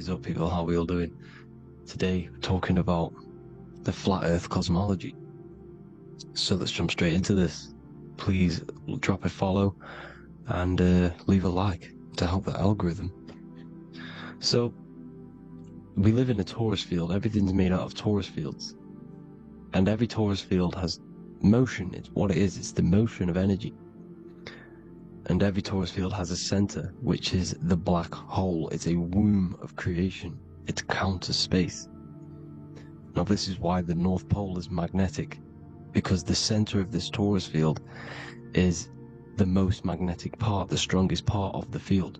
is up, people? How are we all doing? Today, we're talking about the flat earth cosmology. So let's jump straight into this. Please drop a follow and leave a like to help the algorithm. So, we live in a torus field. Everything's made out of torus fields. And every torus field has motion. It's what it is. It's the motion of energy. And every torus field has a center, which is the black hole. It's a womb of creation. It's counter space. Now this is why the North Pole is magnetic, because the center of this torus field is the most magnetic part, the strongest part of the field.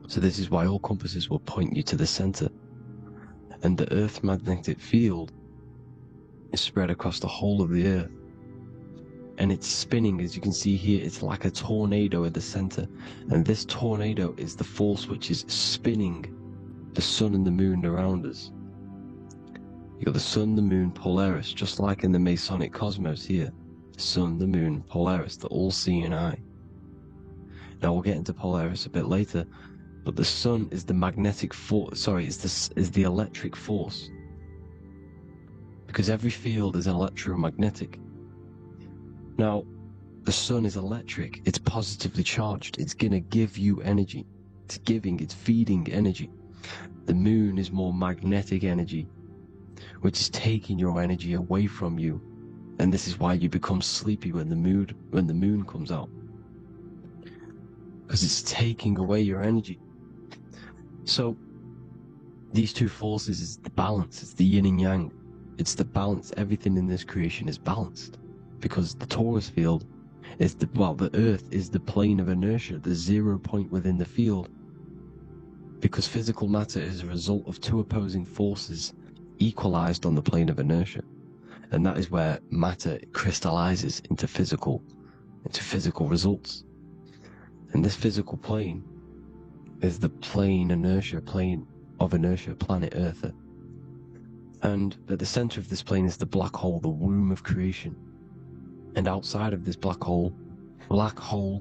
So this is why all compasses will point you to the center. And the Earth's magnetic field is spread across the whole of the Earth. And it's spinning, as you can see here. It's like a tornado at the center, and this tornado is the force which is spinning the sun and the moon around us. You got the sun, the moon, Polaris, just like in the Masonic cosmos here. Sun, the moon, Polaris, the all-seeing eye. Now we'll get into Polaris a bit later, but the sun is the magnetic force. Sorry, is the electric force, because every field is electromagnetic. Now, the sun is electric. It's positively charged. It's going to give you energy. It's feeding energy. The moon is more magnetic energy, which is taking your energy away from you. And this is why you become sleepy when the moon comes out, because it's taking away your energy. So, these two forces is the balance. It's the yin and yang. It's the balance. Everything in this creation is balanced. Because the torus field is the Earth is the plane of inertia, the 0 point within the field. Because physical matter is a result of two opposing forces equalized on the plane of inertia. And that is where matter crystallizes into physical results. And this physical plane is the plane of inertia, planet Earth. And at the center of this plane is the black hole, the womb of creation. And outside of this black hole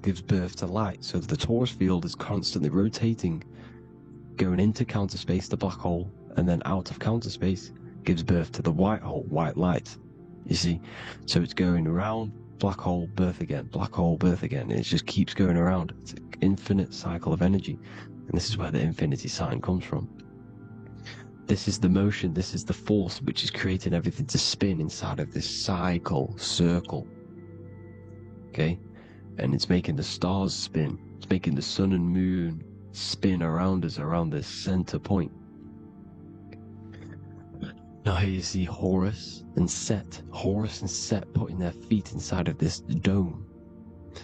gives birth to light. So the torus field is constantly rotating, going into counter space, the black hole, and then out of counter space gives birth to the white hole, white light. You see? So it's going around, black hole, birth again, black hole, birth again. And it just keeps going around. It's an infinite cycle of energy. And this is where the infinity sign comes from. This is the motion, this is the force which is creating everything to spin inside of this circle. Okay, and it's making the stars spin. It's making the sun and moon spin around us, around this center point. Now here you see Horus and Set. Horus and Set putting their feet inside of this dome.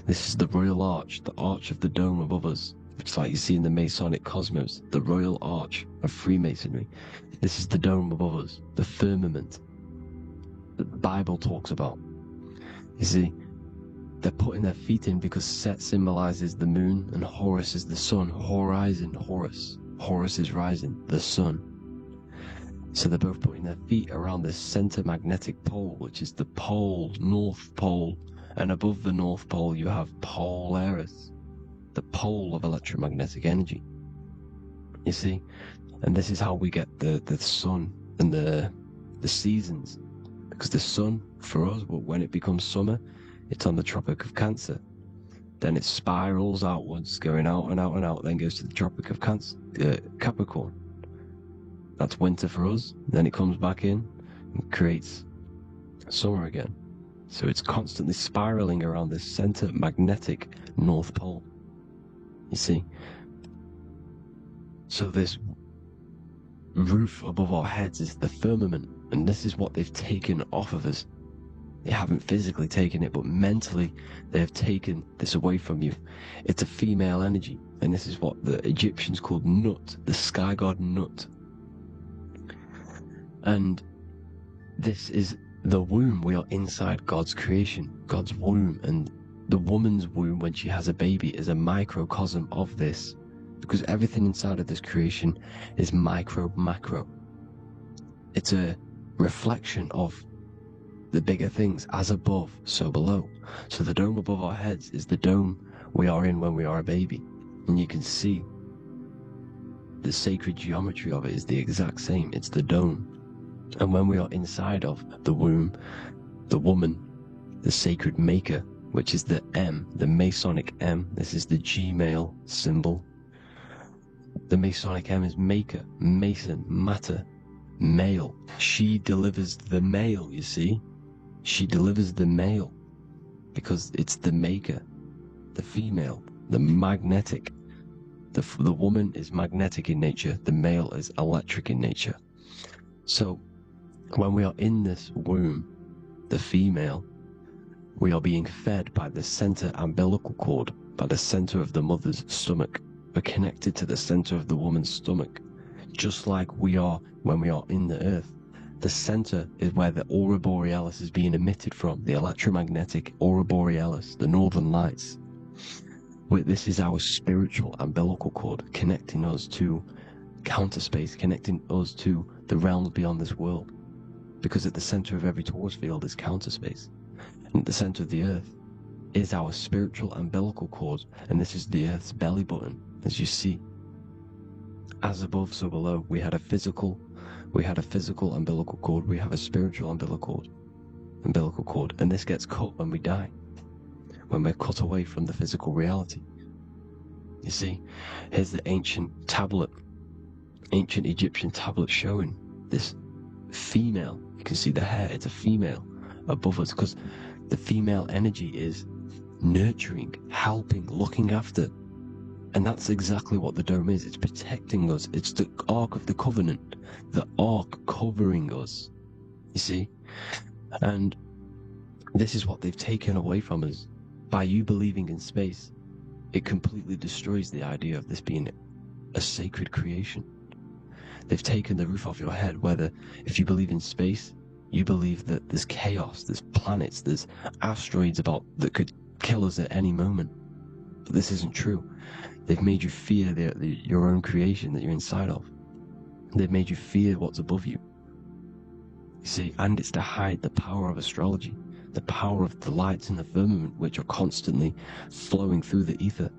This is the royal arch, the arch of the dome above us. It's like you see in the Masonic cosmos, the royal arch of Freemasonry. This is the dome above us, the firmament that the Bible talks about. You see, they're putting their feet in because Set symbolizes the moon and Horus is the sun. Horizon, Horus. Horus is rising, the sun. So they're both putting their feet around this center magnetic pole, which is the pole, North Pole. And above the North Pole you have Polaris, the pole of electromagnetic energy. You see? And this is how we get the sun and the seasons. Because the sun, for us, when it becomes summer, it's on the Tropic of Cancer. Then it spirals outwards, going out and out and out, then goes to the Tropic of Capricorn. That's winter for us. Then it comes back in and creates summer again. So it's constantly spiraling around this center magnetic North Pole. You see? So this roof above our heads is the firmament, and this is what they've taken off of us. They haven't physically taken it, but mentally they have taken this away from you. It's a female energy, and this is what the Egyptians called Nut, the sky god Nut. And this is the womb. We are inside God's creation, God's womb, and the woman's womb when she has a baby is a microcosm of this, because everything inside of this creation is macro. It's a reflection of the bigger things, as above, so below. So the dome above our heads is the dome we are in when we are a baby. And you can see the sacred geometry of it is the exact same. It's the dome. And when we are inside of the womb, the woman, the sacred maker, which is the M, the Masonic M, this is the G-male symbol. The Masonic M is maker, mason, matter, male. She delivers the male, you see. She delivers the male because it's the maker, the female, the magnetic. The woman is magnetic in nature, the male is electric in nature. So when we are in this womb, the female, we are being fed by the center umbilical cord, by the center of the mother's stomach. We're connected to the center of the woman's stomach, just like we are when we are in the earth. The center is where the aurora borealis is being emitted from, the electromagnetic aurora borealis, the northern lights. This is our spiritual umbilical cord, connecting us to counter space, connecting us to the realms beyond this world. Because at the center of every torus field is counter space. And at the center of the earth is our spiritual umbilical cord, and this is the earth's belly button, as you see. As above, so below. We had a physical umbilical cord, we have a spiritual umbilical cord, and this gets cut when we die, when we're cut away from the physical reality. You see, here's the ancient Egyptian tablet showing this female. You can see the hair, it's a female above us, because the female energy is nurturing, helping, looking after. And that's exactly what the dome is. It's protecting us. It's the Ark of the Covenant, the Ark covering us, you see. And this is what they've taken away from us. By you believing in space, it completely destroys the idea of this being a sacred creation. They've taken the roof off your head, whether if you believe in space, you believe that there's chaos, there's planets, there's asteroids that could kill us at any moment. But this isn't true. They've made you fear your own creation that you're inside of. They've made you fear what's above you. You see, and it's to hide the power of astrology, the power of the lights in the firmament, which are constantly flowing through the ether.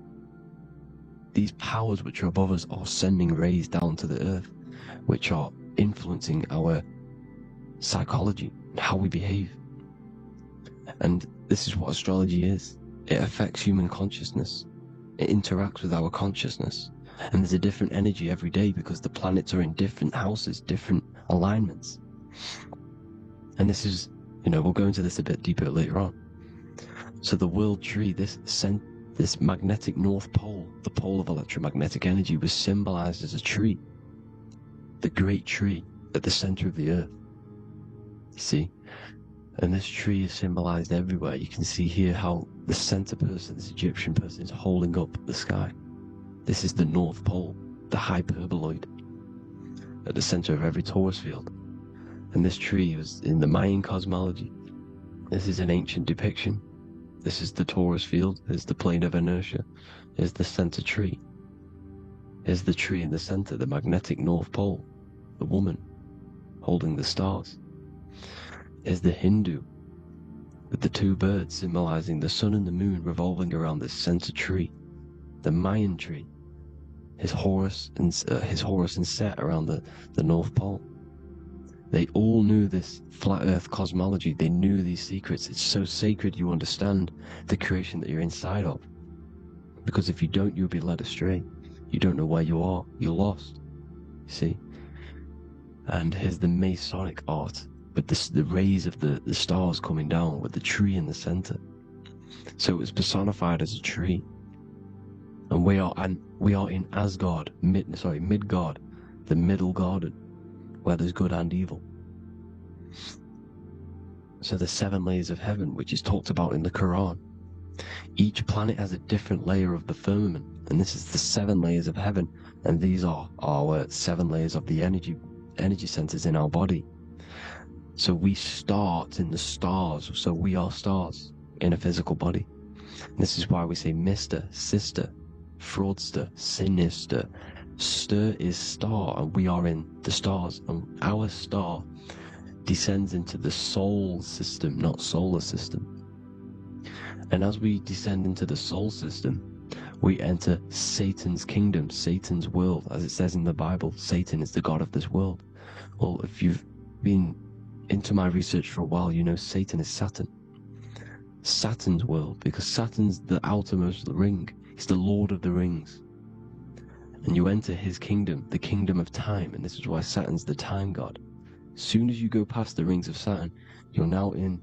These powers which are above us are sending rays down to the earth, which are influencing our psychology, how we behave. And this is what astrology is. It affects human consciousness. It interacts with our consciousness. And there's a different energy every day because the planets are in different houses, different alignments. And this is, we'll go into this a bit deeper later on. So the world tree, this magnetic north pole, the pole of electromagnetic energy, was symbolized as a tree. The great tree at the center of the earth. You see? And this tree is symbolized everywhere. You can see here how the center person, this Egyptian person, is holding up the sky. This is the North Pole, the hyperboloid, at the center of every torus field. And this tree was in the Mayan cosmology. This is an ancient depiction. This is the torus field. There's the plane of inertia. Here's the center tree. Here's the tree in the center, the magnetic North Pole, the woman holding the stars. Is the Hindu, with the two birds symbolizing the sun and the moon revolving around this center tree. The Mayan tree, his Horus and Set around the North Pole. They all knew this flat earth cosmology. They knew these secrets. It's so sacred you understand the creation that you're inside of. Because if you don't, you'll be led astray. You don't know where you are. You're lost. You see? And here's the Masonic art, with the rays of the stars coming down, with the tree in the center. So it was personified as a tree. And we are in Asgard, Midgard, the middle garden, where there's good and evil. So the 7 layers of heaven, which is talked about in the Quran. Each planet has a different layer of the firmament, and this is the 7 layers of heaven, and these are our 7 layers of the energy centers in our body. So we start in the stars, so we are stars in a physical body. And this is why we say Mr., Sister, Fraudster, Sinister. Stir is star, and we are in the stars, and our star descends into the soul system, not solar system. And as we descend into the soul system, We enter Satan's kingdom, Satan's world. As it says in the Bible, Satan is the god of this world. Well, if you've been into my research for a while, you know Satan is Saturn. Saturn's world, because Saturn's the outermost ring. He's the Lord of the Rings. And you enter his kingdom, the kingdom of time, and this is why Saturn's the time god. As soon as you go past the rings of Saturn, you're now in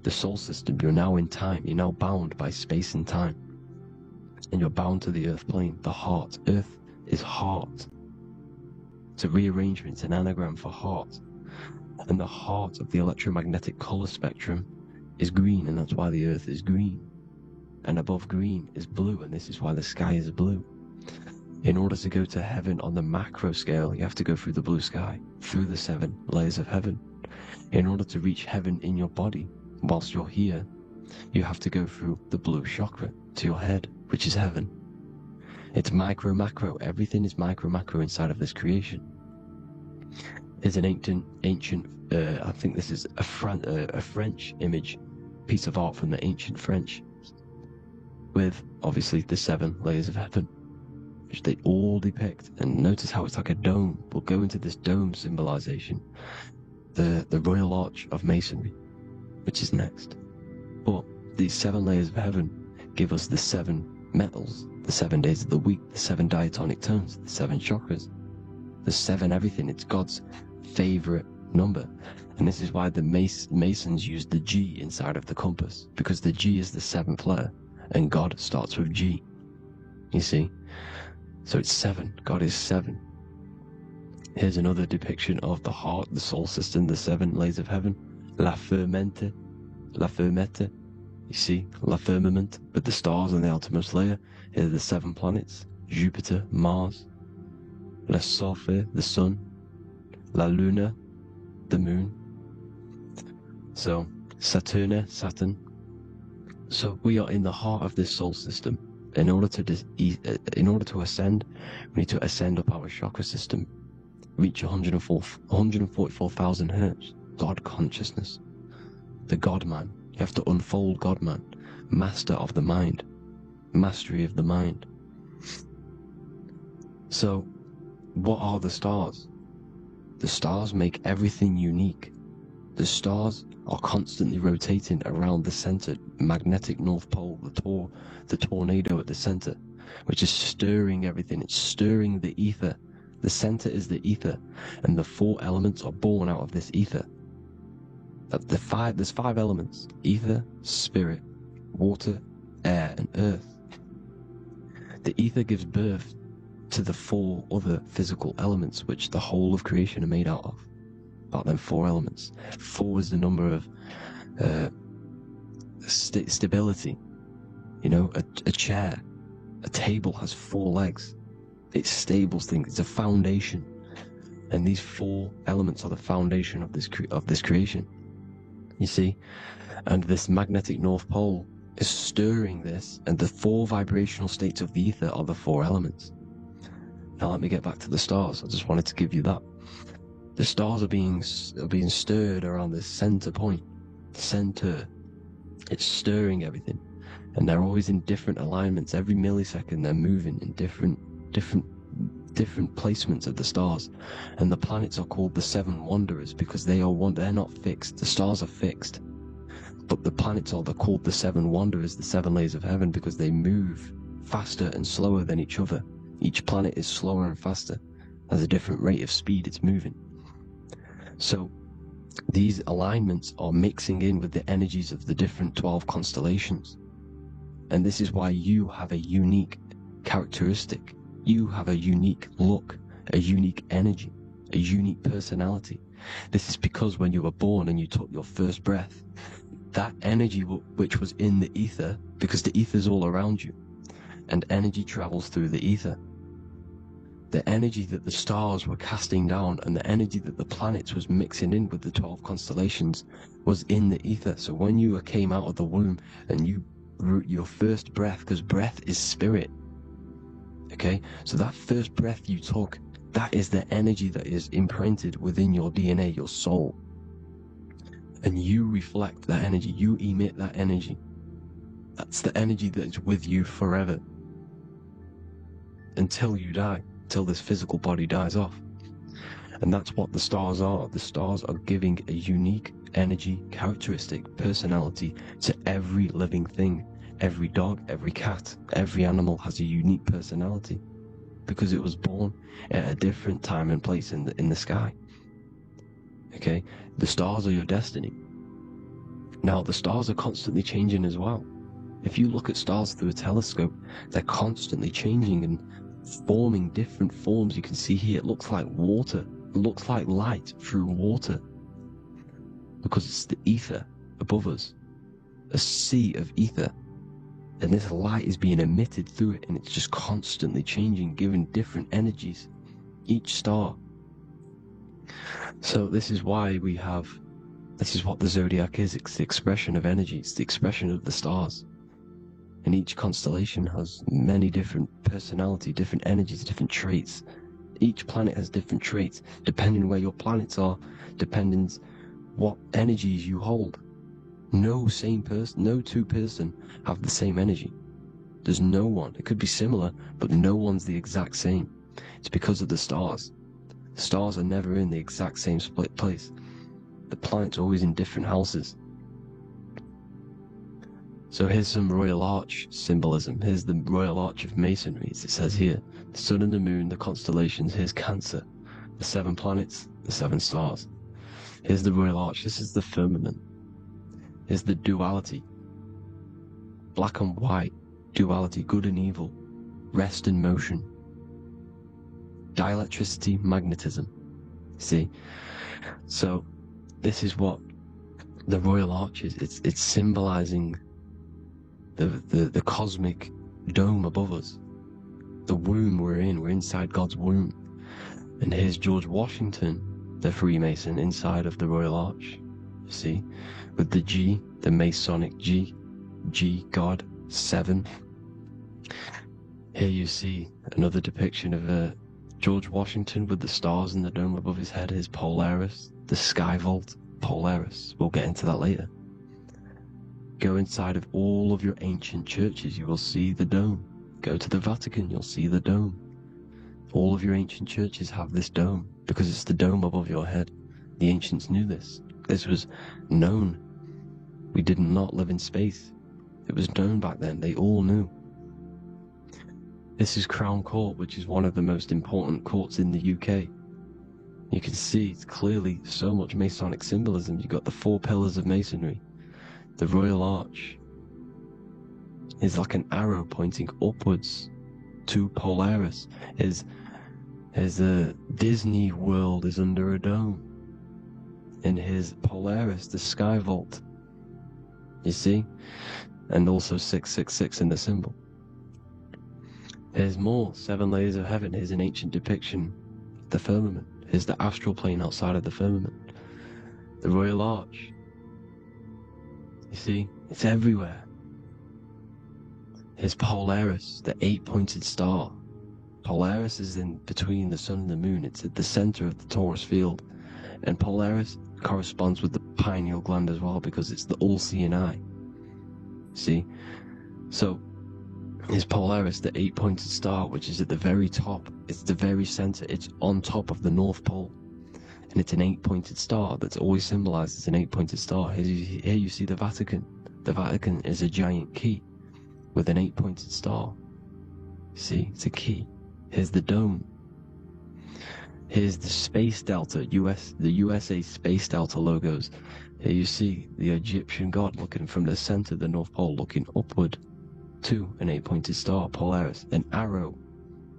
the solar system, you're now in time, you're now bound by space and time. And you're bound to the earth plane, the heart. Earth is heart. It's a rearrangement, it's an anagram for heart. And the heart of the electromagnetic color spectrum is green, and that's why the earth is green. And above green is blue, and this is why the sky is blue. In order to go to heaven on the macro scale, you have to go through the blue sky, through the 7 layers of heaven. In order to reach heaven in your body, whilst you're here, you have to go through the blue chakra to your head, which is heaven. It's micro, macro. Everything is micro, macro inside of this creation. There's an ancient, I think this is a French image, piece of art from the ancient French, with obviously the 7 layers of heaven, which they all depict. And notice how it's like a dome. We'll go into this dome symbolization, the Royal Arch of Masonry, which is next. But these 7 layers of heaven give us the 7 metals, the 7 days of the week, the 7 diatonic tones, the 7 chakras, the 7 everything. It's God's favorite number. And this is why the Masons use the G inside of the compass, because the G is the 7th letter, and God starts with G. You see? So it's 7. God is 7. Here's another depiction of the heart, the soul system, the 7 layers of heaven. La Fermete. You see, La Firmament, with the stars on the outermost layer. Here are the 7 planets: Jupiter, Mars, Le Soleil, the sun, La Luna, the moon. So, Saturn. So we are in the heart of this soul system. In order to ascend, we need to ascend up our chakra system, reach 144,000 hertz, God consciousness, the God man. You have to unfold God man, master of the mind, mastery of the mind. So, what are the stars? The stars make everything unique. The stars are constantly rotating around the center, magnetic North Pole, the tornado at the center, which is stirring everything. It's stirring the ether. The center is the ether, and the 4 elements are born out of this ether. There's 5 elements: ether, spirit, water, air, and earth. The ether gives birth to the 4 other physical elements, which the whole of creation are made out of. About them 4 elements. 4 is the number of stability. You know, a chair, a table has 4 legs. It stables things. It's a foundation, and these 4 elements are the foundation of this creation. You see, and this magnetic North Pole is stirring this, and the 4 vibrational states of the ether are the 4 elements. Now let me get back to the stars. I just wanted to give you that. The stars are being stirred around this center point. Center. It's stirring everything, and they're always in different alignments. Every millisecond, they're moving in different placements of the stars. And the planets are called the 7 wanderers because they're not fixed. The stars are fixed, but the planets are called the 7 wanderers, the 7 layers of heaven, because they move faster and slower than each other. Each planet is slower and faster, has a different rate of speed it's moving. So these alignments are mixing in with the energies of the different 12 constellations. And this is why you have a unique characteristic. You have a unique look, a unique energy, a unique personality. This is because when you were born and you took your first breath, that energy which was in the ether, because the ether is all around you, and energy travels through the ether. The energy that the stars were casting down and the energy that the planets was mixing in with the 12 constellations was in the ether. So when you came out of the womb and your first breath, because breath is spirit, okay? So that first breath you took, that is the energy that is imprinted within your DNA, your soul. And you reflect that energy, you emit that energy. That's the energy that is with you forever. until you die, until this physical body dies off. And that's what the stars are. The stars are giving a unique energy, characteristic, personality to every living thing. Every dog, every cat, every animal has a unique personality because it was born at a different time and place in the sky. Okay, the stars are your destiny. Now, the stars are constantly changing as well. If you look at stars through a telescope, they're constantly changing and forming different forms. You can see here, it looks like water. It looks like light through water because it's the ether above us, a sea of ether. And this light is being emitted through it, and it's just constantly changing, giving different energies, each star. So this is why this is what the zodiac is. It's the expression of energy. It's the expression of the stars. And each constellation has many different personality, different energies, different traits. Each planet has different traits, depending where your planets are, depending what energies you hold. No two person have the same energy. There's no one. It could be similar, but no one's the exact same. It's because of the stars. The stars are never in the exact same split place. The planets are always in different houses. So here's some Royal Arch symbolism. Here's the Royal Arch of Masonry, as it says here. The sun and the moon, the constellations. Here's Cancer, the 7 planets, the 7 stars. Here's the Royal Arch. This is the firmament. Here's the duality. Black and white, duality, good and evil, rest and motion, dielectricity, magnetism. See? So this is what the Royal Arch is. It's symbolizing the cosmic dome above us. The womb we're in. We're inside God's womb. And here's George Washington, the Freemason, inside of the Royal Arch. You see? With the G, the Masonic G, God, 7. Here you see another depiction of George Washington with the stars in the dome above his head, his Polaris, the sky vault, Polaris. We'll get into that later. Go inside of all of your ancient churches, you will see the dome. Go to the Vatican, you'll see the dome. All of your ancient churches have this dome because it's the dome above your head. The ancients knew this. This was known. We did not live in space. It was known back then. They all knew. This is Crown Court, which is one of the most important courts in the UK. You can see it's clearly so much Masonic symbolism. You've got the 4 pillars of Masonry. The Royal Arch is like an arrow pointing upwards to Polaris. As a Disney World is under a dome. And his Polaris, the sky vault. You see? And also 666 in the symbol. Here's more, 7 layers of heaven. Here's an ancient depiction of the firmament. Here's the astral plane outside of the firmament. The Royal Arch. You see? It's everywhere. Here's Polaris, the 8-pointed star. Polaris is in between the sun and the moon. It's at the center of the Taurus field. And Polaris corresponds with the pineal gland as well because it's the all-seeing eye. See? So, is Polaris, the 8-pointed star, which is at the very top. It's the very center. It's on top of the North Pole. And it's an 8-pointed star that's always symbolized as an 8-pointed star. Here you see the Vatican. The Vatican is a giant key with an 8-pointed star. See, it's a key. Here's the dome. Here's the Space Delta, the USA Space Delta logos. Here you see the Egyptian god looking from the center of the North Pole, looking upward to an 8-pointed star, Polaris. An arrow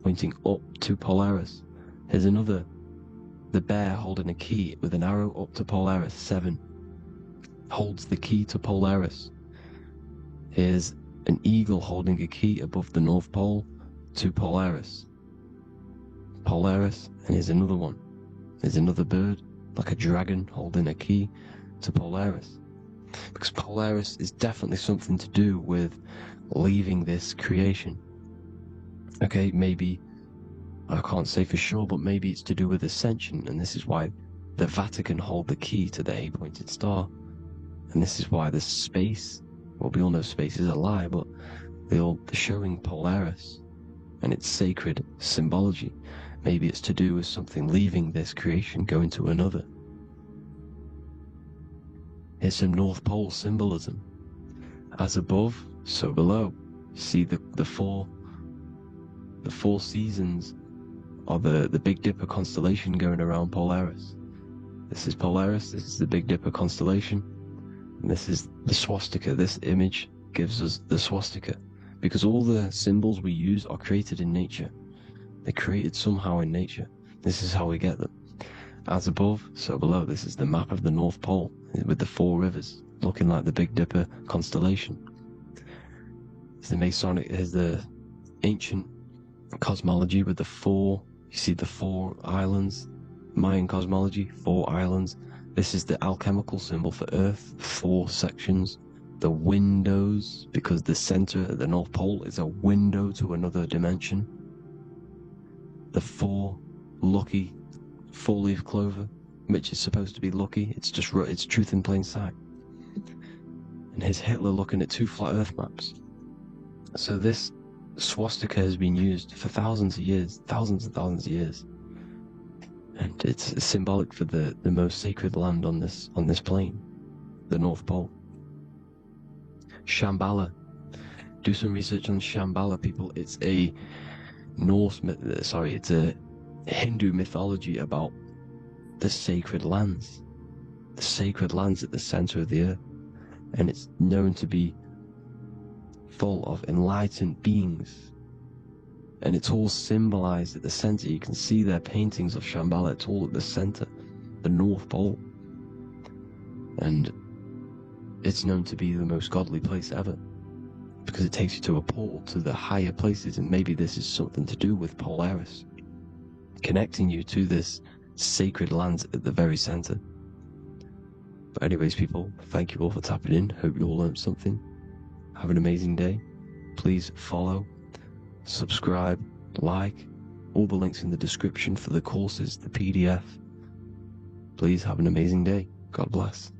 pointing up to Polaris. Here's another, the bear holding a key with an arrow up to Polaris, 7. Holds the key to Polaris. Here's an eagle holding a key above the North Pole to Polaris. Polaris, and here's another one. There's another bird, like a dragon, holding a key to Polaris. Because Polaris is definitely something to do with leaving this creation. Okay, maybe, I can't say for sure, but maybe it's to do with ascension, and this is why the Vatican hold the key to the 8-pointed star. And this is why the space, well, we all know space is a lie, but they're showing Polaris and its sacred symbology. Maybe it's to do with something leaving this creation, going to another. Here's some North Pole symbolism. As above, so below. See the four seasons of the Big Dipper constellation going around Polaris. This is Polaris, this is the Big Dipper constellation, and this is the swastika. This image gives us the swastika, because all the symbols we use are created in nature. They're created somehow in nature. This is how we get them. As above, so below. This is the map of the North Pole with the 4 rivers looking like the Big Dipper constellation. It's the Masonic, is the ancient cosmology with the 4, you see the 4 islands, Mayan cosmology, 4 islands. This is the alchemical symbol for Earth, 4 sections. The windows, because the center of the North Pole is a window to another dimension. The 4 lucky 4-leaf clover, which is supposed to be lucky. It's truth in plain sight. And here's Hitler looking at 2 flat Earth maps. So this swastika has been used for thousands of years, thousands and thousands of years, and it's symbolic for the most sacred land on this plane, the North Pole. Shambhala. Do some research on Shambhala, people. It's a it's a Hindu mythology about the sacred lands at the center of the earth, and it's known to be full of enlightened beings, and it's all symbolized at the center. You can see their paintings of Shambhala. It's all at the center, the North Pole, and it's known to be the most godly place ever, because it takes you to a portal to the higher places. And maybe this is something to do with Polaris, connecting you to this sacred land at the very center. But anyways, people, thank you all for tapping in. Hope you all learned something. Have an amazing day. Please follow, subscribe, like, all the links in the description for the courses, the PDF. Please have an amazing day. God bless.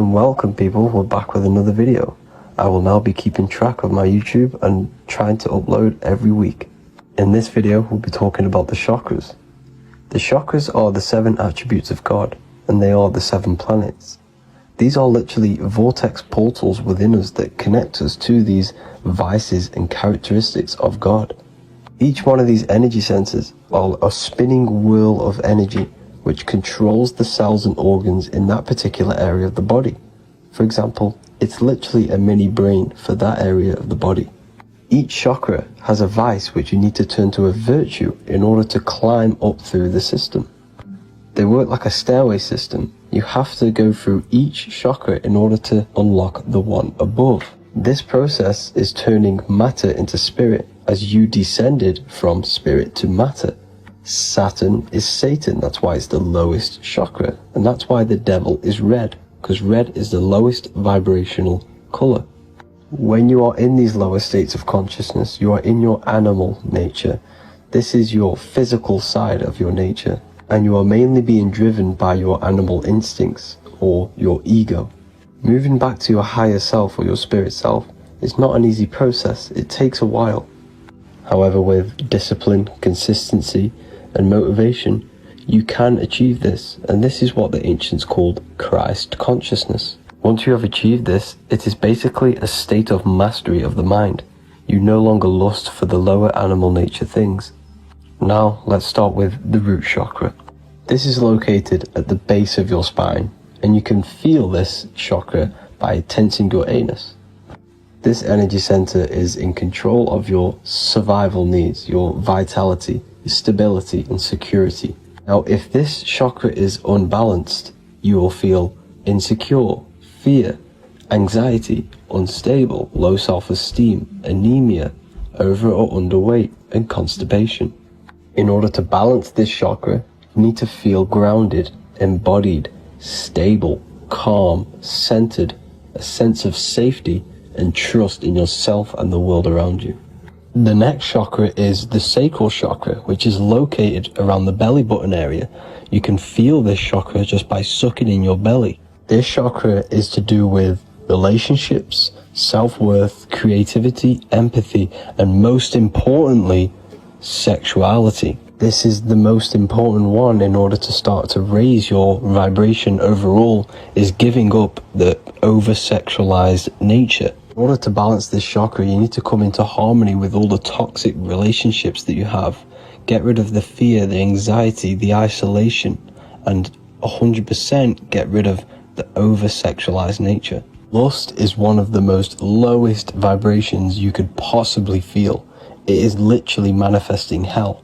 Welcome people, we're back with another video. I will now be keeping track of my YouTube and trying to upload every week. In this video, we'll be talking about the chakras. The chakras are the 7 attributes of God, and they are the 7 planets. These are literally vortex portals within us that connect us to these vices and characteristics of God. Each one of these energy centers are a spinning wheel of energy which controls the cells and organs in that particular area of the body. For example, it's literally a mini brain for that area of the body. Each chakra has a vice which you need to turn to a virtue in order to climb up through the system. They work like a stairway system. You have to go through each chakra in order to unlock the one above. This process is turning matter into spirit, as you descended from spirit to matter. Saturn is Satan, that's why it's the lowest chakra, and that's why the devil is red, because red is the lowest vibrational color. When you are in these lower states of consciousness, you are in your animal nature. This is your physical side of your nature, and you are mainly being driven by your animal instincts, or your ego. Moving back to your higher self or your spirit self is not an easy process. It takes a while. However, with discipline, consistency, and motivation, you can achieve this, and this is what the ancients called Christ consciousness. Once you have achieved this, it is basically a state of mastery of the mind. You no longer lust for the lower animal nature things. Now, let's start with the root chakra. This is located at the base of your spine, and you can feel this chakra by tensing your anus. This energy center is in control of your survival needs, your vitality, stability and security. Now, if this chakra is unbalanced, you will feel insecure, fear, anxiety, unstable, low self-esteem, anemia, over or underweight, and constipation. In order to balance this chakra, you need to feel grounded, embodied, stable, calm, centered, a sense of safety and trust in yourself and the world around you. The next chakra is the sacral chakra, which is located around the belly button area. You can feel this chakra just by sucking in your belly. This chakra is to do with relationships, self-worth, creativity, empathy, and most importantly, sexuality. This is the most important one in order to start to raise your vibration overall, is giving up the over-sexualized nature. In order to balance this chakra, you need to come into harmony with all the toxic relationships that you have. Get rid of the fear, the anxiety, the isolation, and 100% get rid of the over-sexualized nature. Lust is one of the most lowest vibrations you could possibly feel. It is literally manifesting hell.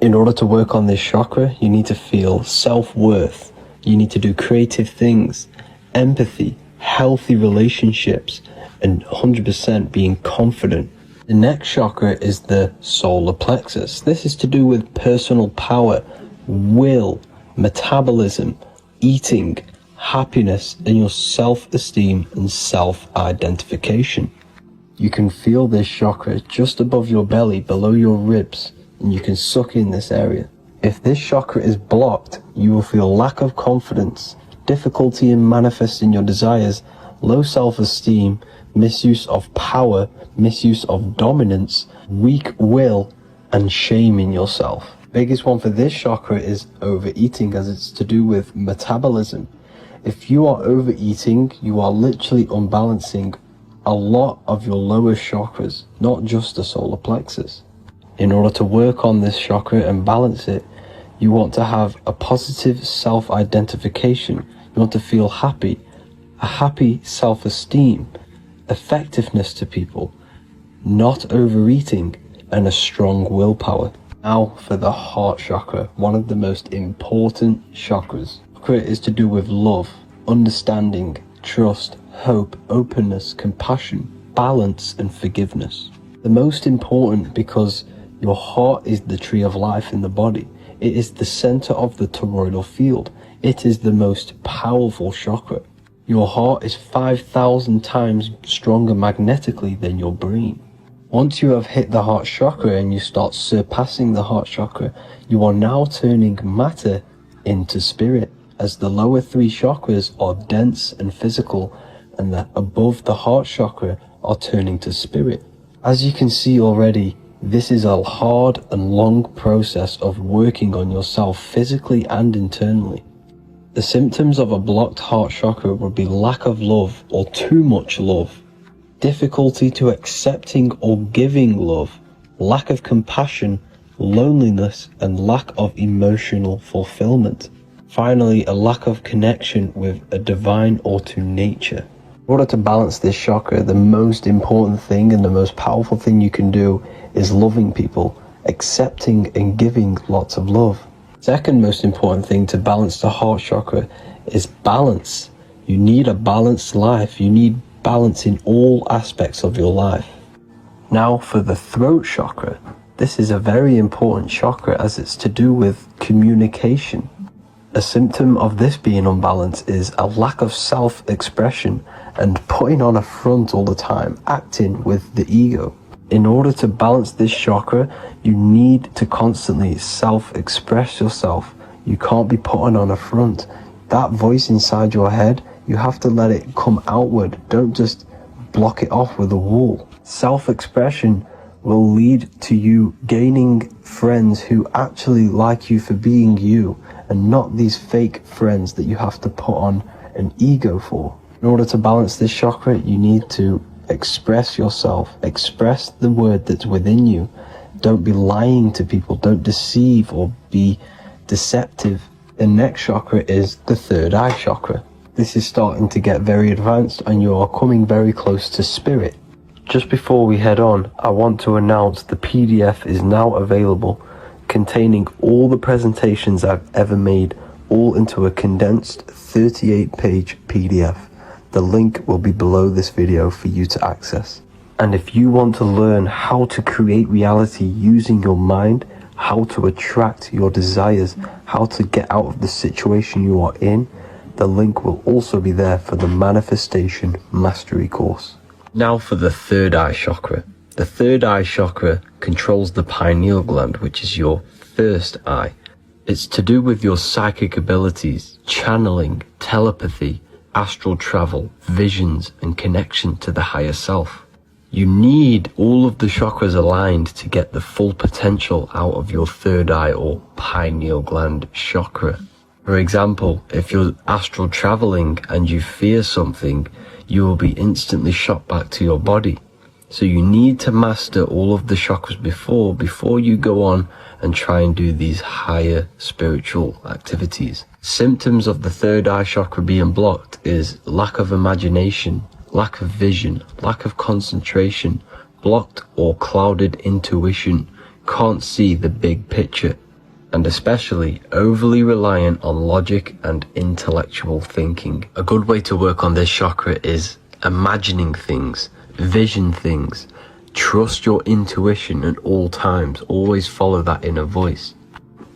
In order to work on this chakra, you need to feel self-worth. You need to do creative things, empathy, healthy relationships, and 100% being confident. The next chakra is the solar plexus. This is to do with personal power, will, metabolism, eating, happiness, and your self-esteem and self-identification. You can feel this chakra just above your belly, below your ribs, and you can suck in this area. If this chakra is blocked, you will feel lack of confidence, difficulty in manifesting your desires, low self-esteem, misuse of power, misuse of dominance, weak will, and shame in yourself. Biggest one for this chakra is overeating, as it's to do with metabolism. If you are overeating, you are literally unbalancing a lot of your lower chakras, not just the solar plexus. In order to work on this chakra and balance it, you want to have a positive self-identification. You want to feel happy, a happy self-esteem, effectiveness to people, not overeating, and a strong willpower. Now for the heart chakra, one of the most important chakras. Chakra is to do with love, understanding, trust, hope, openness, compassion, balance, and forgiveness. The most important because your heart is the tree of life in the body. It is the center of the toroidal field. It is the most powerful chakra. Your heart is 5,000 times stronger magnetically than your brain. Once you have hit the heart chakra and you start surpassing the heart chakra, you are now turning matter into spirit, as the lower three chakras are dense and physical, and the above the heart chakra are turning to spirit. As you can see already, this is a hard and long process of working on yourself physically and internally. The symptoms of a blocked heart chakra would be lack of love or too much love, difficulty to accepting or giving love, lack of compassion, loneliness, and lack of emotional fulfillment. Finally, a lack of connection with a divine or to nature. In order to balance this chakra, the most important thing and the most powerful thing you can do is loving people, accepting and giving lots of love. Second most important thing to balance the heart chakra is balance. You need a balanced life. You need balance in all aspects of your life. Now for the throat chakra. This is a very important chakra as it's to do with communication. A symptom of this being unbalanced is a lack of self-expression and putting on a front all the time, acting with the ego. In order to balance this chakra, you need to constantly self-express yourself. You can't be putting on a front. That voice inside your head, you have to let it come outward. Don't just block it off with a wall. Self-expression will lead to you gaining friends who actually like you for being you, and not these fake friends that you have to put on an ego for. In order to balance this chakra, you need to express yourself, express the word that's within you. Don't be lying to people, don't deceive or be deceptive. The next chakra is the third eye chakra. This is starting to get very advanced and you are coming very close to spirit. Just before we head on, I want to announce the PDF is now available, containing all the presentations I've ever made, all into a condensed 38-page PDF. The link will be below this video for you to access. And if you want to learn how to create reality using your mind, how to attract your desires, how to get out of the situation you are in, the link will also be there for the Manifestation Mastery course. Now for the third eye chakra. The third eye chakra controls the pineal gland, which is your first eye. It's to do with your psychic abilities, channeling, telepathy, astral travel, visions, and connection to the higher self. You need all of the chakras aligned to get the full potential out of your third eye or pineal gland chakra. For example, if you're astral traveling and you fear something, you will be instantly shot back to your body. So you need to master all of the chakras before you go on and try and do these higher spiritual activities. Symptoms of the third eye chakra being blocked is lack of imagination, lack of vision, lack of concentration, blocked or clouded intuition, can't see the big picture, and especially overly reliant on logic and intellectual thinking. A good way to work on this chakra is imagining things, vision things, trust your intuition at all times, always follow that inner voice.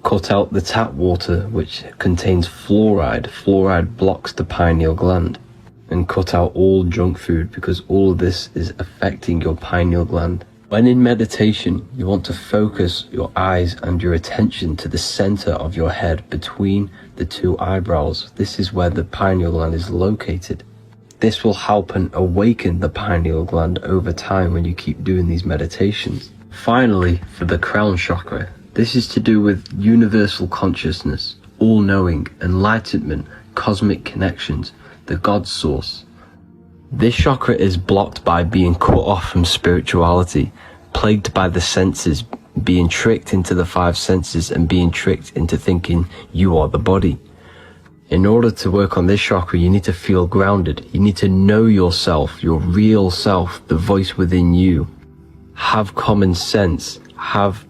Cut out the tap water which contains fluoride. Fluoride blocks the pineal gland. And cut out all junk food because all of this is affecting your pineal gland. When in meditation, you want to focus your eyes and your attention to the center of your head between the two eyebrows. This is where the pineal gland is located. This will help and awaken the pineal gland over time when you keep doing these meditations. Finally, for the crown chakra, this is to do with universal consciousness, all-knowing, enlightenment, cosmic connections, the God source. This chakra is blocked by being cut off from spirituality, plagued by the senses, being tricked into the five senses and being tricked into thinking you are the body. In order to work on this chakra, you need to feel grounded. You need to know yourself, your real self, the voice within you. Have common sense, have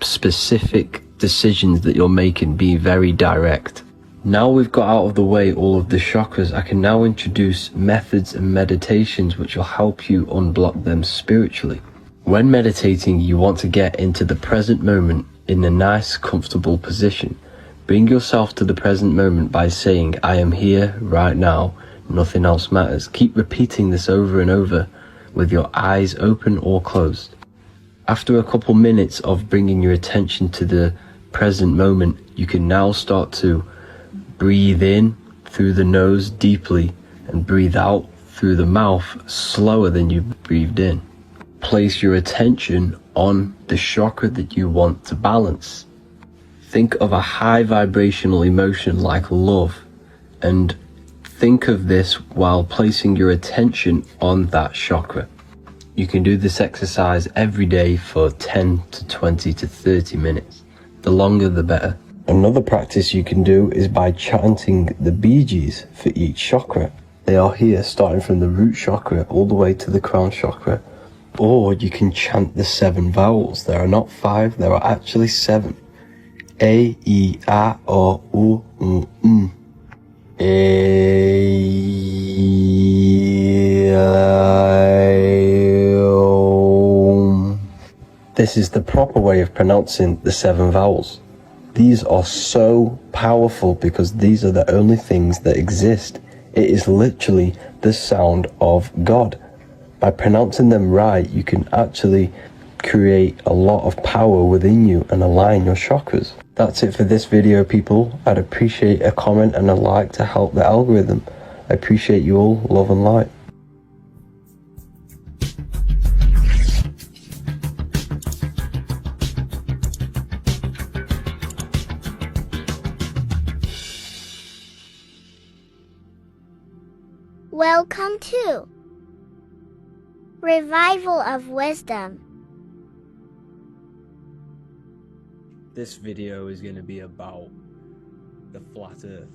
specific decisions that you're making, be very direct. Now we've got out of the way all of the chakras, I can now introduce methods and meditations which will help you unblock them spiritually. When meditating, you want to get into the present moment in a nice, comfortable position. Bring yourself to the present moment by saying, I am here right now, nothing else matters. Keep repeating this over and over with your eyes open or closed. After a couple minutes of bringing your attention to the present moment, you can now start to breathe in through the nose deeply and breathe out through the mouth slower than you breathed in. Place your attention on the chakra that you want to balance. Think of a high vibrational emotion like love, and think of this while placing your attention on that chakra. You can do this exercise every day for 10 to 20 to 30 minutes. The longer the better. Another practice you can do is by chanting the Bijis for each chakra. They are here starting from the root chakra all the way to the crown chakra. Or you can chant the 7 vowels. There are not 5, there are actually 7. A, I, A, O, U, M. A, I, O. This is the proper way of pronouncing the 7 vowels. These are so powerful because these are the only things that exist. It is literally the sound of God. By pronouncing them right, you can actually create a lot of power within you and align your chakras. That's it for this video, people. I'd appreciate a comment and a like to help the algorithm. I appreciate you all. Love and light. Welcome to Revival of Wisdom. This video is going to be about the flat earth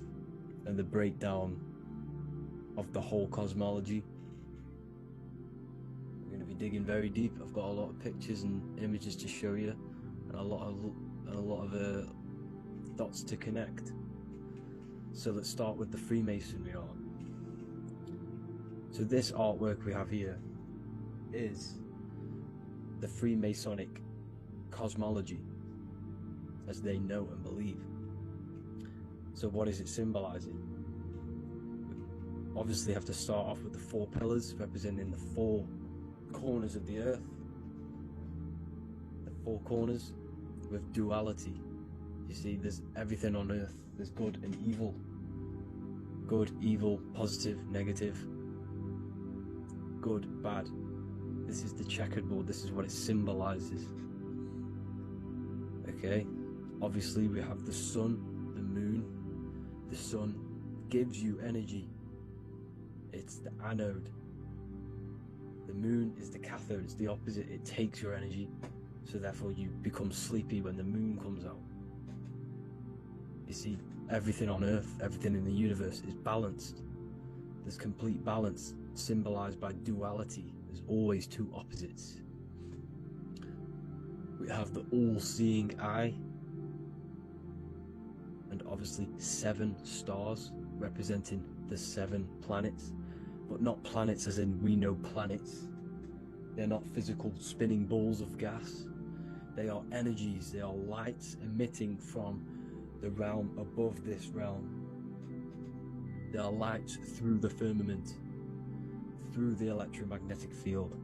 and the breakdown of the whole cosmology. We're going to be digging very deep. I've got a lot of pictures and images to show you and a lot of dots to connect. So let's start with the Freemasonry art. So this artwork we have here is the Freemasonic cosmology as they know and believe. So what is it symbolizing? Obviously have to start off with the 4 pillars representing the 4 corners of the earth. The 4 corners with duality. You see, there's everything on earth. There's good and evil. Good, evil, positive, negative. Good, bad. This is the checkered board. This is what it symbolizes. Okay? Obviously we have the sun, the moon. The sun gives you energy. It's the anode. The moon is the cathode. It's the opposite. It takes your energy. So therefore you become sleepy when the moon comes out. You see, everything on earth, everything in the universe is balanced. There's complete balance, symbolized by duality. There's always 2 opposites. We have the all-seeing eye, and obviously 7 stars representing the 7 planets, but not planets as in we know planets. They're not physical spinning balls of gas. They are energies, they are lights emitting from the realm above this realm. They are lights through the firmament, through the electromagnetic field.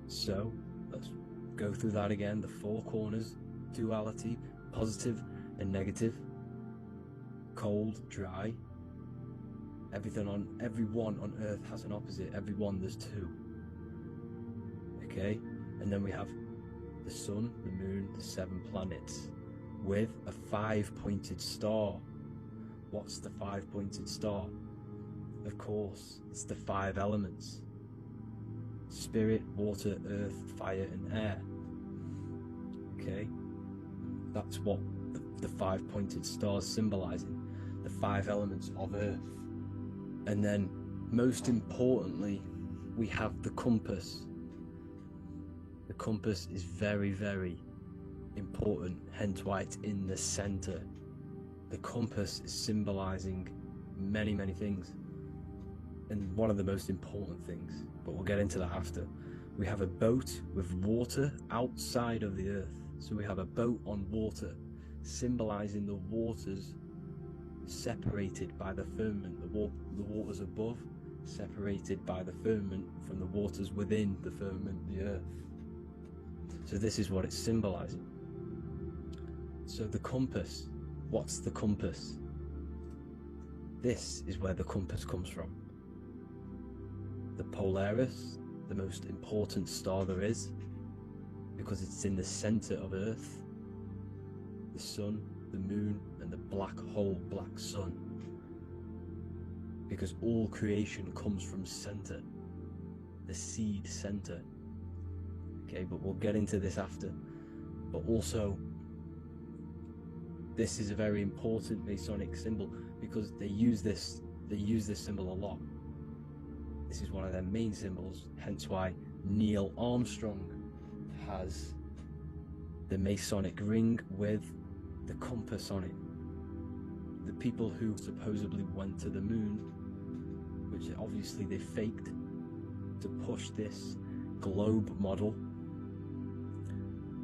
So let's go through that again. The 4 corners, duality, positive and negative, cold, dry. Everyone on earth has an opposite. Everyone, there's 2. Okay, and then we have the sun, the moon, the 7 planets with a 5-pointed star. What's the 5-pointed star? Of course, it's the 5 elements: spirit, water, earth, fire and air. Okay, that's what the 5-pointed star is symbolizing, the 5 elements of earth. And then most importantly, we have the compass. The compass is very, very important, hence why it's in the center. The compass is symbolizing many, many things, and one of the most important things, but we'll get into that after. We have a boat with water outside of the earth. So we have a boat on water, symbolizing the waters separated by the firmament. The waters above separated by the firmament from the waters within the firmament, the earth. So this is what it's symbolizing. So the compass, what's the compass? This is where the compass comes from. The Polaris, the most important star there is, because it's in the center of Earth. The sun, the moon, and the black hole, black sun. Because all creation comes from center, the seed center. Okay, but we'll get into this after. But also, this is a very important Masonic symbol because they use this symbol a lot. This is one of their main symbols, hence why Neil Armstrong has the Masonic ring with the compass on it. The people who supposedly went to the moon, which obviously they faked to push this globe model,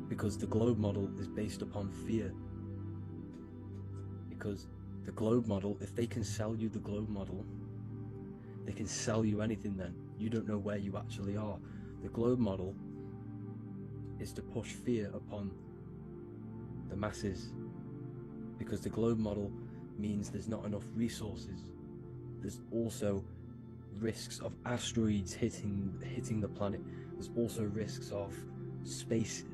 because the globe model is based upon fear. Because the globe model, if they can sell you the globe model, they can sell you anything then. You don't know where you actually are. The globe model is to push fear upon the masses, because the globe model means there's not enough resources. There's also risks of asteroids hitting the planet. There's also risks of space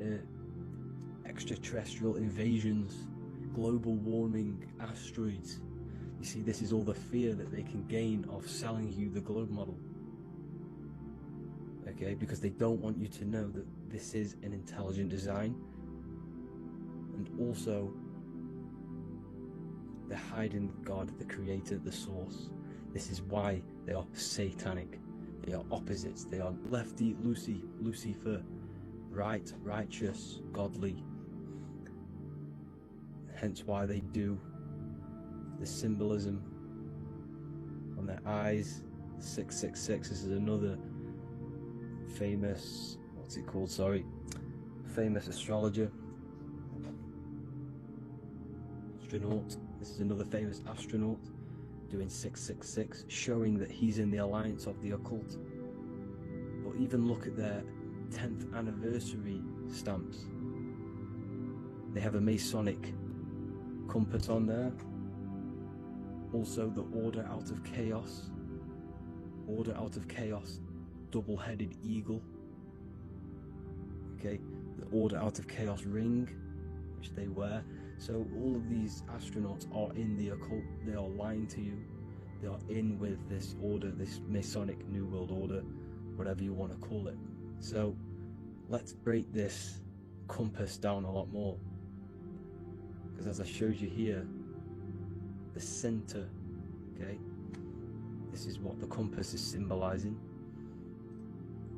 extraterrestrial invasions, global warming, asteroids. You see, this is all the fear that they can gain of selling you the globe model. Okay, because they don't want you to know that this is an intelligent design. And also, they're hiding God, the creator, the source. This is why they are satanic. They are opposites. They are lefty, Lucifer, right, righteous, godly. Hence why they do the symbolism on their eyes, 666. This is another famous, what's it called? Sorry, famous astrologer. Astronaut. This is another famous astronaut doing 666, showing that he's in the alliance of the occult. But even look at their 10th anniversary stamps. They have a Masonic compass on there. Also the Order Out of Chaos. Order Out of Chaos, double-headed eagle. Okay, the Order Out of Chaos ring, which they wear. So all of these astronauts are in the occult. They are lying to you. They are in with this order, this Masonic New World Order, whatever you want to call it. So let's break this compass down a lot more. Because as I showed you here, the center, okay, this is what the compass is symbolizing.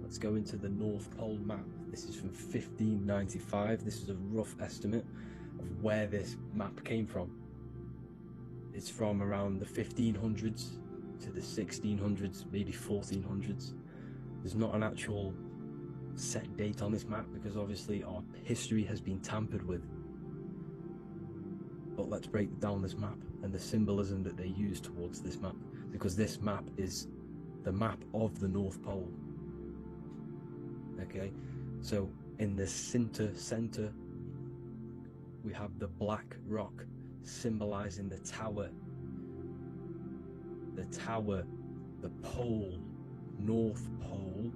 Let's go into the North Pole map. This is from 1595. This is a rough estimate of where this map came from. It's from around the 1500s to the 1600s, maybe 1400s. There's not an actual set date on this map because obviously our history has been tampered with. But let's break down this map and the symbolism that they use towards this map, because this map is the map of the North Pole. Okay, so in the center we have the black rock symbolizing the tower, the pole, North Pole.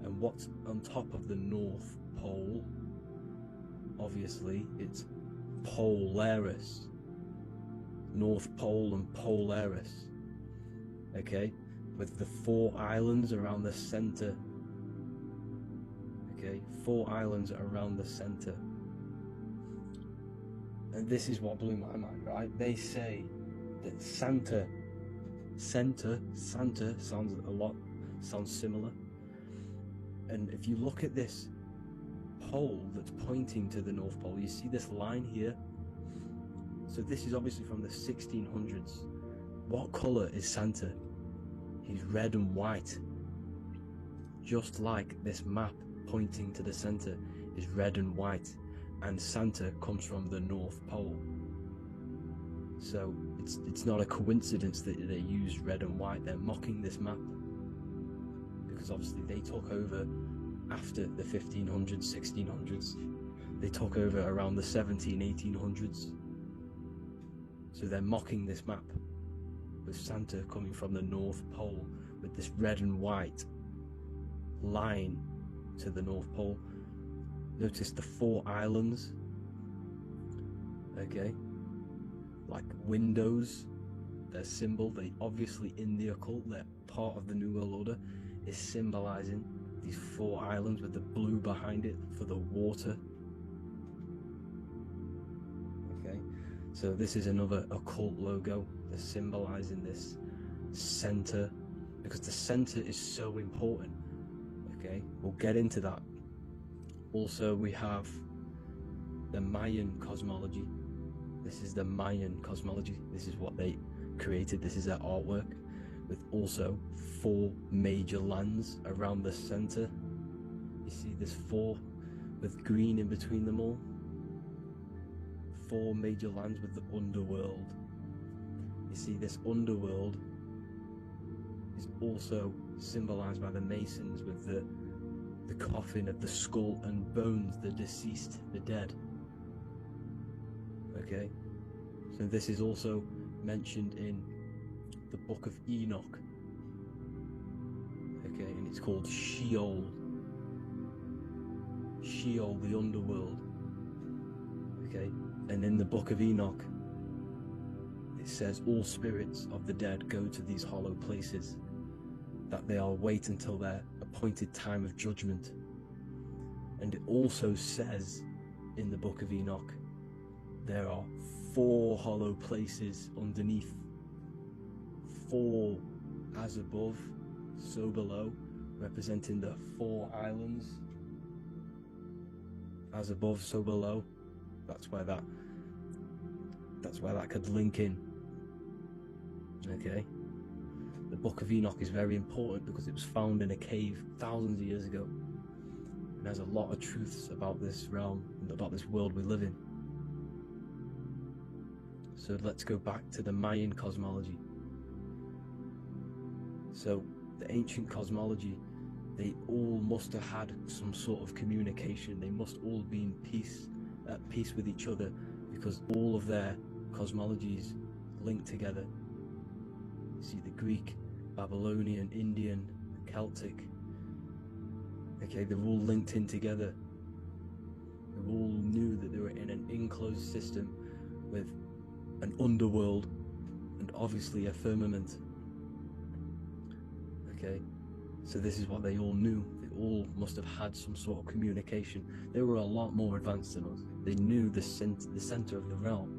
And what's on top of the North Pole? Obviously it's Polaris. North Pole and Polaris. Okay, with the 4 islands around the center. Okay, 4 islands around the center. And this is what blew my mind, right? They say that Santa sounds similar. And if you look at this pole that's pointing to the North Pole, you see this line here. So this is obviously from the 1600s. What color is Santa? He's red and white. Just like this map pointing to the center is red and white. And Santa comes from the North Pole. So it's not a coincidence that they use red and white. They're mocking this map because obviously they took over after the 1500s, 1600s. They took over around the 1800s. So they're mocking this map with Santa coming from the North Pole with this red and white line to the North Pole. Notice the 4 islands, okay, like windows, their symbol, they obviously in the occult, they're part of the New World Order, is symbolizing these 4 islands with the blue behind it for the water. Okay, so this is another occult logo, they're symbolizing this center, because the center is so important. Okay, we'll get into that. Also, we have the Mayan cosmology. This is the Mayan cosmology. This is what they created. This is their artwork, with also 4 major lands around the center. You see this 4 with green in between them all. 4 major lands with the underworld. You see this underworld is also symbolized by the Masons with the coffin of the skull and bones, the deceased, the dead. Okay, so this is also mentioned in the Book of Enoch. Okay, and it's called Sheol. Sheol, the underworld. Okay, and in the Book of Enoch, it says all spirits of the dead go to these hollow places, that they will wait until their appointed time of judgment. And it also says in the Book of Enoch, there are 4 hollow places underneath. 4 as above, so below, representing the 4 islands. As above, so below. That's where that could link in. Okay. The Book of Enoch is very important because it was found in a cave thousands of years ago. And there's a lot of truths about this realm and about this world we live in. So let's go back to the Mayan cosmology. So the ancient cosmology, they all must have had some sort of communication. They must all be at peace with each other, because all of their cosmologies link together. You see the Greek, Babylonian, Indian, Celtic. Okay, they're all linked in together. They all knew that they were in an enclosed system with an underworld and obviously a firmament. Okay, so this is what they all knew. They all must have had some sort of communication. They were a lot more advanced than us. They knew the center of the realm.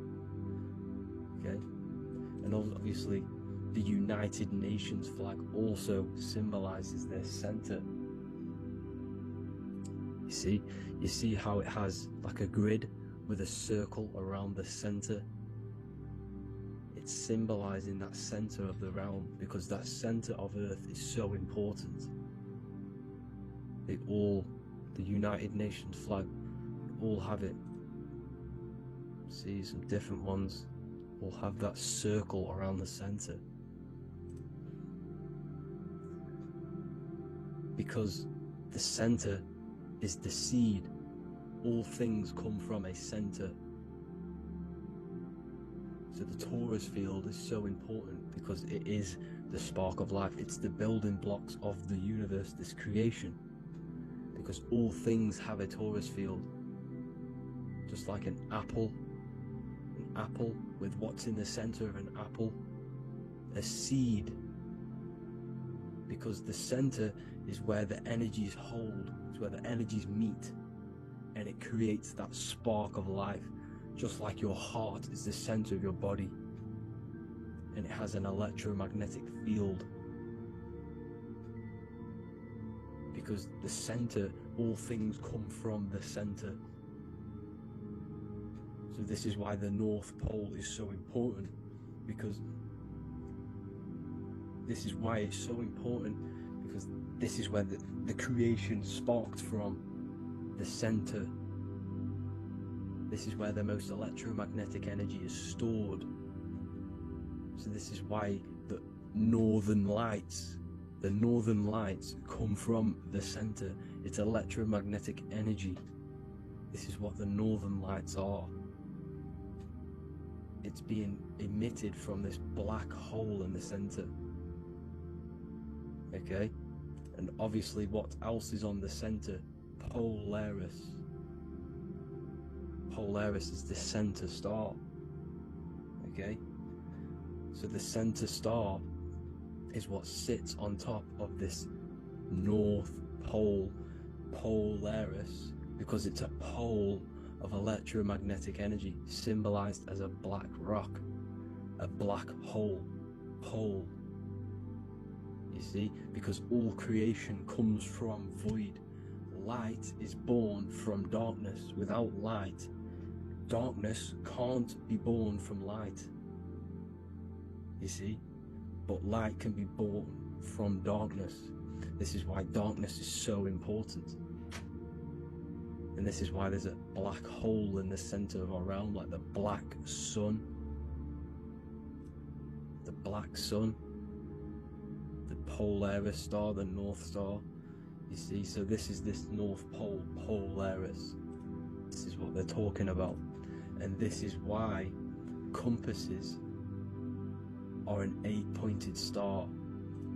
Okay, and obviously the United Nations flag also symbolizes their center. You see how it has like a grid with a circle around the center. It's symbolizing that center of the realm, because that center of Earth is so important. The United Nations flag, all have it. See, some different ones will have that circle around the center. Because the center is the seed. All things come from a center. So the torus field is so important because it is the spark of life. It's the building blocks of the universe, this creation. Because all things have a torus field. Just like an apple with what's in the center of an apple, a seed. Because the center is where the energies hold, it's where the energies meet, and it creates that spark of life. Just like your heart is the center of your body, and it has an electromagnetic field. Because the center, all things come from the center. So this is why the North Pole is so important, because this is why it's so important, because this is where the creation sparked from, the center. This is where the most electromagnetic energy is stored. So this is why the northern lights come from the center. It's electromagnetic energy. This is what the northern lights are. It's being emitted from this black hole in the center. Okay? And obviously what else is on the center? Polaris. Polaris is the center star. Okay? So the center star is what sits on top of this North Pole, Polaris, because it's a pole of electromagnetic energy, symbolized as a black rock, a black hole, pole. You see, because all creation comes from void. Light is born from darkness. Without light, darkness can't be born from light. You see, but light can be born from darkness. This is why darkness is so important. And this is why there's a black hole in the center of our realm, like the black sun. The black sun. The Polaris star, the North Star. You see, so this is this North Pole, Polaris. This is what they're talking about. And this is why compasses are an 8-pointed star,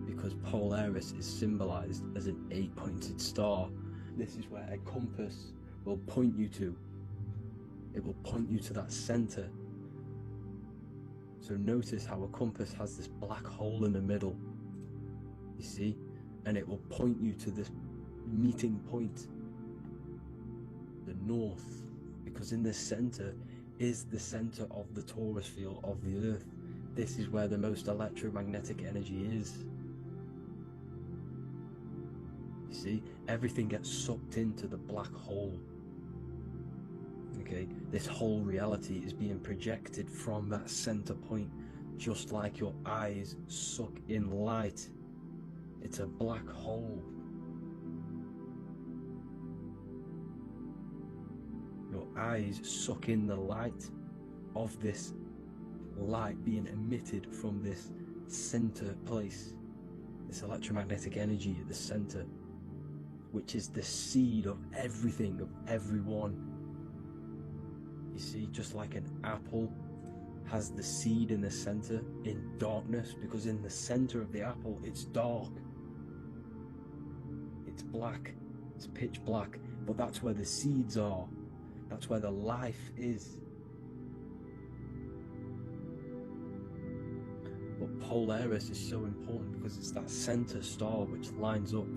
because Polaris is symbolized as an 8-pointed star. This is where a compass will point you to. It will point you to that center. So notice how a compass has this black hole in the middle. You see? And it will point you to this meeting point, the north, because in the center is the center of the torus field of the earth. This is where the most electromagnetic energy is. You see, everything gets sucked into the black hole. Okay, this whole reality is being projected from that center point just like your eyes suck in light. It's a black hole. Your eyes suck in the light of this light being emitted from this center place, this electromagnetic energy at the center, which is the seed of everything, of everyone. You see, just like an apple has the seed in the center in darkness, because in the center of the apple it's dark, it's black, it's pitch black, but that's where the seeds are, that's where the life is. But Polaris is so important because it's that center star which lines up.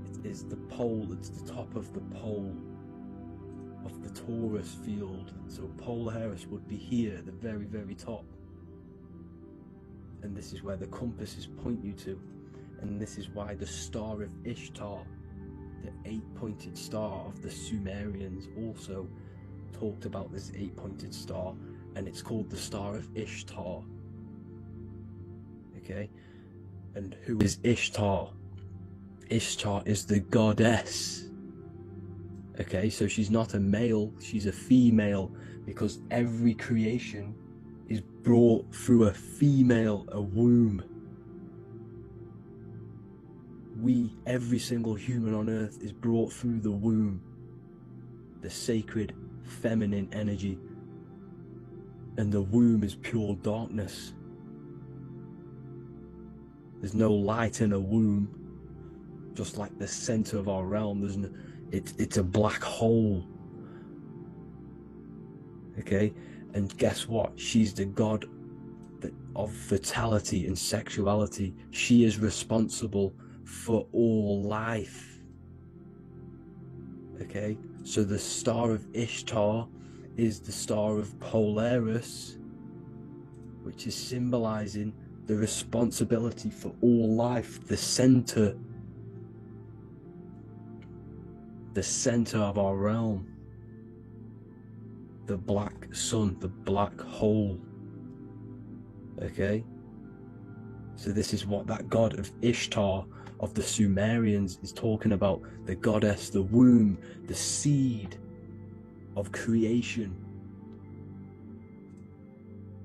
It is the pole, it's the top of the pole of the Taurus field. So Polaris would be here at the very, very top. And this is where the compasses point you to. And this is why the Star of Ishtar, the 8-pointed star of the Sumerians, also talked about this 8-pointed star, and it's called the Star of Ishtar. Okay, and who is Ishtar? Ishtar is the goddess. Okay, so she's not a male, she's a female, because every creation is brought through a female, a womb. Every single human on earth is brought through the womb, the sacred feminine energy, and the womb is pure darkness. There's no light in a womb, just like the center of our realm. There's no, it's a black hole. Okay, and guess what? She's the god of fertility and sexuality. She is responsible for all life. Okay, so the Star of Ishtar is the Star of Polaris, which is symbolizing the responsibility for all life, the center of our realm, the black sun, the black hole. Okay, so this is what that god of Ishtar of the Sumerians is talking about, the goddess, the womb, the seed of creation.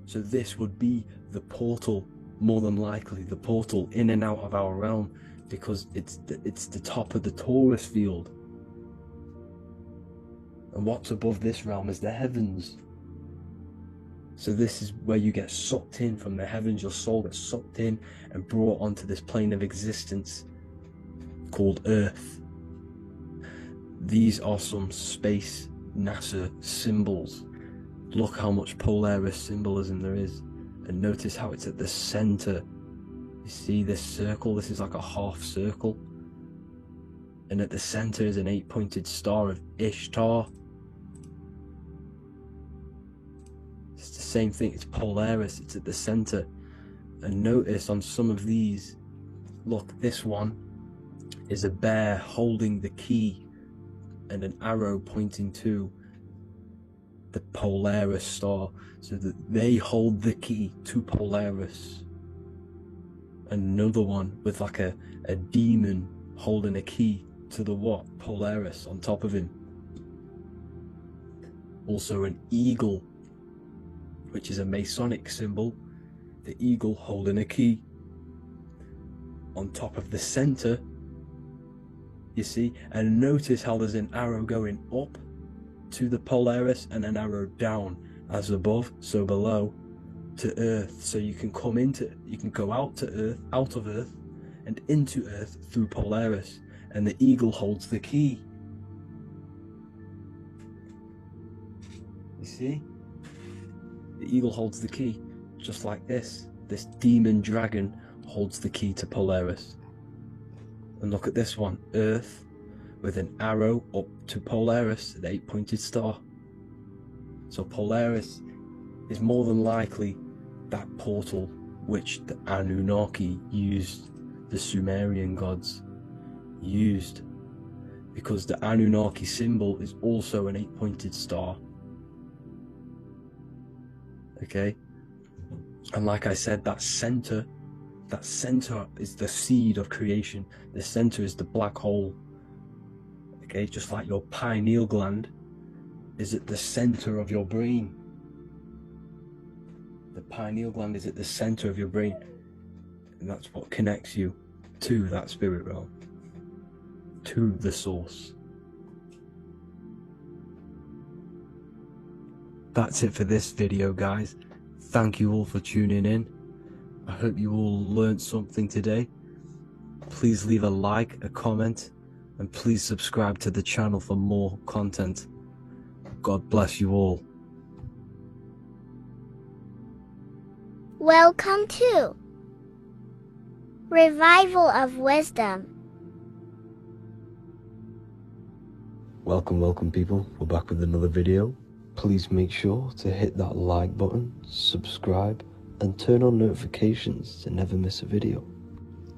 So this would be the portal, more than likely the portal in and out of our realm, because it's the top of the Taurus field, and what's above this realm is the heavens. So this is where you get sucked in from the heavens. Your soul gets sucked in and brought onto this plane of existence called Earth. These are some space NASA symbols. Look how much Polaris symbolism there is, and notice how it's at the center. You see this circle? This is like a half circle, and at the center is an 8-pointed star of Ishtar. It's the same thing, it's Polaris, it's at the center. And notice on some of these, look, this one is a bear holding the key and an arrow pointing to the Polaris star, so that they hold the key to Polaris. Another one with like a demon holding a key to the what? Polaris on top of him. Also an eagle, which is a Masonic symbol, the eagle holding a key. On top of the center, you see, and notice how there's an arrow going up to the Polaris and an arrow down, as above, so below, to Earth. So you can go out to Earth, out of Earth, and into Earth through Polaris, and the eagle holds the key. You see? The eagle holds the key, just like this. This demon dragon holds the key to Polaris. And look at this one, Earth, with an arrow up to Polaris, an 8-pointed star. So Polaris is more than likely that portal which the Anunnaki used, the Sumerian gods used, because the Anunnaki symbol is also an 8-pointed star. Okay, And like I said, that center is the seed of creation. The center is the black hole. Okay, just like your pineal gland is at the center of your brain. The pineal gland is at the center of your brain, and that's what connects you to that spirit realm, to the source. That's it for this video, guys. Thank you all for tuning in. I hope you all learned something today. Please leave a like, a comment, and please subscribe to the channel for more content. God bless you all. Welcome to Revival of Wisdom. Welcome people. We're back with another video. Please make sure to hit that like button, subscribe, and turn on notifications to never miss a video.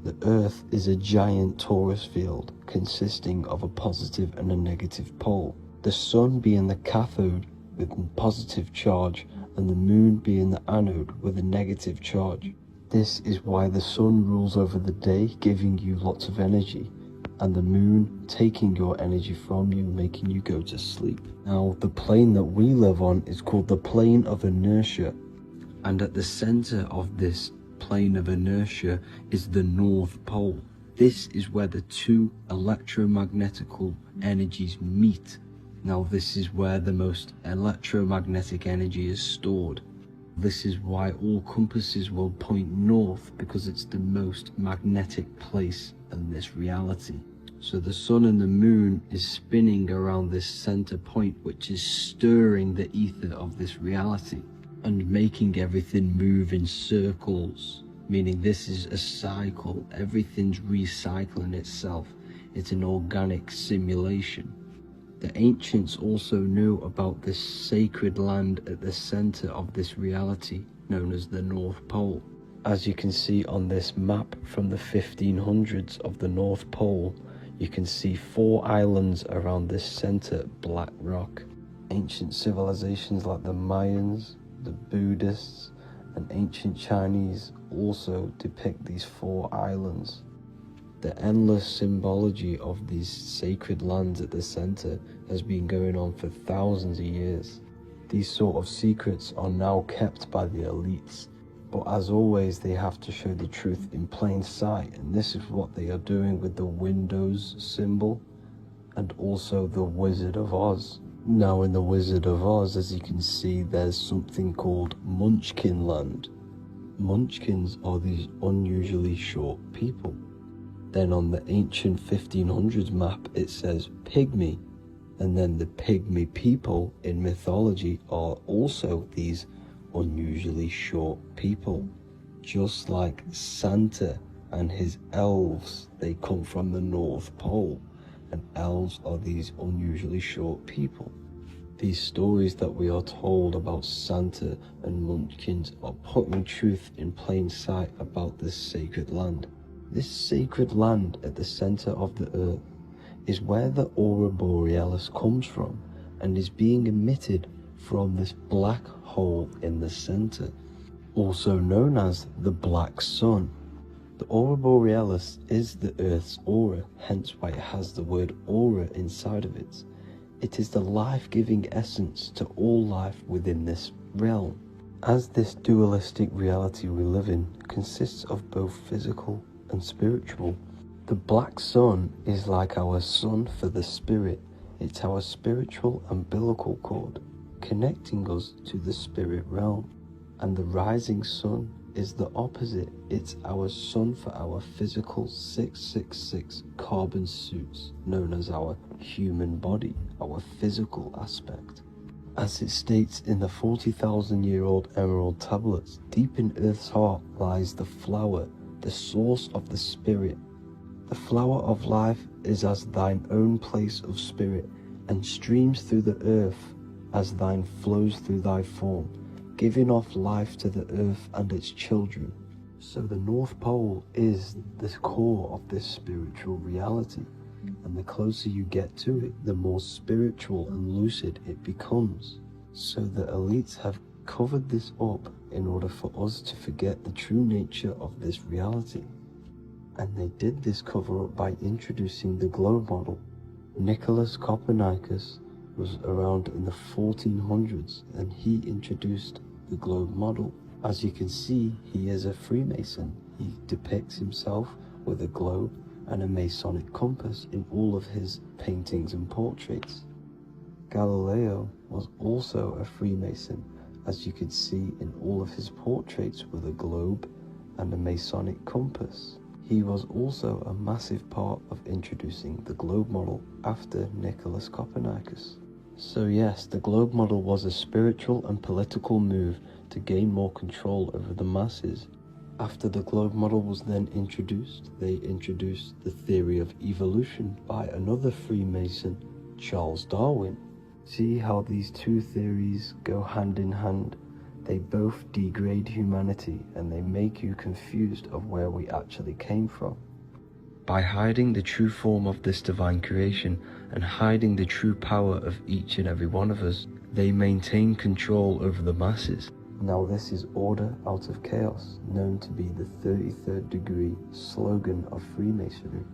The Earth is a giant torus field consisting of a positive and a negative pole. The Sun being the cathode with a positive charge and the Moon being the anode with a negative charge. This is why the Sun rules over the day, giving you lots of energy, and the Moon taking your energy from you, making you go to sleep. Now, the plane that we live on is called the plane of inertia, and at the center of this plane of inertia is the North Pole. This is where the two electromagnetical energies meet. Now, this is where the most electromagnetic energy is stored. This is why all compasses will point north, because it's the most magnetic place in this reality. So the Sun and the Moon is spinning around this center point, which is stirring the ether of this reality and making everything move in circles, meaning this is a cycle. Everything's recycling itself. It's an organic simulation. The ancients also knew about this sacred land at the center of this reality, known as the North Pole. As you can see on this map from the 1500s of the North Pole, you can see 4 islands around this center black rock. Ancient civilizations like the Mayans, the Buddhists, and ancient Chinese also depict these 4 islands. The endless symbology of these sacred lands at the center has been going on for thousands of years. These sort of secrets are now kept by the elites, but as always they have to show the truth in plain sight, and this is what they are doing with the Windows symbol and also the Wizard of Oz. Now in the Wizard of Oz, as you can see, there's something called Munchkin Land. Munchkins are these unusually short people. Then on the ancient 1500s map it says Pygmy, and then the Pygmy people in mythology are also these unusually short people. Just like Santa and his elves, they come from the North Pole, and elves are these unusually short people. These stories that we are told about Santa and Munchkins are putting truth in plain sight about this sacred land. This sacred land at the center of the earth is where the aurora borealis comes from and is being emitted from this black hole in the center, also known as the Black Sun. The aurora borealis is the Earth's aura, hence why it has the word aura inside of it. It is the life-giving essence to all life within this realm. As this dualistic reality we live in consists of both physical and spiritual, the Black Sun is like our sun for the spirit. It's our spiritual umbilical cord, connecting us to the spirit realm. And the rising sun is the opposite. It's our sun for our physical 666 carbon suits, known as our human body, our physical aspect. As it states in the 40,000-year-old emerald tablets, deep in Earth's heart lies the flower, the source of the spirit. The flower of life is as thine own place of spirit, and streams through the earth as thine flows through thy form, giving off life to the earth and its children. So the North Pole is the core of this spiritual reality, and the closer you get to it, the more spiritual and lucid it becomes. So the elites have covered this up in order for us to forget the true nature of this reality. And they did this cover up by introducing the globe model. Nicholas Copernicus was around in the 1400s, and he introduced the globe model. As you can see, he is a Freemason. He depicts himself with a globe and a Masonic compass in all of his paintings and portraits. Galileo was also a Freemason, as you could see in all of his portraits with a globe and a Masonic compass. He was also a massive part of introducing the globe model after Nicholas Copernicus. So yes, the globe model was a spiritual and political move to gain more control over the masses. After the globe model was then introduced, they introduced the theory of evolution by another Freemason, Charles Darwin. See how these two theories go hand in hand? They both degrade humanity, and they make you confused of where we actually came from. By hiding the true form of this divine creation and hiding the true power of each and every one of us, they maintain control over the masses. Now this is order out of chaos, known to be the 33rd degree slogan of Freemasonry.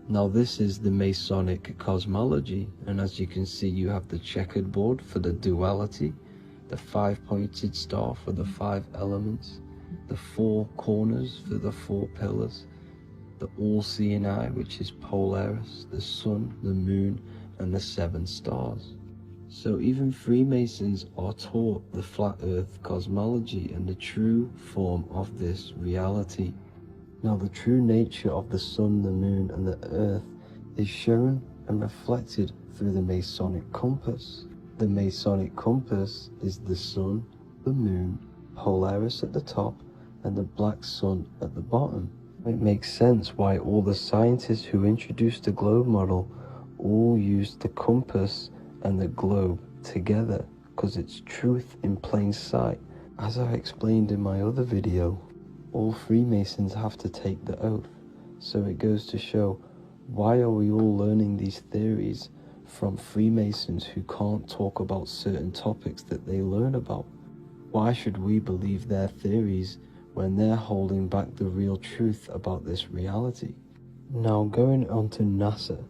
Now this is the Masonic cosmology, and as you can see, you have the checkered board for the duality, the 5-pointed star for the 5 elements, the 4 corners for the 4 pillars, the all-seeing eye, which is Polaris, the sun, the moon, and the 7 stars. So even Freemasons are taught the flat earth cosmology and the true form of this reality. Now the true nature of the sun, the moon, and the earth is shown and reflected through the Masonic compass. The Masonic compass is the sun, the moon, Polaris at the top, and the black sun at the bottom. It makes sense why all the scientists who introduced the globe model all used the compass and the globe together, because it's truth in plain sight. As I explained in my other video, all Freemasons have to take the oath, so it goes to show, why are we all learning these theories from Freemasons who can't talk about certain topics that they learn about? Why should we believe their theories when they're holding back the real truth about this reality? Now going on to NASA.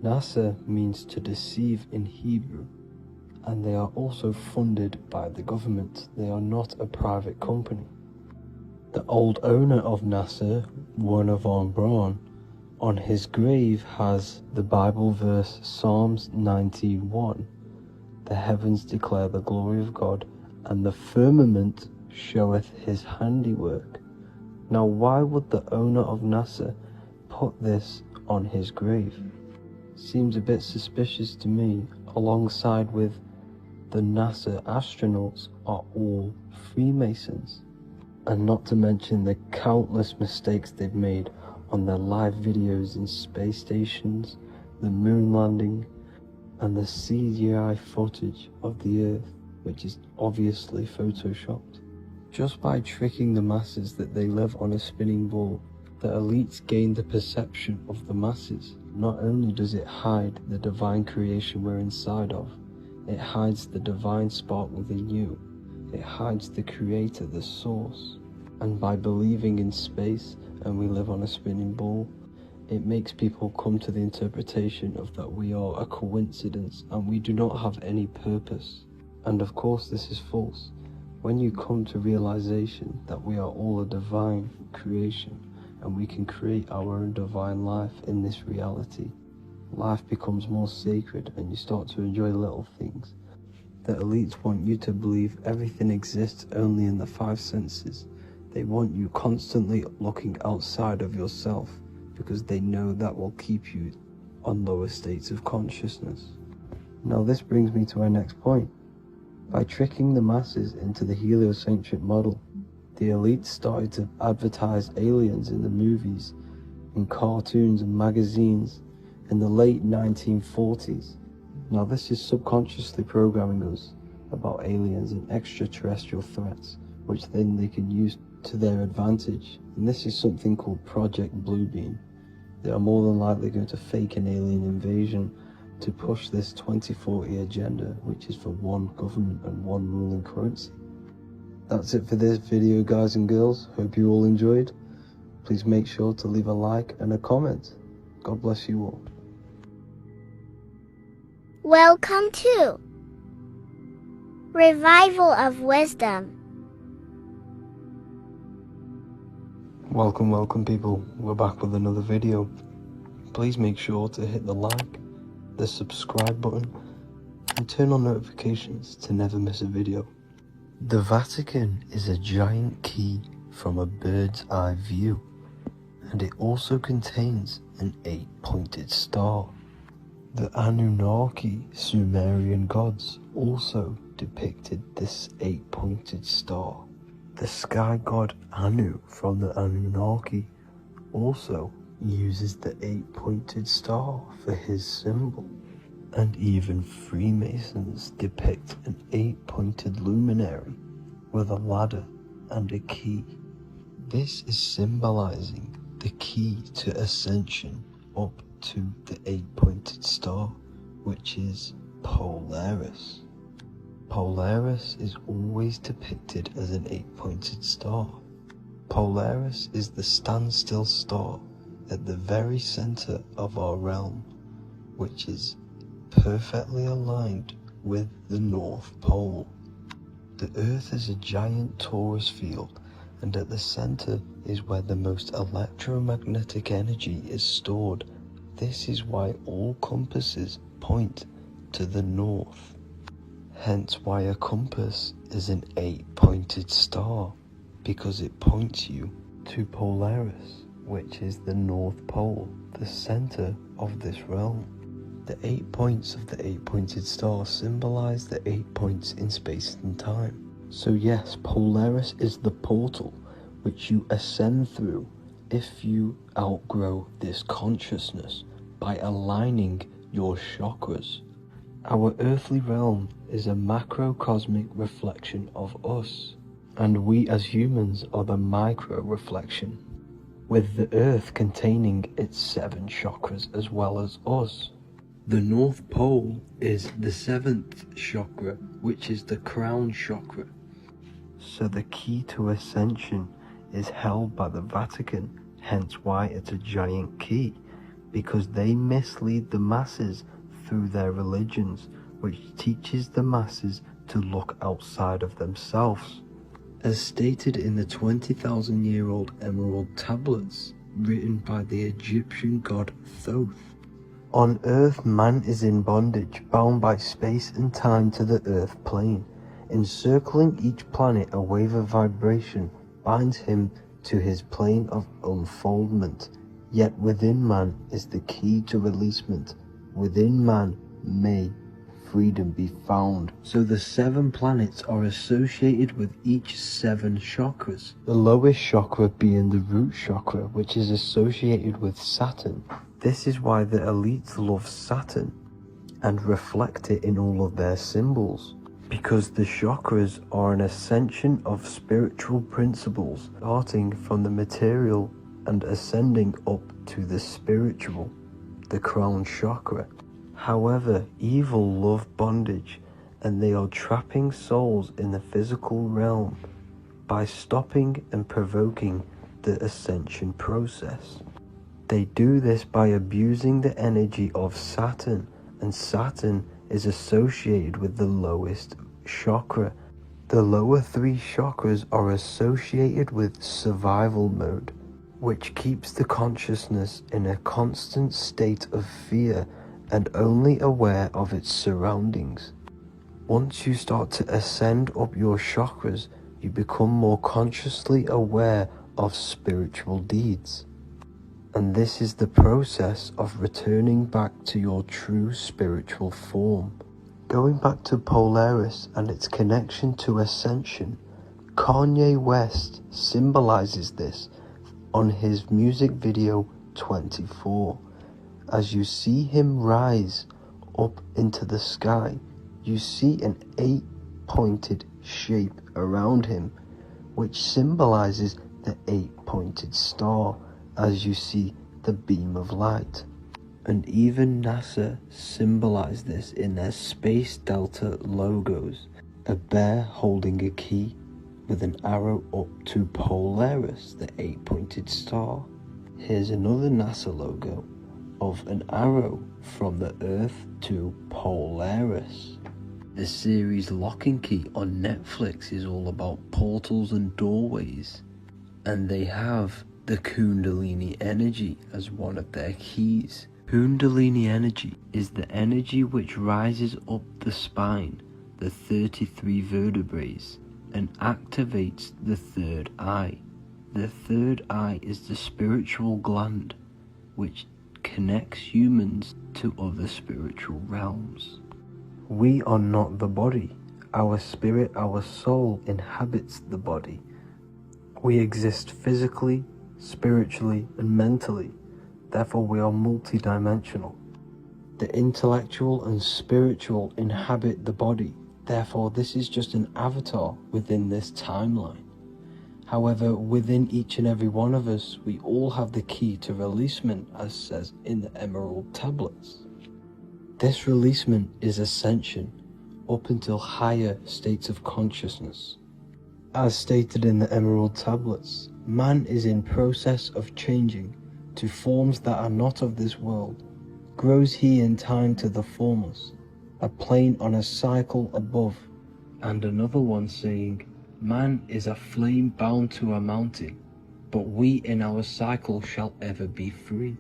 NASA means to deceive in Hebrew, and they are also funded by the government. They are not a private company. The old owner of NASA, Wernher von Braun, on his grave has the Bible verse Psalms 91. The heavens declare the glory of God, and the firmament showeth his handiwork. Now why would the owner of NASA put this on his grave? Seems a bit suspicious to me, alongside with the NASA astronauts are all Freemasons. And not to mention the countless mistakes they've made on their live videos in space stations, the moon landing, and the CGI footage of the Earth, which is obviously photoshopped. Just by tricking the masses that they live on a spinning ball, the elites gain the perception of the masses. Not only does it hide the divine creation we're inside of, it hides the divine spark within you. It hides the creator, the source. And by believing in space and we live on a spinning ball, it makes people come to the interpretation of that we are a coincidence and we do not have any purpose. And of course this is false. When you come to realization that we are all a divine creation and we can create our own divine life in this reality, life becomes more sacred and you start to enjoy little things. The elites want you to believe everything exists only in the 5 senses. They want you constantly looking outside of yourself because they know that will keep you on lower states of consciousness. Now this brings me to our next point. By tricking the masses into the heliocentric model, the elites started to advertise aliens in the movies, in cartoons and magazines in the late 1940s. Now this is subconsciously programming us about aliens and extraterrestrial threats, which then they can use to their advantage. And this is something called Project Bluebeam. They are more than likely going to fake an alien invasion to push this 2040 agenda, which is for one government and one ruling currency. That's it for this video, guys and girls. Hope you all enjoyed. Please make sure to leave a like and a comment. God bless you all. Welcome to Revival of Wisdom. Welcome people. We're back with another video. Please make sure to hit the like, the subscribe button, and turn on notifications to never miss a video. The Vatican is a giant key from a bird's eye view, and it also contains an 8-pointed star. The Anunnaki Sumerian gods also depicted this 8-pointed star. The sky god Anu from the Anunnaki also uses the 8-pointed star for his symbol. And even Freemasons depict an 8-pointed luminary with a ladder and a key. This is symbolizing the key to ascension up to the 8-pointed star, which is Polaris. Polaris is always depicted as an 8-pointed star. Polaris is the standstill star at the very center of our realm, which is perfectly aligned with the North Pole. The Earth is a giant torus field, and at the center is where the most electromagnetic energy is stored. This is why all compasses point to the north. Hence why a compass is an 8-pointed star, because it points you to Polaris, which is the North Pole, the center of this realm. The 8 points of the 8-pointed star symbolize the 8 points in space and time. So yes, Polaris is the portal which you ascend through if you outgrow this consciousness by aligning your chakras. Our earthly realm is a macrocosmic reflection of us, and we as humans are the micro reflection, with the earth containing its 7 chakras as well as us. The North Pole is the 7th chakra, which is the crown chakra. So the key to ascension is held by the Vatican, hence why it's a giant key, because they mislead the masses through their religions, which teaches the masses to look outside of themselves. As stated in the 20,000-year-old emerald tablets written by the Egyptian god Thoth. On Earth, man is in bondage, bound by space and time to the Earth plane. Encircling each planet, a wave of vibration binds him to his plane of unfoldment. Yet within man is the key to releasement. Within man may freedom be found. So the 7 planets are associated with each 7 chakras. The lowest chakra being the root chakra, which is associated with Saturn. This is why the elites love Saturn and reflect it in all of their symbols, because the chakras are an ascension of spiritual principles, starting from the material and ascending up to the spiritual, the crown chakra. However, evil love bondage, and they are trapping souls in the physical realm by stopping and provoking the ascension process. They do this by abusing the energy of Saturn, and Saturn is associated with the lowest chakra. The lower 3 chakras are associated with survival mode, which keeps the consciousness in a constant state of fear and only aware of its surroundings. Once you start to ascend up your chakras, you become more consciously aware of spiritual deeds. And this is the process of returning back to your true spiritual form. Going back to Polaris and its connection to ascension, Kanye West symbolizes this on his music video 24. As you see him rise up into the sky, you see an 8-pointed shape around him, which symbolizes the 8-pointed star, as you see the beam of light. And even NASA symbolize this in their Space Delta logos, a bear holding a key, with an arrow up to Polaris, the 8-pointed star. Here's another NASA logo of an arrow from the Earth to Polaris. The series Lock and Key on Netflix is all about portals and doorways, and they have the Kundalini energy as one of their keys. Kundalini energy is the energy which rises up the spine, the 33 vertebrae, and activates the third eye. The third eye is the spiritual gland which connects humans to other spiritual realms. We are not the body. Our spirit, our soul inhabits the body. We exist physically, spiritually, and mentally. Therefore, we are multidimensional. The intellectual and spiritual inhabit the body. Therefore, this is just an avatar within this timeline. However, within each and every one of us, we all have the key to releasement, as says in the Emerald Tablets. This releasement is ascension up until higher states of consciousness. As stated in the Emerald Tablets, man is in process of changing to forms that are not of this world. Grows he in time to the formless, a plane on a cycle above. And another one saying, man is a flame bound to a mountain, but we in our cycle shall ever be free.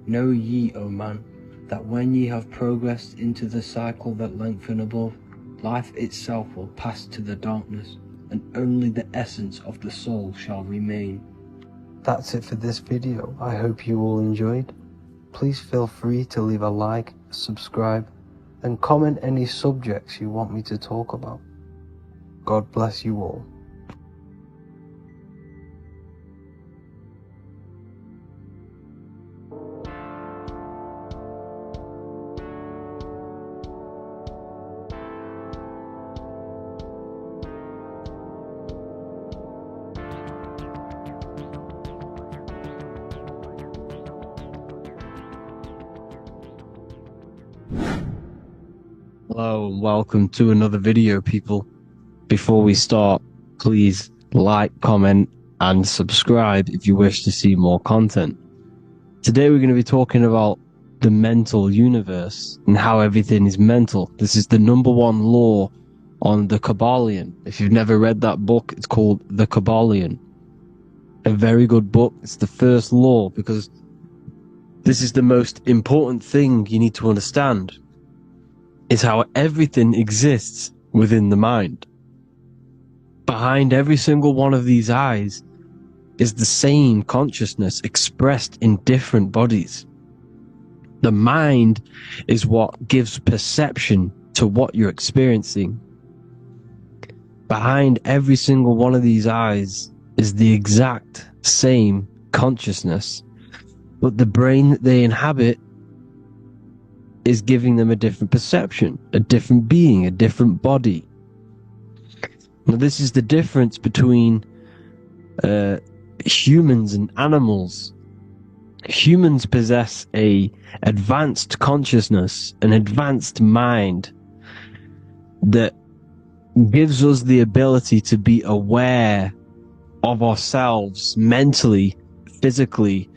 Know ye, O man, that when ye have progressed into the cycle that lengthen above, life itself will pass to the darkness, and only the essence of the soul shall remain. That's it for this video. I hope you all enjoyed. Please feel free to leave a like, subscribe, and comment any subjects you want me to talk about. God bless you all. Hello and welcome to another video, people. Before we start, please like, comment and subscribe if you wish to see more content. Today we're going to be talking about the mental universe and how everything is mental. This is the #1 law on the Kybalion. If you've never read that book, it's called The Kybalion. A very good book. It's the first law because this is the most important thing you need to understand. Is how everything exists within the mind. Behind every single one of these eyes is the same consciousness expressed in different bodies. The mind is what gives perception to what you're experiencing. Behind every single one of these eyes is the exact same consciousness, but the brain that they inhabit is giving them a different perception, a different being, a different body. Now, this is the difference between humans and animals. Humans possess a advanced consciousness, an advanced mind that gives us the ability to be aware of ourselves mentally, physically,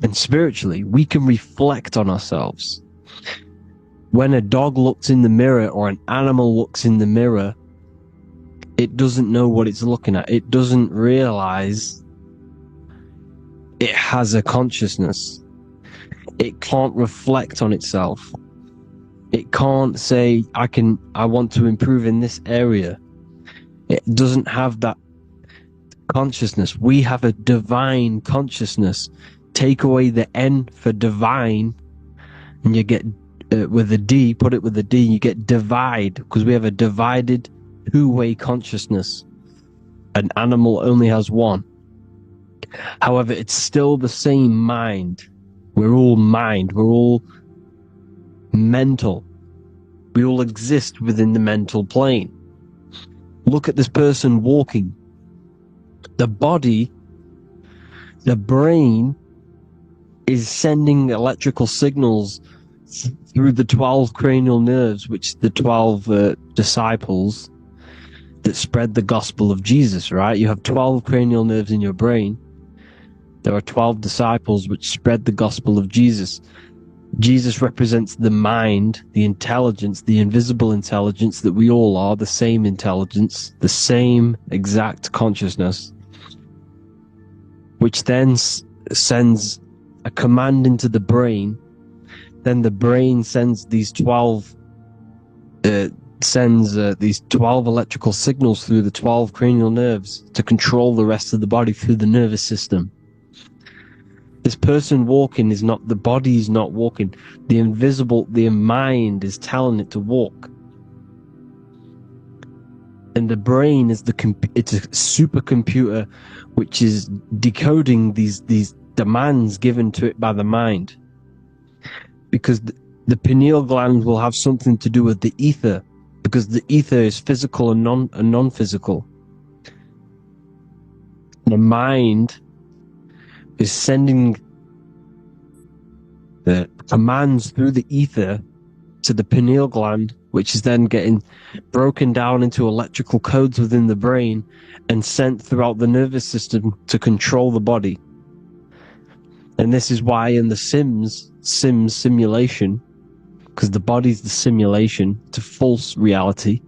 and spiritually. We can reflect on ourselves. When a dog looks in the mirror or an animal looks in the mirror, it doesn't know what it's looking at. It doesn't realize it has a consciousness. It can't reflect on itself. It can't say, I want to improve in this area. It doesn't have that consciousness. We have a divine consciousness. Take away the N for divine, and you get with a D, put it with a D, you get divide, because we have a divided two-way consciousness. An animal only has one. However, it's still the same mind. We're all mind. We're all mental. We all exist within the mental plane. Look at this person walking. The body, the brain, is sending electrical signals through the 12 cranial nerves, which the 12 disciples, that spread the gospel of Jesus, right? You have 12 cranial nerves in your brain. There are 12 disciples which spread the gospel of Jesus. Jesus represents the mind, the intelligence, the invisible intelligence that we all are, the same intelligence, the same exact consciousness, which then sends a command into the brain. Then the brain sends these 12 electrical signals through the 12 cranial nerves to control the rest of the body through the nervous system. This person walking is not, the body is not walking. The mind is telling it to walk. And the brain is it's a supercomputer which is decoding these demands given to it by the mind. Because the pineal gland will have something to do with the ether, because the ether is physical and non-physical. The mind is sending the commands through the ether to the pineal gland, which is then getting broken down into electrical codes within the brain and sent throughout the nervous system to control the body. And this is why in the Sims simulation, because the body's the simulation, it's a false reality,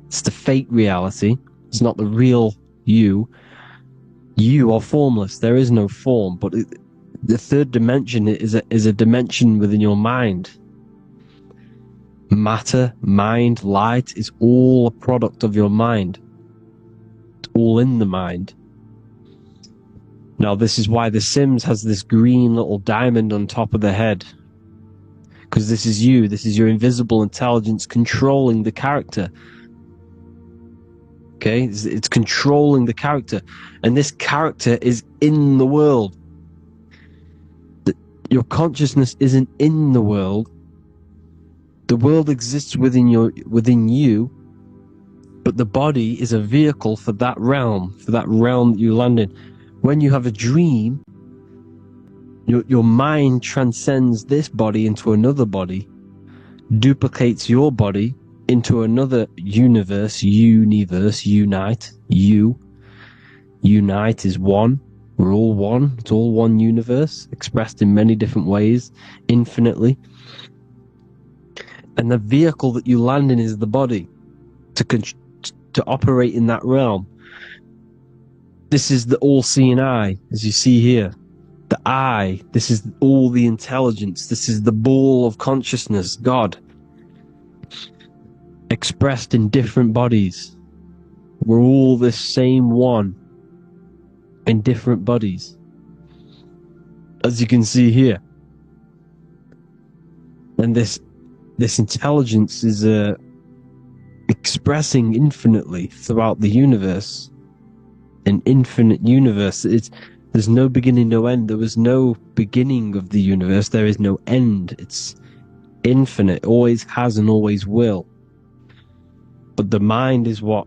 it's the fake reality, it's not the real you. You are formless. There is no form, but the third dimension is a dimension within your mind. Matter, mind, light is all a product of your mind. It's all in the mind. Now, this is why The Sims has this green little diamond on top of the head. Because this is you. This is your invisible intelligence controlling the character. Okay, it's controlling the character, and this character is in the world. Your consciousness isn't in the world. The world exists within you, but the body is a vehicle for that realm that you land in. When you have a dream, your mind transcends this body into another body, duplicates your body into another unite. Unite is one. We're all one. It's all one universe, expressed in many different ways, infinitely. And the vehicle that you land in is the body to operate in that realm. This is the all-seeing eye, as you see here. The eye. This is all the intelligence. This is the ball of consciousness, God, expressed in different bodies. We're all this same one in different bodies, as you can see here. And this intelligence is expressing infinitely throughout the universe. An infinite universe. There's no beginning, no end. There was no beginning of the universe. There is no end. It's infinite. Always has and always will. But the mind is what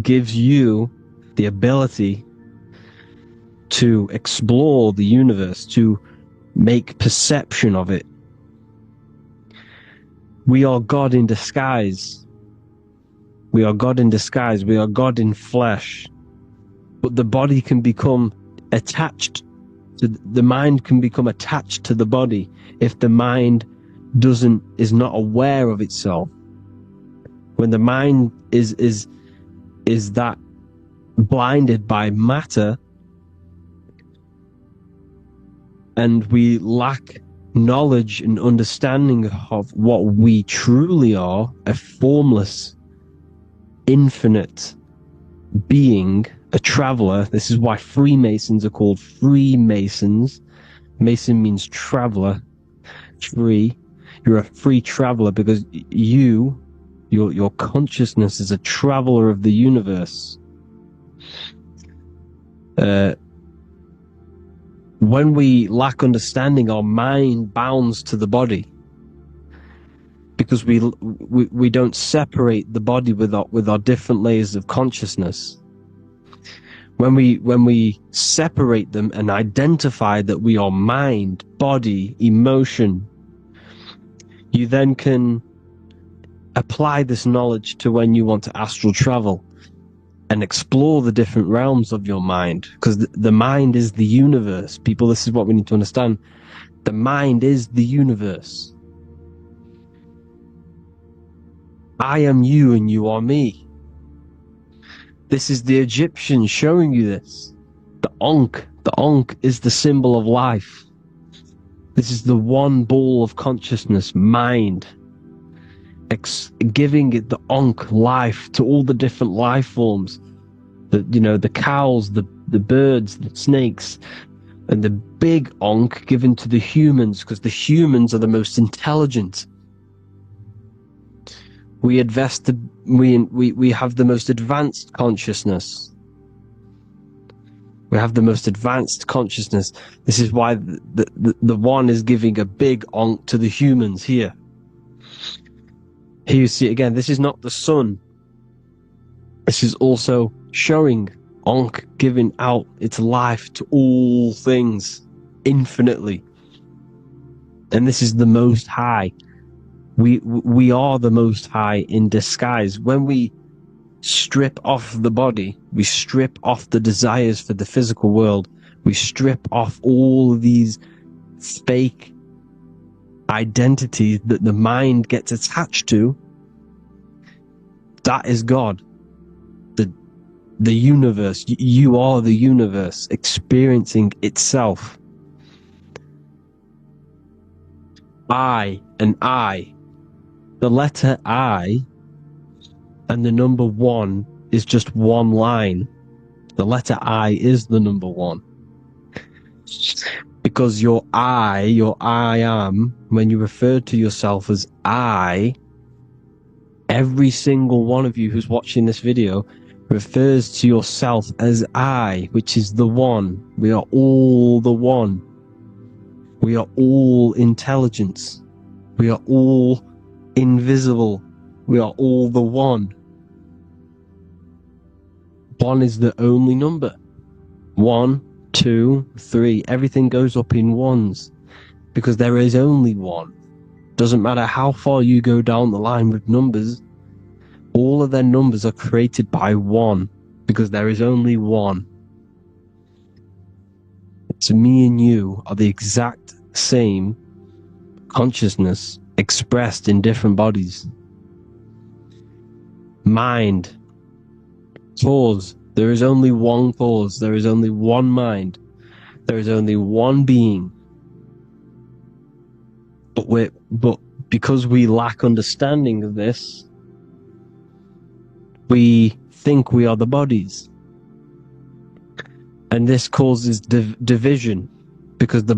gives you the ability to explore the universe, to make perception of it. We are God in disguise. We are God in disguise. We are God in flesh. But the body can become attached to the mind, can become attached to the body if the mind is not aware of itself. When the mind is that blinded by matter, and we lack knowledge and understanding of what we truly are, a formless, infinite being, a traveler. This is why Freemasons are called Freemasons. Mason means traveler. Free. You're a free traveler because your consciousness is a traveler of the universe. When we lack understanding, our mind bounds to the body because we don't separate the body with our different layers of consciousness. When we separate them and identify that we are mind, body, emotion, you then can apply this knowledge to when you want to astral travel and explore the different realms of your mind, because the mind is the universe. People, this is what we need to understand. The mind is the universe. I am you and you are me. This is the Egyptians showing you this. The Ankh is the symbol of life. This is the one ball of consciousness, mind, giving it the Ankh life to all the different life forms. The cows, the birds, the snakes, and the big Ankh given to the humans, because the humans are the most intelligent. We have the most advanced consciousness. We have the most advanced consciousness. This is why the one is giving a big Ankh to the humans here. Here you see again, this is not the sun. This is also showing Ankh giving out its life to all things infinitely. And this is the Most High. We are the Most High in disguise. When we strip off the body, we strip off the desires for the physical world, we strip off all of these fake identities that the mind gets attached to, that is God. The universe. You are the universe experiencing itself. I and I. The letter I and the number 1 is just one line. The letter I is the number 1. Because your I am, when you refer to yourself as I, every single one of you who's watching this video refers to yourself as I, which is the one. We are all the one. We are all intelligence. We are all invisible. We are all the one. 1 is the only number. 1, 2, 3. Everything goes up in ones because there is only one. Doesn't matter how far you go down the line with numbers, all of their numbers are created by 1 because there is only one. So me and you are the exact same consciousness expressed in different bodies. Mind. Cause. There is only one cause. There is only one mind. There is only one being. But because we lack understanding of this, we think we are the bodies. And this causes division, because the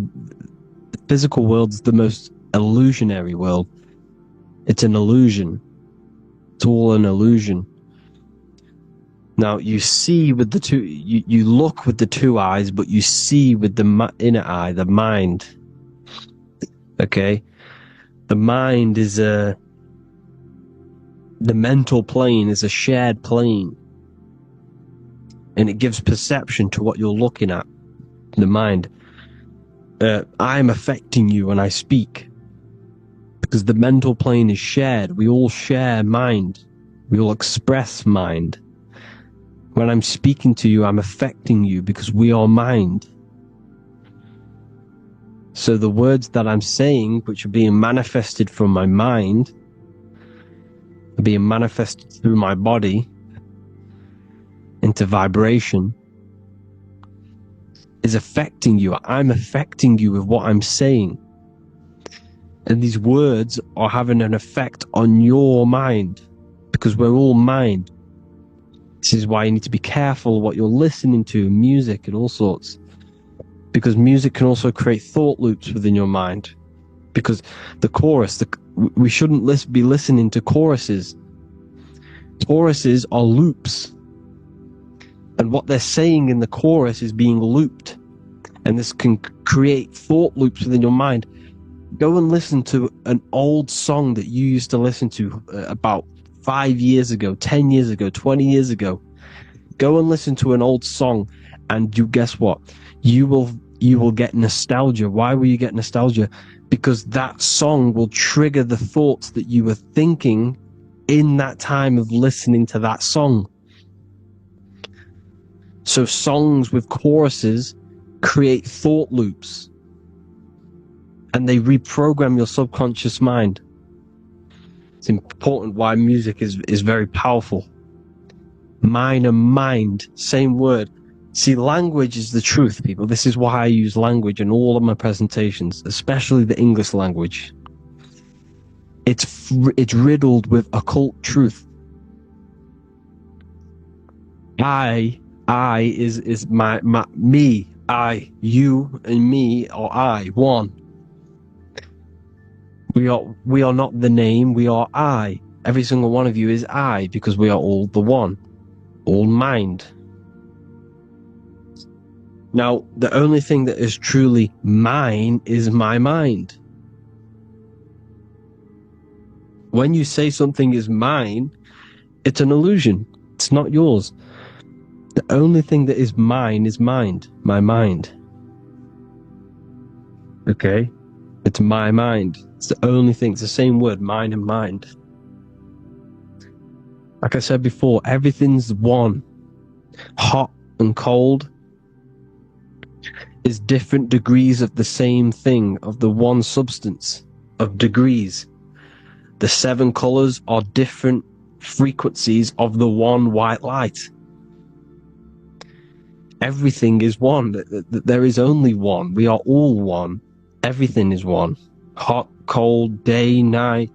physical world is the most illusionary world. It's an illusion. It's all an illusion. Now you see with the two, you look with the two eyes, but you see with the inner eye, the mind. Okay? The mind is the mental plane is a shared plane. And it gives perception to what you're looking at. The mind. I'm affecting you when I speak. Because the mental plane is shared. We all share mind. We all express mind. When I'm speaking to you, I'm affecting you because we are mind. So the words that I'm saying, which are being manifested from my mind, are being manifested through my body into vibration, is affecting you. I'm affecting you with what I'm saying. And these words are having an effect on your mind because we're all mind. This is why you need to be careful what you're listening to, music and all sorts. Because music can also create thought loops within your mind. Because the chorus, we shouldn't be listening to choruses. Choruses are loops. And what they're saying in the chorus is being looped. And this can create thought loops within your mind. Go and listen to an old song that you used to listen to about 5 years ago, 10 years ago, 20 years ago. Go and listen to an old song, and you guess what? You will get nostalgia. Why will you get nostalgia? Because that song will trigger the thoughts that you were thinking in that time of listening to that song. So songs with choruses create thought loops, and they reprogram your subconscious mind. It's important why music is very powerful. Mind and mind, same word. See, language is the truth, people. This is why I use language in all of my presentations, especially the English language. It's riddled with occult truth. I is my me, I, you and me, or I, one. We are not the name, we are I. Every single one of you is I, because we are all the one. All mind. Now, the only thing that is truly mine is my mind. When you say something is mine, it's an illusion. It's not yours. The only thing that is mine is mind. My mind. Okay? It's my mind. It's the only thing. It's the same word, mind and mind. Like I said before, everything's one. Hot and cold is different degrees of the same thing, of the one substance, of degrees. The 7 colors are different frequencies of the one white light. Everything is one. There is only one. We are all one. Everything is one. Hot, cold, day, night.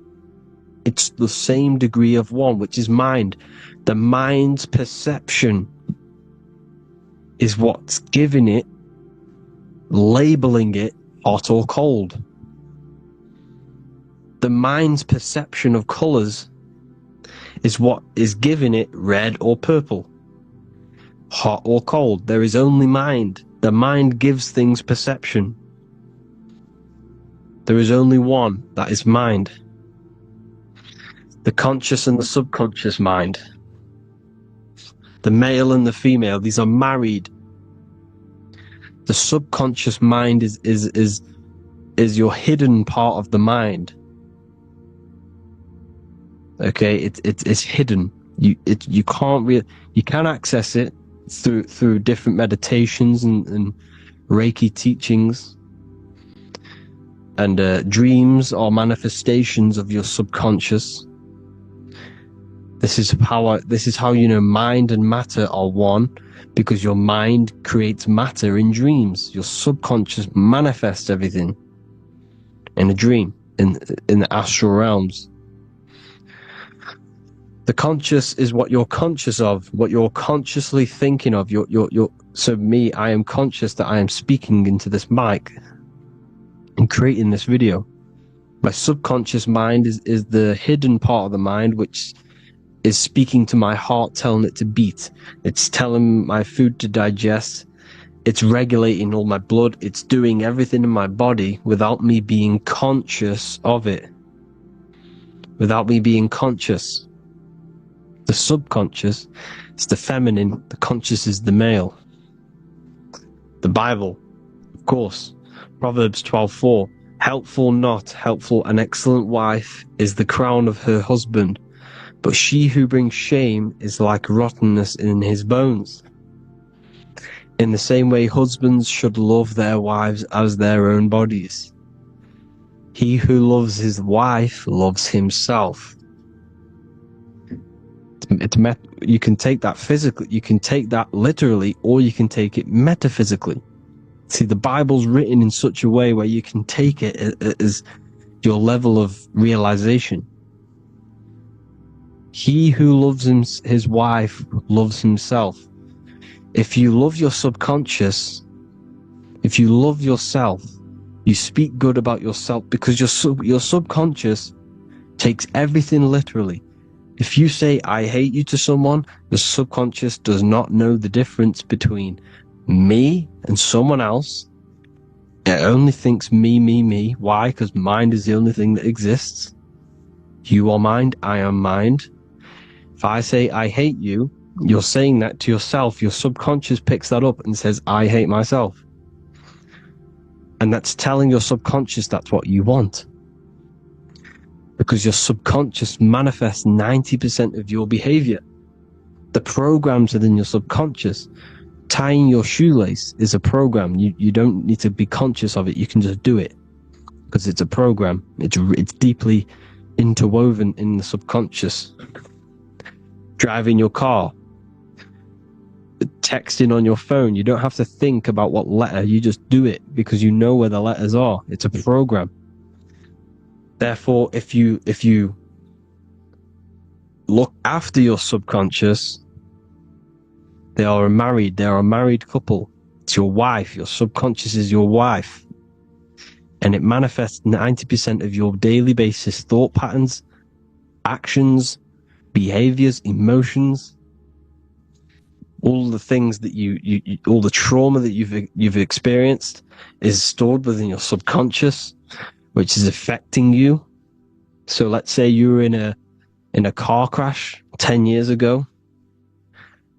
It's the same degree of one, which is mind. The mind's perception is what's giving it, labeling it hot or cold. The mind's perception of colors is what is giving it red or purple, hot or cold. There is only mind. The mind gives things perception. There is only one, that is mind. The conscious and the subconscious mind. The male and the female, these are married. The subconscious mind is your hidden part of the mind. Okay, it's hidden. You can access it through different meditations and Reiki teachings, and dreams or manifestations of your subconscious. This is how you know mind and matter are one, because your mind creates matter in dreams. Your subconscious manifests everything in a dream, in the astral realms. The conscious is what you're conscious of, what you're consciously thinking of. So me, I am conscious that I am speaking into this mic and creating this video. My subconscious mind is the hidden part of the mind, which is speaking to my heart, telling it to beat. It's telling my food to digest. It's regulating all my blood. It's doing everything in my body without me being conscious of it. Without me being conscious. The subconscious is the feminine, the conscious is the male. The Bible, of course, Proverbs 12:4, helpful not, helpful, an excellent wife is the crown of her husband, but she who brings shame is like rottenness in his bones. In the same way, husbands should love their wives as their own bodies. He who loves his wife loves himself. You can take that physically, you can take that literally, or you can take it metaphysically. See, the Bible's written in such a way where you can take it as your level of realization. He who loves his wife loves himself. If you love your subconscious, if you love yourself, you speak good about yourself, because your subconscious takes everything literally. If you say, I hate you to someone, the subconscious does not know the difference between me and someone else. It only thinks me, me, me. Why? Because mind is the only thing that exists. You are mind, I am mind. If I say, I hate you, you're saying that to yourself. Your subconscious picks that up and says, I hate myself. And that's telling your subconscious that's what you want. because your subconscious manifests 90% of your behavior. The programs within your subconscious, tying your shoelace is a program. You don't need to be conscious of it. You can just do it because it's a program. It's deeply interwoven in the subconscious. Driving your car, texting on your phone, you don't have to think about what letter, you just do it because you know where the letters are. It's a program. Therefore, if you look after your subconscious, they are a married couple. It's your wife. Your subconscious is your wife. And it manifests 90% of your daily basis thought patterns, actions, behaviors, emotions, all the things that all the trauma that you've experienced is stored within your subconscious, which is affecting you. So let's say you were in a car crash 10 years ago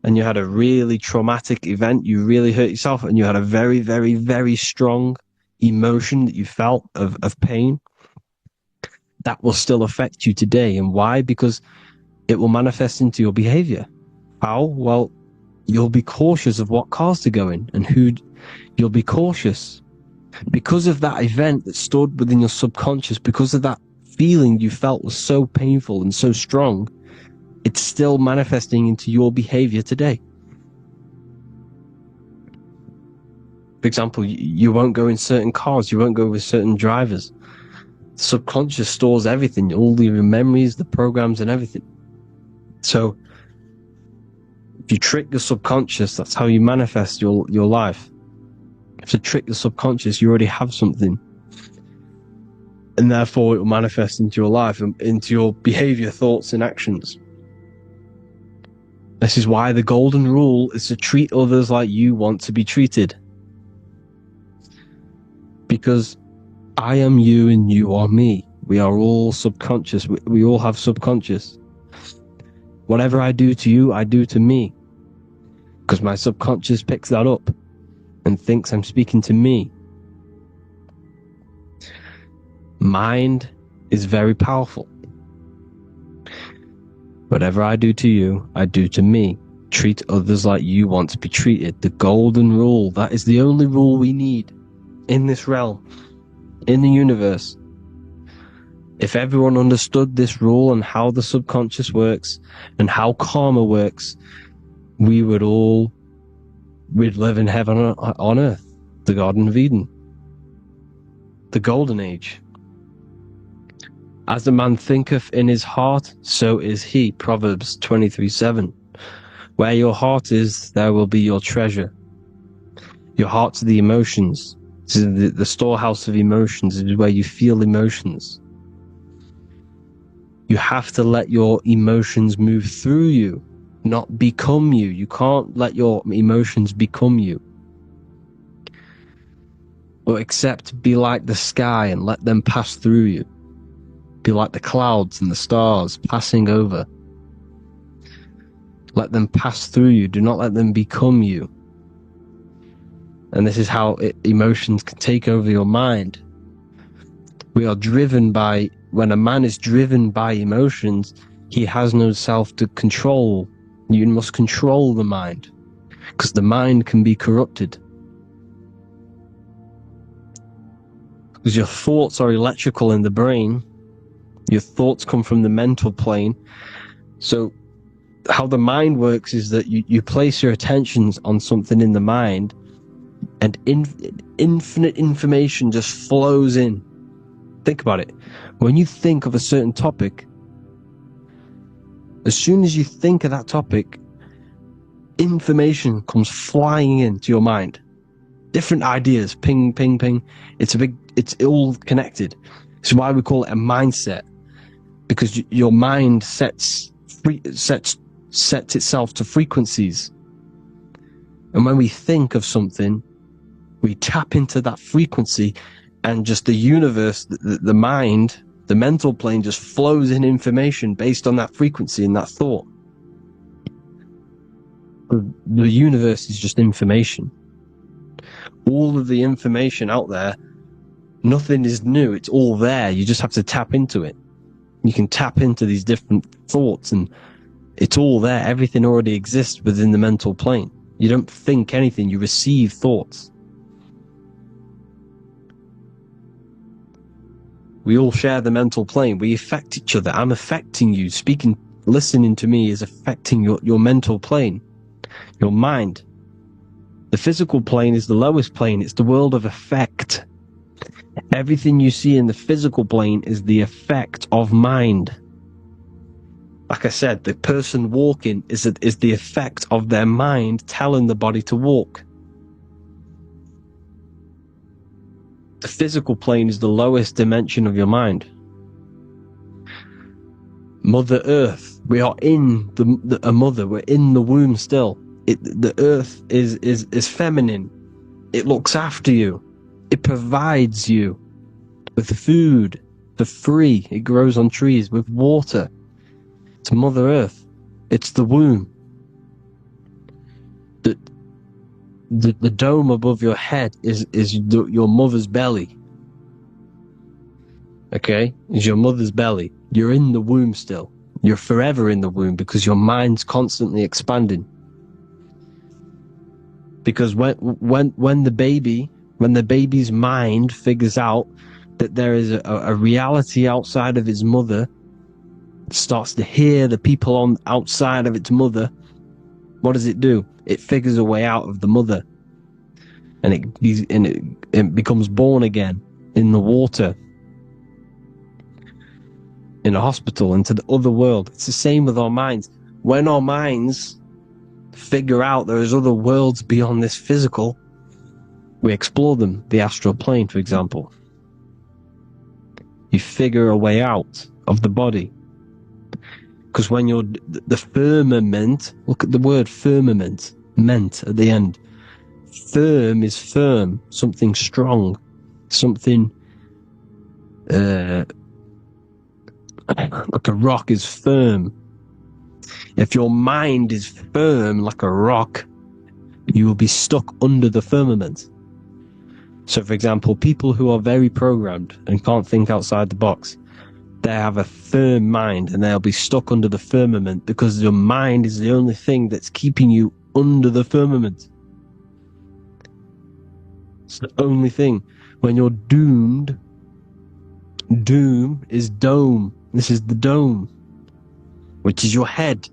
and you had a really traumatic event, you really hurt yourself, and you had a very, very, very strong emotion that you felt of pain. That will still affect you today. And why? Because it will manifest into your behavior. How? Well, you'll be cautious of what cars to go in and who. You'll be cautious because of that event that stored within your subconscious, because of that feeling you felt was so painful and so strong. It's still manifesting into your behavior today. For example, you won't go in certain cars, you won't go with certain drivers. The subconscious stores everything, all your memories, the programs and everything. So if you trick the subconscious, that's how you manifest your life. If you trick the subconscious, you already have something. And therefore it will manifest into your life and into your behavior, thoughts and actions. This is why the golden rule is to treat others like you want to be treated. Because I am you and you are me. We are all subconscious. We all have subconscious. Whatever I do to you, I do to me. Because my subconscious picks that up and thinks I'm speaking to me. Mind is very powerful. Whatever I do to you, I do to me. Treat others like you want to be treated. The golden rule. That is the only rule we need in this realm, in the universe. If everyone understood this rule and how the subconscious works and how karma works, we'd live in heaven on earth, the Garden of Eden, the golden age. As a man thinketh in his heart, so is he. Proverbs 23:7. Where your heart is, there will be your treasure. Your heart's the emotions. This is the storehouse of emotions. It is where you feel emotions. You have to let your emotions move through you, not become you. You can't let your emotions become you. Or except be like the sky and let them pass through you. Be like the clouds and the stars passing over. Let them pass through you. Do not let them become you. And this is how emotions can take over your mind. We are driven by, when a man is driven by emotions, he has no self to control. You must control the mind, because the mind can be corrupted. Because your thoughts are electrical in the brain. Your thoughts come from the mental plane. So how the mind works is that you place your attentions on something in the mind, and infinite information just flows in. Think about it. When you think of a certain topic, as soon as you think of that topic, information comes flying into your mind. Different ideas, ping, ping, ping. It's all connected. It's why we call it a mindset. Because your mind sets itself to frequencies. And when we think of something, we tap into that frequency, and just the universe, the mind, the mental plane just flows in information based on that frequency and that thought. The universe is just information. All of the information out there, nothing is new. It's all there. You just have to tap into it. You can tap into these different thoughts, and it's all there. Everything already exists within the mental plane. You don't think anything, you receive thoughts. We all share the mental plane. We affect each other. I'm affecting you. Listening to me is affecting your mental plane, your mind. The physical plane is the lowest plane. It's the world of effect. Everything you see in the physical plane is the effect of mind. Like I said, the person walking is the effect of their mind telling the body to walk. The physical plane is the lowest dimension of your mind. Mother Earth, we are in a mother. We're in the womb still. The Earth is feminine. It looks after you. It provides you with food for free. It grows on trees with water. It's Mother Earth. It's the womb. The dome above your head is your mother's belly. Okay? Is your mother's belly. You're in the womb still. You're forever in the womb because your mind's constantly expanding. Because when the baby's mind figures out that there is a reality outside of its mother, starts to hear the people outside of its mother, what does it do? It figures a way out of the mother, and it becomes born again in the water, in a hospital, into the other world. It's the same with our minds. When our minds figure out there is other worlds beyond this physical, we explore them. The astral plane, for example. You figure a way out of the body. Because when you're the firmament, look at the word firmament, meant at the end. Firm is firm, something strong, something like a rock is firm. If your mind is firm like a rock, you will be stuck under the firmament. So, for example, people who are very programmed and can't think outside the box, they have a firm mind and they'll be stuck under the firmament because your mind is the only thing that's keeping you under the firmament. It's the only thing. When you're doomed, doom is dome. This is the dome, which is your head.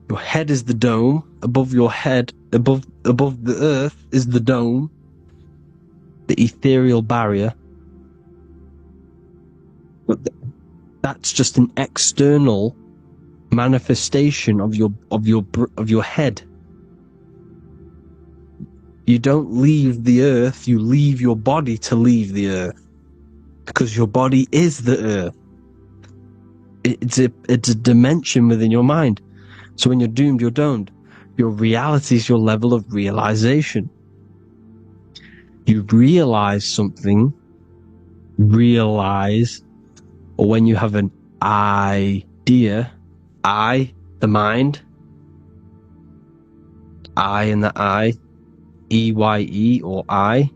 Your head is the dome. Above your head, above the earth is the dome, the ethereal barrier. But that's just an external manifestation of your head. You don't leave the earth, you leave your body to leave the earth. Because your body is the earth. It's a dimension within your mind. So when you're doomed, you're domed. Your reality is your level of realization. You realize something, or when you have an idea, the mind, I and the I, EYE or I,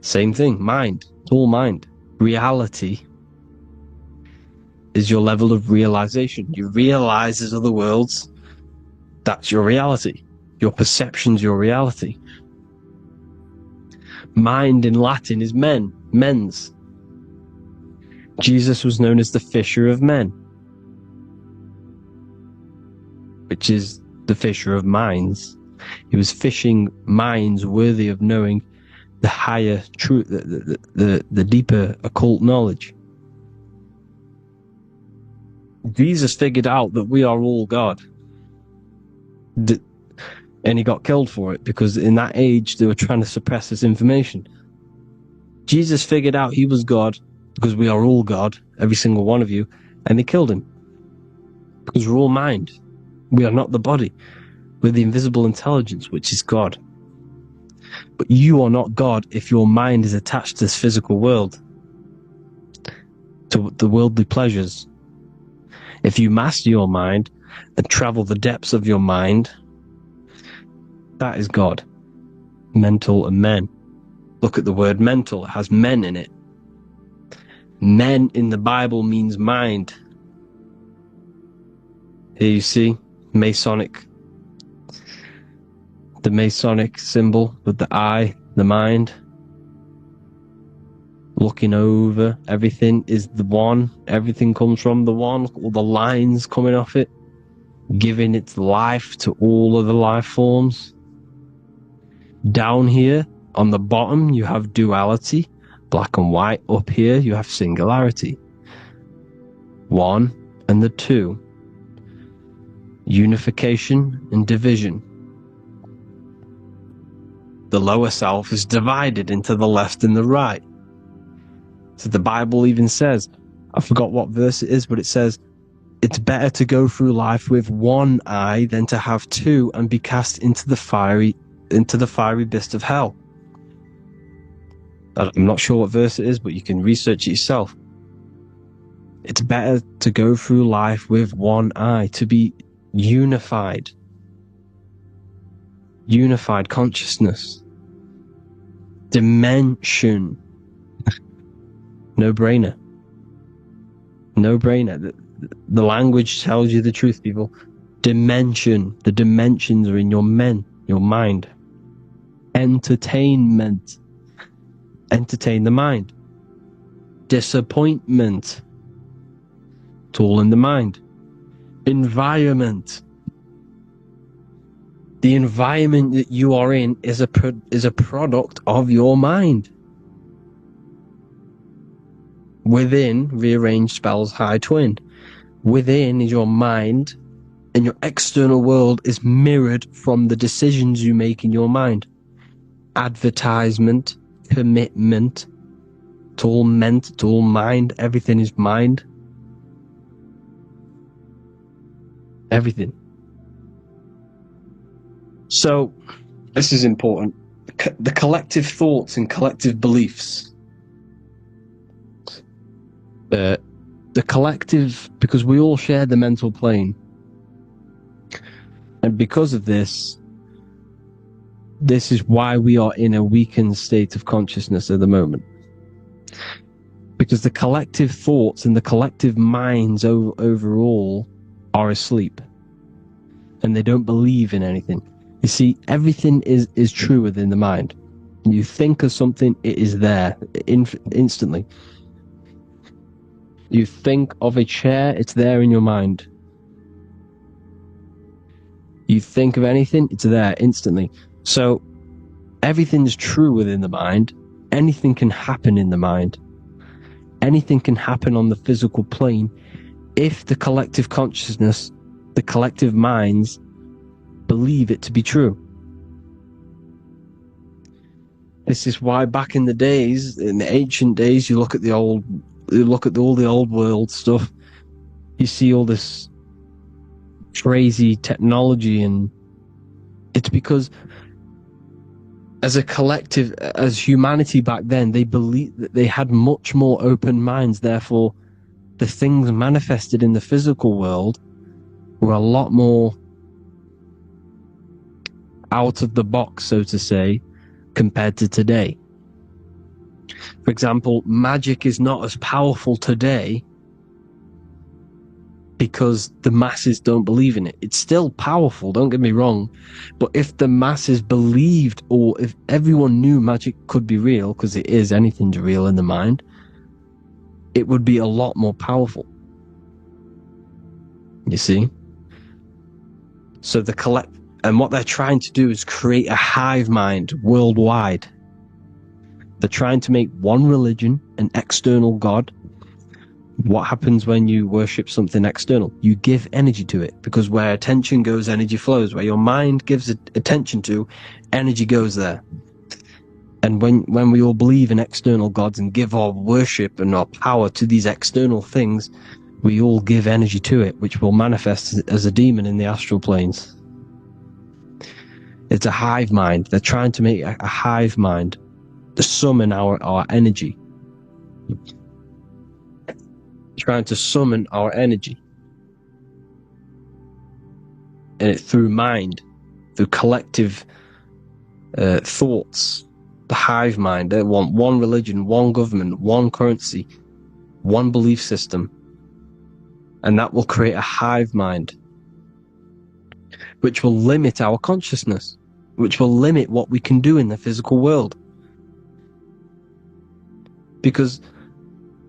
same thing, mind, it's all mind. Reality is your level of realization. You realize there's other worlds, that's your reality. Your perception's your reality. Mind in Latin is mens. Jesus was known as the fisher of men, which is the fisher of minds. He was fishing minds worthy of knowing the higher truth, the deeper occult knowledge. Jesus figured out that we are all God. And he got killed for it because in that age they were trying to suppress this information. Jesus figured out he was God because we are all God, every single one of you, and they killed him. Because we're all mind. We are not the body. We're the invisible intelligence, which is God. But you are not God if your mind is attached to this physical world, to the worldly pleasures. If you master your mind and travel the depths of your mind, that is God. Mental and men. Look at the word mental. It has men in it. Men in the Bible means mind. Here you see Masonic, the Masonic symbol with the eye, the mind. Looking over, everything is the one, everything comes from the one, all the lines coming off it, giving its life to all of the life forms. Down here, on the bottom, you have duality, black and white. Up here, you have singularity. One and the two. Unification and division. The lower self is divided into the left and the right. So the Bible even says, I forgot what verse it is, but it says, it's better to go through life with one eye than to have two and be cast into the fiery abyss of hell. I'm not sure what verse it is, but you can research it yourself. It's better to go through life with one eye, to be unified. Unified consciousness. Dimension. No brainer. No brainer. The language tells you the truth, people. Dimension. The dimensions are in your mind. Entertainment. Entertain the mind. Disappointment. It's all in the mind. Environment. The environment that you are in is a product of your mind. Within, rearranged spells high twin. Within is your mind, and your external world is mirrored from the decisions you make in your mind. Advertisement, commitment, it's all meant, it's all mind, everything is mind. Everything. So, this is important. The collective thoughts and collective beliefs. The collective, because we all share the mental plane. And because of this is why we are in a weakened state of consciousness at the moment. Because the collective thoughts and the collective minds overall are asleep. And they don't believe in anything. You see, everything is true within the mind. You think of something, it is there instantly. You think of a chair, it's there in your mind. You think of anything, it's there instantly. So everything's true within the mind. Anything can happen in the mind. Anything can happen on the physical plane if the collective consciousness, the collective minds, believe it to be true. This is why back in the days, in the ancient days, you look at all the old world stuff, you see all this crazy technology, and it's because as a collective, as humanity back then, they believed that they had much more open minds. Therefore, the things manifested in the physical world were a lot more out of the box, so to say, compared to today. For example, magic is not as powerful today because the masses don't believe in it. It's still powerful, don't get me wrong, but if the masses believed, or if everyone knew magic could be real, because it is, anything's real in the mind, it would be a lot more powerful. You see? So and what they're trying to do is create a hive mind worldwide. They're trying to make one religion, an external God. What happens when you worship something external? You give energy to it, because where attention goes, energy flows. Where your mind gives attention to, energy goes there. And when we all believe in external gods and give our worship and our power to these external things, we all give energy to it, which will manifest as a demon in the astral planes. It's a hive mind. They're trying to make a hive mind to summon our energy. Trying to summon our energy. And it through mind, through collective thoughts. The hive mind. They want one religion, one government, one currency, one belief system, and that will create a hive mind, which will limit our consciousness, which will limit what we can do in the physical world. Because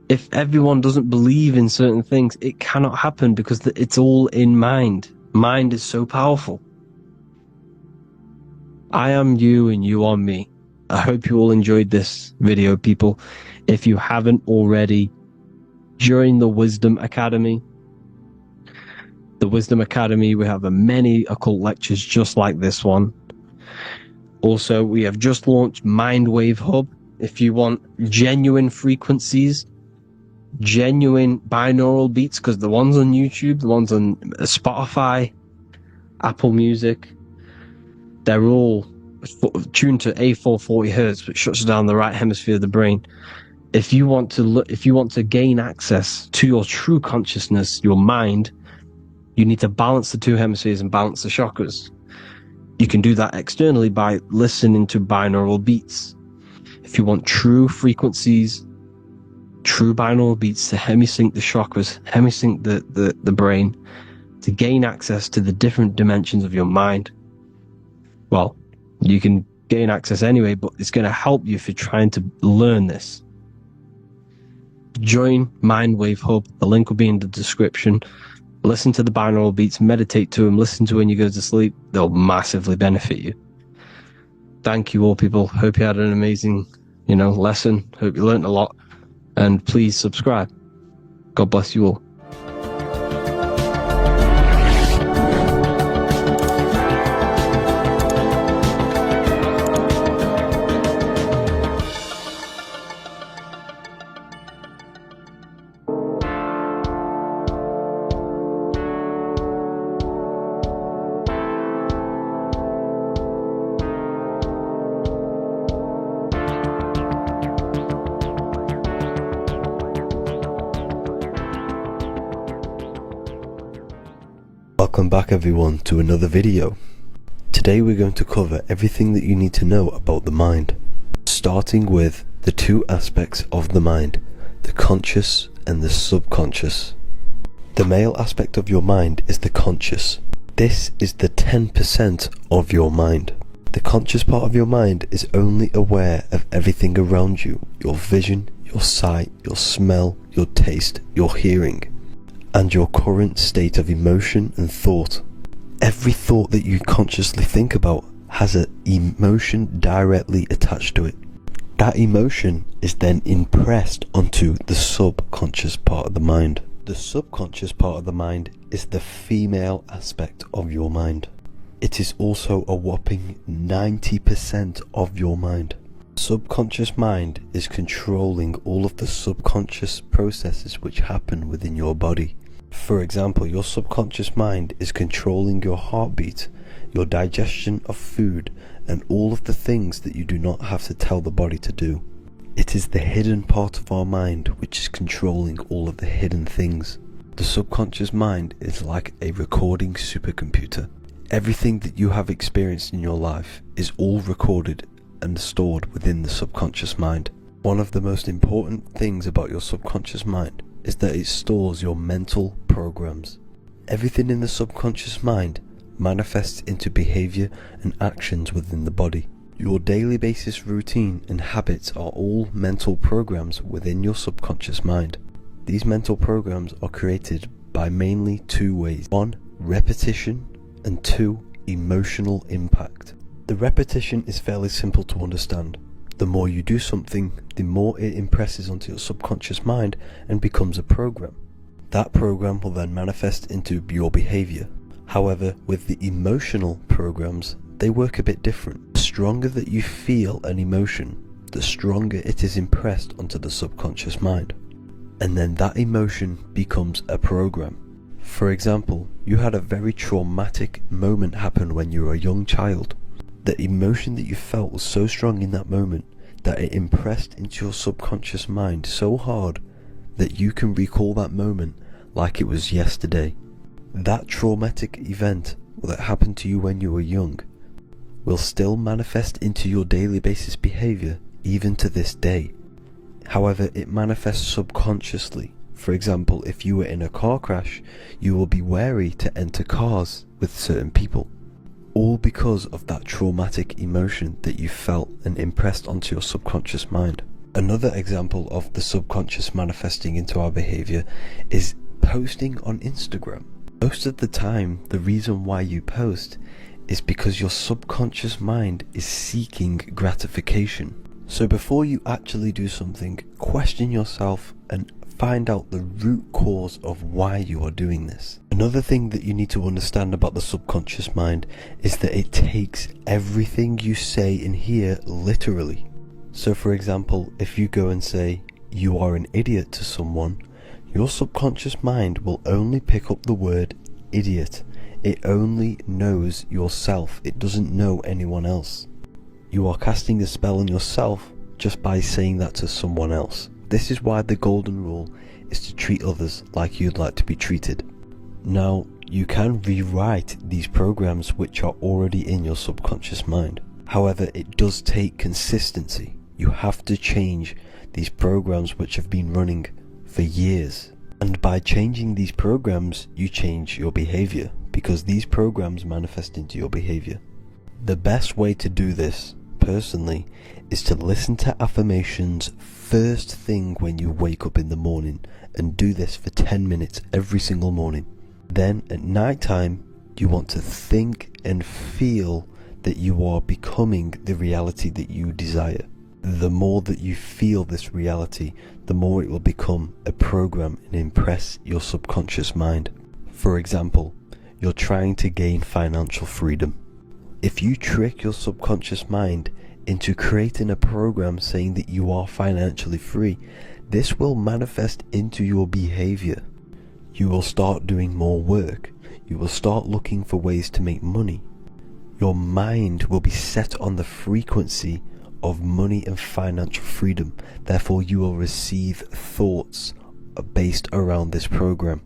if everyone doesn't believe in certain things, it cannot happen, because it's all in mind. Mind is so powerful. I am you and you are me. I hope you all enjoyed this video, people. If you haven't already, join the Wisdom Academy. The Wisdom Academy, we have many occult lectures just like this one. Also, we have just launched Mindwave Hub. If you want genuine frequencies, genuine binaural beats, because the ones on YouTube, the ones on Spotify, Apple Music, they're all tuned to A440 Hertz, which shuts down the right hemisphere of the brain. If you want to gain access to your true consciousness, your mind, you need to balance the two hemispheres and balance the chakras. You can do that externally by listening to binaural beats. If you want true frequencies, true binaural beats to hemisync the chakras, hemisync the brain, to gain access to the different dimensions of your mind, well, you can gain access anyway, but it's going to help you if you're trying to learn this. Join Mindwave Hub. The link will be in the description. Listen to the binaural beats, meditate to them, listen to when you go to sleep. They'll massively benefit you. Thank you all, people. Hope you had an amazing, lesson. Hope you learned a lot. And please subscribe. God bless you all. Welcome back everyone to another video. Today we're going to cover everything that you need to know about the mind, starting with the two aspects of the mind, the conscious and the subconscious. The male aspect of your mind is the conscious. This is the 10% of your mind. The conscious part of your mind is only aware of everything around you, your vision, your sight, your smell, your taste, your hearing, and your current state of emotion and thought. Every thought that you consciously think about has an emotion directly attached to it. That emotion is then impressed onto the subconscious part of the mind. The subconscious part of the mind is the female aspect of your mind. It is also a whopping 90% of your mind. Subconscious mind is controlling all of the subconscious processes which happen within your body. For example, your subconscious mind is controlling your heartbeat, your digestion of food, and all of the things that you do not have to tell the body to do. It is the hidden part of our mind which is controlling all of the hidden things. The subconscious mind is like a recording supercomputer. Everything that you have experienced in your life is all recorded and stored within the subconscious mind. One of the most important things about your subconscious mind is that it stores your mental programs. Everything in the subconscious mind manifests into behavior and actions within the body. Your daily basis routine and habits are all mental programs within your subconscious mind. These mental programs are created by mainly two ways. 1, repetition, and 2, emotional impact. The repetition is fairly simple to understand. The more you do something, the more it impresses onto your subconscious mind and becomes a program. That program will then manifest into your behavior. However, with the emotional programs, they work a bit different. The stronger that you feel an emotion, the stronger it is impressed onto the subconscious mind. And then that emotion becomes a program. For example, you had a very traumatic moment happen when you were a young child. The emotion that you felt was so strong in that moment that it impressed into your subconscious mind so hard that you can recall that moment like it was yesterday. That traumatic event that happened to you when you were young will still manifest into your daily basis behavior even to this day. However, it manifests subconsciously. For example, if you were in a car crash, you will be wary to enter cars with certain people, all because of that traumatic emotion that you felt and impressed onto your subconscious mind. Another example of the subconscious manifesting into our behavior is posting on Instagram. Most of the time, the reason why you post is because your subconscious mind is seeking gratification. So before you actually do something, question yourself and find out the root cause of why you are doing this. Another thing that you need to understand about the subconscious mind is that it takes everything you say in here literally. So for example, if you go and say, "You are an idiot" to someone, your subconscious mind will only pick up the word idiot. It only knows yourself. It doesn't know anyone else. You are casting a spell on yourself just by saying that to someone else. This is why the golden rule is to treat others like you'd like to be treated. Now, you can rewrite these programs which are already in your subconscious mind. However, it does take consistency. You have to change these programs which have been running for years. And by changing these programs, you change your behavior, because these programs manifest into your behavior. The best way to do this, personally, is to listen to affirmations first thing when you wake up in the morning, and do this for 10 minutes every single morning. Then at night time, you want to think and feel that you are becoming the reality that you desire. The more that you feel this reality, the more it will become a program and impress your subconscious mind. For example, you're trying to gain financial freedom. If you trick your subconscious mind into creating a program saying that you are financially free, this will manifest into your behavior. You will start doing more work. You will start looking for ways to make money. Your mind will be set on the frequency of money and financial freedom. Therefore, you will receive thoughts based around this program.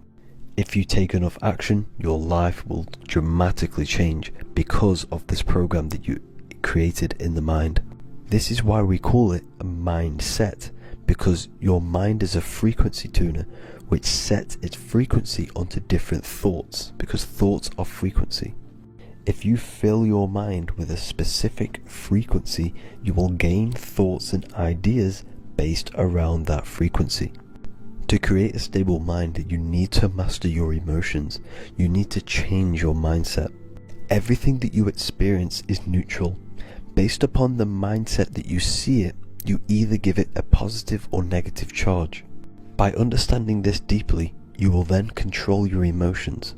If you take enough action, your life will dramatically change because of this program that you created in the mind. This is why we call it a mindset, because your mind is a frequency tuner which sets its frequency onto different thoughts, because thoughts are frequency. If you fill your mind with a specific frequency, you will gain thoughts and ideas based around that frequency. To create a stable mind, you need to master your emotions. You need to change your mindset. Everything that you experience is neutral. Based upon the mindset that you see it, you either give it a positive or negative charge. By understanding this deeply, you will then control your emotions.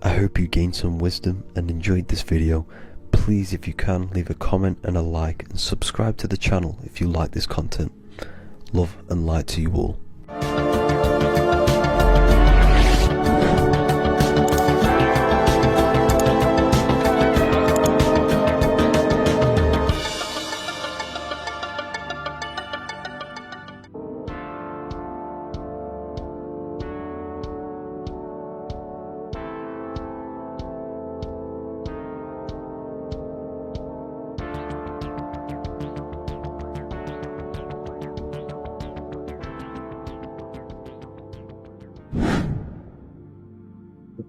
I hope you gained some wisdom and enjoyed this video. Please, if you can, leave a comment and a like, and subscribe to the channel if you like this content. Love and light to you all.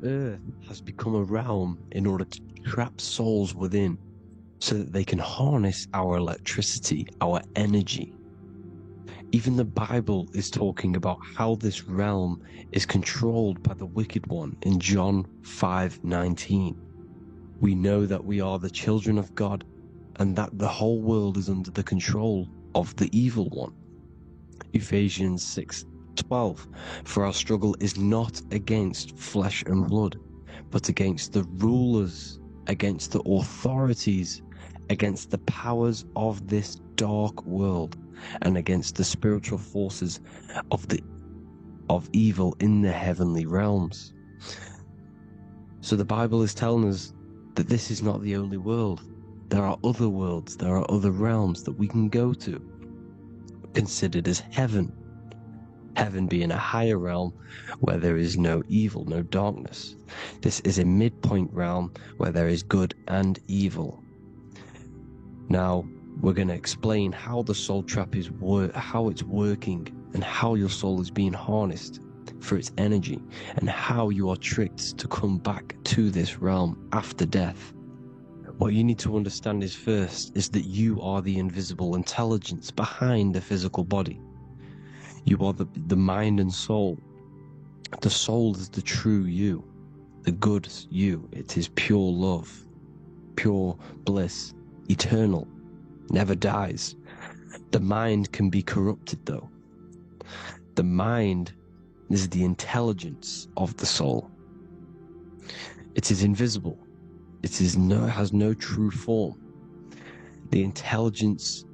Earth has become a realm in order to trap souls within, so that they can harness our electricity, our energy. Even the Bible is talking about how this realm is controlled by the wicked one in John 5:19. We know that we are the children of God, and that the whole world is under the control of the evil one. Ephesians 6:12, for our struggle is not against flesh and blood, but against the rulers, against the authorities, against the powers of this dark world, and against the spiritual forces of evil in the heavenly realms. So the Bible is telling us that this is not the only world. There are other worlds, there are other realms that we can go to, considered as heaven. Heaven being a higher realm where there is no evil, no darkness. This is a midpoint realm where there is good and evil. Now, We're going to explain how the soul trap is how it's working, and how your soul is being harnessed for its energy, and how you are tricked to come back to this realm after death. What you need to understand is first is that you are the invisible intelligence behind the physical body. You are the mind and soul. The soul is the true you, the good you. It is pure love, pure bliss, eternal, never dies. The mind can be corrupted though. The mind is the intelligence of the soul. It is invisible. It has no true form. The intelligence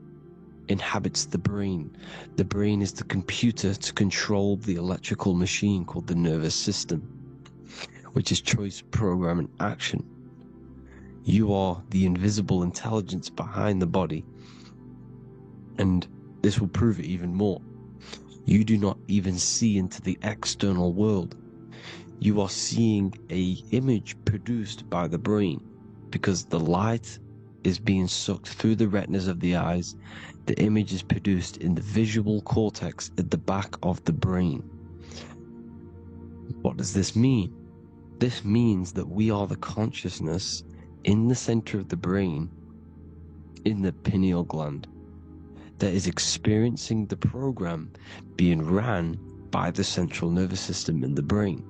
inhabits the brain. The brain is the computer to control the electrical machine called the nervous system, which is choice, program, and action. You are the invisible intelligence behind the body, and this will prove it even more. You do not even see into the external world. You are seeing an image produced by the brain, because the light is being sucked through the retinas of the eyes. The image is produced in the visual cortex at the back of the brain. What does this mean? This means that we are the consciousness in the center of the brain, in the pineal gland, that is experiencing the program being ran by the central nervous system in the brain.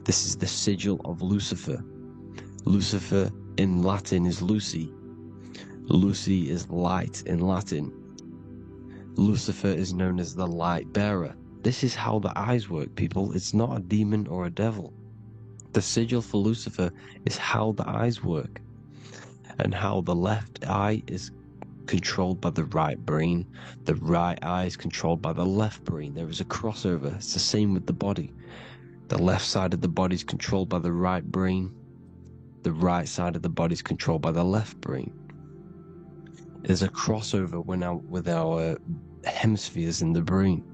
This is the sigil of Lucifer. Lucifer in Latin is Lucy. Lucy is light in Latin. Lucifer is known as the light bearer. This is how the eyes work, people. It's not a demon or a devil. The sigil for Lucifer is how the eyes work, and how the left eye is controlled by the right brain. The right eye is controlled by the left brain. There is a crossover. It's the same with the body. The left side of the body is controlled by the right brain. The right side of the body is controlled by the left brain. There's a crossover with our hemispheres in the brain.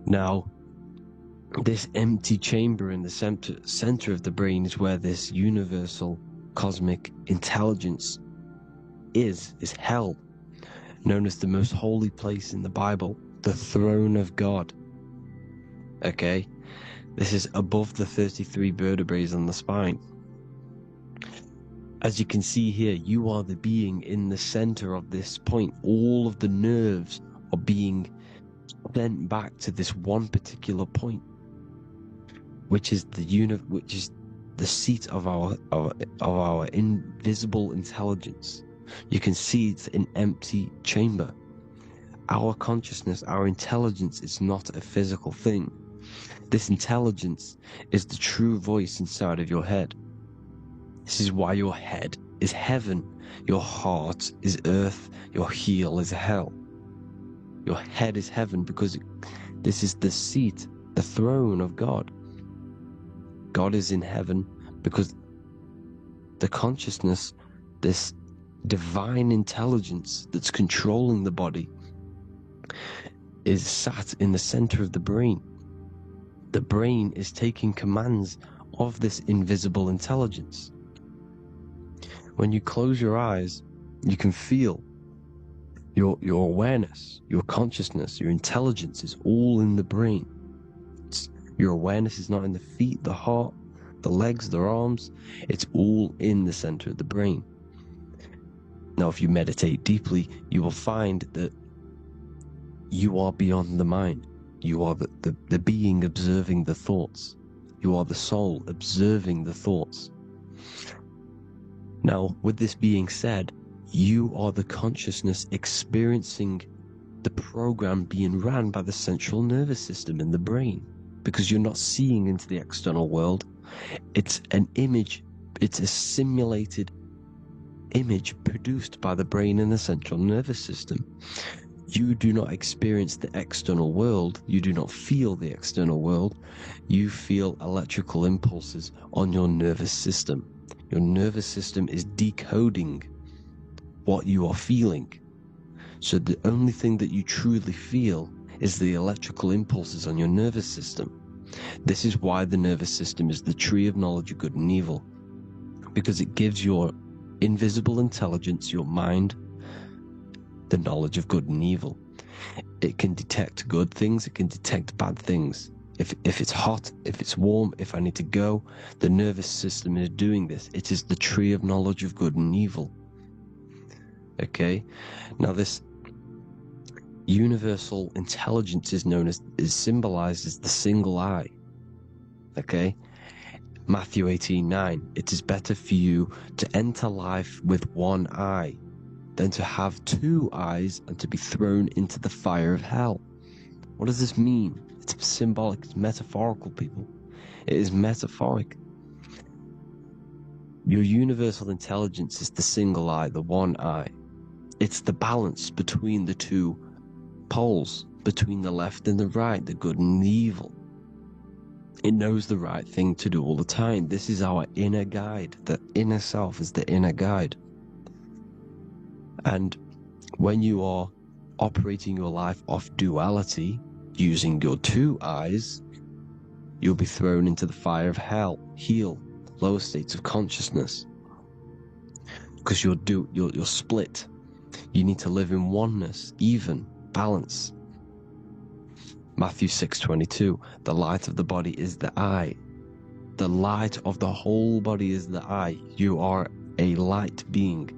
Now, this empty chamber in the center of the brain is where this universal cosmic intelligence is held, known as the most holy place in the Bible, the throne of God. Okay, this is above the 33 vertebrae on the spine. As you can see here, you are the being in the center of this point. All of the nerves are being sent back to this one particular point, which is the seat of our invisible intelligence. You can see it's an empty chamber. Our consciousness, our intelligence is not a physical thing. This intelligence is the true voice inside of your head. This is why your head is heaven, your heart is earth, your heel is hell. Your head is heaven because this is the seat, the throne of God. God is in heaven because the consciousness, this divine intelligence that's controlling the body, is sat in the center of the brain. The brain is taking commands of this invisible intelligence. When you close your eyes, you can feel your awareness, your consciousness, your intelligence is all in the brain. Your awareness is not in the feet, the heart, the legs, the arms. It's all in the center of the brain. Now, if you meditate deeply, you will find that you are beyond the mind. You are the being observing the thoughts. You are the soul observing the thoughts. Now, with this being said, you are the consciousness experiencing the program being ran by the central nervous system in the brain, because you're not seeing into the external world. It's an image, it's a simulated image produced by the brain and the central nervous system. You do not experience the external world. You do not feel the external world. You feel electrical impulses on your nervous system. Your nervous system is decoding what you are feeling. So the only thing that you truly feel is the electrical impulses on your nervous system. This is why the nervous system is the tree of knowledge of good and evil, because it gives your invisible intelligence, your mind, the knowledge of good and evil. It can detect good things, it can detect bad things. If it's hot, if it's warm, if I need to go, the nervous system is doing this. It is the tree of knowledge of good and evil. Okay? Now this universal intelligence is symbolized as the single eye. Okay? Matthew 18:9. It is better for you to enter life with one eye than to have two eyes and to be thrown into the fire of hell. What does this mean? It's symbolic, it's metaphorical, people. It is metaphoric. Your universal intelligence is the single eye, the one eye. It's the balance between the two poles, between the left and the right, the good and the evil. It knows the right thing to do all the time. This is our inner guide. The inner self is the inner guide. And when you are operating your life off duality, using your two eyes, you'll be thrown into the fire of hell, lower states of consciousness. Because you're split. You need to live in oneness, even, balance. Matthew 6:22, the light of the body is the eye. The light of the whole body is the eye. You are a light being.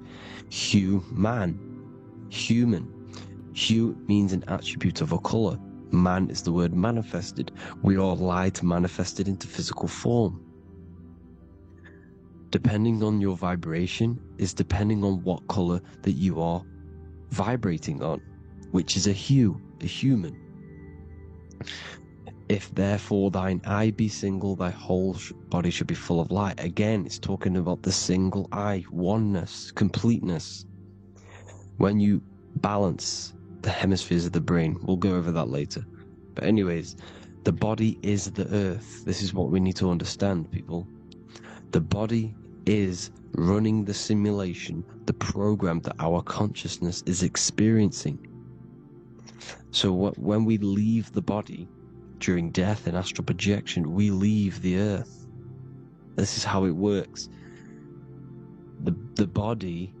Human. Hue means an attribute of a color. Man is the word manifested. We are light manifested into physical form. Depending on your vibration is depending on what color that you are vibrating on, which is a hue, a human. If therefore thine eye be single, thy whole body should be full of light. Again, it's talking about the single eye, oneness, completeness. When you balance the hemispheres of the brain, we'll go over that later. But anyways, the body is the earth. This is what we need to understand, people. The body is running the simulation, the program that our consciousness is experiencing. So when we leave the body during death and astral projection, we leave the earth. This is how it works. The body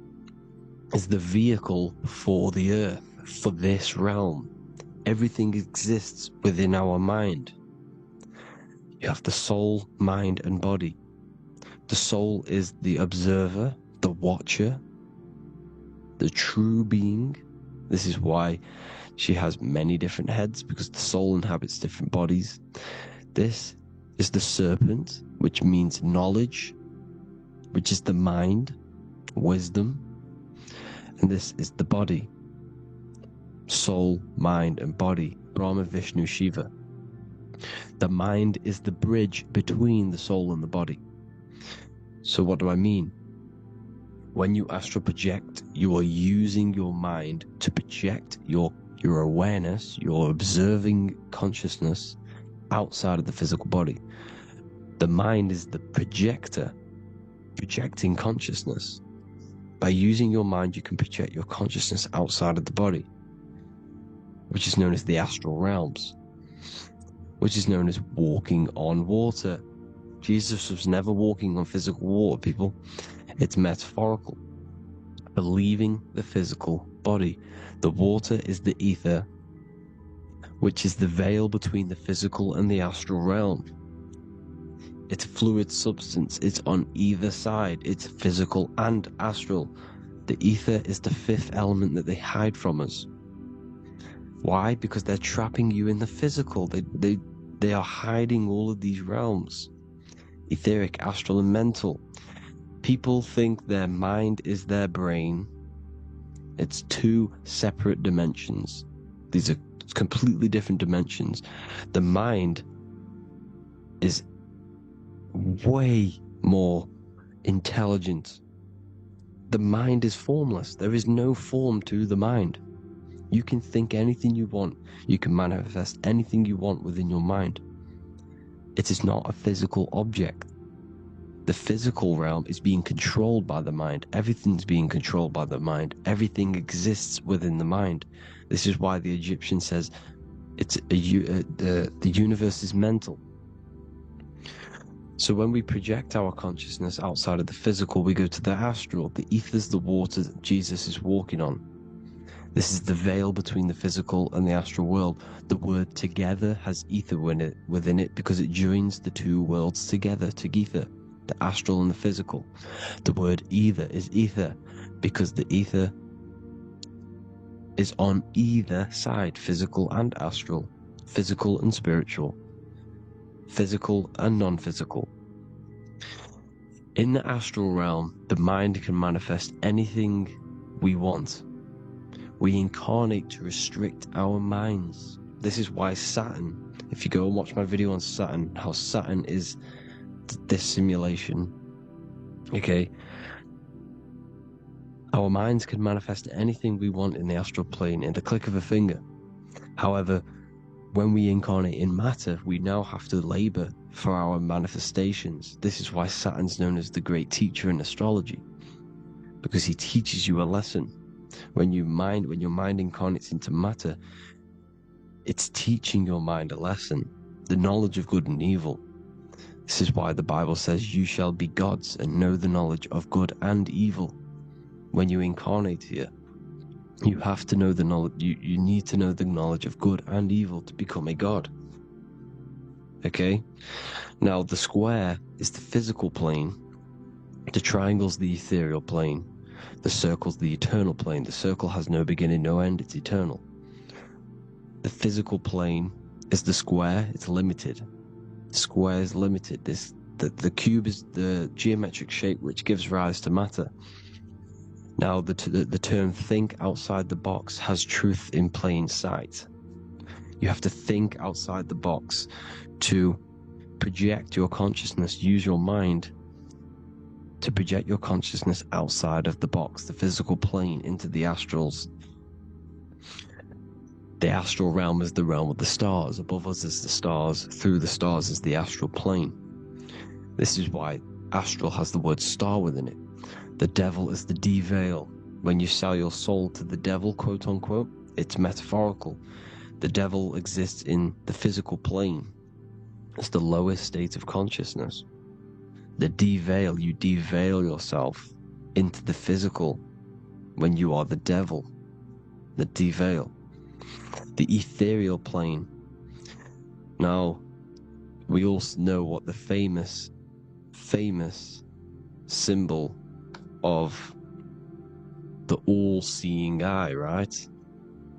is the vehicle for the earth, for this realm. Everything exists within our mind. You have the soul, mind, and body. The soul is the observer, the watcher, the true being. This is why she has many different heads, because the soul inhabits different bodies. This is the serpent, which means knowledge, which is the mind, wisdom. And this is the body. Soul, mind, and body. Brahma, Vishnu, Shiva. The mind is the bridge between the soul and the body. So what do I mean? When you astral project, you are using your mind to project your awareness, your observing consciousness outside of the physical body. The mind is the projector, projecting consciousness. By using your mind, you can project your consciousness outside of the body, which is known as the astral realms, which is known as walking on water. Jesus was never walking on physical water, people. It's metaphorical. Believing the physical body. The water is the ether, which is the veil between the physical and the astral realm. It's fluid substance. It's on either side. It's physical and astral. The ether is the fifth element that they hide from us. Why? Because they're trapping you in the physical. They are hiding all of these realms. Etheric, astral, and mental. People think their mind is their brain. It's two separate dimensions. These are completely different dimensions. The mind is way more intelligent. The mind is formless. There is no form to the mind. You can think anything you want. You can manifest anything you want within your mind. It is not a physical object. The physical realm is being controlled by the mind. Everything's being controlled by the mind. Everything exists within the mind. This is why the Egyptian says the universe is mental. So when we project our consciousness outside of the physical, we go to the astral. The ether is the water that Jesus is walking on. This is the veil between the physical and the astral world. The word together has ether within it because it joins the two worlds together, together, the astral and the physical. The word either is ether because the ether is on either side, physical and astral, physical and spiritual, physical and non-physical. In the astral realm, the mind can manifest anything we want. We incarnate to restrict our minds. This is why Saturn, if you go and watch my video on Saturn, how Saturn is this simulation, okay? Our minds can manifest anything we want in the astral plane in the click of a finger. However, when we incarnate in matter, we now have to labor for our manifestations. This is why Saturn's known as the great teacher in astrology, because he teaches you a lesson. When your mind incarnates into matter, it's teaching your mind a lesson, the knowledge of good and evil. This is why the Bible says you shall be gods and know the knowledge of good and evil. When you incarnate here, you have to know the knowledge, you need to know the knowledge of good and evil to become a god. Okay? Now the square is the physical plane, the triangle's the ethereal plane, the circle's the eternal plane. The circle has no beginning, no end, it's eternal. The physical plane is the square, it's limited. The square is limited. The cube is the geometric shape which gives rise to matter. Now the term think outside the box has truth in plain sight. You have to think outside the box to project your consciousness, use your mind to project your consciousness outside of the box, the physical plane, into the astrals. The astral realm is the realm of the stars. Above us is the stars. Through the stars is the astral plane. This is why astral has the word star within it. The devil is the de-veil. When you sell your soul to the devil, quote unquote, it's metaphorical. The devil exists in the physical plane. It's the lowest state of consciousness. The de-veil, you de-veil yourself into the physical when you are the devil. The de-veil. The ethereal plane. Now, we all know what the famous symbol of the all-seeing eye, right?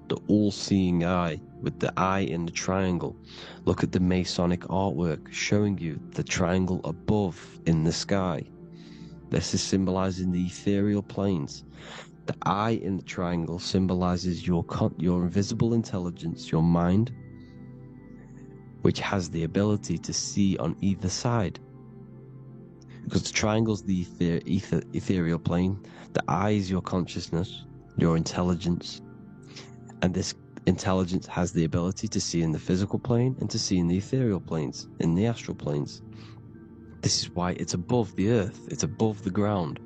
The all-seeing eye with the eye in the triangle. Look at the Masonic artwork showing you the triangle above in the sky. This is symbolizing the ethereal planes. The eye in the triangle symbolizes your invisible intelligence, your mind, which has the ability to see on either side. Because the triangle's the ethereal plane, the eye is your consciousness, your intelligence, and this intelligence has the ability to see in the physical plane and to see in the ethereal planes, in the astral planes. This is why it's above the earth, it's above the ground,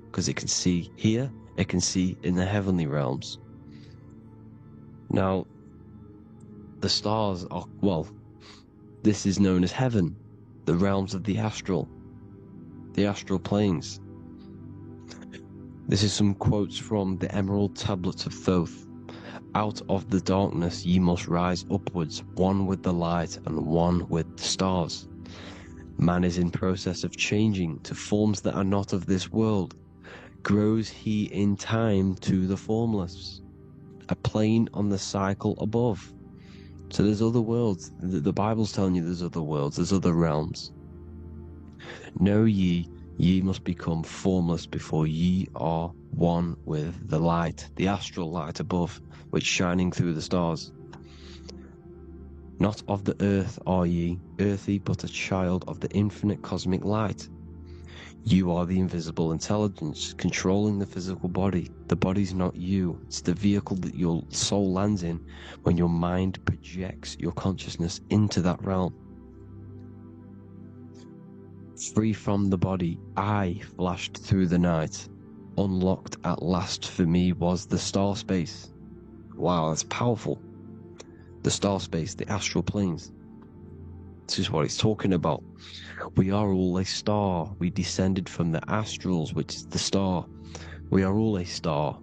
because it can see here, it can see in the heavenly realms. Now, the stars are, well, this is known as heaven, the realms of the astral planes. This is some quotes from the Emerald Tablets of Thoth. Out of the darkness ye must rise upwards, one with the light and one with the stars. Man is in process of changing to forms that are not of this world. Grows he in time to the formless, a plane on the cycle above. So there's other worlds. The Bible's telling you there's other worlds, there's other realms. Know ye must become formless before ye are one with the light, the astral light above, which shining through the stars. Not of the earth are ye, earthy, but a child of the infinite cosmic light. You are the invisible intelligence controlling the physical body. The body's not you. It's the vehicle that your soul lands in when your mind projects your consciousness into that realm. Free from the body, I flashed through the night. Unlocked at last for me was the star space. Wow, that's powerful. The star space, the astral planes. This is what it's talking about. We are all a star. We descended from the astrals, which is the star. We are all a star.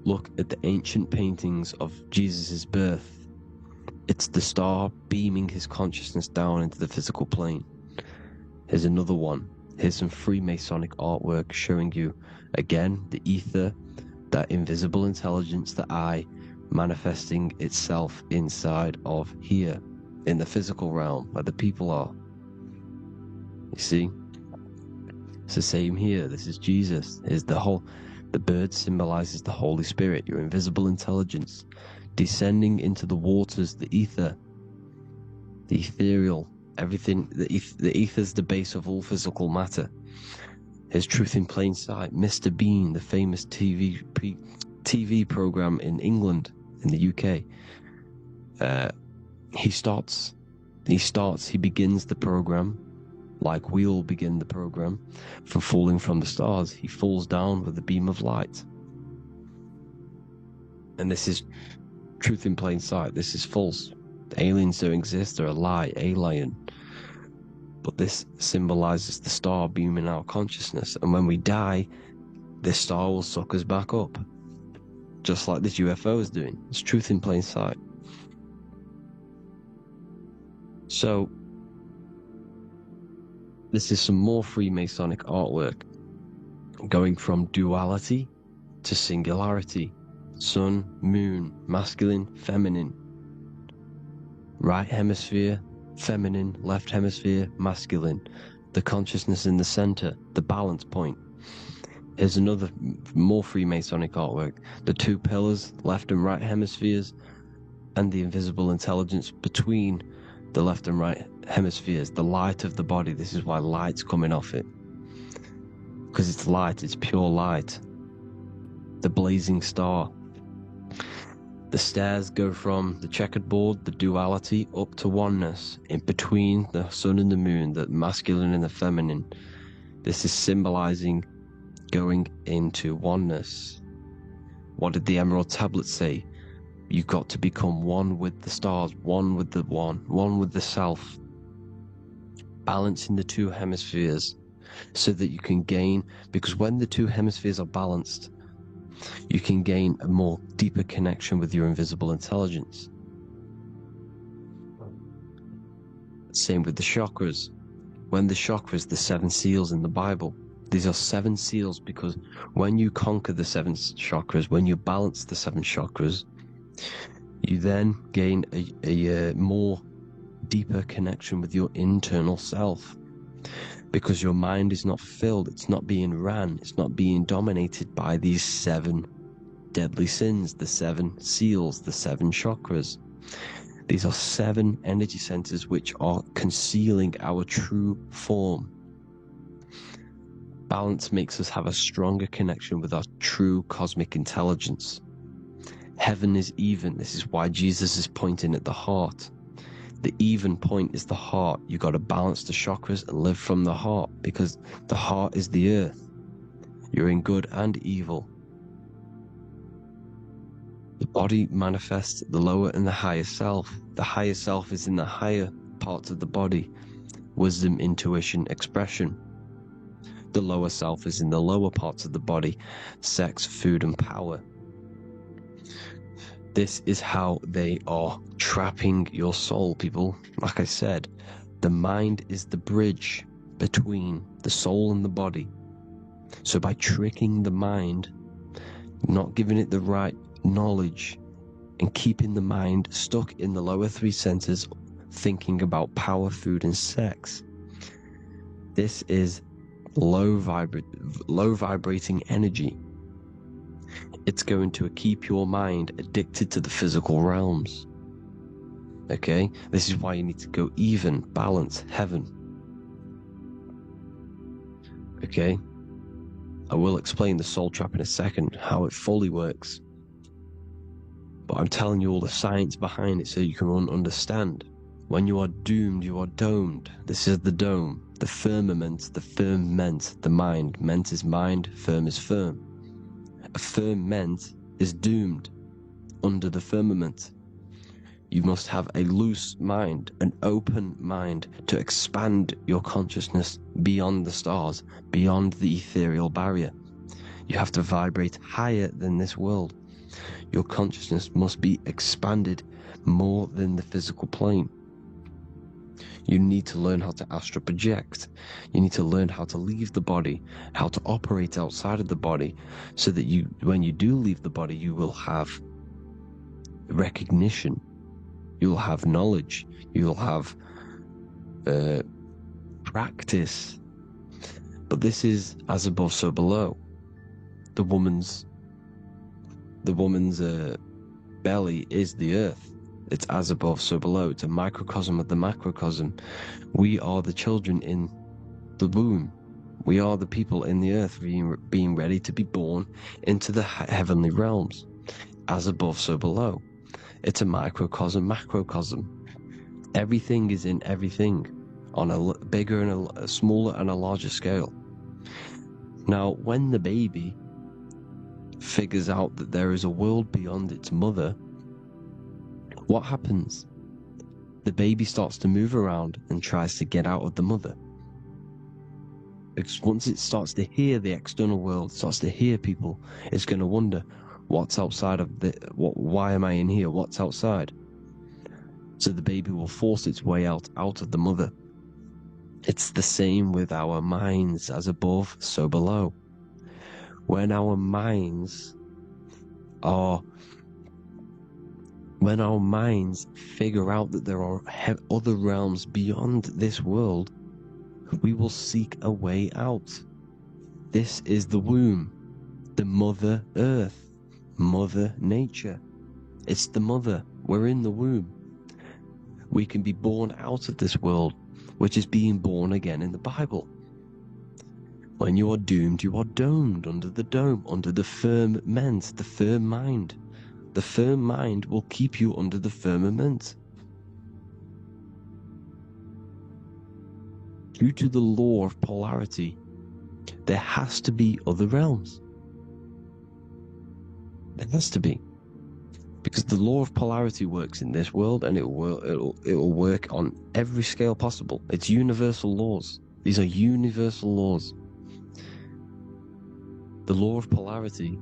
look at the ancient paintings of Jesus' birth. It's the star beaming his consciousness down into the physical plane. Here's another one. Here's some Freemasonic artwork showing you, again, the ether, that invisible intelligence, the I, manifesting itself inside of here, in the physical realm, where the people are. You see? It's the same here. This is Jesus. Here's the bird symbolizes the Holy Spirit, your invisible intelligence, descending into the waters, the ether, the ethereal, everything. The ether's the base of all physical matter. Here's Truth in Plain Sight. Mr. Bean, the famous TV program in England, in the UK. He begins the program like we all begin the program, for falling from the stars. He falls down with a beam of light. And this is Truth in Plain Sight. This is false. The aliens don't exist. They're a lie, alien. But this symbolizes the star beaming our consciousness. And when we die, this star will suck us back up. Just like this UFO is doing. It's Truth in Plain Sight. So, this is some more Freemasonic artwork, going from duality to singularity. Sun, moon, masculine, feminine. Right hemisphere, feminine, left hemisphere, masculine. The consciousness in the center, the balance point. Here's another more Freemasonic artwork. The two pillars, left and right hemispheres, and the invisible intelligence between the left and right hemispheres, the light of the body. This is why light's coming off it. Because it's light, it's pure light. The blazing star. The stairs go from the checkered board, the duality, up to oneness, in between the sun and the moon, the masculine and the feminine. This is symbolizing going into oneness. What did the Emerald Tablet say? You've got to become one with the stars, one with the one with the self. Balancing the two hemispheres so that you can gain, because when the two hemispheres are balanced, you can gain a more deeper connection with your invisible intelligence. Same with the chakras. When the chakras, the 7 seals in the Bible, these are 7 seals because when you conquer the 7 chakras, when you balance the 7 chakras, you then gain a more deeper connection with your internal self, because your mind is not filled, it's not being ran, it's not being dominated by these 7 deadly sins, the 7 seals, the 7 chakras. These are 7 energy centers which are concealing our true form. Balance makes us have a stronger connection with our true cosmic intelligence. Heaven is even. This is why Jesus is pointing at the heart. The even point is the heart. You got to balance the chakras and live from the heart, because the heart is the earth. You're in good and evil. The body manifests the lower and the higher self. The higher self is in the higher parts of the body. Wisdom, intuition, expression. The lower self is in the lower parts of the body. Sex, food, and power. This is how they are trapping your soul, people. Like I said, the mind is the bridge between the soul and the body. So by tricking the mind, not giving it the right knowledge, and keeping the mind stuck in the lower 3 centers, thinking about power, food, and sex, this is low vibrating energy. It's going to keep your mind addicted to the physical realms. Okay? This is why you need to go even, balance, heaven. Okay? I will explain the soul trap in a second, how it fully works. But I'm telling you all the science behind it so you can understand. When you are doomed, you are domed. This is the dome. The firmament, the firmament, the mind. Ment is mind, firm is firm. A firmament is doomed under the firmament. You must have a loose mind, an open mind, to expand your consciousness beyond the stars, beyond the ethereal barrier. You have to vibrate higher than this world. Your consciousness must be expanded more than the physical plane. You need to learn how to astral project. You need to learn how to leave the body, how to operate outside of the body, so that you, when you do leave the body, you will have recognition, you'll have knowledge, you'll have practice. But this is as above, so below. The woman's belly is the earth. It's as above, so below. It's a microcosm of the macrocosm. We are the children in the womb. We are the people in the earth being ready to be born into the heavenly realms. As above, so below. It's a microcosm, macrocosm. Everything is in everything on a bigger and a smaller and a larger scale. Now, when the baby figures out that there is a world beyond its mother, what happens? The baby starts to move around and tries to get out of the mother. Because once it starts to hear the external world, starts to hear people, it's going to wonder, what's outside of why am I in here? What's outside? So the baby will force its way out of the mother. It's the same with our minds, as above, so below. When our minds figure out that there are other realms beyond this world, we will seek a way out. This is the womb, the Mother Earth, Mother Nature. It's the mother. We're in the womb. We can be born out of this world, which is being born again in the Bible. When you are doomed, you are domed under the dome, under the firmament, the firm mind. The firm mind will keep you under the firmament. Due to the law of polarity, there has to be other realms. There has to be. Because the law of polarity works in this world, and it will work on every scale possible. It's universal laws. These are universal laws. The law of polarity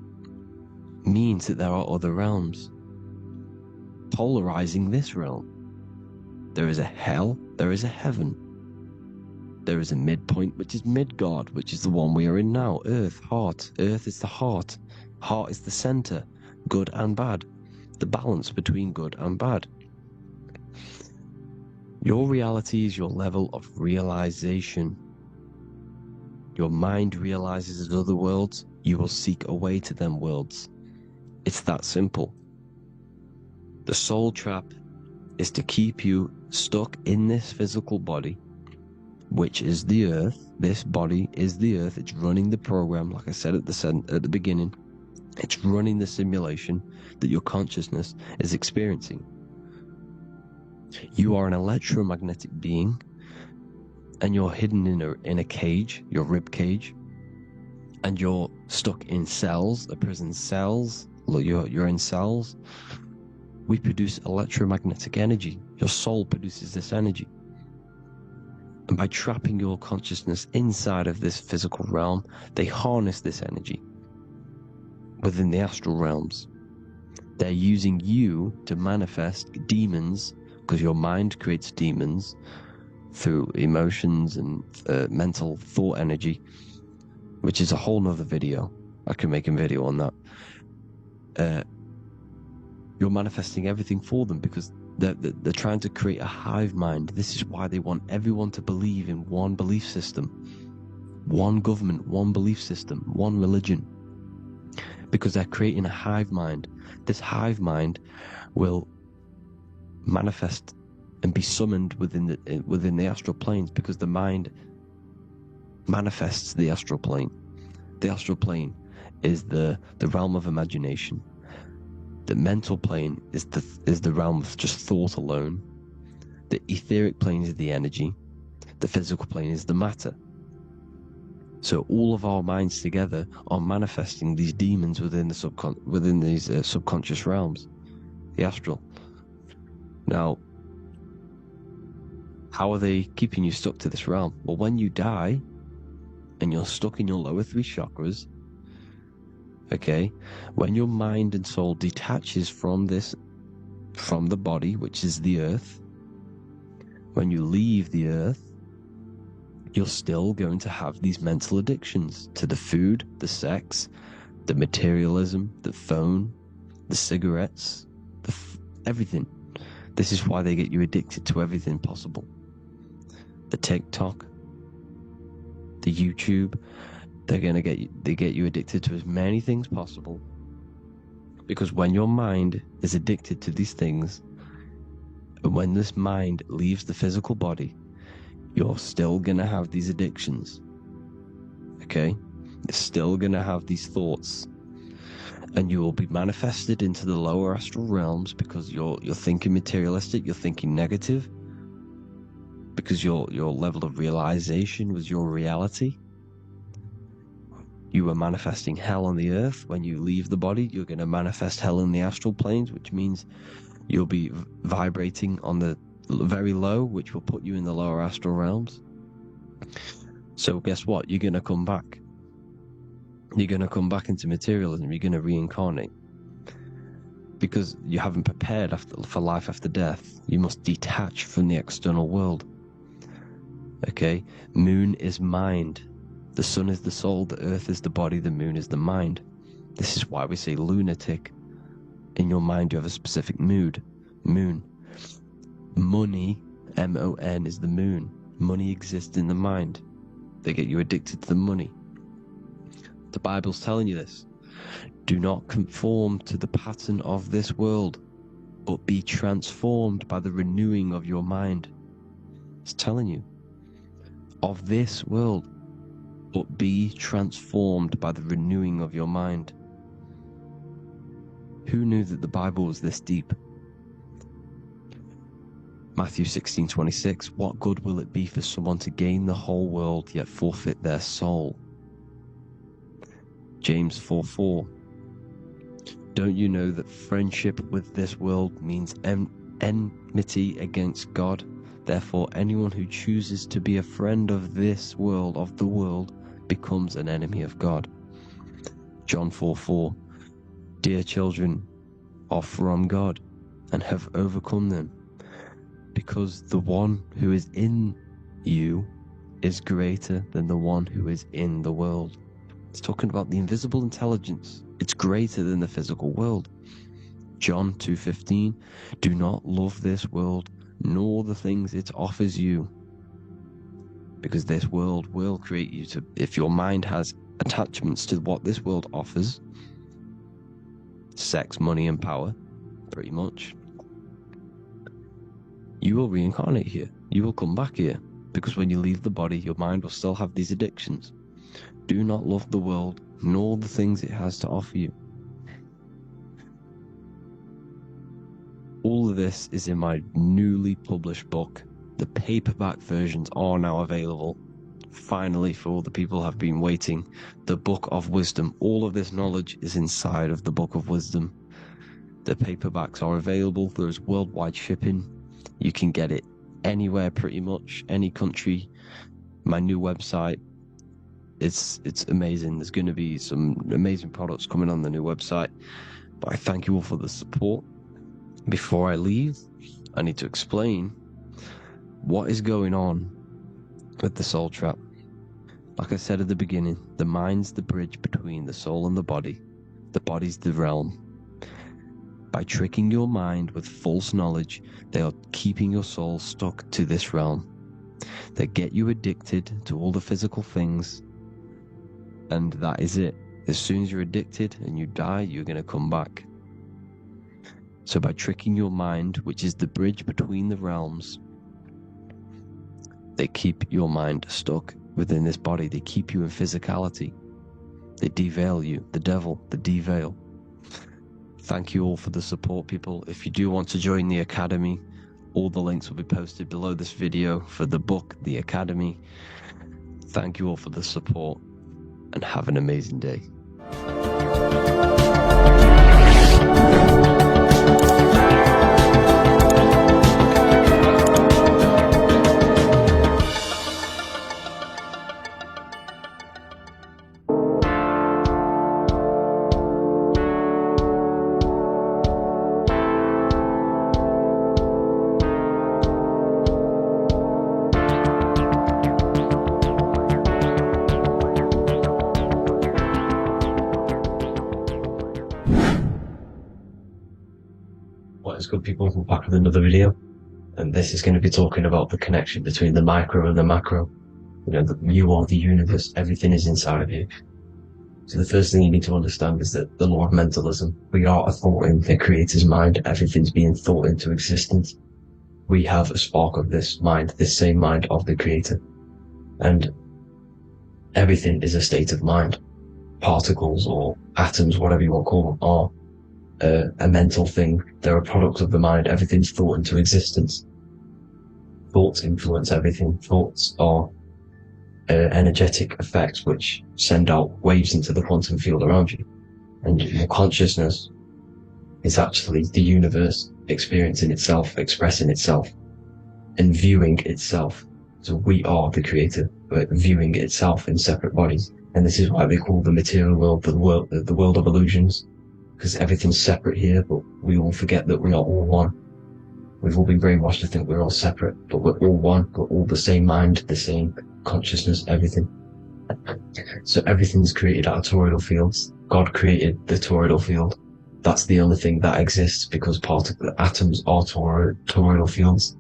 means that there are other realms polarizing this realm. There is a hell, there is a heaven. There is a midpoint, which is Midgard, which is the one we are in now. Earth, heart. Earth is the heart. Heart is the center, good and bad. The balance between good and bad. Your reality is your level of realization. Your mind realizes as other worlds, you will seek a way to them worlds. It's that simple. The soul trap is to keep you stuck in this physical body, which is the earth. This body is the earth. It's running the program, like I said at the beginning. It's running the simulation that your consciousness is experiencing. You are an electromagnetic being, and you're hidden in a cage, your rib cage, and you're stuck in cells, a prison cells. You're in cells. We produce electromagnetic energy. Your soul produces this energy. And by trapping your consciousness inside of this physical realm, they harness this energy within the astral realms. They're using you to manifest demons, because your mind creates demons through emotions and mental thought energy, which is a whole nother video. I can make a video on that. You're manifesting everything for them because they're trying to create a hive mind. This is why they want everyone to believe in one belief system, one government, one belief system, one religion, because they're creating a hive mind. This hive mind will manifest and be summoned within the astral planes, because the mind manifests the astral plane. The astral plane is the realm of imagination. The mental plane is the realm of just thought alone. The etheric plane is the energy. The physical plane is the matter. So all of our minds together are manifesting these demons within these subconscious realms, the astral. Now, how are they keeping you stuck to this realm? Well, when you die and you're stuck in your lower three chakras, Okay? When your mind and soul detaches from the body, which is the earth, when you leave the earth, you're still going to have these mental addictions to the food, the sex, the materialism, the phone, the cigarettes, everything. This is why they get you addicted to everything possible. The TikTok, the YouTube, they get you addicted to as many things possible. Because when your mind is addicted to these things, and when this mind leaves the physical body, you're still gonna have these addictions. Okay? You're still gonna have these thoughts. And you will be manifested into the lower astral realms because you're thinking materialistic, you're thinking negative, because your level of realization was your reality. You were manifesting hell on the earth. When you leave the body, you're going to manifest hell in the astral planes, which means you'll be vibrating on the very low, which will put you in the lower astral realms. So guess what? You're going to come back. You're going to come back into materialism. You're going to reincarnate. Because you haven't prepared for life after death. You must detach from the external world. Okay? Moon is mind. The sun is the soul. The earth is the body. The moon is the mind. This is why we say lunatic. In your mind, you have a specific mood. Moon. Money, M-O-N, is the moon. Money exists in the mind. They get you addicted to the money. The Bible's telling you this. Do not conform to the pattern of this world, but be transformed by the renewing of your mind. It's telling you. Of this world, but be transformed by the renewing of your mind. Who knew that the Bible was this deep? Matthew 16:26, what good will it be for someone to gain the whole world yet forfeit their soul? James 4:4, don't you know that friendship with this world means enmity against God? Therefore, anyone who chooses to be a friend of this world, of the world, becomes an enemy of God. John 4:4, dear children are from God and have overcome them, because the one who is in you is greater than the one who is in the world. It's talking about the invisible intelligence. It's greater than the physical world. John 2:15, do not love this world, nor the things it offers you. Because this world will create you to, if your mind has attachments to what this world offers, sex, money, and power, pretty much, you will reincarnate here. You will come back here. Because when you leave the body, your mind will still have these addictions. Do not love the world, nor the things it has to offer you. All of this is in my newly published book. The paperback versions are now available. Finally, for all the people who have been waiting, the Book of Wisdom. All of this knowledge is inside of the Book of Wisdom. The paperbacks are available. There's worldwide shipping. You can get it anywhere, pretty much, any country. My new website, it's amazing. There's going to be some amazing products coming on the new website. But I thank you all for the support. Before I leave, I need to explain what is going on with the soul trap. Like I said at the beginning, the mind's the bridge between the soul and the body. The body's the realm. By tricking your mind with false knowledge, they are keeping your soul stuck to this realm. They get you addicted to all the physical things, and that is it. As soon as you're addicted and you die, you're going to come back. So by tricking your mind, which is the bridge between the realms, they keep your mind stuck within this body. They keep you in physicality. They deveil you, the devil, the deveil. Thank you all for the support, people. If you do want to join the Academy, all the links will be posted below this video for the book, The Academy. Thank you all for the support, and have an amazing day. What is good, people? We're back with another video, and this is going to be talking about the connection between the micro and the macro. You know, you are the universe, everything is inside of you. So the first thing you need to understand is that the law of mentalism, we are a thought in the creator's mind, everything's being thought into existence. We have a spark of this mind, this same mind of the creator. And everything is a state of mind. Particles or atoms, whatever you want to call them, are a mental thing. They're a product of the mind. Everything's thought into existence. Thoughts influence everything. Thoughts are energetic effects which send out waves into the quantum field around you. And your consciousness is actually the universe experiencing itself, expressing itself, and viewing itself. So we are the creator, but viewing itself in separate bodies. And this is why they call the material world the world of illusions. Because everything's separate here, but we all forget that we are all one. We've all been brainwashed to think we're all separate, but we're all one. We're all the same mind, the same consciousness, everything. So everything's created out of toroidal fields. God created the toroidal field. That's the only thing that exists because the atoms are toroidal fields.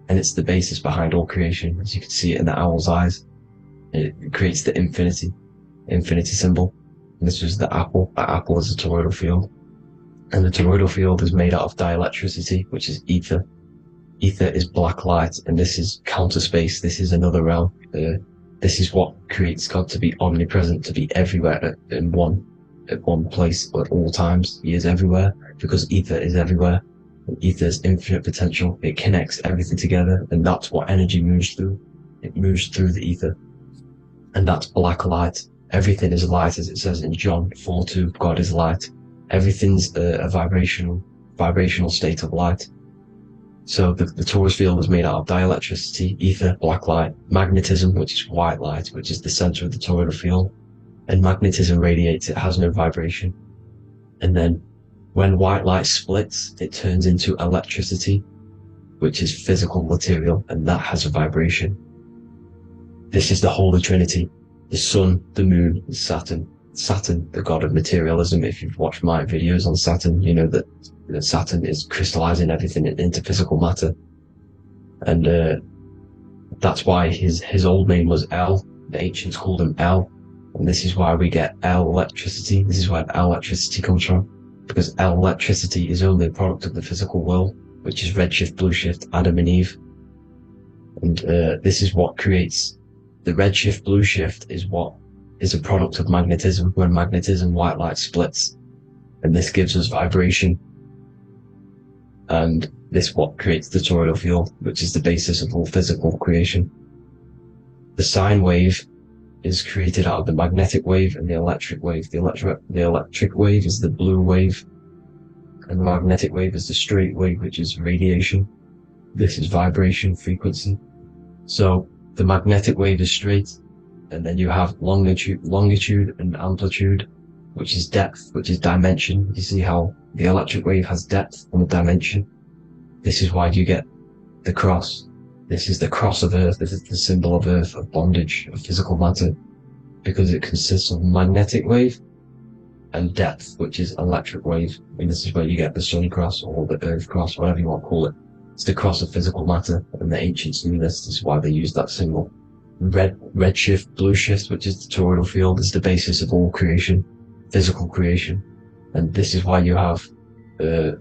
And it's the basis behind all creation. As you can see it in the owl's eyes. It creates the infinity symbol. And this was the apple. That apple is a toroidal field. And the toroidal field is made out of dielectricity, which is ether. Ether is black light, and this is counter space. This is another realm. This is what creates God to be omnipresent, to be everywhere at one place at all times. He is everywhere because ether is everywhere. And ether is infinite potential. It connects everything together, and that's what energy moves through. It moves through the ether. And that's black light. Everything is light, as it says in John 4:2. God is light. Everything's a vibrational state of light. So the torus field was made out of dielectricity, ether, black light, magnetism, which is white light, which is the center of the toroidal field. And magnetism radiates, it has no vibration. And then when white light splits, it turns into electricity, which is physical material, and that has a vibration. This is the Holy Trinity. The sun, the moon, and Saturn. Saturn, the god of materialism. If you've watched my videos on Saturn, you know that Saturn is crystallizing everything into physical matter. And that's why his old name was El. The ancients called him El. And this is why we get El electricity. This is where El electricity comes from. Because El electricity is only a product of the physical world, which is redshift, blueshift, Adam and Eve. And this is what creates the redshift, blueshift is a product of magnetism. When magnetism, white light splits, and this gives us vibration. And this what creates the toroidal field, which is the basis of all physical creation. The sine wave is created out of the magnetic wave and the electric wave. The electric wave is the blue wave, and the magnetic wave is the straight wave, which is radiation. This is vibration, frequency. So the magnetic wave is straight, and then you have longitude and amplitude, which is depth, which is dimension. You see how the electric wave has depth and a dimension. This is why you get the cross. This is the cross of Earth. This is the symbol of Earth, of bondage, of physical matter, because it consists of magnetic wave and depth, which is electric wave. And this is where you get the sun cross or the Earth cross, whatever you want to call it. It's the cross of physical matter, and the ancients knew this. This is why they used that symbol. Redshift, blueshift, which is the toroidal field, is the basis of all creation, physical creation. And this is why you have the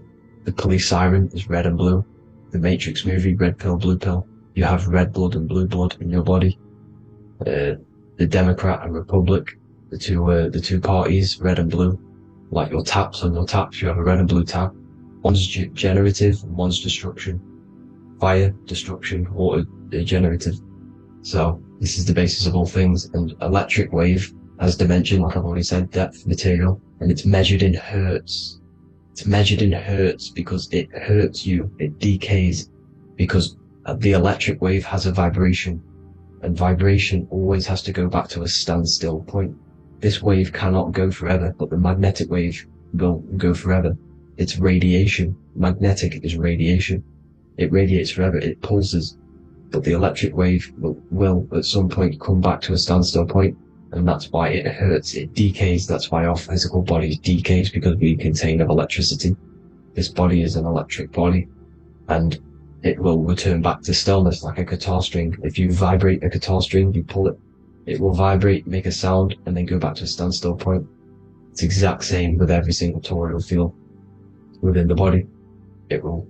police siren is red and blue. The Matrix movie, red pill, blue pill. You have red blood and blue blood in your body. The Democrat and Republic, the two parties, red and blue. Like your taps, on your taps, you have a red and blue tap. One's generative, and one's destruction. Fire, destruction, water, generative. So this is the basis of all things. And electric wave has dimension, like I've already said, depth, material, and it's measured in hertz. It's measured in hertz because it hurts you, it decays, because the electric wave has a vibration, and vibration always has to go back to a standstill point. This wave cannot go forever, but the magnetic wave will go forever. It's radiation. Magnetic is radiation. It radiates forever, it pulses. But the electric wave will at some point come back to a standstill point, and that's why it hurts, it decays. That's why our physical body decays, because we contain of electricity. this body is an electric body, and it will return back to stillness like a guitar string. If you vibrate a guitar string, you pull it, it will vibrate, make a sound, and then go back to a standstill point. It's the exact same with every single toroidal field within the body. It will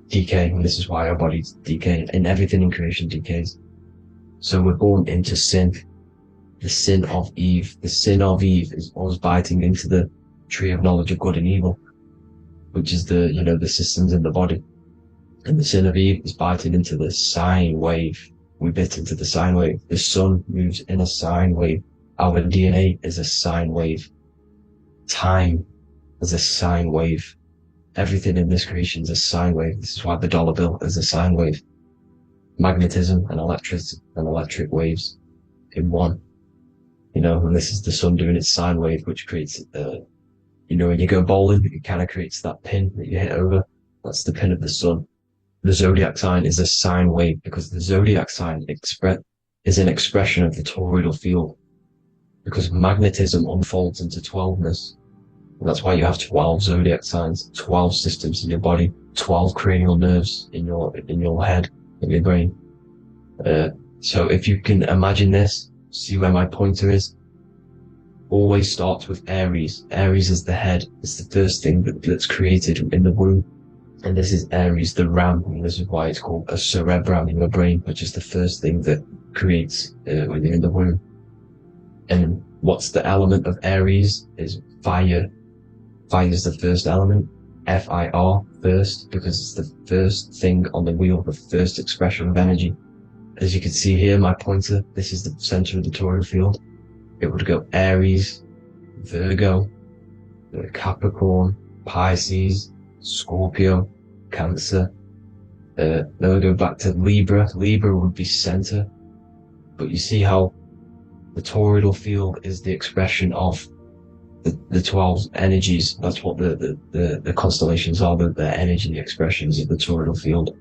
decay, and this is why our bodies decay, and everything in creation decays. So we're born into sin. The sin of Eve. The sin of Eve is us biting into the tree of knowledge of good and evil, which is the, the systems in the body. And the sin of Eve is biting into the sine wave. We bit into the sine wave. The sun moves in a sine wave. Our DNA is a sine wave. Time is a sine wave. Everything in this creation is a sine wave. This is why the dollar bill is a sine wave. Magnetism and electricity and electric waves in one. And this is the sun doing its sine wave, which creates, when you go bowling, it kind of creates that pin that you hit over. That's the pin of the sun. The zodiac sign is a sine wave because the zodiac sign is an expression of the toroidal field, because magnetism unfolds into 12ness. And that's why you have 12 zodiac signs, 12 systems in your body, 12 cranial nerves in your head, in your brain. So if you can imagine this, see where my pointer is, always starts with Aries. Aries is the head. It's the first thing that's created in the womb. And this is Aries, the ram. And this is why it's called a cerebrum in your brain, which is the first thing that creates when you're in the womb. And what's the element of Aries is fire. Fire is the first element. F-I-R, first, because it's the first thing on the wheel, the first expression of energy. As you can see here, my pointer, this is the center of the toroidal field. It would go Aries, Virgo, Capricorn, Pisces, Scorpio, Cancer. Then we'll go back to Libra. Libra would be center. But you see how the toroidal field is the expression of the 12 energies. That's what the constellations are, the energy expressions of the toroidal field.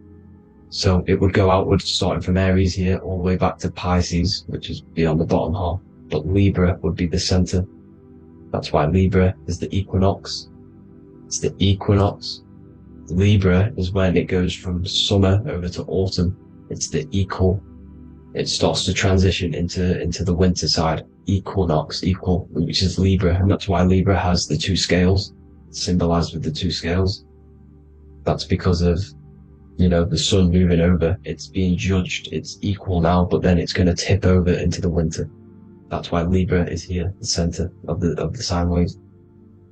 So it would go outwards, starting from Aries here, all the way back to Pisces, which is beyond the bottom half. But Libra would be the center. That's why Libra is the equinox. It's the equinox. Libra is when it goes from summer over to autumn. It's the equal. It starts to transition into the winter side. Equinox, equal, which is Libra. And that's why Libra has the two scales, symbolized with the two scales. That's because of, the sun moving over. It's being judged. It's equal now, but then it's going to tip over into the winter. That's why Libra is here, the center of the sine waves.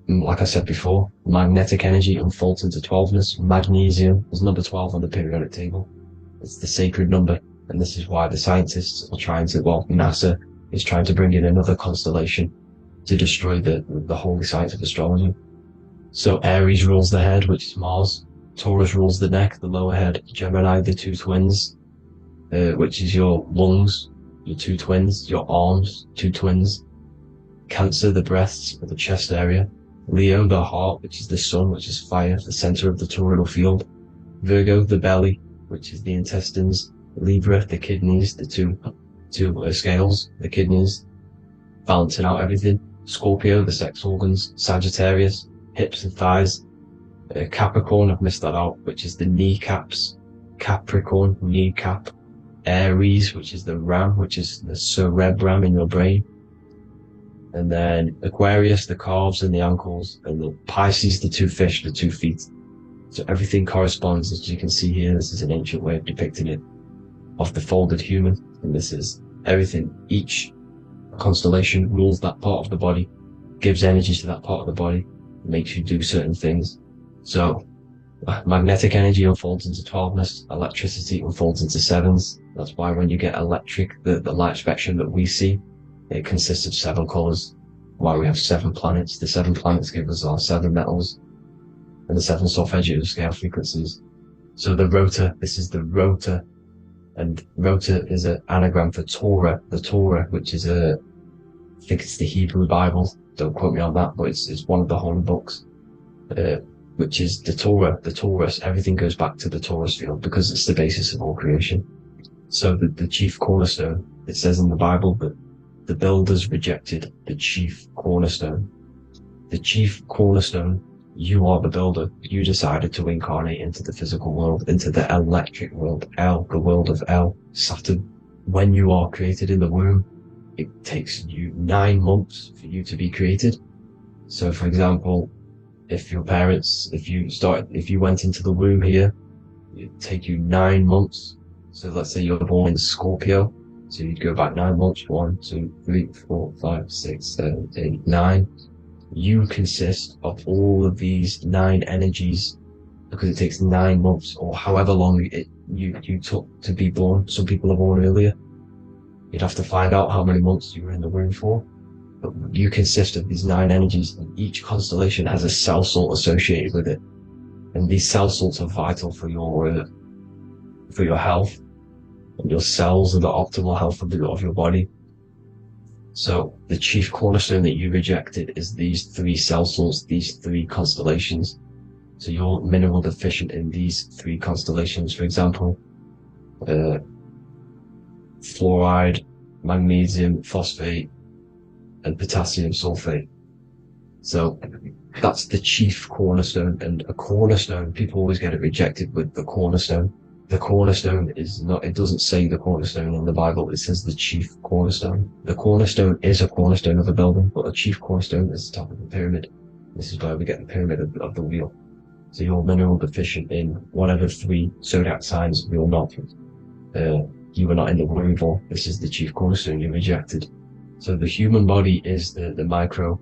And like I said before, magnetic energy unfolds into 12ness. Magnesium is number 12 on the periodic table. It's the sacred number. And this is why the scientists are trying to, NASA is trying to bring in another constellation to destroy the holy science of astrology. So Aries rules the head, which is Mars. Taurus rules the neck, the lower head. Gemini, the two twins, which is your lungs, your two twins, your arms, two twins. Cancer, the breasts, or the chest area. Leo, the heart, which is the sun, which is fire, the center of the toroidal field. Virgo, the belly, which is the intestines. Libra, the kidneys, the two scales, the kidneys, balancing out everything. Scorpio, the sex organs. Sagittarius, hips and thighs. Capricorn, I've missed that out, which is the kneecaps. Capricorn, kneecap. Aries, which is the ram, which is the cerebrum in your brain. And then Aquarius, the calves and the ankles. And the Pisces, the two fish, the 2 feet. So everything corresponds, as you can see here. This is an ancient way of depicting it, of the folded human. And this is everything. Each constellation rules that part of the body, gives energy to that part of the body, makes you do certain things. So magnetic energy unfolds into 12ness, electricity unfolds into 7s. That's why when you get electric, the light spectrum that we see, it consists of 7 colors. Why we have 7 planets. The 7 planets give us our 7 metals and the 7 solfeggio scale frequencies. So the rotor, this is the rotor, and rotor is an anagram for Torah. The Torah, which is I think it's the Hebrew Bible. Don't quote me on that, but it's one of the holy books. Which is the Torah, the Taurus. Everything goes back to the Taurus field because it's the basis of all creation. So the chief cornerstone, it says in the Bible that the builders rejected the chief cornerstone. The chief cornerstone You are the builder. You decided to incarnate into the physical world, into the electric world, El, the world of El, Saturn. When you are created in the womb, it takes you 9 months for you to be created. So, for example, if your parents, if you went into the womb here, it'd take you 9 months. So let's say you're born in Scorpio. So you'd go back 9 months, 1, 2, 3, 4, 5, 6, 7, 8, 9. You consist of all of these 9 energies because it takes 9 months or however long you took to be born. Some people are born earlier. You'd have to find out how many months you were in the womb for. But you consist of these 9 energies, and each constellation has a cell salt associated with it. And these cell salts are vital for your health. And your cells and the optimal health of your body. So the chief cornerstone that you rejected is these 3 cell salts, these 3 constellations. So you're mineral deficient in these 3 constellations. For example, fluoride, magnesium, phosphate, and potassium sulfate. So that's the chief cornerstone. And a cornerstone, people always get it rejected with the cornerstone. The cornerstone is not, it doesn't say the cornerstone in the Bible, it says the chief cornerstone. The cornerstone is a cornerstone of a building, but a chief cornerstone is the top of the pyramid. This is where we get the pyramid of the wheel. So you're mineral deficient in whatever 3 zodiac signs you're not. You were not in the womb for. This is the chief cornerstone you rejected. So the human body is the micro.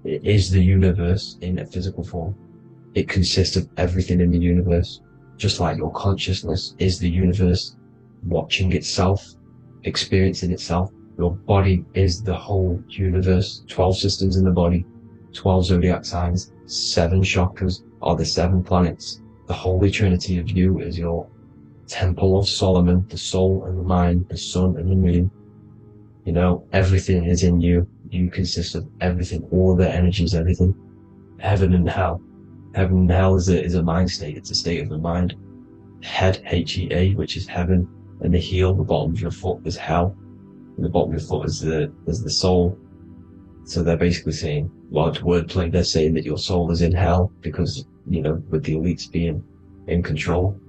It is the universe in a physical form. It consists of everything in the universe. Just like your consciousness is the universe watching itself, experiencing itself. Your body is the whole universe. 12 systems in the body, 12 zodiac signs, 7 chakras are the 7 planets. The Holy Trinity of you is your Temple of Solomon, the soul and the mind, the sun and the moon. You know, everything is in you. You consist of everything, all the energies, everything. Heaven and hell. Heaven and hell is a mind state. It's a state of the mind. Head, H-E-A, which is heaven, and the heel, the bottom of your foot, is hell. And the bottom of your foot is the soul. So they're basically saying, large wordplay, they're saying that your soul is in hell because, you know, with the elites being in control.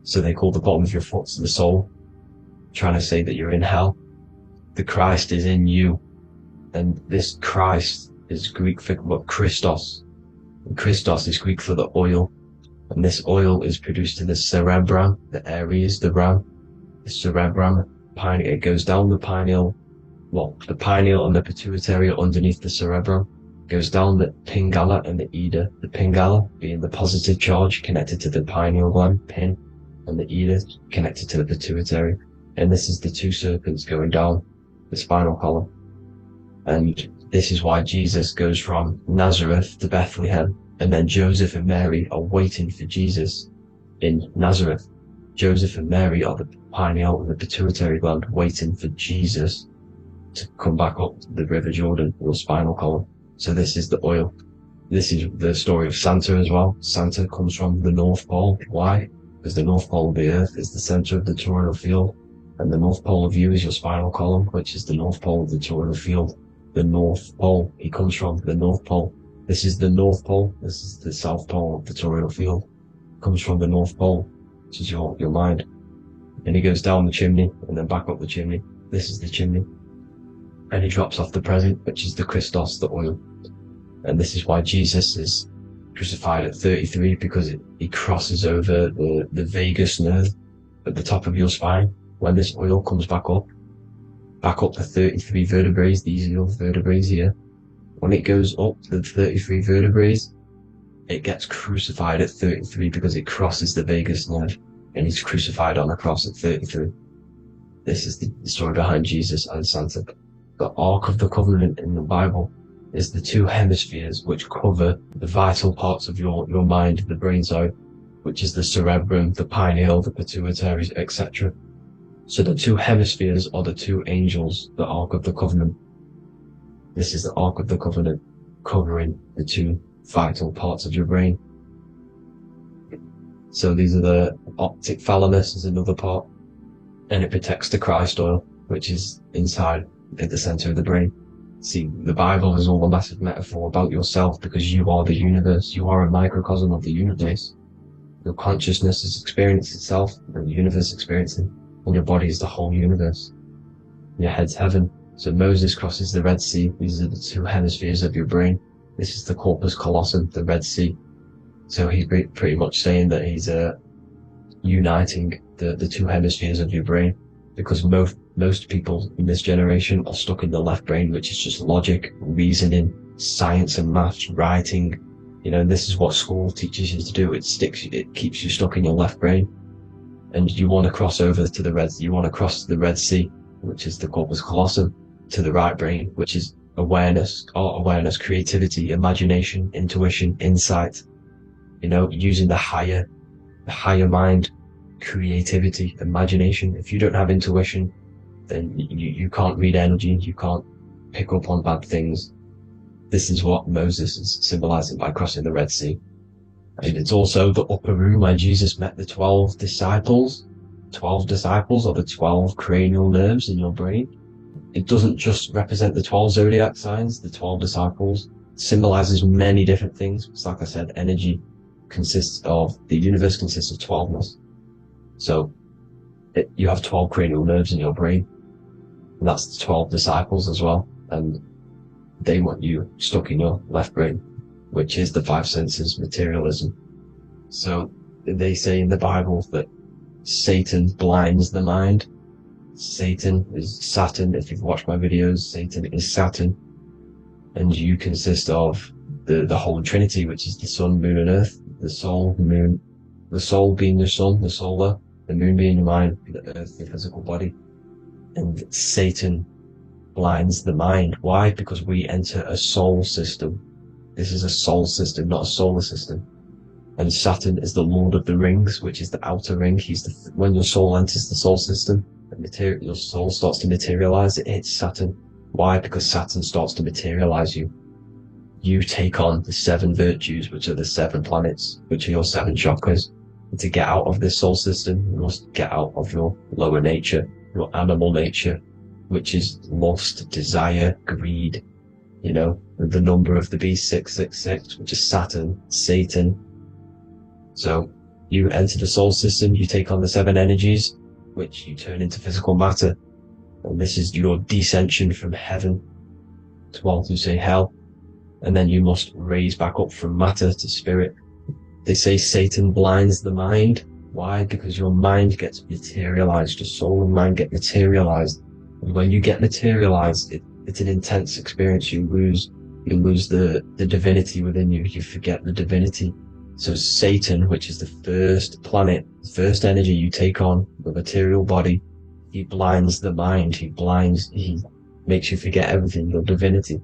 So they call the bottom of your foot the soul, trying to say that you're in hell. The Christ is in you. And this Christ is Greek for Christos. And Christos is Greek for the oil. And this oil is produced in the cerebrum, the Aries, the ram, the cerebrum, it goes down the pineal, the pineal and the pituitary are underneath the cerebrum, goes down the pingala and the ida, the pingala being the positive charge connected to the pineal gland, pin, and the ida connected to the pituitary. And this is the 2 serpents going down the spinal column. And this is why Jesus goes from Nazareth to Bethlehem, and then Joseph and Mary are waiting for Jesus in Nazareth. Joseph and Mary are the pineal and the pituitary gland waiting for Jesus to come back up the River Jordan, or spinal column. So this is the oil. This is the story of Santa as well. Santa comes from the North Pole. Why? Because the North Pole of the Earth is the center of the toroidal field, and the North Pole of you is your spinal column, which is the North Pole of the toroidal field. The North Pole, he comes from the North Pole. This is the North Pole. This is the South Pole of the toroidal field. Comes from the North Pole, which is your mind. And he goes down the chimney and then back up the chimney. This is the chimney. And he drops off the present, which is the Christos, the oil. And this is why Jesus is crucified at 33, because he crosses over the vagus nerve at the top of your spine. When this oil comes back up the 33 vertebrae, these are your vertebrae here. When it goes up the 33 vertebrae, it gets crucified at 33 because it crosses the vagus nerve, and he's crucified on a cross at 33. This is the story behind Jesus and Santa. The Ark of the Covenant in the Bible is the 2 hemispheres which cover the vital parts of your mind, the brain side, which is the cerebrum, the pineal, the pituitary, etc. So the 2 hemispheres are the 2 angels, the Ark of the Covenant. This is the Ark of the Covenant, covering the 2 vital parts of your brain. So these are the optic thalamus is another part, and it protects the Christ oil, which is inside at the center of the brain. See, the Bible is all a massive metaphor about yourself because you are the universe. You are a microcosm of the universe. Your consciousness is experiencing itself, and the universe experiencing, and your body is the whole universe. Your head's heaven. So Moses crosses the Red Sea. These are the two hemispheres of your brain. This is the corpus callosum, the Red Sea. So he's pretty much saying that he's uniting the two hemispheres of your brain, because most people in this generation are stuck in the left brain, which is just logic, reasoning, science and maths, writing. You know, this is what school teaches you to do. It keeps you stuck in your left brain. And you want to cross over to you want to cross the Red Sea, which is the corpus callosum, to the right brain, which is awareness, art awareness, creativity, imagination, intuition, insight. You know, using the higher mind, creativity, imagination. If you don't have intuition, then you can't read energy, you can't pick up on bad things. This is what Moses is symbolizing by crossing the Red Sea. And it's also the upper room where Jesus met the 12 disciples. 12 disciples are the 12 cranial nerves in your brain. It doesn't just represent the 12 zodiac signs. The 12 disciples symbolizes many different things. It's like I said, energy the universe consists of 12ness. So you have 12 cranial nerves in your brain. And that's the 12 disciples as well. And they want you stuck in your left brain, which is the five senses, materialism. So they say in the Bible that Satan blinds the mind. Satan is Saturn. If you've watched my videos, Satan is Saturn. And you consist of the whole Trinity, which is the sun, moon and earth. The soul, the moon, the soul being the sun, the solar, the moon being your mind, the earth, the physical body. And Satan blinds the mind. Why? Because we enter a soul system. This is a soul system, not a solar system. And Saturn is the Lord of the Rings, which is the outer ring. When your soul enters the soul system, your soul starts to materialize, it hits Saturn. Why? Because Saturn starts to materialize you. You take on the 7 virtues, which are the 7 planets, which are your 7 chakras. And to get out of this soul system, you must get out of your lower nature, your animal nature, which is lust, desire, greed. You know, the number of the beast, 666, which is Saturn, Satan. So you enter the soul system, you take on the 7 energies, which you turn into physical matter. And this is your descension from heaven to, well, to say hell. And then you must raise back up from matter to spirit. They say Satan blinds the mind. Why? Because your mind gets materialized. Your soul and mind get materialized. And when you get materialized, it's an intense experience. You lose the divinity within you. You forget the divinity. So Satan, which is the first planet, the first energy you take on, the material body, he blinds the mind. He makes you forget everything, your divinity.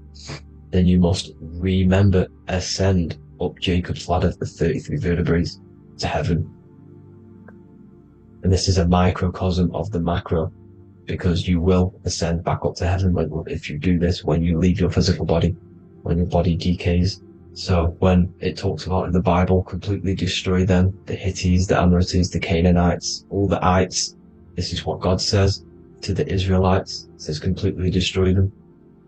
Then you must remember, ascend up Jacob's ladder, the 33 vertebrae, to heaven. And this is a microcosm of the macro, because you will ascend back up to heaven if you do this, when you leave your physical body, when your body decays. So when it talks about in the Bible, completely destroy them, the Hittites, the Amorites, the Canaanites, all the ites, this is what God says to the Israelites. It says completely destroy them.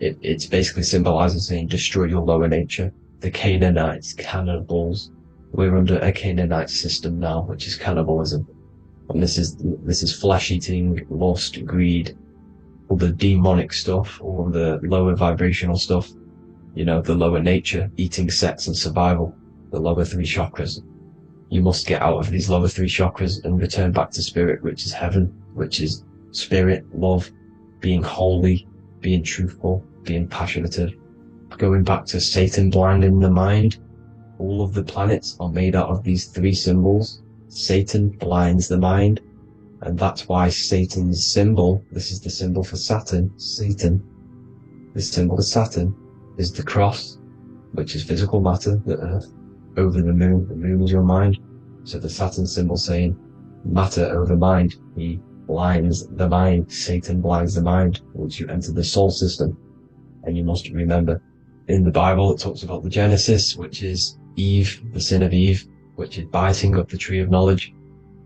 It's basically symbolizing saying destroy your lower nature. The Canaanites, cannibals. We're under a Canaanite system now, which is cannibalism. And this is flesh eating, lust, greed, all the demonic stuff, all the lower vibrational stuff. You know, the lower nature, eating, sex and survival, the lower 3 chakras. You must get out of these lower 3 chakras and return back to spirit, which is heaven, which is spirit, love, being holy, being truthful, being passionate, going back to Satan blinding the mind. All of the planets are made out of these 3 symbols. Satan blinds the mind, and that's why Satan's symbol, this is the symbol for Saturn, Satan, this symbol of Saturn is the cross, which is physical matter, the earth, over the moon is your mind. So the Saturn symbol saying matter over mind, he blinds the mind, Satan blinds the mind once you enter the soul system. And you must remember, in the Bible it talks about the Genesis, which is Eve, the sin of Eve, which is biting of the tree of knowledge,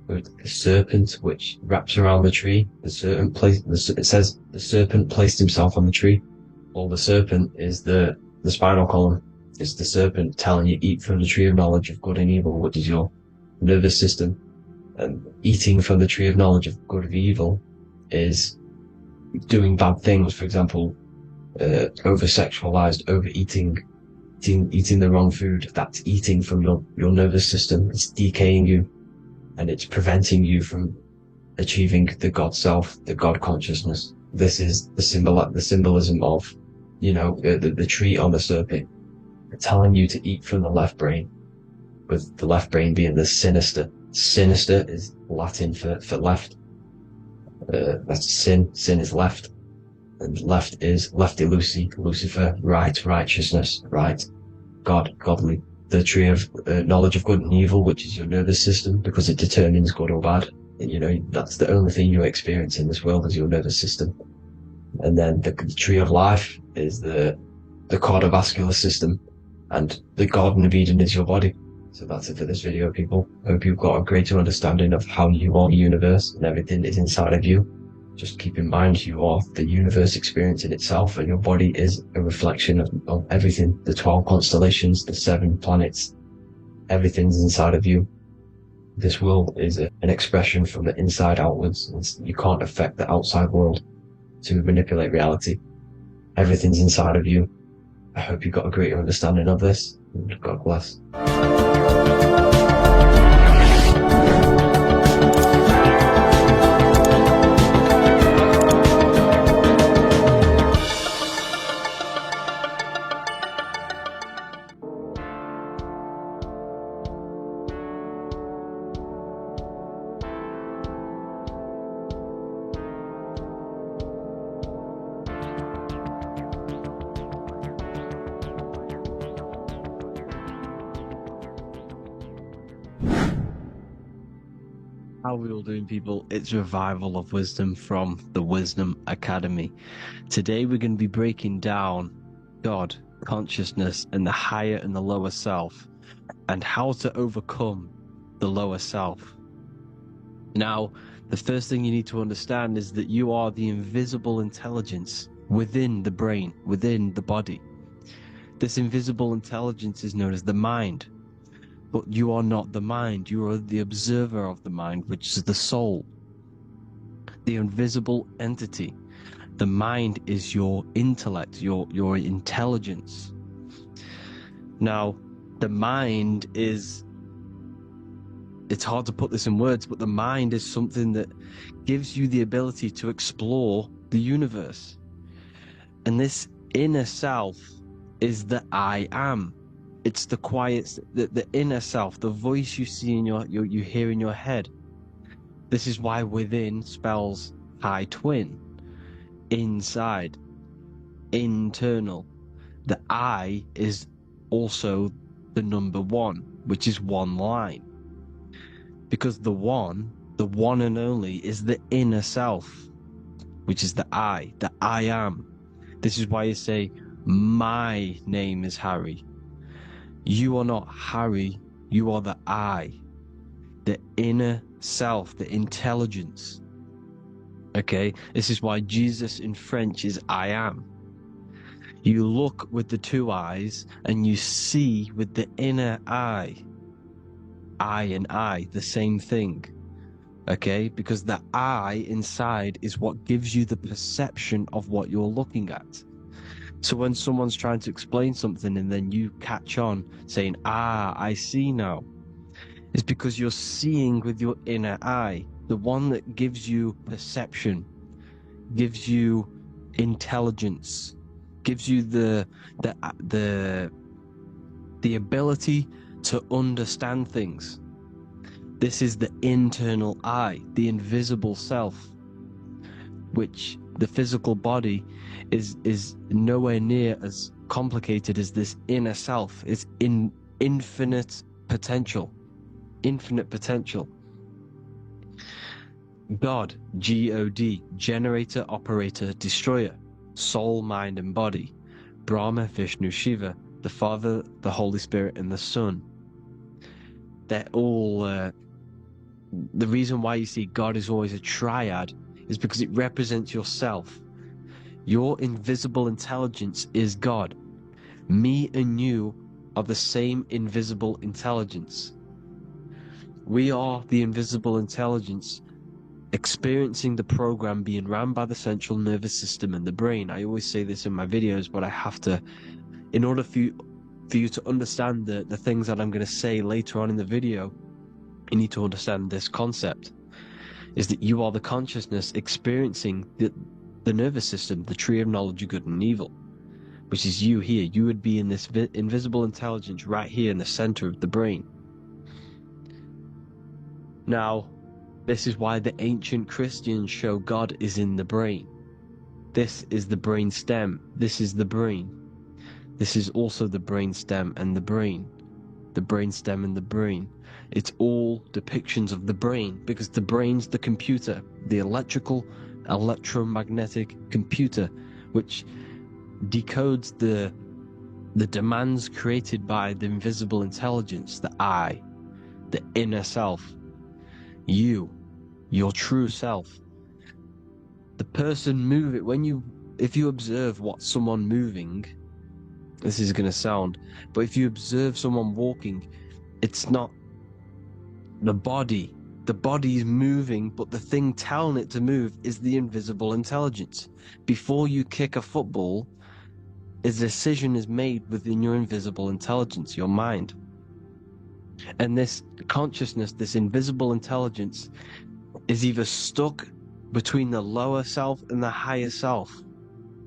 with the serpent which wraps around the tree. It says the serpent placed himself on the tree. or the serpent is the spinal column. It's the serpent telling you eat from the tree of knowledge of good and evil, which is your nervous system. And eating from the tree of knowledge of good and evil is doing bad things. For example, over-sexualized, overeating, eating the wrong food. That's eating from your nervous system. It's decaying you, and it's preventing you from achieving the God self, the God consciousness. This is the symbolism of, the tree on the serpent, telling you to eat from the left brain, with the left brain being the sinister. Sinister is Latin for left. That's sin. Sin is left. And left is lefty Lucy, Lucifer, right, righteousness, right, God, godly. The tree of knowledge of good and evil, which is your nervous system, because it determines good or bad. That's the only thing you experience in this world is your nervous system. And then the tree of life is the cardiovascular system, and the Garden of Eden is your body. So that's it for this video, people. I hope you've got a greater understanding of how you are the universe and everything is inside of you. Just keep in mind you are the universe experience in itself, and your body is a reflection of everything. The 12 constellations, the 7 planets, everything's inside of you. This world is an expression from the inside outwards. You can't affect the outside world to manipulate reality. Everything's inside of you. I hope you got a greater understanding of this, and God bless. How are we all doing, people? It's Revival of Wisdom from the Wisdom Academy. Today we're going to be breaking down God, consciousness, and the higher and the lower self, and how to overcome the lower self. Now, the first thing you need to understand is that you are the invisible intelligence within the brain, within the body. This invisible intelligence is known as the mind. But you are not the mind, you are the observer of the mind, which is the soul, the invisible entity. The mind is your intellect, your intelligence. Now, the mind is, it's hard to put this in words, but the mind is something that gives you the ability to explore the universe. And this inner self is the I am. It's the quiet, the inner self, the voice you see in you hear in your head. This is why within spells high twin, inside, internal. The I is also the number 1, which is one line. Because the one and only, is the inner self, which is the I am. This is why you say, my name is Harry. You are not Harry, you are the I, the inner self, the intelligence. Okay, this is why Jesus in French is I am. You look with the 2 eyes and you see with the inner eye. I and I, the same thing. Okay, because the I inside is what gives you the perception of what you're looking at. So when someone's trying to explain something and then you catch on saying, I see now, it's because you're seeing with your inner eye, the one that gives you perception, gives you intelligence, gives you the ability to understand things. This is the internal I, the invisible self, which the physical body is nowhere near as complicated as this inner self. It's in infinite potential. God, G-O-D, generator, operator, destroyer, soul, mind, and body. Brahma, Vishnu, Shiva, the Father, the Holy Spirit, and the Son. They're all... the reason why you see God is always a triad is because it represents yourself. Your invisible intelligence is God. Me and you are the same invisible intelligence. We are the invisible intelligence experiencing the program being ran by the central nervous system and the brain. I always say this in my videos, but I have to, in order for you to understand the things that I'm going to say later on in the video, you need to understand this concept, is that you are the consciousness experiencing the nervous system, the tree of knowledge of good and evil, which is you here. You would be in this invisible intelligence right here in the center of the brain. Now, this is why the ancient Christians show God is in the brain. This is the brain stem. This is the brain. This is also the brain stem and the brain. The brain stem and the brain. It's all depictions of the brain, because the brain's the computer, the electromagnetic computer, which decodes the demands created by the invisible intelligence, the I, the inner self, you, your true self. The person if you observe what someone moving, this is going to sound, but if you observe someone walking, it's not the body. The body is moving, but the thing telling it to move is the invisible intelligence. Before you kick a football, a decision is made within your invisible intelligence, your mind. And this consciousness, this invisible intelligence, is either stuck between the lower self and the higher self.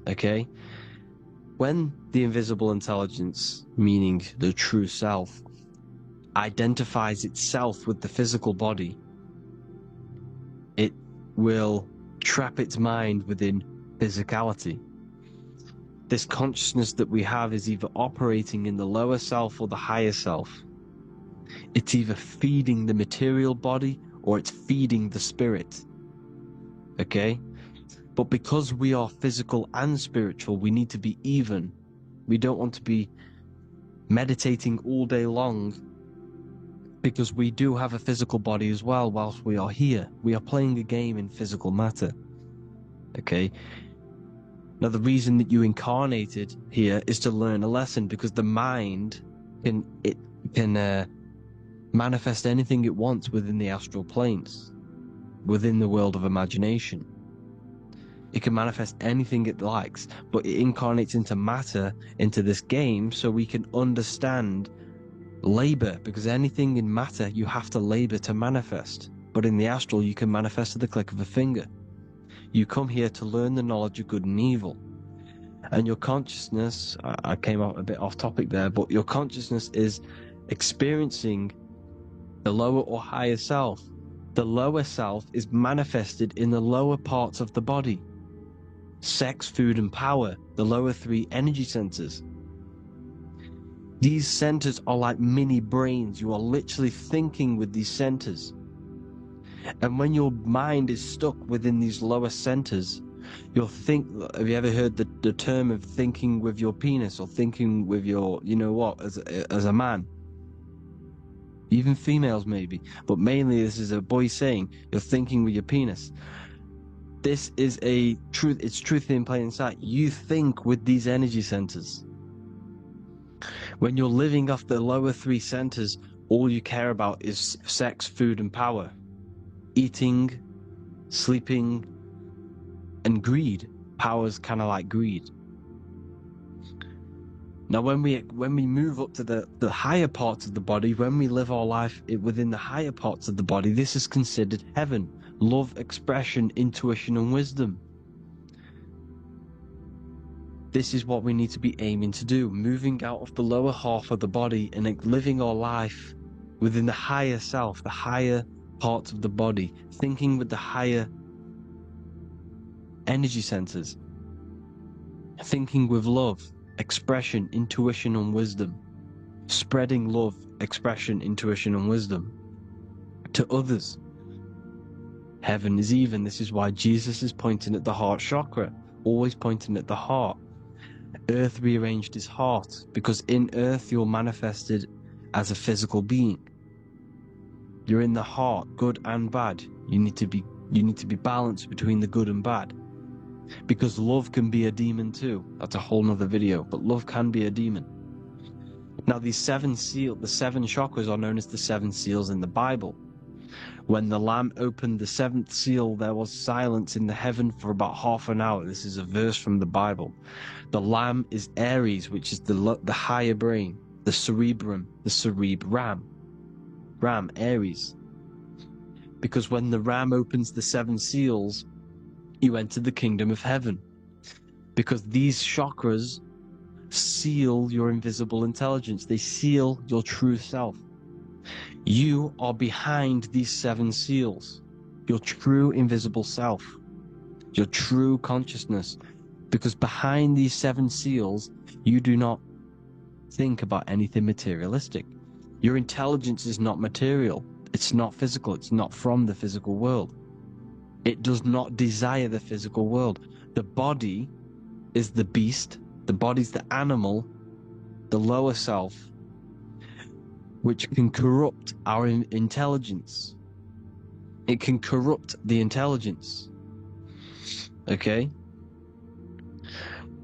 Okay? When the invisible intelligence, meaning the true self, identifies itself with the physical body, it will trap its mind within physicality. This consciousness that we have is either operating in the lower self or the higher self. It's either feeding the material body or it's feeding the spirit. Okay? But because we are physical and spiritual, we need to be even. We don't want to be meditating all day long, because we do have a physical body as well whilst we are here. We are playing a game in physical matter. Okay? Now, the reason that you incarnated here is to learn a lesson, because the mind can manifest anything it wants within the astral planes, within the world of imagination. It can manifest anything it likes, but it incarnates into matter, into this game, so we can understand labor, because anything in matter you have to labor to manifest, but in the astral you can manifest at the click of a finger. You come here to learn the knowledge of good and evil, and your consciousness, I came out a bit off topic there, but your consciousness is experiencing the lower or higher self. The lower self is manifested in the lower parts of the body: sex, food and power, the lower three energy centers. These centers are like mini brains. You are literally thinking with these centers. And when your mind is stuck within these lower centers, you'll think, have you ever heard the term of thinking with your penis, or thinking with your, you know what, as a man? Even females maybe, but mainly this is a boy saying, you're thinking with your penis. This is a truth, it's truth in plain sight. You think with these energy centers. When you're living off the lower three centers, all you care about is sex, food and power. Eating, sleeping, and greed. Power's kind of like greed. Now when we move up to the higher parts of the body, when we live our life within the higher parts of the body, this is considered heaven. Love, expression, intuition and wisdom. This is what we need to be aiming to do, moving out of the lower half of the body and living our life within the higher self, the higher parts of the body, thinking with the higher energy centers, thinking with love, expression, intuition and wisdom, spreading love, expression, intuition and wisdom to others. Heaven is even. This is why Jesus is pointing at the heart chakra, always pointing at the heart. Earth rearranged his heart, because in earth you're manifested as a physical being. You're in the heart, good and bad. You need to be balanced between the good and bad. Because love can be a demon too. That's a whole nother video, but love can be a demon. Now the seven chakras are known as the seven seals in the Bible. When the Lamb opened the seventh seal, there was silence in the heaven for about half an hour. This is a verse from the Bible. The Lamb is Aries, which is the higher brain, the cerebrum, Ram, Aries. Because when the Ram opens the seven seals, you enter the kingdom of heaven. Because these chakras seal your invisible intelligence. They seal your true self. You are behind these seven seals, your true invisible self, your true consciousness. Because behind these seven seals, you do not think about anything materialistic. Your intelligence is not material. It's not physical. It's not from the physical world. It does not desire the physical world. The body is the beast. The body's the animal, the lower self, which can corrupt our intelligence. It can corrupt the intelligence. Okay?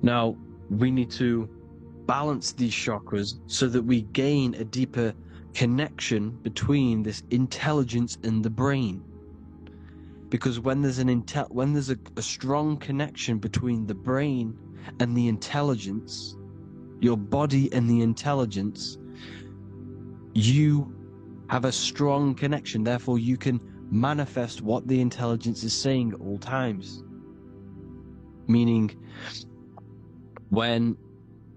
Now, we need to balance these chakras so that we gain a deeper connection between this intelligence and the brain. Because when there's a strong connection between the brain and the intelligence, your body and the intelligence, you have a strong connection. Therefore, you can manifest what the intelligence is saying at all times. Meaning, when,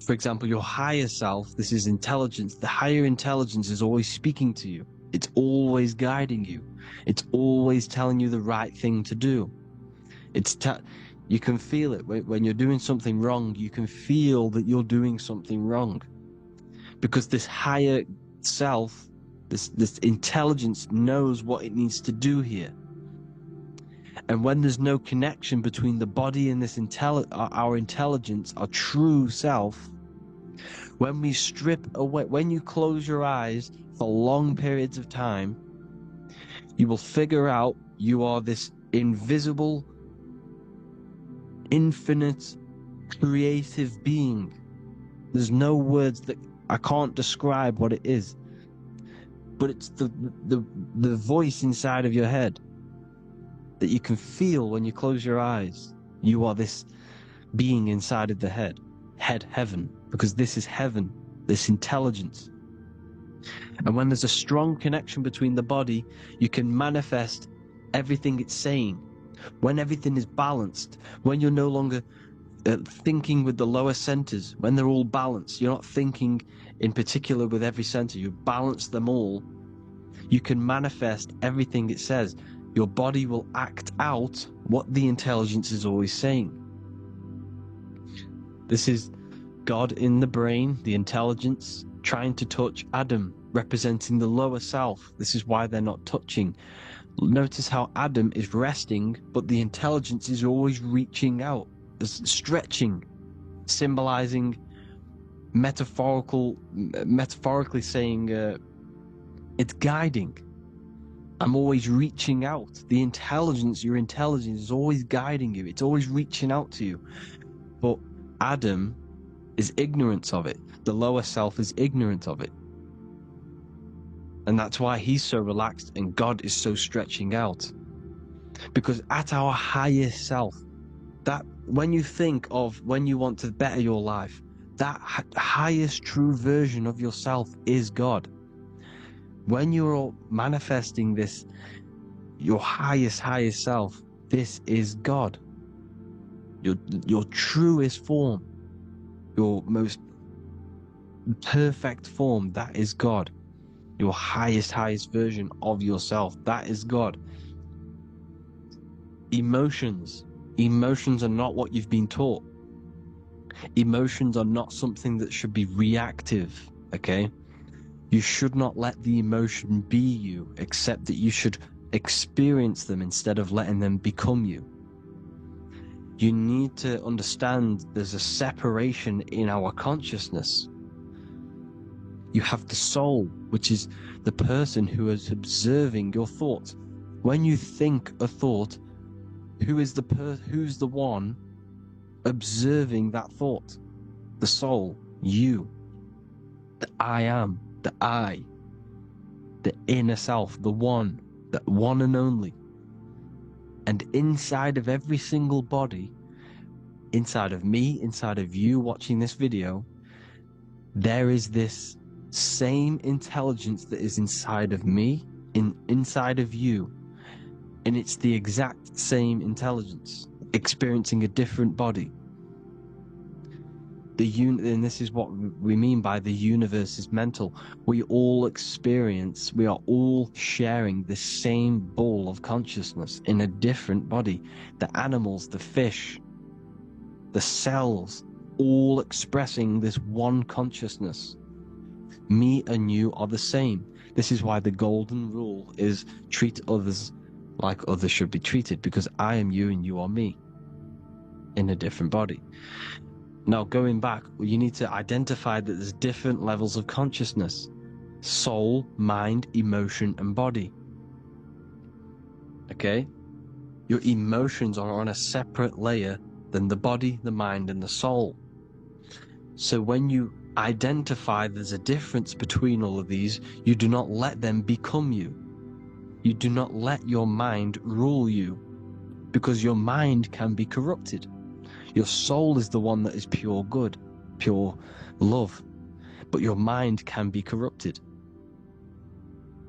for example, your higher self, this is intelligence, the higher intelligence is always speaking to you. It's always guiding you. It's always telling you the right thing to do. You can feel it. When you're doing something wrong, you can feel that you're doing something wrong. Because this higher self, this intelligence knows what it needs to do here. And when there's no connection between the body and this our intelligence, our true self, when we strip away, when you close your eyes for long periods of time, you will figure out you are this invisible, infinite, creative being. There's no words that I can't describe what it is, but it's the voice inside of your head that you can feel when you close your eyes. You are this being inside of the heaven, because this is heaven, this intelligence. And when there's a strong connection between the body, you can manifest everything it's saying. When everything is balanced, when you're no longer thinking with the lower centers, when they're all balanced, you're not thinking in particular with every center, you balance them all, you can manifest everything it says. Your body will act out what the intelligence is always saying. This is God in the brain, the intelligence, trying to touch Adam, representing the lower self. This is why they're not touching. Notice how Adam is resting, but the intelligence is always reaching out, stretching, symbolizing metaphorically saying it's guiding. I'm always reaching out. The intelligence, your intelligence is always guiding you. It's always reaching out to you. But Adam is ignorant of it. The lower self is ignorant of it. And that's why he's so relaxed and God is so stretching out. Because at our highest self, that when you think of when you want to better your life, that highest true version of yourself is God. When you're manifesting this, your highest self, this is God. Your truest form, your most perfect form, that is God. Your highest version of yourself, that is God. Emotions are not what you've been taught. Emotions are not something that should be reactive, okay? You should not let the emotion be you, except that you should experience them instead of letting them become you. You need to understand there's a separation in our consciousness. You have the soul, which is the person who is observing your thoughts. When you think a thought, who's the one observing that thought, the soul, you, the I am, the I, the inner self, the one and only. And inside of every single body, inside of me, inside of you watching this video, there is this same intelligence that is inside of me, inside of you. And it's the exact same intelligence, experiencing a different body. And this is what we mean by the universe is mental. We all are all sharing the same ball of consciousness in a different body. The animals, the fish, the cells, all expressing this one consciousness. Me and you are the same. This is why the golden rule is treat others like others should be treated, because I am you and you are me in a different body. Now, going back, you need to identify that there's different levels of consciousness: soul, mind, emotion, and body. Okay? Your emotions are on a separate layer than the body, the mind, and the soul. So when you identify there's a difference between all of these, you do not let them become you. You do not let your mind rule you, because your mind can be corrupted. Your soul is the one that is pure good, pure love, but your mind can be corrupted.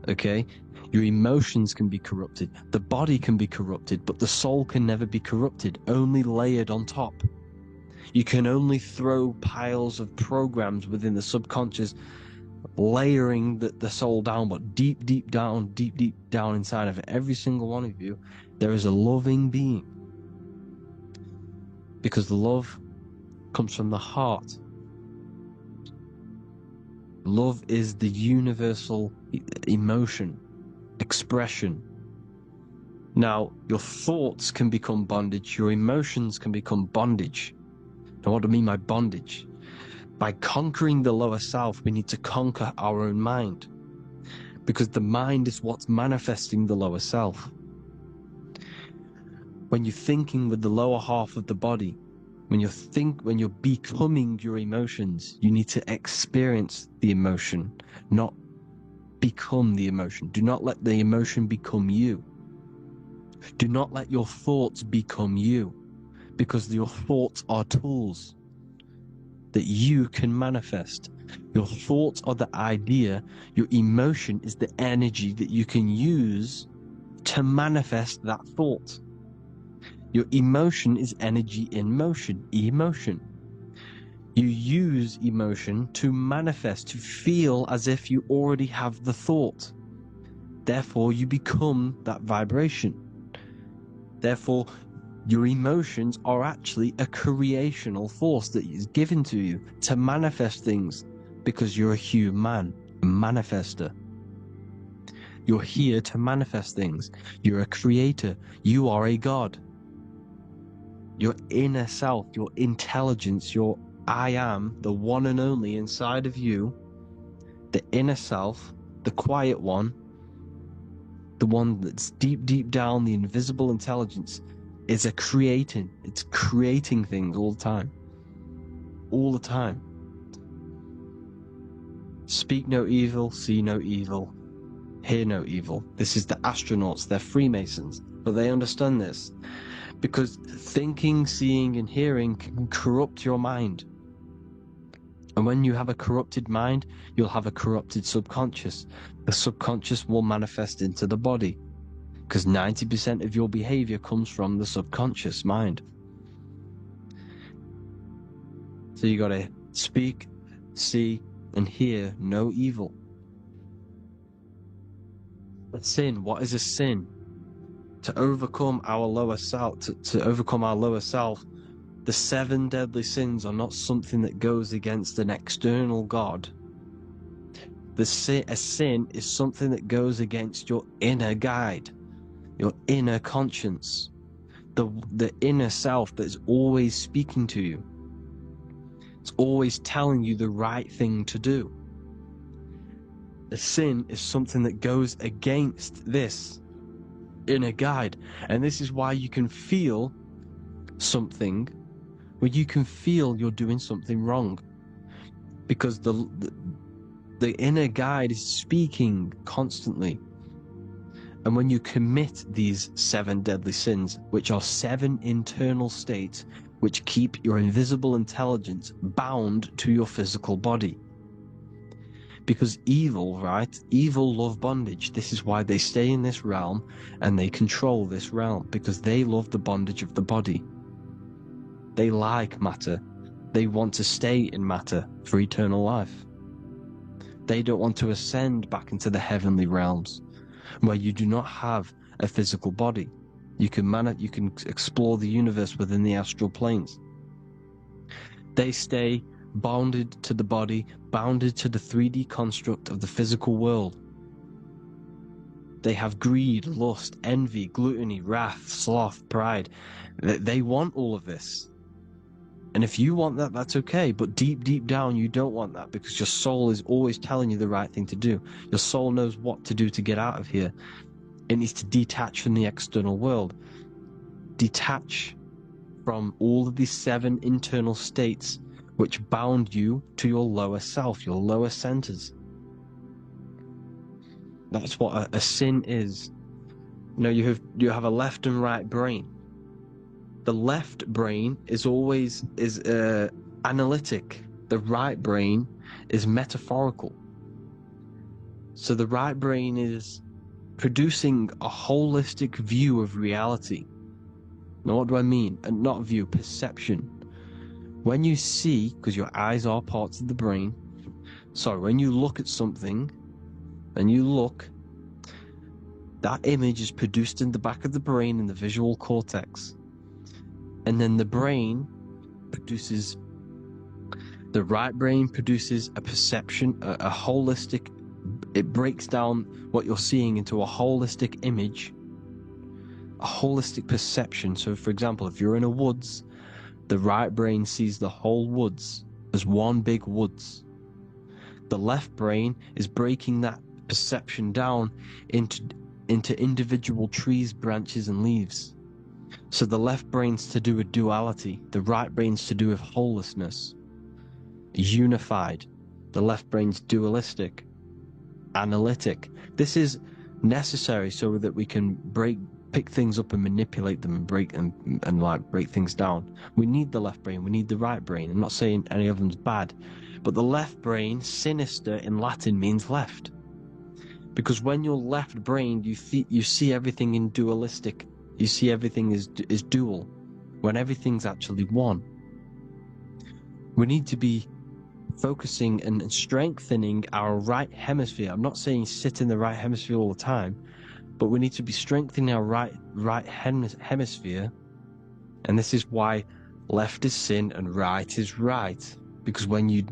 Okay? Your emotions can be corrupted. The body can be corrupted, but the soul can never be corrupted, only layered on top. You can only throw piles of programs within the subconscious, layering the soul down, but deep down inside of every single one of you, there is a loving being. Because the love comes from the heart. Love is the universal emotion, expression. Now, your thoughts can become bondage, your emotions can become bondage. Now, what do I mean by bondage? By conquering the lower self, we need to conquer our own mind. Because the mind is what's manifesting the lower self. When you're thinking with the lower half of the body, when you're becoming your emotions, you need to experience the emotion, not become the emotion. Do not let the emotion become you. Do not let your thoughts become you, because your thoughts are tools that you can manifest. Your thoughts are the idea. Your emotion is the energy that you can use to manifest that thought. Your emotion is energy in motion, emotion. You use emotion to manifest, to feel as if you already have the thought. Therefore, you become that vibration. Therefore, your emotions are actually a creational force that is given to you to manifest things, because you're a human, a manifester. You're here to manifest things. You're a creator. You are a god. Your inner self, your intelligence, your I am, the one and only inside of you, the inner self, the quiet one, the one that's deep down, the invisible intelligence, is it's creating things all the time. All the time. Speak no evil, see no evil, hear no evil. This is the astronauts, they're Freemasons, but they understand this. Because thinking, seeing, and hearing can corrupt your mind. And when you have a corrupted mind, you'll have a corrupted subconscious. The subconscious will manifest into the body, because 90% of your behavior comes from the subconscious mind. So you gotta speak, see, and hear no evil. A sin, what is a sin? To overcome our lower self, to overcome our lower self, the 7 deadly sins are not something that goes against an external God. A sin is something that goes against your inner guide, your inner conscience, the inner self that is always speaking to you. It's always telling you the right thing to do. A sin is something that goes against this inner guide, and this is why you can feel something where you can feel you're doing something wrong, because the inner guide is speaking constantly. And when you commit these 7 deadly sins, which are 7 internal states which keep your invisible intelligence bound to your physical body. Because evil, right? Evil love bondage. This is why they stay in this realm and they control this realm, because they love the bondage of the body. They like matter. They want to stay in matter for eternal life. They don't want to ascend back into the heavenly realms, where you do not have a physical body. You can explore the universe within the astral planes. They stay bounded to the body, bounded to the 3D construct of the physical world. They have greed, lust, envy, gluttony, wrath, sloth, pride. They want all of this. And if you want that, that's okay. But deep, deep down, you don't want that, because your soul is always telling you the right thing to do. Your soul knows what to do to get out of here. It needs to detach from the external world. Detach from all of these 7 internal states which bound you to your lower self, your lower centers. That's what a sin is. You know, you have a left and right brain. The left brain is always analytic. The right brain is metaphorical. So the right brain is producing a holistic view of reality. Now, what do I mean? And not view, perception. When you see, because your eyes are parts of the brain, when you look at something and you look, that image is produced in the back of the brain in the visual cortex. And then the right brain produces a perception, a holistic, it breaks down what you're seeing into a holistic image, a holistic perception. So for example, if you're in a woods, the right brain sees the whole woods as one big woods. The left brain is breaking that perception down into individual trees, branches, and leaves. So the left brain's to do with duality, the right brain's to do with wholeness, unified. The left brain's dualistic, analytic. This is necessary so that we can pick things up and manipulate them and break things down. We need the left brain, we need the right brain. I'm not saying any of them's bad, but the left brain, sinister in Latin, means left. Because when you're left-brained, you see everything in dualistic. You see everything is dual, when everything's actually one. We need to be focusing and strengthening our right hemisphere. I'm not saying sit in the right hemisphere all the time, but we need to be strengthening our right hemisphere. And this is why left is sin and right is right. Because when you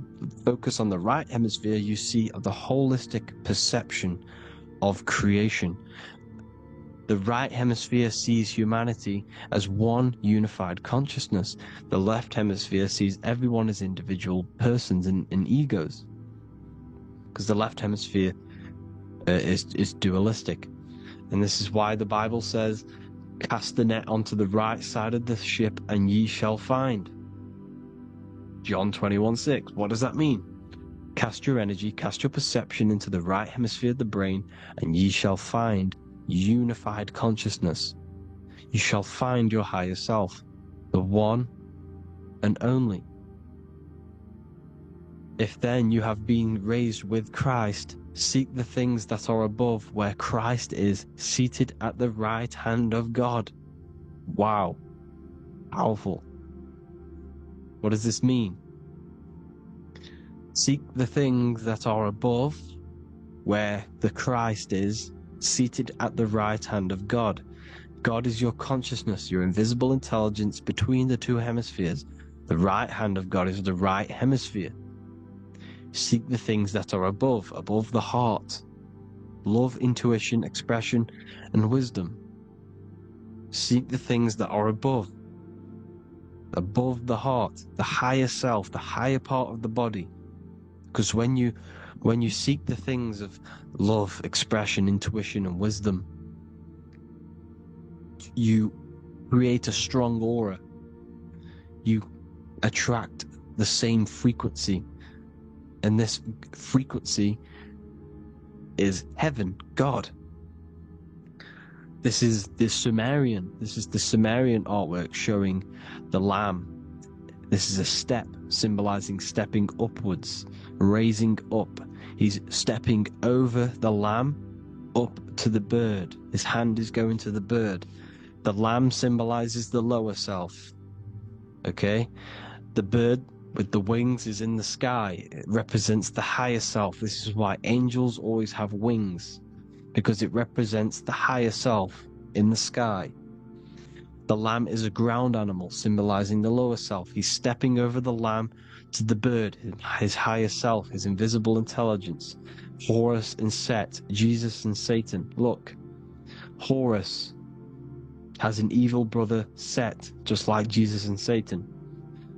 focus on the right hemisphere, you see the holistic perception of creation. The right hemisphere sees humanity as one unified consciousness. The left hemisphere sees everyone as individual persons and egos. Because the left hemisphere is dualistic. And this is why the Bible says, cast the net onto the right side of the ship and ye shall find. John 21:6. What does that mean? Cast your energy, cast your perception into the right hemisphere of the brain, and ye shall find unified consciousness. You shall find your higher self, the one and only. If then you have been raised with Christ, seek the things that are above, where Christ is seated at the right hand of God. Wow. Powerful. What does this mean? Seek the things that are above, where the Christ is seated at the right hand of God. God is your consciousness, your invisible intelligence between the two hemispheres. The right hand of God is the right hemisphere. Seek the things that are above the heart. Love, intuition, expression, and wisdom. Seek the things that are above the heart, the higher self, the higher part of the body. Because when you seek the things of love, expression, intuition, and wisdom, you create a strong aura. You attract the same frequency. And this frequency is heaven, God. This is the Sumerian artwork showing the Lamb. This is a step symbolizing stepping upwards, raising up. He's stepping over the Lamb up to the bird. His hand is going to the bird. The Lamb symbolizes the lower self. Okay? The bird with the wings is in the sky. It represents the higher self. This is why angels always have wings, because it represents the higher self in the sky. The lamb is a ground animal, symbolizing the lower self. He's stepping over the lamb to the bird, his higher self, his invisible intelligence. Horus and Set, Jesus and Satan. Look, Horus has an evil brother, Set, just like Jesus and Satan.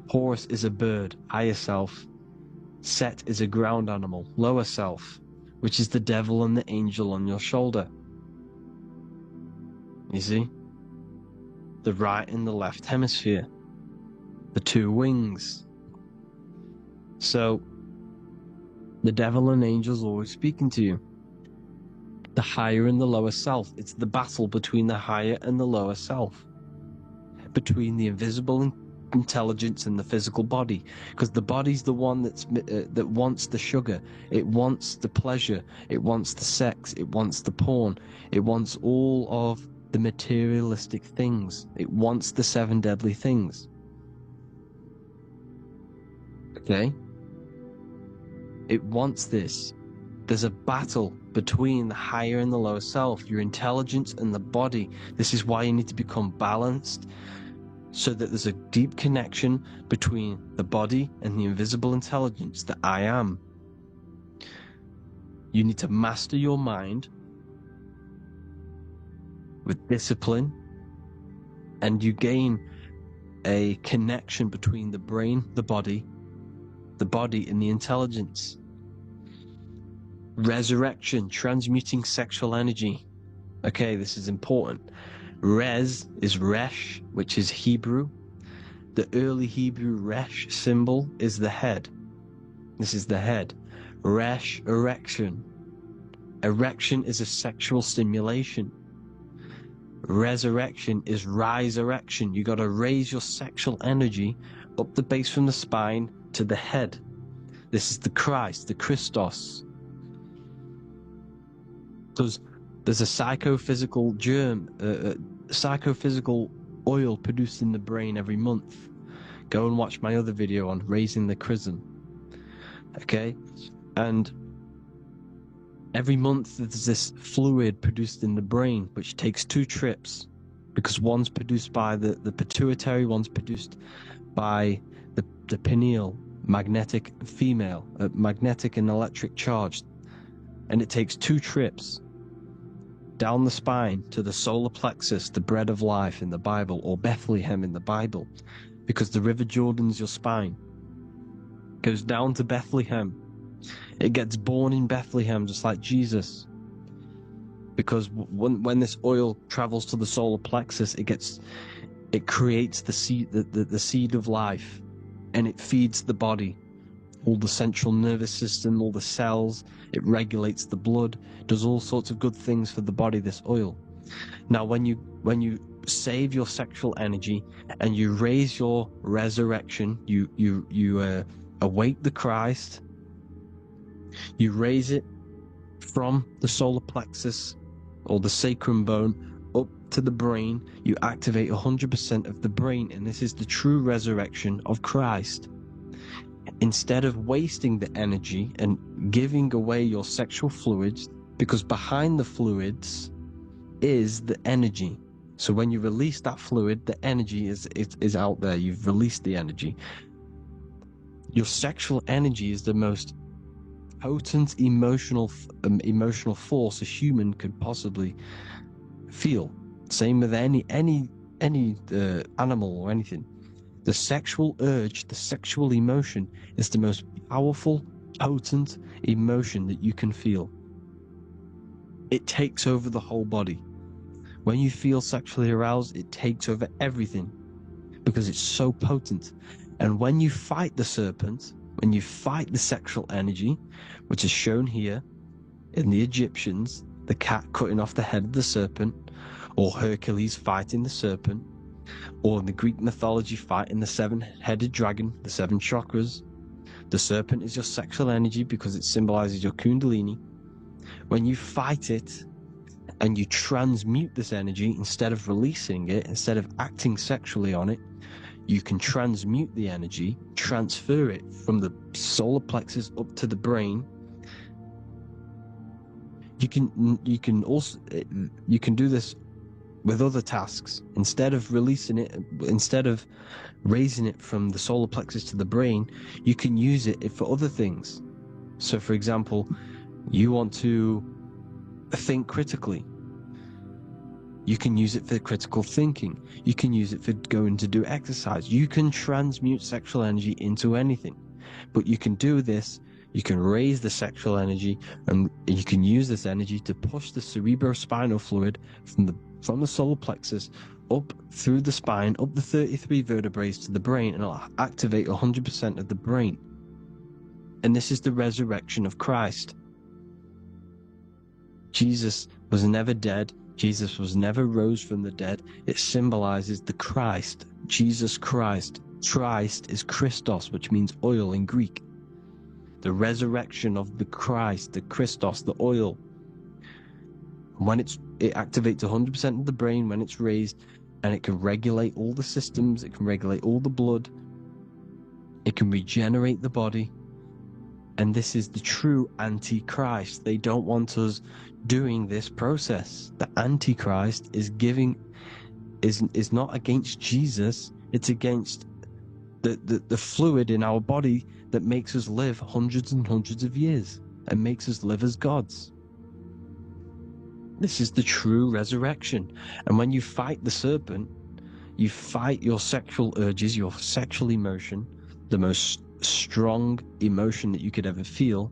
Horus is a bird, higher self. Set is a ground animal, lower self, which is the devil and the angel on your shoulder. You see? The right and the left hemisphere. The two wings. So, the devil and angels always speaking to you. The higher and the lower self. It's the battle between the higher and the lower self. Between the invisible intelligence and the physical body, because the body's the one that wants the sugar, it wants the pleasure, it wants the sex, it wants the porn, it wants all of the materialistic things, it wants the 7 deadly things. Okay? It wants this. There's a battle between the higher and the lower self, your intelligence and the body. This is why you need to become balanced, so that there's a deep connection between the body and the invisible intelligence, the I am. You need to master your mind with discipline, and you gain a connection between the brain, the body and the intelligence. Resurrection, transmuting sexual energy. Okay, this is important. Res is Resh, which is Hebrew. The early Hebrew Resh symbol is the head. This is the head. Resh, erection. Erection is a sexual stimulation. Resurrection is rise erection. You got to raise your sexual energy up the base from the spine to the head. This is the Christ, the Christos. There's a psychophysical germ, psychophysical oil produced in the brain every month. Go and watch my other video on raising the chrism. Okay? And every month there's this fluid produced in the brain, which takes 2 trips, because one's produced by the pituitary, one's produced by the pineal, magnetic female, magnetic and electric charge. And it takes 2 trips down the spine to the solar plexus, the bread of life in the Bible, or Bethlehem in the Bible, because the River Jordan's your spine. Goes down to Bethlehem. It gets born in Bethlehem, just like Jesus. Because when this oil travels to the solar plexus, it creates the seed of life, and it feeds the body. All the central nervous system, all the cells, it regulates the blood, does all sorts of good things for the body, this oil. Now, when you save your sexual energy and you raise your resurrection, you awake the Christ, you raise it from the solar plexus or the sacrum bone up to the brain, you activate 100% of the brain, and this is the true resurrection of Christ. Instead of wasting the energy and giving away your sexual fluids, because behind the fluids is the energy. So when you release that fluid, the energy is out there. You've released the energy. Your sexual energy is the most potent emotional force a human could possibly feel. Same with any animal or anything. The sexual urge, the sexual emotion is the most powerful, potent emotion that you can feel. It takes over the whole body. When you feel sexually aroused, it takes over everything because it's so potent. And when you fight the serpent, when you fight the sexual energy, which is shown here in the Egyptians, the cat cutting off the head of the serpent, or Hercules fighting the serpent, or in the Greek mythology fighting the seven-headed dragon, the seven chakras, the serpent is your sexual energy because it symbolizes your kundalini. When you fight it and you transmute this energy, instead of releasing it, instead of acting sexually on it, you can transmute the energy, transfer it from the solar plexus up to the brain. You can also do this with other tasks. Instead of releasing it, instead of raising it from the solar plexus to the brain, you can use it for other things. So for example, you want to think critically. You can use it for critical thinking. You can use it for going to do exercise. You can transmute sexual energy into anything. But you can do this, you can raise the sexual energy, and you can use this energy to push the cerebrospinal fluid from the solar plexus up through the spine, up the 33 vertebrae to the brain, and it'll activate 100% of the brain. And this is the resurrection of Christ. Jesus was never dead. Jesus was never rose from the dead. It symbolizes the Christ, Jesus Christ. Christ is Christos, which means oil in Greek. The resurrection of the Christ, the Christos, the oil. When it activates 100% of the brain when it's raised, and it can regulate all the systems, it can regulate all the blood, it can regenerate the body. And this is the true Antichrist. They don't want us doing this process. The Antichrist is not against Jesus, it's against the fluid in our body that makes us live hundreds and hundreds of years and makes us live as gods. This is the true resurrection. And when you fight the serpent, you fight your sexual urges, your sexual emotion, the most strong emotion that you could ever feel.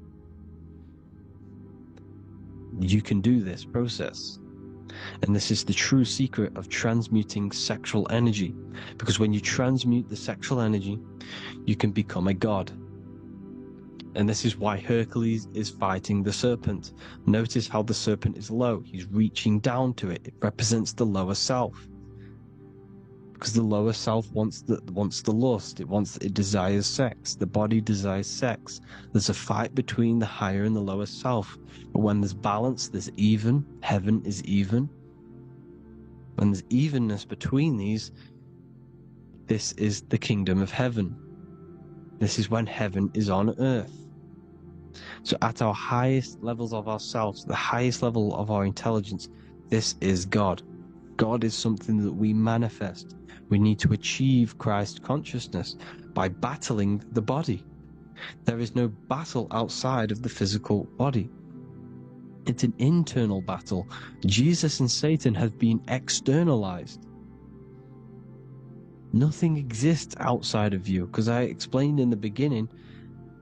You can do this process. And this is the true secret of transmuting sexual energy. Because when you transmute the sexual energy, you can become a god. And this is why Hercules is fighting the serpent. Notice how the serpent is low. He's reaching down to it. It represents the lower self. Because the lower self wants the lust. It desires sex. The body desires sex. There's a fight between the higher and the lower self. But when there's balance, there's even. Heaven is even. When there's evenness between these, this is the kingdom of heaven. This is when heaven is on earth. So at our highest levels of ourselves, the highest level of our intelligence, this is God. God is something that we manifest. We need to achieve Christ consciousness by battling the body. There is no battle outside of the physical body. It's an internal battle. Jesus and Satan have been externalized. Nothing exists outside of you, because I explained in the beginning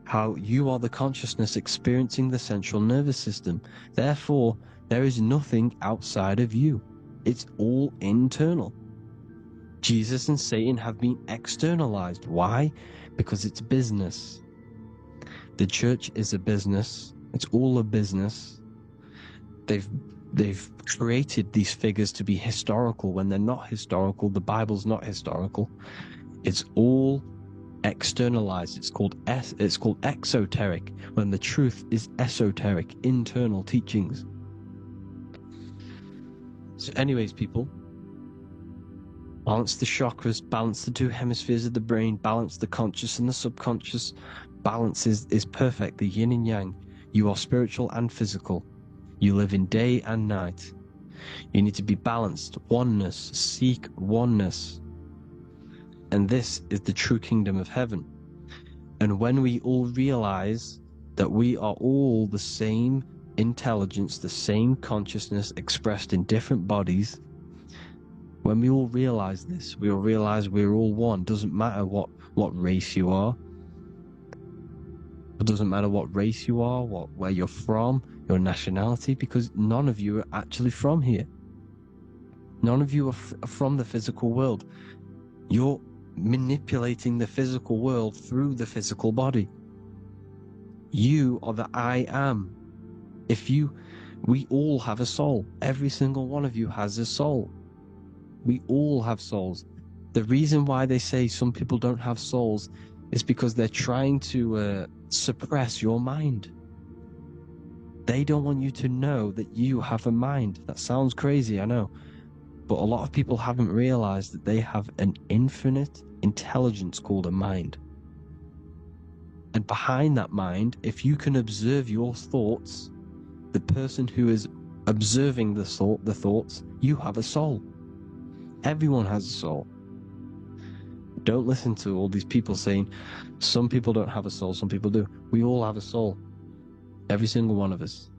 how you are the consciousness experiencing the central nervous system. Therefore, there is nothing outside of you. It's all internal. Jesus and Satan have been externalized. Why? Because it's business. The church is a business. It's all a business. They've created these figures to be historical when they're not historical. The Bible's not historical. It's all externalized. It's called exoteric, when the truth is esoteric, internal teachings. So anyways, people, balance the chakras, balance the two hemispheres of the brain, balance the conscious and the subconscious. Balance is perfect, the yin and yang. You are spiritual and physical. You live in day and night. You need to be balanced. Oneness. Seek oneness. And this is the true kingdom of heaven. And when we all realize that we are all the same intelligence, the same consciousness expressed in different bodies, when we all realize this, we will realize we're all one. Doesn't matter what race you are. It doesn't matter what race you are, where you're from, your nationality, because none of you are actually from here. None of you are from the physical world. You're manipulating the physical world through the physical body. You are the I am. We all have a soul. Every single one of you has a soul. We all have souls. The reason why they say some people don't have souls is because they're trying to suppress your mind. They don't want you to know that you have a mind. That sounds crazy, I know. But a lot of people haven't realized that they have an infinite intelligence called a mind. And behind that mind, if you can observe your thoughts, the person who is observing the thoughts, you have a soul. Everyone has a soul. Don't listen to all these people saying some people don't have a soul, some people do. We all have a soul. Every single one of us.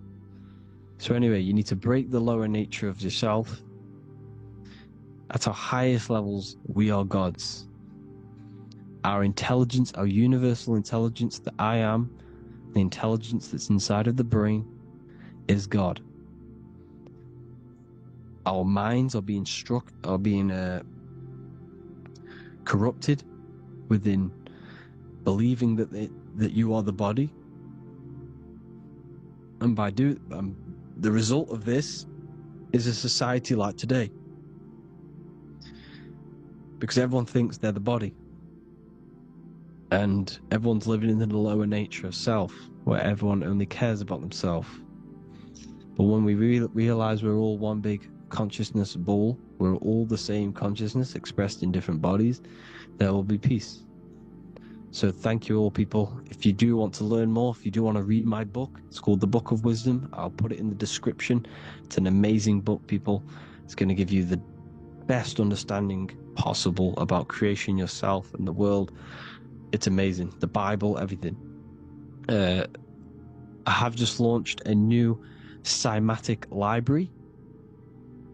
So anyway, you need to break the lower nature of yourself. At our highest levels, we are gods. Our intelligence, our universal intelligence, the I am, the intelligence that's inside of the brain, is God. Our minds are being corrupted within believing that you are the body, and by the result of this is a society like today, because everyone thinks they're the body, and everyone's living in the lower nature of self, where everyone only cares about themselves. But when we realize we're all one big consciousness ball, we're all the same consciousness expressed in different bodies, there will be peace. So thank you all, people. If you do want to learn more, if you do want to read my book, it's called The Book of Wisdom. I'll put it in the description. It's an amazing book, people. It's going to give you the best understanding possible about creation, yourself, and the world. It's amazing. The Bible, everything. I have just launched a new cymatic library.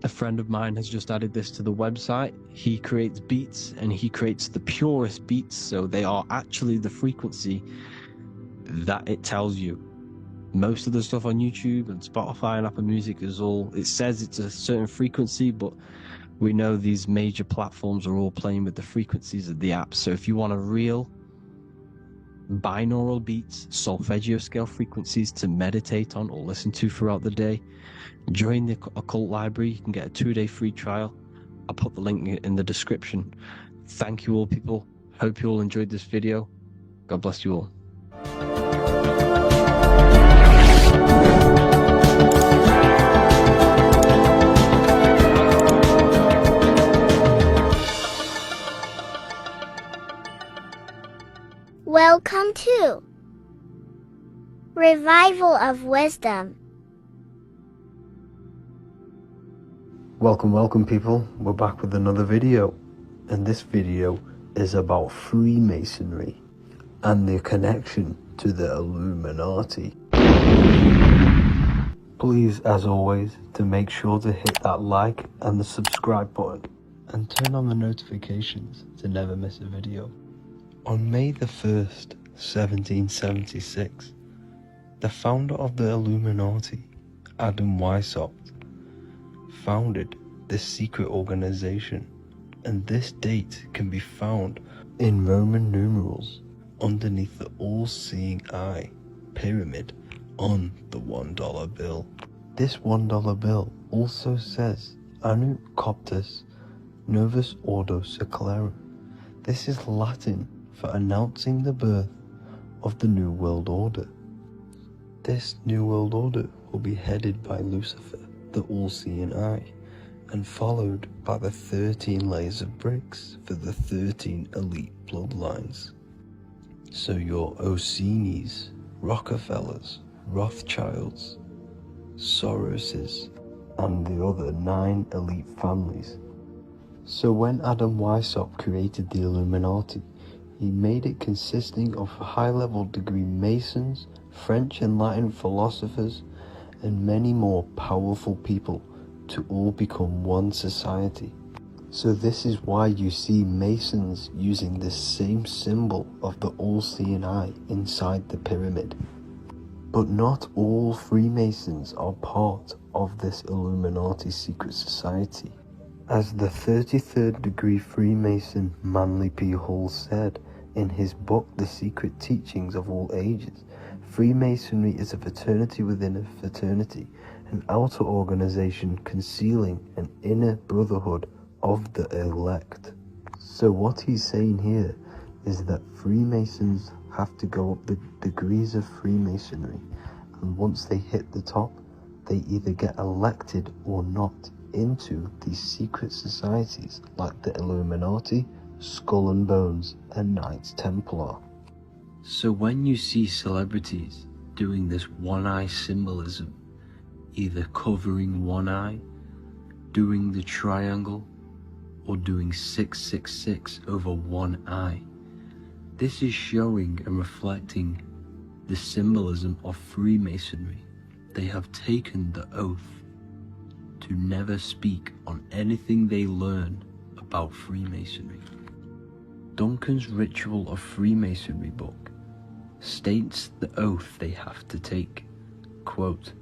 A friend of mine has just added this to the website. He creates beats, and he creates the purest beats, so they are actually the frequency that it tells you. Most of the stuff on YouTube and Spotify and Apple Music is all, it says it's a certain frequency, but we know these major platforms are all playing with the frequencies of the apps. So if you want a real binaural beats, solfeggio scale frequencies to meditate on or listen to throughout the day, join the Occult Library. You can get a 2-day free trial. I'll put the link in the description. Thank you all, people. Hope you all enjoyed this video. God bless you all. Welcome to Revival of Wisdom. Welcome people, we're back with another video, and this video is about Freemasonry and their connection to the Illuminati. Please, as always, to make sure to hit that like and the subscribe button and turn on the notifications to never miss a video. On May the 1st, 1776, the founder of the Illuminati, Adam Weishaupt, founded this secret organization, and this date can be found in Roman numerals underneath the all-seeing eye pyramid on the $1 bill. This $1 bill also says Anno Coptus Novus Ordo Secularum. This is Latin for announcing the birth of the New World Order. This New World Order will be headed by Lucifer, the all-seeing eye, and followed by the 13 layers of bricks for the 13 elite bloodlines. So your Orsini's, Rockefellers, Rothschilds, Soroses, and the other 9 elite families. So when Adam Weishaupt created the Illuminati, he made it consisting of high-level degree Masons, French and Latin philosophers, and many more powerful people to all become one society. So this is why you see Masons using this same symbol of the all-seeing eye inside the pyramid. But not all Freemasons are part of this Illuminati secret society, As the 33rd degree Freemason Manly P. Hall said in his book The Secret Teachings of All Ages, Freemasonry is a fraternity within a fraternity, an outer organization concealing an inner brotherhood of the elect. So what he's saying here is that Freemasons have to go up the degrees of Freemasonry, and once they hit the top, they either get elected or not into these secret societies like the Illuminati, Skull and Bones, and Knights Templar. So when you see celebrities doing this one-eye symbolism, either covering one eye, doing the triangle, or doing 666 over one eye, this is showing and reflecting the symbolism of Freemasonry. They have taken the oath to never speak on anything they learn about Freemasonry. Duncan's Ritual of Freemasonry book states the oath they have to take, quote,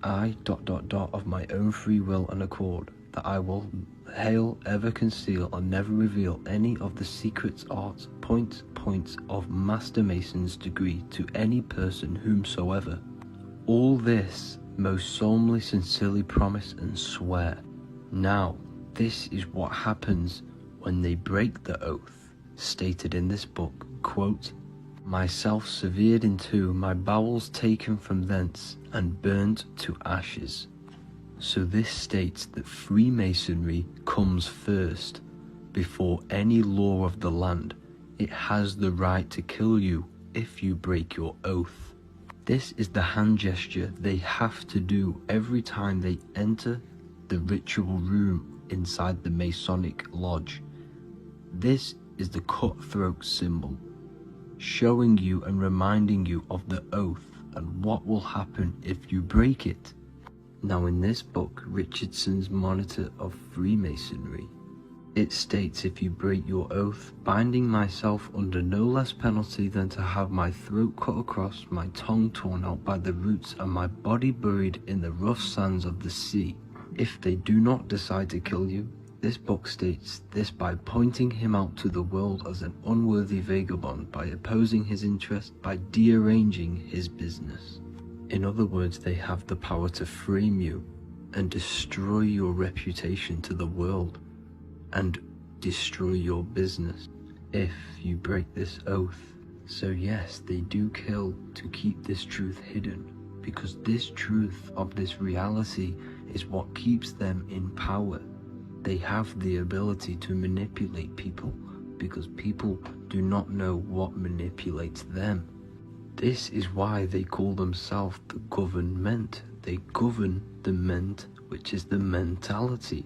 I ... of my own free will and accord, that I will ever conceal and never reveal any of the secrets, arts, points of Master Mason's degree to any person whomsoever. All this most solemnly, sincerely promise and swear. Now, this is what happens when they break the oath, stated in this book, quote, myself severed in two, my bowels taken from thence, and burnt to ashes. So this states that Freemasonry comes first, before any law of the land. It has the right to kill you if you break your oath. This is the hand gesture they have to do every time they enter the ritual room inside the Masonic Lodge. This is the cutthroat symbol, showing you and reminding you of the oath and what will happen if you break it. Now in this book, Richardson's Monitor of Freemasonry, it states if you break your oath, binding myself under no less penalty than to have my throat cut across, my tongue torn out by the roots, and my body buried in the rough sands of the sea. If they do not decide to kill you, this book states this by pointing him out to the world as an unworthy vagabond, by opposing his interest, by dearranging his business. In other words, they have the power to frame you and destroy your reputation to the world, and destroy your business if you break this oath. So yes, they do kill to keep this truth hidden, because this truth of this reality is what keeps them in power. They have the ability to manipulate people, because people do not know what manipulates them. This is why they call themselves the government. They govern the ment, which is the mentality,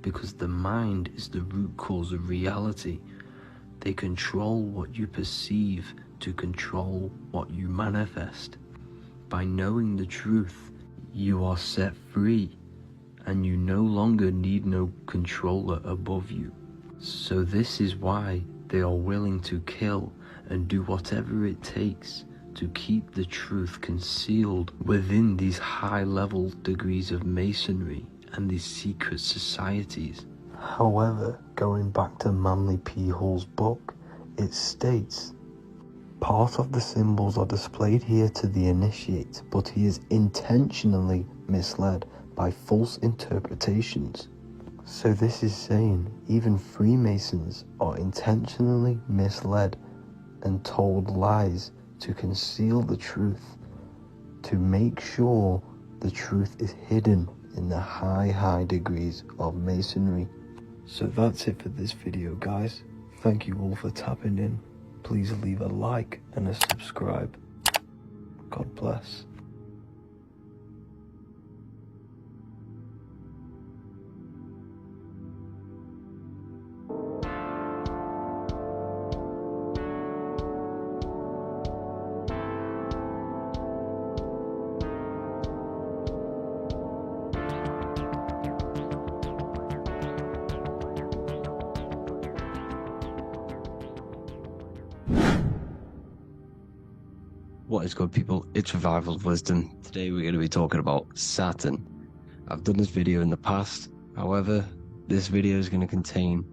because the mind is the root cause of reality. They control what you perceive to control what you manifest. By knowing the truth, you are set free, and you no longer need no controller above you. So this is why they are willing to kill and do whatever it takes to keep the truth concealed within these high-level degrees of masonry and these secret societies. However, going back to Manly P. Hall's book, it states, part of the symbols are displayed here to the initiate, but he is intentionally misled by false interpretations. So this is saying even Freemasons are intentionally misled and told lies to conceal the truth, to make sure the truth is hidden in the high degrees of masonry. So that's it for this video, guys. Thank you all for tapping in. Please leave a like and a subscribe. God bless. What is good, people? It's Revival of Wisdom. Today we're going to be talking about Saturn. I've done this video in the past, however, this video is going to contain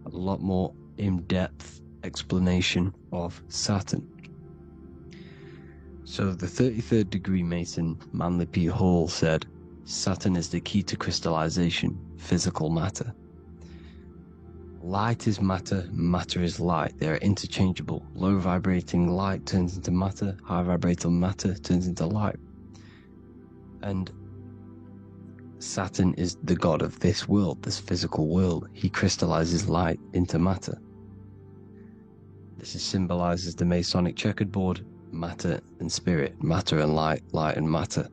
a lot more in-depth explanation of Saturn. So the 33rd degree Mason Manly P. Hall said, Saturn is the key to crystallization, physical matter. Light is matter, matter is light. They are interchangeable. Low vibrating light turns into matter, high vibrating matter turns into light. And Saturn is the god of this world, this physical world. He crystallizes light into matter. This symbolizes the Masonic checkered board, matter and spirit, matter and light, light and matter.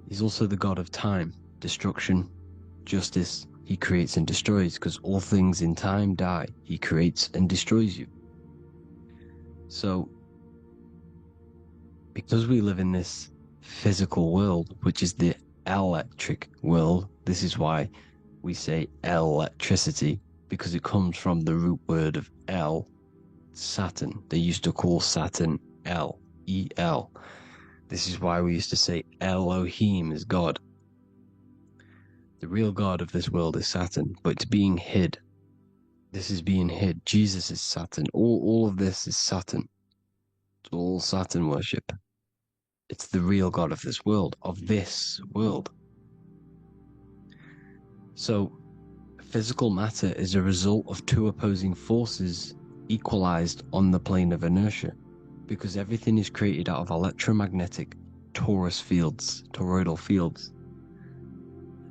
He's also the god of time, destruction, justice. He creates and destroys, because all things in time die. He creates and destroys you. So, because we live in this physical world, which is the electric world, this is why we say electricity, because it comes from the root word of El, Saturn. They used to call Saturn El, E-L. This is why we used to say Elohim is God. The real God of this world is Saturn, but it's being hid. This is being hid. Jesus is Saturn. All of this is Saturn. It's all Saturn worship. It's the real God of this world, So, physical matter is a result of two opposing forces equalized on the plane of inertia, because everything is created out of electromagnetic toroidal fields.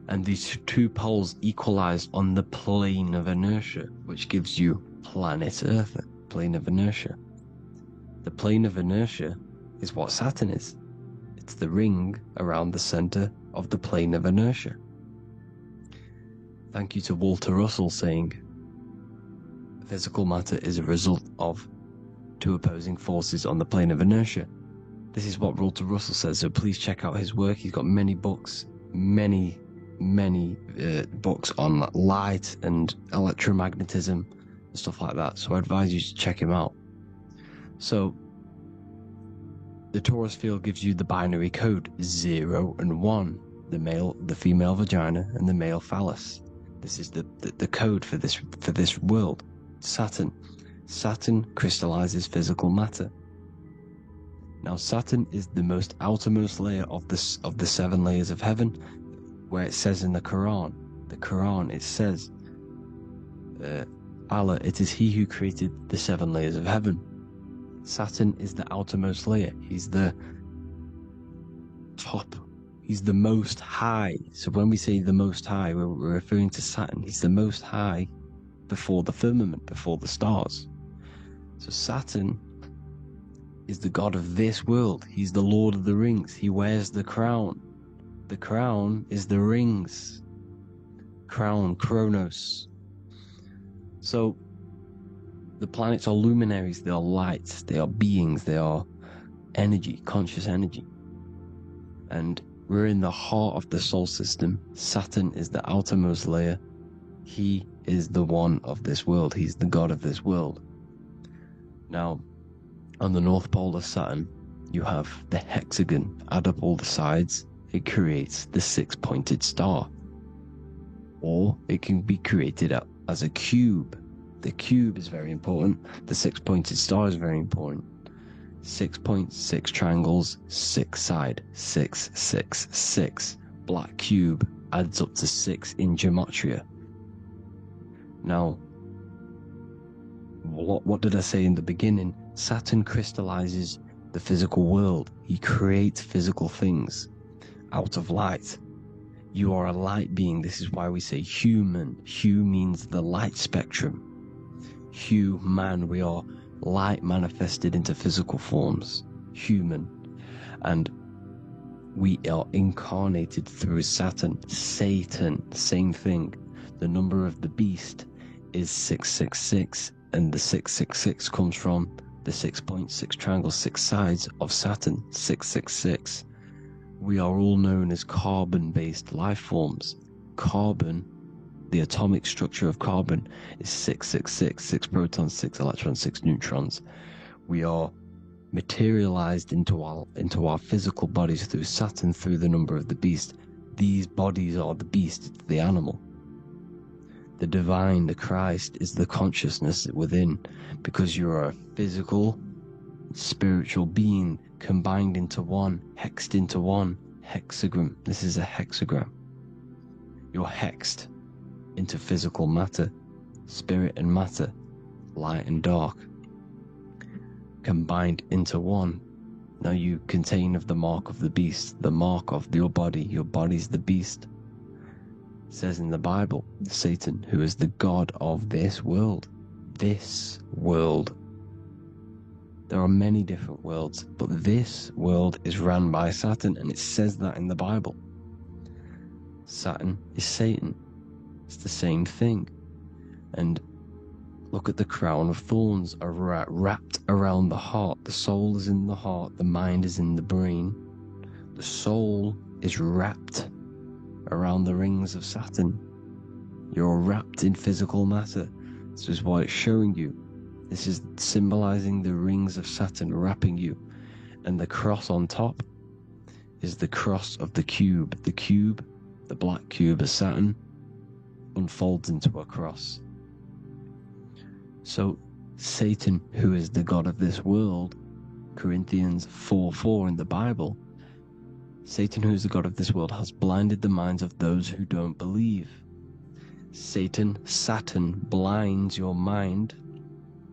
And these two poles equalize on the plane of inertia, which gives you planet Earth, plane of inertia. The plane of inertia is what Saturn is. It's the ring around the center of the plane of inertia. Thank you to Walter Russell saying, physical matter is a result of two opposing forces on the plane of inertia. This is what Walter Russell says, so please check out his work. He's got many books, many books on light and electromagnetism and stuff like that, so I advise you to check him out. So the torus field gives you the binary code 0 and 1, the female vagina and the male phallus. This is the code for this world. Saturn crystallizes physical matter. Now Saturn is the most outermost layer of the 7 layers of heaven, where it says in the Quran, it says, Allah, it is He who created the 7 layers of heaven. Saturn is the outermost layer. He's the top. He's the most high. So when we say the most high, we're referring to Saturn. He's the most high before the firmament, before the stars. So Saturn is the god of this world. He's the Lord of the Rings. He wears the crown. The crown is the rings. Crown, Kronos. So the planets are luminaries. They are lights. They are beings. They are energy, conscious energy. And we're in the heart of the solar system. Saturn is the outermost layer. He is the one of this world. He's the god of this world. Now, on the North Pole of Saturn, you have the hexagon. Add up all the sides. It creates the 6-pointed star. Or it can be created as a cube. The cube is very important. The 6-pointed star is very important. 6 points, 6 triangles, 6 side, 6, 6, 6. Black cube adds up to 6 in gematria. Now, what did I say in the beginning? Saturn crystallizes the physical world. He creates physical things out of light. You are a light being. This is why we say human. Hue means the light spectrum. Hue, man, we are light manifested into physical forms. Human. And we are incarnated through Saturn. Satan, same thing. The number of the beast is 666, and the 666 comes from the 6.6 triangles, 6 sides of Saturn, 666. We are all known as carbon-based life forms. Carbon, the atomic structure of carbon, is 666, 6 protons, 6 electrons, 6 neutrons. We are materialized into our physical bodies through Saturn, through the number of the beast. These bodies are the beast, it's the animal. the divine, the Christ, is the consciousness within, because you're a physical, spiritual being combined into one, hexed into one, hexagram. This is a hexagram. You're hexed into physical matter, spirit and matter, light and dark, combined into one. Now you contain of the mark of the beast, the mark of your body's the beast. It says in the Bible, Satan, who is the god of this world. This world. There are many different worlds, but this world is run by Satan, and it says that in the Bible. Saturn is Satan. It's the same thing. And look at the crown of thorns are wrapped around the heart. The soul is in the heart. The mind is in the brain. The soul is wrapped around the rings of Saturn. You're wrapped in physical matter. This is what it's showing you. This is symbolizing the rings of Saturn wrapping you. And the cross on top is the cross of the cube. The cube, the black cube of Saturn, unfolds into a cross. So Satan, who is the god of this world, Corinthians 4:4 in the Bible, Satan, who is the god of this world, has blinded the minds of those who don't believe. Saturn blinds your mind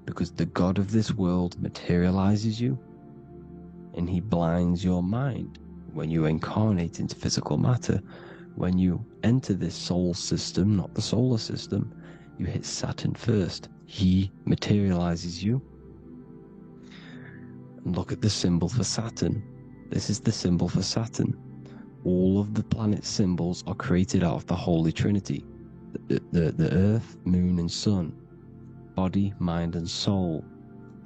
because the god of this world materializes you, and he blinds your mind when you incarnate into physical matter. When you enter this soul system, not the solar system, you hit Saturn first. He materializes you. And look at the symbol for Saturn. This is the symbol for Saturn. All of the planet symbols are created out of the Holy Trinity. The Earth, Moon, and Sun. Body, mind, and soul.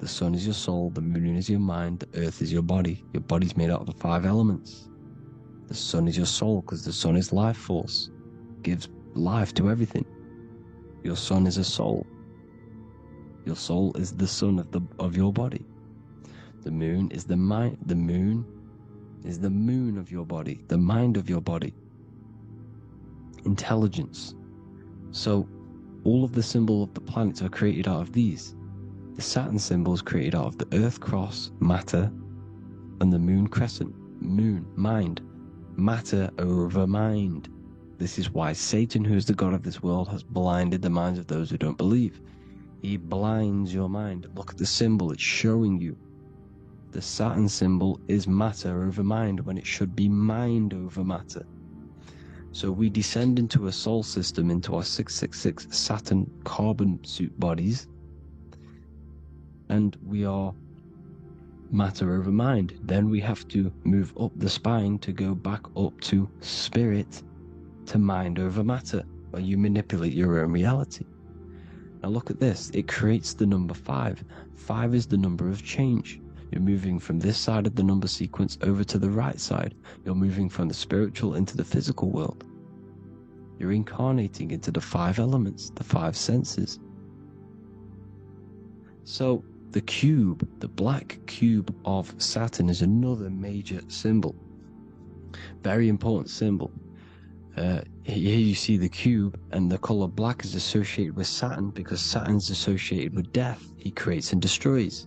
The Sun is your soul, the Moon is your mind, the Earth is your body. Your body's made out of the 5 elements. The Sun is your soul, because the Sun is life force. Gives life to everything. Your Sun is a soul. Your soul is the sun of your body. The moon is the mind. The moon is the moon of your body, the mind of your body. Intelligence. So all of the symbols of the planets are created out of these. The Saturn symbol is created out of the Earth cross, matter, and the moon crescent, moon, mind, matter over mind. This is why Satan, who is the god of this world, has blinded the minds of those who don't believe. He blinds your mind. Look at the symbol, it's showing you. The Saturn symbol is matter over mind when it should be mind over matter. So we descend into a soul system, into our 666 Saturn carbon suit bodies, and we are matter over mind. Then we have to move up the spine to go back up to spirit, to mind over matter, where you manipulate your own reality. Now look at this, it creates the number 5. 5 is the number of change. You're moving from this side of the number sequence over to the right side. You're moving from the spiritual into the physical world. You're incarnating into the 5 elements, the 5 senses. So the cube, the black cube of Saturn, is another major symbol. Very important symbol. Here you see the cube, and the color black is associated with Saturn because Saturn is associated with death. He creates and destroys.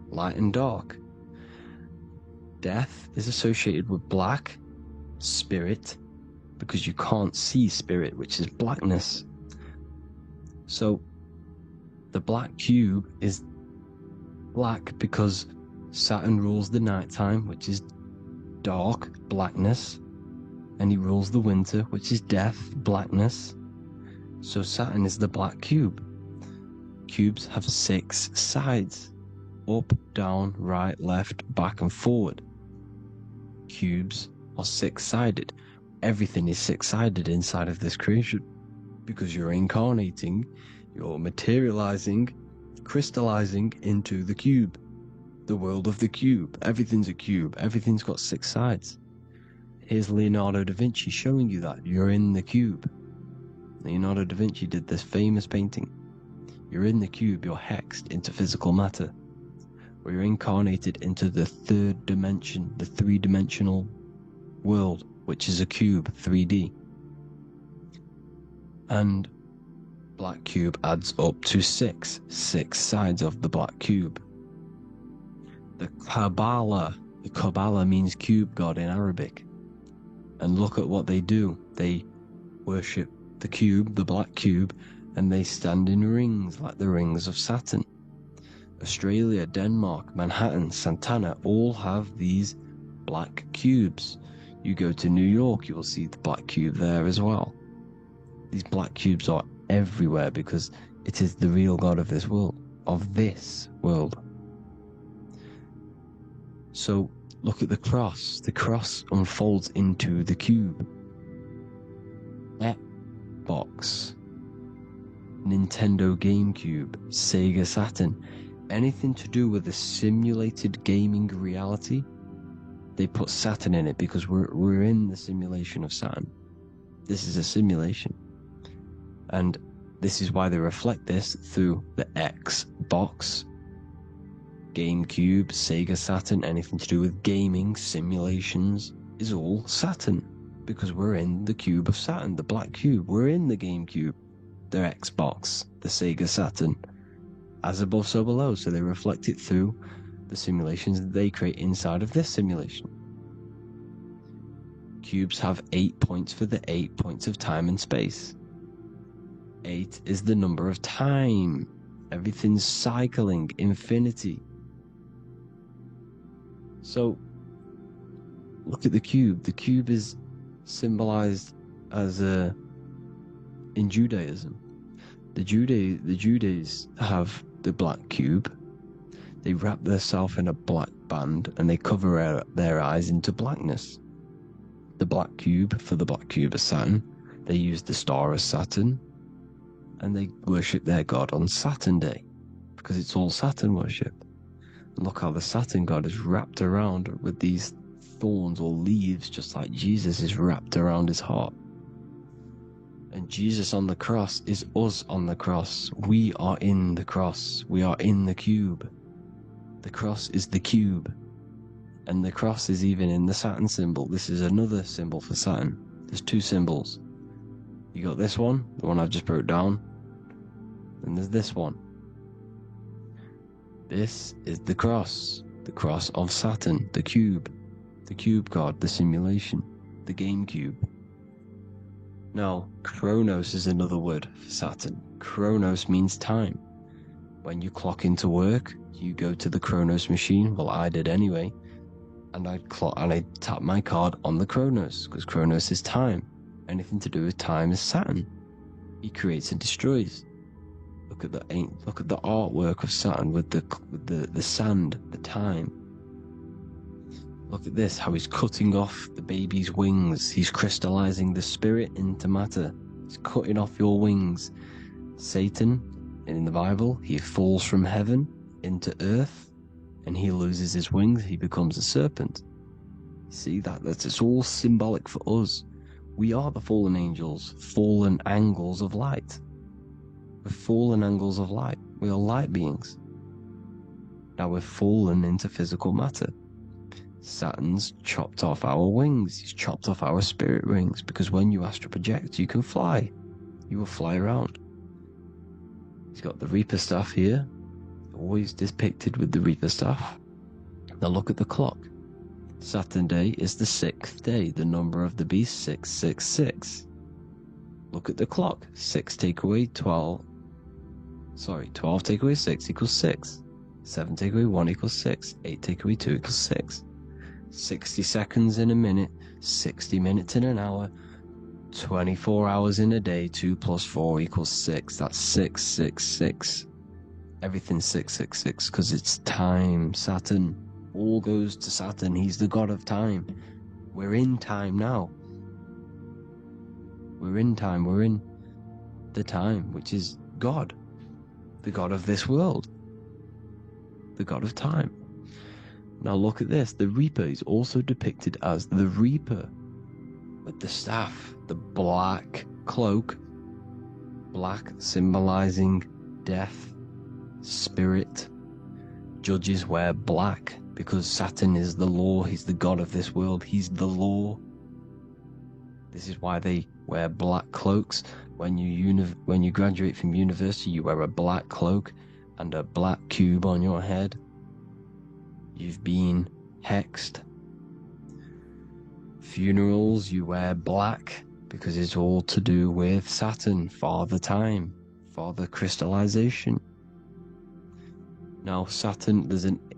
Light and dark. Death is associated with black, spirit, because you can't see spirit, which is blackness. So the black cube is black because Saturn rules the nighttime, which is dark, blackness. And he rules the winter, which is death, blackness. So Saturn is the black cube. Cubes have 6 sides. Up, down, right, left, back, and forward. Cubes are 6-sided. Everything is 6-sided inside of this creation. Because you're incarnating, you're materializing, crystallizing into the cube. The world of the cube. Everything's a cube. Everything's got 6 sides. Here's Leonardo da Vinci showing you that. You're in the cube. Leonardo da Vinci did this famous painting. You're in the cube, you're hexed into physical matter. Or you're incarnated into the 3rd dimension, the 3-dimensional world, which is a cube, 3D. And black cube adds up to 6 sides of the black cube. The Kabbalah means cube god in Arabic. And look at what they do. They worship the cube, the black cube, and they stand in rings like the rings of Saturn. Australia, Denmark, Manhattan, Santana all have these black cubes. You go to New York, you will see the black cube there as well. These black cubes are everywhere because it is the real God of this world. So look at the cross. The cross unfolds into the cube. Xbox, Nintendo GameCube, Sega Saturn, anything to do with a simulated gaming reality, they put Saturn in it because we're in the simulation of Saturn. This is a simulation. And this is why they reflect this through the Xbox, GameCube, Sega Saturn, anything to do with gaming, simulations, is all Saturn. Because we're in the cube of Saturn, the black cube. We're in the GameCube, the Xbox, the Sega Saturn. As above, so below. So they reflect it through the simulations that they create inside of this simulation. Cubes have 8 points for the 8 points of time and space. 8 is the number of time. Everything's cycling, infinity. So, look at the cube. The cube is symbolized as in Judaism. The Judees have the black cube. They wrap themselves in a black band and they cover their eyes into blackness. The black cube for the black cube of Saturn. They use the star of Saturn, and they worship their god on Saturn Day because it's all Saturn worship. And look how the Saturn god is wrapped around with these thorns or leaves, just like Jesus is wrapped around his heart. And Jesus on the cross is us on the cross. We are in the cross. We are in the cube. The cross is the cube. And the cross is even in the Saturn symbol. This is another symbol for Saturn. There's 2 symbols. You got this one, the one I've just broke down. And there's this one. This is the cross of Saturn, the cube god, the simulation, the GameCube. Now, Chronos is another word for Saturn. Chronos means time. When you clock into work, you go to the Chronos machine. Well, I did anyway. And I tap my card on the Chronos, because Chronos is time. Anything to do with time is Saturn. He creates and destroys. Look at the artwork of Saturn with the sand, the time. Look at this, how he's cutting off the baby's wings. He's crystallizing the spirit into matter. He's cutting off your wings. Satan, in the Bible, he falls from heaven into earth, and he loses his wings. He becomes a serpent. See that's it's all symbolic for us. We are the fallen angels, fallen angles of light. We're fallen angles of light. We are light beings. Now we're fallen into physical matter. Saturn's chopped off our wings. He's chopped off our spirit wings, because when you astral project, you can fly. You will fly around. He's got the Reaper staff here, always depicted with the Reaper staff. Now look at the clock. Saturn Day is the 6th day, the number of the beast 666. Look at the clock. 6 take away 12. 12 take away 6 equals 6. 7 take away 1 equals 6. 8 take away 2 equals 6. 60 seconds in a minute, 60 minutes in an hour, 24 hours in a day, 2 plus 4 equals 6. That's 666. Everything's 666 because it's time. Saturn. All goes to Saturn. He's the god of time. We're in time now. We're in time. We're in the time, which is God. The god of this world. The god of time. Now look at this. The Reaper is also depicted as the Reaper with the staff, the black cloak. Black symbolizing death, spirit. Judges wear black because Saturn is the law. He's the god of this world. He's the law. This is why they wear black cloaks. When you graduate from university, you wear a black cloak and a black cube on your head. You've been hexed. Funerals, you wear black because it's all to do with Saturn, Father Time, Father Crystallization. Now Saturn,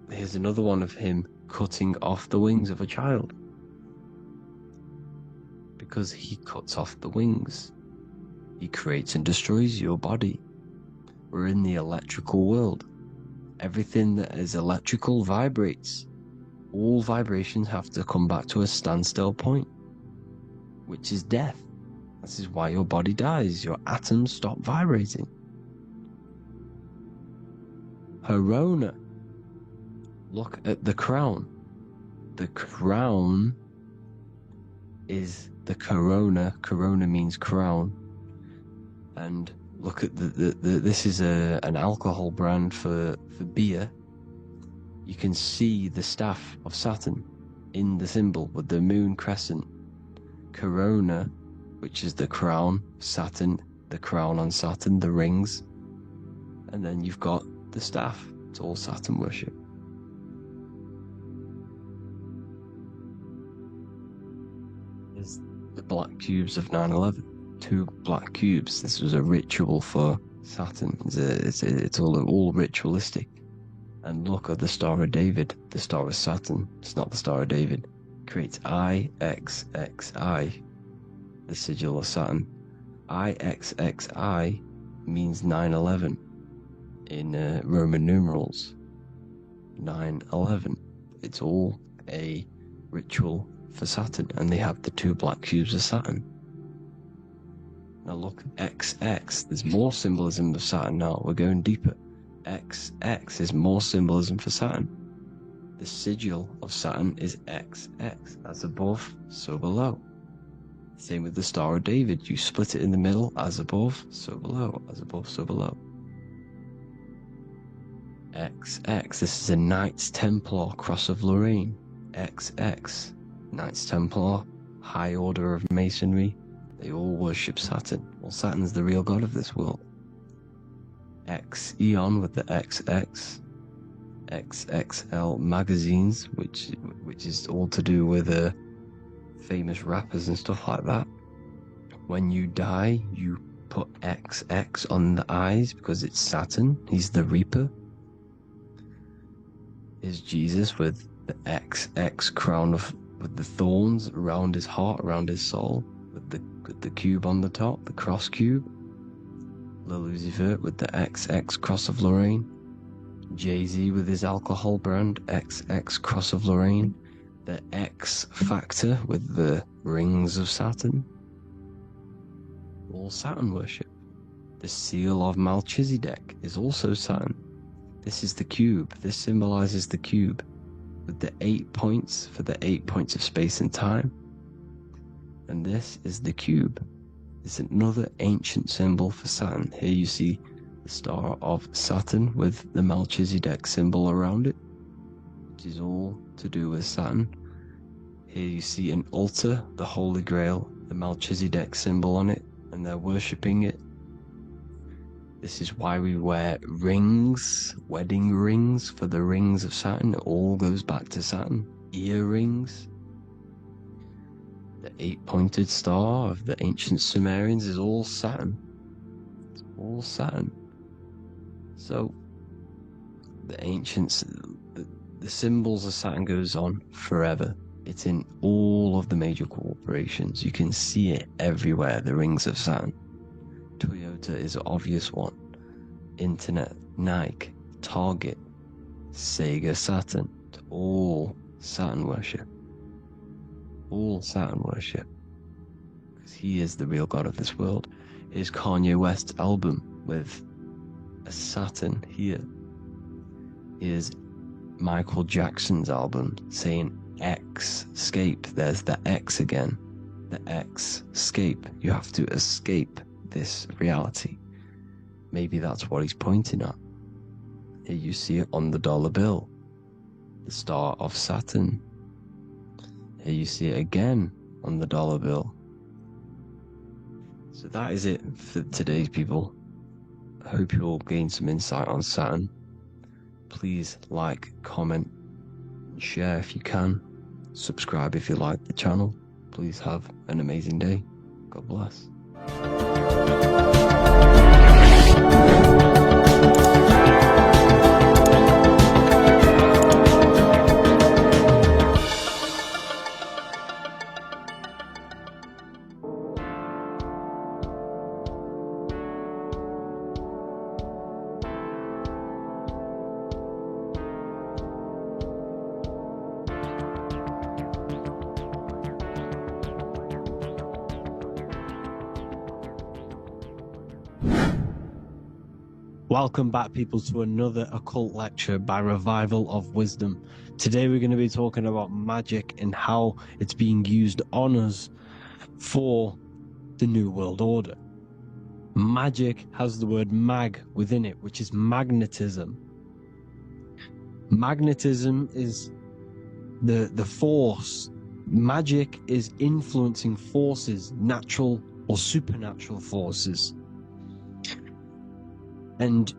here's another one of him cutting off the wings of a child. Because he cuts off the wings. He creates and destroys your body. We're in the electrical world. Everything that is electrical vibrates. All vibrations have to come back to a standstill point, which is death. This is why your body dies. Your atoms stop vibrating. Herona. Look at the crown. The crown is the corona. Corona means crown. And look at this is an alcohol brand for beer. You can see the staff of Saturn in the symbol with the moon crescent. Corona, which is the crown, Saturn, the crown on Saturn, the rings. And then you've got the staff. It's all Saturn worship. There's the black cubes of 9/11. 2 black cubes. This was a ritual for Saturn. It's all ritualistic. And look at the Star of David, the Star of Saturn. It's not the Star of David. It creates IXXI, the sigil of Saturn. IXXI means 9/11 in Roman numerals. 9/11. It's all a ritual for Saturn, and they have the 2 black cubes of Saturn. Now look, XX, there's more symbolism of Saturn now. We're going deeper. XX is more symbolism for Saturn. The sigil of Saturn is XX. As above, so below. Same with the Star of David. You split it in the middle, as above, so below. As above, so below. XX, this is a Knights Templar Cross of Lorraine. XX, Knights Templar, High Order of Masonry. They all worship Saturn. Well, Saturn's the real god of this world. X Eon with the XX, XXL magazines, which is all to do with famous rappers and stuff like that. When you die, you put XX on the eyes because it's Saturn. He's the Reaper. Is Jesus with the XX crown with the thorns around his heart, around his soul, with the cube on the top, the cross cube. Lil Uzi Vert with the XX Cross of Lorraine. Jay-Z with his alcohol brand, XX Cross of Lorraine. The X Factor with the rings of Saturn. All Saturn worship. The seal of Melchizedek is also Saturn. This is the cube. This symbolizes the cube with the 8 points for the 8 points of space and time. And this is the cube. It's another ancient symbol for Saturn. Here you see the Star of Saturn with the Melchizedek symbol around it, which is all to do with Saturn. Here you see an altar, the Holy Grail, the Melchizedek symbol on it, and they're worshipping it. This is why we wear rings, wedding rings for the rings of Saturn. It all goes back to Saturn. Earrings. The 8-pointed star of the ancient Sumerians is all Saturn. It's all Saturn. So, the ancients, the symbols of Saturn goes on forever. It's in all of the major corporations. You can see it everywhere, the rings of Saturn. Toyota is an obvious one. Internet, Nike, Target, Sega Saturn. It's all Saturn worship. All Saturn worship. Because he is the real god of this world. Is Kanye West's album with a Saturn here. Is Michael Jackson's album saying X, escape. There's the X again. The X, escape. You have to escape this reality. Maybe that's what he's pointing at. Here you see it on the dollar bill. The Star of Saturn. Here you see it again on the dollar bill. So that is it for today's people. I hope you all gained some insight on Saturn. Please like, comment, share if you can. Subscribe if you like the channel. Please have an amazing day. God bless. Welcome back, people, to another occult lecture by Revival of Wisdom. Today we're going to be talking about magic and how it's being used on us for the New World Order. Magic has the word mag within it, which is magnetism. Magnetism is the force. Magic is influencing forces, natural or supernatural forces, and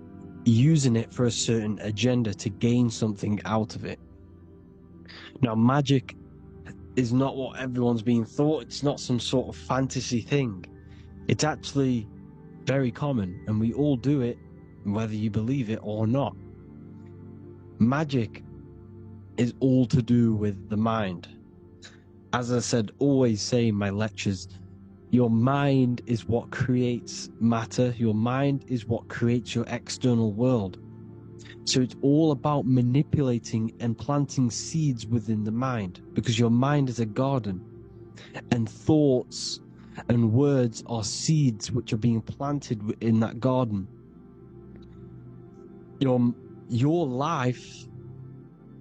using it for a certain agenda to gain something out of it. Now, magic is not what everyone's being thought. It's not some sort of fantasy thing. It's actually very common, and we all do it, whether you believe it or not. Magic is all to do with the mind. As I said, always say in my lectures, your mind is what creates matter. Your mind is what creates your external world. So it's all about manipulating and planting seeds within the mind, because your mind is a garden, and thoughts and words are seeds which are being planted in that garden. Your life,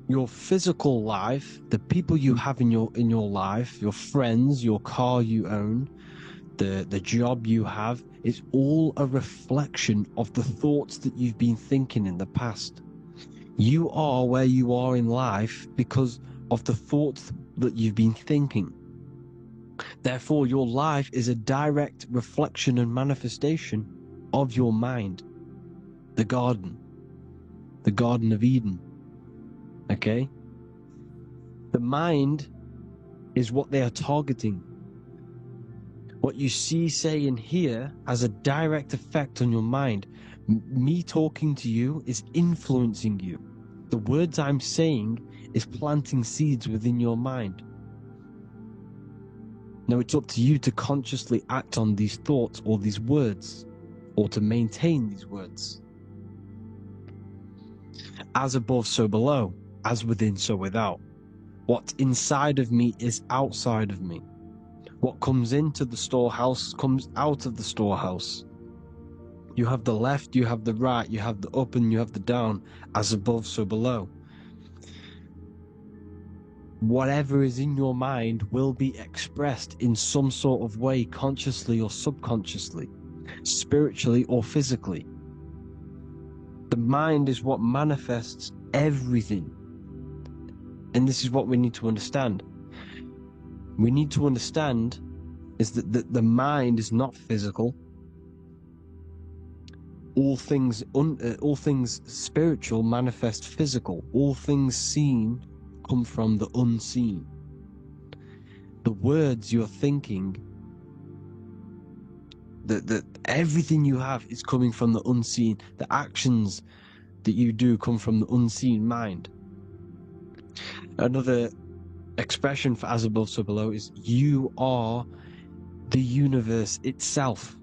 your physical life, the people you have in your life, your friends, your car you own, the job you have, is all a reflection of the thoughts that you've been thinking in the past. You are where you are in life because of the thoughts that you've been thinking. Therefore, your life is a direct reflection and manifestation of your mind. The Garden of Eden. Okay? The mind is what they are targeting. What you see, say, and hear has a direct effect on your mind. Me talking to you is influencing you. The words I'm saying is planting seeds within your mind. Now it's up to you to consciously act on these thoughts or these words, or to maintain these words. As above, so below. As within, so without. What's inside of me is outside of me. What comes into the storehouse comes out of the storehouse. You have the left, you have the right, you have the up and you have the down. As above, so below. Whatever is in your mind will be expressed in some sort of way, consciously or subconsciously, spiritually or physically. The mind is what manifests everything. And this is what we need to understand. We need to understand is that the mind is not physical. All things spiritual manifest physical. All things seen come from the unseen. The words you're thinking, that everything you have is coming from the unseen. The actions that you do come from the unseen mind. Another expression for as above, so below is you are the universe itself.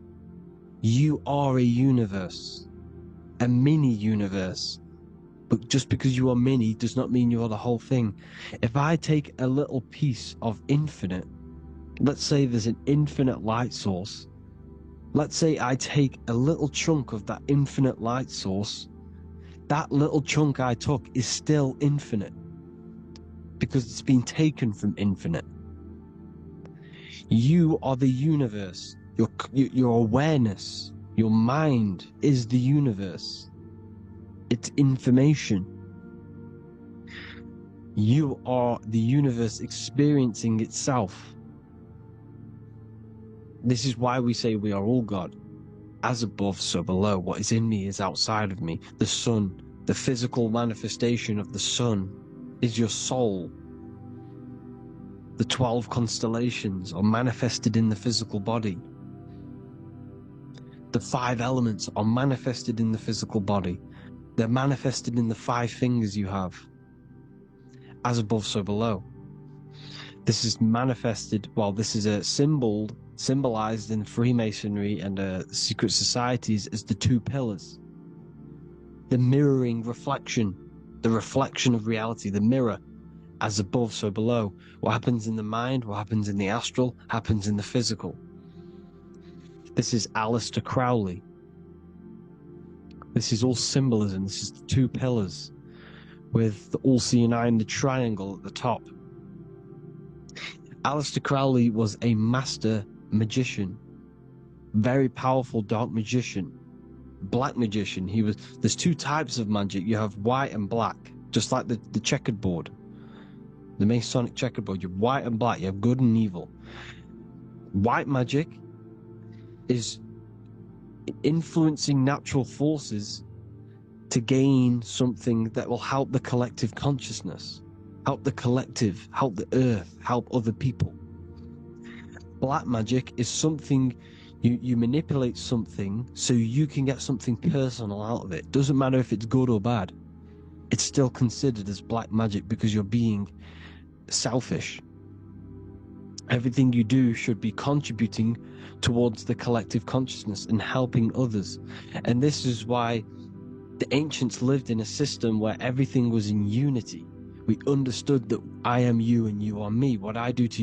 You are a universe, a mini universe. But just because you are mini does not mean you are the whole thing. If I take a little piece of infinite, let's say there's an infinite light source. Let's say I take a little chunk of that infinite light source. That little chunk I took is still infinite, because it's been taken from infinite. You are the universe. Your awareness, your mind is the universe. It's information. You are the universe experiencing itself. This is why we say we are all God. As above, so below. What is in me is outside of me. The sun, the physical manifestation of the sun, is your soul. The 12 constellations are manifested in the physical body. The 5 elements are manifested in the physical body. They're manifested in the 5 fingers you have. As above, so below. This is manifested, well, this is a symbolized in Freemasonry and secret societies as the 2 pillars. The mirroring reflection, the reflection of reality, the mirror, as above, so below. What happens in the mind, what happens in the astral, happens in the physical. This is Aleister Crowley. This is all symbolism. This is the 2 pillars with the all-seeing eye and the triangle at the top. Aleister Crowley was a master magician, very powerful dark magician, black magician. There's 2 types of magic. You have white and black, just like the checkered board, the Masonic checkered board. You have white and black. You have good and evil. White magic is influencing natural forces to gain something that will help the collective consciousness, help the collective, help the earth, help other people. Black magic is something you manipulate something so you can get something personal out of it. Doesn't matter if it's good or bad. It's still considered as black magic because you're being selfish. Everything you do should be contributing towards the collective consciousness and helping others. And this is why the ancients lived in a system where everything was in unity. We understood that I am you and you are me. What I do to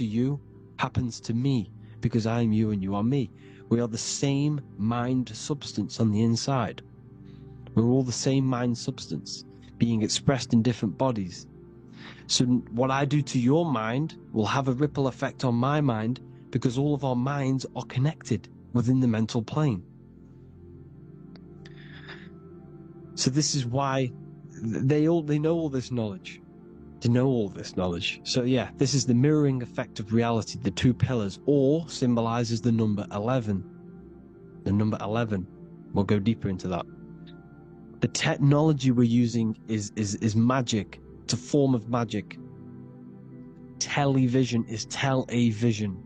you happens to me because I am you and you are me. We are the same mind substance on the inside. We're all the same mind substance being expressed in different bodies. So what I do to your mind will have a ripple effect on my mind because all of our minds are connected within the mental plane. So this is why they know all this knowledge. They know all this knowledge. So yeah, this is the mirroring effect of reality, the 2 pillars, or symbolizes the number 11. The number 11. We'll go deeper into that. The technology we're using is magic. It's a form of magic. Television is tell-a-vision.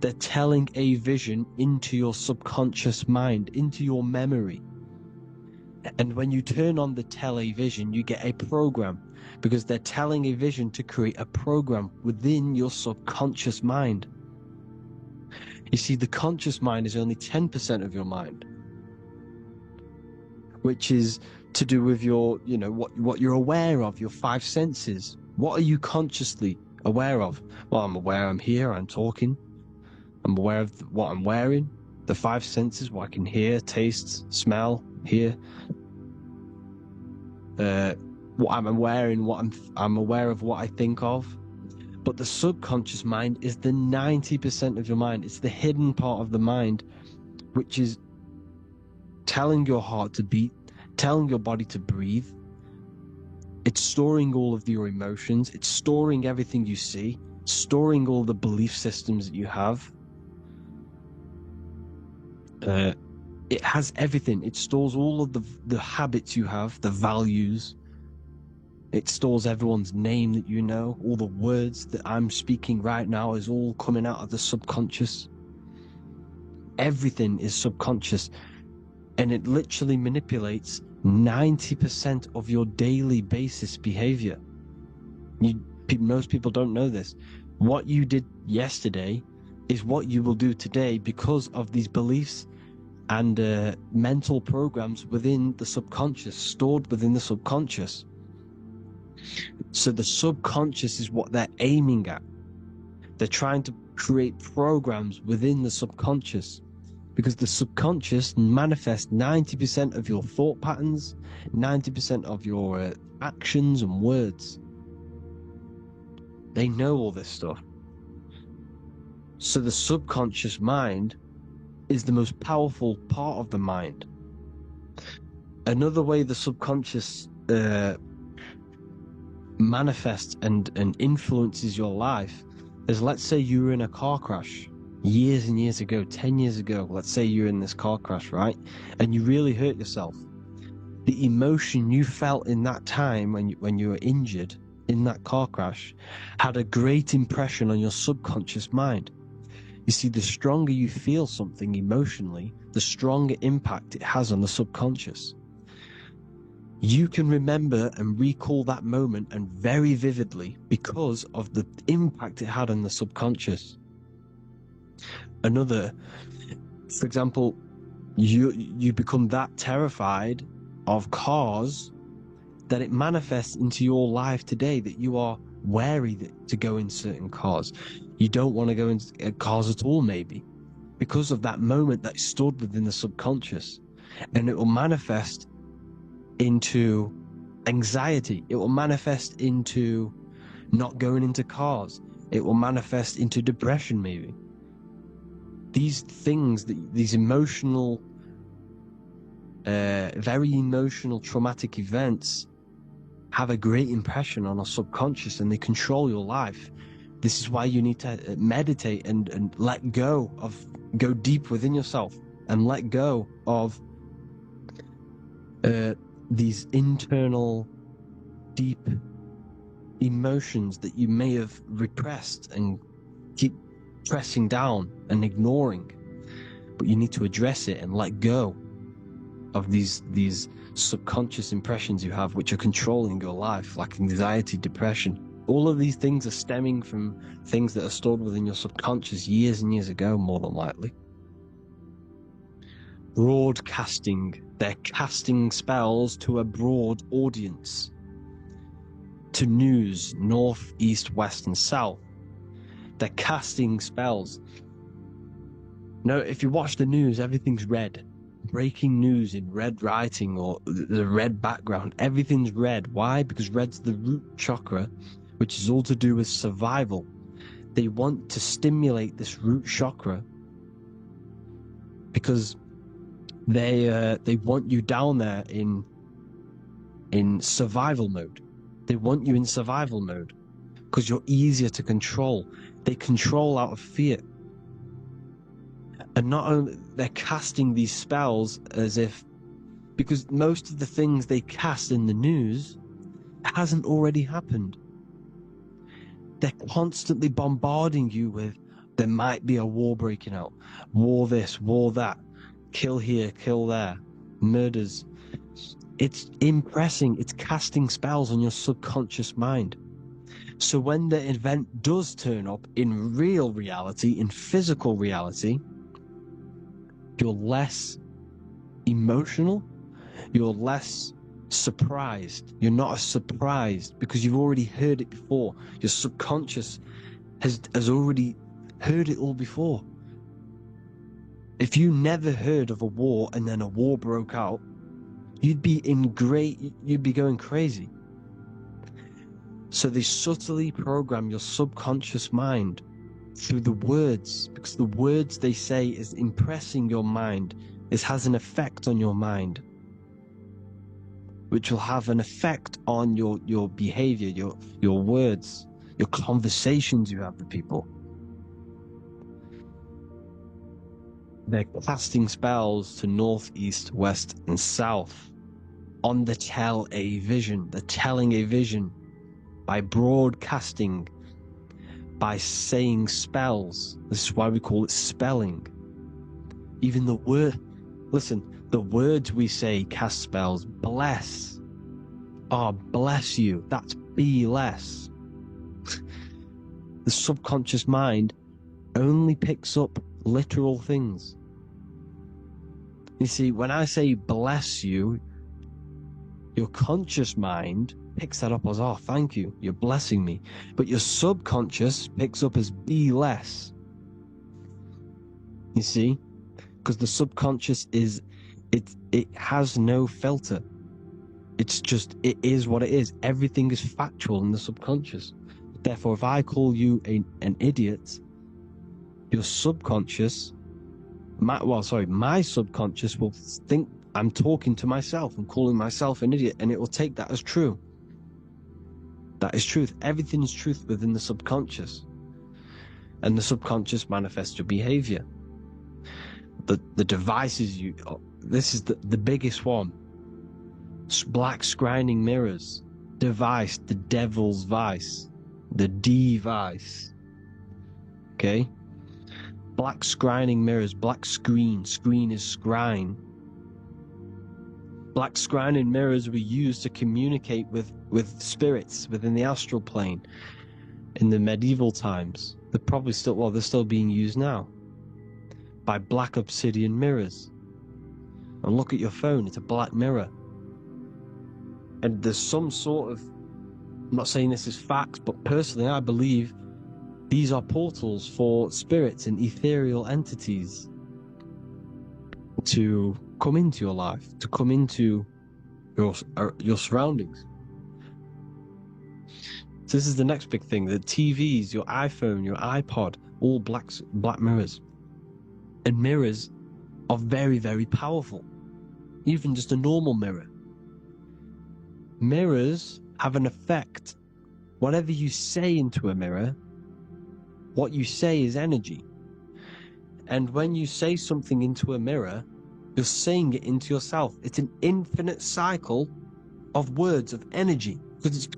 They're telling a vision into your subconscious mind, into your memory. And when you turn on the television, you get a program because they're telling a vision to create a program within your subconscious mind. You see, the conscious mind is only 10% of your mind, which is to do with your, what you're aware of, your 5 senses. What are you consciously aware of? Well, I'm aware I'm here, I'm talking. I'm aware of what I'm wearing, the 5 senses, what I can hear, taste, smell, hear. What I'm wearing, I'm aware of what I think of. But the subconscious mind is the 90% of your mind. It's the hidden part of the mind, which is telling your heart to beat, telling your body to breathe. It's storing all of your emotions. It's storing everything you see, storing all the belief systems that you have. It has everything. It stores all of the habits you have, the values. It stores everyone's name that you know. All the words that I'm speaking right now is all coming out of the subconscious. Everything is subconscious. And it literally manipulates 90% of your daily basis behavior. Most people don't know this. What you did yesterday is what you will do today because of these beliefs and mental programs within the subconscious, stored within the subconscious. So the subconscious is what they're aiming at. They're trying to create programs within the subconscious because the subconscious manifests 90% of your thought patterns, 90% of your actions and words. They know all this stuff. So the subconscious mind is the most powerful part of the mind. Another way the subconscious manifests and influences your life is, let's say you were in a car crash years and years ago, 10 years ago. Let's say you're in this car crash, right? And you really hurt yourself. The emotion you felt in that time when you were injured in that car crash had a great impression on your subconscious mind. You see, the stronger you feel something emotionally, the stronger impact it has on the subconscious. You can remember and recall that moment, and very vividly, because of the impact it had on the subconscious. Another, for example, you become that terrified of cars that it manifests into your life today, that you are wary to go in certain cars. You don't want to go in cars at all, maybe, because of that moment that stored within the subconscious. And it will manifest into anxiety. It will manifest into not going into cars. It will manifest into depression, maybe. These things, these emotional, very emotional, traumatic events have a great impression on our subconscious, and they control your life. This is why you need to meditate and let go deep within yourself and let go of these internal, deep emotions that you may have repressed and keep pressing down and ignoring. But you need to address it and let go of these subconscious impressions you have, which are controlling your life, like anxiety, depression. All of these things are stemming from things that are stored within your subconscious years and years ago, more than likely. Broadcasting. They're casting spells to a broad audience, to news, north, east, west, and south. They're casting spells. No, if you watch the news, everything's red. Breaking news in red writing or the red background, everything's red. Why? Because red's the root chakra, which is all to do with survival. They want to stimulate this root chakra because they want you down there in survival mode. They want you in survival mode because you're easier to control. They control out of fear. And not only, they're casting these spells as if, because most of the things they cast in the news hasn't already happened. They're constantly bombarding you with, there might be a war breaking out, war this, war that, kill here, kill there, murders. It's impressing, it's casting spells on your subconscious mind. So when the event does turn up in real reality, in physical reality, you're less emotional, you're less surprised. You're not as surprised because you've already heard it before. Your subconscious has already heard it all before. If you never heard of a war and then a war broke out, you'd be going crazy. So they subtly program your subconscious mind through the words, because the words they say is impressing your mind. It has an effect on your mind, which will have an effect on your behavior, your words, your conversations you have with people. They're casting spells to north, east, west, and south on the tell a vision. They're telling a vision by broadcasting, by saying spells. This is why we call it spelling. Even the word, listen, the words we say cast spells. Bless. Oh, bless you. That's be less. The subconscious mind only picks up literal things. You see, when I say bless you, your conscious mind picks that up as, oh, thank you, you're blessing me. But your subconscious picks up as be less. You see? Because the subconscious it has no filter. It's just, it is what it is. Everything is factual in the subconscious. Therefore, if I call you an idiot, your subconscious, my subconscious will think I'm talking to myself and calling myself an idiot, and it will take that as true. That is truth. Everything is truth within the subconscious. and the subconscious manifests your behavior. The devices this is the biggest one. Black scrying mirrors, device, the devil's vice, the device. Okay? Black scrying mirrors, black screen is scrying. Black scrying mirrors were used to communicate with spirits within the astral plane in the medieval times. They're still being used now by black obsidian mirrors. And look at your phone, it's a black mirror. And there's some sort of, I'm not saying this is facts, but personally I believe these are portals for spirits and ethereal entities to come into your life, to come into your surroundings. So this is the next big thing. The TVs, your iPhone, your iPod, all black mirrors. And mirrors are very, very powerful. Even just a normal mirror. Mirrors have an effect. Whatever you say into a mirror, what you say is energy. And when you say something into a mirror, you're saying it into yourself. It's an infinite cycle of words, of energy, because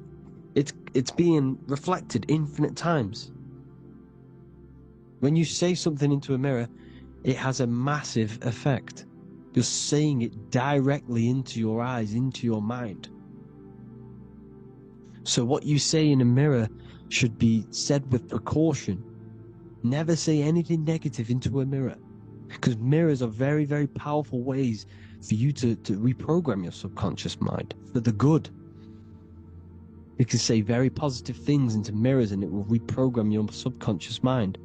it's being reflected infinite times. When you say something into a mirror, it has a massive effect. You're saying it directly into your eyes, into your mind. So what you say in a mirror should be said with precaution. Never say anything negative into a mirror, because mirrors are very, very powerful ways for you to reprogram your subconscious mind for the good. You can say very positive things into mirrors and it will reprogram your subconscious mind.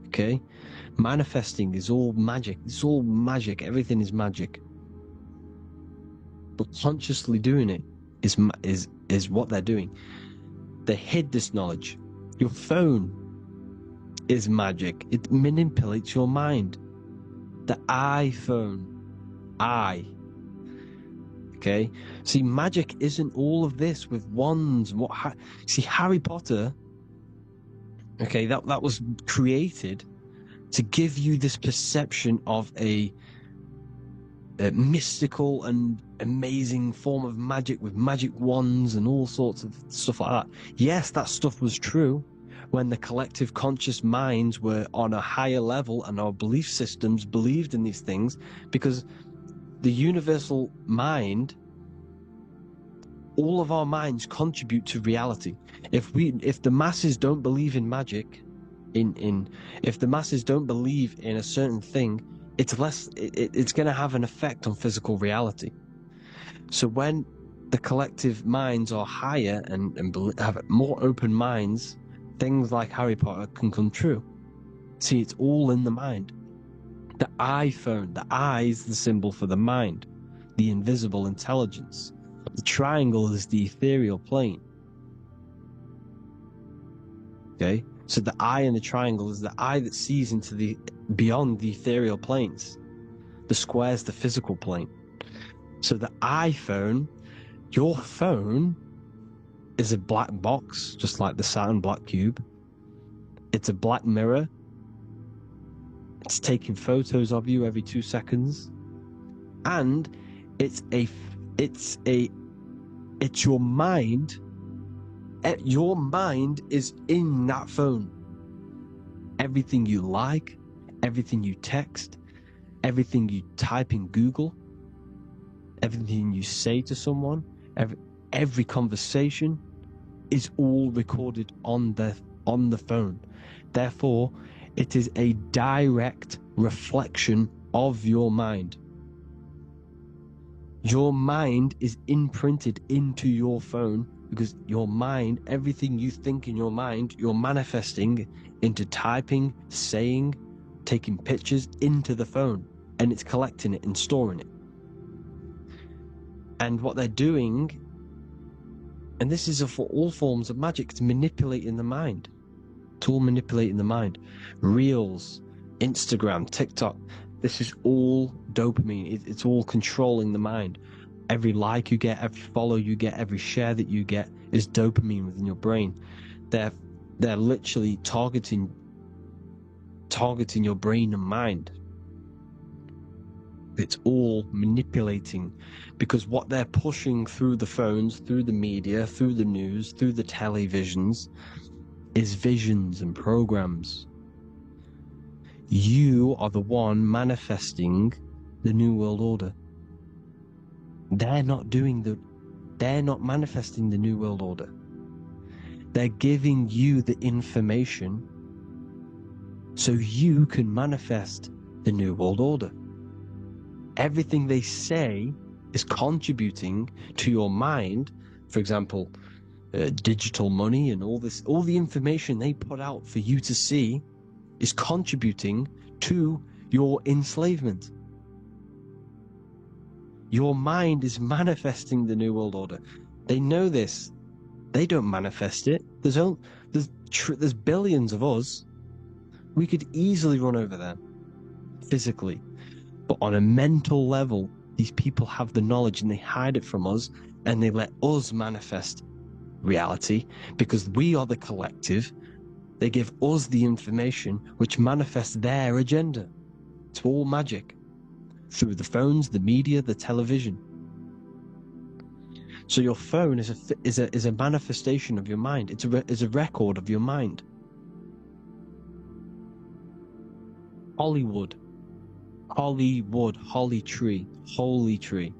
Okay? Manifesting is all magic. It's all magic. Everything is magic. But consciously doing it is what they're doing. They hid this knowledge. Your phone is magic. It manipulates your mind. The iPhone. Okay? See, magic isn't all of this with wands. See, Harry Potter, okay, that was created to give you this perception of a mystical and amazing form of magic with magic wands and all sorts of stuff like that. Yes, that stuff was true when the collective conscious minds were on a higher level and our belief systems believed in these things, because the universal mind, all of our minds contribute to reality. If the masses don't believe in magic, if the masses don't believe in a certain thing, it's going to have an effect on physical reality. So when the collective minds are higher and have more open minds, things like Harry Potter can come true. See, it's all in the mind. The iPhone, the eye is the symbol for the mind, the invisible intelligence. The triangle is the ethereal plane. Okay? So the eye in the triangle is the eye that sees into beyond the ethereal planes. The square is the physical plane. So the iPhone, your phone, is a black box, just like the Saturn black cube. It's a black mirror. It's taking photos of you every 2 seconds. And it's your mind. Your mind is in that phone. Everything you like, everything you text, everything you type in Google, everything you say to someone, every conversation is all recorded on the phone. Therefore, it is a direct reflection of your mind. Your mind is imprinted into your phone, because your mind, everything you think in your mind, you're manifesting into typing, saying, taking pictures into the phone, and it's collecting it and storing it. And what they're doing, and this is for all forms of magic, to manipulating the mind. It's all manipulating the mind. Reels, Instagram, TikTok, this is all dopamine. It's all controlling the mind. Every like you get, every follow you get, every share that you get is dopamine within your brain. They're literally targeting your brain and mind. It's all manipulating, because what they're pushing through the phones, through the media, through the news, through the televisions, is visions and programs. You are the one manifesting the New World Order. They're not manifesting the New World Order. They're giving you the information so you can manifest the New World Order. Everything they say is contributing to your mind. For example, digital money and all the information they put out for you to see is contributing to your enslavement. Your mind is manifesting the New World Order. They know this. They don't manifest it. There's billions of us. We could easily run over them physically. But on a mental level, these people have the knowledge and they hide it from us, and they let us manifest reality because we are the collective. They give us the information which manifests their agenda. It's all magic through the phones, the media, the television. So your phone is a manifestation of your mind. It's a record of your mind. Hollywood, holly tree, holy tree.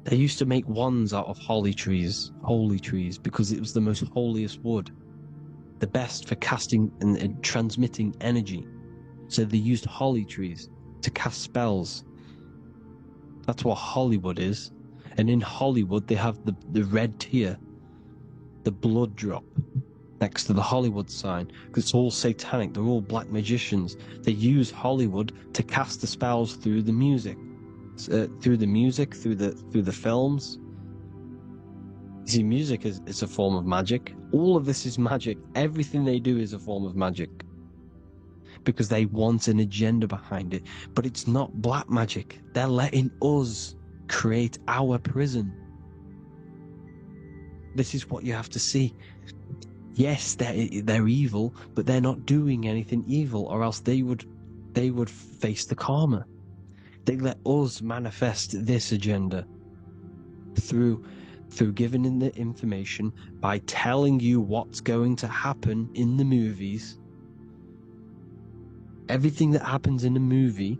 They used to make wands out of holy trees, because it was the most holiest wood, the best for casting and transmitting energy. So they used holly trees to cast spells. That's what Hollywood is. And in Hollywood, they have the red tear, the blood drop, next to the Hollywood sign, because it's all satanic. They're all black magicians. They use Hollywood to cast the spells through the music, through the films. You see, music is a form of magic. All of this is magic. Everything they do is a form of magic, because they want an agenda behind it. But it's not black magic. They're letting us create our prison. This is what you have to see. Yes, they're evil, but they're not doing anything evil, or else they would face the karma. They let us manifest this agenda through giving in the information, by telling you what's going to happen in the movies. Everything that happens in a movie,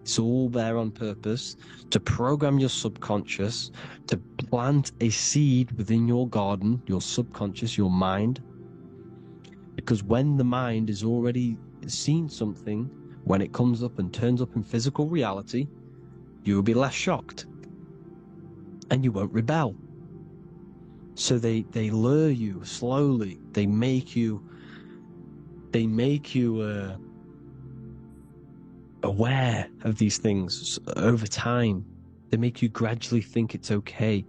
it's all there on purpose to program your subconscious, to plant a seed within your garden, your subconscious, your mind. Because when the mind has already seen something, when it comes up and turns up in physical reality, you will be less shocked and you won't rebel. So they lure you slowly. They make you aware of these things over time. They make you gradually think it's okay.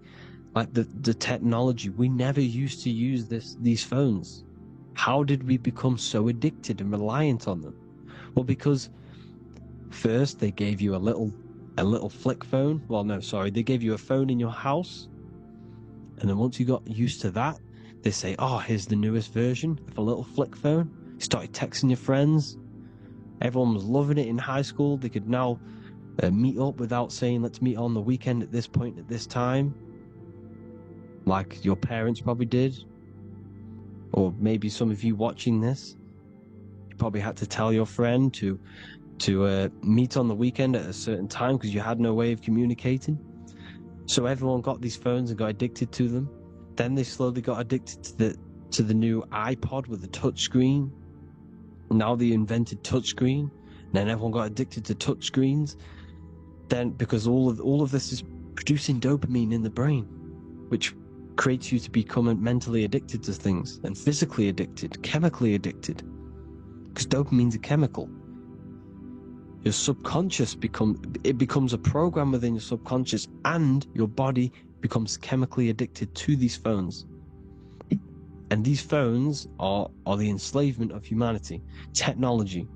Like the technology, we never used to use these phones. How did we become so addicted and reliant on them? Well, because first they gave you a little flick phone. Well, no, sorry, they gave you a phone in your house, and then once you got used to that, they say, "Oh, here's the newest version of a little flick phone." You started texting your friends. Everyone was loving it in high school. They could now meet up without saying, "Let's meet on the weekend at this point at this time," like your parents probably did. Or maybe some of you watching this, you probably had to tell your friend to meet on the weekend at a certain time because you had no way of communicating. So everyone got these phones and got addicted to them. Then they slowly got addicted to the new iPod with the touch screen. Now they invented touch screen. Then everyone got addicted to touch screens. Then because all of this is producing dopamine in the brain, which creates you to become mentally addicted to things, and physically addicted, chemically addicted, because dopamine's a chemical. Your subconscious becomes a program within your subconscious, and your body becomes chemically addicted to these phones. And these phones are the enslavement of humanity, technology.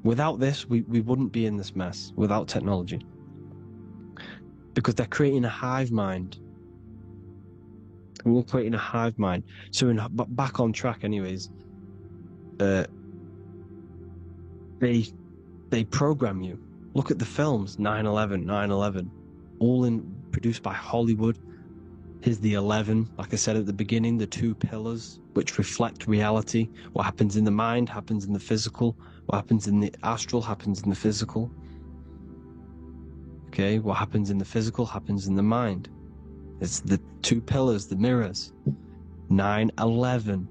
Without this, we wouldn't be in this mess, without technology. Because they're creating a hive mind. We're all creating a hive mind. So back on track, anyways. They program you. Look at the films, 9/11, all produced by Hollywood. Here's the 11, like I said at the beginning, the two pillars which reflect reality. What happens in the mind happens in the physical. What happens in the astral happens in the physical. Okay, what happens in the physical happens in the mind. It's the two pillars, the mirrors. 9/11.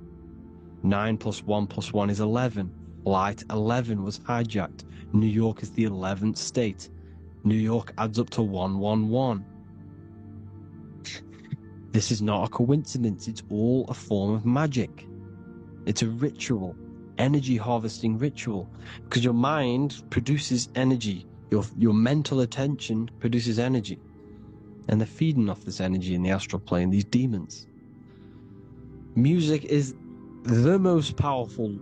9 + 1 + 1 is 11. Flight 11 was hijacked. New York is the 11th state. New York adds up to 111. This is not a coincidence. It's all a form of magic. It's a ritual, energy harvesting ritual, because your mind produces energy. Your mental attention produces energy, and they're feeding off this energy in the astral plane, these demons. Music is the most powerful.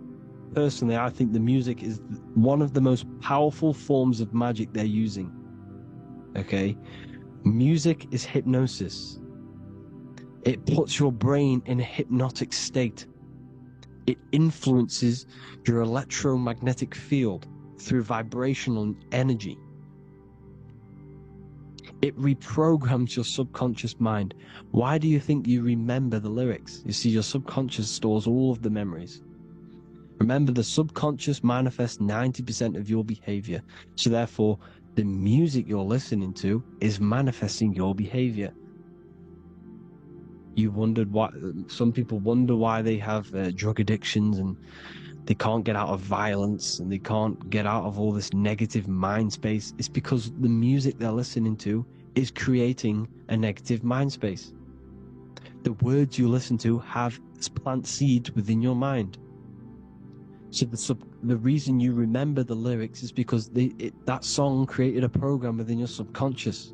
Personally, I think the music is one of the most powerful forms of magic they're using. Okay? Music is hypnosis. It puts your brain in a hypnotic state. It influences your electromagnetic field through vibrational energy. It reprograms your subconscious mind. Why do you think you remember the lyrics? You see, your subconscious stores all of the memories. Remember, the subconscious manifests 90% of your behavior. So therefore, the music you're listening to is manifesting your behavior. You wondered why some people wonder why they have drug addictions and they can't get out of violence and they can't get out of all this negative mind space. It's because the music they're listening to is creating a negative mind space. The words you listen to have plant seeds within your mind. So the reason you remember the lyrics is because that song created a program within your subconscious.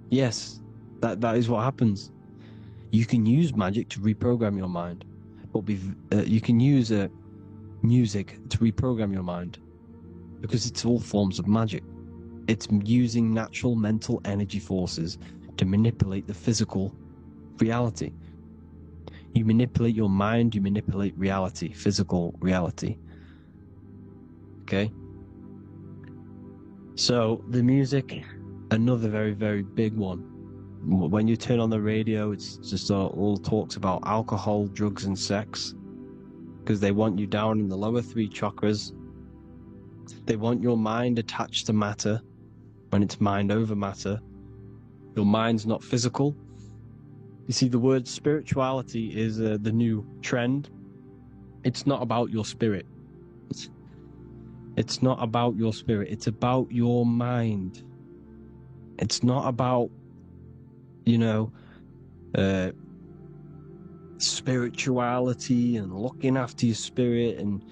Yes, that is what happens. You can use magic to reprogram your mind, but you can use music to reprogram your mind, because it's all forms of magic. It's using natural mental energy forces to manipulate the physical reality. You manipulate your mind, you manipulate reality, physical reality. Okay? So the music, another very, very big one. When you turn on the radio, it's just all talks about alcohol, drugs, and sex, because they want you down in the lower three chakras. They want your mind attached to matter when it's mind over matter. Your mind's not physical. You see, the word spirituality is the new trend. It's not about your spirit. It's not about your spirit. It's about your mind. It's not about spirituality and looking after your spirit, and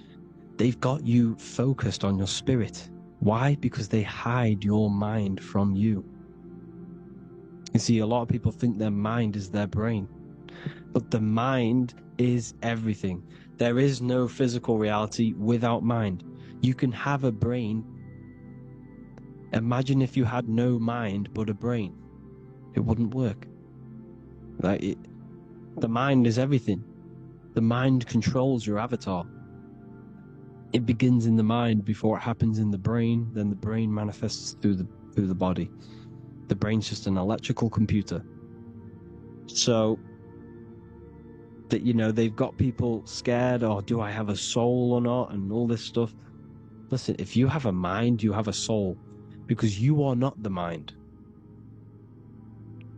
they've got you focused on your spirit. Why? Because they hide your mind from you. You see, a lot of people think their mind is their brain, but the mind is everything. There is no physical reality without mind. You can have a brain. Imagine if you had no mind but a brain. It wouldn't work. The mind is everything. The mind controls your avatar. It begins in the mind before it happens in the brain. Then the brain manifests through the body. The brain's just an electrical computer. So that they've got people scared. Or do I have a soul or not? And all this stuff. Listen, if you have a mind, you have a soul, because you are not the mind.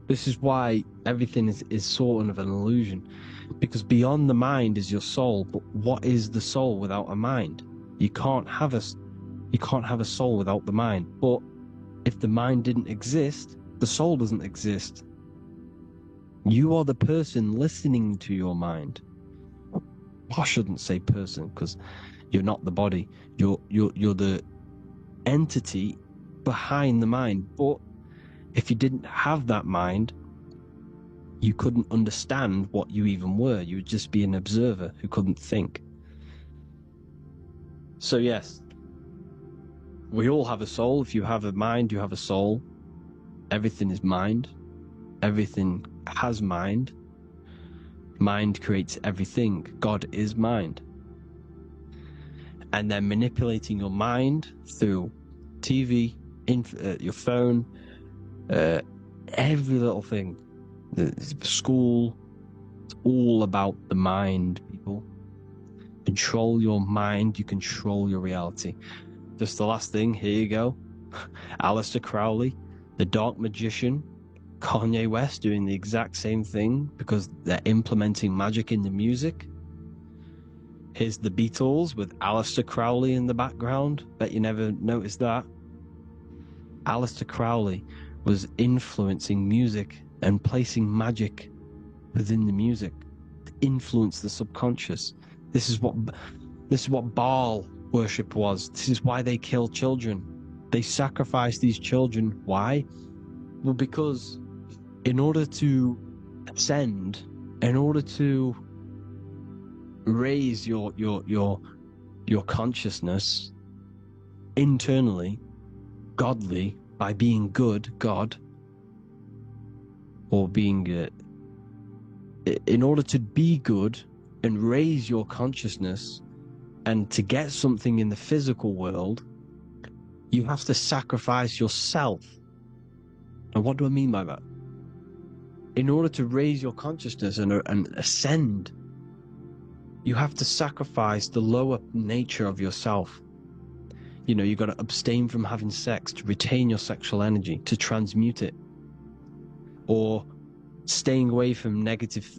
This is why everything is sort of an illusion, because beyond the mind is your soul. But what is the soul without a mind? You can't have a soul without the mind. But if the mind didn't exist, the soul doesn't exist. You are the person listening to your mind. I shouldn't say person, because you're not the body. You're the entity behind the mind. But if you didn't have that mind, you couldn't understand what you even were. You would just be an observer who couldn't think. So yes, we all have a soul. If you have a mind, you have a soul. Everything is mind. Everything has mind. Mind creates everything. God is mind. And they're manipulating your mind through TV, your phone, every little thing. The school, it's all about the mind, people. Control your mind, you control your reality. Just the last thing, here you go. Aleister Crowley, the Dark Magician, Kanye West doing the exact same thing because they're implementing magic in the music. Here's the Beatles with Aleister Crowley in the background. Bet you never noticed that. Aleister Crowley was influencing music and placing magic within the music to influence the subconscious. This is what Baal worship was. This is why they kill children. They sacrifice these children. Why? Well, because in order to ascend, in order to raise your consciousness internally, godly, by being good, God, or being in order to be good and raise your consciousness and to get something in the physical world, you have to sacrifice yourself. And what do I mean by that? In order to raise your consciousness and ascend, you have to sacrifice the lower nature of yourself. You know, you've got to abstain from having sex to retain your sexual energy, to transmute it. Or staying away from negative,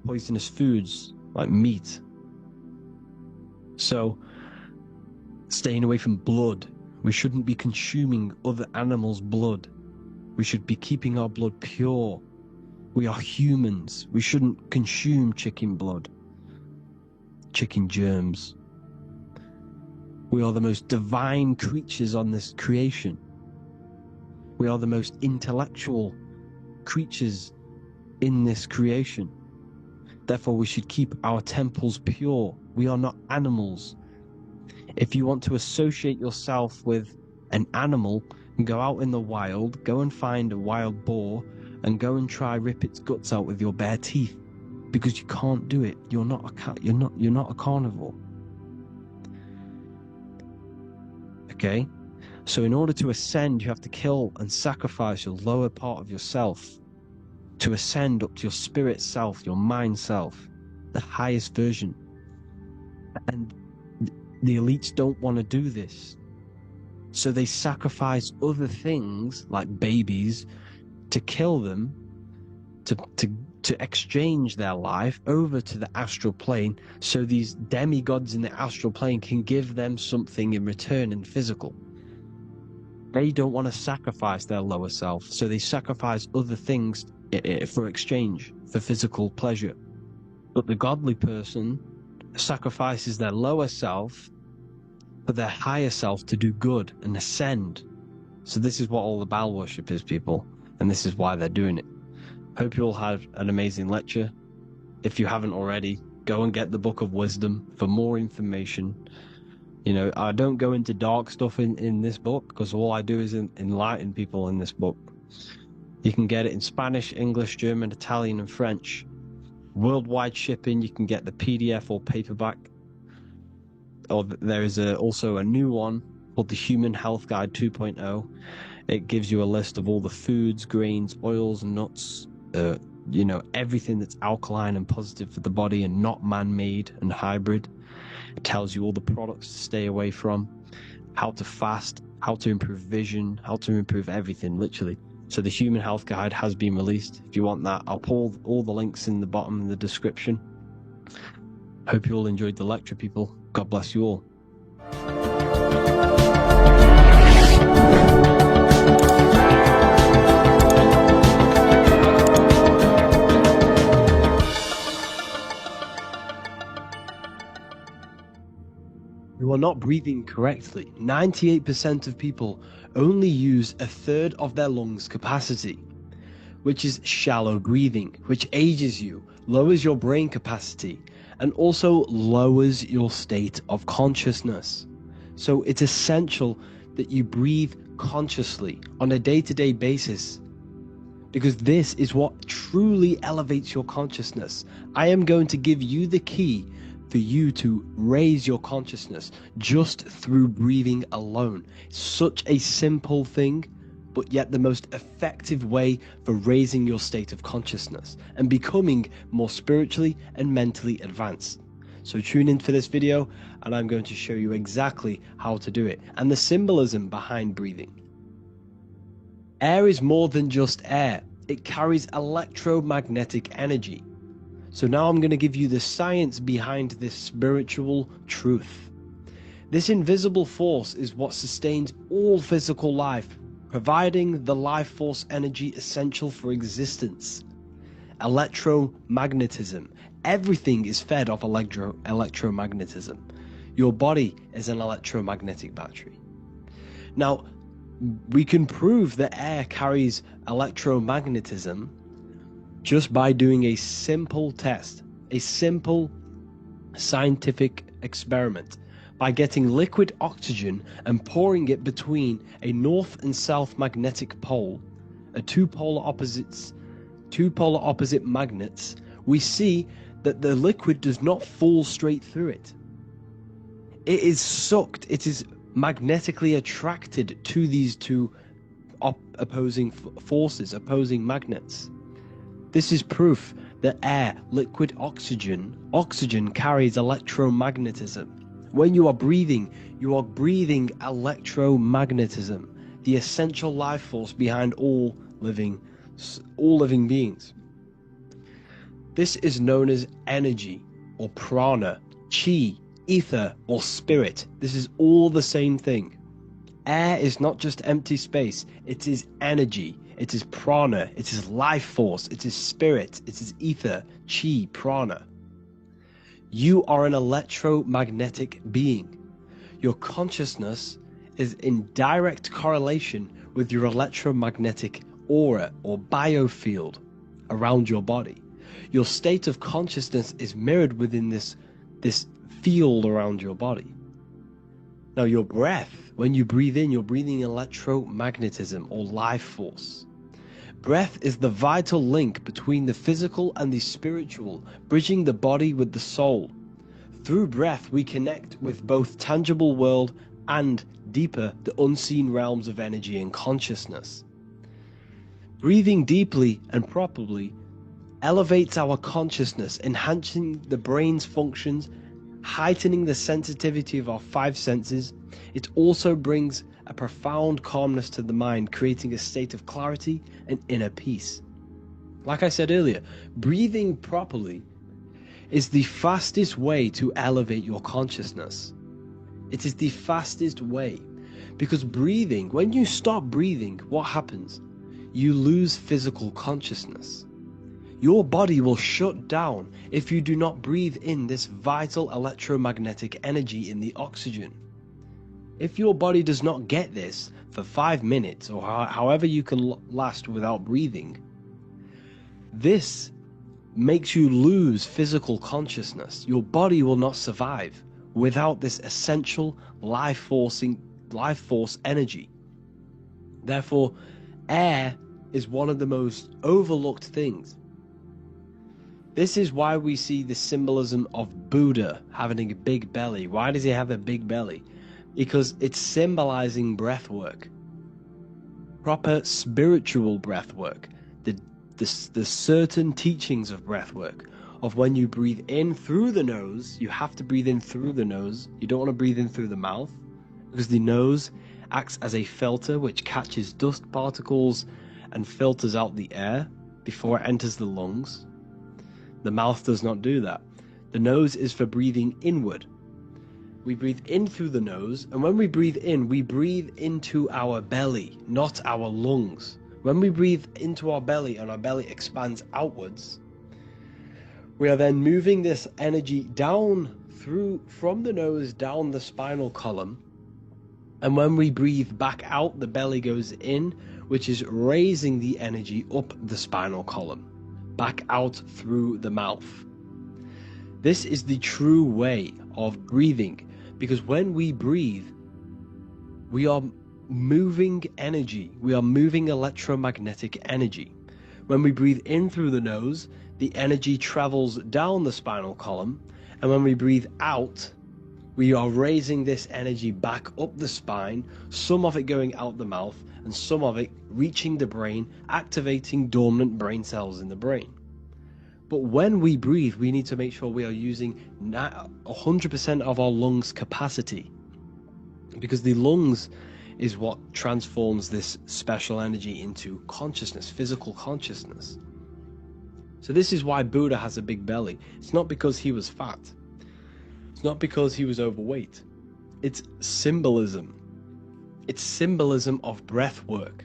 poisonous foods like meat. So, staying away from blood. We shouldn't be consuming other animals' blood. We should be keeping our blood pure. We are humans. We shouldn't consume chicken blood, chicken germs. We are the most divine creatures on this creation. We are the most intellectual creatures in this creation. Therefore, we should keep our temples pure. We are not animals. If you want to associate yourself with an animal, go out in the wild, go and find a wild boar, and go and try rip its guts out with your bare teeth, because you can't do it. You're not a cat. You're not a carnivore. Okay? So in order to ascend, you have to kill and sacrifice your lower part of yourself to ascend up to your spirit self, your mind self, the highest version. And the elites don't want to do this. So they sacrifice other things like babies to kill them, to exchange their life over to the astral plane, so these demigods in the astral plane can give them something in return in physical. They don't want to sacrifice their lower self, so they sacrifice other things for exchange, for physical pleasure. But the godly person sacrifices their lower self for their higher self to do good and ascend. So this is what all the Baal worship is, people, and this is why they're doing it. Hope you all had an amazing lecture. If you haven't already, go and get the Book of Wisdom for more information. You know, I don't go into dark stuff in this book, because all I do is enlighten people in this book. You can get it in Spanish, English, German, Italian, and French. Worldwide shipping. You can get the PDF or paperback. Or there is also a new one called the Human Health Guide 2.0. It gives you a list of all the foods, grains, oils, nuts, you know, everything that's alkaline and positive for the body and not man-made and hybrid. It tells you all the products to stay away from, how to fast, how to improve vision, how to improve everything, literally. So the Human Health Guide has been released. If you want that, I'll pull all the links in the bottom in the description. Hope you all enjoyed the lecture, people. God bless you all. You are not breathing correctly. 98% of people only use a third of their lungs capacity, which is shallow breathing, which ages you, lowers your brain capacity, and also lowers your state of consciousness. So it's essential that you breathe consciously on a day-to-day basis, because this is what truly elevates your consciousness. I am going to give you the key for you to raise your consciousness just through breathing alone. Such a simple thing, but yet the most effective way for raising your state of consciousness and becoming more spiritually and mentally advanced. So tune in for this video and I'm going to show you exactly how to do it and the symbolism behind breathing. Air is more than just air. It carries electromagnetic energy. So now I'm going to give you the science behind this spiritual truth. This invisible force is what sustains all physical life, providing the life force energy essential for existence. Electromagnetism. Everything is fed off electromagnetism. Your body is an electromagnetic battery. Now, we can prove that air carries electromagnetism just by doing a simple test, a simple scientific experiment, by getting liquid oxygen and pouring it between a north and south magnetic pole, two polar opposite magnets. We see that the liquid does not fall straight through it. It is sucked, it is magnetically attracted to these two opposing forces, opposing magnets. This is proof that air, liquid oxygen carries electromagnetism. When you are breathing electromagnetism, the essential life force behind all living beings. This is known as energy or prana, chi, ether or spirit. This is all the same thing. Air is not just empty space, it is energy, it is prana, it is life force, it is spirit, it is ether, chi, prana. You are an electromagnetic being. Your consciousness is in direct correlation with your electromagnetic aura or biofield around your body. Your state of consciousness is mirrored within this field around your body. Now your breath, when you breathe in, you're breathing electromagnetism or life force. Breath is the vital link between the physical and the spiritual, bridging the body with the soul. Through breath, we connect with both tangible world and deeper, the unseen realms of energy and consciousness. Breathing deeply and properly elevates our consciousness, enhancing the brain's functions, heightening the sensitivity of our five senses. It also brings a profound calmness to the mind, creating a state of clarity and inner peace. Like I said earlier, breathing properly is the fastest way to elevate your consciousness. It is the fastest way, because breathing, when you stop breathing, what happens? You lose physical consciousness. Your body will shut down if you do not breathe in this vital electromagnetic energy in the oxygen. If your body does not get this for 5 minutes or however you can last without breathing, this makes you lose physical consciousness. Your body will not survive without this essential life force energy. Therefore, air is one of the most overlooked things. This is why we see the symbolism of Buddha having a big belly. Why does he have a big belly? Because it's symbolizing breath work. Proper spiritual breath work. The certain teachings of breath work. Of when you breathe in through the nose, you have to breathe in through the nose. You don't want to breathe in through the mouth, because the nose acts as a filter which catches dust particles and filters out the air before it enters the lungs. The mouth does not do that. The nose is for breathing inward. We breathe in through the nose, and when we breathe in, we breathe into our belly, not our lungs. When we breathe into our belly and our belly expands outwards, we are then moving this energy down from the nose down the spinal column. And when we breathe back out, the belly goes in, which is raising the energy up the spinal column, back out through the mouth. This is the true way of breathing, because when we breathe, we are moving energy. We are moving electromagnetic energy. When we breathe in through the nose, the energy travels down the spinal column, and when we breathe out, we are raising this energy back up the spine, some of it going out the mouth, and some of it reaching the brain, activating dormant brain cells in the brain. But when we breathe, we need to make sure we are using 100% of our lungs' capacity, because the lungs is what transforms this special energy into consciousness, physical consciousness. So this is why Buddha has a big belly. It's not because he was fat. It's not because he was overweight. It's symbolism. It's symbolism of breath work.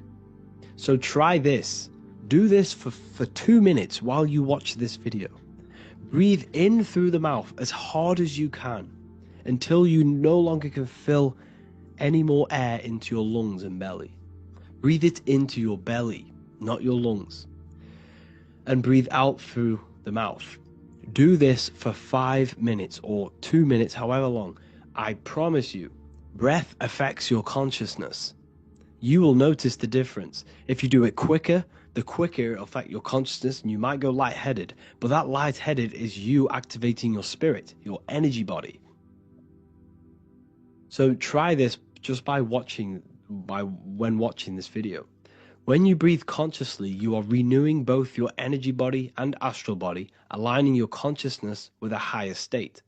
So try this. Do this for 2 minutes while you watch this video. Breathe in through the mouth as hard as you can until you no longer can fill any more air into your lungs and belly. Breathe it into your belly, not your lungs. And breathe out through the mouth. Do this for 5 minutes or 2 minutes, however long. I promise you, breath affects your consciousness. You will notice the difference. If you do it quicker, the quicker it'll affect your consciousness, and you might go lightheaded. But that lightheaded is you activating your spirit, your energy body. So try this just when watching this video. When you breathe consciously, you are renewing both your energy body and astral body, aligning your consciousness with a higher state.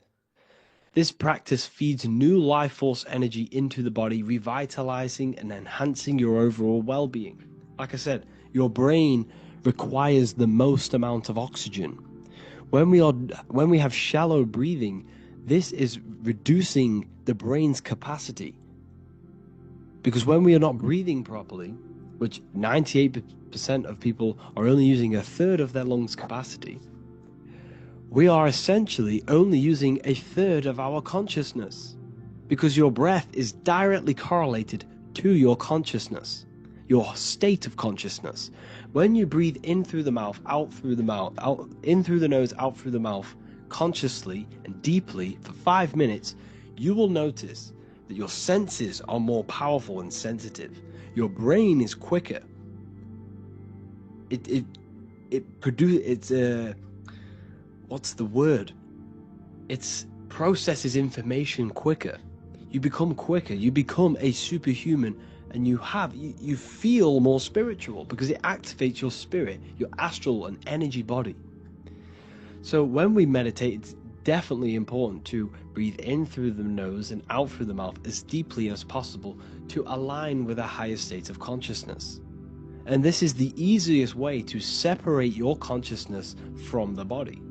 This practice feeds new life force energy into the body, revitalizing and enhancing your overall well-being. Like I said, your brain requires the most amount of oxygen. When we have shallow breathing, this is reducing the brain's capacity. Because when we are not breathing properly, which 98% of people are only using a third of their lungs' capacity, we are essentially only using a third of our consciousness, because your breath is directly correlated to your consciousness, your state of consciousness. When you breathe in through the mouth, out through the mouth, out in through the nose, out through the mouth, consciously and deeply for 5 minutes, you will notice that your senses are more powerful and sensitive. Your brain is quicker. What's the word? It processes information quicker. You become quicker. You become a superhuman, and you feel more spiritual because it activates your spirit, your astral and energy body. So when we meditate, it's definitely important to breathe in through the nose and out through the mouth as deeply as possible to align with a higher state of consciousness. And this is the easiest way to separate your consciousness from the body.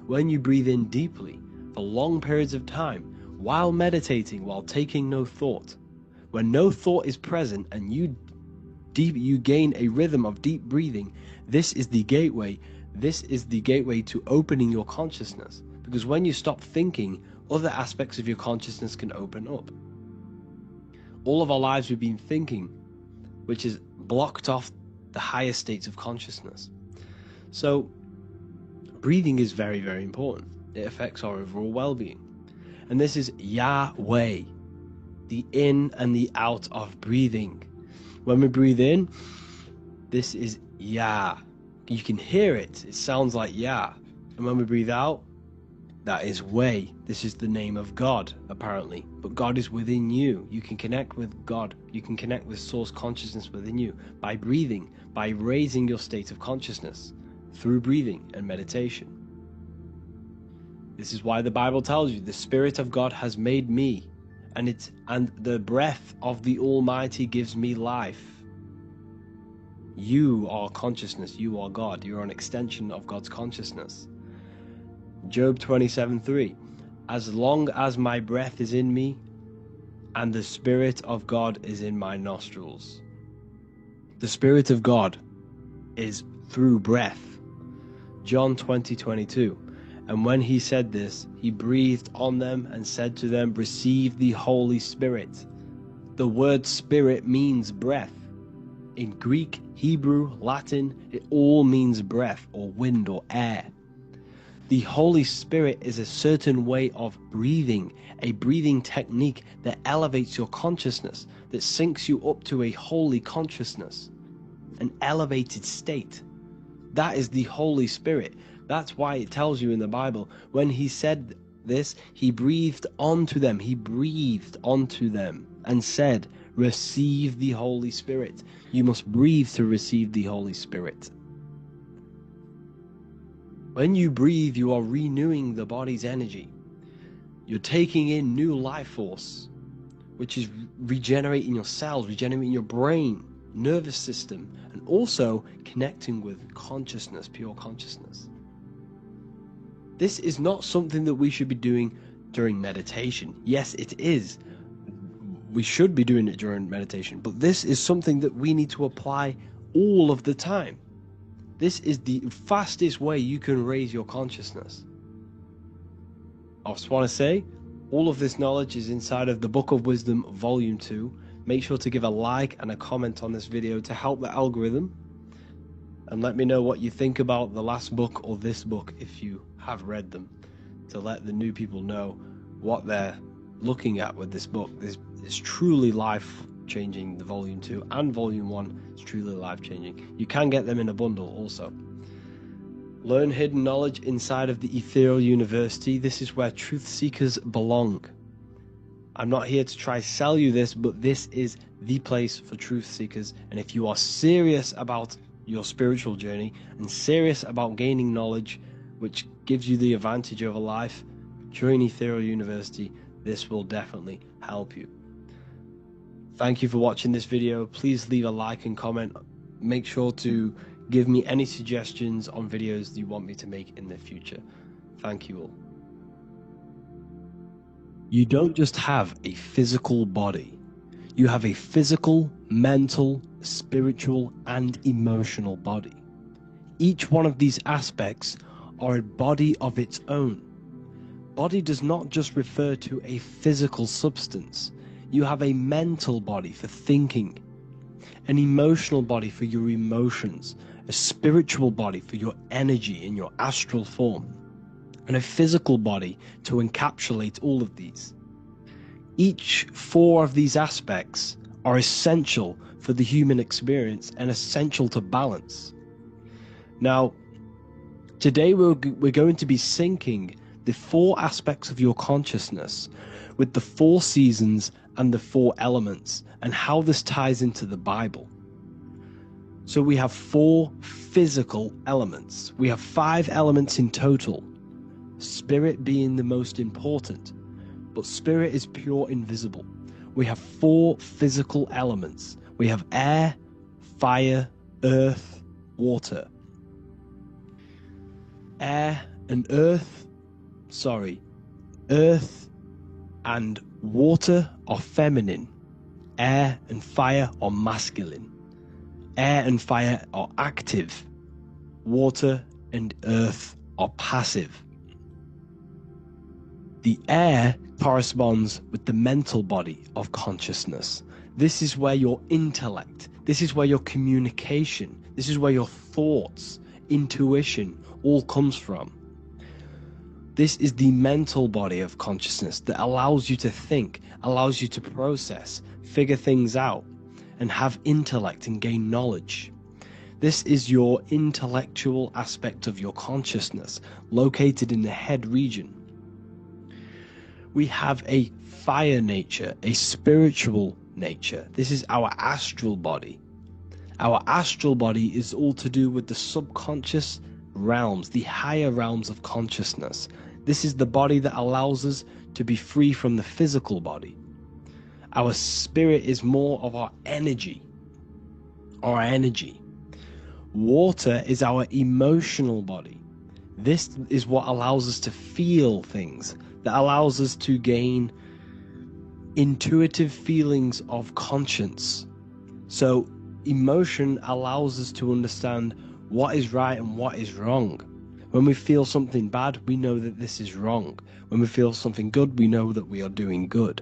When you breathe in deeply for long periods of time, while meditating, while taking no thought, when no thought is present and you gain a rhythm of deep breathing, this is the gateway. This is the gateway to opening your consciousness. Because when you stop thinking, other aspects of your consciousness can open up. All of our lives we've been thinking, which has blocked off the higher states of consciousness. So breathing is very, very important. It affects our overall well-being. And this is Yahweh, the in and the out of breathing. When we breathe in, this is Yah. You can hear it. It sounds like Yah. And when we breathe out, that is Way. This is the name of God, apparently. But God is within you. You can connect with God. You can connect with source consciousness within you by breathing, by raising your state of consciousness through breathing and meditation. This is why the Bible tells you the Spirit of God has made me, and the breath of the Almighty gives me life. You are consciousness. You are God. You are an extension of God's consciousness. Job 27:3. As long as my breath is in me and the Spirit of God is in my nostrils. The Spirit of God is through breath. John 20:22. And when he said this, he breathed on them and said to them, receive the Holy Spirit. The word spirit means breath. In Greek, Hebrew, Latin, it all means breath or wind or air. The Holy Spirit is a certain way of breathing, a breathing technique that elevates your consciousness, that syncs you up to a holy consciousness, an elevated state. That is the Holy Spirit. That's why it tells you in the Bible, when he said this, he breathed onto them. He breathed onto them and said, receive the Holy Spirit. You must breathe to receive the Holy Spirit. When you breathe, you are renewing the body's energy. You're taking in new life force, which is regenerating your cells, regenerating your brain, nervous system, and also connecting with consciousness, pure consciousness. This is not something that we should be doing during meditation. Yes, it is. We should be doing it during meditation, but this is something that we need to apply all of the time. This is the fastest way you can raise your consciousness. I just want to say, all of this knowledge is inside of the Book of Wisdom, Volume 2. Make sure to give a like and a comment on this video to help the algorithm. And let me know what you think about the last book or this book if you have read them, to let the new people know what they're looking at with this book. This is truly life-changing. The Volume 2 and Volume 1 is truly life-changing. You can get them in a bundle also. Learn hidden knowledge inside of the Ethereal University. This is where truth seekers belong. I'm not here to try sell you this, but this is the place for truth seekers. And if you are serious about your spiritual journey and serious about gaining knowledge, which gives you the advantage over life, join Ethereal University. This will definitely help you. Thank you for watching this video. Please leave a like and comment. Make sure to give me any suggestions on videos you want me to make in the future. Thank you all. You don't just have a physical body. You have a physical, mental, spiritual, and emotional body. Each one of these aspects are a body of its own. Body does not just refer to a physical substance. You have a mental body for thinking, an emotional body for your emotions, a spiritual body for your energy in your astral form, and a physical body to encapsulate all of these. Each 4 of these aspects are essential for the human experience and essential to balance. Now, today we're going to be syncing the 4 aspects of your consciousness with the 4 seasons and the 4 elements, and how this ties into the Bible. So we have 4 physical elements. We have 5 elements in total, spirit being the most important, but spirit is pure invisible. We have 4 physical elements. We have air, fire, earth, water. Earth and water are feminine. Air and fire are masculine. Air and fire are active. Water and earth are passive. The air corresponds with the mental body of consciousness. This is where your intellect, this is where your communication, this is where your thoughts, intuition all comes from. This is the mental body of consciousness that allows you to think, allows you to process, figure things out, and have intellect and gain knowledge. This is your intellectual aspect of your consciousness, located in the head region. We have a fire nature, a spiritual nature. This is our astral body. Our astral body is all to do with the subconscious realms, the higher realms of consciousness. This is the body that allows us to be free from the physical body. Our spirit is more of our energy. Water is our emotional body. This is what allows us to feel things, that allows us to gain intuitive feelings of conscience. So emotion allows us to understand what is right and what is wrong. When we feel something bad, we know that this is wrong. When we feel something good, we know that we are doing good.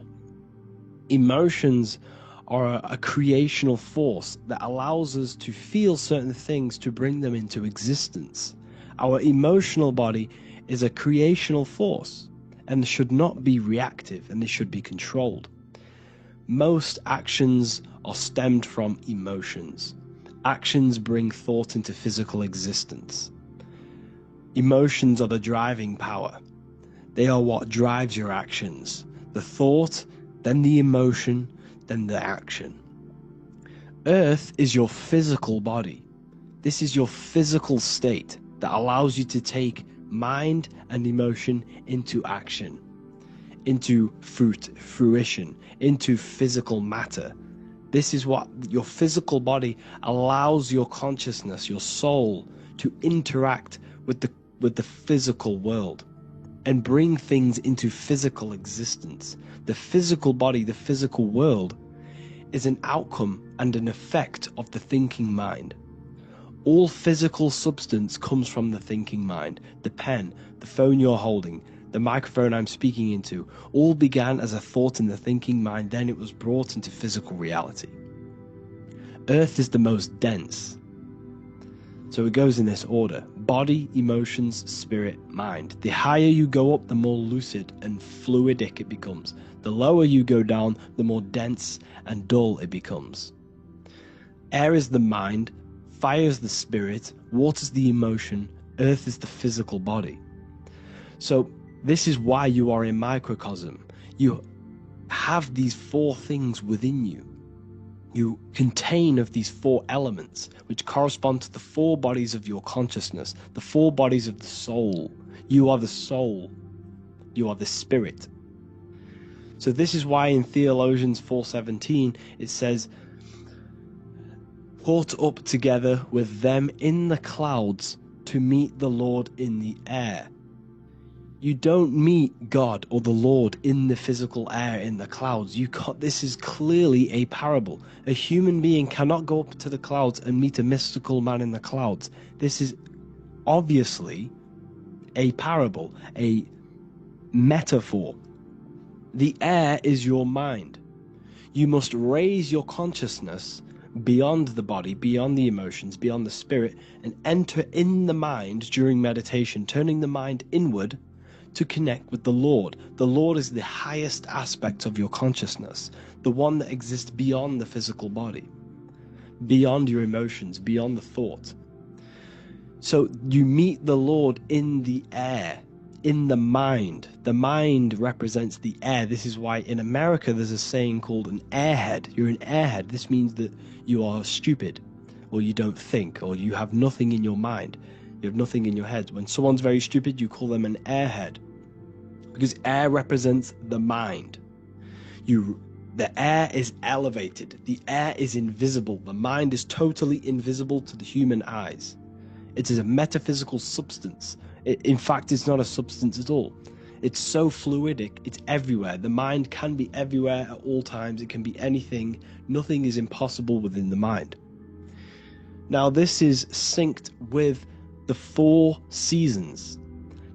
Emotions are a creational force that allows us to feel certain things to bring them into existence. Our emotional body is a creational force and should not be reactive, and they should be controlled. Most actions are stemmed from emotions, Actions bring thought into physical existence. Emotions are the driving power. They are what drives your actions. The thought, then the emotion, then the action. Earth is your physical body. This is your physical state that allows you to take mind and emotion into action, into fruition, into physical matter. This is what your physical body allows your consciousness, your soul, to interact with the physical world and bring things into physical existence. The physical body, the physical world, is an outcome and an effect of the thinking mind. All physical substance comes from the thinking mind. The pen, the phone you're holding, the microphone I'm speaking into, all began as a thought in the thinking mind, then it was brought into physical reality. Earth is the most dense. So it goes in this order: body, emotions, spirit, mind. The higher you go up, the more lucid and fluidic it becomes. The lower you go down, the more dense and dull it becomes. Air is the mind, fire is the spirit, water is the emotion, earth is the physical body. So this is why you are a microcosm. You have these four things within you. You contain of these four elements, which correspond to the four bodies of your consciousness, the four bodies of the soul. You are the soul. You are the spirit. So this is why in Theologians 4:17 it says, "Caught up together with them in the clouds to meet the Lord in the air." You don't meet God or the Lord in the physical air, in the clouds. This is clearly a parable. A human being cannot go up to the clouds and meet a mystical man in the clouds. This is obviously a parable, a metaphor. The air is your mind. You must raise your consciousness beyond the body, beyond the emotions, beyond the spirit, and enter in the mind during meditation, turning the mind inward to connect with the Lord. The Lord is the highest aspect of your consciousness, the one that exists beyond the physical body, beyond your emotions, beyond the thought. So you meet the Lord in the air, in the mind. The mind represents the air. This is why in America there's a saying called an airhead. You're an airhead. This means that you are stupid, or you don't think, or you have nothing in your mind. You have nothing in your head. When someone's very stupid, you call them an airhead, because air represents the mind. The air is elevated. The air is invisible. The mind is totally invisible to the human eyes. It is a metaphysical substance. In fact, it's not a substance at all. It's so fluidic. It's everywhere. The mind can be everywhere at all times. It can be anything. Nothing is impossible within the mind. Now, this is synced with the four seasons.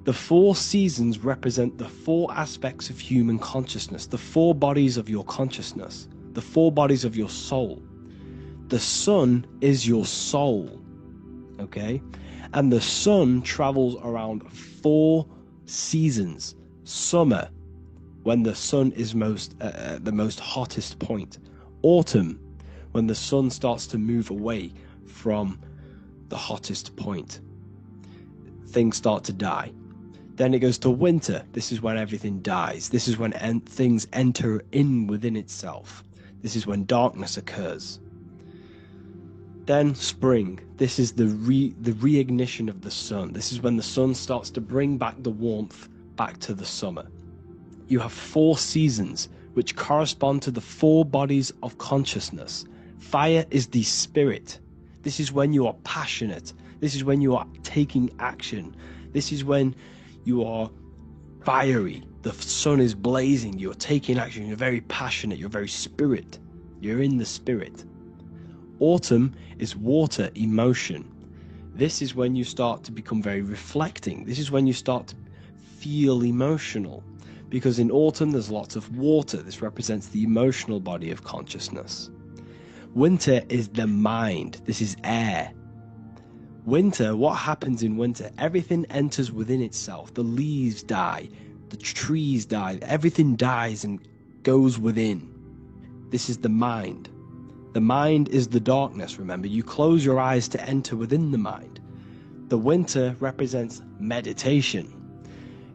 The four seasons represent the four aspects of human consciousness, the four bodies of your consciousness, the four bodies of your soul. The sun is your soul, okay? And the sun travels around four seasons. Summer, when the sun is the most hottest point. Autumn, when the sun starts to move away from the hottest point. Things start to die. Then it goes to winter. This is when everything dies. This is when things enter in within itself. This is when darkness occurs. Then spring. This is the reignition of the sun. This is when the sun starts to bring back the warmth back to the summer. You have four seasons which correspond to the four bodies of consciousness. Fire is the spirit. This is when you are passionate. This is when you are taking action. This is when you are fiery. The sun is blazing. You're taking action. You're very passionate. You're very spirit. You're in the spirit. Autumn is water, emotion. This is when you start to become very reflecting. This is when you start to feel emotional. Because in autumn, there's lots of water. This represents the emotional body of consciousness. Winter is the mind. This is air. Winter, what happens in winter? Everything enters within itself. The leaves die. The trees die. Everything dies and goes within. This is the mind. The mind is the darkness, remember. You close your eyes to enter within the mind. The winter represents meditation.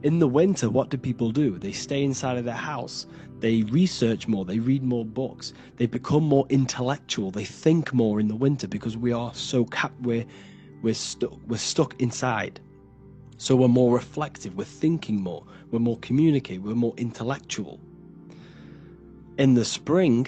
In the winter, what do people do? They stay inside of their house. They research more. They read more books. They become more intellectual. They think more in the winter because we are so we're stuck inside. So we're more reflective. We're thinking more. We're more communicative. We're more intellectual. In the spring,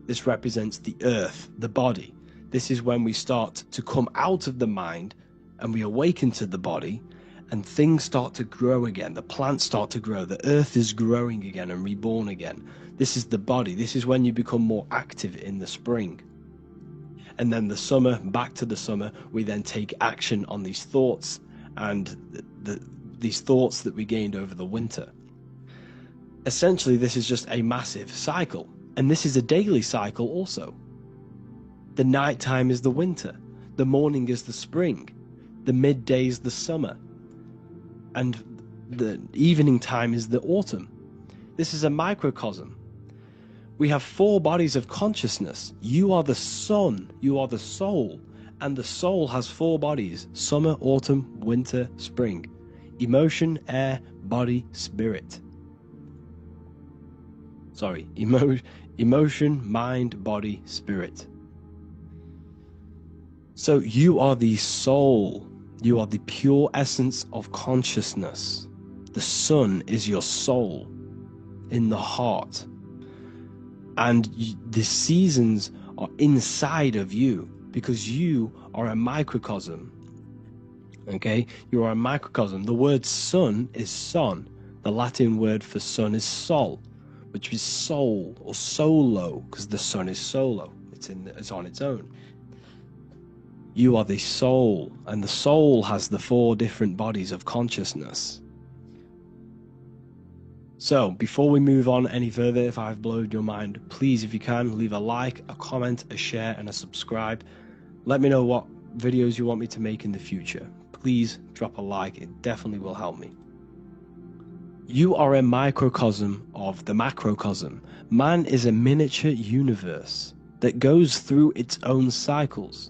this represents the earth, the body. This is when we start to come out of the mind and we awaken to the body, and things start to grow again. The plants start to grow. The earth is growing again and reborn again. This is the body. This is when you become more active in the spring. And then the summer, back to the summer, we then take action on these thoughts and these thoughts that we gained over the winter. Essentially, this is just a massive cycle. And this is a daily cycle also. The nighttime is the winter. The morning is the spring. The midday is the summer. And the evening time is the autumn. This is a microcosm. We have 4 bodies of consciousness. You are the sun, you are the soul, and the soul has 4 bodies: summer, autumn, winter, spring. Emotion, air, body, spirit. Sorry, emotion, mind, body, spirit. So you are the soul. You are the pure essence of consciousness. The sun is your soul in the heart. And the seasons are inside of you because you are a microcosm. Okay? You are a microcosm. The word sun is son. The Latin word for sun is sol, which is soul or solo, because the sun is solo. It's on its own. You are the soul, and the soul has the 4 different bodies of consciousness. So, before we move on any further, if I've blown your mind, please, if you can, leave a like, a comment, a share, and a subscribe. Let me know what videos you want me to make in the future. Please drop a like, it definitely will help me. You are a microcosm of the macrocosm. Man is a miniature universe that goes through its own cycles.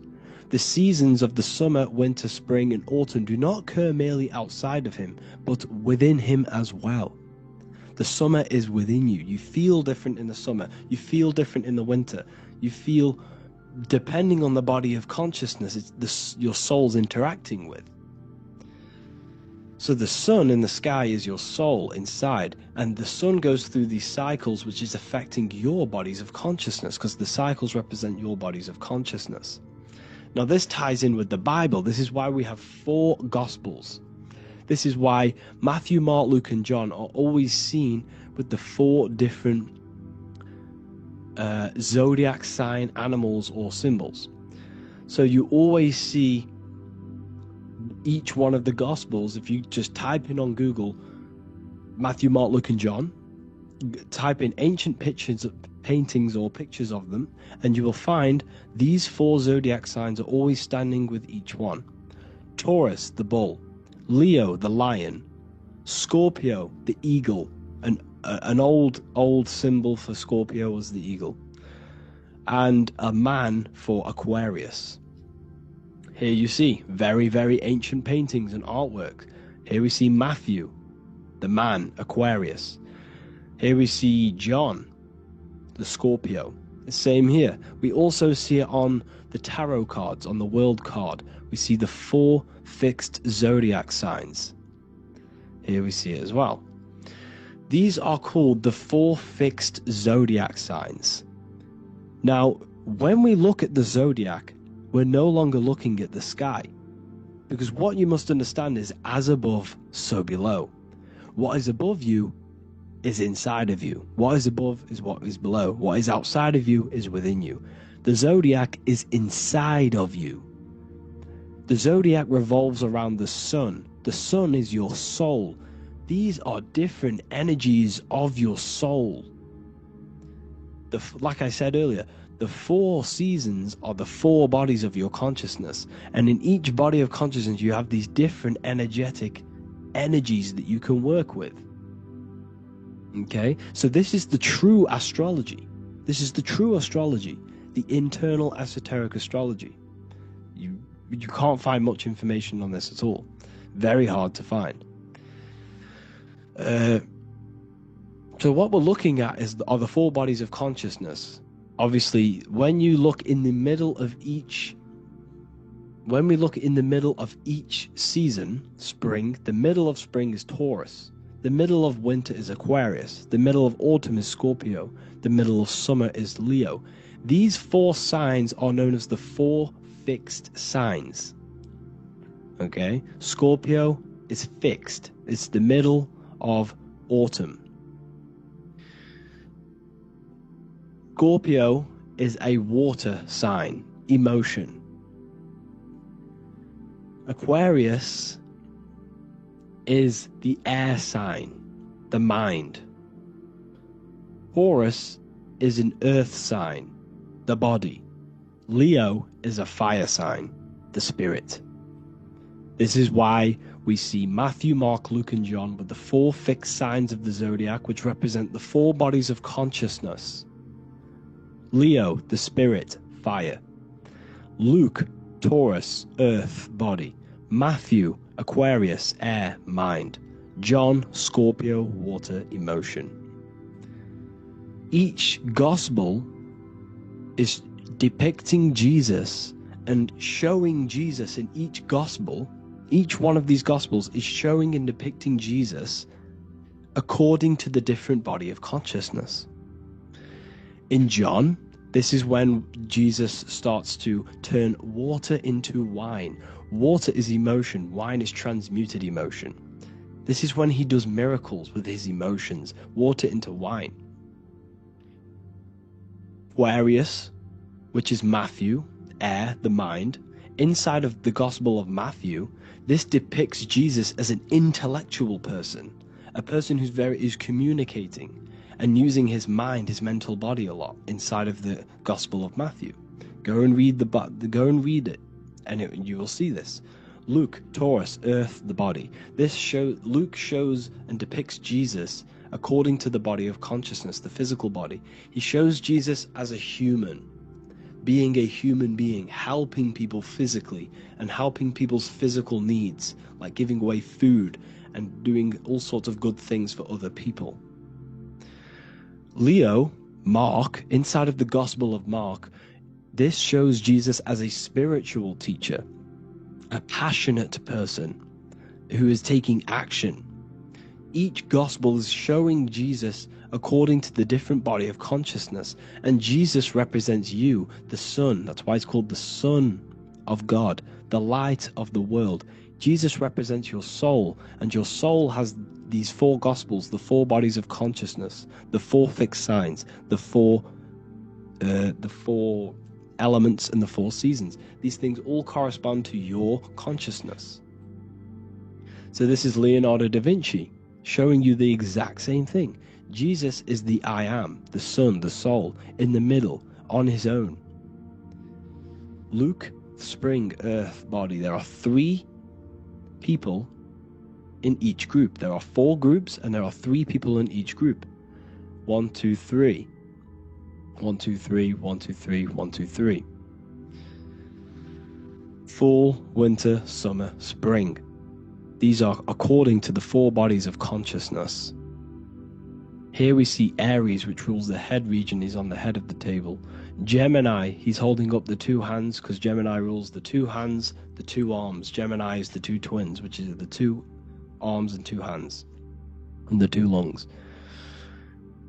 The seasons of the summer, winter, spring, and autumn do not occur merely outside of him, but within him as well. The summer is within you. You feel different in the summer. You feel different in the winter. You feel, depending on the body of consciousness, it's your soul's interacting with. So the sun in the sky is your soul inside, and the sun goes through these cycles, which is affecting your bodies of consciousness, because the cycles represent your bodies of consciousness. Now this ties in with the Bible. This is why we have 4 Gospels. This is why Matthew, Mark, Luke, and John are always seen with the 4 different zodiac sign animals or symbols. So you always see each one of the Gospels. If you just type in on Google Matthew, Mark, Luke, and John, type in ancient paintings or pictures of them, and you will find these 4 zodiac signs are always standing with each one. Taurus, the bull; Leo, the lion; Scorpio, the eagle. An old symbol for Scorpio was the eagle, and a man for Aquarius. Here you see very, very ancient paintings and artwork. Here we see Matthew, the man, Aquarius. Here we see John, the Scorpio. The same here. We also see it on the tarot cards, on the world card. We see the 4 fixed zodiac signs. Here we see it as well. These are called the 4 fixed zodiac signs. Now, when we look at the zodiac, we're no longer looking at the sky. Because what you must understand is, as above, so below. What is above you is inside of you. What is above is what is below. What is outside of you is within you. The zodiac is inside of you. The zodiac revolves around the sun. The sun is your soul. These are different energies of your soul. Like I said earlier, the 4 seasons are the 4 bodies of your consciousness. And in each body of consciousness, you have these different energetic energies that you can work with. Okay, so this is the true astrology. This is the true astrology. the internal esoteric astrology. You can't find much information on this at all. Very hard to find. So what we're looking at are the four bodies of consciousness. Obviously, when you look in the middle of each, when we look in the middle of each season, spring, the middle of spring is Taurus. The middle of winter is Aquarius. The middle of autumn is Scorpio. The middle of summer is Leo. These four signs are known as the four fixed signs. Okay? Scorpio is fixed. It's the middle of autumn. Scorpio is a water sign, emotion. Aquarius is the air sign, the mind. Taurus is an earth sign, the body. Leo is a fire sign, the spirit. This is why we see Matthew, Mark, Luke, and John with the four fixed signs of the zodiac, which represent the four bodies of consciousness. Leo, the spirit, fire. Luke, Taurus, earth, body. Matthew, Aquarius, air, mind. John, Scorpio, water, emotion. Each gospel is depicting Jesus and showing Jesus in each gospel. Each one of these gospels is showing and depicting Jesus according to the different body of consciousness. In John, this is when Jesus starts to turn water into wine. Water is emotion, wine is transmuted emotion. This is when he does miracles with his emotions, water into wine. Aquarius, which is Matthew, air, the mind. Inside of the Gospel of Matthew, this depicts Jesus as an intellectual person, a person who's communicating and using his mind, his mental body a lot inside of the Gospel of Matthew. Go and read it, and you will see this. Luke, Taurus, earth, the body. Luke shows and depicts Jesus according to the body of consciousness, the physical body. He shows Jesus as a human, being a human being, helping people physically and helping people's physical needs, like giving away food and doing all sorts of good things for other people. Leo, Mark, inside of the Gospel of Mark, this shows Jesus as a spiritual teacher, a passionate person who is taking action. Each gospel is showing Jesus according to the different body of consciousness, and Jesus represents you, the Son. That's why it's called the Son of God, the light of the world. Jesus represents your soul, and your soul has these four gospels, the four bodies of consciousness, the four fixed signs, the four elements, and the four seasons. These things all correspond to your consciousness. So this is Leonardo da Vinci showing you the exact same thing. Jesus is the I am, the Son, the soul, in the middle, on his own. Luke, spring, earth, body. There are three people in each group. There are four groups, and there are three people in each group. 1, 2, 3. 1, 2, 3, 1, 2, 3, 1, 2, 3. Fall, winter, summer, spring. These are according to the four bodies of consciousness. Here we see Aries, which rules the head region. He's on the head of the table. Gemini, he's holding up the two hands because Gemini rules the two hands, the two arms. Gemini is the two twins, which is the two arms and two hands, and the two lungs.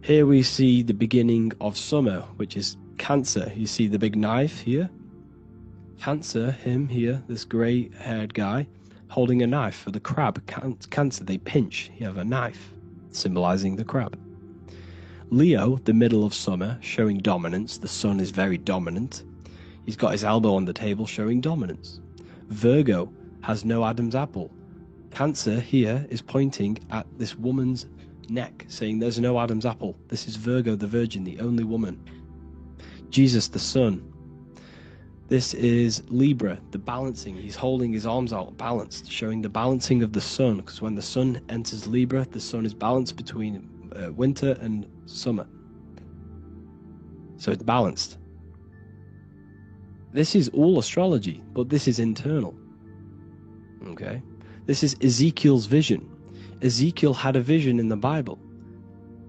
Here we see the beginning of summer, which is Cancer. You see the big knife here? Cancer, him here, this grey-haired guy, holding a knife for the crab. Cancer, they pinch. You have a knife, symbolizing the crab. Leo, the middle of summer, showing dominance. The sun is very dominant. He's got his elbow on the table, showing dominance. Virgo has no Adam's apple. Cancer here is pointing at this woman's neck, saying there's no Adam's apple. This is Virgo, the virgin, the only woman. Jesus, the sun. This is Libra, the balancing. He's holding his arms out, balanced, showing the balancing of the sun, because when the sun enters Libra, the sun is balanced between winter and summer. So it's balanced. This is all astrology, but this is internal. Okay? This is Ezekiel's vision. Ezekiel had a vision in the Bible,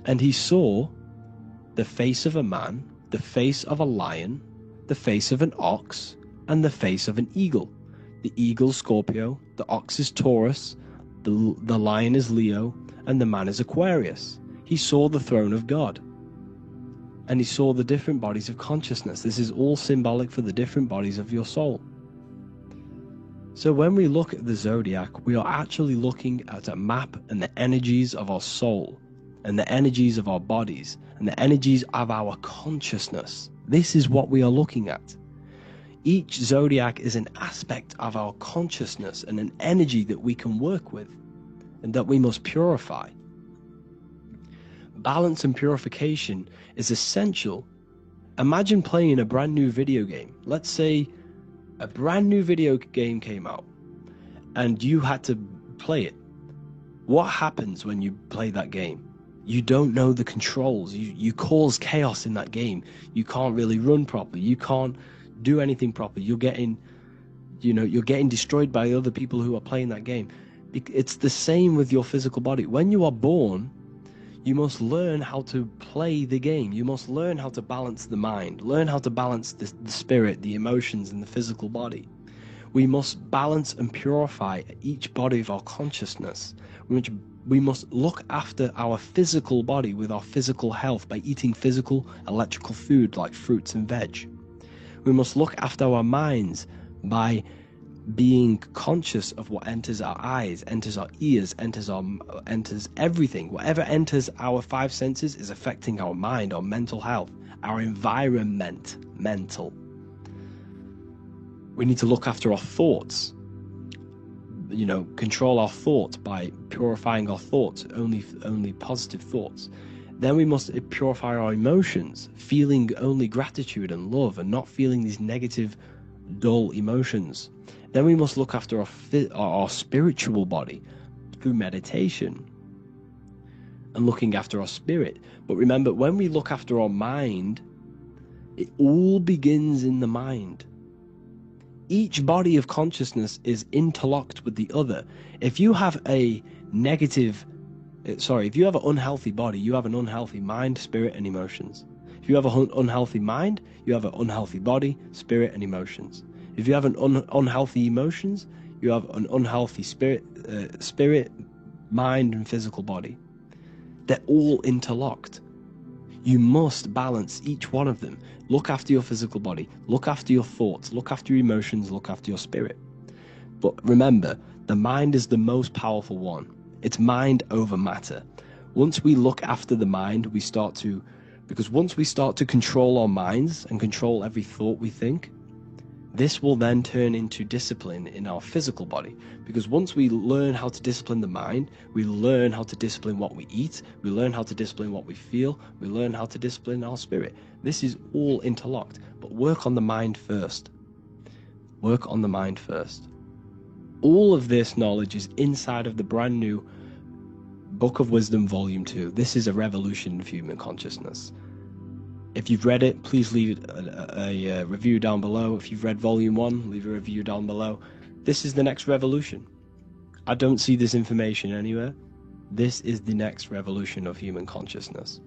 and he saw the face of a man, the face of a lion, the face of an ox, and the face of an eagle. The eagle, Scorpio, the ox is Taurus, the lion is Leo, and the man is Aquarius. He saw the throne of God, and he saw the different bodies of consciousness. This is all symbolic for the different bodies of your soul. So when we look at the zodiac, we are actually looking at a map and the energies of our soul, and the energies of our bodies, and the energies of our consciousness. This is what we are looking at. Each zodiac is an aspect of our consciousness and an energy that we can work with and that we must purify. Balance and purification is essential. Imagine playing a brand new video game. Let's say a brand new video game came out and you had to play it. What happens when you play that game? You don't know the controls. You cause chaos in that game. You can't really run properly. You can't do anything properly. You're getting destroyed by other people who are playing that game. It's the same with your physical body. When you are born, you must learn how to play the game. You must learn how to balance the mind, learn how to balance the spirit, the emotions, and the physical body. We must balance and purify each body of our consciousness. We must look after our physical body with our physical health by eating physical, electrical food like fruits and veg. We must look after our minds by being conscious of what enters our eyes, enters our ears, enters everything. Whatever enters our five senses is affecting our mind, our mental health, our environment, mental. We need to look after our thoughts. Control our thoughts by purifying our thoughts, only positive thoughts. Then we must purify our emotions, feeling only gratitude and love and not feeling these negative, dull emotions. Then we must look after our spiritual body through meditation and looking after our spirit. But remember, when we look after our mind, it all begins in the mind. Each body of consciousness is interlocked with the other. If you have an unhealthy body, you have an unhealthy mind, spirit, and emotions. If you have an unhealthy mind, you have an unhealthy body, spirit, and emotions. If you have an unhealthy emotions, you have an unhealthy spirit, mind, and physical body. They're all interlocked. You must balance each one of them. Look after your physical body, look after your thoughts, look after your emotions, look after your spirit. But remember, the mind is the most powerful one. It's mind over matter. Once we look after the mind, because once we start to control our minds and control every thought we think, this will then turn into discipline in our physical body. Because once we learn how to discipline the mind, we learn how to discipline what we eat, we learn how to discipline what we feel, we learn how to discipline our spirit. This is all interlocked, but work on the mind first. Work on the mind first. All of this knowledge is inside of the brand new Book of Wisdom, Volume 2. This is a revolution of human consciousness. If you've read it, please leave a review down below. If you've read Volume 1, leave a review down below. This is the next revolution. I don't see this information anywhere. This is the next revolution of human consciousness.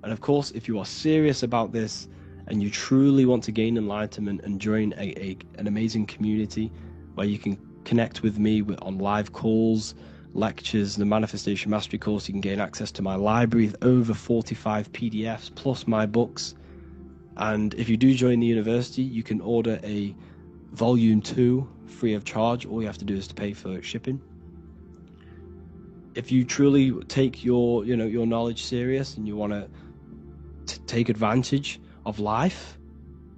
And of course, if you are serious about this and you truly want to gain enlightenment and join an amazing community where you can connect with me on live calls, lectures, the Manifestation Mastery course, you can gain access to my library with over 45 PDFs plus my books. And if you do join the university, you can order a Volume 2 free of charge. All you have to do is to pay for shipping. If you truly take your knowledge serious and you want to take advantage of life,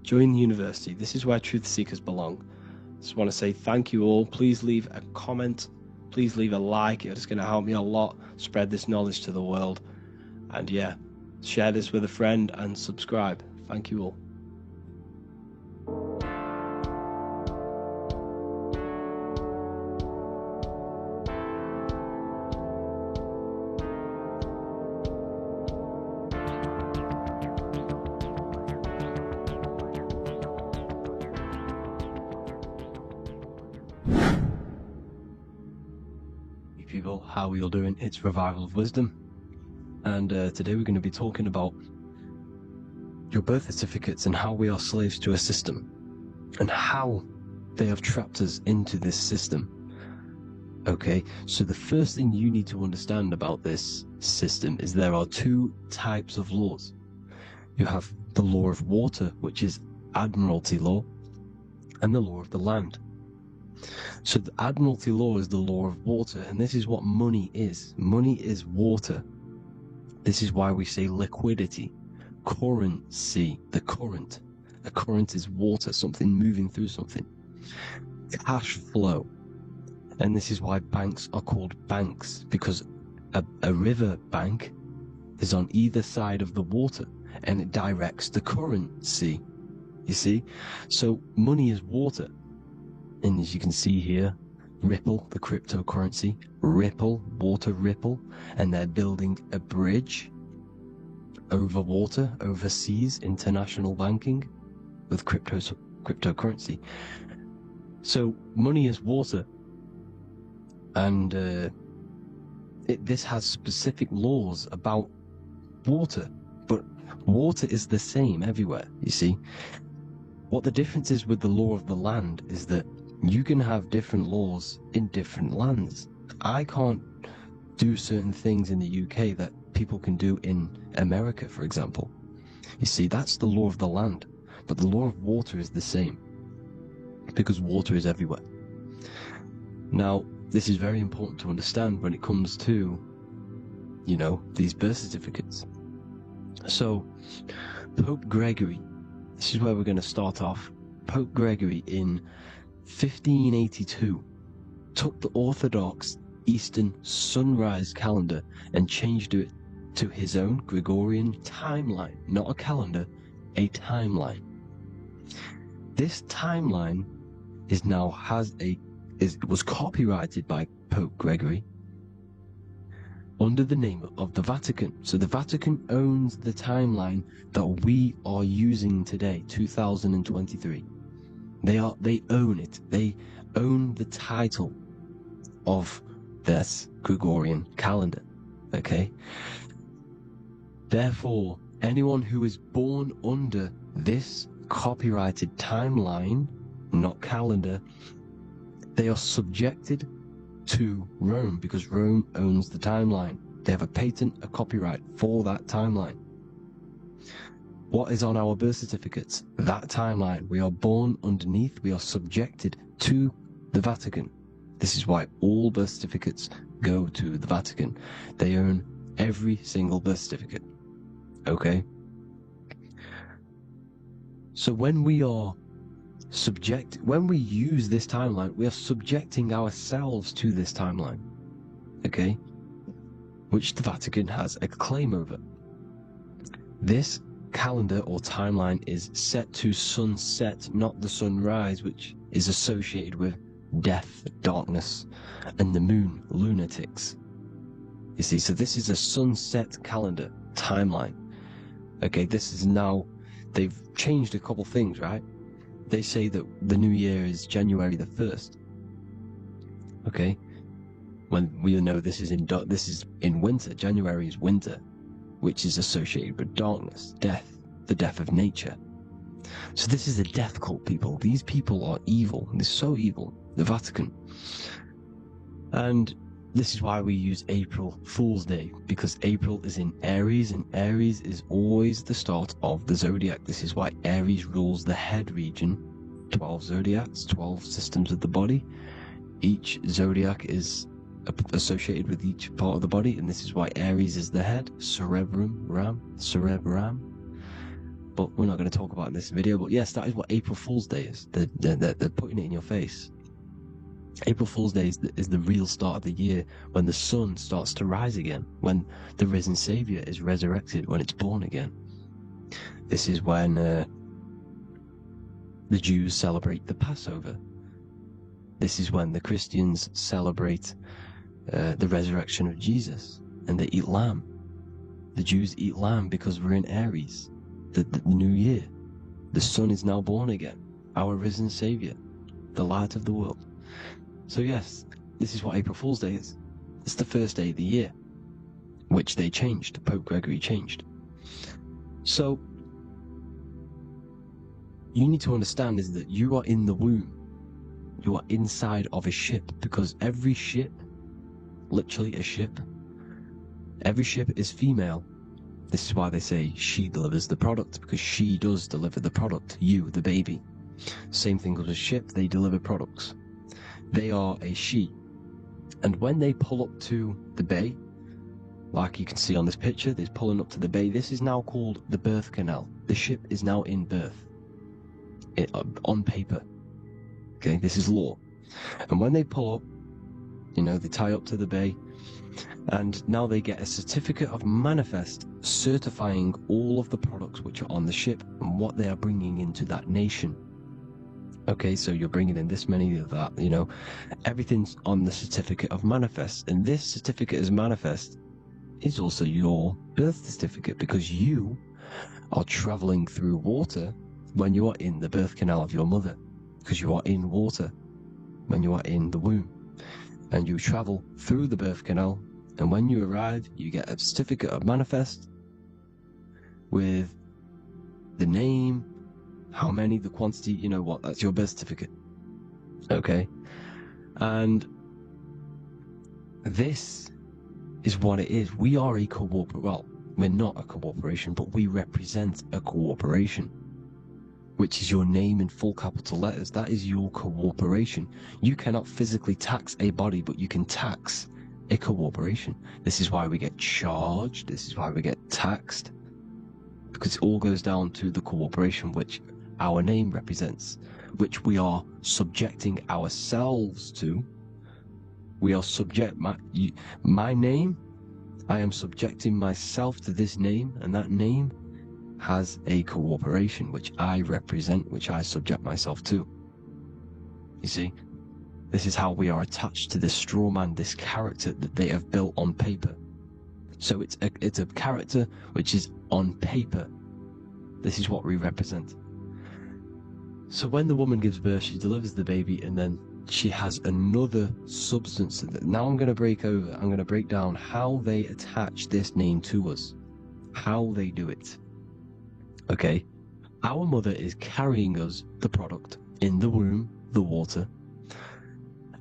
join the university. This is where truth seekers belong. Just want to say thank you all. Please leave a comment. Please leave a like. It's going to help me a lot spread this knowledge to the world. And yeah, share this with a friend and subscribe. Thank you all. Hey people, how are you all doing? It's Revival of Wisdom, and today we're going to be talking about your birth certificates and how we are slaves to a system, and how they have trapped us into this system. Okay, so the first thing you need to understand about this system is there are two types of laws. You have the law of water, which is Admiralty law, and the law of the land. So the Admiralty law is the law of water, and this is what money is. Money is water. This is why we say liquidity, currency, the current. A current is water, something moving through something. Cash flow. And this is why banks are called banks, because a river bank is on either side of the water, and it directs the currency. You see? So money is water. And as you can see here, Ripple, the cryptocurrency, Ripple, water Ripple, and they're building a bridge over water, over seas, international banking with cryptocurrency. So money is water, and this has specific laws about water, but water is the same everywhere, you see. What the difference is with the law of the land is that you can have different laws in different lands. I can't do certain things in the UK that people can do in America, for example. You see, that's the law of the land, but the law of water is the same, because water is everywhere. Now, this is very important to understand when it comes to, you know, these birth certificates. So, Pope Gregory, this is where we're going to start off. Pope Gregory in 1582 took the Orthodox Eastern sunrise calendar and changed it to his own Gregorian timeline, not a calendar, a timeline. This timeline was copyrighted by Pope Gregory under the name of the Vatican. So the Vatican owns the timeline that we are using today, 2023. They own it. They own the title of this Gregorian calendar. Okay? Therefore, anyone who is born under this copyrighted timeline, not calendar, they are subjected to Rome, because Rome owns the timeline. They have a patent, a copyright for that timeline. What is on our birth certificates? That timeline. We are born underneath, we are subjected to the Vatican. This is why all birth certificates go to the Vatican. They own every single birth certificate. Okay? So when we use this timeline, we are subjecting ourselves to this timeline, okay, which the Vatican has a claim over. This calendar or timeline is set to sunset, not the sunrise, which is associated with death, darkness, and the moon, lunatics. You see, so this is a sunset calendar timeline. Okay, this is now, they've changed a couple things, right? They say that the new year is January the 1st. Okay? When we know this is in winter. January is winter, which is associated with darkness, death, the death of nature. So this is a death cult, people. These people are evil. They're so evil. The Vatican. And this is why we use April Fool's Day, because April is in Aries, and Aries is always the start of the zodiac. This is why Aries rules the head region. 12 zodiacs, 12 systems of the body. Each zodiac is associated with each part of the body, and this is why Aries is the head, cerebrum. But we're not going to talk about it in this video. But yes, that is what April Fool's Day is. They're putting it in your face. April Fool's Day is the real start of the year, when the sun starts to rise again, when the risen Savior is resurrected, when it's born again. This is when the Jews celebrate the Passover. This is when the Christians celebrate the resurrection of Jesus, and they eat lamb. The Jews eat lamb because we're in Aries, the new year. The sun is now born again, our risen Savior, the light of the world. So yes, this is what April Fool's Day is. It's the first day of the year, which they changed. Pope Gregory changed. So you need to understand is that you are in the womb. You are inside of a ship, because every ship, literally a ship, every ship is female. This is why they say she delivers the product, because she does deliver the product, you, the baby. Same thing with a ship, they deliver products. They are a she. And when they pull up to the bay, like you can see on this picture, they're pulling up to the bay. This is now called the birth canal. The ship is now in birth, on paper. Okay, this is law. And when they pull up, you know, they tie up to the bay, and now they get a certificate of manifest certifying all of the products which are on the ship and what they are bringing into that nation. Okay, so you're bringing in this many of that, you know, everything's on the certificate of manifest. And this certificate of manifest is also your birth certificate, because you are traveling through water when you are in the birth canal of your mother, because you are in water when you are in the womb, and you travel through the birth canal, and when you arrive you get a certificate of manifest with the name, how many, the quantity, you know what, that's your birth certificate. Okay, and this is what it is. We are a well, we're not a corporation, but we represent a corporation, which is your name in full capital letters. That is your corporation. You cannot physically tax a body, but you can tax a corporation. This is why we get charged. This is why we get taxed, because it all goes down to the corporation which our name represents, which we are subjecting ourselves to. We are subject, my name, I am subjecting myself to this name, and that name has a corporation which I represent, which I subject myself to. You see, this is how we are attached to this straw man, this character that they have built on paper. So it's a character which is on paper. This is what we represent. So when the woman gives birth, she delivers the baby, and then she has another substance. Now I'm going to break down how they attach this name to us, how they do it. Okay, our mother is carrying us the product in the womb, the water,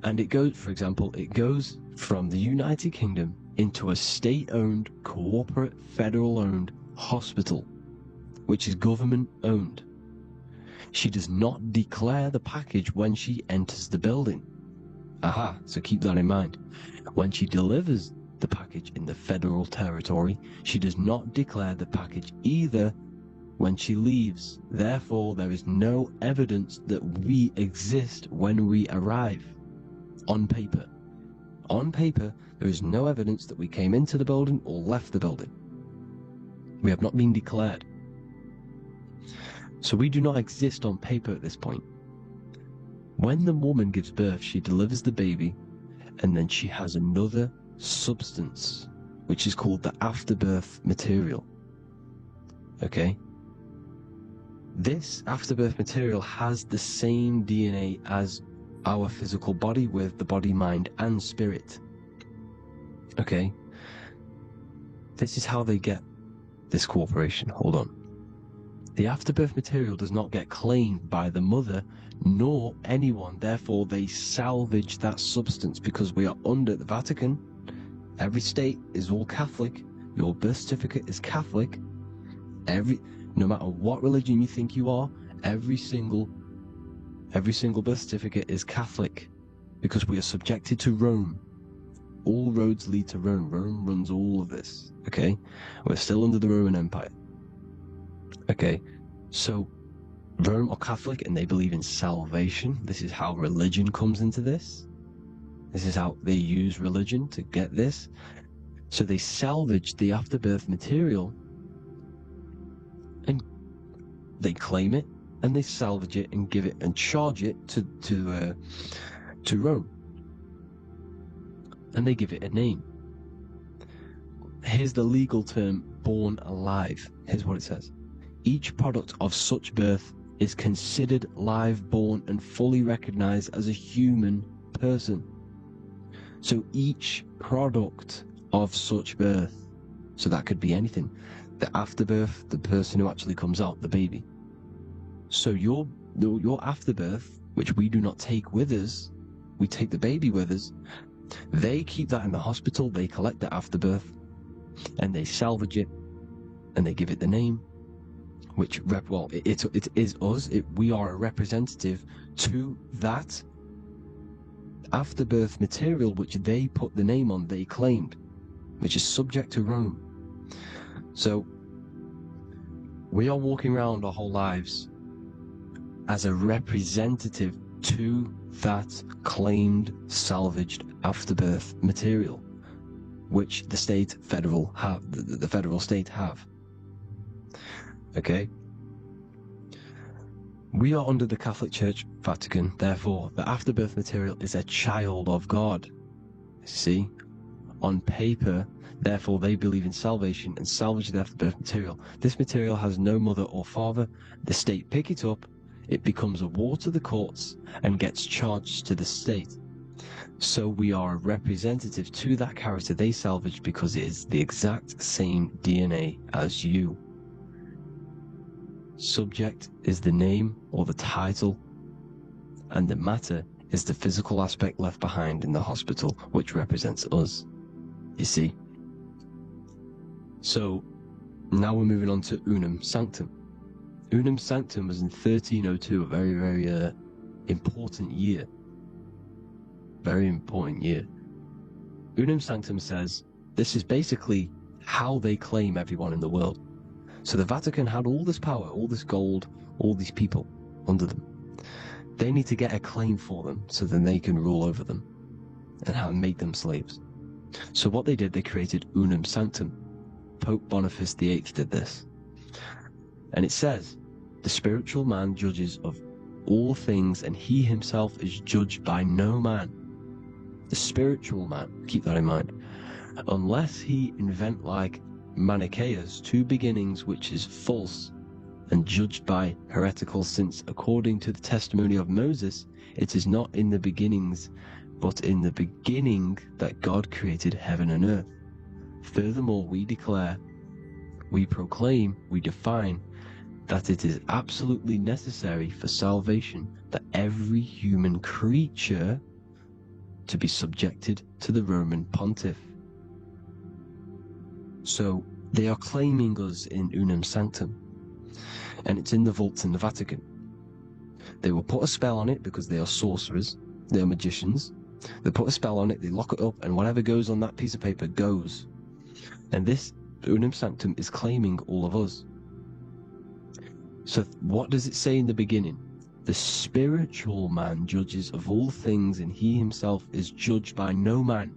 and it goes, for example, it goes from the United Kingdom into a state-owned, corporate, federal-owned hospital, which is government-owned. She does not declare the package when she enters the building. Aha, so keep that in mind. When she delivers the package in the federal territory, she does not declare the package either when she leaves. Therefore, there is no evidence that we exist when we arrive. On paper. On paper, there is no evidence that we came into the building or left the building. We have not been declared. So we do not exist on paper at this point. When the woman gives birth, she delivers the baby, and then she has another substance, which is called the afterbirth material. Okay? This afterbirth material has the same DNA as our physical body, with the body, mind, and spirit. Okay? This is how they get this corporation. Hold on. The afterbirth material does not get claimed by the mother nor anyone. Therefore, they salvage that substance, because we are under the Vatican. Every state is all Catholic. Your birth certificate is Catholic. No matter what religion you think you are, every single birth certificate is Catholic, because we are subjected to Rome. All roads lead to Rome. Rome runs all of this. Okay? We're still under the Roman Empire. Okay, so Rome are Catholic and they believe in salvation. This is how religion comes into this. This is how they use religion to get this. So they salvage the afterbirth material and they claim it, and they salvage it and give it and charge it to Rome. And they give it a name. Here's the legal term, born alive. Here's what it says. Each product of such birth is considered live, born, and fully recognized as a human person. So each product of such birth, so that could be anything, the afterbirth, the person who actually comes out, the baby. So your afterbirth, which we do not take with us, we take the baby with us, they keep that in the hospital, they collect the afterbirth, and they salvage it, and they give it the name, which, it is us, we are a representative to that afterbirth material which they put the name on, they claimed, which is subject to Rome. So we are walking around our whole lives as a representative to that claimed salvaged afterbirth material, which the federal state have. Okay? We are under the Catholic Church, Vatican, therefore the afterbirth material is a child of God. See? On paper, therefore they believe in salvation and salvage the afterbirth material. This material has no mother or father. The state pick it up, it becomes a war to the courts and gets charged to the state. So we are a representative to that character they salvaged because it is the exact same DNA as you. Subject is the name or the title, and the matter is the physical aspect left behind in the hospital, which represents us. You see? So now we're moving on to Unum Sanctum. Unum Sanctum was in 1302, a very, very important year. Very important year. Unum Sanctum says this is basically how they claim everyone in the world. So the Vatican had all this power, all this gold, all these people under them. They need to get a claim for them so then they can rule over them and make them slaves. So what they did, they created Unum Sanctum. Pope Boniface VIII did this. And it says, the spiritual man judges of all things, and he himself is judged by no man. The spiritual man, keep that in mind, unless he invent like Manichaeus, two beginnings, which is false and judged by heretical, since according to the testimony of Moses, it is not in the beginnings, but in the beginning that God created heaven and earth. Furthermore, we declare, we proclaim, we define that it is absolutely necessary for salvation that every human creature to be subjected to the Roman pontiff. So they are claiming us in Unum Sanctum, and it's in the vaults in the Vatican. They will put a spell on it because they are sorcerers, they are magicians. They put a spell on it, they lock it up, and whatever goes on that piece of paper goes. And this Unum Sanctum is claiming all of us. So what does it say in the beginning? The spiritual man judges of all things, and he himself is judged by no man.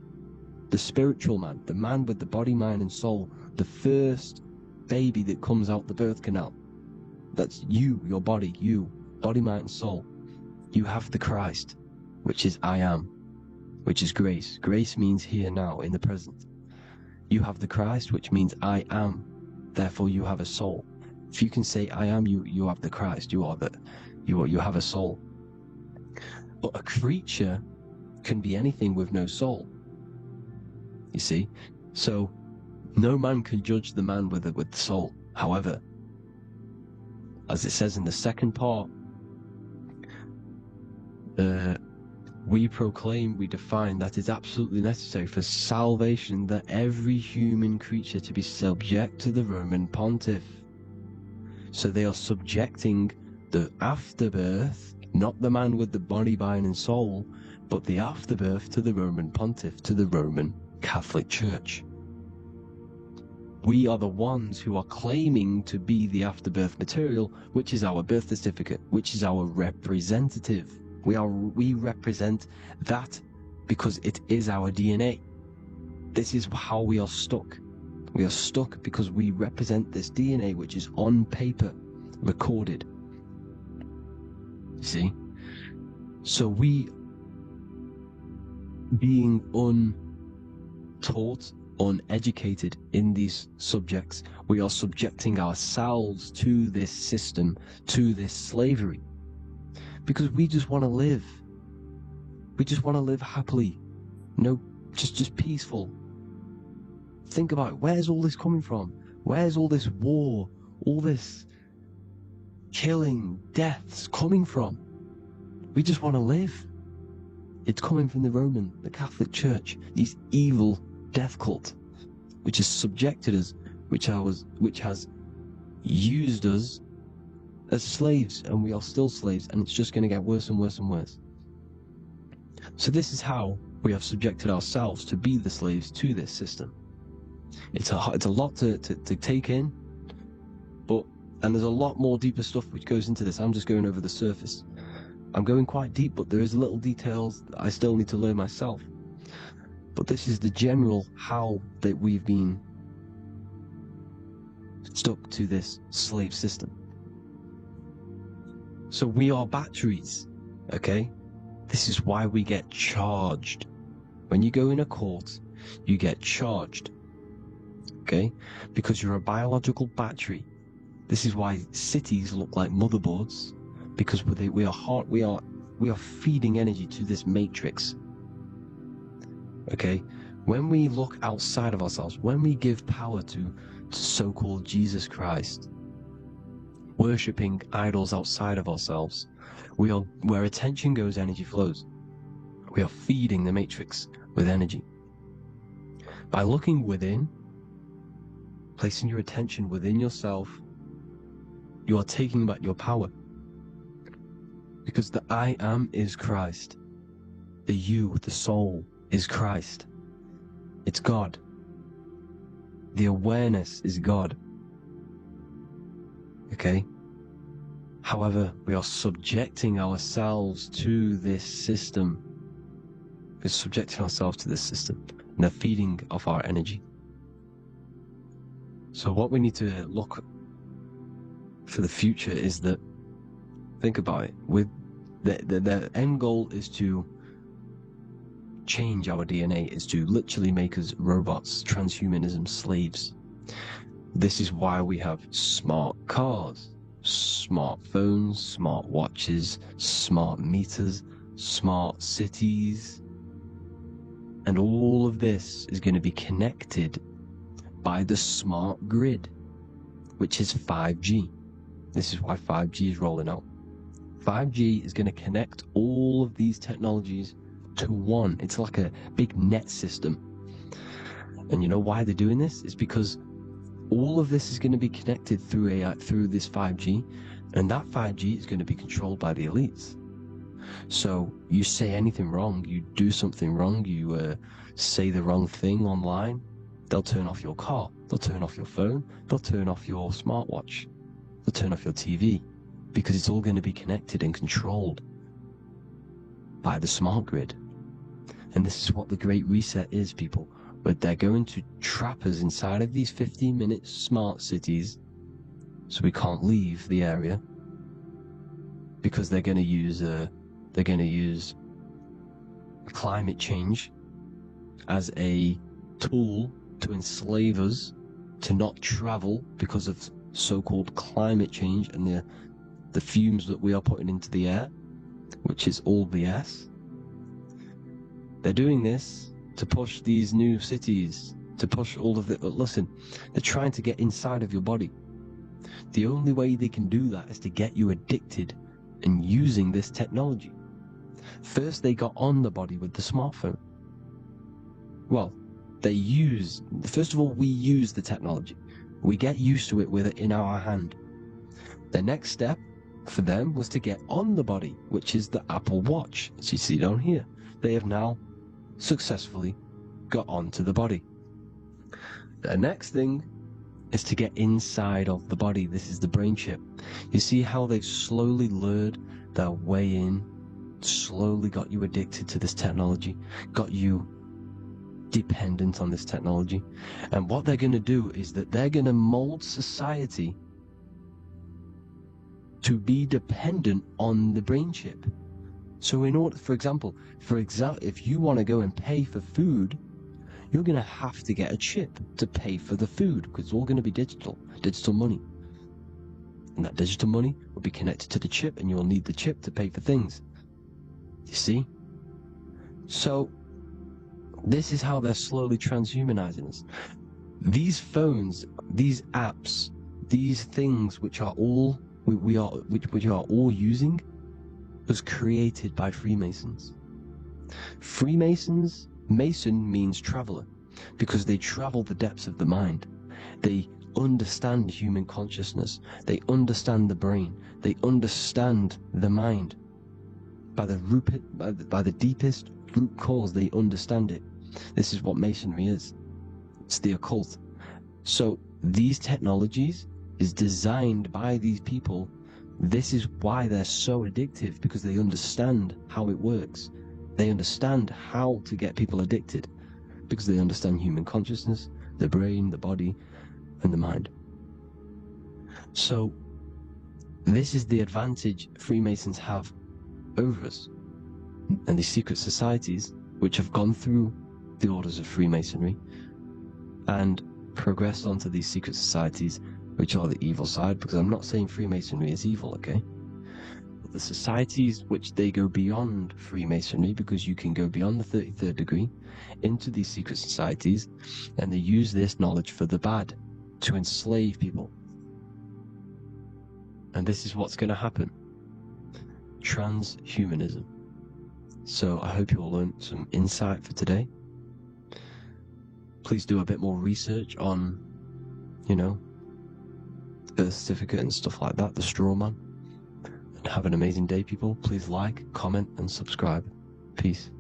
The spiritual man, the man with the body, mind, and soul, the first baby that comes out the birth canal. That's you, your body, you, body, mind, and soul. You have the Christ, which is I am, which is grace. Grace means here, now, in the present. You have the Christ, which means I am. Therefore, you have a soul. If you can say I am, you have the Christ. You have a soul. But a creature can be anything with no soul. You see, so no man can judge the man with the soul. However, as it says in the second part, we proclaim, we define that it's absolutely necessary for salvation that every human creature to be subject to the Roman pontiff. So they are subjecting the afterbirth, not the man with the body, mind, and soul, but the afterbirth to the Roman pontiff, to the Roman Catholic Church. We are the ones who are claiming to be the afterbirth material, which is our birth certificate, which is our representative. We represent that because it is our DNA. This is how we are stuck. We are stuck because we represent this DNA, which is on paper, recorded. See? So we, being untaught, uneducated in these subjects, we are subjecting ourselves to this system, to this slavery, because we just want to live. We just want to live happily. No, just peaceful. Think about it. Where's all this coming from? Where's all this war, all this killing, deaths coming from? We just want to live. It's coming from the Catholic Church, these evil death cult, which has subjected us, which has used us as slaves, and we are still slaves, and it's just going to get worse and worse and worse. So this is how we have subjected ourselves to be the slaves to this system. It's a lot to take in, and there's a lot more deeper stuff which goes into this. I'm just going over the surface. I'm going quite deep, but there is little details that I still need to learn myself. But this is the general how that we've been stuck to this slave system. So we are batteries, okay? This is why we get charged. When you go in a court, you get charged, okay? Because you're a biological battery. This is why cities look like motherboards, because we are feeding energy to this matrix. Okay? When we look outside of ourselves, when we give power to so-called Jesus Christ, worshipping idols outside of ourselves, where attention goes, energy flows. We are feeding the matrix with energy. By looking within, placing your attention within yourself, you are taking back your power. Because the I am is Christ. The you, the soul, is Christ. It's God. The awareness is God. Okay? However, we are subjecting ourselves to this system. We're subjecting ourselves to this system and the feeding of our energy. So what we need to look for the future is that, think about it, with the end goal is to change our DNA, is to literally make us robots, transhumanism, slaves. This is why we have smart cars, smartphones, smart watches, smart meters, smart cities, and all of this is going to be connected by the smart grid, which is 5G. This is why 5G is rolling out. 5G is going to connect all of these technologies to one. It's like a big net system. And you know why they're doing this? It's because all of this is going to be connected through AI, through this 5G, and that 5G is going to be controlled by the elites. So you say anything wrong, you do something wrong, you say the wrong thing online, they'll turn off your car, they'll turn off your phone, they'll turn off your smartwatch, they'll turn off your TV, because it's all going to be connected and controlled by the smart grid. And this is what the Great Reset is, people. But they're going to trap us inside of these 15-minute smart cities, so we can't leave the area, because they're going to use climate change as a tool to enslave us to not travel because of so-called climate change and the fumes that we are putting into the air, which is all BS. They're doing this to push these new cities, to push all of it. But listen, they're trying to get inside of your body. The only way they can do that is to get you addicted and using this technology. First, they got on the body with the smartphone. Well, first of all, we use the technology. We get used to it with it in our hand. The next step for them was to get on the body, which is the Apple Watch, as you see down here. They have now successfully got onto the body. The next thing is to get inside of the body. This is the brain chip. You see how they've slowly lured their way in, slowly got you addicted to this technology, got you dependent on this technology. And what they're going to do is that they're going to mold society to be dependent on the brain chip. So in order, for example, if you want to go and pay for food, you're going to have to get a chip to pay for the food, because it's all going to be digital money. And that digital money will be connected to the chip, and you'll need the chip to pay for things. You see? So this is how they're slowly transhumanizing us. These phones, these apps, these things which are all which are all using was created by Freemasons. Mason means traveler, because they travel the depths of the mind. They understand human consciousness. They understand the brain. They understand the mind. By the deepest root cause, they understand it. This is what Masonry is. It's the occult. So these technologies is designed by these people. This is why they're so addictive, because they understand how it works. They understand how to get people addicted, because they understand human consciousness, the brain, the body, and the mind. So this is the advantage Freemasons have over us. And these secret societies, which have gone through the orders of Freemasonry and progressed onto these secret societies, which are the evil side, because I'm not saying Freemasonry is evil, okay? But the societies which they go beyond Freemasonry, because you can go beyond the 33rd degree into these secret societies, and they use this knowledge for the bad, to enslave people. And this is what's going to happen. Transhumanism. So I hope you all learned some insight for today. Please do a bit more research on, birth certificate and stuff like that, the straw man. And have an amazing day, people. Please like, comment, and subscribe. Peace.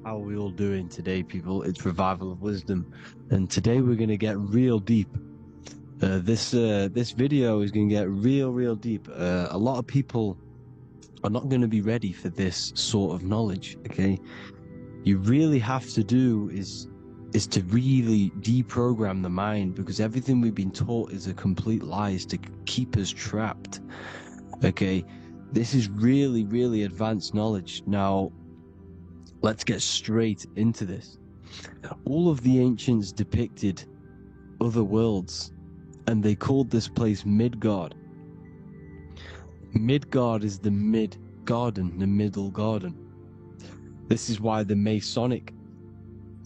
How are we all doing today, people? It's Revival of Wisdom, and today we're going to get real deep. This video is going to get real deep. A lot of people are not going to be ready for this sort of knowledge, okay? You really have to do is to really deprogram the mind, because everything we've been taught is a complete lie, is to keep us trapped, okay? This is really advanced knowledge. Now, let's get straight into this. All of the ancients depicted other worlds, and they called this place Midgard. Midgard is the mid-garden, the middle garden. This is why the Masonic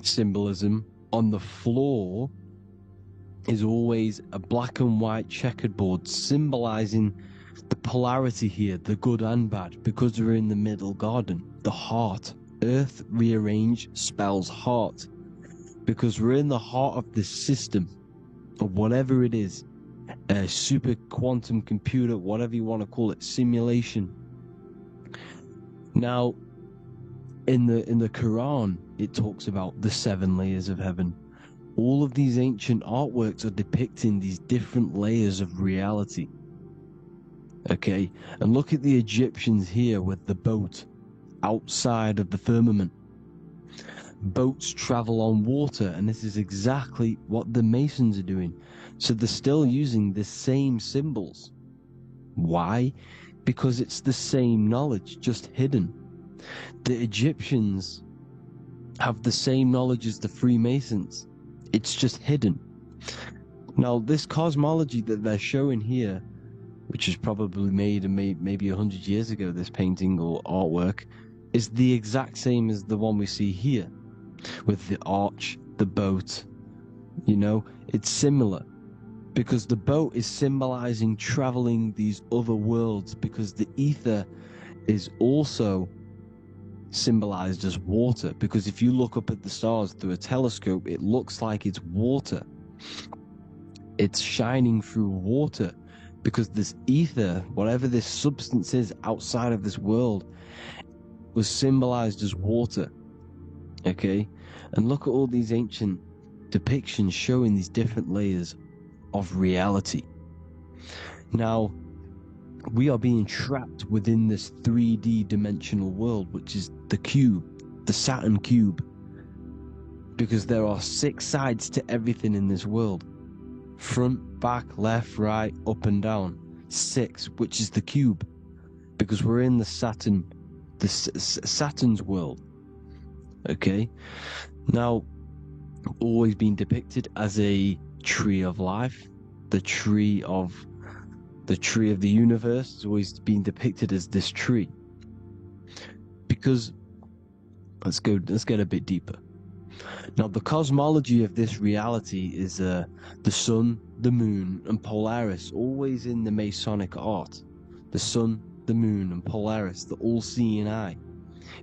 symbolism on the floor is always a black and white checkered board, symbolizing the polarity here, the good and bad, because we're in the middle garden, the heart. Earth rearranged spells heart, because we're in the heart of this system, of whatever it is, a super quantum computer, whatever you want to call it, simulation. Now, in the Quran, it talks about the 7 layers of heaven. All of these ancient artworks are depicting these different layers of reality. Okay, and look at the Egyptians here with the boat outside of the firmament. Boats travel on water, and this is exactly what the Masons are doing. So they're still using the same symbols. Why? Because it's the same knowledge, just hidden. The Egyptians have the same knowledge as the Freemasons. It's just hidden. Now, this cosmology that they're showing here, which is probably made maybe 100 years ago, this painting or artwork, is the exact same as the one we see here, with the arch, the boat. It's similar, because the boat is symbolizing traveling these other worlds, because the ether is also symbolized as water, because if you look up at the stars through a telescope, it looks like it's water. It's shining through water, because this ether, whatever this substance is outside of this world, was symbolized as water. Okay, and look at all these ancient depictions showing these different layers of reality. Now, we are being trapped within this 3D dimensional world, which is the cube, the Saturn cube. Because there are 6 sides to everything in this world. Front, back, left, right, up and down. 6, which is the cube. Because we're in the Saturn's world. Okay? Now, always been depicted as a tree of life. The tree of the universe has always been depicted as this tree. Because let's get a bit deeper. Now, the cosmology of this reality is the sun, the moon, and Polaris, always in the Masonic art. The sun, the moon, and Polaris, the all-seeing eye.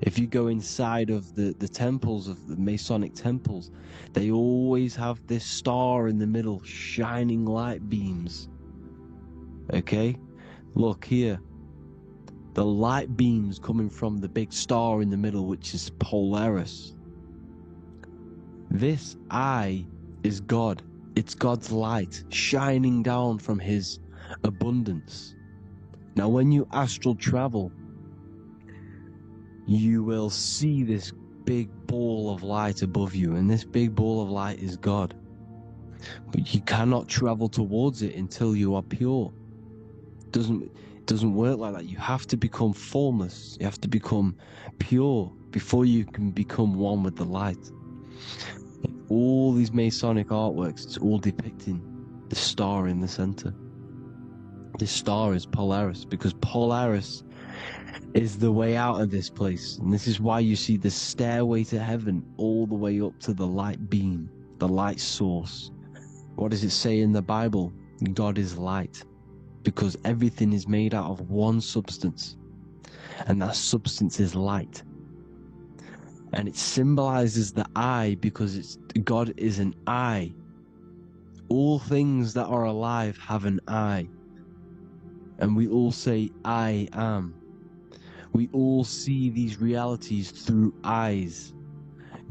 If you go inside of the temples, of the Masonic temples, they always have this star in the middle, shining light beams. Okay? Look here. The light beams coming from the big star in the middle, which is Polaris. This eye is God. It's God's light shining down from his abundance. Now, when you astral travel, you will see this big ball of light above you, and this big ball of light is God. But you cannot travel towards it until you are pure. It doesn't work like that. You have to become formless. You have to become pure before you can become one with the light. All these Masonic artworks, it's all depicting the star in the center. This star is Polaris, because Polaris is the way out of this place. And this is why you see the stairway to heaven all the way up to the light beam, the light source. What does it say in the Bible? God is light, because everything is made out of one substance, and that substance is light. And it symbolizes the eye, because God is an eye. All things that are alive have an eye. And we all say, I am. We all see these realities through eyes.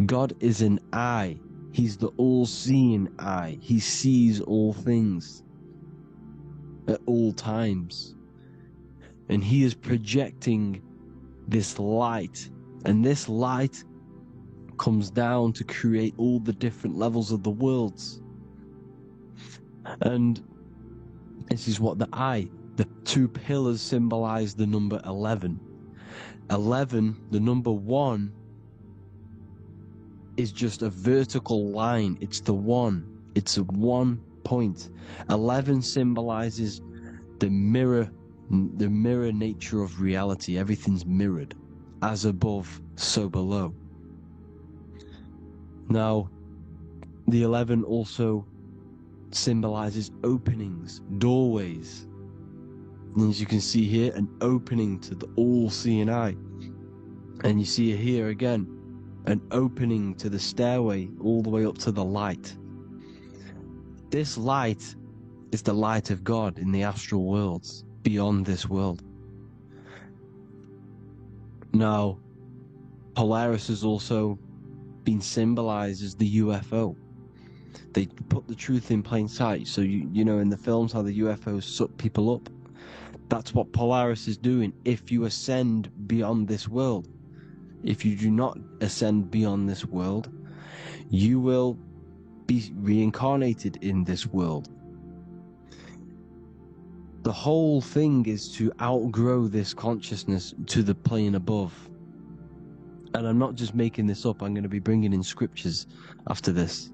God is an eye. He's the all-seeing eye. He sees all things at all times. And he is projecting this light. And this light comes down to create all the different levels of the worlds. And this is what the 2 pillars symbolize the number 11. 11, the number 1, is just a vertical line. It's the 1. It's a 1 point. 11 symbolizes the mirror nature of reality. Everything's mirrored. As above, so below. Now, the 11 also symbolizes openings, doorways. And as you can see here, an opening to the all-seeing eye. And you see here again, an opening to the stairway all the way up to the light. This light is the light of God in the astral worlds, beyond this world. Now, Polaris has also been symbolized as the UFO. They put the truth in plain sight. So you know in the films how the UFOs suck people up. That's what Polaris is doing. If you ascend beyond this world, if you do not ascend beyond this world, you will be reincarnated in this world. The whole thing is to outgrow this consciousness to the plane above. And I'm not just making this up, I'm going to be bringing in scriptures after this.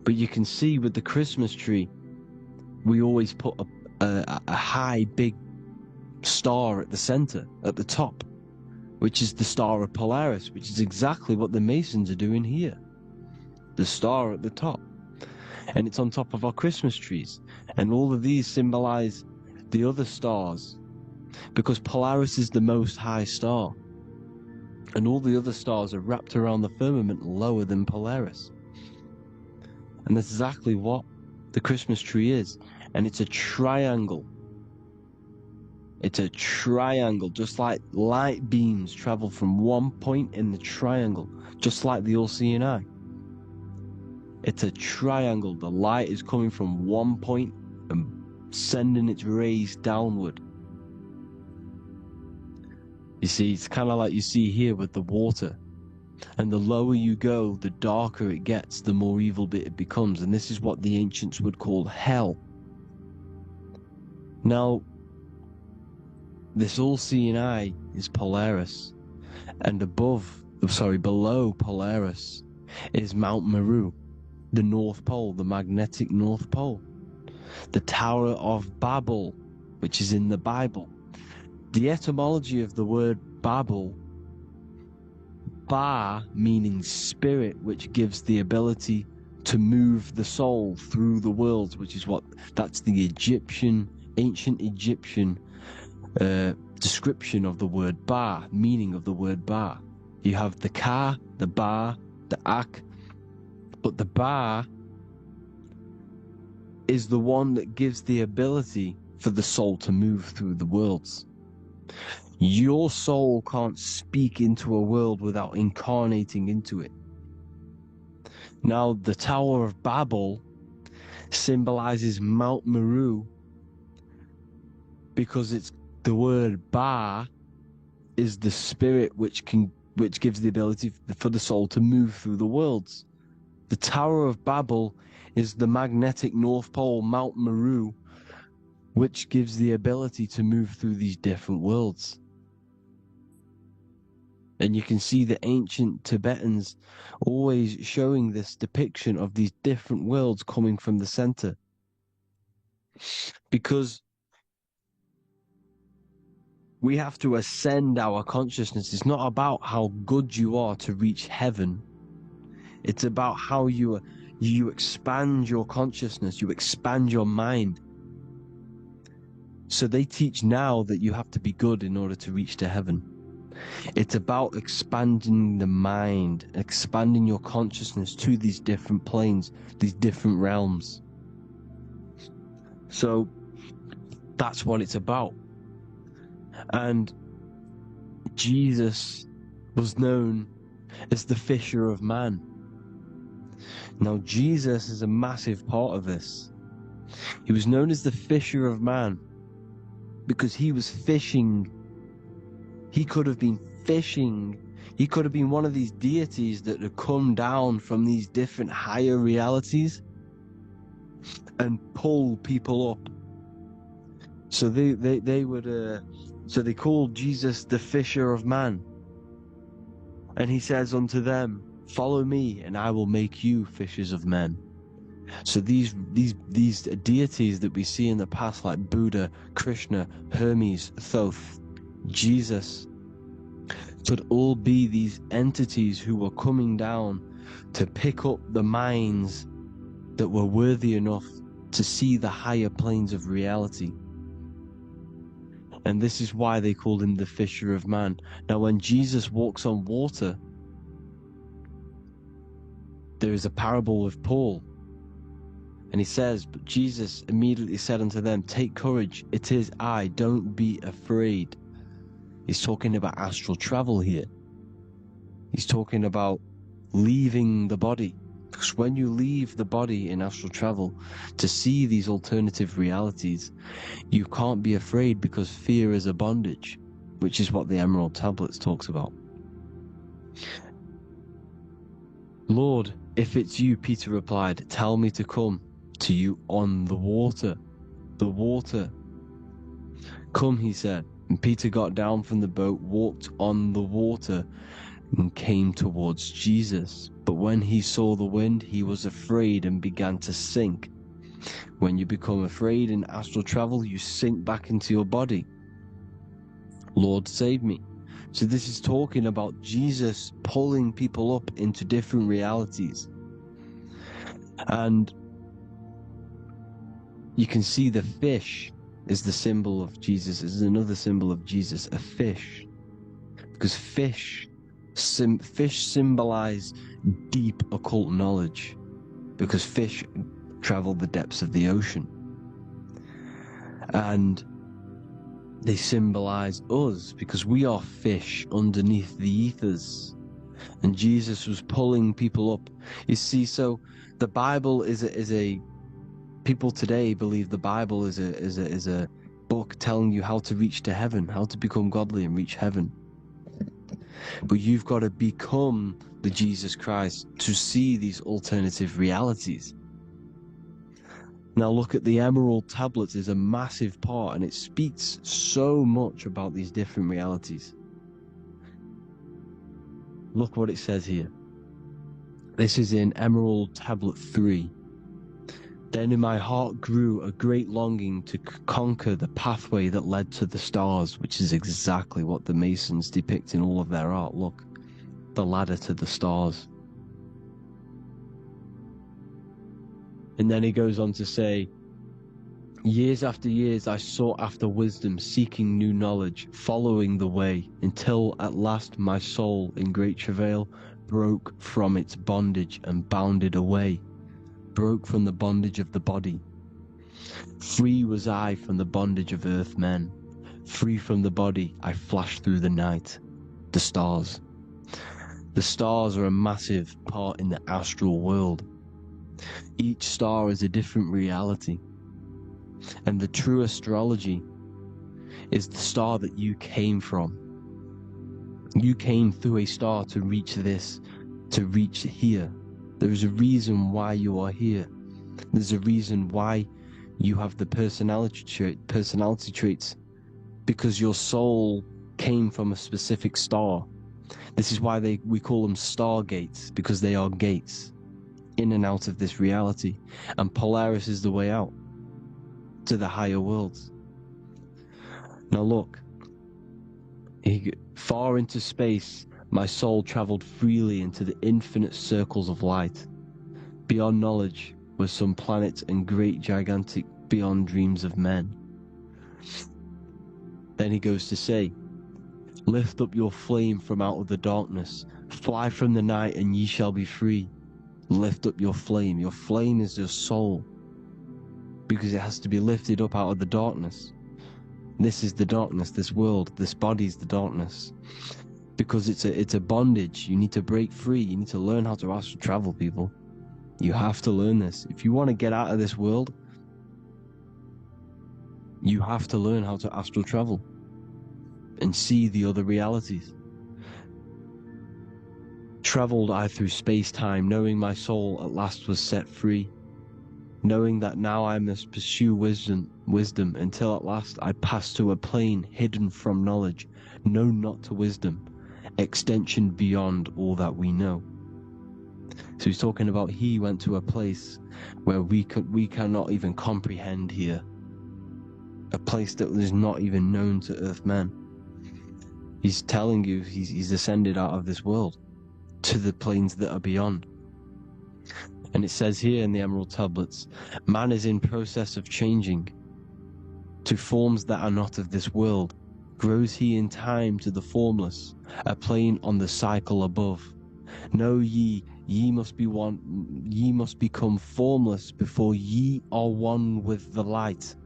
But you can see with the Christmas tree, we always put a high, big star at the center, at the top, which is the star of Polaris, which is exactly what the Masons are doing here. The star at the top. And it's on top of our Christmas trees. And all of these symbolize the other stars, because Polaris is the most high star. And all the other stars are wrapped around the firmament lower than Polaris. And that's exactly what the Christmas tree is. And it's a triangle. It's a triangle, just like light beams travel from one point in the triangle, just like the all-seeing eye. It's a triangle. The light is coming from one point and sending its rays downward. You see, it's kind of like you see here with the water. And the lower you go, the darker it gets, the more evil it becomes. And this is what the ancients would call hell. Now, this all-seeing eye is Polaris. And below Polaris is Mount Meru, the North Pole, the magnetic North Pole. The Tower of Babel, which is in the Bible. The etymology of the word Babel, Ba meaning spirit, which gives the ability to move the soul through the worlds, which is that's the ancient Egyptian description of the word Ba, meaning of the word Ba. You have the Ka, the Ba, the Ak, but the Ba is the one that gives the ability for the soul to move through the worlds. Your soul can't speak into a world without incarnating into it. Now, the Tower of Babel symbolizes Mount Meru because it's the word Ba is the spirit which gives the ability for the soul to move through the worlds. The Tower of Babel is the magnetic North Pole, Mount Meru, which gives the ability to move through these different worlds. And you can see the ancient Tibetans always showing this depiction of these different worlds coming from the center. Because we have to ascend our consciousness. It's not about how good you are to reach heaven. It's about how you expand your consciousness, you expand your mind. So they teach now that you have to be good in order to reach to heaven. It's about expanding the mind, expanding your consciousness to these different planes, these different realms. So that's what it's about. And Jesus was known as the fisher of man. Now, Jesus is a massive part of this. He was known as the fisher of man because he was fishing. He could have been fishing. He could have been one of these deities that had come down from these different higher realities and pull people up. So they called Jesus the fisher of man. And he says unto them, follow me and I will make you fishers of men. So these deities that we see in the past, like Buddha, Krishna, Hermes, Thoth, Jesus, could all be these entities who were coming down to pick up the minds that were worthy enough to see the higher planes of reality. And this is why they called him the fisher of man. Now, when Jesus walks on water, there is a parable with Paul. And he says, but Jesus immediately said unto them, take courage, it is I, don't be afraid. He's talking about astral travel here. He's talking about leaving the body. Because when you leave the body in astral travel to see these alternative realities, you can't be afraid because fear is a bondage, which is what the Emerald Tablets talks about. Lord, if it's you, Peter replied, tell me to come to you on the water. The water. Come, he said. And Peter got down from the boat, walked on the water, and came towards Jesus. But when he saw the wind, he was afraid and began to sink. When you become afraid in astral travel, you sink back into your body. Lord, save me. So this is talking about Jesus pulling people up into different realities. And you can see the fish is the symbol of Jesus. This is another symbol of Jesus, a fish. Because fish symbolize deep occult knowledge. Because fish travel the depths of the ocean. And they symbolize us because we are fish underneath the ethers. And Jesus was pulling people up. You see, so the Bible is a people today believe the Bible is a book telling you how to reach to heaven, how to become godly and reach heaven. But you've got to become the Jesus Christ to see these alternative realities. Now look at the Emerald Tablets is a massive part, and it speaks so much about these different realities. Look what it says here. This is in Emerald Tablet 3. Then in my heart grew a great longing to conquer the pathway that led to the stars, which is exactly what the Masons depict in all of their art. Look, the ladder to the stars. And then he goes on to say, years after years I sought after wisdom, seeking new knowledge, following the way, until at last my soul in great travail broke from its bondage and bounded away, broke from the bondage of the body. Free was I from the bondage of earth men, free from the body I flashed through the night. The stars. The stars are a massive part in the astral world. Each star is a different reality. And the true astrology is the star that you came from. You came through a star to reach this, to reach here. There is a reason why you are here. There's a reason why you have the personality traits, because your soul came from a specific star. This is why we call them stargates, because they are gates in and out of this reality, and Polaris is the way out to the higher worlds. Now look, far into space, my soul traveled freely into the infinite circles of light. Beyond knowledge were some planets and great gigantic beyond dreams of men. Then he goes to say, lift up your flame from out of the darkness, fly from the night and ye shall be free. Lift up your flame. Your flame is your soul, because it has to be lifted up out of the darkness. This is the darkness, this world, this body is the darkness. Because it's a bondage. You need to break free. You need to learn how to astral travel, people. You have to learn this. If you want to get out of this world, you have to learn how to astral travel and see the other realities. Traveled I through space-time, knowing my soul at last was set free, knowing that now I must pursue wisdom until at last I pass to a plane hidden from knowledge, known not to wisdom, extension beyond all that we know. So he's talking about he went to a place where we cannot even comprehend here, a place that is not even known to Earthmen. He's telling you he's ascended out of this world to the planes that are beyond. And it says here in the Emerald Tablets, man is in process of changing to forms that are not of this world. Grows he in time to the formless, a plane on the cycle above. Know ye must be one, ye must become formless before ye are one with the light.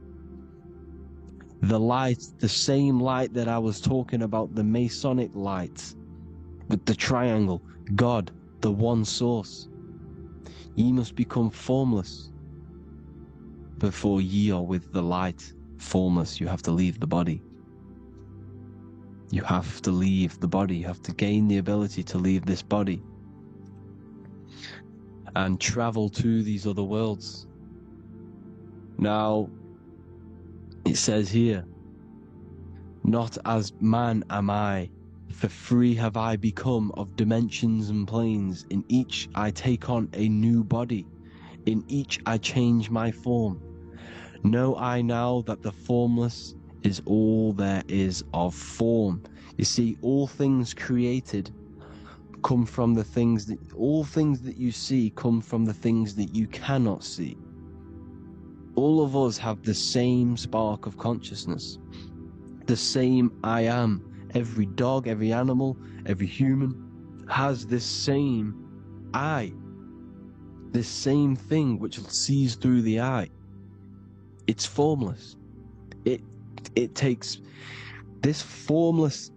The light, the same light that I was talking about, the Masonic light, with the triangle, God, the one source. Ye must become formless before ye are with the light. Formless, you have to leave the body. You have to leave the body. You have to gain the ability to leave this body and travel to these other worlds. Now, it says here, not as man am I, for free have I become of dimensions and planes. In each I take on a new body. In each I change my form. Know I now that the formless is all there is of form. You see, all things created come from the things that, all things that you see come from the things that you cannot see. All of us have the same spark of consciousness, the same I am. Every dog, every animal, every human has this same I, this same thing which sees through the eye. It's formless. It takes, this formless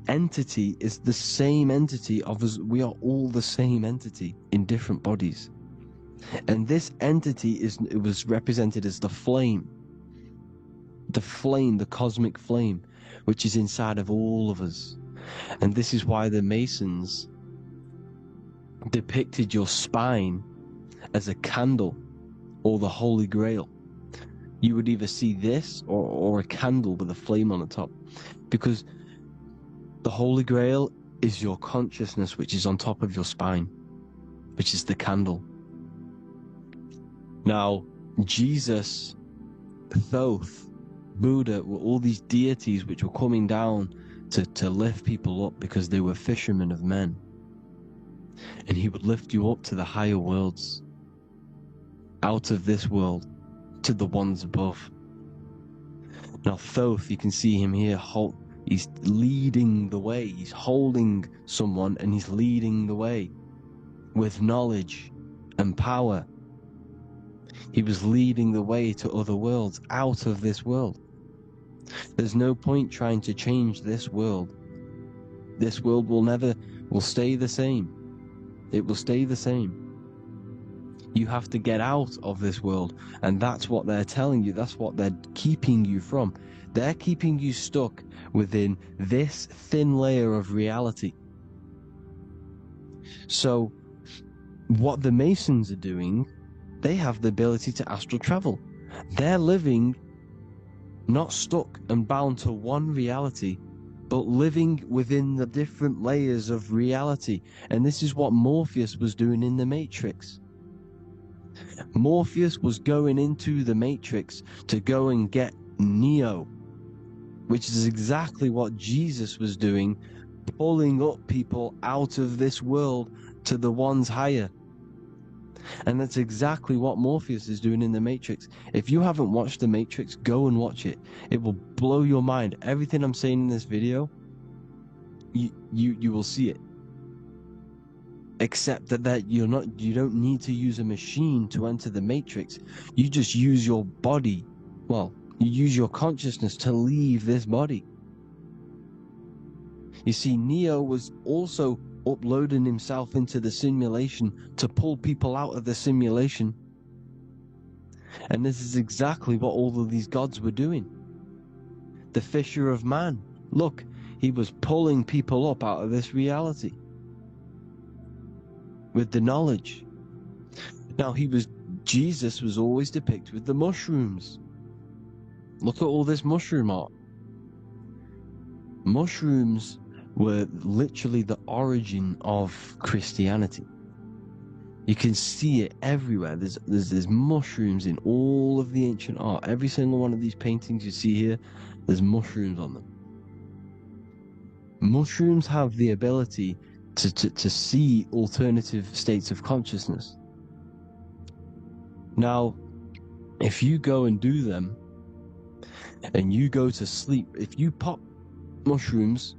entity is the same entity of us. We are all the same entity in different bodies. And this entity it was represented as the flame, the cosmic flame, which is inside of all of us. And this is why the Masons depicted your spine as a candle or the Holy Grail. You would either see this or a candle with a flame on the top, because the Holy Grail is your consciousness, which is on top of your spine, which is the candle. Now, Jesus, Thoth, Buddha were all these deities which were coming down to lift people up because they were fishermen of men. And he would lift you up to the higher worlds, out of this world, to the ones above. Now Thoth, you can see him here, he's leading the way. He's holding someone and he's leading the way with knowledge and power. He was leading the way to other worlds, out of this world. There's no point trying to change this world. This world will stay the same. It will stay the same. You have to get out of this world, and that's what they're telling you. That's what they're keeping you from. They're keeping you stuck within this thin layer of reality. So what the Masons are doing, they have the ability to astral travel. They're living not stuck and bound to one reality, but living within the different layers of reality. And this is what Morpheus was doing in the Matrix. Morpheus was going into the Matrix to go and get Neo, which is exactly what Jesus was doing, pulling up people out of this world to the ones higher. And that's exactly what Morpheus is doing in the Matrix. If you haven't watched the Matrix, go and watch it. It will blow your mind. Everything I'm saying in this video, you will see it. Except that you don't need to use a machine to enter the Matrix. You just use your body. Well, you use your consciousness to leave this body. You see, Neo was also uploading himself into the simulation to pull people out of the simulation. And this is exactly what all of these gods were doing. The Fisher of Man, look, he was pulling people up out of this reality with the knowledge. Now Jesus was always depicted with the mushrooms. Look at all this mushroom art. Mushrooms were literally the origin of Christianity. You can see it everywhere. There's mushrooms in all of the ancient art. Every single one of these paintings you see here, there's mushrooms on them. Mushrooms have the ability to see alternative states of consciousness. Now, if you go and do them, and you go to sleep, if you pop mushrooms,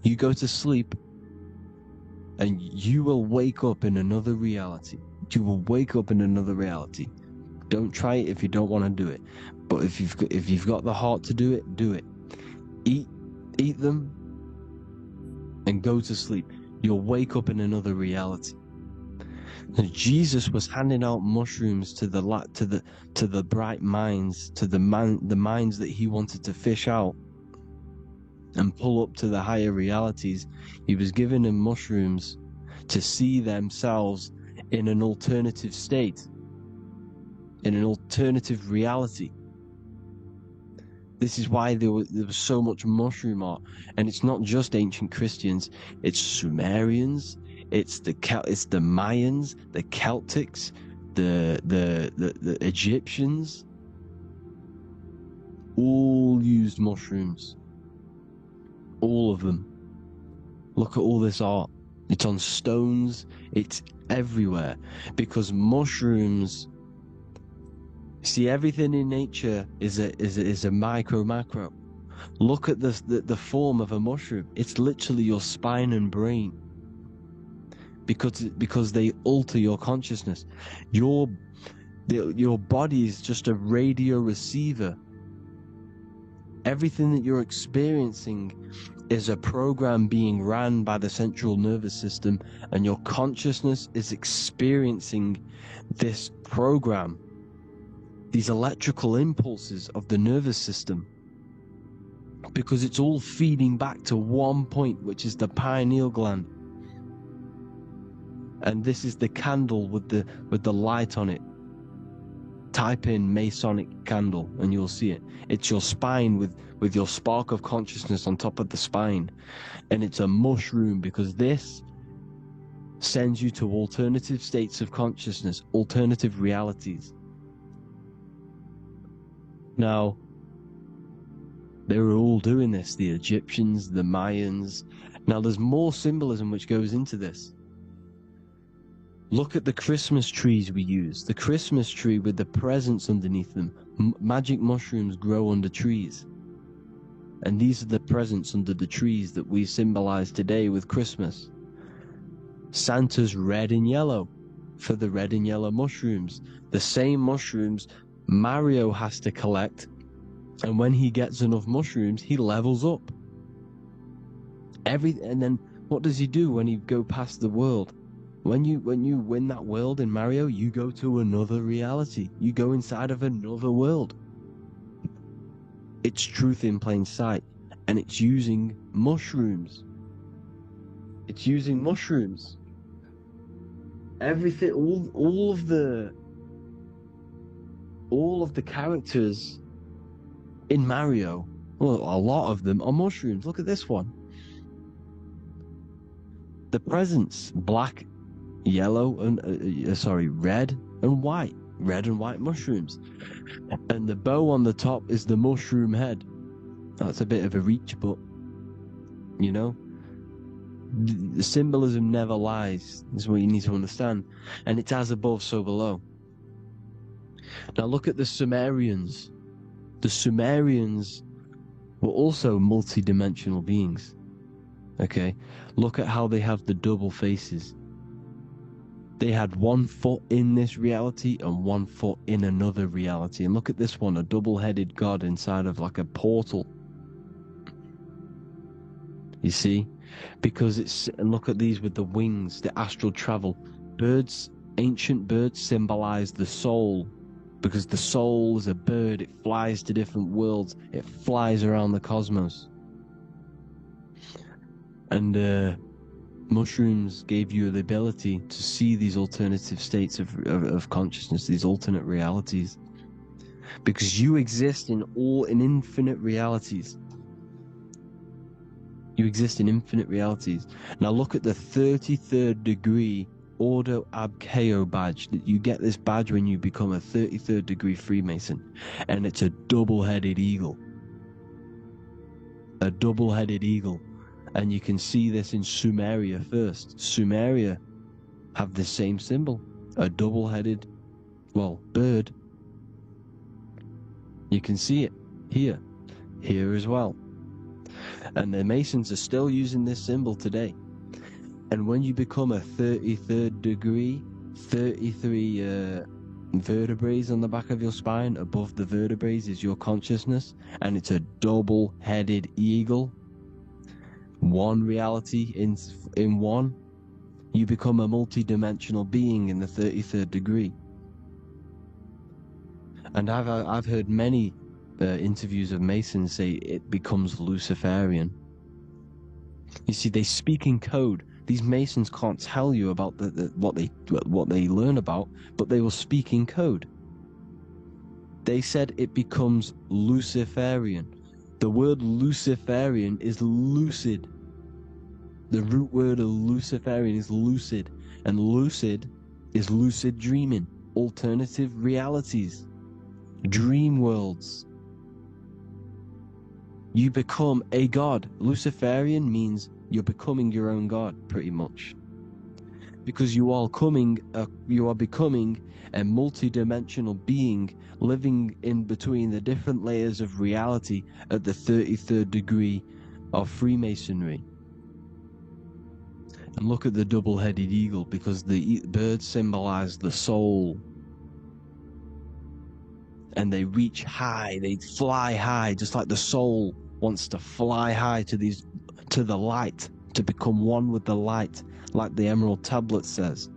you go to sleep, and you will wake up in another reality. You will wake up in another reality. Don't try it if you don't want to do it. But if you've got the heart to do it, do it. Eat them, and go to sleep. You'll wake up in another reality. And Jesus was handing out mushrooms to the bright minds, to the minds that he wanted to fish out and pull up to the higher realities. He was giving them mushrooms to see themselves in an alternative state, in an alternative reality. This is why there was so much mushroom art. And it's not just ancient Christians, it's Sumerians, it's the Mayans, the Celtics, the Egyptians. All used mushrooms. All of them. Look at all this art. It's on stones, it's everywhere. Because mushrooms, see, everything in nature is a macro. Look at the form of a mushroom. It's literally your spine and brain. Because they alter your consciousness. Your body is just a radio receiver. Everything that you're experiencing is a program being ran by the central nervous system, and your consciousness is experiencing this program, these electrical impulses of the nervous system, because it's all feeding back to one point, which is the pineal gland. And this is the candle with the light on it. Type in Masonic candle and you'll see it. It's your spine with your spark of consciousness on top of the spine. And it's a mushroom because this sends you to alternative states of consciousness, alternative realities. Now, they were all doing this, the Egyptians, the Mayans. Now, there's more symbolism which goes into this. Look at the Christmas trees we use. The Christmas tree with the presents underneath them. Magic mushrooms grow under trees. And these are the presents under the trees that we symbolize today with Christmas. Santa's red and yellow for the red and yellow mushrooms. The same mushrooms Mario has to collect. And when he gets enough mushrooms, he levels up. And then what does he do when he go past the world? When you win that world in Mario, you go to another reality. You go inside of another world. It's truth in plain sight. And it's using mushrooms. It's using mushrooms. Everything, all of the characters in Mario, well, a lot of them are mushrooms. Look at this one. The presents, black, yellow, and red and white. Red and white mushrooms. And the bow on the top is the mushroom head. That's a bit of a reach, but, you know, the symbolism never lies. This is what you need to understand. And it's as above, so below. Now look at the Sumerians. The Sumerians were also multi-dimensional beings. Okay? Look at how they have the double faces. They had 1 foot in this reality and 1 foot in another reality. And look at this one, a double-headed god inside of like a portal. You see? Because it's, and look at these with the wings, the astral travel. Birds, ancient birds symbolize the soul. Because the soul is a bird, it flies to different worlds. It flies around the cosmos. And mushrooms gave you the ability to see these alternative states of consciousness, these alternate realities. Because you exist in infinite realities. You exist in infinite realities. Now look at the 33rd degree Ordo Ab Chao badge. You get this badge when you become a 33rd degree Freemason. And it's a double-headed eagle. A double-headed eagle. And you can see this in Sumeria first. Sumeria have the same symbol. A double-headed, well, bird. You can see it here. Here as well. And the Masons are still using this symbol today. And when you become a 33rd degree, 33 vertebrae on the back of your spine, above the vertebrae is your consciousness, and it's a double-headed eagle. One reality in one, you become a multi-dimensional being in the 33rd degree. And I've heard many interviews of Masons say it becomes Luciferian. You see, they speak in code. These Masons can't tell you about what they learn about, but they will speak in code. They said it becomes Luciferian. The word Luciferian is lucid. The root word of Luciferian is lucid, and lucid is lucid dreaming, alternative realities, dream worlds. You become a god. Luciferian means you're becoming your own god, pretty much, because you are becoming a multi-dimensional being living in between the different layers of reality at the 33rd degree of Freemasonry. And look at the double-headed eagle, because the birds symbolize the soul. And they reach high, they fly high, just like the soul wants to fly high to the light, to become one with the light, like the Emerald Tablet says.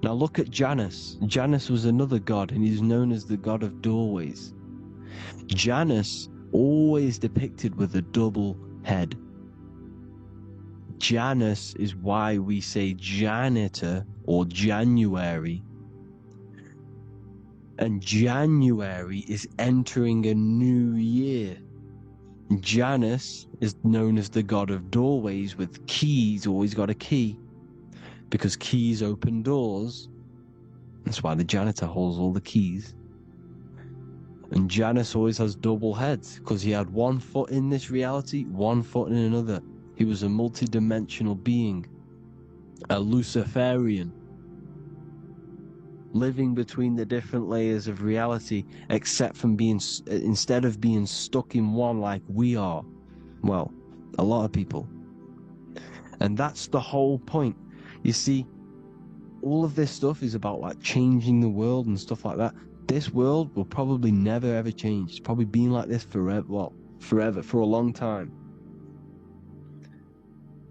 Now look at Janus. Janus was another god, and he's known as the god of doorways. Janus always depicted with a double head. Janus is why we say janitor or January. And January is entering a new year. Janus is known as the god of doorways with keys, always got a key. Because keys open doors. That's why the janitor holds all the keys. And Janus always has double heads, because he had one foot in this reality, one foot in another. He was a multi-dimensional being, a Luciferian, living between the different layers of reality, except from instead of being stuck in one like we are. Well, a lot of people. And that's the whole point. You see, all of this stuff is about like changing the world and stuff like that. This world will probably never ever change. It's probably been like this forever, well, forever, for a long time.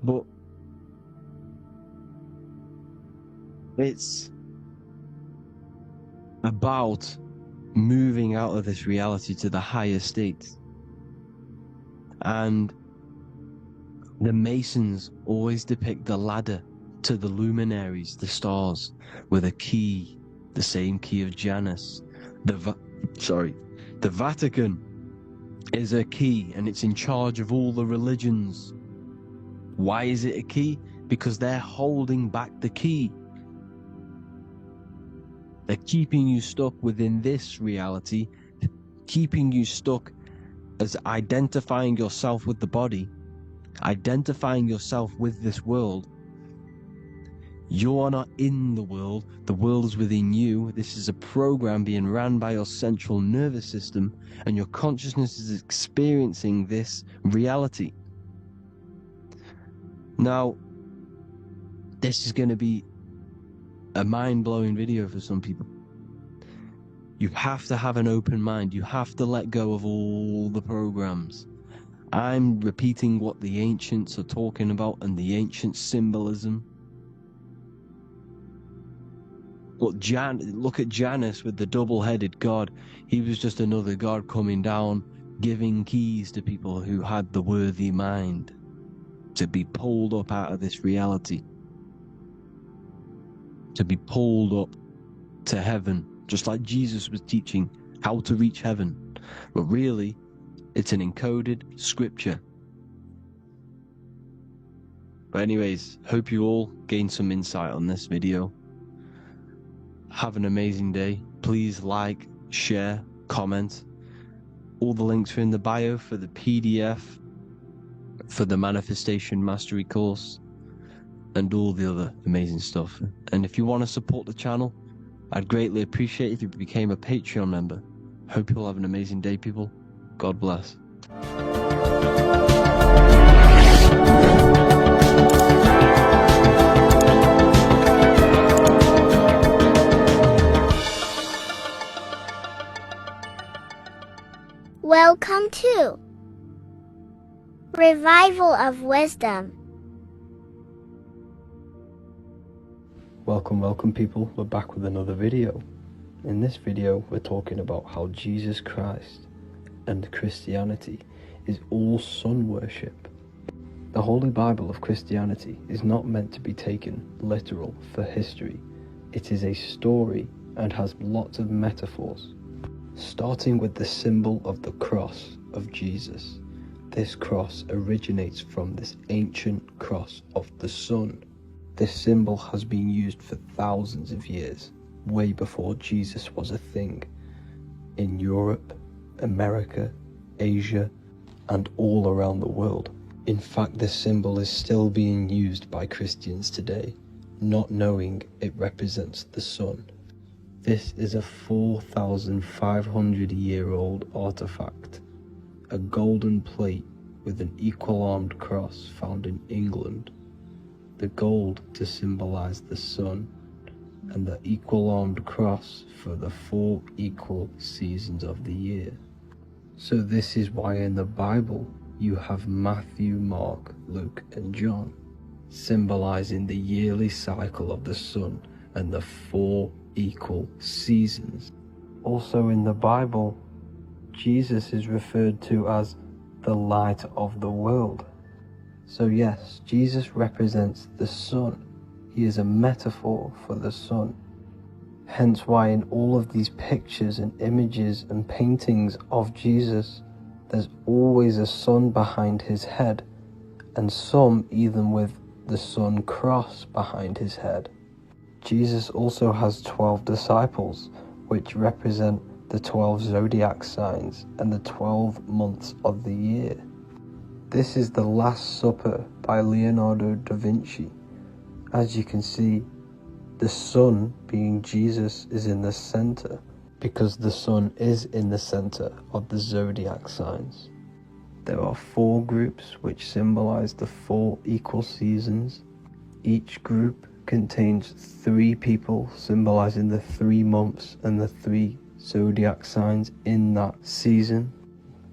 But it's about moving out of this reality to the higher states. And the Masons always depict the ladder to the luminaries, the stars, with a key, the same key of Janus. The Vatican is a key, and it's in charge of all the religions. Why is it a key? Because they're holding back the key. They're keeping you stuck within this reality, keeping you stuck as identifying yourself with the body, identifying yourself with this world. You are not in the world is within you. This is a program being ran by your central nervous system, and your consciousness is experiencing this reality. Now, this is going to be a mind-blowing video for some people. You have to have an open mind. You have to let go of all the programs. I'm repeating what the ancients are talking about and the ancient symbolism. Look at Janus with the double-headed god. He was just another god coming down, giving keys to people who had the worthy mind to be pulled up out of this reality, to be pulled up to heaven, just like Jesus was teaching how to reach heaven. But really, it's an encoded scripture. But anyways, hope you all gained some insight on this video. Have an amazing day. Please like, share, comment. All the links are in the bio for the PDF, for the Manifestation Mastery course, and all the other amazing stuff. And if you want to support the channel, I'd greatly appreciate if you became a Patreon member. Hope you all have an amazing day, people. God bless. Welcome to Revival of Wisdom. Welcome people, we're back with another video. In this video we're talking about how Jesus Christ and Christianity is all sun worship. The Holy Bible of Christianity is not meant to be taken literal for history. It is a story and has lots of metaphors. Starting with the symbol of the cross of Jesus. This cross originates from this ancient cross of the sun. This symbol has been used for thousands of years, way before Jesus was a thing, in Europe, America, Asia, and all around the world. In fact, this symbol is still being used by Christians today, not knowing it represents the sun. This is a 4,500-year-old artifact, a golden plate with an equal-armed cross found in England. The gold to symbolize the sun, and the equal-armed cross for the 4 equal seasons of the year. So this is why in the Bible you have Matthew, Mark, Luke, and John, symbolizing the yearly cycle of the sun and the 4 equal seasons. Also in the Bible, Jesus is referred to as the light of the world. So yes, Jesus represents the sun. He is a metaphor for the sun. Hence why in all of these pictures and images and paintings of Jesus, there's always a sun behind his head, and some even with the sun cross behind his head. Jesus also has 12 disciples, which represent the 12 zodiac signs and the 12 months of the year. This is the Last Supper by Leonardo da Vinci. As you can see, the sun, being Jesus, is in the center, because the sun is in the center of the zodiac signs. There are 4 groups which symbolize the 4 equal seasons. Each group contains 3 people symbolizing the 3 months and the 3 zodiac signs in that season.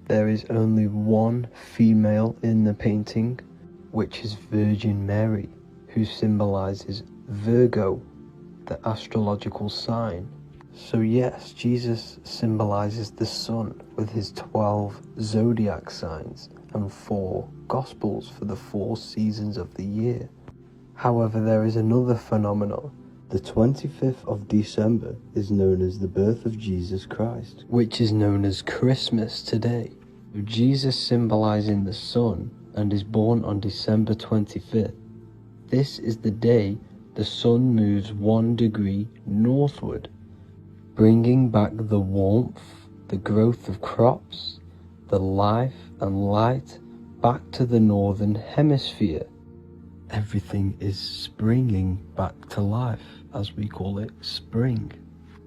There is only 1 female in the painting, which is Virgin Mary, who symbolizes Virgo, the astrological sign. So yes, Jesus symbolizes the sun with his 12 zodiac signs and 4 gospels for the 4 seasons of the year. However, there is another phenomenon. The 25th of December is known as the birth of Jesus Christ, which is known as Christmas today. Jesus symbolizing the sun and is born on December 25th. This is the day the sun moves 1 degree northward, bringing back the warmth, the growth of crops, the life and light back to the northern hemisphere. Everything is springing back to life, as we call it, spring.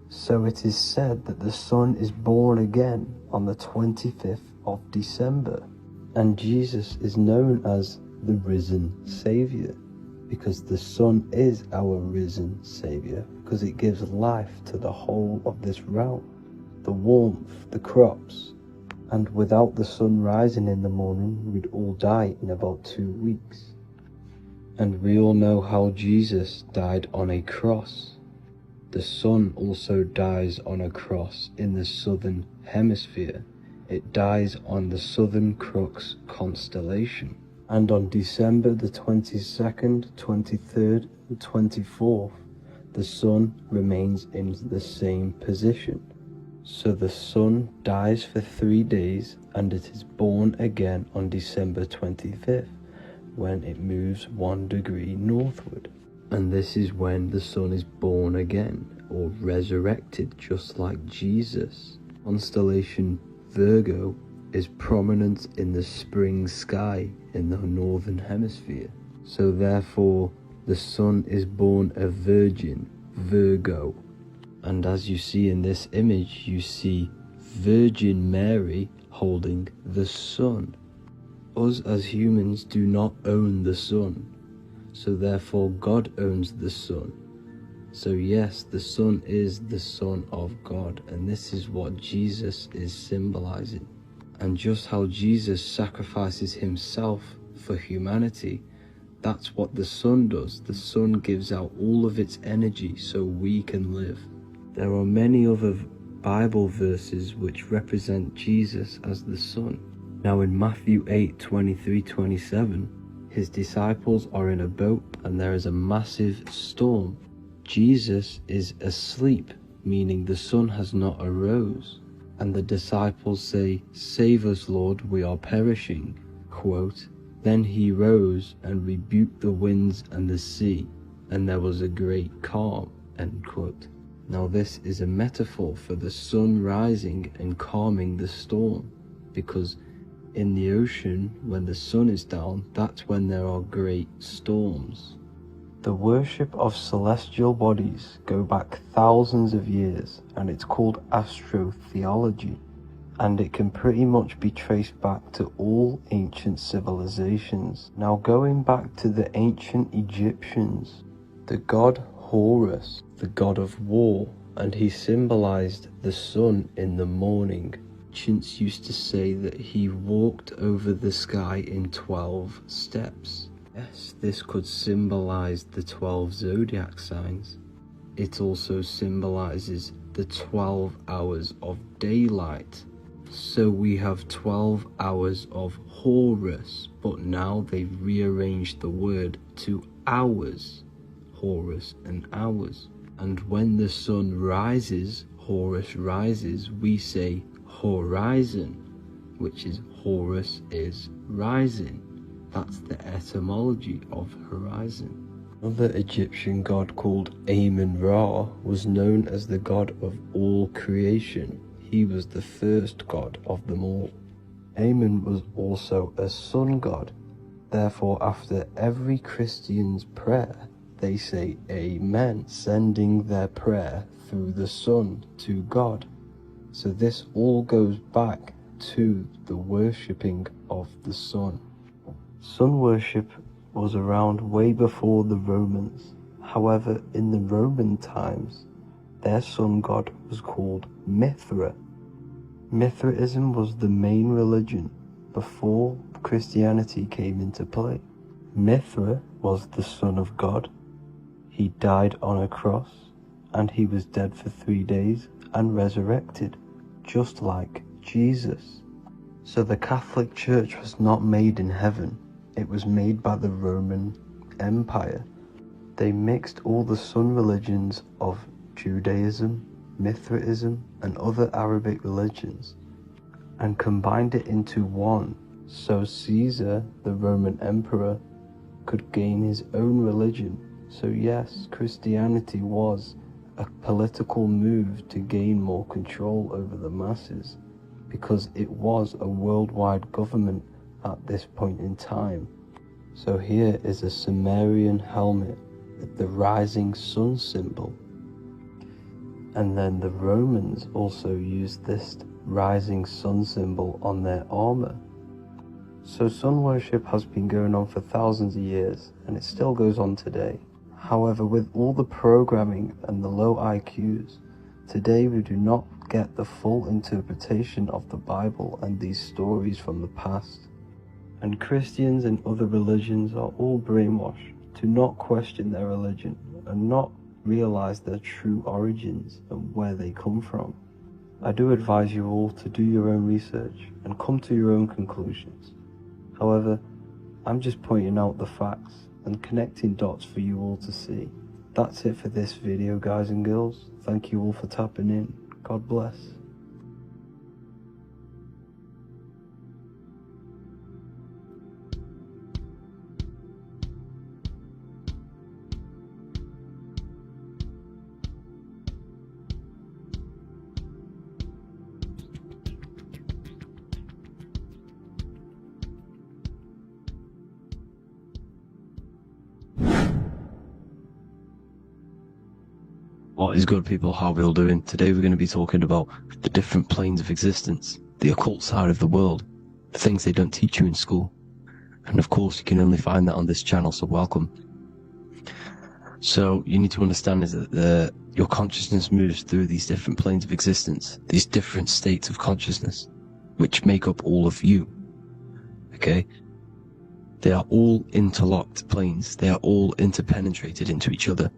So it is said that the sun is born again on the 25th of December, and Jesus is known as the risen Saviour, because the sun is our risen Saviour, because it gives life to the whole of this realm, the warmth, the crops, and without the sun rising in the morning, we'd all die in about 2 weeks. And we all know how Jesus died on a cross. The sun also dies on a cross in the southern hemisphere. It dies on the Southern Crux constellation. And on December the 22nd, 23rd, and 24th, the sun remains in the same position. So the sun dies for 3 days, and it is born again on December 25th, when it moves 1 degree northward. And this is when the sun is born again, or resurrected, just like Jesus. Constellation Virgo is prominent in the spring sky in the northern hemisphere. So therefore, the sun is born a virgin, Virgo. And as you see in this image, you see Virgin Mary holding the sun. Us as humans do not own the sun, so therefore God owns the sun. So yes, the sun is the Son of God, and this is what Jesus is symbolizing. And just how Jesus sacrifices himself for humanity, that's what the sun does. The sun gives out all of its energy so we can live. There are many other Bible verses which represent Jesus as the sun. Now in Matthew 8:23-27, his disciples are in a boat and there is a massive storm. Jesus is asleep, meaning the sun has not arose. And the disciples say, "Save us, Lord, we are perishing." Quote, "Then he rose and rebuked the winds and the sea, and there was a great calm." End quote. Now this is a metaphor for the sun rising and calming the storm, because in the ocean, when the sun is down, that's when there are great storms. The worship of celestial bodies go back thousands of years, and it's called astrotheology, and it can pretty much be traced back to all ancient civilizations. Now going back to the ancient Egyptians, the god Horus, the god of war, and he symbolized the sun in the morning. Ancients used to say that he walked over the sky in 12 steps. Yes, this could symbolize the 12 zodiac signs. It also symbolizes the 12 hours of daylight. So we have 12 hours of Horus, but now they've rearranged the word to hours. Horus and hours. And when the sun rises, Horus rises, we say horizon, which is Horus is rising. That's the etymology of horizon. Another Egyptian god called Amun-Ra was known as the god of all creation. He was the first god of them all. Amun was also a sun god. Therefore, after every Christian's prayer, they say Amen, sending their prayer through the sun to God. So this all goes back to the worshipping of the sun. Sun worship was around way before the Romans. However, in the Roman times, their sun god was called Mithra. Mithraism was the main religion before Christianity came into play. Mithra was the son of God. He died on a cross, and he was dead for 3 days and resurrected, just like Jesus. So the Catholic Church was not made in heaven, it was made by the Roman Empire. They mixed all the sun religions of Judaism, Mithraism, and other Arabic religions, and combined it into one, so Caesar, the Roman emperor, could gain his own religion. So yes, Christianity was a political move to gain more control over the masses, because it was a worldwide government at this point in time. So here is a Sumerian helmet with the rising sun symbol. And then the Romans also used this rising sun symbol on their armor. So sun worship has been going on for thousands of years, and it still goes on today. However, with all the programming and the low IQs, today we do not get the full interpretation of the Bible and these stories from the past. And Christians and other religions are all brainwashed to not question their religion and not realize their true origins and where they come from. I do advise you all to do your own research and come to your own conclusions. However, I'm just pointing out the facts and connecting dots for you all to see. That's it for this video, guys and girls. Thank you all for tapping in. God bless. What is good, people? How are we all doing? Today we're going to be talking about the different planes of existence, the occult side of the world, the things they don't teach you in school. And of course, you can only find that on this channel, so welcome. So you need to understand is that your consciousness moves through these different planes of existence, these different states of consciousness, which make up all of you. Okay? They are all interlocked planes. They are all interpenetrated into each other.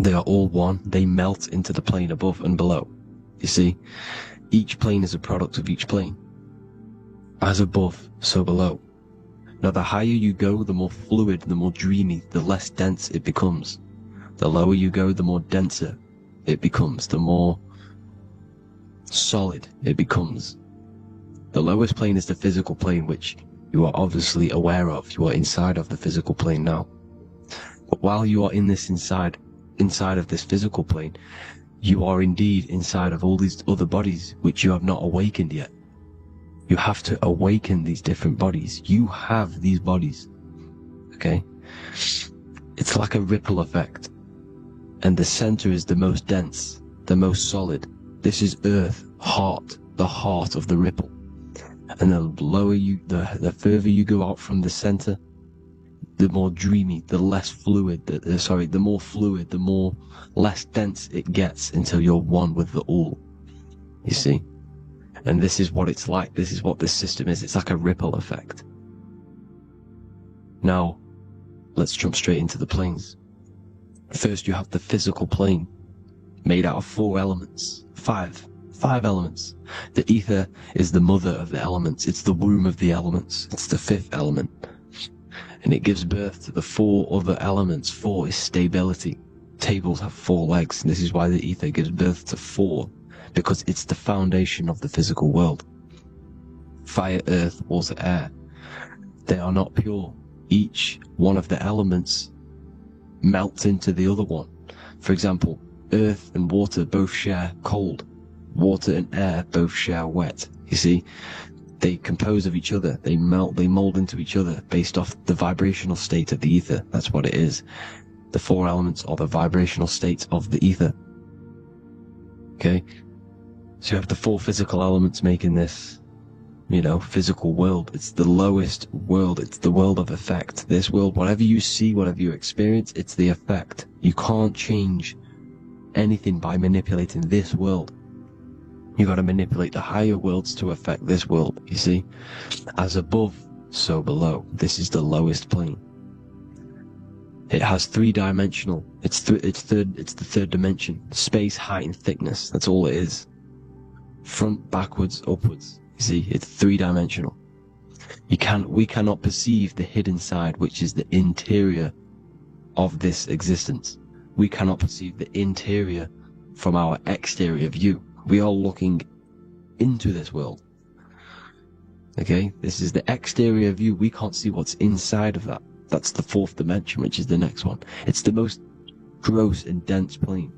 They are all one. They melt into the plane above and below. You see, each plane is a product of each plane. As above, so below. Now, the higher you go, the more fluid, the more dreamy, the less dense it becomes. The lower you go, the more denser it becomes, the more solid it becomes. The lowest plane is the physical plane, which you are obviously aware of. You are inside of the physical plane now. But while you are in this inside of this physical plane, you are indeed inside of all these other bodies which you have not awakened yet. You have to awaken these different bodies. You have these bodies. Okay? It's like a ripple effect. And the center is the most dense, the most solid. This is Earth, heart, the heart of the ripple. And the lower you, the further you go out from the center, the more dreamy, the less fluid, the more fluid, the more less dense it gets until you're one with the all. You see? And this is what it's like. This is what this system is. It's like a ripple effect. Now, let's jump straight into the planes. First, you have the physical plane, made out of 4 elements. 5 5 elements. The ether is the mother of the elements. It's the womb of the elements. It's the 5th element. And it gives birth to the 4 other elements. 4 is stability. Tables have 4 legs. And this is why the ether gives birth to 4, because it's the foundation of the physical world. Fire, earth, water, air. They are not pure. Each one of the elements melts into the other one. For example, earth and water both share cold. Water and air both share wet. You see, they compose of each other. They melt, they mold into each other based off the vibrational state of the ether. That's what it is. The 4 elements are the vibrational states of the ether. Okay? So you have the 4 physical elements making this, physical world. It's the lowest world. It's the world of effect. This world, whatever you see, whatever you experience, it's the effect. You can't change anything by manipulating this world. You got to manipulate the higher worlds to affect this world, you see? As above, so below. This is the lowest plane. It has 3-dimensional. It's the 3rd dimension. Space, height, and thickness. That's all it is. Front, backwards, upwards. You see, it's 3-dimensional. We cannot perceive the hidden side, which is the interior of this existence. We cannot perceive the interior from our exterior view. We are looking into this world. Okay, this is the exterior view. We can't see what's inside of that. That's the 4th dimension, which is the next one. It's the most gross and dense plane.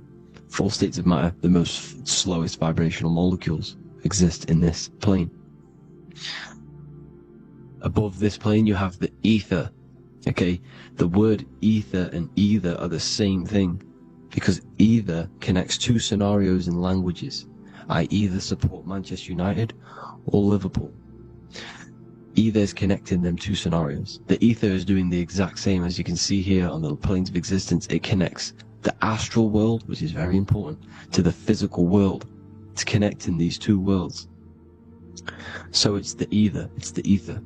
4 states of matter, the most slowest vibrational molecules exist in this plane. Above this plane, you have the ether. Okay, the word ether and either are the same thing, because either connects 2 scenarios in languages. I either support Manchester United or Liverpool. Either is connecting them 2 scenarios. The ether is doing the exact same, as you can see here on the planes of existence. It connects the astral world, which is very important, to the physical world. It's connecting these 2 worlds. So it's the ether. It's the ether.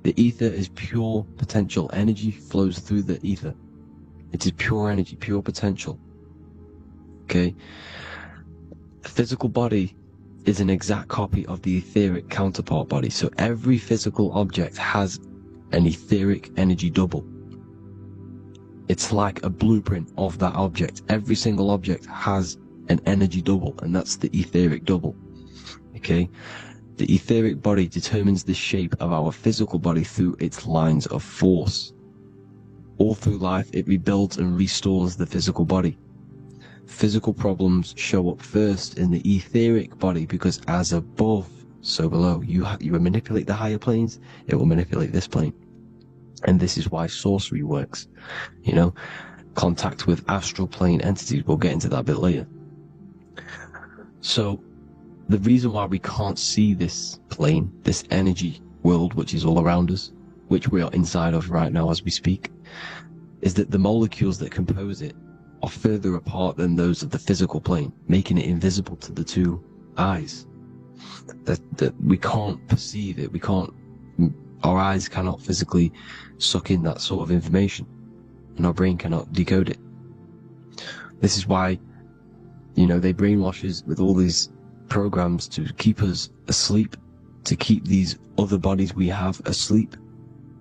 The ether is pure potential. Energy flows through the ether. It is pure energy, pure potential. Okay? The physical body is an exact copy of the etheric counterpart body. So every physical object has an etheric energy double. It's like a blueprint of that object. Every single object has an energy double, and that's the etheric double. Okay? The etheric body determines the shape of our physical body through its lines of force. All through life, it rebuilds and restores the physical body. Physical problems show up first in the etheric body, because as above, so below. You manipulate the higher planes, it will manipulate this plane. And this is why sorcery works. Contact with astral plane entities. We'll get into that a bit later. So, the reason why we can't see this plane, this energy world, which is all around us, which we are inside of right now as we speak, is that the molecules that compose it are further apart than those of the physical plane, making it invisible to the 2 eyes. That we can't perceive it. Our eyes cannot physically suck in that sort of information, and our brain cannot decode it. This is why, they brainwash us with all these programs to keep us asleep, to keep these other bodies we have asleep,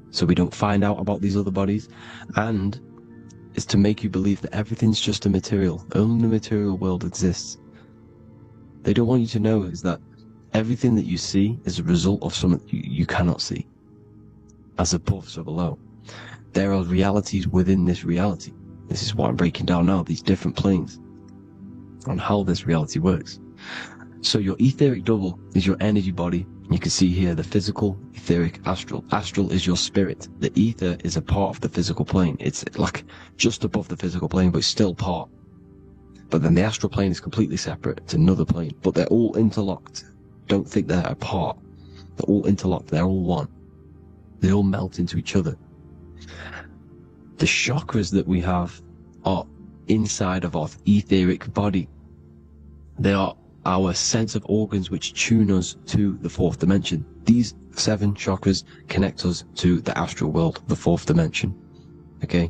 so we don't find out about these other bodies, and is to make you believe that everything's just a material. Only the material world exists. They don't want you to know is that everything that you see is a result of something you cannot see. As above, so below. There are realities within this reality. This is what I'm breaking down now, these different planes, on how this reality works. So your etheric double is your energy body. You can see here the physical, etheric, astral. Astral is your spirit. The ether is a part of the physical plane. It's like just above the physical plane, but it's still part. But then the astral plane is completely separate. It's another plane. But they're all interlocked. Don't think they're apart. They're all interlocked. They're all one. They all melt into each other. The chakras that we have are inside of our etheric body. They are our sense of organs which tune us to the 4th dimension. These 7 chakras connect us to the astral world, the 4th dimension. Okay?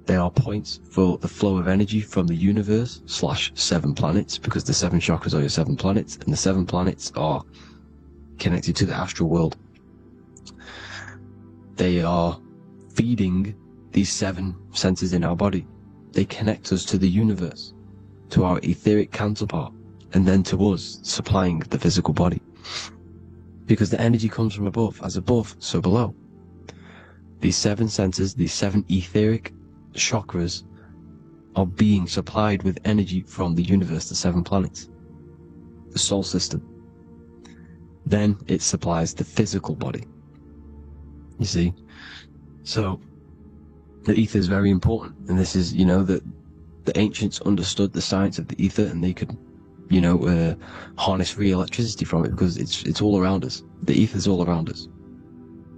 They are points for the flow of energy from the universe / 7 planets, because the 7 chakras are your 7 planets, and the 7 planets are connected to the astral world. They are feeding these 7 senses in our body. They connect us to the universe, to our etheric counterpart, and then to us, supplying the physical body. Because the energy comes from above. As above, so below. These 7 senses, these 7 etheric chakras, are being supplied with energy from the universe, the 7 planets, the solar system. Then it supplies the physical body. You see? So, the ether is very important. And this is, that the ancients understood the science of the ether, and they could, harness free electricity from it, because it's all around us. The ether is all around us.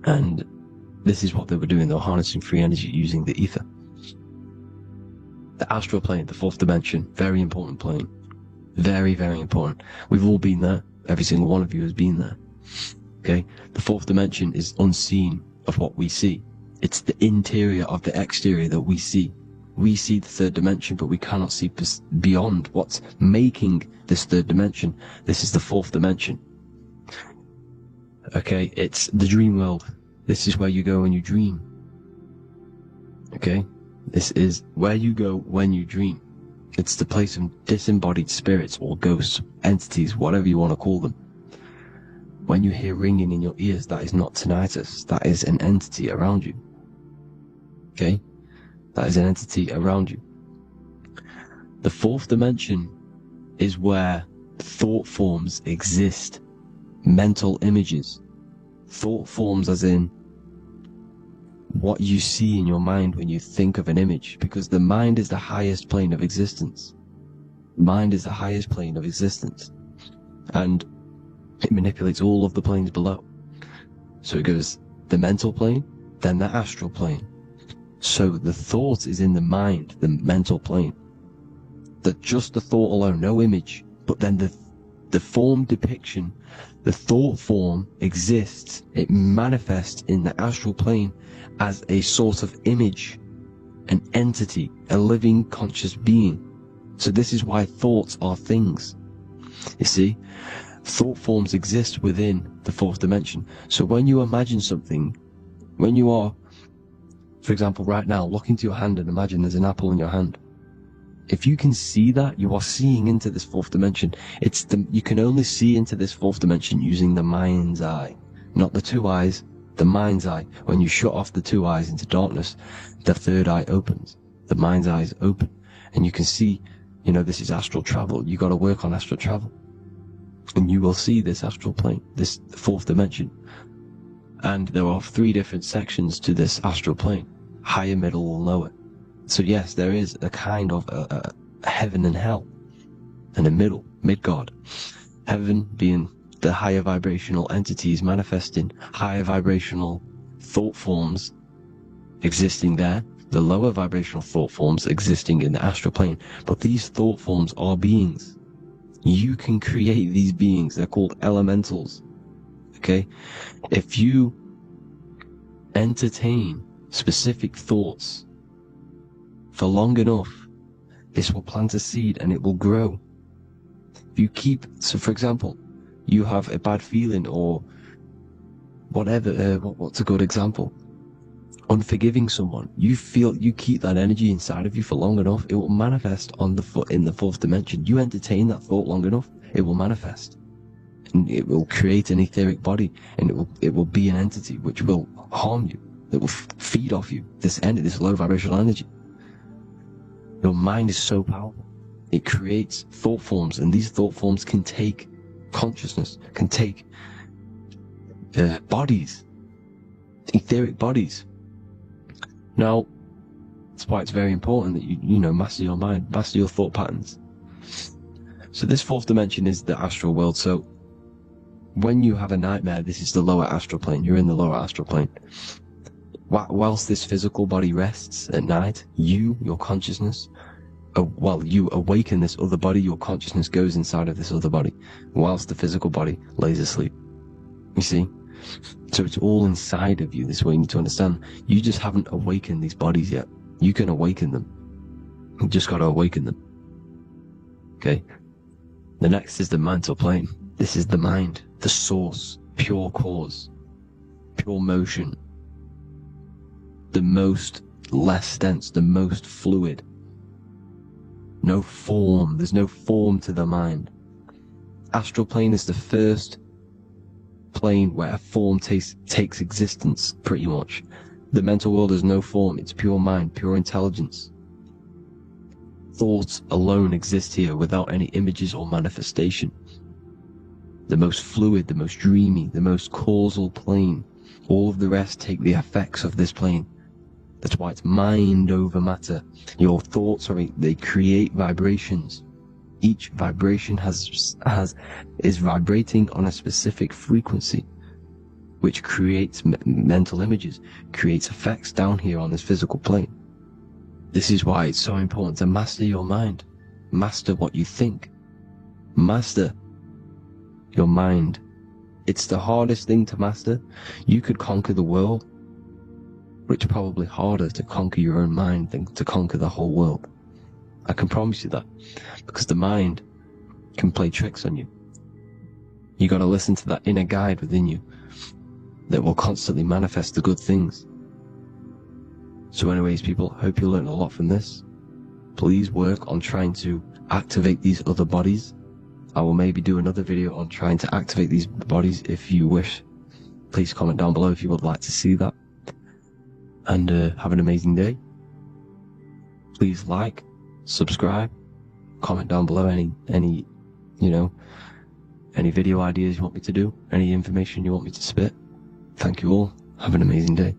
And this is what they were doing. They were harnessing free energy using the ether. The astral plane, the 4th dimension, very important plane. Very, very important. We've all been there. Every single one of you has been there. Okay? The 4th dimension is unseen of what we see. It's the interior of the exterior that we see. We see the 3rd dimension, but we cannot see beyond what's making this 3rd dimension. This is the 4th dimension. Okay? It's the dream world. This is where you go when you dream. Okay? This is where you go when you dream. It's the place of disembodied spirits or ghosts, entities, whatever you want to call them. When you hear ringing in your ears, that is not tinnitus. That is an entity around you. Okay? That is an entity around you. The 4th dimension is where thought forms exist. Mental images. Thought forms as in what you see in your mind when you think of an image, because the mind is the highest plane of existence. Mind is the highest plane of existence, and it manipulates all of the planes below. So it goes the mental plane, then the astral plane. So the thought is in the mind, the mental plane. Just the thought alone, no image, but then the form depiction, the thought form exists. It manifests in the astral plane as a sort of image, an entity, a living conscious being. So this is why thoughts are things. You see, thought forms exist within the 4th dimension. So when you imagine something, when you are, for example, right now, look into your hand and imagine there's an apple in your hand. If you can see that, you are seeing into this 4th dimension. You can only see into this 4th dimension using the mind's eye, not the 2 eyes, the mind's eye. When you shut off the 2 eyes into darkness, the 3rd eye opens. The mind's eye is open, and you can see, this is astral travel. You got to work on astral travel, and you will see this astral plane, this 4th dimension. And there are 3 different sections to this astral plane: higher, middle, or lower. So yes, there is a kind of a heaven and hell, and a mid-God. Heaven being the higher vibrational entities manifesting higher vibrational thought forms existing there, the lower vibrational thought forms existing in the astral plane. But these thought forms are beings. You can create these beings. They're called elementals. Okay? If you entertain specific thoughts for long enough, this will plant a seed and it will grow. If you so for example, you have a bad feeling or whatever, what's a good example? Unforgiving someone. You keep that energy inside of you for long enough, it will manifest in the 4th dimension. You entertain that thought long enough, it will manifest. And it will create an etheric body, and it will be an entity which will harm you. It will feed off you, this low vibrational energy. Your mind is so powerful. It creates thought forms, and these thought forms can take consciousness, can take bodies, etheric bodies. Now, that's why it's very important that you master your mind, master your thought patterns. So this 4th dimension is the astral world. So when you have a nightmare, this is the lower astral plane. You're in the lower astral plane. Whilst this physical body rests at night, your consciousness, you awaken this other body, your consciousness goes inside of this other body, whilst the physical body lays asleep. You see? So it's all inside of you. This is what you need to understand. You just haven't awakened these bodies yet. You can awaken them. You just got to awaken them. Okay? The next is the mental plane. This is the mind, the source, pure cause, pure motion, the most less dense, the most fluid. No form. There's no form to the mind. Astral plane is the first plane where a form takes existence, pretty much. The mental world has no form. It's pure mind, pure intelligence. Thoughts alone exist here without any images or manifestation. The most fluid, the most dreamy, the most causal plane. All of the rest take the effects of this plane. That's why it's mind over matter. Your thoughts they create vibrations. Each vibration is vibrating on a specific frequency, which creates mental images, creates effects down here on this physical plane. This is why it's so important to master your mind. Master what you think. Master your mind. It's the hardest thing to master. You could conquer the world, but it's probably harder to conquer your own mind than to conquer the whole world. I can promise you that, because the mind can play tricks on you. You got to listen to that inner guide within you that will constantly manifest the good things. So anyways, people, hope you learned a lot from this. Please work on trying to activate these other bodies. I will maybe do another video on trying to activate these bodies if you wish. Please comment down below if you would like to see that. And have an amazing day. Please like, subscribe, comment down below any video ideas you want me to do, any information you want me to spit. Thank you all. Have an amazing day.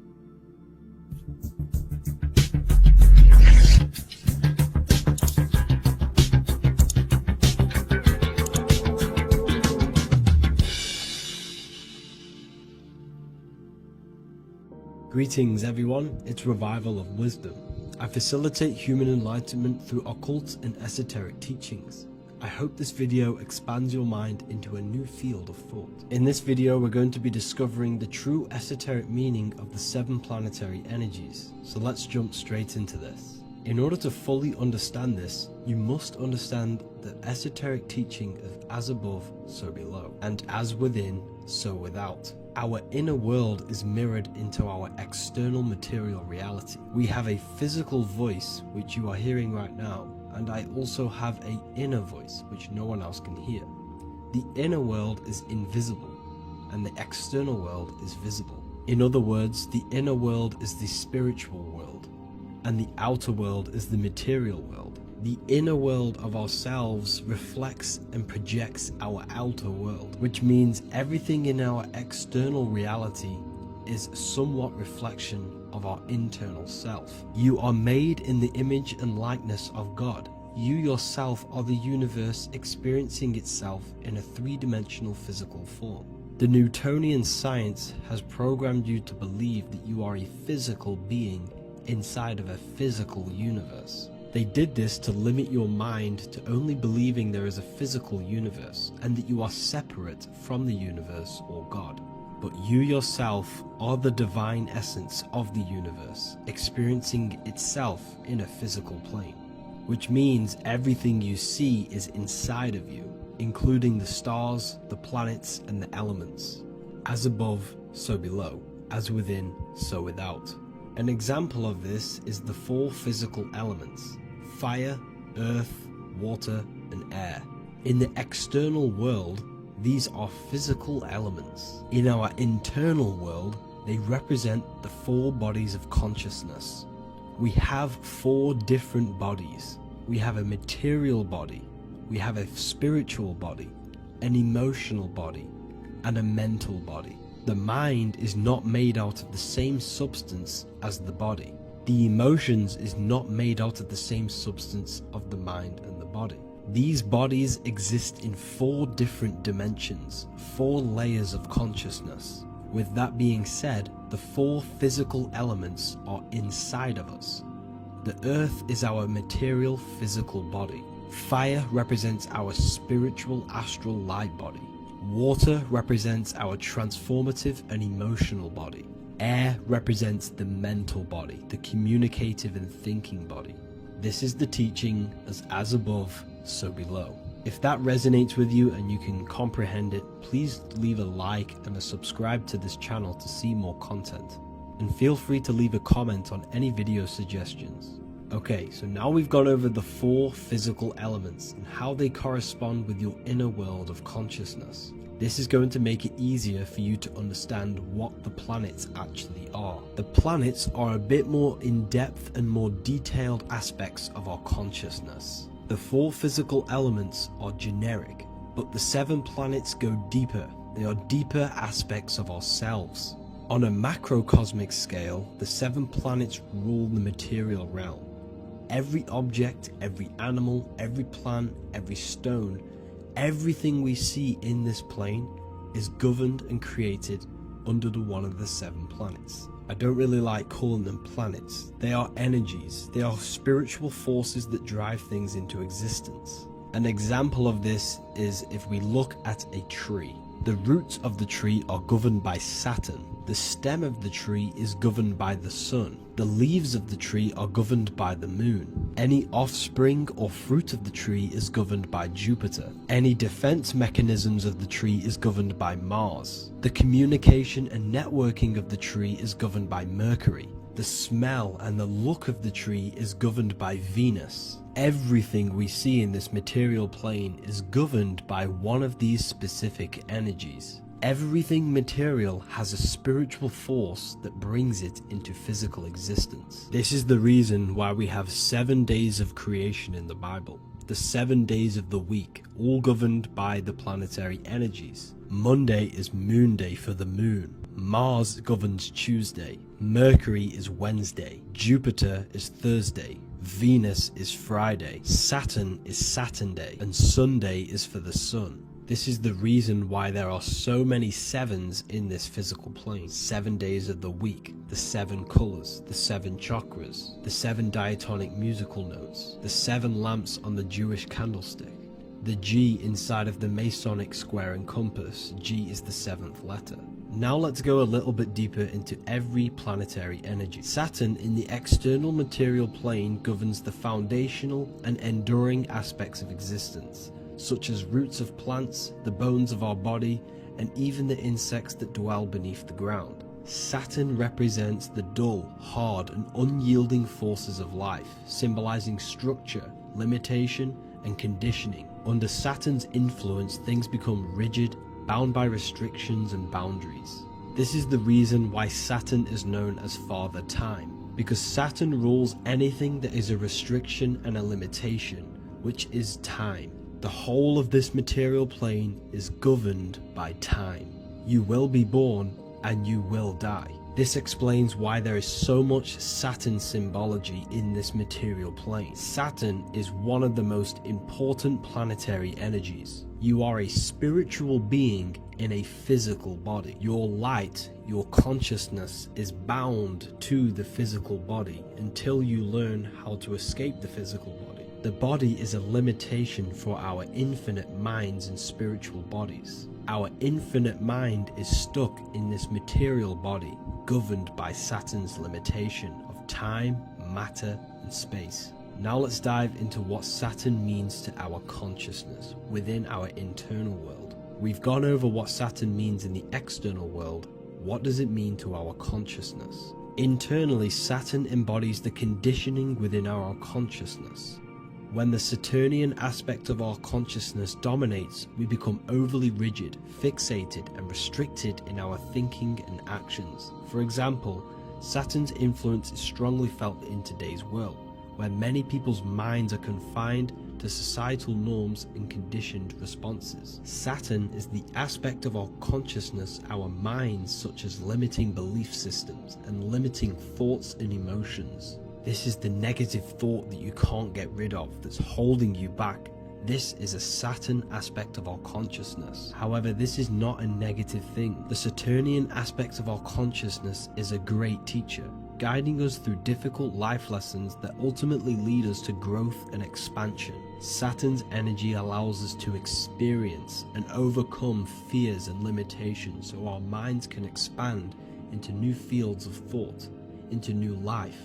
Greetings everyone, it's Revival of Wisdom. I facilitate human enlightenment through occult and esoteric teachings. I hope this video expands your mind into a new field of thought. In this video we're going to be discovering the true esoteric meaning of the 7 planetary energies. So let's jump straight into this. In order to fully understand this, you must understand the esoteric teaching of as above, so below, and as within, so without. Our inner world is mirrored into our external material reality. We have a physical voice, which you are hearing right now, and I also have an inner voice, which no one else can hear. The inner world is invisible, and the external world is visible. In other words, the inner world is the spiritual world, and the outer world is the material world. The inner world of ourselves reflects and projects our outer world, which means everything in our external reality is somewhat reflection of our internal self. You are made in the image and likeness of God. You yourself are the universe experiencing itself in a 3-dimensional physical form. The Newtonian science has programmed you to believe that you are a physical being inside of a physical universe. They did this to limit your mind to only believing there is a physical universe and that you are separate from the universe or God. But you yourself are the divine essence of the universe, experiencing itself in a physical plane, which means everything you see is inside of you, including the stars, the planets, and the elements. As above, so below. As within, so without. An example of this is the 4 physical elements: fire, earth, water, and air. In the external world, these are physical elements. In our internal world, they represent the 4 bodies of consciousness. We have 4 different bodies. We have a material body, we have a spiritual body, an emotional body, and a mental body. The mind is not made out of the same substance as the body. The emotions is not made out of the same substance of the mind and the body. These bodies exist in 4 different dimensions, 4 layers of consciousness. With that being said, the 4 physical elements are inside of us. The earth is our material physical body. Fire represents our spiritual astral light body. Water represents our transformative and emotional body. Air represents the mental body, the communicative and thinking body. This is the teaching as above, so below. If that resonates with you and you can comprehend it, please leave a like and a subscribe to this channel to see more content. And feel free to leave a comment on any video suggestions. Okay, so now we've gone over the 4 physical elements and how they correspond with your inner world of consciousness. This is going to make it easier for you to understand what the planets actually are. The planets are a bit more in-depth and more detailed aspects of our consciousness. The 4 physical elements are generic, but the 7 planets go deeper. They are deeper aspects of ourselves. On a macrocosmic scale, the 7 planets rule the material realm. Every object, every animal, every plant, every stone, everything we see in this plane is governed and created under one of the 7 planets. I don't really like calling them planets. They are energies. They are spiritual forces that drive things into existence. An example of this is if we look at a tree. The roots of the tree are governed by Saturn. The stem of the tree is governed by the sun. The leaves of the tree are governed by the moon. Any offspring or fruit of the tree is governed by Jupiter. Any defense mechanisms of the tree is governed by Mars. The communication and networking of the tree is governed by Mercury. The smell and the look of the tree is governed by Venus. Everything we see in this material plane is governed by one of these specific energies. Everything material has a spiritual force that brings it into physical existence. This is the reason why we have 7 days of creation in the Bible. The 7 days of the week, all governed by the planetary energies. Monday is Moon Day for the moon. Mars governs Tuesday. Mercury is Wednesday. Jupiter is Thursday. Venus is Friday. Saturn is Saturn Day. And Sunday is for the sun. This is the reason why there are so many 7s in this physical plane. 7 days of the week, the 7 colors, the 7 chakras, the 7 diatonic musical notes, the 7 lamps on the Jewish candlestick, the G inside of the Masonic square and compass. G is the 7th letter. Now let's go a little bit deeper into every planetary energy. Saturn in the external material plane governs the foundational and enduring aspects of existence, such as roots of plants, the bones of our body, and even the insects that dwell beneath the ground. Saturn represents the dull, hard, and unyielding forces of life, symbolizing structure, limitation, and conditioning. Under Saturn's influence, things become rigid, bound by restrictions and boundaries. This is the reason why Saturn is known as Father Time, because Saturn rules anything that is a restriction and a limitation, which is time. The whole of this material plane is governed by time. You will be born and you will die. This explains why there is so much Saturn symbology in this material plane. Saturn is one of the most important planetary energies. You are a spiritual being in a physical body. Your light, your consciousness is bound to the physical body until you learn how to escape the physical body. The body is a limitation for our infinite minds and spiritual bodies. Our infinite mind is stuck in this material body, governed by Saturn's limitation of time, matter, and space. Now let's dive into what Saturn means to our consciousness within our internal world. We've gone over what Saturn means in the external world. What does it mean to our consciousness? Internally, Saturn embodies the conditioning within our consciousness. When the Saturnian aspect of our consciousness dominates, we become overly rigid, fixated, and restricted in our thinking and actions. For example, Saturn's influence is strongly felt in today's world, where many people's minds are confined to societal norms and conditioned responses. Saturn is the aspect of our consciousness, our minds, such as limiting belief systems and limiting thoughts and emotions. This is the negative thought that you can't get rid of, that's holding you back. This is a Saturn aspect of our consciousness. However, this is not a negative thing. The Saturnian aspect of our consciousness is a great teacher, guiding us through difficult life lessons that ultimately lead us to growth and expansion. Saturn's energy allows us to experience and overcome fears and limitations so our minds can expand into new fields of thought, into new life.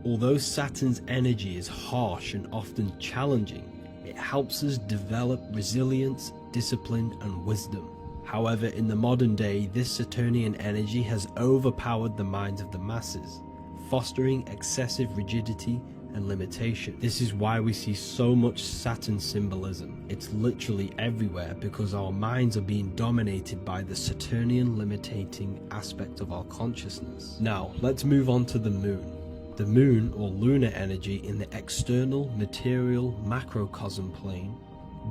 Although Saturn's energy is harsh and often challenging, it helps us develop resilience, discipline, and wisdom. However, in the modern day, this Saturnian energy has overpowered the minds of the masses, fostering excessive rigidity and limitation. This is why we see so much Saturn symbolism. It's literally everywhere because our minds are being dominated by the Saturnian limiting aspect of our consciousness. Now, let's move on to the moon. The moon, or lunar energy, in the external material macrocosm plane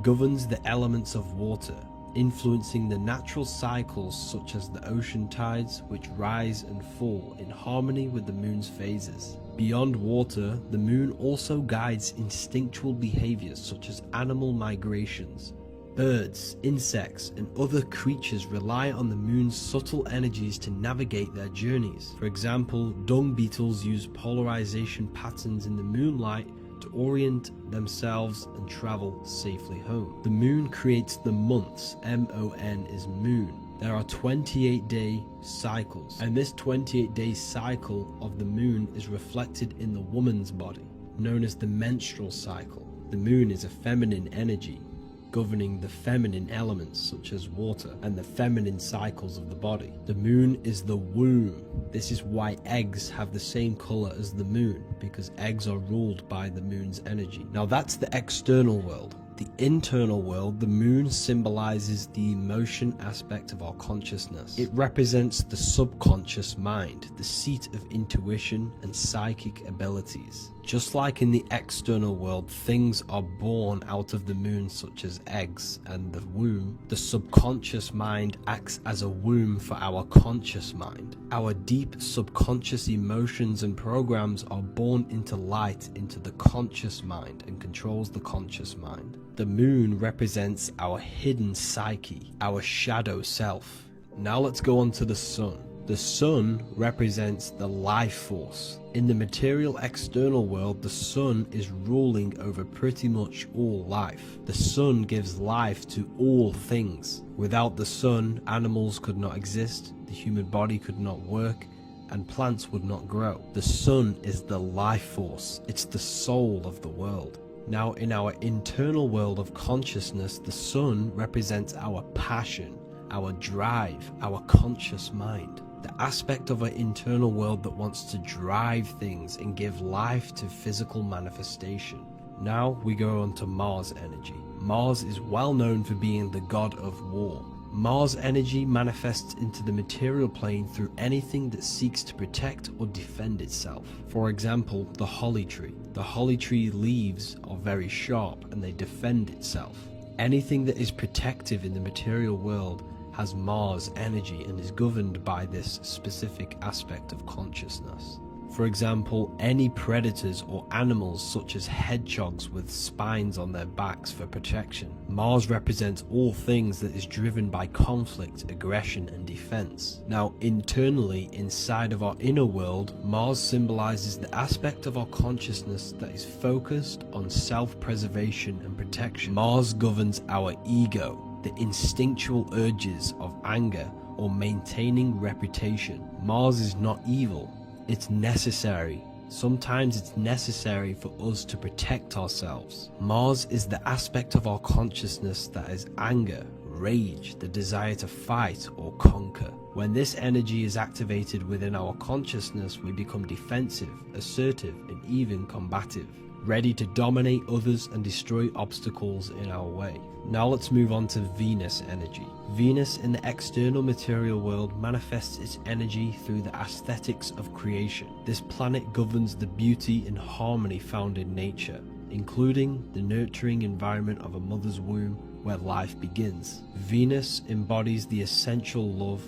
governs the elements of water, influencing the natural cycles such as the ocean tides, which rise and fall in harmony with the moon's phases. Beyond water, the moon also guides instinctual behaviors such as animal migrations. Birds, insects, and other creatures rely on the moon's subtle energies to navigate their journeys. For example, dung beetles use polarization patterns in the moonlight to orient themselves and travel safely home. The moon creates the months. M-O-N is moon. There are 28-day cycles, and this 28-day cycle of the moon is reflected in the woman's body, known as the menstrual cycle. The moon is a feminine energy, governing the feminine elements such as water and the feminine cycles of the body. The moon is the womb. This is why eggs have the same color as the moon, because eggs are ruled by the moon's energy. Now that's the external world. The internal world, the moon symbolizes the emotion aspect of our consciousness. It represents the subconscious mind, the seat of intuition and psychic abilities. Just like in the external world, things are born out of the moon, such as eggs and the womb. The subconscious mind acts as a womb for our conscious mind. Our deep subconscious emotions and programs are born into light into the conscious mind and controls the conscious mind. The moon represents our hidden psyche, our shadow self. Now let's go on to the sun. The sun represents the life force. In the material external world, the sun is ruling over pretty much all life. The sun gives life to all things. Without the sun, animals could not exist, the human body could not work, and plants would not grow. The sun is the life force. It's the soul of the world. Now, in our internal world of consciousness, the sun represents our passion, our drive, our conscious mind. The aspect of our internal world that wants to drive things and give life to physical manifestation. Now we go on to Mars energy. Mars is well known for being the god of war. Mars energy manifests into the material plane through anything that seeks to protect or defend itself. For example, the holly tree. The holly tree leaves are very sharp and they defend itself. Anything that is protective in the material world has Mars energy and is governed by this specific aspect of consciousness. For example, any predators or animals such as hedgehogs with spines on their backs for protection. Mars represents all things that is driven by conflict, aggression, and defense. Now, internally, inside of our inner world, Mars symbolizes the aspect of our consciousness that is focused on self-preservation and protection. Mars governs our ego, the instinctual urges of anger or maintaining reputation. Mars is not evil. It's necessary. Sometimes it's necessary for us to protect ourselves. Mars is the aspect of our consciousness that is anger, rage, the desire to fight or conquer. When this energy is activated within our consciousness, we become defensive, assertive, and even combative, ready to dominate others and destroy obstacles in our way. Now let's move on to Venus energy. Venus in the external material world manifests its energy through the aesthetics of creation. This planet governs the beauty and harmony found in nature, including the nurturing environment of a mother's womb where life begins. Venus embodies the essential love,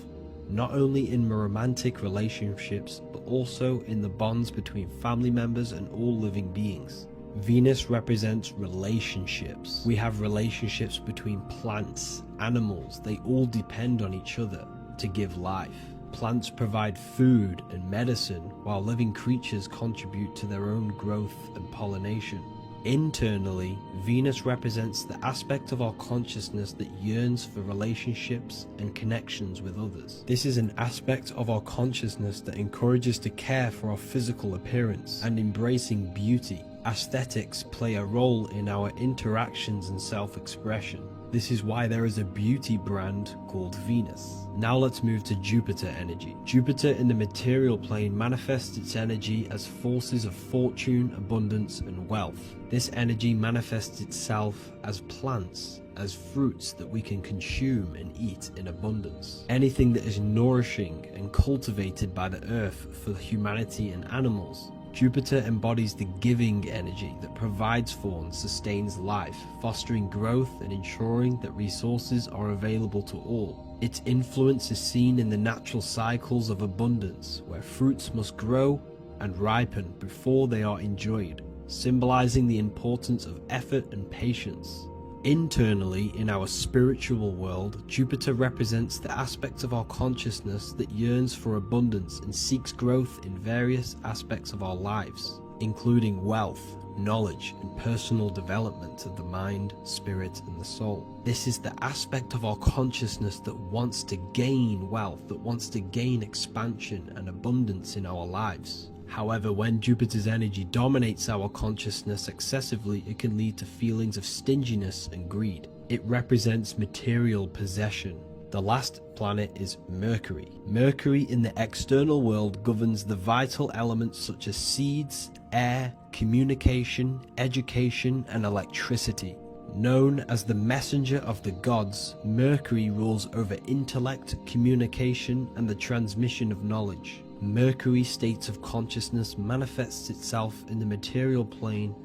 not only in romantic relationships, but also in the bonds between family members and all living beings. Venus represents relationships. We have relationships between plants, animals. They all depend on each other to give life. Plants provide food and medicine, while living creatures contribute to their own growth and pollination. Internally, Venus represents the aspect of our consciousness that yearns for relationships and connections with others. This is an aspect of our consciousness that encourages to care for our physical appearance and embracing beauty. Aesthetics play a role in our interactions and self-expression. This is why there is a beauty brand called Venus. Now let's move to Jupiter energy. Jupiter in the material plane manifests its energy as forces of fortune, abundance, and wealth. This energy manifests itself as plants, as fruits that we can consume and eat in abundance. Anything that is nourishing and cultivated by the earth for humanity and animals. Jupiter embodies the giving energy that provides for and sustains life, fostering growth and ensuring that resources are available to all. Its influence is seen in the natural cycles of abundance, where fruits must grow and ripen before they are enjoyed, symbolizing the importance of effort and patience. Internally, in our spiritual world, Jupiter represents the aspect of our consciousness that yearns for abundance and seeks growth in various aspects of our lives, including wealth, knowledge, and personal development of the mind, spirit, and the soul. This is the aspect of our consciousness that wants to gain wealth, that wants to gain expansion and abundance in our lives. However, when Jupiter's energy dominates our consciousness excessively, it can lead to feelings of stinginess and greed. It represents material possession. The last planet is Mercury. Mercury in the external world governs the vital elements such as seeds, air, communication, education, and electricity. Known as the messenger of the gods, Mercury rules over intellect, communication, and the transmission of knowledge. Mercury's state of consciousness manifests itself in the material plane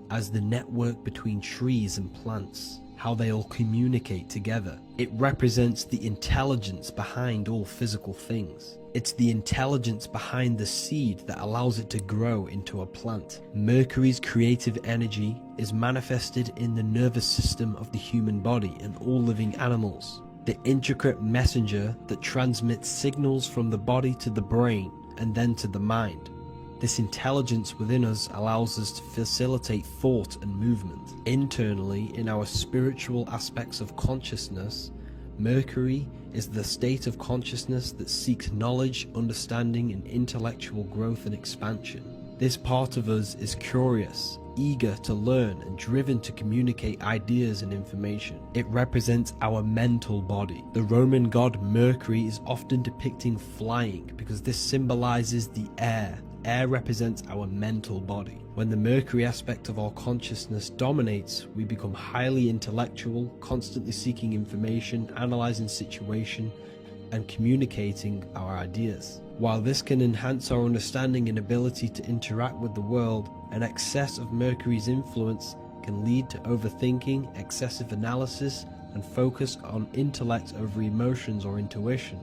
as the network between trees and plants, how they all communicate together. It represents the intelligence behind all physical things. It's the intelligence behind the seed that allows it to grow into a plant. Mercury's creative energy is manifested in the nervous system of the human body and all living animals. The intricate messenger that transmits signals from the body to the brain and then to the mind. This intelligence within us allows us to facilitate thought and movement. Internally, in our spiritual aspects of consciousness, Mercury is the state of consciousness that seeks knowledge, understanding, and intellectual growth and expansion. This part of us is curious, eager to learn, and driven to communicate ideas and information. It represents our mental body. The Roman god Mercury is often depicting flying because this symbolizes the air. Air represents our mental body. When the Mercury aspect of our consciousness dominates, we become highly intellectual, constantly seeking information, analyzing situation, and communicating our ideas. While this can enhance our understanding and ability to interact with the world, an excess of Mercury's influence can lead to overthinking, excessive analysis, and focus on intellect over emotions or intuition.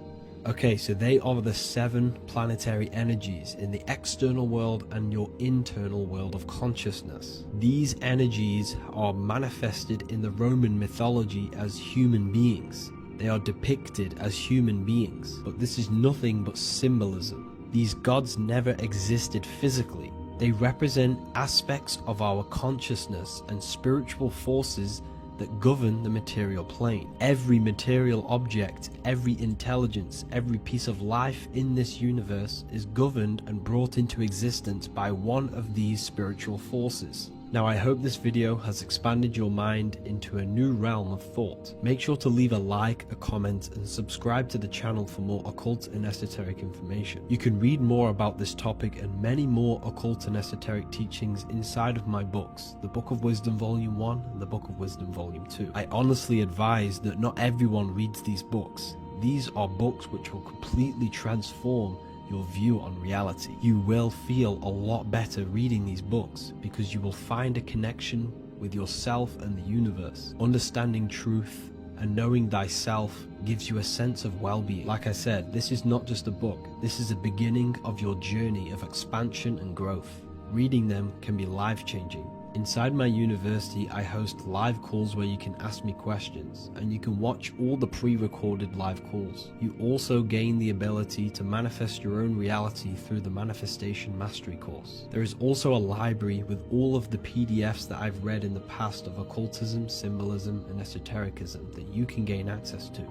Okay, so they are the 7 planetary energies in the external world and your internal world of consciousness. These energies are manifested in the Roman mythology as human beings. They are depicted as human beings, but this is nothing but symbolism. These gods never existed physically. They represent aspects of our consciousness and spiritual forces that govern the material plane. Every material object, every intelligence, every piece of life in this universe is governed and brought into existence by one of these spiritual forces. Now, I hope this video has expanded your mind into a new realm of thought. Make sure to leave a like, a comment, and subscribe to the channel for more occult and esoteric information. You can read more about this topic and many more occult and esoteric teachings inside of my books, the Book of Wisdom Volume 1 and the Book of Wisdom Volume 2. I honestly advise that not everyone reads these books. These are books which will completely transform your view on reality. You will feel a lot better reading these books because you will find a connection with yourself and the universe. Understanding truth and knowing thyself gives you a sense of well-being. Like I said, this is not just a book. This is a beginning of your journey of expansion and growth. Reading them can be life-changing. Inside my university, I host live calls where you can ask me questions, and you can watch all the pre-recorded live calls. You also gain the ability to manifest your own reality through the Manifestation Mastery course. There is also a library with all of the PDFs that I've read in the past of occultism, symbolism, and esotericism that you can gain access to.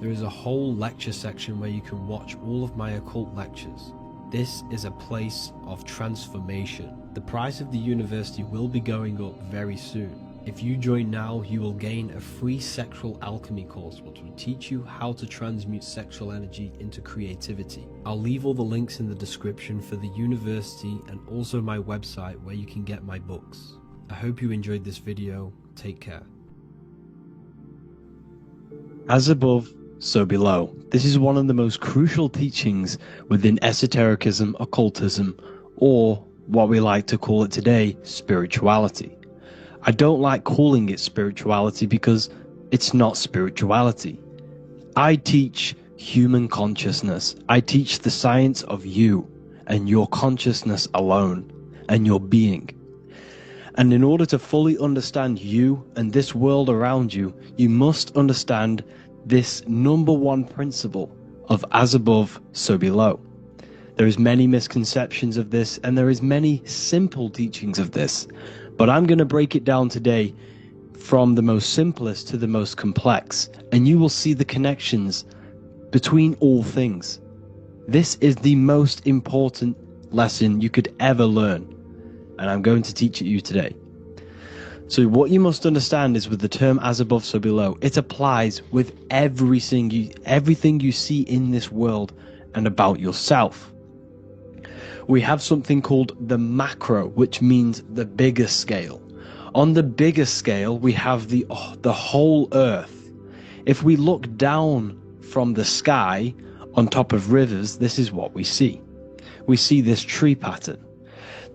There is a whole lecture section where you can watch all of my occult lectures. This is a place of transformation. The price of the university will be going up very soon. If you join now, you will gain a free sexual alchemy course which will teach you how to transmute sexual energy into creativity. I'll leave all the links in the description for the university and also my website where you can get my books. I hope you enjoyed this video. Take care. As above, so below. This is one of the most crucial teachings within esotericism, occultism, or what we like to call it today, spirituality. I don't like calling it spirituality because it's not spirituality. I teach human consciousness. I teach the science of you and your consciousness alone and your being. And in order to fully understand you and this world around you, you must understand this number one principle of as above, so below. There is many misconceptions of this, and there is many simple teachings of this, but I'm going to break it down today from the most simplest to the most complex, and you will see the connections between all things. This is the most important lesson you could ever learn, and I'm going to teach it you today. So what you must understand is with the term as above, so below, it applies with everything you see in this world and about yourself. We have something called the macro, which means the bigger scale. On the bigger scale, we have the whole earth. If we look down from the sky on top of rivers, this is what we see. We see this tree pattern.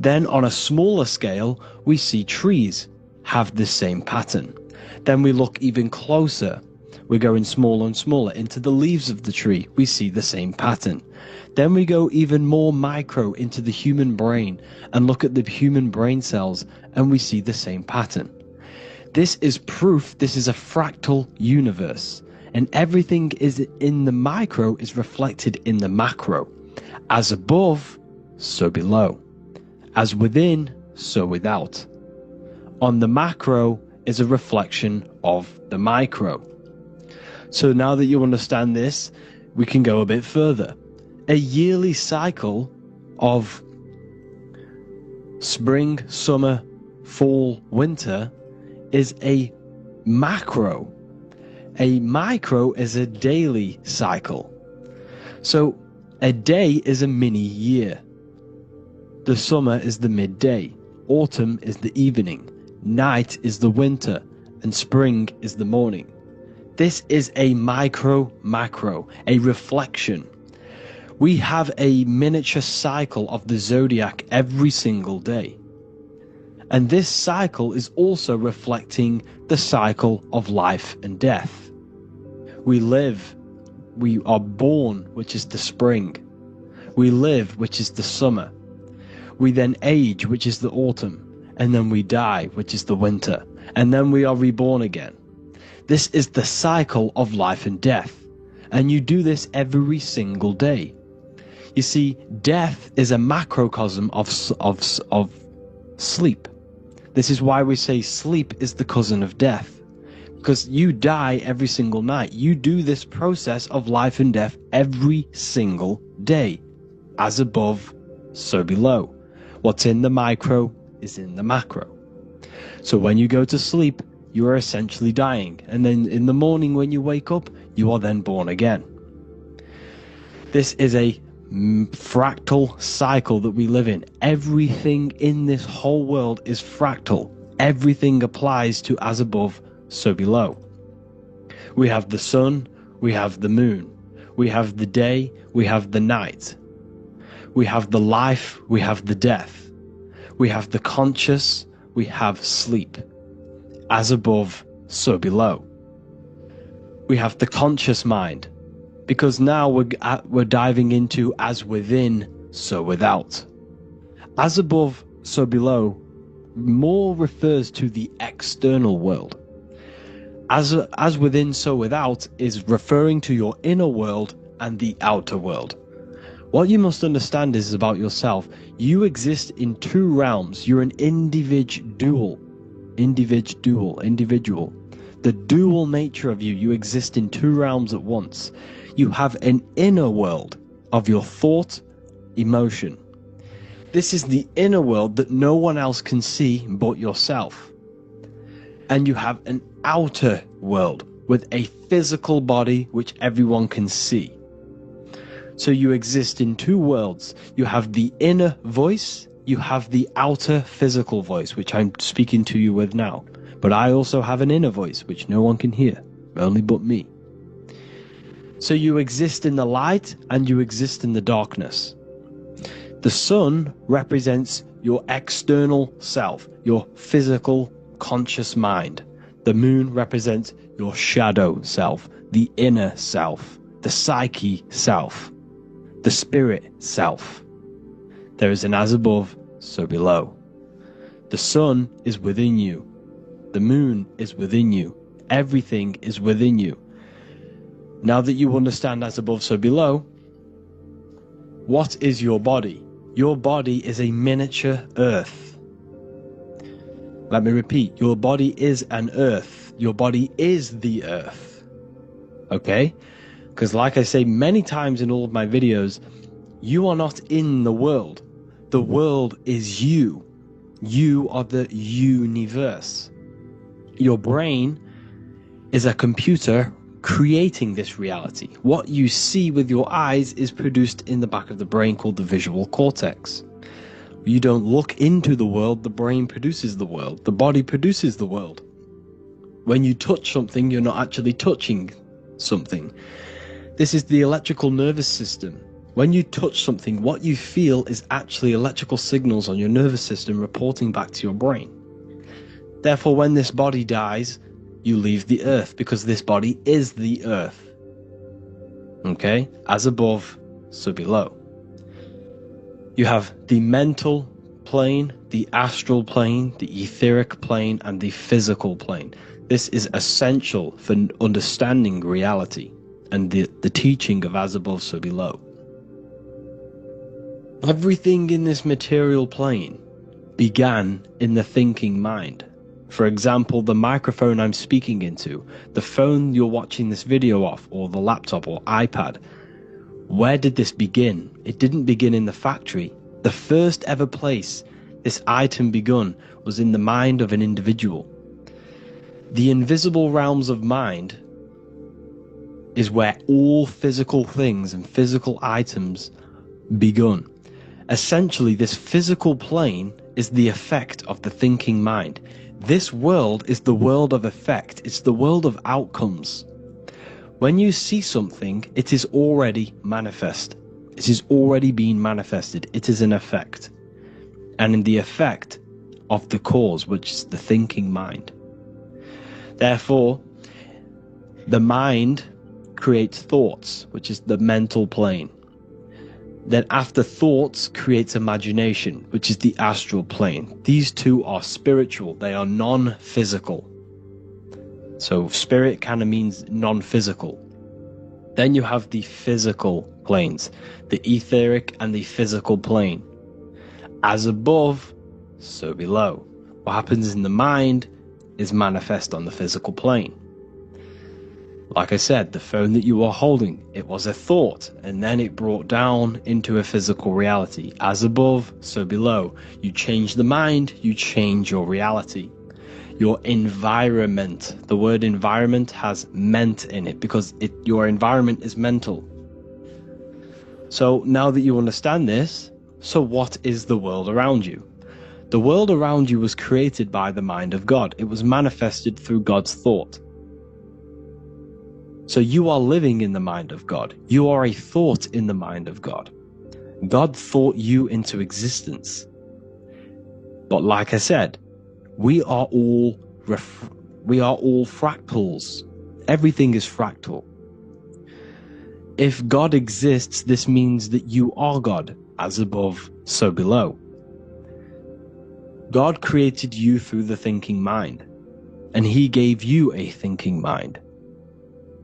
Then on a smaller scale, we see trees have the same pattern. Then we look even closer. We're going smaller and smaller into the leaves of the tree. We see the same pattern. Then we go even more micro into the human brain and look at the human brain cells, and we see the same pattern. This is proof this is a fractal universe, and everything is in the micro is reflected in the macro. As above, so below. As within, so without. On the macro is a reflection of the micro. So now that you understand this, we can go a bit further. A yearly cycle of spring, summer, fall, winter is a macro. A micro is a daily cycle. So a day is a mini year. The summer is the midday. Autumn is the evening. Night is the winter, and spring is the morning. This is a macro, a reflection. We have a miniature cycle of the zodiac every single day. And this cycle is also reflecting the cycle of life and death. We live, we are born, which is the spring. We live, which is the summer. We then age, which is the autumn. And then we die, which is the winter, and then we are reborn again. This is the cycle of life and death, and you do this every single day. You see, death is a macrocosm of sleep. This is why we say sleep is the cousin of death, because you die every single night. You do this process of life and death every single day. As above, so below. What's in the micro is in the macro. So when you go to sleep, you are essentially dying, and then in the morning when you wake up, you are then born again. This is a fractal cycle that we live in. Everything in this whole world is fractal. Everything applies to as above, so below. We have the sun, we have the moon, we have the day, we have the night. We have the life, we have the death. We have the conscious, we have sleep. As above, so below. We have the conscious mind, because now we're diving into as within, so without. As above, so below more refers to the external world. As within, so without is referring to your inner world and the outer world. What you must understand is about yourself. You exist in two realms. You're an individual. The dual nature of you. You exist in two realms at once. You have an inner world of your thought, emotion. This is the inner world that no one else can see but yourself. And you have an outer world with a physical body which everyone can see. So you exist in two worlds. You have the inner voice, you have the outer physical voice, which I'm speaking to you with now. But I also have an inner voice, which no one can hear, only but me. So you exist in the light and you exist in the darkness. The sun represents your external self, your physical, conscious mind. The moon represents your shadow self, the inner self, the psyche self, the spirit self. There is an as above, so below. The sun is within you. The moon is within you. Everything is within you. Now that you understand as above, so below, what is your body? Your body is a miniature earth. Let me repeat, your body is an earth. Your body is the earth. Okay? Because like I say many times in all of my videos, you are not in the world. The world is you. You are the universe. Your brain is a computer creating this reality. What you see with your eyes is produced in the back of the brain called the visual cortex. You don't look into the world, the brain produces the world. The body produces the world. When you touch something, you're not actually touching something. This is the electrical nervous system. When you touch something, what you feel is actually electrical signals on your nervous system reporting back to your brain. Therefore, when this body dies, you leave the earth because this body is the earth. Okay? As above, so below. You have the mental plane, the astral plane, the etheric plane, and the physical plane. This is essential for understanding reality and the teaching of as above, so below. Everything in this material plane began in the thinking mind. For example, the microphone I'm speaking into, the phone you're watching this video off, or the laptop or iPad. Where did this begin? It didn't begin in the factory. The first ever place this item begun was in the mind of an individual. The invisible realms of mind is where all physical things and physical items begun. Essentially, this physical plane is the effect of the thinking mind. This world is the world of effect. It's the world of outcomes. When you see something, it is already manifest. It is already being manifested. It is an effect. And in the effect of the cause, which is the thinking mind. Therefore, the mind creates thoughts, which is the mental plane. Then after thoughts creates imagination, which is the astral plane. These two are spiritual. They are non-physical. So spirit kind of means non-physical. Then you have the physical planes, the etheric and the physical plane. As above, so below. What happens in the mind is manifest on the physical plane. Like I said, the phone that you are holding, it was a thought, and then it brought down into a physical reality. As above, so below. You change the mind, you change your reality. Your environment, the word environment has ment in it because your environment is mental. So now that you understand this, so what is the world around you? The world around you was created by the mind of God. It was manifested through God's thought. So you are living in the mind of God. You are a thought in the mind of God. God thought you into existence. But like I said, we are all fractals. Everything is fractal. If God exists, this means that you are God, as above, so below. God created you through the thinking mind, and he gave you a thinking mind.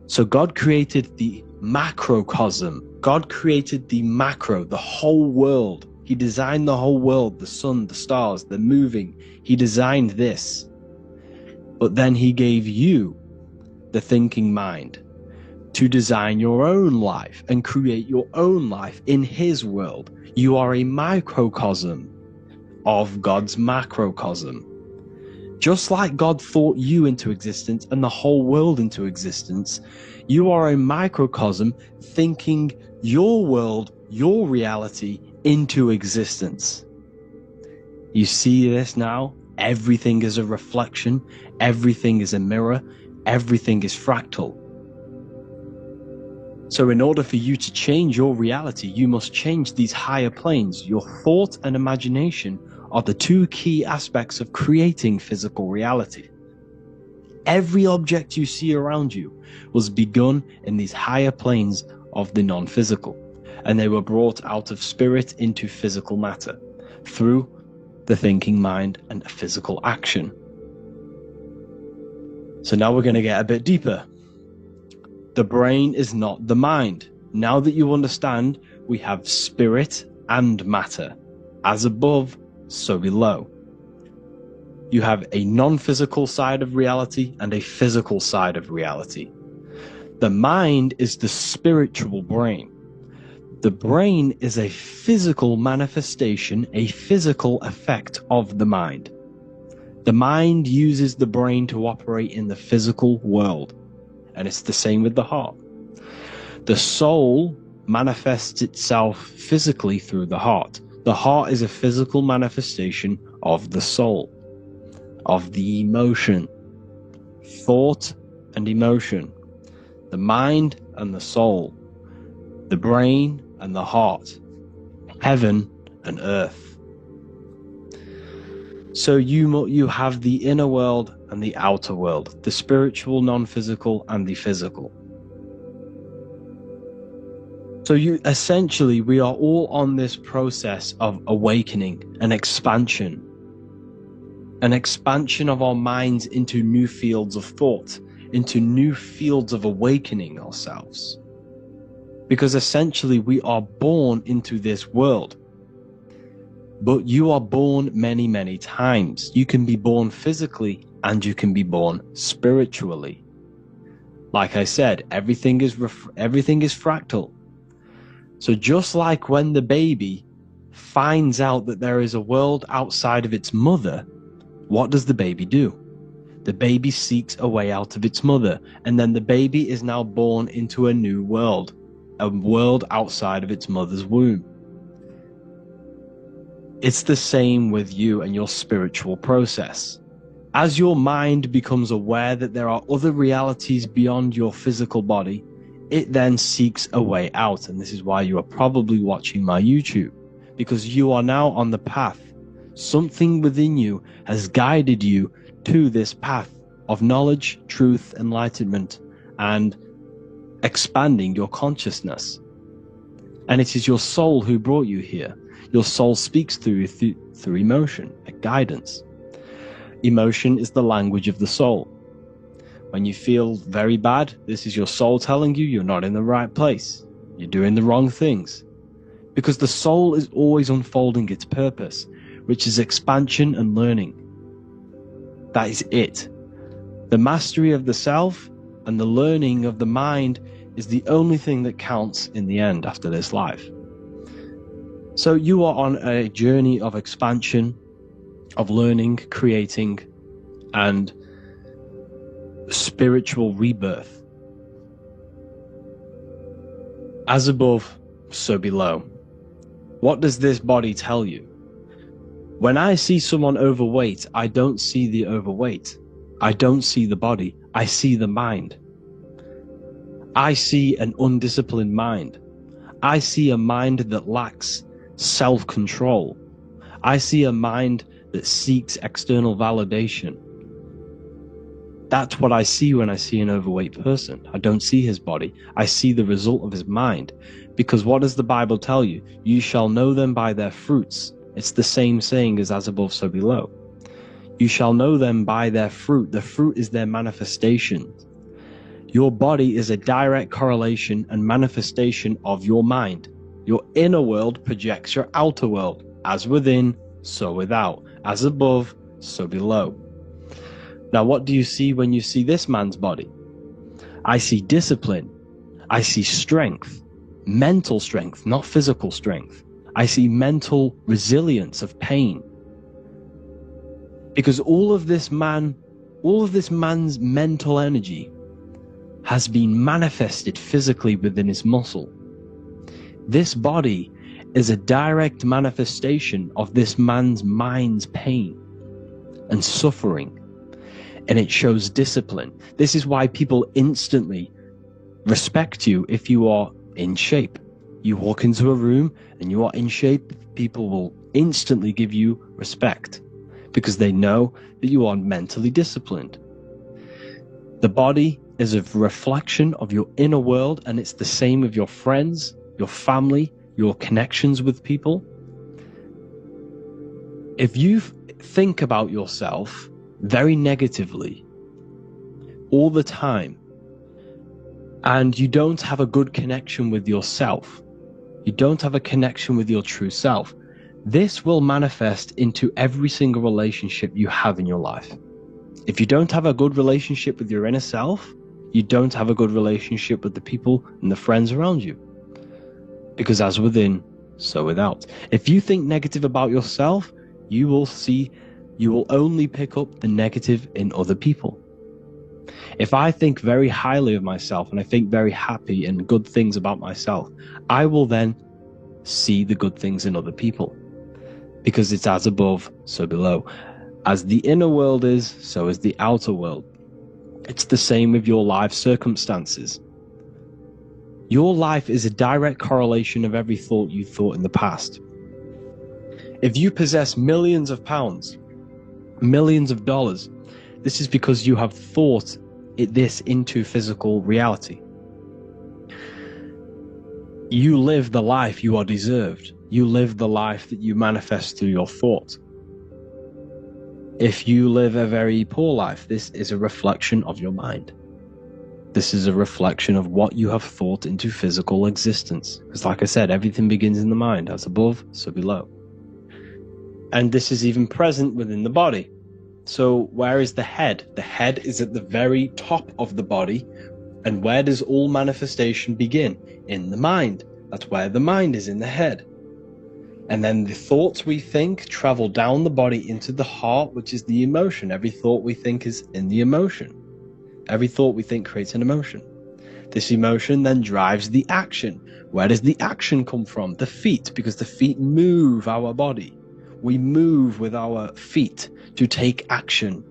So God created the macrocosm. God created the macro, the whole world. He designed the whole world, the sun, the stars, the moving. He designed this. But then he gave you the thinking mind to design your own life and create your own life in his world. You are a microcosm of God's macrocosm. Just like God thought you into existence and the whole world into existence, you are a microcosm thinking your world, your reality into existence. You see this now? Everything is a reflection, everything is a mirror, everything is fractal. So in order for you to change your reality, you must change these higher planes. Your thought and imagination are the two key aspects of creating physical reality. Every object you see around you was begun in these higher planes of the non-physical, and they were brought out of spirit into physical matter through the thinking mind and physical action. So now we're going to get a bit deeper. The brain is not the mind. Now that you understand, we have spirit and matter. As above, so below. You have a non-physical side of reality and a physical side of reality. The mind is the spiritual brain. The brain is a physical manifestation, a physical effect of the mind. The mind uses the brain to operate in the physical world, and it's the same with the heart. The soul manifests itself physically through the heart. The heart is a physical manifestation of the soul, of the emotion, thought and emotion, the mind and the soul, the brain and the heart, heaven and earth. So you have the inner world and the outer world, the spiritual, non-physical, and the physical. So essentially, we are all on this process of awakening, an expansion of our minds into new fields of thought, into new fields of awakening ourselves. Because essentially, we are born into this world. But you are born many, many times. You can be born physically and you can be born spiritually. Like I said, everything is fractal. So just like when the baby finds out that there is a world outside of its mother, what does the baby do? The baby seeks a way out of its mother, and then the baby is now born into a new world, a world outside of its mother's womb. It's the same with you and your spiritual process. As your mind becomes aware that there are other realities beyond your physical body, it then seeks a way out. And this is why you are probably watching my YouTube, because you are now on the path. Something within you has guided you to this path of knowledge, truth, enlightenment, and expanding your consciousness. And it is your soul who brought you here. Your soul speaks through emotion, a guidance. Emotion is the language of the soul. When you feel very bad, this is your soul telling you you're not in the right place. You're doing the wrong things. Because the soul is always unfolding its purpose, which is expansion and learning. That is it. The mastery of the self and the learning of the mind is the only thing that counts in the end after this life. So you are on a journey of expansion, of learning, creating, and spiritual rebirth. As above, so below. What does this body tell you? When I see someone overweight, I don't see the overweight. I don't see the body. I see the mind. I see an undisciplined mind. I see a mind that lacks self-control. I see a mind that seeks external validation. That's what I see when I see an overweight person. I don't see his body. I see the result of his mind. Because what does the Bible tell you? You shall know them by their fruits. It's the same saying as above, so below. You shall know them by their fruit. The fruit is their manifestation. Your body is a direct correlation and manifestation of your mind. Your inner world projects your outer world. As within, so without. As above, so below. Now, what do you see when you see this man's body? I see discipline. I see strength. Mental strength, not physical strength. I see mental resilience of pain. Because all of this man's mental energy has been manifested physically within his muscle. This body is a direct manifestation of this man's mind's pain and suffering, and it shows discipline. This is why people instantly respect you if you are in shape. You walk into a room and you are in shape, people will instantly give you respect because they know that you are mentally disciplined. The body is a reflection of your inner world, and it's the same with your friends, your family, your connections with people. If you think about yourself very negatively all the time, and you don't have a good connection with yourself, you don't have a connection with your true self, this will manifest into every single relationship you have in your life. If you don't have a good relationship with your inner self, you don't have a good relationship with the people and the friends around you. Because as within, so without. If you think negative about yourself, you will only pick up the negative in other people. If I think very highly of myself and I think very happy and good things about myself, I will then see the good things in other people. Because it's as above, so below. As the inner world is, so is the outer world. It's the same with your life circumstances. Your life is a direct correlation of every thought you thought in the past. If you possess millions of pounds, millions of dollars, this is because you have thought this into physical reality. You live the life you are deserved. You live the life that you manifest through your thought. If you live a very poor life, this is a reflection of your mind. This is a reflection of what you have thought into physical existence. Because like I said, everything begins in the mind. As above, so below. And this is even present within the body. So where is the head? The head is at the very top of the body. And where does all manifestation begin? In the mind. That's where the mind is, in the head. And then the thoughts we think travel down the body into the heart, which is the emotion. Every thought we think is in the emotion. Every thought we think creates an emotion. This emotion then drives the action. Where does the action come from? The feet, because the feet move our body. We move with our feet to take action.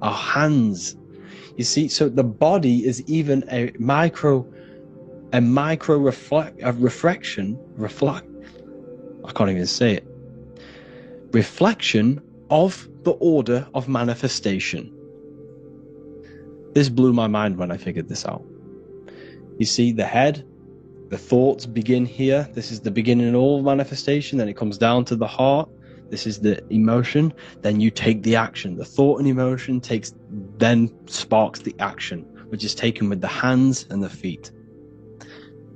Our hands. You see, so the body is even a micro reflection. I can't even say it. Reflection of the order of manifestation. This blew my mind when I figured this out. You see, the head, the thoughts begin here. This is the beginning of all manifestation. Then it comes down to the heart. This is the emotion. Then you take the action. The thought and emotion then sparks the action, which is taken with the hands and the feet.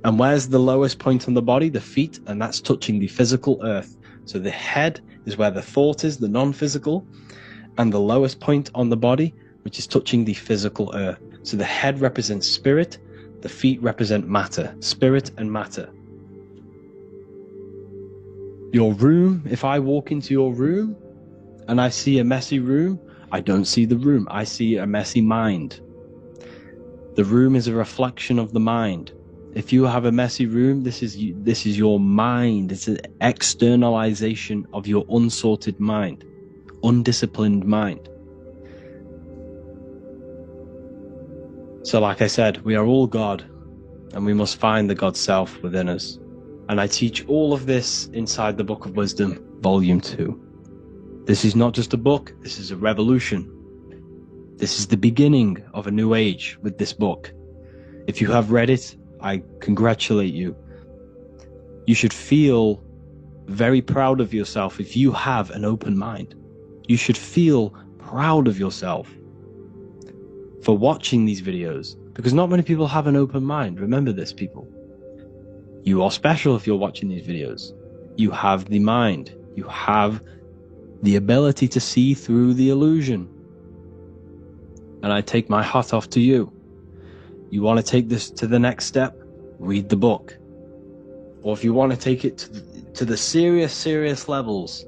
And where's the lowest point on the body? The feet, and that's touching the physical earth. So the head is where the thought is, the non-physical, and the lowest point on the body, which is touching the physical earth. So the head represents spirit, the feet represent matter, spirit and matter. Your room, if I walk into your room and I see a messy room, I don't see the room, I see a messy mind. The room is a reflection of the mind. If you have a messy room, this is your mind. It's an externalization of your unsorted mind, undisciplined mind. So like I said, we are all God, and we must find the God self within us. And I teach all of this inside the Book of Wisdom, Volume 2. This is not just a book, this is a revolution. This is the beginning of a new age with this book. If you have read it, I congratulate you. You should feel very proud of yourself if you have an open mind. You should feel proud of yourself for watching these videos, because not many people have an open mind. Remember this, people. You are special if you're watching these videos. You have the mind. You have the ability to see through the illusion. And I take my hat off to you. You want to take this to the next step? Read the book. Or if you want to take it to the serious levels,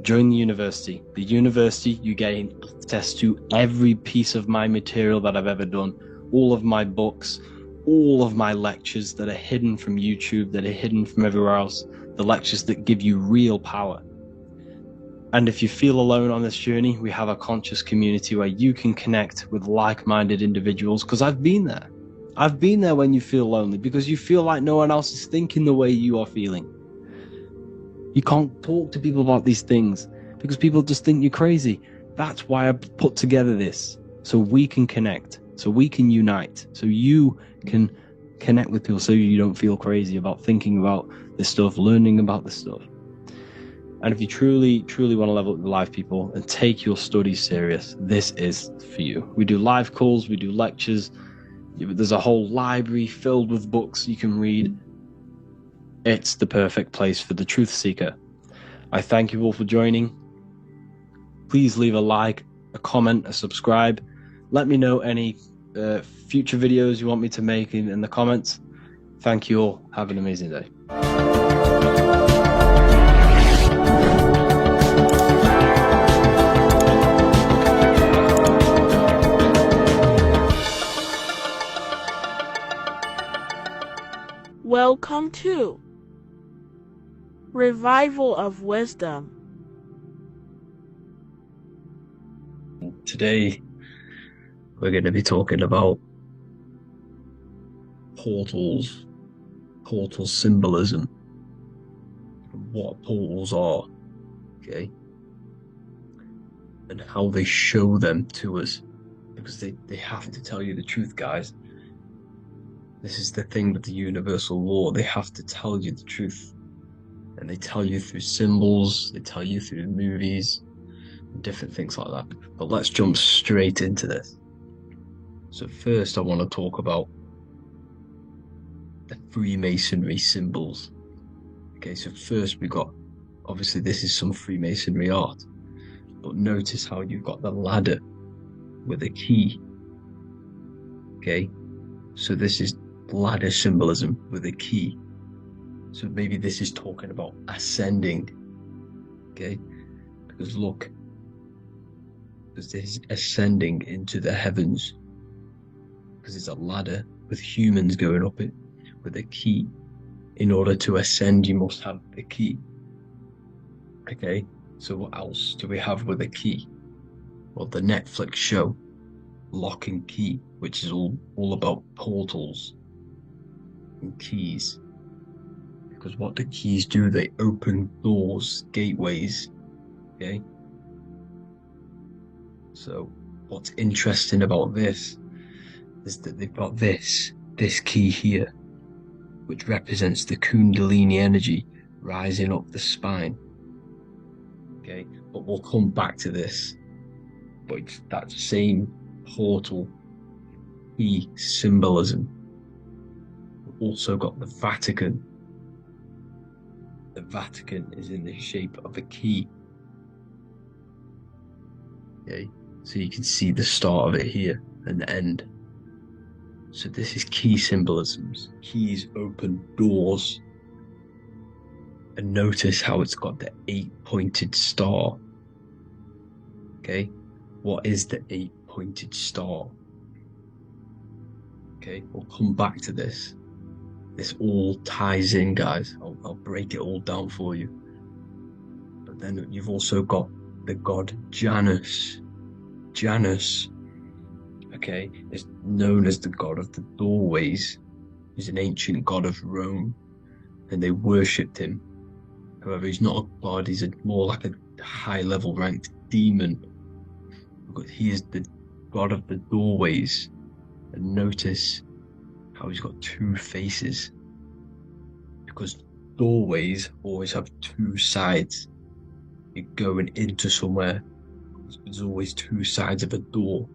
join the university. The university, you gain access to every piece of my material that I've ever done, all of my books, all of my lectures that are hidden from YouTube, that are hidden from everywhere else, the lectures that give you real power. And if you feel alone on this journey, we have a conscious community where you can connect with like-minded individuals, because I've been there. I've been there when you feel lonely, because you feel like no one else is thinking the way you are feeling. You can't talk to people about these things because people just think you're crazy. That's why I put together this, so we can connect, so we can unite, so you can connect with people, so you don't feel crazy about thinking about this stuff, learning about this stuff. And if you truly want to level up your life, people, and take your studies serious, this is for you. We do live calls, we do lectures. There's a whole library filled with books you can read. It's the perfect place for the truth seeker. I thank you all for joining. Please leave a like, a comment, a subscribe. Let me know any future videos you want me to make in the comments. Thank you all. Have an amazing day. Welcome to Revival of Wisdom. Today, we're going to be talking about portals, portal symbolism, what portals are, okay, and how they show them to us, because they have to tell you the truth, guys. This is the thing with the universal law. They have to tell you the truth. And they tell you through symbols, they tell you through movies, and different things like that. But let's jump straight into this. So first I want to talk about the Freemasonry symbols. Okay, so first we got, obviously this is some Freemasonry art, but notice how you've got the ladder with a key. Okay, so this is ladder symbolism with a key. So maybe this is talking about ascending. Okay, because look, because this is ascending into the heavens, because it's a ladder with humans going up it with a key. In order to ascend, you must have the key. Okay, so what else do we have with a key? Well, the Netflix show Lock and Key, which is all about portals and keys. Because what the keys do, they open doors, gateways. Okay, so what's interesting about this is that they've got this key here, which represents the Kundalini energy rising up the spine. Okay, but we'll come back to this. But it's that same portal key symbolism. We've also got the Vatican. The Vatican is in the shape of a key. Okay, so you can see the start of it here and the end. So this is key symbolisms. Keys open doors. And notice how it's got the 8-pointed star. Okay, what is the 8-pointed star? Okay, we'll come back to this. This all ties in, guys. I'll break it all down for you. But then you've also got the god Janus. Janus, okay, is known as the god of the doorways. He's an ancient god of Rome, and they worshipped him. However, he's not a god, he's more like a high-level ranked demon. Because he is the god of the doorways. And notice how he's got two faces. Because doorways always have two sides. You're going into somewhere there's always two sides of a door,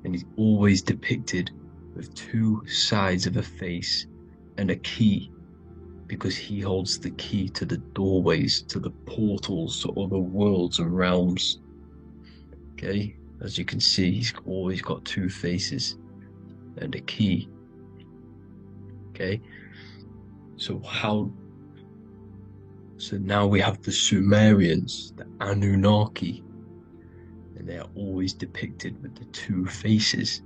and he's always depicted with two sides of a face and a key, because he holds the key to the doorways, to the portals to other worlds and realms. Okay, as you can see, he's always got two faces and a key. Okay, so now we have the Sumerians, the Anunnaki, and they are always depicted with the two faces.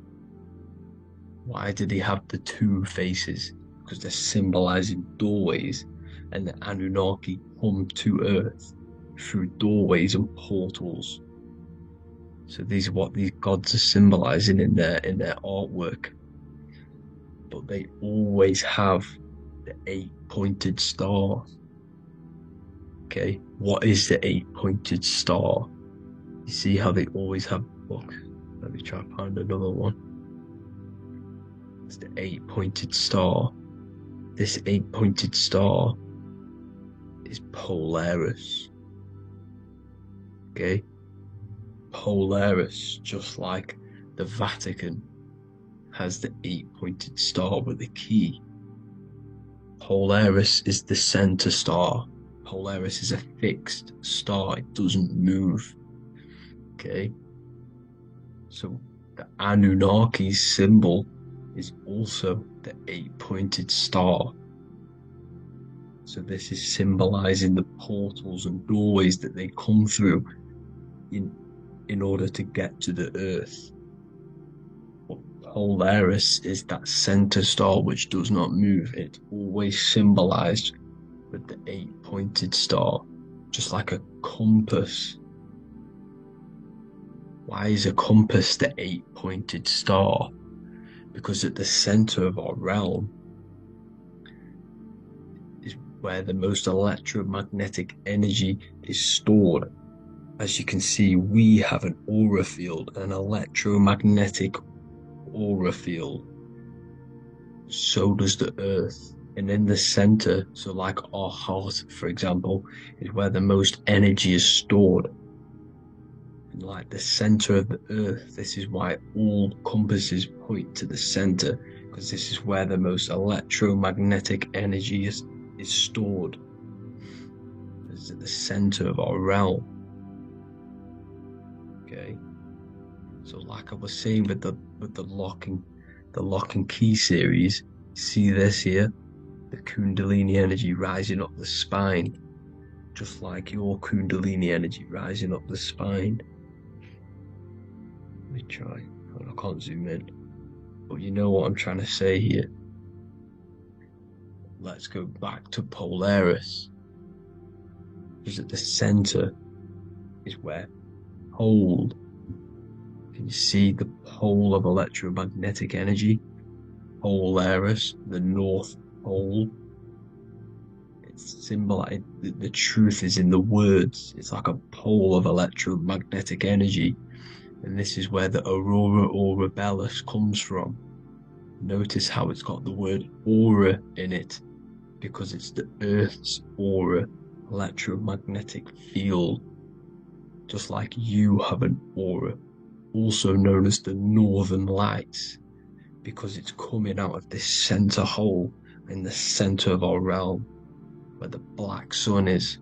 Why do they have the two faces? Because they're symbolizing doorways, and the Anunnaki come to Earth through doorways and portals. So these are what these gods are symbolizing in their artwork. But they always have the 8-pointed star. Okay, what is the 8-pointed star? You see how they always have, look, let me try to find another one. It's the 8-pointed star. This 8-pointed star is Polaris. Okay, Polaris, just like the Vatican has the 8-pointed star with the key. Polaris is the center star. Polaris is a fixed star, it doesn't move. Okay, so the Anunnaki's symbol is also the 8-pointed star. So this is symbolizing the portals and doorways that they come through in order to get to the Earth. But Polaris is that center star which does not move. It's always symbolized with the 8-pointed star, just like a compass. Why is a compass the 8-pointed star? Because at the center of our realm is where the most electromagnetic energy is stored. As you can see, we have an aura field, an electromagnetic aura field. So does the Earth. And in the center, so like our heart, for example, is where the most energy is stored. And like the center of the Earth, this is why all compasses point to the center, because this is where the most electromagnetic energy is stored. It's at the center of our realm. Okay. So like I was saying with the lock and key series, see this here? The Kundalini energy rising up the spine, just like your Kundalini energy rising up the spine. Let me try. I can't zoom in, but you know what I'm trying to say here. Let's go back to Polaris, because at the center is where pole. Can you see the pole of electromagnetic energy? Polaris, the North Pole. It's symbolized. The truth is in the words. It's like a pole of electromagnetic energy, and this is where the Aurora Borealis comes from. Notice how it's got the word aura in it, because it's the Earth's aura, electromagnetic field, just like you have an aura, also known as the Northern Lights, because it's coming out of this center hole in the center of our realm, where the black sun is.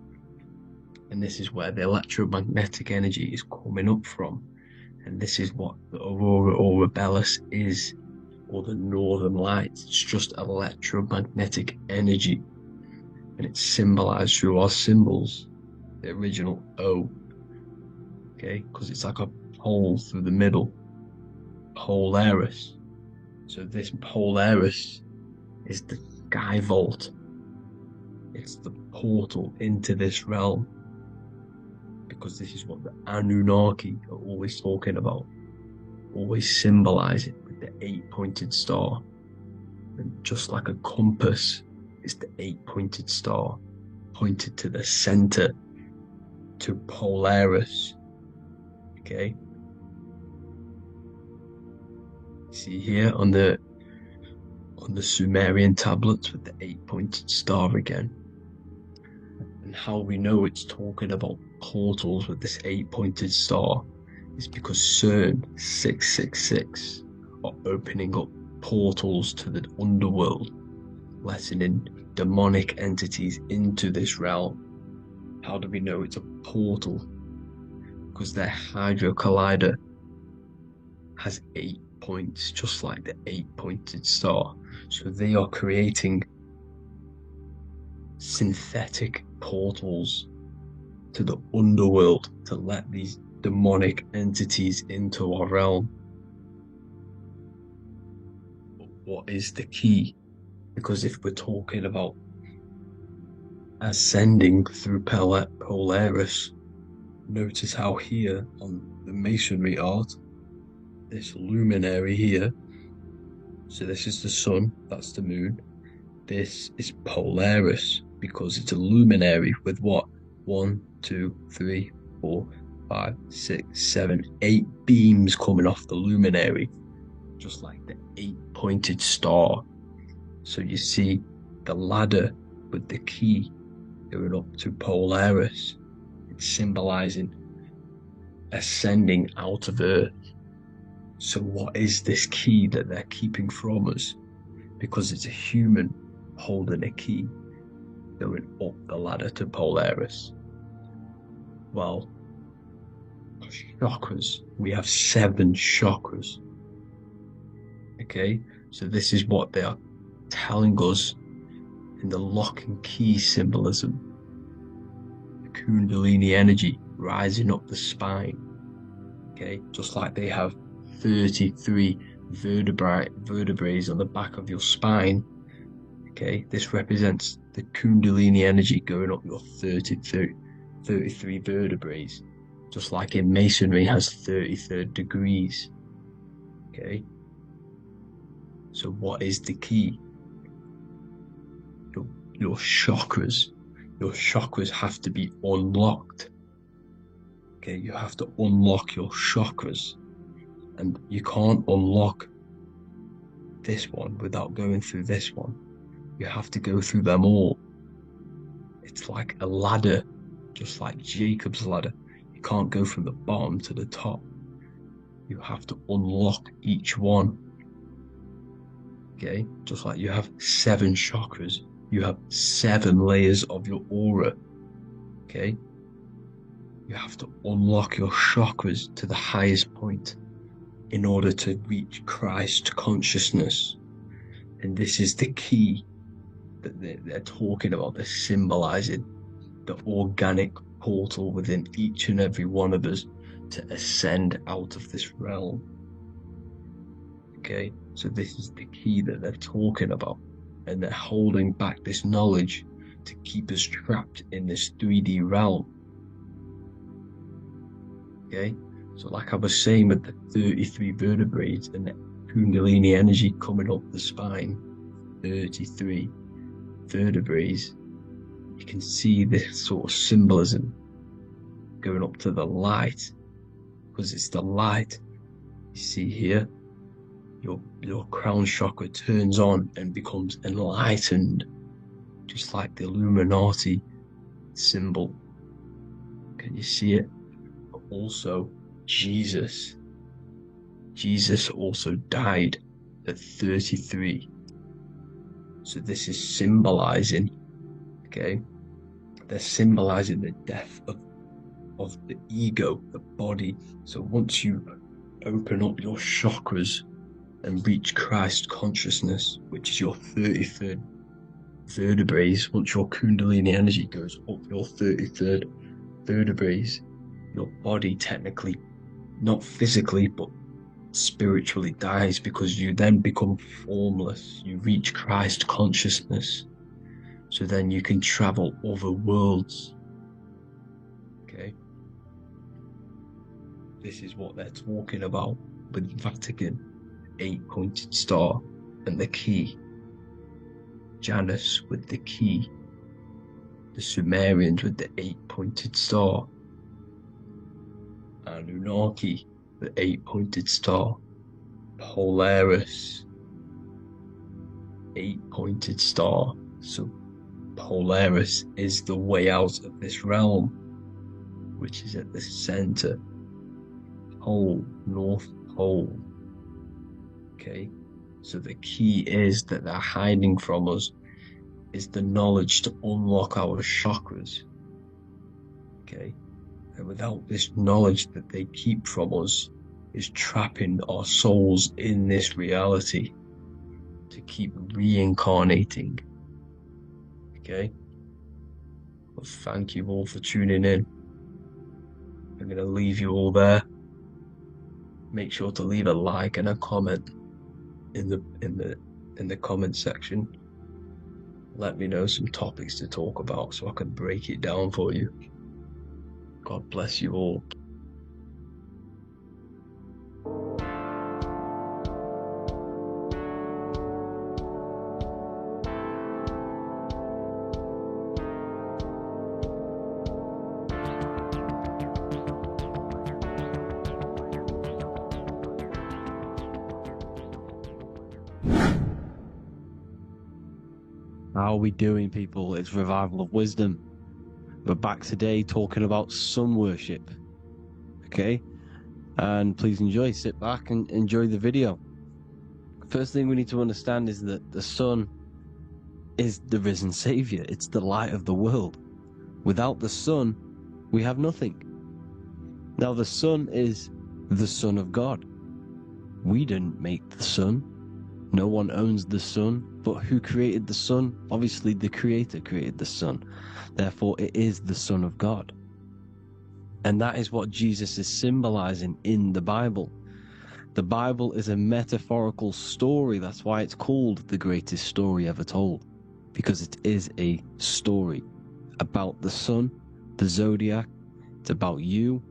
And this is where the electromagnetic energy is coming up from. And this is what the Aurora Borealis is, or the Northern Lights. It's just electromagnetic energy. And it's symbolized through our symbols, the original O. Okay, because it's like a hole through the middle. Polaris. So this Polaris is the sky vault. It's the portal into this realm. Because this is what the Anunnaki are always talking about. Always symbolize it with the 8-pointed star. And just like a compass, it's the 8-pointed star pointed to the center, to Polaris. Okay. See here on the Sumerian tablets with the 8-pointed star again. And how we know it's talking about portals with this 8-pointed star is because CERN 666 are opening up portals to the underworld, letting in demonic entities into this realm. How do we know it's a portal? Because their Hydra Collider has 8 points, just like the 8-pointed star. So they are creating synthetic portals to the underworld to let these demonic entities into our realm. But what is the key? Because if we're talking about ascending through Polaris, notice how here on the masonry art, this luminary here, so this is the sun, that's the moon, this is Polaris, because it's a luminary with what? 1, 2, 3, 4, 5, 6, 7, 8 beams coming off the luminary, just like the 8-pointed star. So you see the ladder with the key going up to Polaris. It's symbolizing ascending out of Earth. So what is this key that they're keeping from us? Because it's a human holding a key going up the ladder to Polaris. Well, chakras. We have 7 chakras. Okay, so this is what they are telling us in the lock and key symbolism. The Kundalini energy rising up the spine. Okay, just like they have 33 vertebrae on the back of your spine. Okay, this represents the Kundalini energy going up your 33 vertebrae, just like in masonry has 33rd degrees. Okay, so what is the key? Your chakras. Your chakras have to be unlocked. Okay, you have to unlock your chakras, and you can't unlock this one without going through this one. You have to go through them all. It's like a ladder, just like Jacob's ladder. You can't go from the bottom to the top. You have to unlock each one. Okay, just like you have 7 chakras, you have 7 layers of your aura. Okay, you have to unlock your chakras to the highest point in order to reach Christ consciousness. And this is the key that they're talking about. They're symbolizing the organic portal within each and every one of us to ascend out of this realm. Okay, so this is the key that they're talking about, and they're holding back this knowledge to keep us trapped in this 3D realm. Okay, so like I was saying with the 33 vertebrae and the Kundalini energy coming up the spine, 33 vertebrae, you can see this sort of symbolism going up to the light, because it's the light. You see here, your crown chakra turns on and becomes enlightened, just like the Illuminati symbol. Can you see it? But also Jesus also died at 33. So this is symbolizing, okay, they're symbolizing the death of the ego, the body. So once you open up your chakras and reach Christ consciousness, which is your 33rd vertebrae, once your Kundalini energy goes up your 33rd vertebrae, your body technically, not physically, but spiritually dies, because you then become formless. You reach Christ consciousness. So then you can travel other worlds. Okay? This is what they're talking about with Vatican, 8-pointed star and the key. Janus with the key. The Sumerians with the 8-pointed star. Anunnaki, the 8-pointed star. Polaris, 8-pointed star. So Polaris is the way out of this realm, which is at the center pole, North Pole. Okay, so the key is that they're hiding from us is the knowledge to unlock our chakras. Okay, and without this knowledge that they keep from us is trapping our souls in this reality to keep reincarnating. Okay, well, thank you all for tuning in. I'm going to leave you all there. Make sure to leave a like and a comment in the comment section. Let me know some topics to talk about so I can break it down for you. God bless you all. How are we doing, people? It's Revival of Wisdom. We're back today talking about sun worship. Okay? And please enjoy, sit back and enjoy the video. First thing we need to understand is that the sun is the risen Savior. It's the light of the world. Without the sun, we have nothing. Now, the sun is the Son of God. We didn't make the sun. No one owns the sun. But who created the sun? Obviously, the Creator created the sun. Therefore, it is the Son of God. And that is what Jesus is symbolizing in the Bible. The Bible is a metaphorical story. That's why it's called the greatest story ever told. Because it is a story about the sun, the zodiac. It's about you,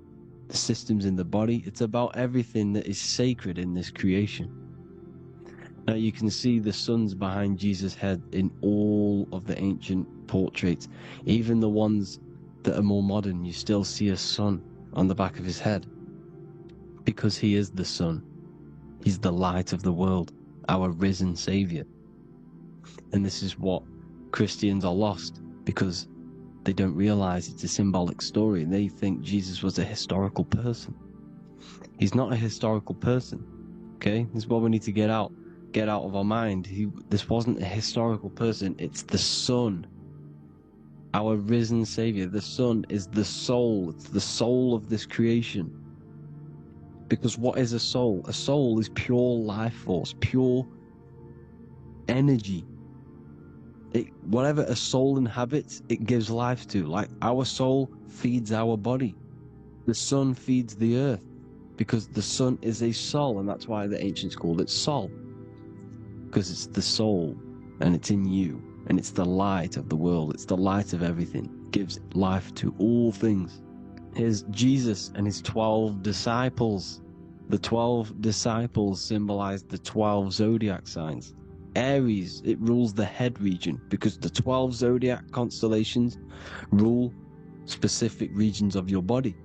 the systems in the body. It's about everything that is sacred in this creation. Now you can see the suns behind Jesus' head in all of the ancient portraits. Even the ones that are more modern, you still see a sun on the back of his head. Because he is the sun. He's the light of the world, our risen Savior. And this is what Christians are lost, because they don't realize it's a symbolic story. They think Jesus was a historical person. He's not a historical person. Okay? This is what we need to get out of our mind. This wasn't a historical person. It's the Son, our risen Savior. The Son is the soul. It's the soul of this creation. Because what is a soul? A soul is pure life force, pure energy. Whatever a soul inhabits, it gives life to. Like our soul feeds our body. The sun feeds the earth, because the sun is a soul, and that's why the ancients called it Sol. Because it's the soul, and it's in you, and it's the light of the world. It's the light of everything. It gives life to all things. Here's Jesus and his 12 disciples. The 12 disciples symbolize the 12 zodiac signs. Aries, it rules the head region, because the 12 zodiac constellations rule specific regions of your body.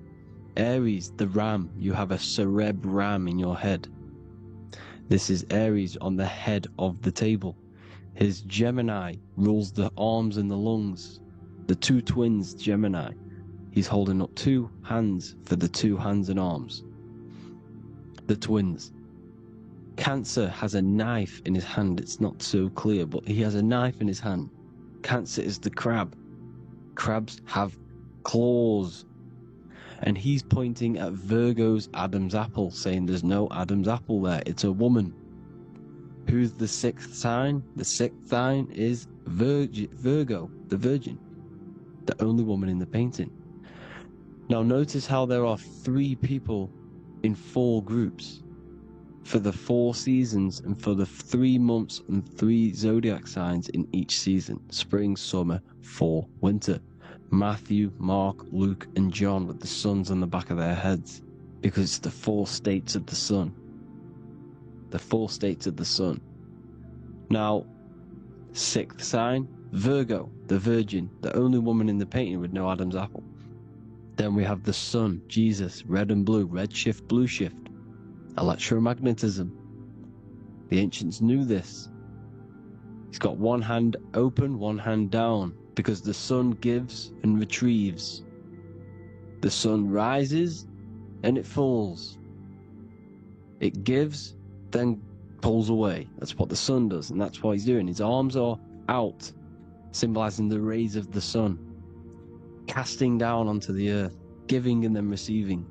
Aries, the ram, you have a cerebrum in your head. This is Aries on the head of the table. His Gemini rules the arms and the lungs. The two twins, Gemini. He's holding up two hands for the two hands and arms. The twins. Cancer has a knife in his hand. It's not so clear, but he has a knife in his hand. Cancer is the crab. Crabs have claws. And he's pointing at Virgo's Adam's apple, saying there's no Adam's apple there. It's a woman. Who's the sixth sign? The sixth sign is Virgo, the Virgin. The only woman in the painting. Now notice how there are 3 people in 4 groups. For the 4 seasons and for the 3 months and 3 zodiac signs in each season. Spring, summer, fall, winter. Matthew, Mark, Luke, and John with the suns on the back of their heads, because it's the 4 states of the sun. The 4 states of the sun. Now, 6th sign, Virgo, the Virgin, the only woman in the painting with no Adam's apple. Then we have the sun, Jesus, red and blue, red shift, blue shift. Electromagnetism. The ancients knew this. He's got one hand open, one hand down. Because the sun gives and retrieves. The sun rises and it falls. It gives, then pulls away. That's what the sun does, and that's what he's doing. His arms are out, symbolizing the rays of the sun, casting down onto the earth, giving and then receiving.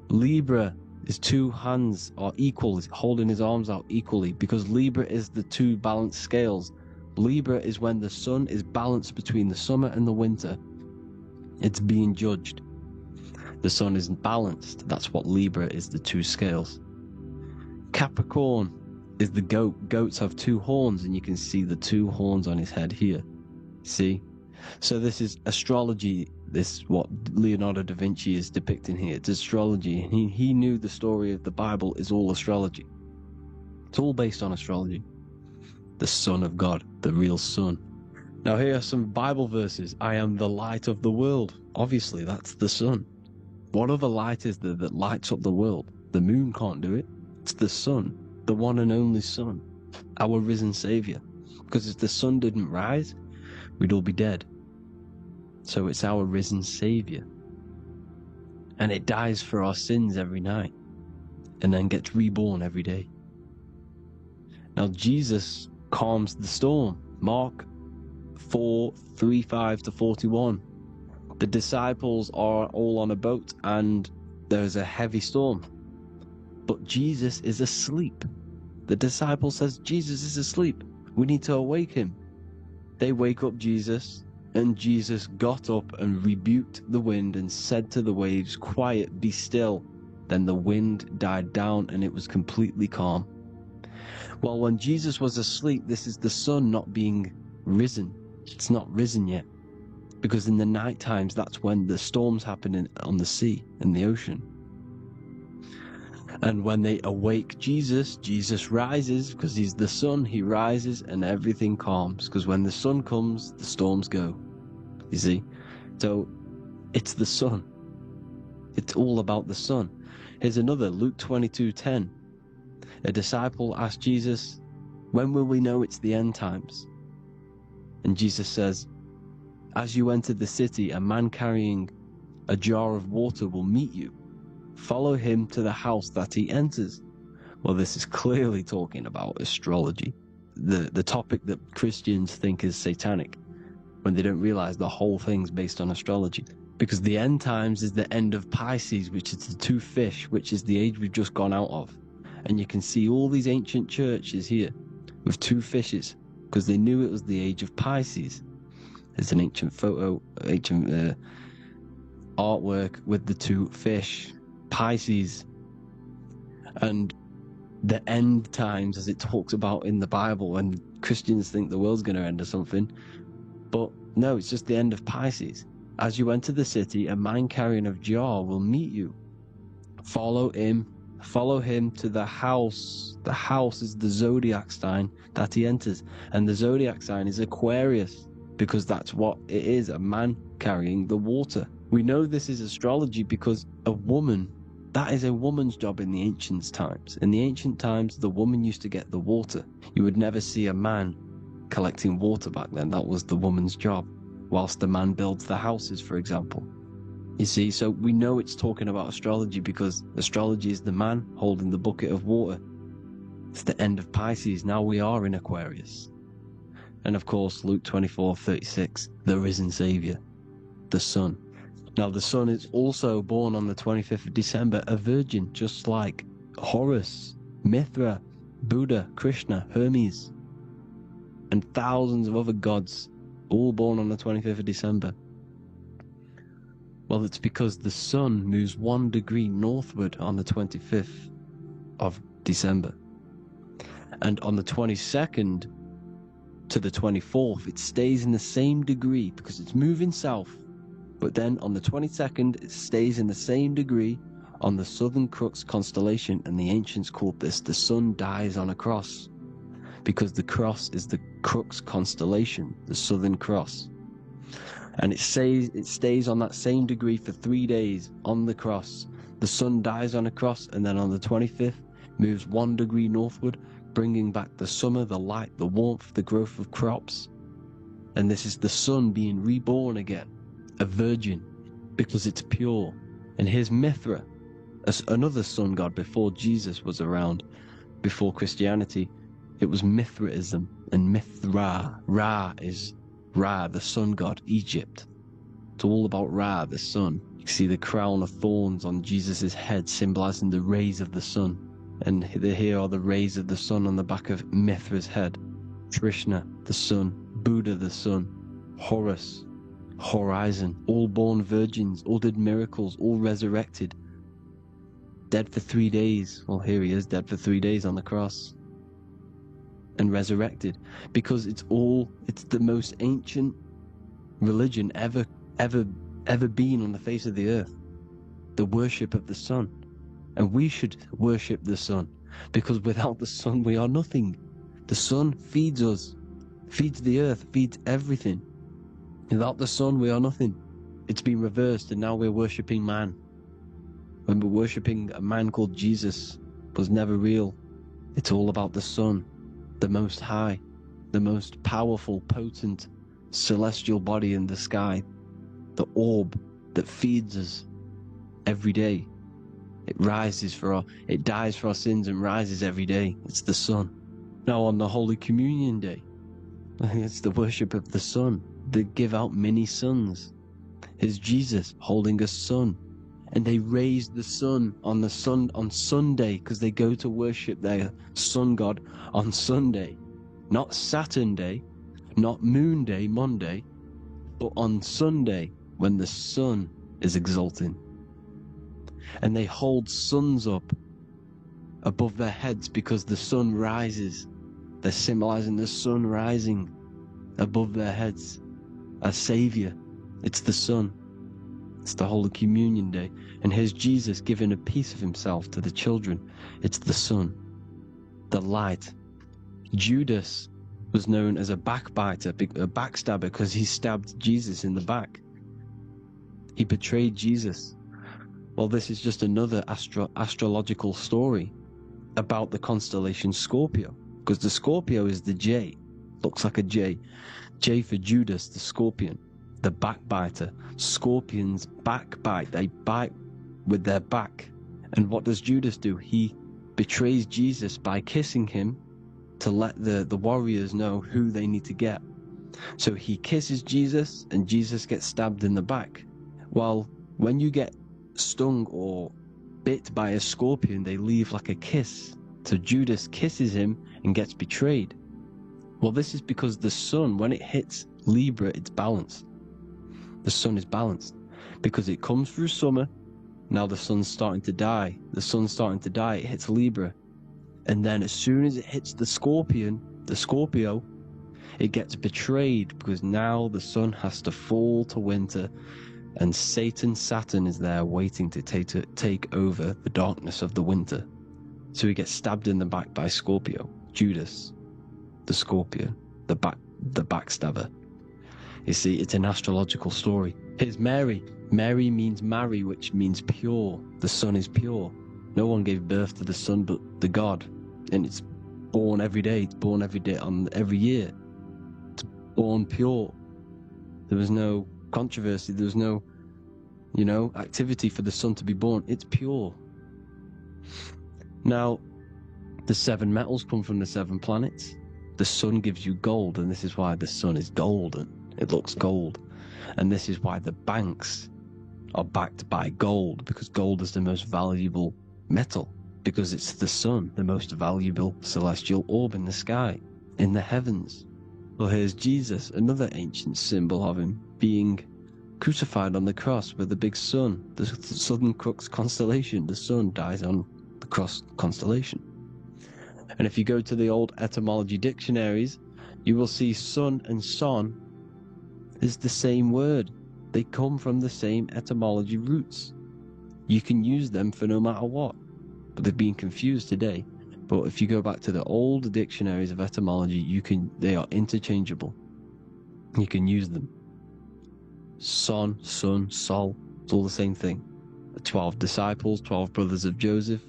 Libra, his two hands are equal, he's holding his arms out equally, because Libra is the two balanced scales. Libra is when the sun is balanced between the summer and the winter. It's being judged. The sun isn't balanced. That's what Libra is, the two scales. Capricorn is the goat. Goats have two horns, and you can see the two horns on his head here. See? So this is astrology. This what Leonardo da Vinci is depicting here. It's astrology. He knew the story of the Bible is all astrology. It's all based on astrology. The Son of God, the real Son. Now here are some Bible verses. I am the light of the world. Obviously, that's the sun. What other light is there that lights up the world? The moon can't do it. It's the sun, the one and only Son, our risen Savior. Because if the sun didn't rise, we'd all be dead. So it's our risen Savior. And it dies for our sins every night, and then gets reborn every day. Now Jesus calms the storm. Mark 4:35-41. The disciples are all on a boat and there's a heavy storm. But Jesus is asleep. The disciple says, Jesus is asleep. We need to awake him. They wake up Jesus, and Jesus got up and rebuked the wind and said to the waves, quiet, be still. Then the wind died down and it was completely calm. Well, when Jesus was asleep, this is the sun not being risen. It's not risen yet. Because in the night times, that's when the storms happen on the sea, in the ocean. And when they awake Jesus, Jesus rises, because he's the sun, he rises and everything calms. Because when the sun comes, the storms go. You see? So, it's the sun. It's all about the sun. Here's another, Luke 22:10. A disciple asked Jesus, when will we know it's the end times? And Jesus says, as you enter the city, a man carrying a jar of water will meet you. Follow him to the house that he enters. Well, this is clearly talking about astrology, the topic that Christians think is satanic, when they don't realize the whole thing's based on astrology. Because the end times is the end of Pisces, which is the two fish, which is the age we've just gone out of. And you can see all these ancient churches here with two fishes, because they knew it was the age of Pisces. There's an ancient photo, artwork with the two fish, Pisces. And the end times, as it talks about in the Bible, when Christians think the world's going to end or something. But no, it's just the end of Pisces. As you enter the city, a man carrying a jar will meet you. Follow him to the house. The house is the zodiac sign that he enters. And the zodiac sign is Aquarius, because that's what it is, a man carrying the water. We know this is astrology because a woman, that is a woman's job in the ancient times. In the ancient times, the woman used to get the water. You would never see a man collecting water back then. That was the woman's job, whilst the man builds the houses, for example. You see, so we know it's talking about astrology because astrology is the man holding the bucket of water. It's the end of Pisces. Now we are in Aquarius. And of course, Luke 24:36, the risen Savior, the Son. Now the Son is also born on the 25th of December, a virgin, just like Horus, Mithra, Buddha, Krishna, Hermes, and thousands of other gods, all born on the 25th of December. Well, it's because the sun moves 1 degree northward on the 25th of December. And on the 22nd to the 24th, it stays in the same degree because it's moving south. But then on the 22nd, it stays in the same degree on the Southern Crux constellation, and the ancients called this the sun dies on a cross, because the cross is the Crux constellation, the Southern Cross. And it stays on that same degree for 3 days on the cross. The sun dies on a cross, and then on the 25th, moves 1 degree northward, bringing back the summer, the light, the warmth, the growth of crops. And this is the sun being reborn again, a virgin, because it's pure. And here's Mithra, another sun god before Jesus was around, before Christianity. It was Mithraism and Mithra. Ra is Ra, the sun god, Egypt. It's all about Ra, the sun. You see the crown of thorns on Jesus' head, symbolizing the rays of the sun. And here are the rays of the sun on the back of Mithra's head. Krishna, the sun. Buddha, the sun. Horus, horizon. All born virgins, all did miracles, all resurrected. Dead for 3 days. Well, here he is, dead for 3 days on the cross. And resurrected. Because it's the most ancient religion ever been on the face of the earth. The worship of the sun. And we should worship the sun, because without the sun we are nothing. The sun feeds us, feeds the earth, feeds everything. Without the sun we are nothing. It's been reversed, and now we're worshipping man. When we're worshipping a man called Jesus, was never real. It's all about the sun, the most high, the most powerful, potent, celestial body in the sky, the orb that feeds us every day. It dies for our sins and rises every day. It's the sun. Now on the Holy Communion Day, it's the worship of the sun. They give out mini suns. Here's Jesus holding a sun. And they raise the sun on Sunday, because they go to worship their sun god on Sunday. Not Saturn Day, not Moon Day, Monday, but on Sunday when the sun is exalting. And they hold suns up above their heads because the sun rises. They're symbolizing the sun rising above their heads. A savior. It's the sun. It's the Holy Communion Day. And here's Jesus giving a piece of himself to the children. It's the sun. The light. Judas was known as a backbiter, a backstabber, because he stabbed Jesus in the back. He betrayed Jesus. Well, this is just another astrological story about the constellation Scorpio, because the Scorpio is the J, looks like a J. J for Judas, the scorpion, the backbiter. Scorpions backbite, they bite with their back. And what does Judas do? He betrays Jesus by kissing him to let the warriors know who they need to get. So he kisses Jesus, and Jesus gets stabbed in the back. Well, when you get stung or bit by a scorpion, they leave like a kiss. So Judas kisses him and gets betrayed. Well, this is because the sun, when it hits Libra, it's balanced. The sun is balanced because it comes through summer. Now the sun's starting to die. The sun's starting to die. It hits Libra. And then as soon as it hits the Scorpio, it gets betrayed, because now the sun has to fall to winter. And Saturn is there waiting to take over the darkness of the winter. So he gets stabbed in the back by Scorpio. Judas, the scorpion, the backstabber. You see, it's an astrological story. Here's Mary. Mary means marry, which means pure. The sun is pure. No one gave birth to the sun but the God. And it's born every day. It's born every day on every year. It's born pure. There was no controversy. There was no, activity for the sun to be born. It's pure. Now, the 7 metals come from the 7 planets. The sun gives you gold, and this is why the sun is golden. It looks gold. And this is why the banks are backed by gold, because gold is the most valuable metal, because it's the sun, the most valuable celestial orb in the sky, in the heavens. Well, here's Jesus, another ancient symbol of him being crucified on the cross with the big sun, the Southern Crux constellation. The sun dies on the cross constellation. And if you go to the old etymology dictionaries, you will see sun and son is the same word. They come from the same etymology roots. You can use them for no matter what, but they've been confused today. But if you go back to the old dictionaries of etymology, they are interchangeable. You can use them. Son, sun, sol, it's all the same thing. The 12 disciples, 12 brothers of Joseph,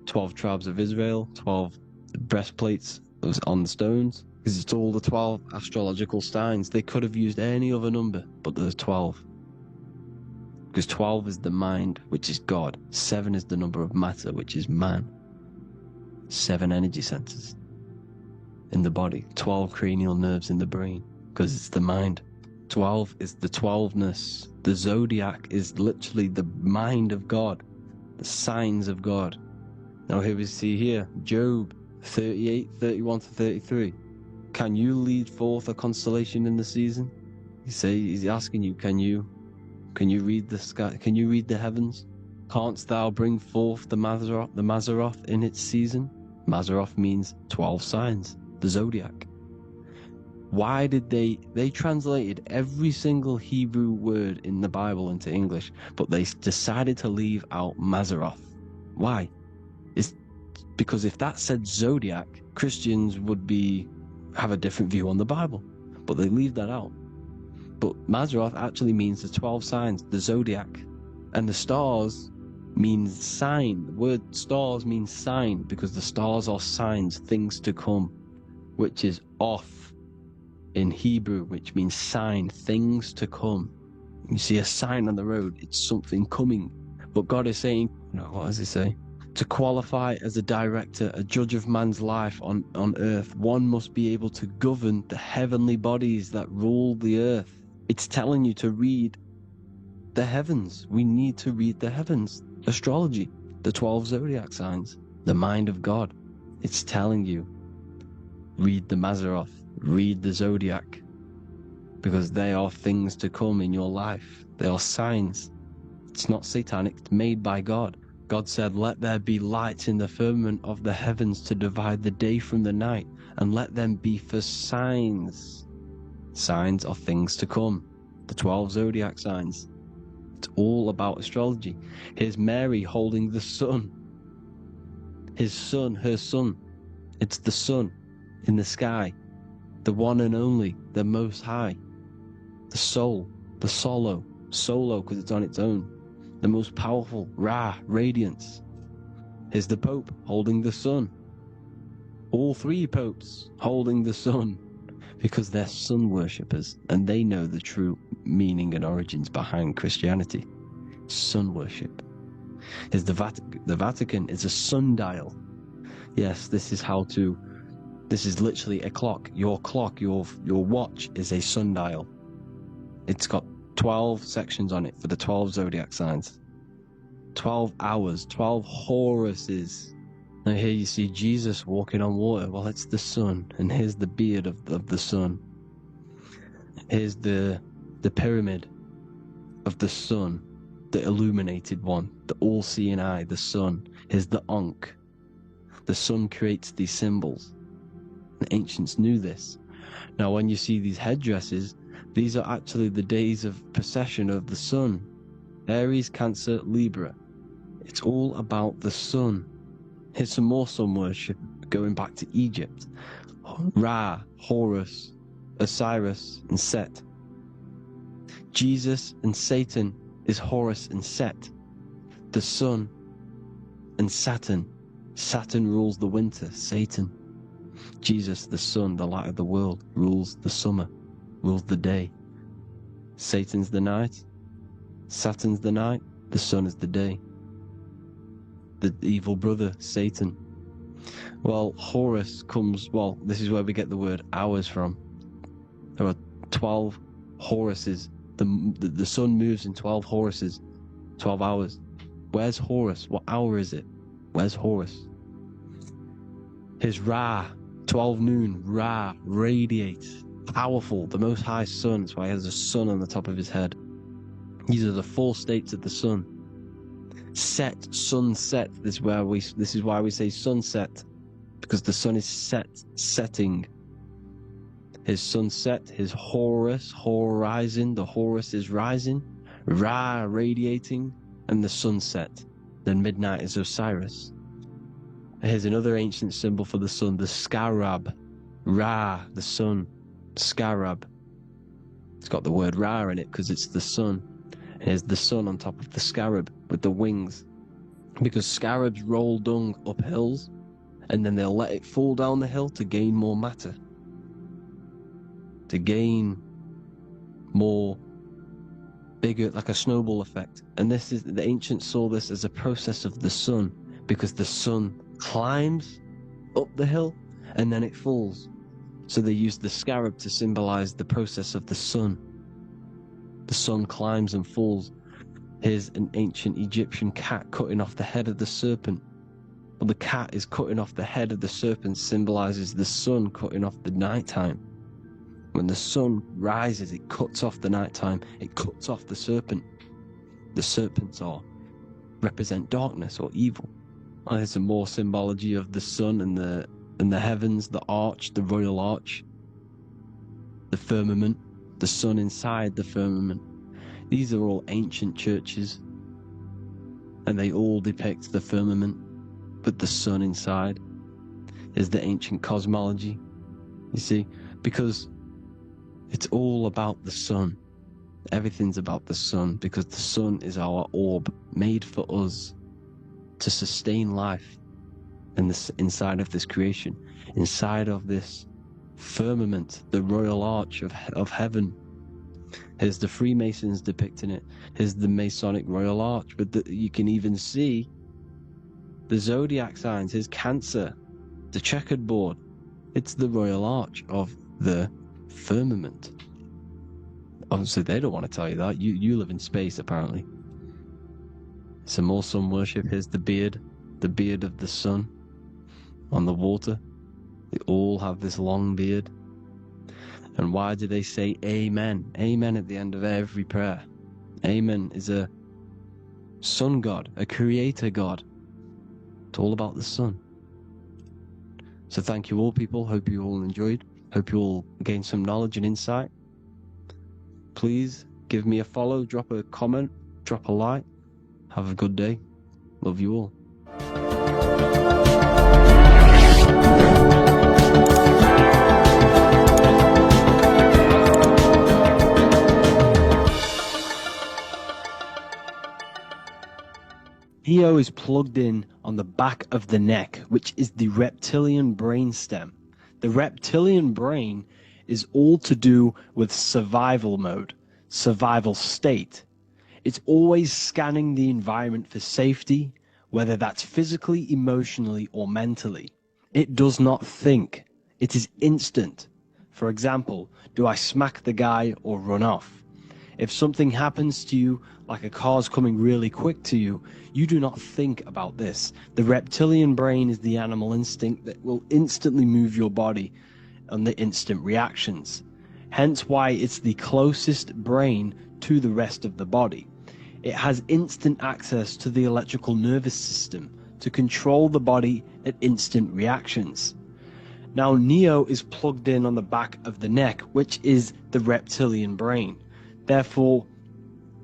12 tribes of Israel, 12 breastplates on the stones, because it's all the 12 astrological signs. They could have used any other number, but there's 12. Because 12 is the mind, which is God. 7 is the number of matter, which is man. 7 energy centers in the body. 12 cranial nerves in the brain, because it's the mind. 12 is the 12ness. The zodiac is literally the mind of God, the signs of God. Now here we see here, Job 38, 31 to 33. Can you lead forth a constellation in the season? He's asking you, can you read the sky? Can you read the heavens? Canst thou bring forth the Mazzaroth in its season? Mazzaroth means 12 signs, the zodiac. Why did they translated every single Hebrew word in the Bible into English, but they decided to leave out Mazzaroth. Why? It's because if that said zodiac, Christians would have a different view on the Bible, but they leave that out. But Mazzaroth actually means the 12 signs, the zodiac, and the stars means sign. The word stars means sign because the stars are signs, things to come, which is off in Hebrew, which means sign, things to come. You see a sign on the road, it's something coming. But God is saying, what does he say? To qualify as a director, a judge of man's life on earth, one must be able to govern the heavenly bodies that rule the earth. It's telling you to read the heavens. We need to read the heavens. Astrology, the 12 zodiac signs, the mind of God. It's telling you, read the Mazzaroth, read the zodiac, because they are things to come in your life. They are signs. It's not satanic, it's made by God. God said, let there be lights in the firmament of the heavens to divide the day from the night, and let them be for signs. Signs are things to come. The 12 zodiac signs. It's all about astrology. Here's Mary holding the sun. His son, her son. It's the sun in the sky. The one and only, the most high. The soul, the solo because it's on its own. The most powerful, Ra, radiance. Here's the Pope holding the sun. All 3 popes holding the sun, because they're sun worshippers and they know the true meaning and origins behind Christianity. Sun worship. Here's the Vatican is a sundial. Yes, this is literally a clock. Your clock, your watch is a sundial. It's got 12 sections on it for the 12 zodiac signs. 12 hours, 12 Horuses. Now here you see Jesus walking on water. Well, it's the sun, and here's the beard of the sun. Here's the pyramid of the sun, the illuminated one, the all-seeing eye, the sun. Here's the Ankh. The sun creates these symbols. The ancients knew this. Now when you see these headdresses, these are actually the days of procession of the sun. Aries, Cancer, Libra. It's all about the sun. Here's some more sun worship going back to Egypt. Ra, Horus, Osiris, and Set. Jesus and Satan is Horus and Set. The sun and Saturn. Saturn rules the winter, Satan. Jesus, the sun, the light of the world, rules the summer, rules the day. Satan's the night, Saturn's the night, the sun is the day. The evil brother, Satan. Well, Horus comes, this is where we get the word hours from. There are 12 Horuses. The sun moves in 12 Horuses, 12 hours. Where's Horus? What hour is it? Where's Horus? His Ra, 12 noon, Ra, radiates, powerful, the most high sun. That's why he has a sun on the top of his head. These are the 4 states of the sun. Set, sunset. This is why we say sunset, because the sun is setting. His sunset, his Horus, horizon. The Horus is rising, Ra radiating, and the sunset. Then midnight is Osiris. Here's another ancient symbol for the sun, the scarab. Ra, the sun, scarab. It's got the word Ra in it because it's the sun. Here's the sun on top of the scarab with the wings. Because scarabs roll dung up hills, and then they'll let it fall down the hill to gain more matter. To gain more bigger, like a snowball effect. And this is, the ancients saw this as a process of the sun, because the sun climbs up the hill and then it falls. So they used the scarab to symbolize the process of the sun. The sun climbs and falls. Here's an ancient Egyptian cat cutting off the head of the serpent. Well, the cat is cutting off the head of the serpent, symbolizes the sun cutting off the nighttime. When the sun rises, it cuts off the nighttime. It cuts off the serpent. The serpents represent darkness or evil. And there's some more symbology of the sun and the heavens, the arch, the royal arch, the firmament, the sun inside the firmament. These are all ancient churches, and they all depict the firmament, but the sun inside is the ancient cosmology. You see, because it's all about the sun. Everything's about the sun, because the sun is our orb, made for us to sustain life in this, inside of this creation, inside of this firmament, the royal arch of heaven. Here's the Freemasons depicting it. Here's the Masonic royal arch, but you can even see the zodiac signs. Here's Cancer, the checkered board. It's the royal arch of the firmament. Obviously, they don't want to tell you that. You live in space, apparently. Some more sun worship. Here's the beard of the sun on the water. They all have this long beard. And why do they say amen? Amen at the end of every prayer. Amen is a sun god, a creator god. It's all about the sun. So thank you all, people. Hope you all enjoyed. Hope you all gained some knowledge and insight. Please give me a follow, drop a comment, drop a like. Have a good day. Love you all. Neo is plugged in on the back of the neck, which is the reptilian brain stem. The reptilian brain is all to do with survival mode, survival state. It's always scanning the environment for safety, whether that's physically, emotionally, or mentally. It does not think. It is instant. For example, do I smack the guy or run off? If something happens to you, like a car's coming really quick to you, you do not think about this. The reptilian brain is the animal instinct that will instantly move your body on the instant reactions. Hence why it's the closest brain to the rest of the body. It has instant access to the electrical nervous system to control the body at instant reactions. Now Neo is plugged in on the back of the neck, which is the reptilian brain. Therefore,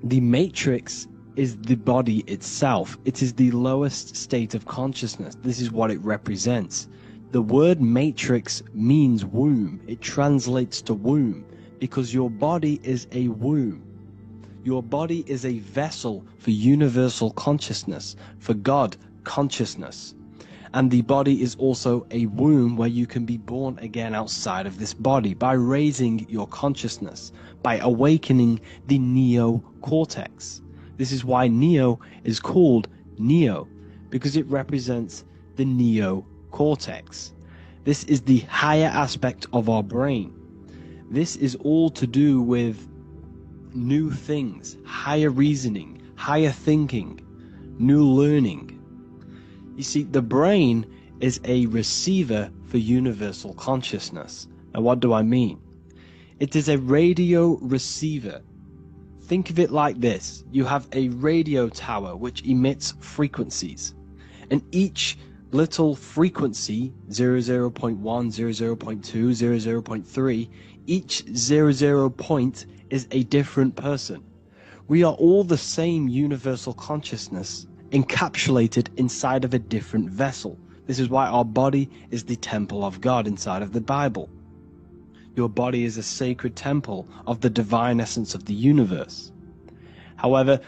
the matrix is the body itself. It is the lowest state of consciousness. This is what it represents. The word matrix means womb. It translates to womb because your body is a womb. Your body is a vessel for universal consciousness, for God consciousness. And the body is also a womb where you can be born again outside of this body by raising your consciousness, by awakening the neocortex. This is why Neo is called Neo, because it represents the neocortex. This is the higher aspect of our brain. This is all to do with new things, higher reasoning, higher thinking, new learning. You see, the brain is a receiver for universal consciousness. And what do I mean? It is a radio receiver. Think of it like this. You have a radio tower which emits frequencies. And each little frequency, 00.1, 00.2, 00.3, each 00 point is a different person. We are all the same universal consciousness, encapsulated inside of a different vessel. This is why our body is the temple of God inside of the Bible. Your body is a sacred temple of the divine essence of the universe. However,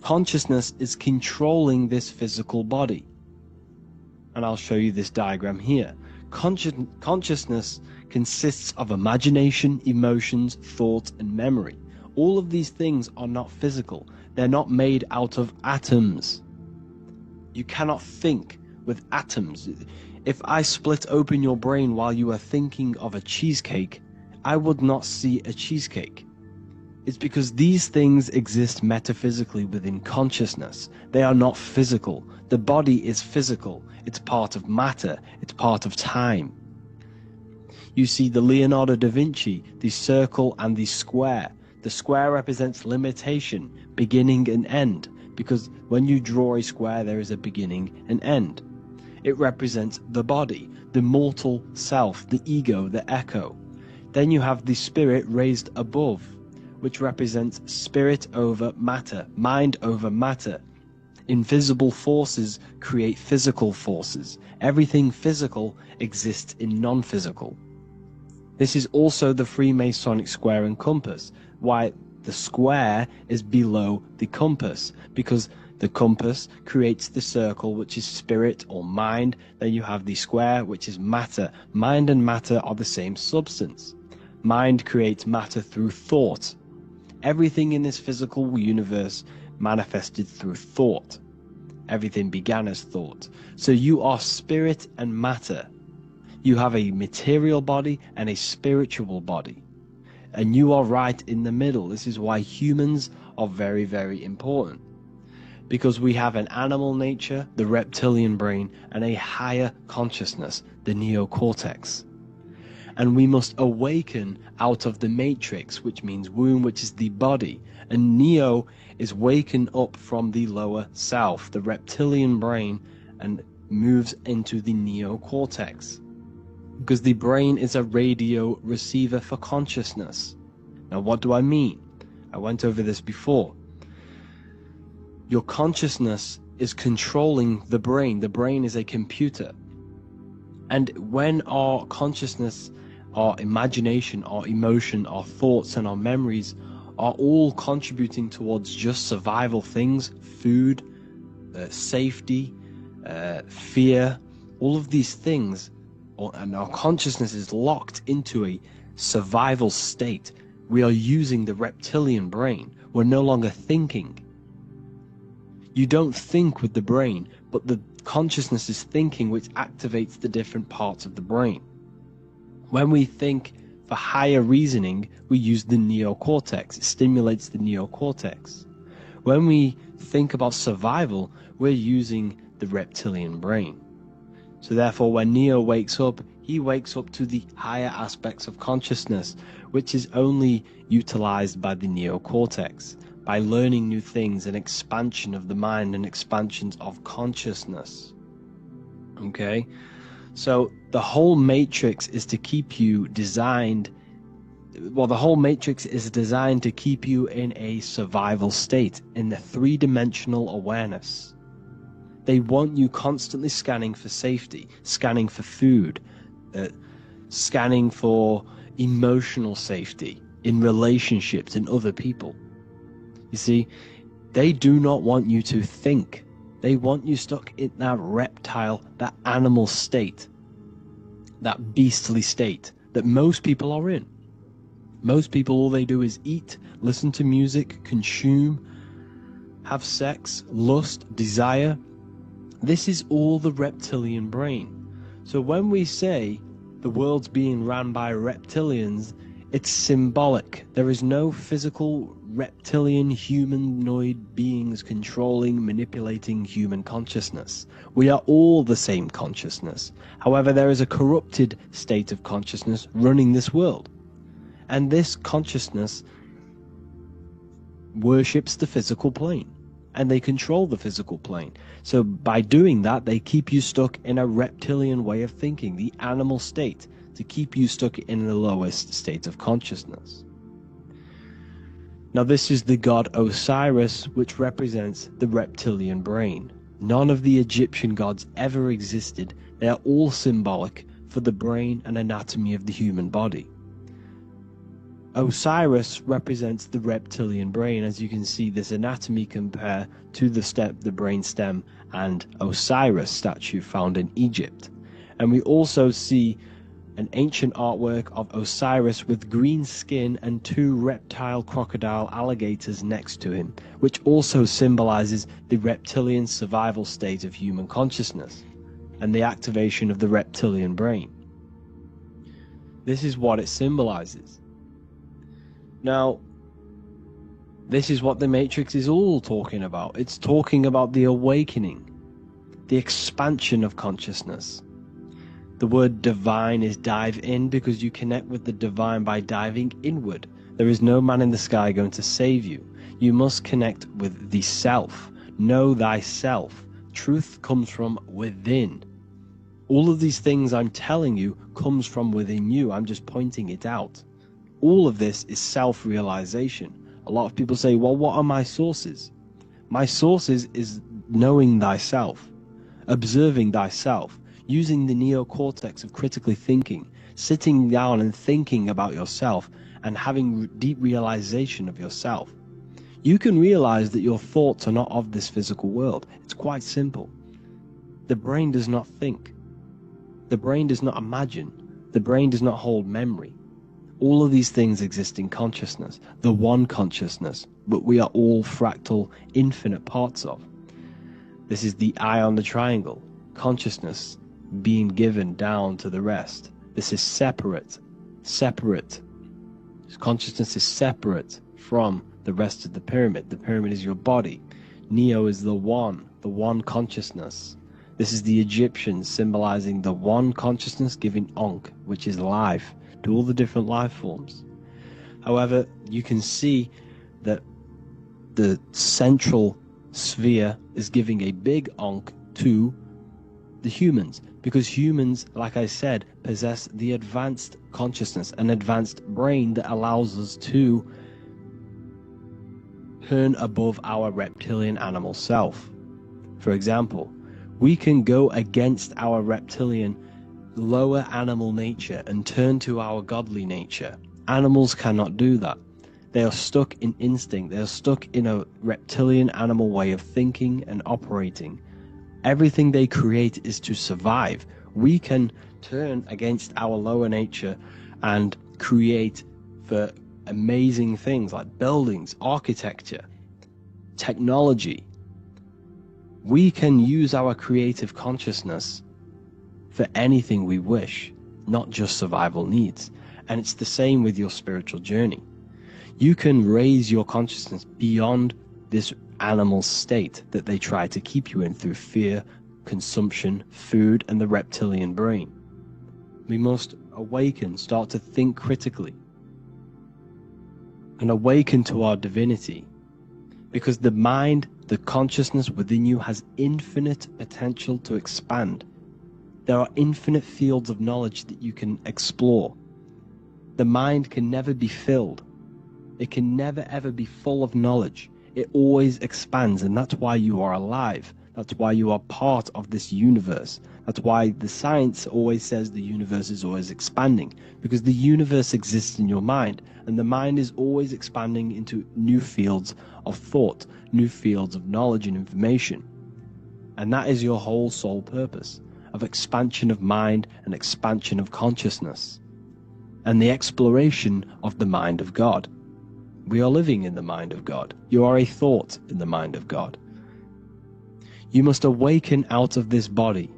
consciousness is controlling this physical body. And I'll show you this diagram here. Consciousness consists of imagination, emotions, thought, and memory. All of these things are not physical. They're not made out of atoms. You cannot think with atoms. If I split open your brain while you are thinking of a cheesecake, I would not see a cheesecake. It's because these things exist metaphysically within consciousness. They are not physical. The body is physical. It's part of matter. It's part of time. You see the Leonardo da Vinci, the circle and the square. The square represents limitation, beginning and end, because when you draw a square, there is a beginning and end. It represents the body, the mortal self, the ego, the echo. Then you have the spirit raised above, which represents spirit over matter, mind over matter. Invisible forces create physical forces. Everything physical exists in non-physical. This is also the Freemasonic square and compass, why the square is below the compass, because the compass creates the circle, which is spirit or mind. Then you have the square, which is matter. Mind and matter are the same substance. Mind creates matter through thought. Everything in this physical universe manifested through thought. Everything began as thought. So you are spirit and matter. You have a material body and a spiritual body. And you are right in the middle. This is why humans are very, very important. Because we have an animal nature, the reptilian brain, and a higher consciousness, the neocortex. And we must awaken out of the matrix, which means womb, which is the body. And neo is waken up from the lower self, the reptilian brain, and moves into the neocortex. Because the brain is a radio receiver for consciousness. Now, what do I mean? I went over this before. Your consciousness is controlling the brain. The brain is a computer. And when our consciousness, our imagination, our emotion, our thoughts, and our memories are all contributing towards just survival things, food, safety, fear, all of these things, and our consciousness is locked into a survival state, we are using the reptilian brain. We're no longer thinking. You don't think with the brain, but the consciousness is thinking, which activates the different parts of the brain. When we think for higher reasoning, we use the neocortex. It stimulates the neocortex. When we think about survival, we're using the reptilian brain. So therefore, when Neo wakes up, he wakes up to the higher aspects of consciousness, which is only utilized by the neocortex, by learning new things and expansion of the mind and expansions of consciousness. Okay? So the whole matrix is to keep you designed, well, the whole matrix is designed to keep you in a survival state, in the three-dimensional awareness. They want you constantly scanning for safety, scanning for food, scanning for emotional safety in relationships and other people. You see, they do not want you to think. They want you stuck in that reptile, that animal state, that beastly state that most people are in. Most people, all they do is eat, listen to music, consume, have sex, lust, desire. This is all the reptilian brain. So when we say the world's being ran by reptilians, it's symbolic. There is no physical reptilian humanoid beings controlling, manipulating human consciousness. We are all the same consciousness. However, there is a corrupted state of consciousness running this world. And this consciousness worships the physical plane. And they control the physical plane. So by doing that, they keep you stuck in a reptilian way of thinking, the animal state, to keep you stuck in the lowest state of consciousness. Now this is the god Osiris, which represents the reptilian brain. None of the Egyptian gods ever existed. They are all symbolic for the brain and anatomy of the human body. Osiris represents the reptilian brain. As you can see, this anatomy compare to the brain stem and Osiris statue found in Egypt. And we also see an ancient artwork of Osiris with green skin and two reptile crocodile alligators next to him, which also symbolizes the reptilian survival state of human consciousness and the activation of the reptilian brain. This is what it symbolizes. Now, this is what the Matrix is all talking about. It's talking about the awakening, the expansion of consciousness. The word divine is dive in because you connect with the divine by diving inward. There is no man in the sky going to save you. You must connect with the self. Know thyself. Truth comes from within. All of these things I'm telling you comes from within you. I'm just pointing it out. All of this is self-realization. A lot of people say, well, what are my sources? My sources is knowing thyself, observing thyself, using the neocortex of critically thinking, sitting down and thinking about yourself and having deep realization of yourself. You can realize that your thoughts are not of this physical world. It's quite simple. The brain does not think. The brain does not imagine. The brain does not hold memory. All of these things exist in consciousness, the one consciousness, but we are all fractal, infinite parts of. This is the eye on the triangle, consciousness being given down to the rest. This is separate. Consciousness is separate from the rest of the pyramid. The pyramid is your body. Neo is the one consciousness. This is the Egyptians symbolizing the one consciousness giving Ankh, which is life, to all the different life forms. However, you can see that the central sphere is giving a big Ankh to the humans, because humans, like I said, possess the advanced consciousness, an advanced brain that allows us to turn above our reptilian animal self. For example, we can go against our reptilian lower animal nature and turn to our godly nature. Animals cannot do that. They are stuck in instinct. They are stuck in a reptilian animal way of thinking and operating. Everything they create is to survive. We can turn against our lower nature and create for amazing things like buildings, architecture, technology. We can use our creative consciousness for anything we wish, not just survival needs. And it's the same with your spiritual journey. You can raise your consciousness beyond this animal state that they try to keep you in through fear, consumption, food, and the reptilian brain. We must awaken, start to think critically, and awaken to our divinity, because the mind, the consciousness within you has infinite potential to expand. There are infinite fields of knowledge that you can explore. The mind can never be filled. It can never ever be full of knowledge. It always expands, and that's why you are alive. That's why you are part of this universe. That's why the science always says the universe is always expanding, because the universe exists in your mind, and the mind is always expanding into new fields of thought, new fields of knowledge and information. And that is your whole sole purpose, of expansion of mind and expansion of consciousness, and the exploration of the mind of God. We are living in the mind of God. You are a thought in the mind of God. You must awaken out of this body.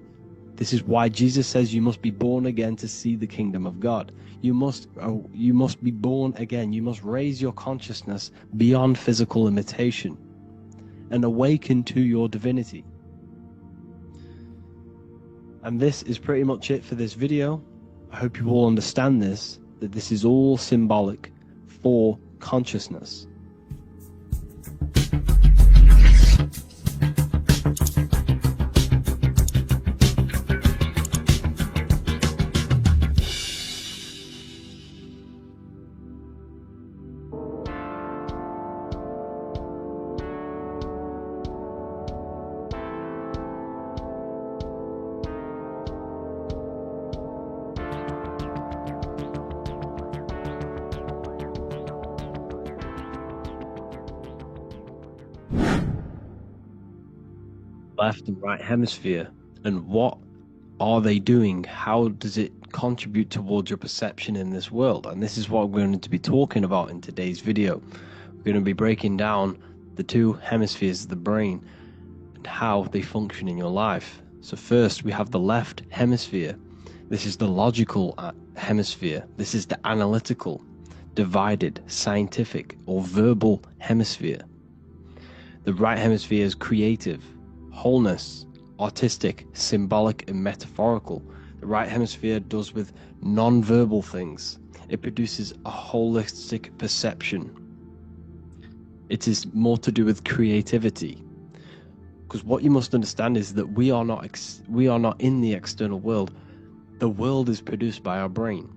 This is why Jesus says you must be born again to see the kingdom of God. You must be born again. You must raise your consciousness beyond physical limitation and awaken to your divinity. And this is pretty much it for this video. I hope you all understand this, that this is all symbolic for consciousness. Left and right hemisphere, and what are they doing? How does it contribute towards your perception in this world. And this is what we're going to be talking about in today's video. We're going to be breaking down the two hemispheres of the brain and how they function in your life. So first, we have the left hemisphere. This is the logical hemisphere. This is the analytical, divided, scientific, or verbal hemisphere. The right hemisphere is creative, wholeness, artistic, symbolic, and metaphorical. The right hemisphere does with non-verbal things. It produces a holistic perception. It is more to do with creativity. Because what you must understand is that we are not in the external world. The world is produced by our brain.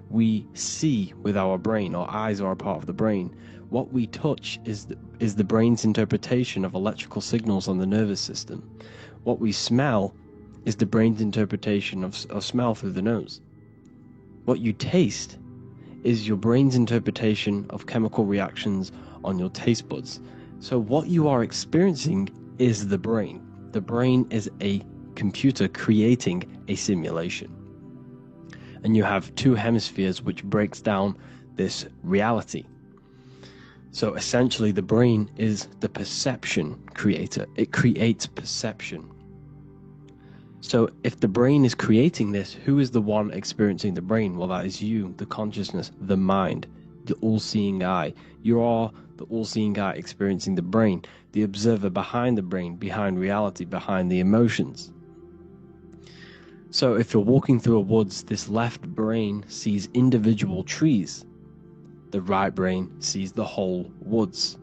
We see with our brain. Our eyes are a part of the brain. What we touch is the brain's interpretation of electrical signals on the nervous system. What we smell is the brain's interpretation of smell through the nose. What you taste is your brain's interpretation of chemical reactions on your taste buds. So what you are experiencing is the brain. The brain is a computer creating a simulation. And you have two hemispheres which breaks down this reality. So essentially the brain is the perception creator. It creates perception. So if the brain is creating this, who is the one experiencing the brain? Well, that is you, the consciousness, the mind, the all-seeing eye. You are the all-seeing eye experiencing the brain, the observer behind the brain, behind reality, behind the emotions. So if you're walking through a woods, this left brain sees individual trees. The right brain sees the whole woods.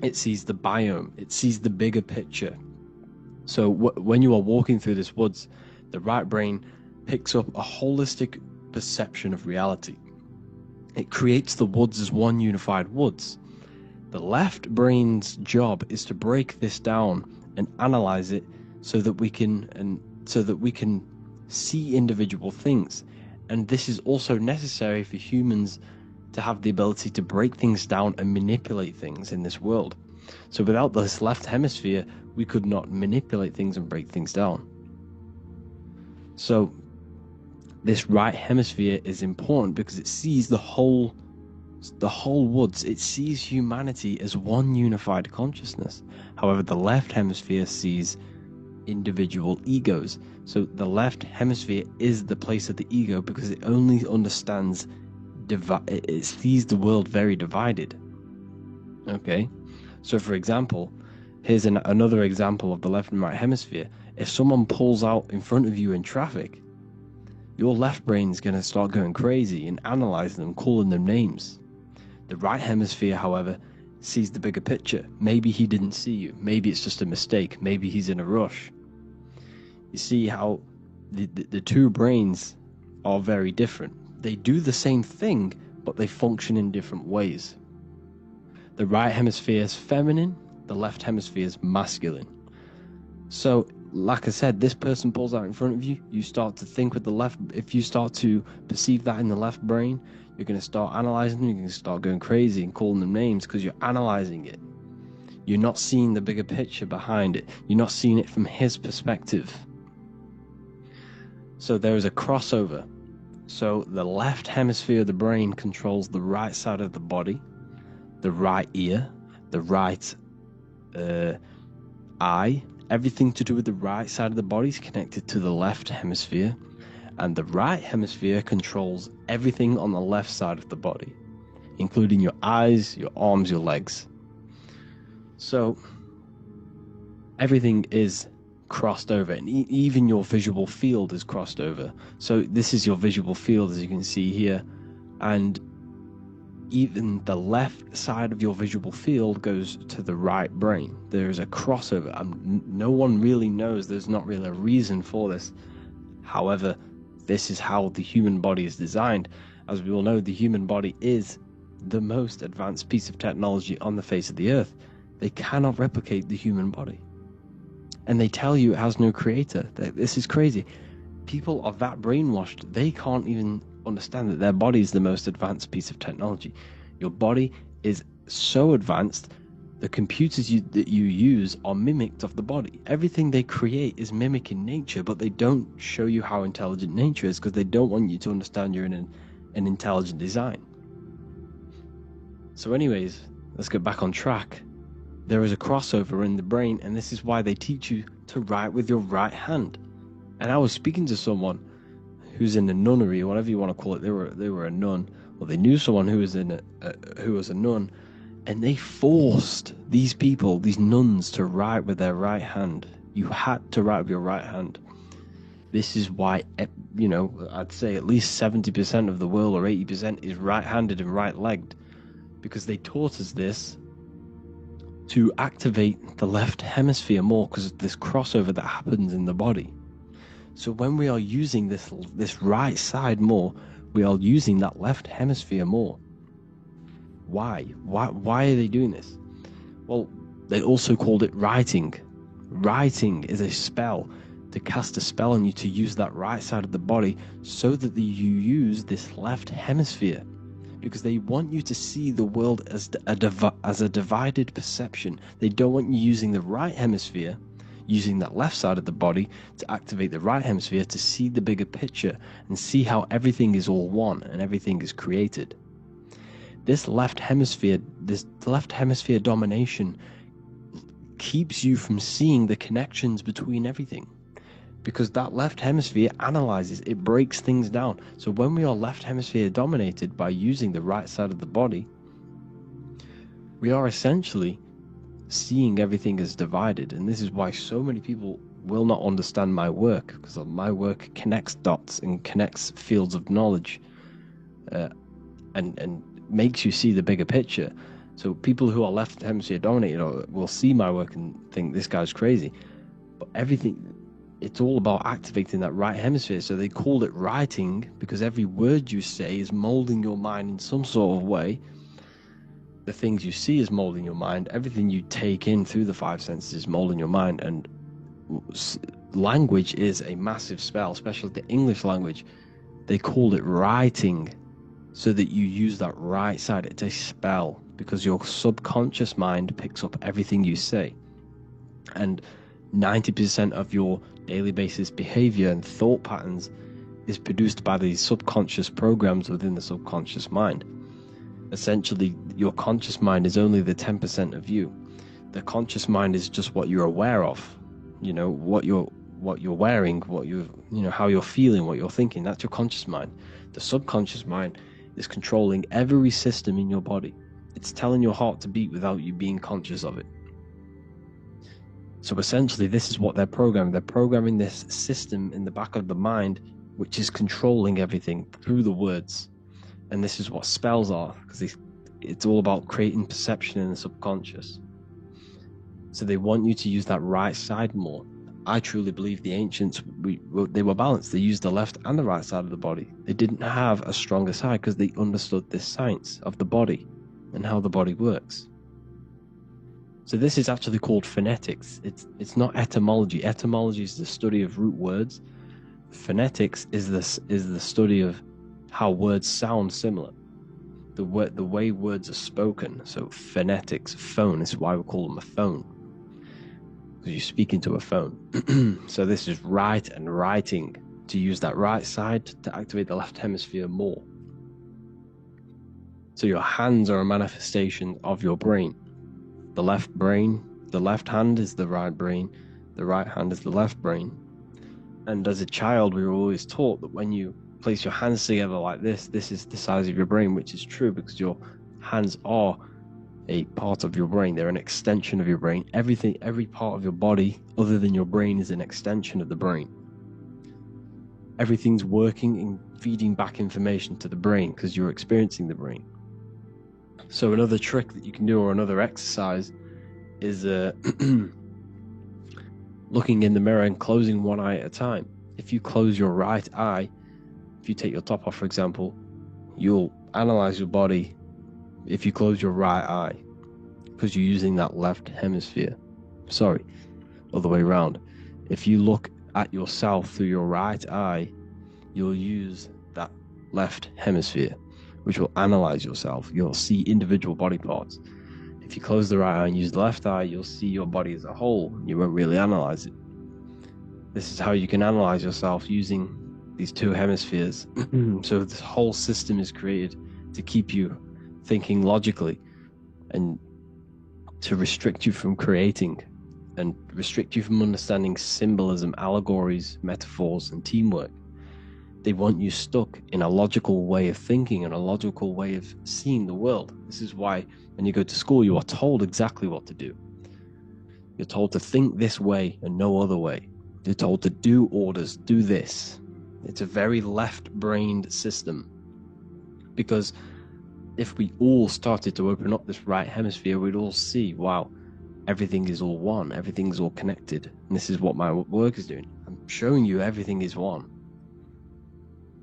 It sees the biome. It sees the bigger picture. So when you are walking through this woods, the right brain picks up a holistic perception of reality. It creates the woods as one unified woods. The left brain's job is to break this down and analyze it so that we can see individual things. And this is also necessary for humans to have the ability to break things down and manipulate things in this world. So without this left hemisphere, we could not manipulate things and break things down. So this right hemisphere is important because it sees the whole woods. It sees humanity as one unified consciousness. However, the left hemisphere sees individual egos. So the left hemisphere is the place of the ego because it only understands it sees the world very divided. Okay, so for example, here's another example of the left and right hemisphere. If someone pulls out in front of you in traffic, your left brain is going to start going crazy and analyzing them, calling them names. The right hemisphere, however, sees the bigger picture. Maybe he didn't see you. Maybe it's just a mistake. Maybe he's in a rush. You see how the two brains are very different. They do the same thing, but they function in different ways. The right hemisphere is feminine, the left hemisphere is masculine. So, like I said, this person pulls out in front of you, you start to think with the left. If you start to perceive that in the left brain, you're going to start analyzing them, you're going to start going crazy and calling them names because you're analyzing it. You're not seeing the bigger picture behind it. You're not seeing it from his perspective. So there is a crossover. So the left hemisphere of the brain controls the right side of the body, the right ear, the right eye. Everything to do with the right side of the body is connected to the left hemisphere, and the right hemisphere controls everything on the left side of the body, including your eyes, your arms, your legs. So everything is crossed over, and even your visual field is crossed over. So this is your visual field, as you can see here, and even the left side of your visual field goes to the right brain. There is a crossover. No one really knows. There's not really a reason for this. However, this is how the human body is designed. As we all know, the human body is the most advanced piece of technology on the face of the earth. They cannot replicate the human body. And they tell you it has no creator. This is crazy. People are that brainwashed, they can't even understand that their body is the most advanced piece of technology. Your body is so advanced The computers that you use are mimicked of the body. Everything they create is mimicking nature, but they don't show you how intelligent nature is because they don't want you to understand you're in an intelligent design. So anyways, let's get back on track. There is a crossover in the brain, and this is why they teach you to write with your right hand. And I was speaking to someone who's in a nunnery, or whatever you want to call it. They were a nun, or they knew someone who was who was a nun. And they forced these people, these nuns, to write with their right hand. You had to write with your right hand. This is why, I'd say at least 70% of the world, or 80%, is right-handed and right-legged. Because they taught us this to activate the left hemisphere more, because of this crossover that happens in the body. So when we are using this right side more, we are using that left hemisphere more. Why? Why are they doing this? Well, they also called it writing. Writing is a spell, to cast a spell on you, to use that right side of the body so that you use this left hemisphere, because they want you to see the world as a divided perception. They don't want you using the right hemisphere, using that left side of the body to activate the right hemisphere to see the bigger picture and see how everything is all one and everything is created. This left hemisphere domination keeps you from seeing the connections between everything, because that left hemisphere analyzes, it breaks things down. So when we are left hemisphere dominated by using the right side of the body, we are essentially seeing everything as divided. And this is why so many people will not understand my work, because my work connects dots and connects fields of knowledge, and makes you see the bigger picture. So people who are left hemisphere dominated will see my work and think this guy's crazy. But it's all about activating that right hemisphere. So they called it writing because every word you say is molding your mind in some sort of way. The things you see is molding your mind. Everything you take in through the five senses is molding your mind. And language is a massive spell, especially the English language. They called it writing so that you use that right side. It's a spell because your subconscious mind picks up everything you say. And 90% of your daily basis behavior and thought patterns is produced by these subconscious programs within the subconscious mind. Essentially, your conscious mind is only the 10% of you. The conscious mind is just what you're aware of, what you're wearing, how you're feeling, what you're thinking. That's your conscious mind. The subconscious mind is controlling every system in your body. It's telling your heart to beat without you being conscious of it. So essentially, this is what they're programming. They're programming this system in the back of the mind, which is controlling everything through the words. And this is what spells are, because it's all about creating perception in the subconscious. So they want you to use that right side more. I truly believe the ancients, they were balanced. They used the left and the right side of the body. They didn't have a stronger side because they understood this science of the body and how the body works. So this is actually called phonetics. It's not etymology. Etymology is the study of root words. Phonetics is the study of how words sound similar. The way words are spoken. So phonetics, phone, is why we call them a phone. Because you speak into a phone. So this is write and writing, to use that right side to activate the left hemisphere more. So your hands are a manifestation of your brain. The left hand is the right brain, the right hand is the left brain. And as a child, we were always taught that when you place your hands together like this is the size of your brain, which is true because your hands are a part of your brain. They're an extension of your brain. Every part of your body other than your brain is an extension of the brain. Everything's working and feeding back information to the brain because you're experiencing the brain. So another trick that you can do, or another exercise, is looking in the mirror and closing one eye at a time. If you close your right eye, if you take your top off, for example, you'll analyze your body if you close your right eye, because you're using that left hemisphere. Sorry, other way around. If you look at yourself through your right eye, you'll use that left hemisphere, which will analyze yourself. You'll see individual body parts. If you close the right eye and use the left eye, you'll see your body as a whole. You won't really analyze it. This is how you can analyze yourself using these two hemispheres. So this whole system is created to keep you thinking logically and to restrict you from creating and restrict you from understanding symbolism, allegories, metaphors, and teamwork. They want you stuck in a logical way of thinking and a logical way of seeing the world. This is why when you go to school, you are told exactly what to do. You're told to think this way and no other way. You're told to do orders, do this. It's a very left-brained system. Because if we all started to open up this right hemisphere, we'd all see, wow, everything is all one, everything is all connected. And this is what my work is doing. I'm showing you everything is one.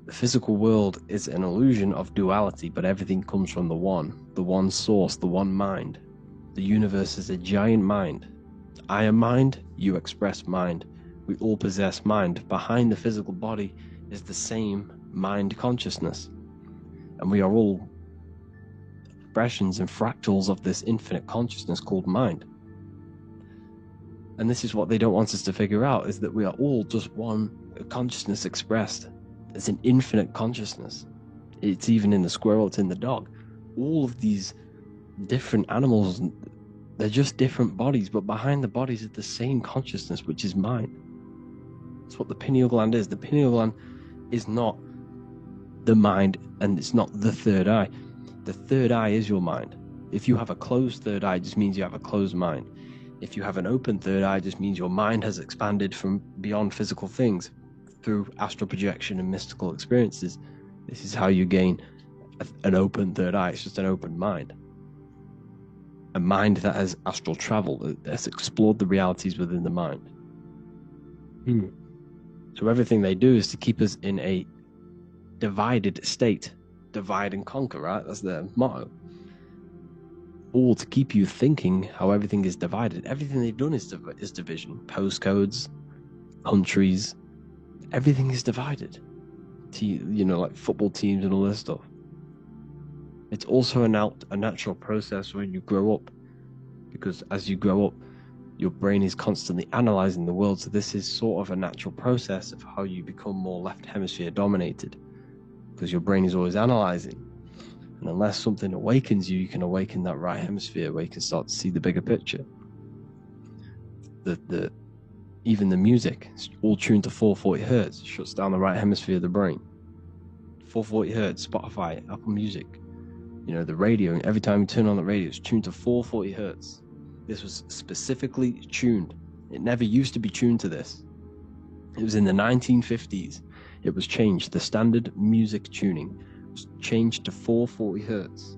The physical world is an illusion of duality, but everything comes from the one source, the one mind. The universe is a giant mind. I am mind, you express mind. We all possess mind. Behind the physical body is the same mind consciousness. And we are all expressions and fractals of this infinite consciousness called mind. And this is what they don't want us to figure out, is that we are all just one consciousness expressed. It's an infinite consciousness. It's even in the squirrel, it's in the dog. All of these different animals, they're just different bodies, but behind the bodies is the same consciousness, which is mind. That's what the pineal gland is. The pineal gland is not the mind, and it's not the third eye. The third eye is your mind. If you have a closed third eye, it just means you have a closed mind. If you have an open third eye, it just means your mind has expanded from beyond physical things through astral projection and mystical experiences. This is how you gain an open third eye. It's just an open mind. A mind that has astral travel, that has explored the realities within the mind. So everything they do is to keep us in a divided state. Divide and conquer, right? That's their motto. All to keep you thinking how everything is divided. Everything they've done is division. Postcodes, countries, everything is divided. Like football teams and all this stuff. It's also a natural process when you grow up, because as you grow up, your brain is constantly analyzing the world. So this is sort of a natural process of how you become more left hemisphere dominated, because your brain is always analyzing. And unless something awakens you, you can awaken that right hemisphere where you can start to see the bigger picture. Even the music, it's all tuned to 440 hertz, shuts down the right hemisphere of the brain. 440 hertz, Spotify, Apple Music, the radio, every time you turn on the radio, it's tuned to 440 hertz. This was specifically tuned. It never used to be tuned to this. It was in the 1950s. It was changed. The standard music tuning was changed to 440 hertz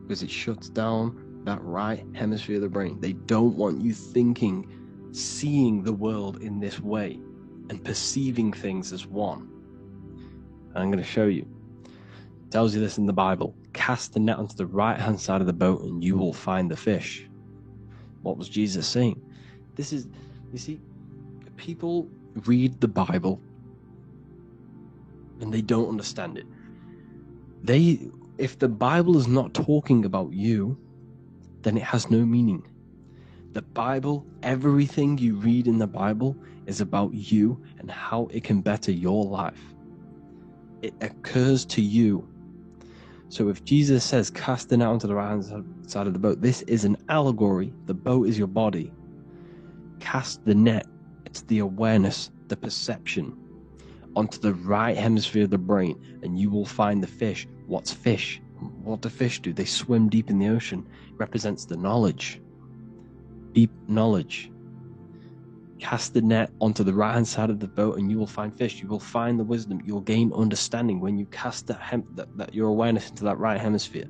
because it shuts down that right hemisphere of the brain. They don't want you thinking, seeing the world in this way and perceiving things as one. And I'm going to show you. It tells you this in the Bible. Cast the net onto the right hand side of the boat and you will find the fish. What was Jesus saying? You see, people read the Bible and they don't understand it. If the Bible is not talking about you, then it has no meaning. The Bible, everything you read in the Bible is about you and how it can better your life. It occurs to you. So if Jesus says, cast the net onto the right hand side of the boat, this is an allegory. The boat is your body. Cast the net, it's the awareness, the perception, onto the right hemisphere of the brain, and you will find the fish. What's fish? What do fish do? They swim deep in the ocean. It represents the knowledge. Deep knowledge. Cast the net onto the right hand side of the boat and you will find fish. You will find the wisdom. You'll gain understanding when you cast that your awareness into that right hemisphere.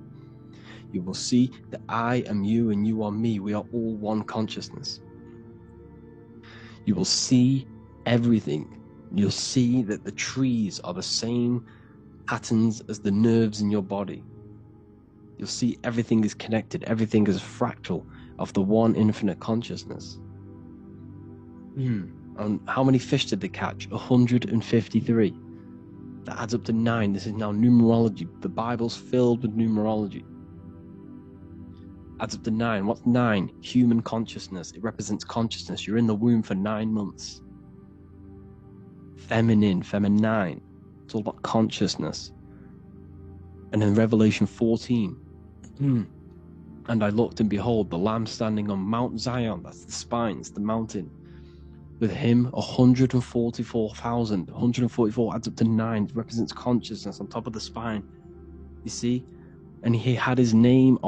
You will see that I am you and you are me. We are all one consciousness. You will see everything. You'll see that the trees are the same patterns as the nerves in your body. You'll see everything is connected. Everything is a fractal of the one infinite consciousness. And how many fish did they catch? 153. That adds up to 9. This is now numerology. The Bible's filled with numerology. adds up to 9. What's 9? Human consciousness. It represents consciousness. You're in the womb for 9 months. Feminine. It's all about consciousness. And in Revelation 14, and I looked, and behold, the Lamb standing on Mount Zion, that's the spines, the mountain, with him 144,000. 144 adds up to 9. It represents consciousness on top of the spine. You see? And he had his name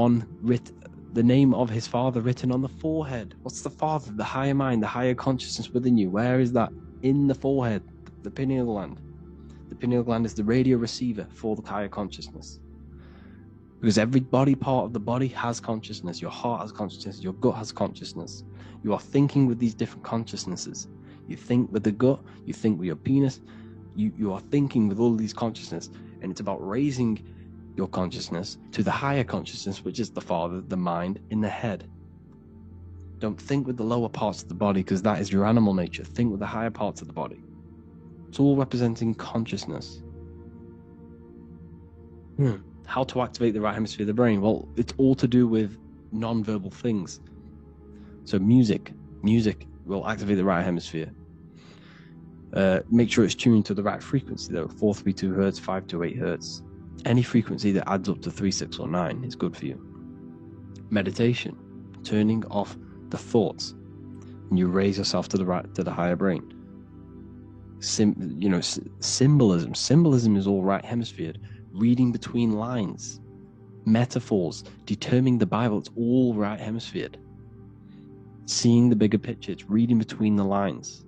the name of his Father written on the forehead. What's the Father? The higher mind, the higher consciousness within you. Where is that? In the forehead, the pineal gland. The pineal gland is the radio receiver for the higher consciousness. Because every body part of the body has consciousness. Your heart has consciousness. Your gut has consciousness. You are thinking with these different consciousnesses. You think with the gut. You think with your penis. You are thinking with all these consciousness. And it's about raising your consciousness to the higher consciousness, which is the Father, the mind, in the head. Don't think with the lower parts of the body, because that is your animal nature. Think with the higher parts of the body. It's all representing consciousness. How to activate the right hemisphere of the brain? Well, it's all to do with non-verbal things. So music will activate the right hemisphere. Make sure it's tuned to the right frequency though. 432 hertz, 528 hertz. Any frequency that adds up to 3, 6, or 9 is good for you. Meditation, turning off the thoughts, and you raise yourself to the higher brain. Symbolism. Symbolism is all right hemisphered. Reading between lines, metaphors, determining the Bible, it's all right hemisphered. Seeing the bigger picture, it's reading between the lines.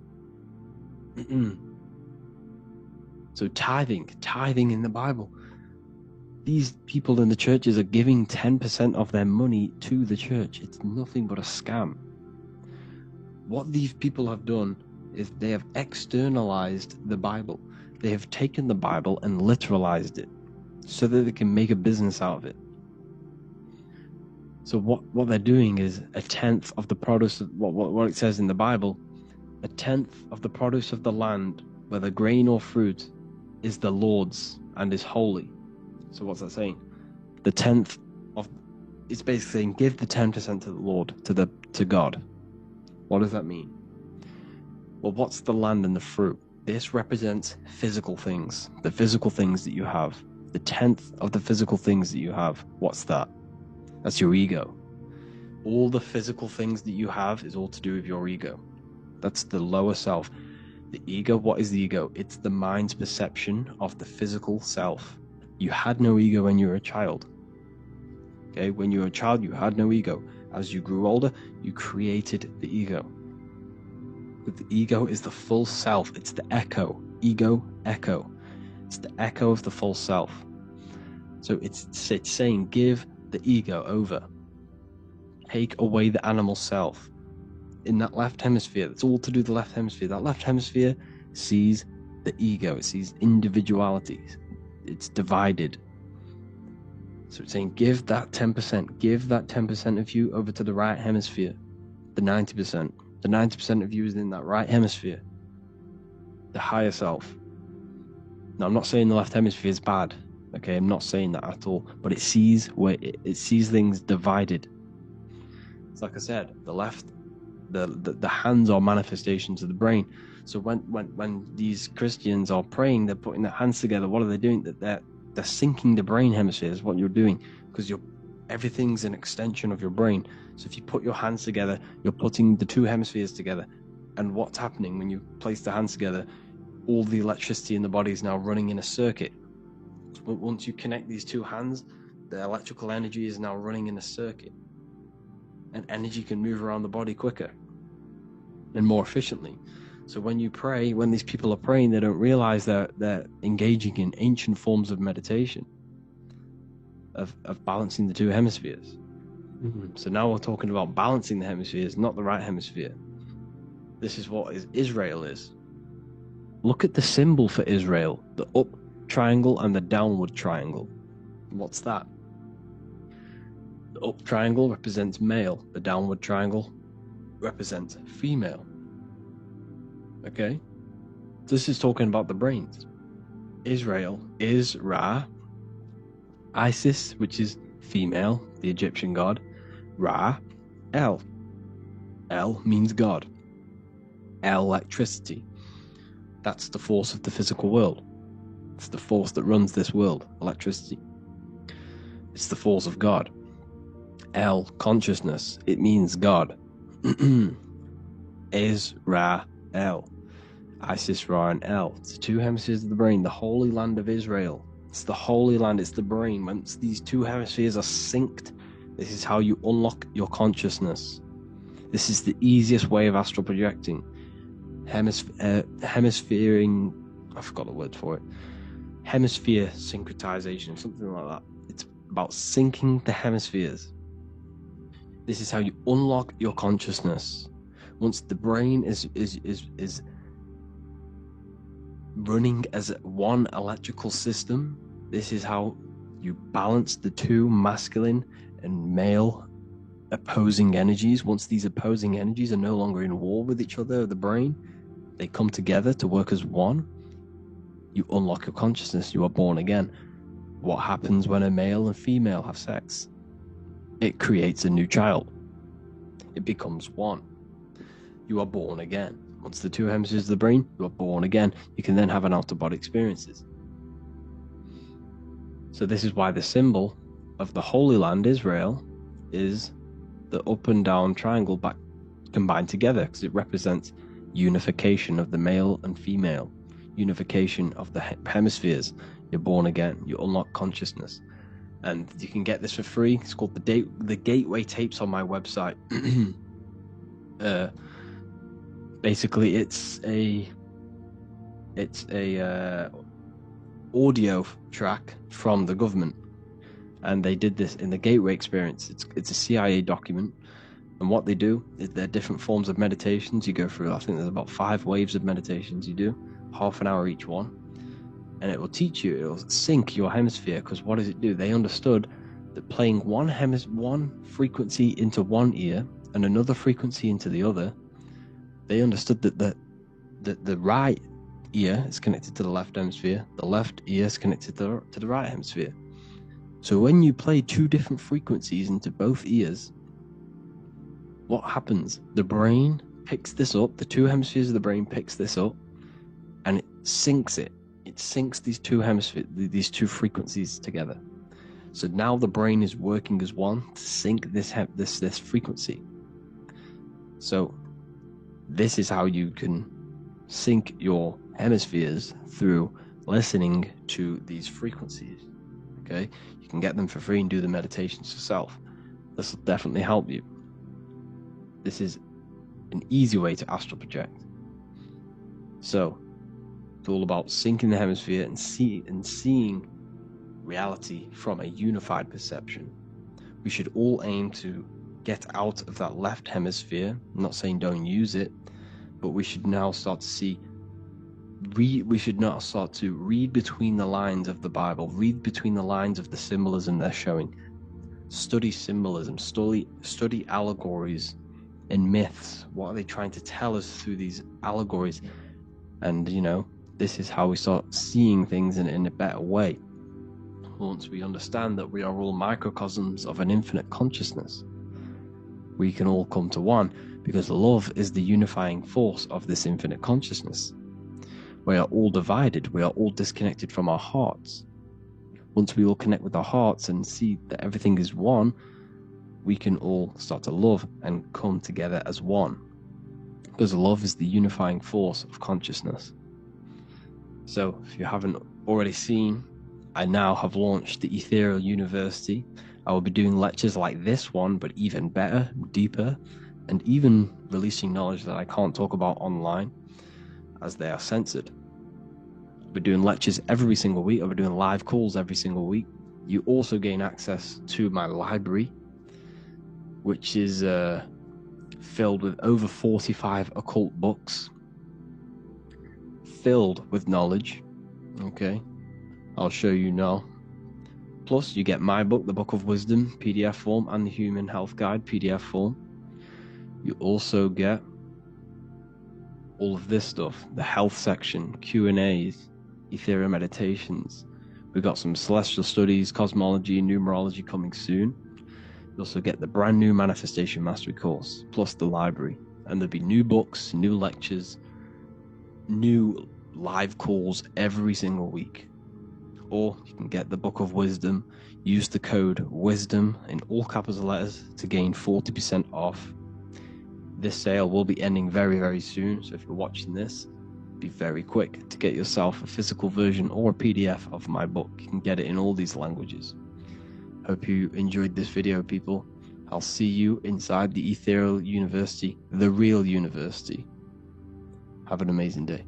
So tithing in the Bible. These people in the churches are giving 10% of their money to the church. It's nothing but a scam. What these people have done is they have externalized the Bible. They have taken the Bible and literalized it so that they can make a business out of it. So what they're doing is 1/10 of the produce of what it says in the Bible, 1/10 of the produce of the land, whether grain or fruit, is the Lord's and is holy. So what's that saying? It's basically saying give the 10% to the Lord, to God. What does that mean? Well, what's the land and the fruit? This represents physical things, the physical things that you have. The 1/10 of the physical things that you have, what's that? That's your ego. All the physical things that you have is all to do with your ego. That's the lower self. The ego, what is the ego? It's the mind's perception of the physical self. You had no ego when you were a child. Okay, when you were a child, you had no ego. As you grew older, you created the ego. But the ego is the full self. It's the echo. Ego, echo. It's the echo of the full self. So it's saying give the ego over. Take away the animal self. In that left hemisphere, that's all to do with the left hemisphere. That left hemisphere sees the ego. It sees individuality. It's divided. So it's saying give that 10%. Give that 10% of you over to the right hemisphere. The 90%. The 90% of you is in that right hemisphere. The higher self. Now, I'm not saying the left hemisphere is bad. Okay, I'm not saying that at all. But it sees it sees things divided. It's like I said, the left, the hands are manifestations of the brain. So when these Christians are praying, they're putting their hands together. What are they doing? They're syncing the brain hemisphere is what you're doing, because everything's an extension of your brain. So if you put your hands together, you're putting the two hemispheres together. And what's happening when you place the hands together? All the electricity in the body is now running in a circuit. So once you connect these two hands, the electrical energy is now running in a circuit. And energy can move around the body quicker and more efficiently. So when you pray, when these people are praying, they don't realize that they're engaging in ancient forms of meditation, of balancing the two hemispheres. So now we're talking about balancing the hemispheres, not the right hemisphere. This is what Israel is. Look at the symbol for Israel, the up triangle and the downward triangle. What's that? The up triangle represents male, the downward triangle represents female. Okay? This is talking about the brains. Israel is Ra, Isis, which is female, the Egyptian god, Ra, El. El means God. Electricity. That's the force of the physical world. It's the force that runs this world, electricity. It's the force of God. El, consciousness. It means God. Is, Ra, El. Isis, Ra, and El. It's the two hemispheres of the brain, the Holy Land of Israel. It's the Holy Land, it's the brain. Once these two hemispheres are synced, this is how you unlock your consciousness. This is the easiest way of astral projecting. Hemisphering, I forgot the word for it. Hemisphere syncretization, something like that. It's about syncing the hemispheres. This is how you unlock your consciousness. Once the brain is running as one electrical system, this is how you balance the two masculine and male opposing energies. Once these opposing energies are no longer in war with each other, the brain, they come together to work as one. You unlock your consciousness. You are born again. What happens when a male and female have sex? It creates a new child. It becomes one. You are born again. Once the two hemispheres of the brain, you are born again. You can then have an out-of-body experiences. So this is why the symbol of the Holy Land, Israel, is the up and down triangle back combined together, because it represents unification of the male and female, unification of the hemispheres. You're born again. You unlock consciousness. And you can get this for free. It's called the Gateway Tapes on my website. Basically, it's a audio track from the government, and they did this in the Gateway Experience. It's a CIA document, and what they do is there are different forms of meditations you go through. I think there's about 5 waves of meditations you do, half an hour each one. And it will teach you, it will sync your hemisphere, because what does it do? They understood that playing one frequency into one ear and another frequency into the other, they understood that the right ear is connected to the left hemisphere, the left ear is connected to the right hemisphere. So when you play 2 different frequencies into both ears, what happens? The brain picks this up, the 2 hemispheres of the brain picks this up, and it syncs it. It syncs these 2 hemispheres, these 2 frequencies together. So now the brain is working as one to sync this frequency. So this is how you can sync your hemispheres, through listening to these frequencies. Okay, you can get them for free and do the meditations yourself. This will definitely help you. This is an easy way to astral project. So it's all about syncing the hemisphere and seeing reality from a unified perception. We should all aim to get out of that left hemisphere. I'm not saying don't use it, but we should now start to read between the lines of the Bible, read between the lines of the symbolism they're showing. Study symbolism, study allegories and myths. What are they trying to tell us through these allegories? And this is how we start seeing things in a better way. Once we understand that we are all microcosms of an infinite consciousness, we can all come to one, because love is the unifying force of this infinite consciousness. We are all divided. We are all disconnected from our hearts. Once we all connect with our hearts and see that everything is one, we can all start to love and come together as one, because love is the unifying force of consciousness. So if you haven't already seen, I now have launched the Ethereal University. I will be doing lectures like this one, but even better, deeper, and even releasing knowledge that I can't talk about online, as they are censored. We're doing lectures every single week. I'll be doing live calls every single week. You also gain access to my library, which is filled with over 45 occult books, filled with knowledge. Okay, I'll show you now. Plus, you get my book, The Book of Wisdom, PDF form, and the Human Health Guide, PDF form. You also get all of this stuff, the health section, Q&As, ethereal meditations. We've got some celestial studies, cosmology, and numerology coming soon. You also get the brand new Manifestation Mastery course, plus the library. And there'll be new books, new lectures, new live calls every single week. Or you can get the Book of Wisdom, use the code WISDOM in all capital letters to gain 40% off. This sale will be ending very, very soon, so if you're watching this, be very quick to get yourself a physical version or a PDF of my book. You can get it in all these languages. Hope you enjoyed this video, people. I'll see you inside the Ethereal University, the real university. Have an amazing day.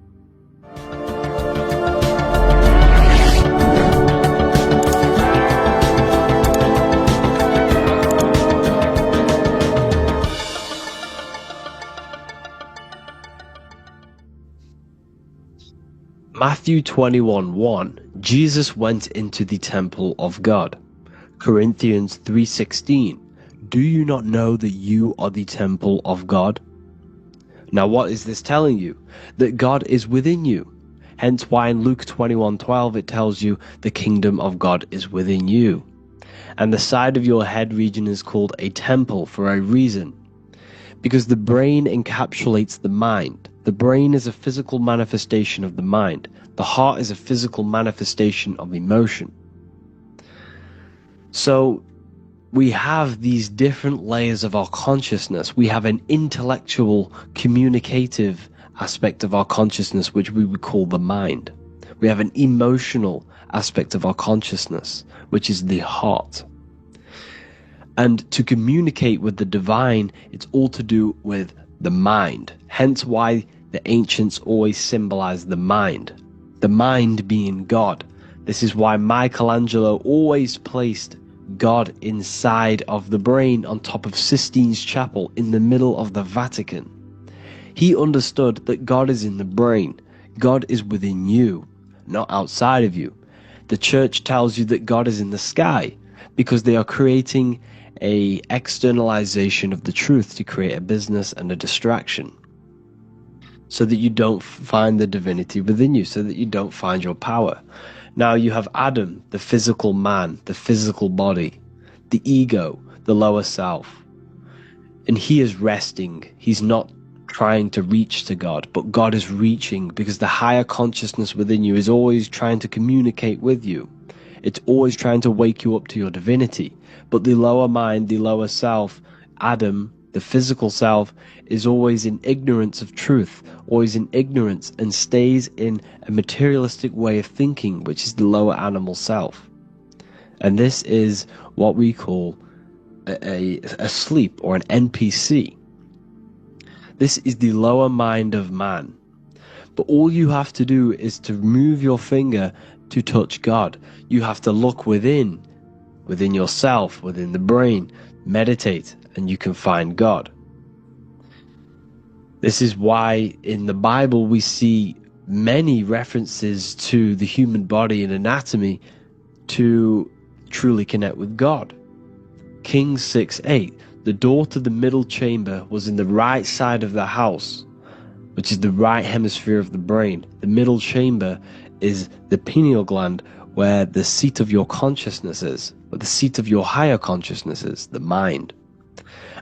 Matthew 21:1, Jesus went into the temple of God. Corinthians 3:16, do you not know that you are the temple of God? Now what is this telling you? That God is within you. Hence why in Luke 21:12 it tells you the kingdom of God is within you. And the side of your head region is called a temple for a reason. Because the brain encapsulates the mind. The brain is a physical manifestation of the mind. The heart is a physical manifestation of emotion. So we have these different layers of our consciousness. We have an intellectual, communicative aspect of our consciousness, which we would call the mind. We have an emotional aspect of our consciousness, which is the heart. And to communicate with the divine, it's all to do with the mind. Hence why the ancients always symbolize the mind being God. This is why Michelangelo always placed God inside of the brain on top of Sistine Chapel in the middle of the Vatican. He understood that God is in the brain. God is within you, not outside of you. The church tells you that God is in the sky because they are creating a externalization of the truth to create a business and a distraction, so that you don't find the divinity within you, so that you don't find your power. Now you have Adam, the physical man, the physical body, the ego, the lower self. And he is resting. He's not trying to reach to God, but God is reaching, because the higher consciousness within you is always trying to communicate with you. It's always trying to wake you up to your divinity. But the lower mind, the lower self, Adam, the physical self, is always in ignorance of truth, always in ignorance, and stays in a materialistic way of thinking, which is the lower animal self. And this is what we call a sleep, or an NPC. This is the lower mind of man. But all you have to do is to move your finger to touch God. You have to look within yourself, within the brain, meditate, and you can find God. This is why in the Bible we see many references to the human body and anatomy to truly connect with God. Kings 6:8, the door to the middle chamber was in the right side of the house, which is the right hemisphere of the brain. The middle chamber is the pineal gland, where the seat of your consciousness is, where the seat of your higher consciousness is, the mind.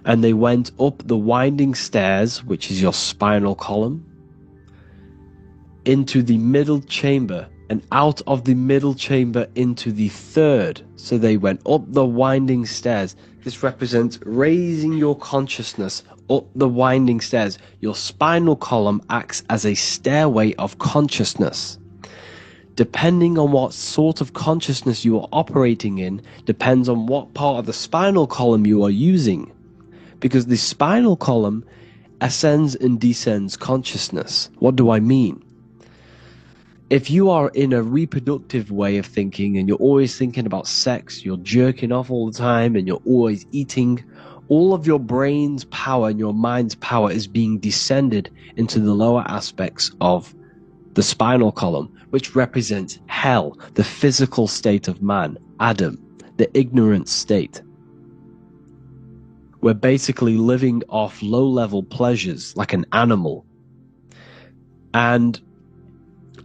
And they went up the winding stairs, which is your spinal column, into the middle chamber, and out of the middle chamber into the third. So they went up the winding stairs. This represents raising your consciousness up the winding stairs. Your spinal column acts as a stairway of consciousness. Depending on what sort of consciousness you are operating in, depends on what part of the spinal column you are using. Because the spinal column ascends and descends consciousness. What do I mean? If you are in a reproductive way of thinking, and you're always thinking about sex, you're jerking off all the time, and you're always eating, all of your brain's power and your mind's power is being descended into the lower aspects of the spinal column, which represents hell, the physical state of man, Adam, the ignorant state. We're basically living off low-level pleasures like an animal. And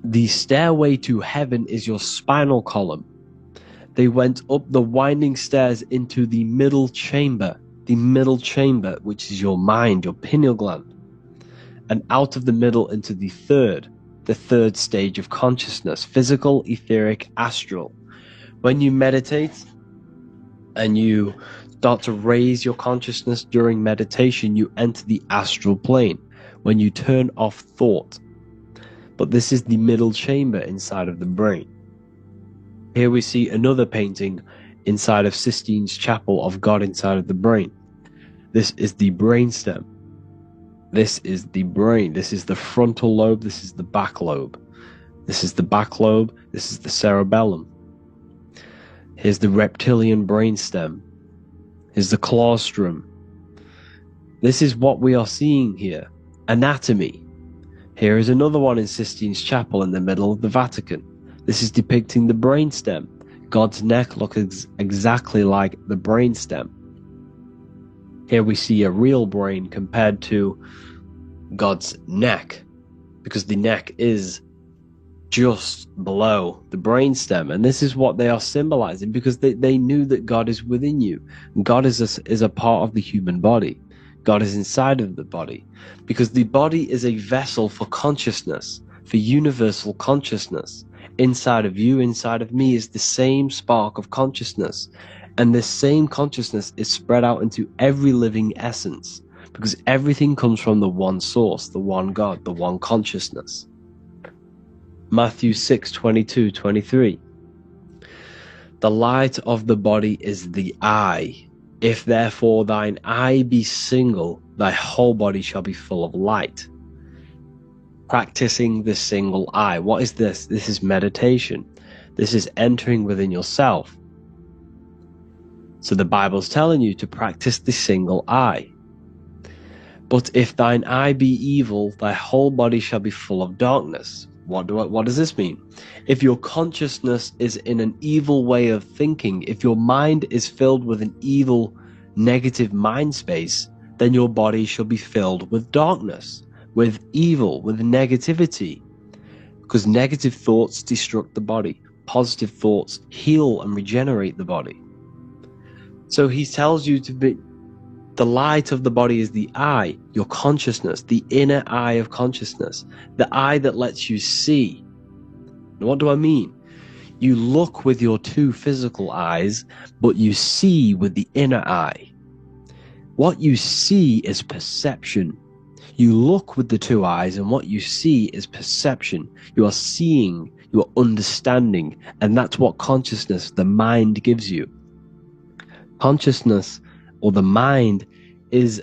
the stairway to heaven is your spinal column. they went up the winding stairs into the middle chamber, which is your mind, your pineal gland, and out of the middle into the third stage of consciousness, physical, etheric, astral. When you meditate and you start to raise your consciousness during meditation, you enter the astral plane when you turn off thought. But this is the middle chamber inside of the brain. Here we see another painting inside of Sistine's chapel of God inside of the brain. This is the brainstem. This is the brain. This is the frontal lobe. This is the back lobe. This is the back lobe. This is the cerebellum. Here's the reptilian brainstem. Here's the claustrum. This is what we are seeing here. Anatomy. Here is another one in Sistine's chapel in the middle of the Vatican. This is depicting the brainstem. God's neck looks exactly like the brainstem. Here we see a real brain compared to God's neck, because the neck is just below the brainstem, and this is what they are symbolizing, because they knew that God is within you. God is a part of the human body. God is inside of the body, because the body is a vessel for consciousness, for universal consciousness. Inside of you, inside of me, is the same spark of consciousness. And this same consciousness is spread out into every living essence, because everything comes from the one source, the one God, the one consciousness. Matthew 6:22-23. The light of the body is the eye. If therefore thine eye be single, thy whole body shall be full of light. Practicing the single eye. What is this? This is meditation. This is entering within yourself. So the Bible's telling you to practice the single eye. But if thine eye be evil, thy whole body shall be full of darkness. What does this mean? If your consciousness is in an evil way of thinking, if your mind is filled with an evil, negative mind space, then your body shall be filled with darkness, with evil, with negativity. Because negative thoughts destruct the body. Positive thoughts heal and regenerate the body. So he tells you to be, the light of the body is the eye, your consciousness, the inner eye of consciousness, the eye that lets you see. Now, what do I mean? You look with your two physical eyes, but you see with the inner eye. What you see is perception. You look with the two eyes, and what you see is perception. You are seeing, you are understanding, and that's what consciousness, the mind, gives you. Consciousness, or the mind, is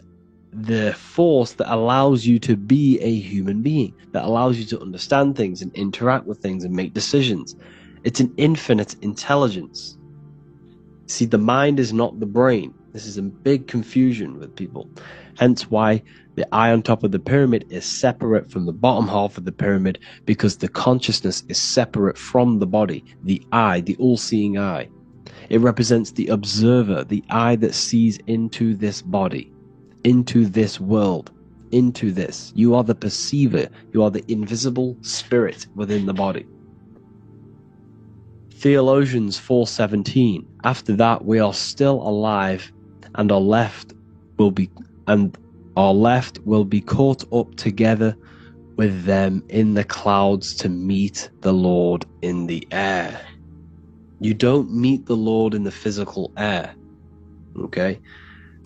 the force that allows you to be a human being, that allows you to understand things and interact with things and make decisions. It's an infinite intelligence. See, the mind is not the brain. This is a big confusion with people. Hence why the eye on top of the pyramid is separate from the bottom half of the pyramid, because the consciousness is separate from the body, the eye, the all-seeing eye. It represents the observer, the eye that sees into this body, into this world, into this. You are the perceiver. You are the invisible spirit within the body. Theologians 4:17. After that, we are still alive, and our left will be caught up together with them in the clouds to meet the Lord in the air. You don't meet the Lord in the physical air. Okay?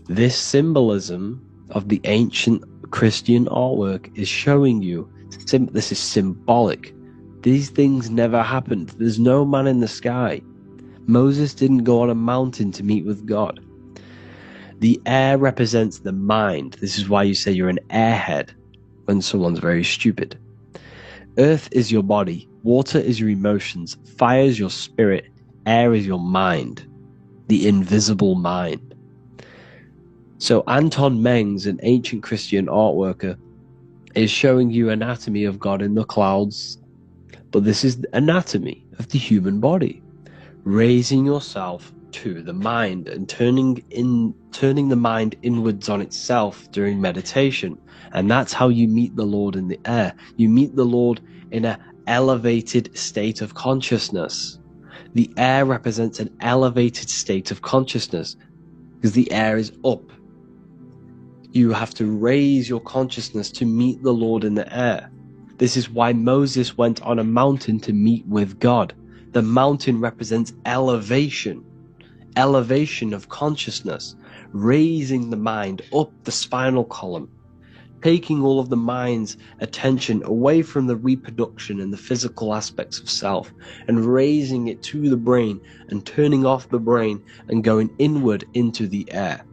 This symbolism of the ancient Christian artwork is showing you, this is symbolic. These things never happened. There's no man in the sky. Moses didn't go on a mountain to meet with God. The air represents the mind. This is why you say you're an airhead when someone's very stupid. Earth is your body. Water is your emotions. Fire is your spirit. Air is your mind, the invisible mind. So Anton Mengs, an ancient Christian art worker, is showing you anatomy of God in the clouds. But this is the anatomy of the human body. Raising yourself to the mind and turning the mind inwards on itself during meditation. And that's how you meet the Lord in the air. You meet the Lord in an elevated state of consciousness. The air represents an elevated state of consciousness because the air is up. You have to raise your consciousness to meet the Lord in the air. This is why Moses went on a mountain to meet with God. The mountain represents elevation of consciousness, raising the mind up the spinal column, taking all of the mind's attention away from the reproduction and the physical aspects of self and raising it to the brain and turning off the brain and going inward into the air.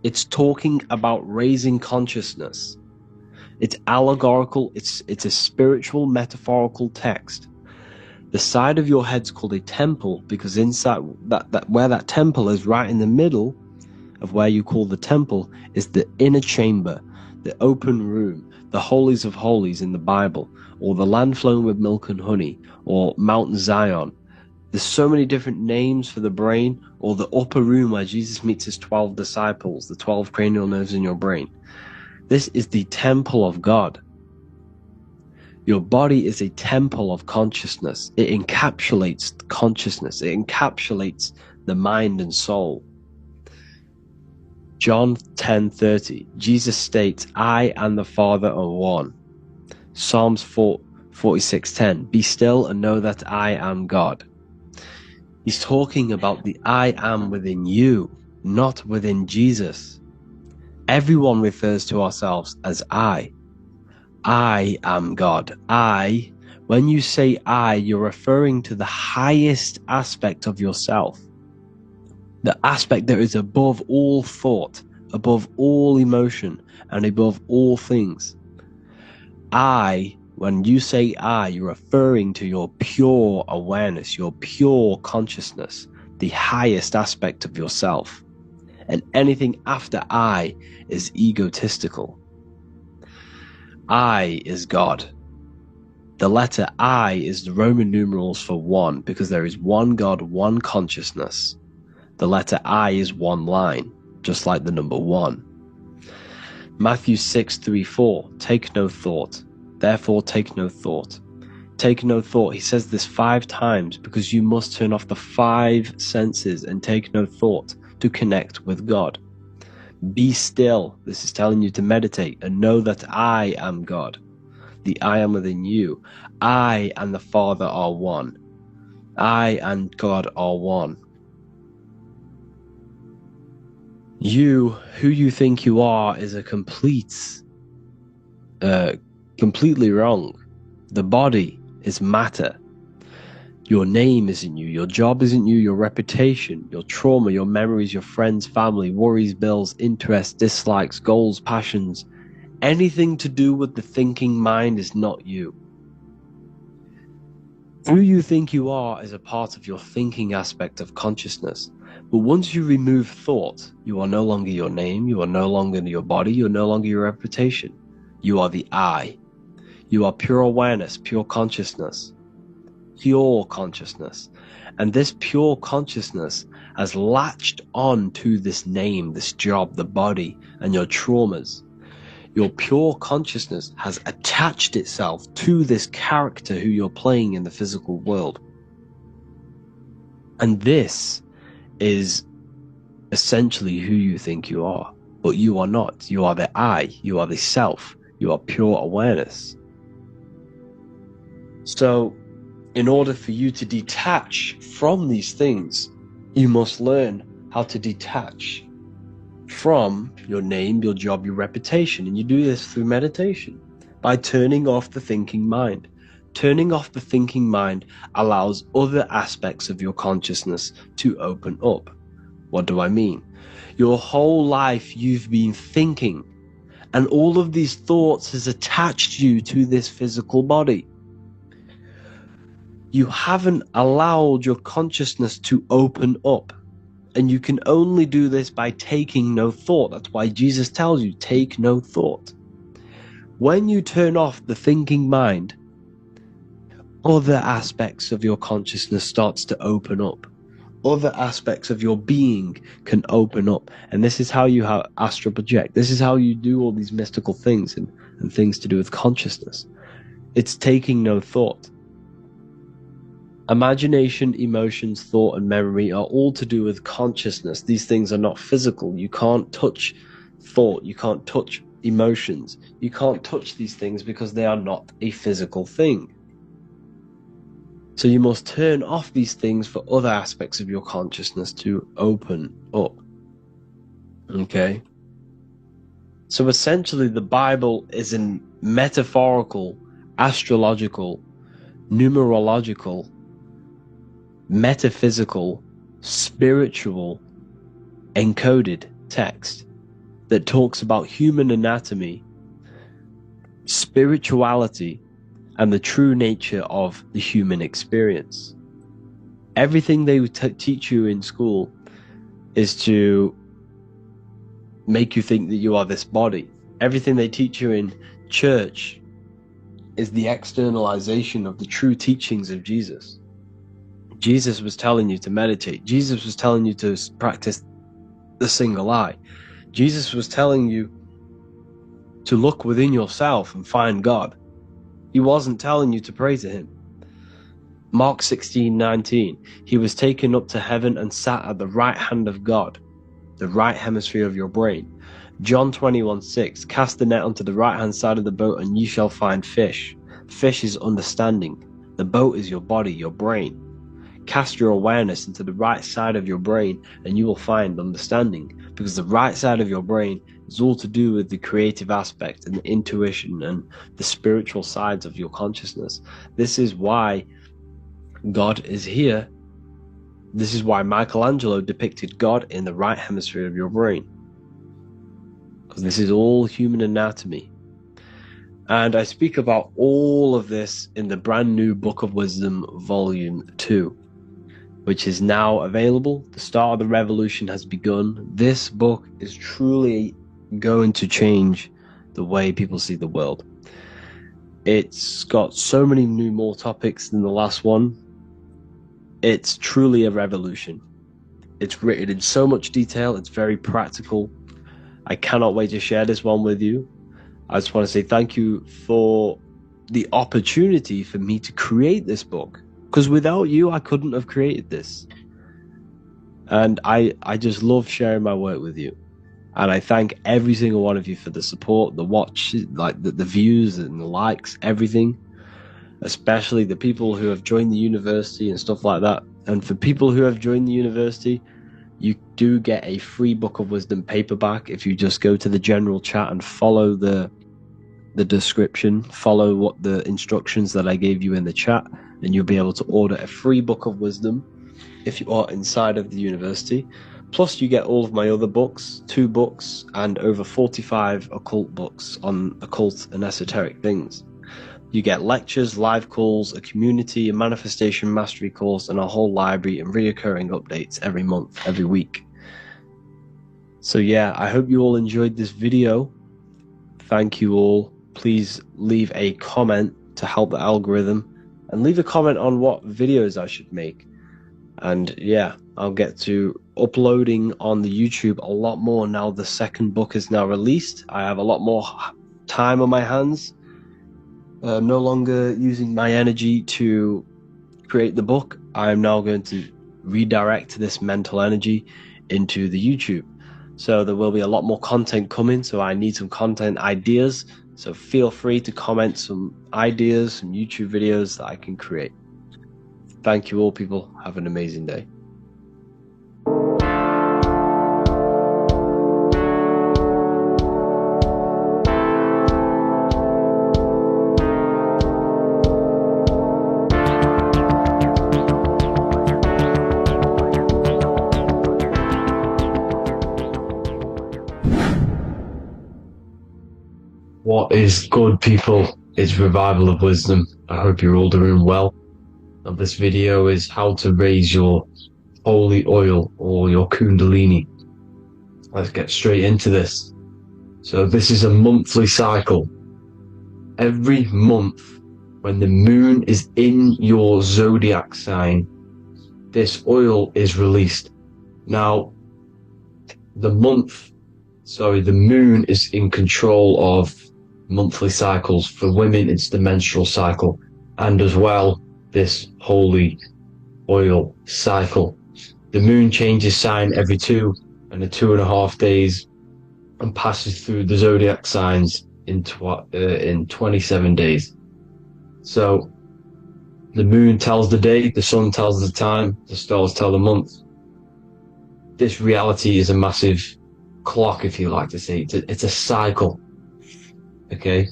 It's talking about raising consciousness. It's allegorical, it's a spiritual metaphorical text. The side of your head's called a temple because inside that where that temple is, right in the middle of where you call the temple, is the inner chamber, the open room, the holies of holies in the Bible, or the land flowing with milk and honey, or Mount Zion. There's so many different names for the brain, or the upper room where Jesus meets his 12 disciples, the 12 cranial nerves in your brain. This is the temple of God. Your body is a temple of consciousness. It encapsulates consciousness. It encapsulates the mind and soul. John 10:30, Jesus states, I and the Father are one. Psalms 46:10, be still and know that I am God. He's talking about the I am within you, not within Jesus. Everyone refers to ourselves as I. I am God. I, when you say I, you're referring to the highest aspect of yourself. The aspect that is above all thought, above all emotion, and above all things. I, when you say I, you're referring to your pure awareness, your pure consciousness, the highest aspect of yourself. And anything after I is egotistical. I is God. The letter I is the Roman numerals for one, because there is one God, one consciousness. The letter I is one line, just like the number 1. Matthew 6:3-4, take no thought. Therefore take no thought. Take no thought. He says this 5 times because you must turn off the 5 senses and take no thought to connect with God. Be still. This is telling you to meditate and know that I am God. The I am within you. I and the Father are one. I and God are one. You, who you think you are, is a completely wrong. The body is matter. Your name isn't you, your job isn't you, your reputation, your trauma, your memories, your friends, family, worries, bills, interests, dislikes, goals, passions. Anything to do with the thinking mind is not you. Who you think you are is a part of your thinking aspect of consciousness. But once you remove thought, you are no longer your name, you are no longer your body, you are no longer your reputation. You are the I. You are pure awareness, pure consciousness. Pure consciousness. And this pure consciousness has latched on to this name, this job, the body, and your traumas. Your pure consciousness has attached itself to this character who you're playing in the physical world. And this is essentially who you think you are. But you are not. You are the I. You are the self. You are pure awareness. So, in order for you to detach from these things, you must learn how to detach from your name, your job, your reputation. And you do this through meditation, by turning off the thinking mind. Turning off the thinking mind allows other aspects of your consciousness to open up. What do I mean? Your whole life you've been thinking, and all of these thoughts has attached you to this physical body. You haven't allowed your consciousness to open up. And you can only do this by taking no thought. That's why Jesus tells you, take no thought. When you turn off the thinking mind, other aspects of your consciousness starts to open up. Other aspects of your being can open up. And this is how you astral project. This is how you do all these mystical things and things to do with consciousness. It's taking no thought. Imagination, emotions, thought, and memory are all to do with consciousness. These things are not physical. You can't touch thought. You can't touch emotions. You can't touch these things because they are not a physical thing. So you must turn off these things for other aspects of your consciousness to open up. Okay? So essentially, the Bible is a metaphorical, astrological, numerological, metaphysical, spiritual, encoded text that talks about human anatomy, spirituality, and the true nature of the human experience. Everything they teach you in school is to make you think that you are this body. Everything they teach you in church is the externalization of the true teachings of Jesus. Jesus was telling you to meditate. Jesus was telling you to practice the single eye. Jesus was telling you to look within yourself and find God. He wasn't telling you to pray to him. Mark 16:19, he was taken up to heaven and sat at the right hand of God, the right hemisphere of your brain. John 21:6, cast the net onto the right hand side of the boat and ye shall find fish. Fish is understanding. The boat is your body, your brain. Cast your awareness into the right side of your brain and you will find understanding, because the right side of your brain is all to do with the creative aspect and the intuition and the spiritual sides of your consciousness. This is why God is here. This is why Michelangelo depicted God in the right hemisphere of your brain, because this is all human anatomy. And I speak about all of this in the brand new Book of Wisdom, Volume 2, which is now available. The start of the revolution has begun. This book is truly going to change the way people see the world. It's got so many more topics than the last one. It's truly a revolution. It's written in so much detail. It's very practical. I cannot wait to share this one with you. I just want to say thank you for the opportunity for me to create this book, because without you, I couldn't have created this. And I just love sharing my work with you. And I thank every single one of you for the support, the watch, like the views and the likes, everything. Especially the people who have joined the university and stuff like that. And for people who have joined the university, you do get a free Book of Wisdom paperback if you just go to the general chat and follow the description, follow what the instructions that I gave you in the chat, and you'll be able to order a free Book of Wisdom if you are inside of the university. Plus you get all of my other books, 2 books, and over 45 occult books on occult and esoteric things. You get lectures, live calls, a community, a manifestation mastery course, and a whole library and reoccurring updates every month, every week. So yeah, I hope you all enjoyed this video. Thank you all. Please leave a comment to help the algorithm, and leave a comment on what videos I should make. And yeah, I'll get to uploading on the YouTube a lot more now the second book is now released. I have a lot more time on my hands. No longer using my energy to create the book. I'm now going to redirect this mental energy into the YouTube. So there will be a lot more content coming. So I need some content ideas. So feel free to comment some ideas, some YouTube videos that I can create. Thank you all, people. Have an amazing day. What is good, people? It's Revival of Wisdom. I hope you're all doing well. And this video is how to raise your holy oil or your kundalini. Let's get straight into this. So this is a monthly cycle. Every month, when the moon is in your zodiac sign, this oil is released. Now, the moon is in control of monthly cycles. For women, it's the menstrual cycle, and as well this holy oil cycle. The moon changes sign every 2 and 2.5 days and passes through the zodiac signs in 27 days. So the moon tells the day, the sun tells the time, the stars tell the month. This reality is a massive clock, if you like to say. It's a cycle. Okay?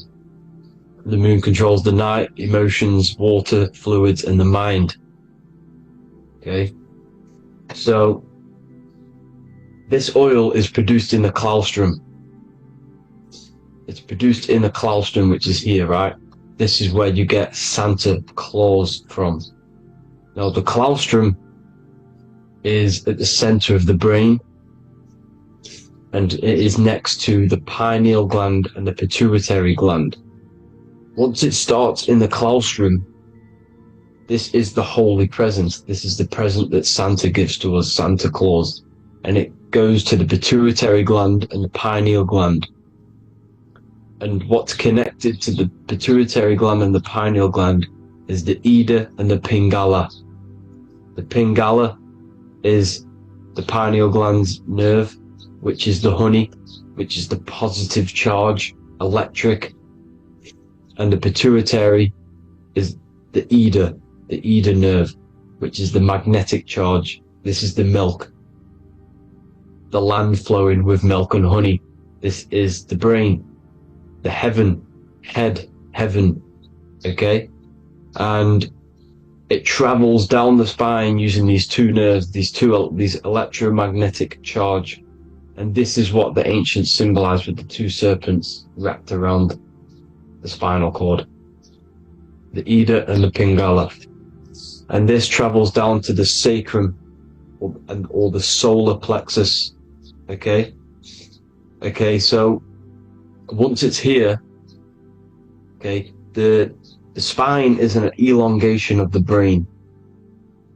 The moon controls the night, emotions, water, fluids, and the mind. Okay? So this oil is produced in the claustrum. It's produced in the claustrum, which is here, right? This is where you get Santa Claus from. Now, the claustrum is at the center of the brain, and it is next to the pineal gland and the pituitary gland. Once it starts in the claustrum, this is the holy present. This is the present that Santa gives to us, Santa Claus. And it goes to the pituitary gland and the pineal gland. And what's connected to the pituitary gland and the pineal gland is the Ida and the Pingala. The Pingala is the pineal gland's nerve, which is the honey, which is the positive charge, electric. And the pituitary is the Ida nerve, which is the magnetic charge. This is the milk, the land flowing with milk and honey. This is the brain, the heaven, okay? And it travels down the spine using these two nerves, these electromagnetic charge. And this is what the ancients symbolized with the two serpents wrapped around the spinal cord, the Ida and the Pingala. And this travels down to the sacrum or the solar plexus. Okay, so once it's here, okay, the spine is an elongation of the brain.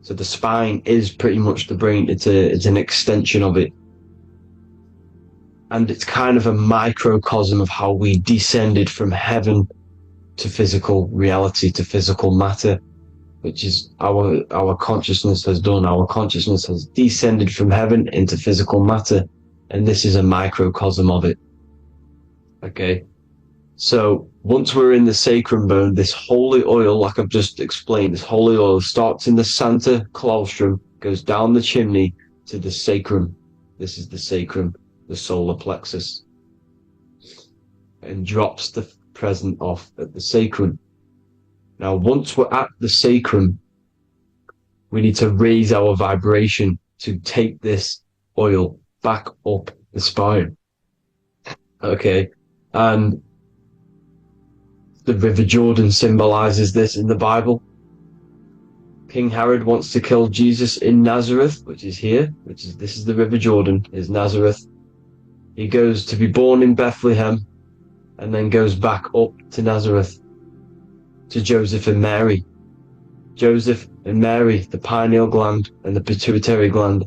So the spine is pretty much the brain. It's an extension of it. And it's kind of a microcosm of how we descended from heaven to physical reality, to physical matter, which is our consciousness has done. Our consciousness has descended from heaven into physical matter, and this is a microcosm of it. Okay, so once we're in the sacrum bone, this holy oil, like I've just explained, this holy oil starts in the Santa Claustrum, goes down the chimney to the sacrum. This is the sacrum, the solar plexus, and drops the present off at the sacrum. Now, once we're at the sacrum, we need to raise our vibration to take this oil back up the spine. Okay, and the River Jordan symbolizes this in the Bible. King Herod wants to kill Jesus in Nazareth, which is here, this is the River Jordan, is Nazareth. He goes to be born in Bethlehem and then goes back up to Nazareth to Joseph and Mary. Joseph and Mary, the pineal gland and the pituitary gland.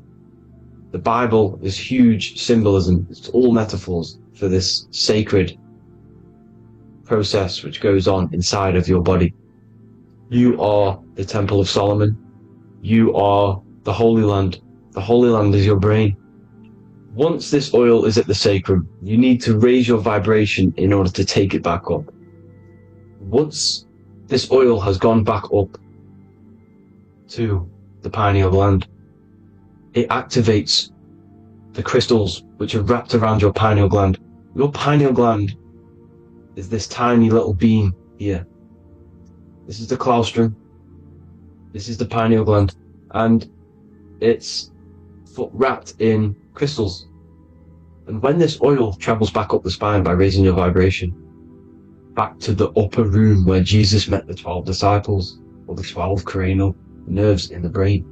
The Bible is huge symbolism. It's all metaphors for this sacred process which goes on inside of your body. You are the Temple of Solomon. You are the Holy Land. The Holy Land is your brain. Once this oil is at the sacrum, you need to raise your vibration in order to take it back up. Once this oil has gone back up to the pineal gland, it activates the crystals which are wrapped around your pineal gland. Your pineal gland is this tiny little beam here. This is the claustrum. This is the pineal gland, and it's wrapped in crystals. And when this oil travels back up the spine by raising your vibration back to the upper room where Jesus met the 12 disciples, or the 12 cranial nerves in the brain,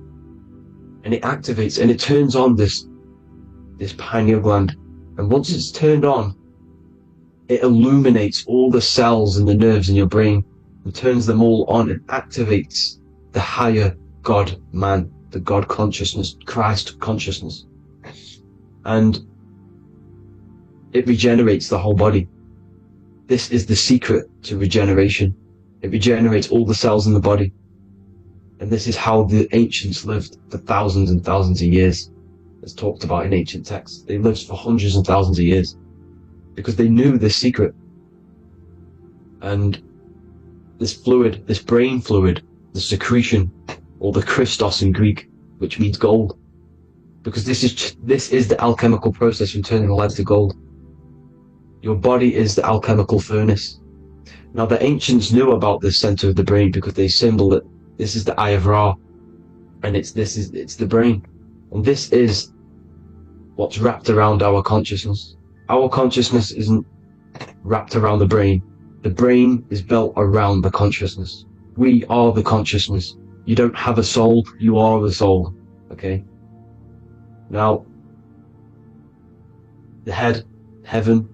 and it activates and it turns on this pineal gland, and once it's turned on, it illuminates all the cells and the nerves in your brain and turns them all on and activates the higher God man, the God consciousness, Christ consciousness. And it regenerates the whole body. This is the secret to regeneration. It regenerates all the cells in the body. And this is how the ancients lived for thousands and thousands of years. It's talked about in ancient texts. They lived for hundreds and thousands of years because they knew this secret. And this fluid, this brain fluid, the secretion, or the Christos in Greek, which means gold, because this is the alchemical process from turning lead to gold. Your body is the alchemical furnace. Now the ancients knew about this center of the brain because they symboled it. This is the Eye of Ra, and it's the brain, and this is what's wrapped around our consciousness. Our consciousness isn't wrapped around the brain. The brain is built around the consciousness. We are the consciousness. You don't have a soul, you are the soul. Okay? Now, the head, heaven,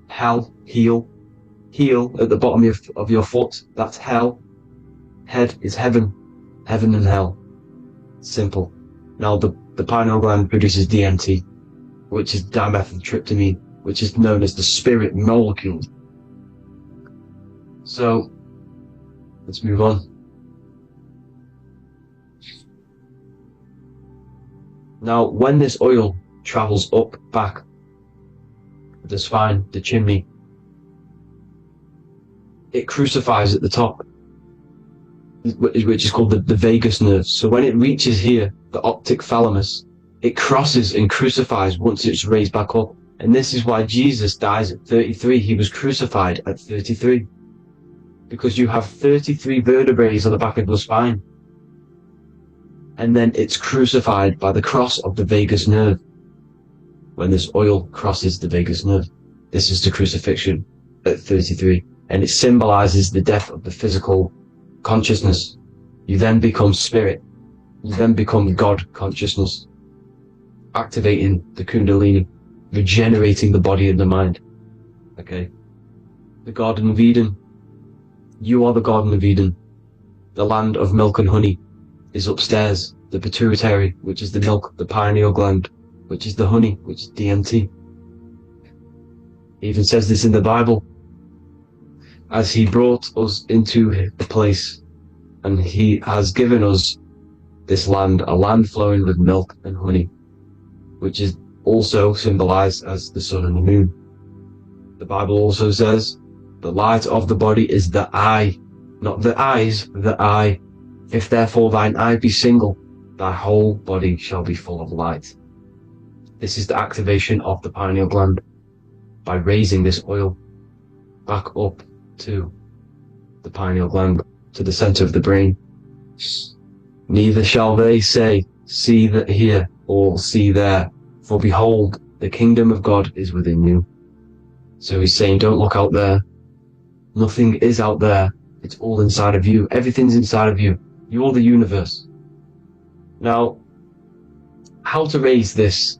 hell, heel at the bottom of your foot, that's hell. Head is heaven and hell. Simple. Now, the pineal gland produces DMT, which is dimethyltryptamine, which is known as the spirit molecule. So, let's move on. Now, when this oil travels up, back, the spine, the chimney, it crucifies at the top, which is called the vagus nerve. So when it reaches here, the optic thalamus, it crosses and crucifies once it's raised back up. And this is why Jesus dies at 33. He was crucified at 33. Because you have 33 vertebrae on the back of the spine. And then it's crucified by the cross of the vagus nerve. When this oil crosses the vagus nerve, this is the crucifixion at 33. And it symbolizes the death of the physical consciousness. You then become spirit. You then become God consciousness, activating the Kundalini, regenerating the body and the mind. Okay? The Garden of Eden. You are the Garden of Eden. The land of milk and honey is upstairs. The pituitary, which is the milk, the pineal gland, which is the honey, which is DMT. It even says this in the Bible. As he brought us into the place, and he has given us this land, a land flowing with milk and honey, which is also symbolized as the sun and the moon. The Bible also says, the light of the body is the eye, not the eyes, the eye. If therefore thine eye be single, thy whole body shall be full of light. This is the activation of the pineal gland by raising this oil back up to the pineal gland, to the center of the brain. Neither shall they say, see that here, or see there, for behold, the kingdom of God is within you. So he's saying, don't look out there. Nothing is out there. It's all inside of you. Everything's inside of you. You're the universe. Now, how to raise this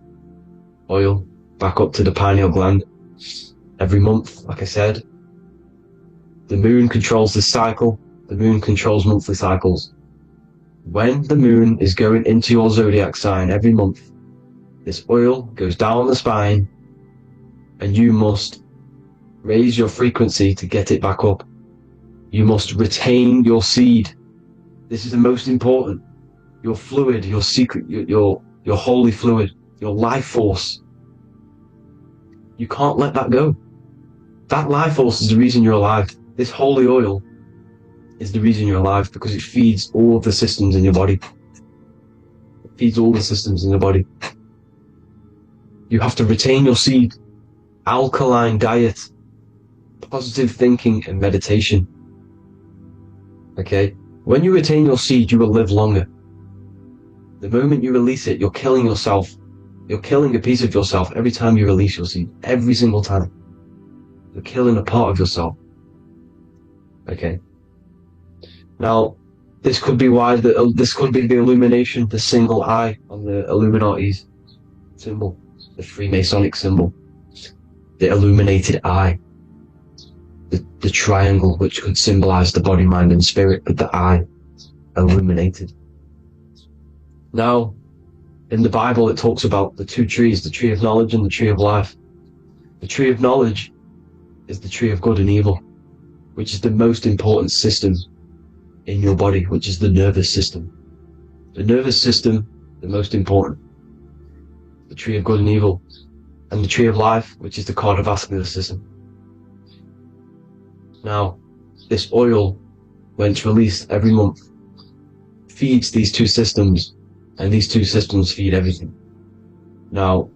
oil back up to the pineal gland? Every month, like I said. The moon controls the cycle. The moon controls monthly cycles. When the moon is going into your zodiac sign every month, this oil goes down the spine, and you must raise your frequency to get it back up. You must retain your seed. This is the most important. Your fluid, your secret, your holy fluid, your life force. You can't let that go. That life force is the reason you're alive. This holy oil is the reason you're alive, because it feeds all of the systems in your body. It feeds all the systems in your body. You have to retain your seed. Alkaline diet, positive thinking, and meditation. Okay? When you retain your seed, you will live longer. The moment you release it, you're killing yourself. You're killing a piece of yourself every time you release your seed. Every single time. You're killing a part of yourself. Okay? Now, this could be why this could be the illumination, the single eye on the Illuminati's symbol, the Freemasonic symbol, the illuminated eye, the triangle, which could symbolize the body, mind, and spirit, but the eye illuminated. Now, in the Bible, it talks about the two trees, the tree of knowledge and the tree of life. The tree of knowledge is the tree of good and evil, which is the most important system in your body, which is the nervous system. The nervous system, the most important. The tree of good and evil, and the tree of life, which is the cardiovascular system. Now, this oil, when it's released every month, feeds these two systems, and these two systems feed everything. Now,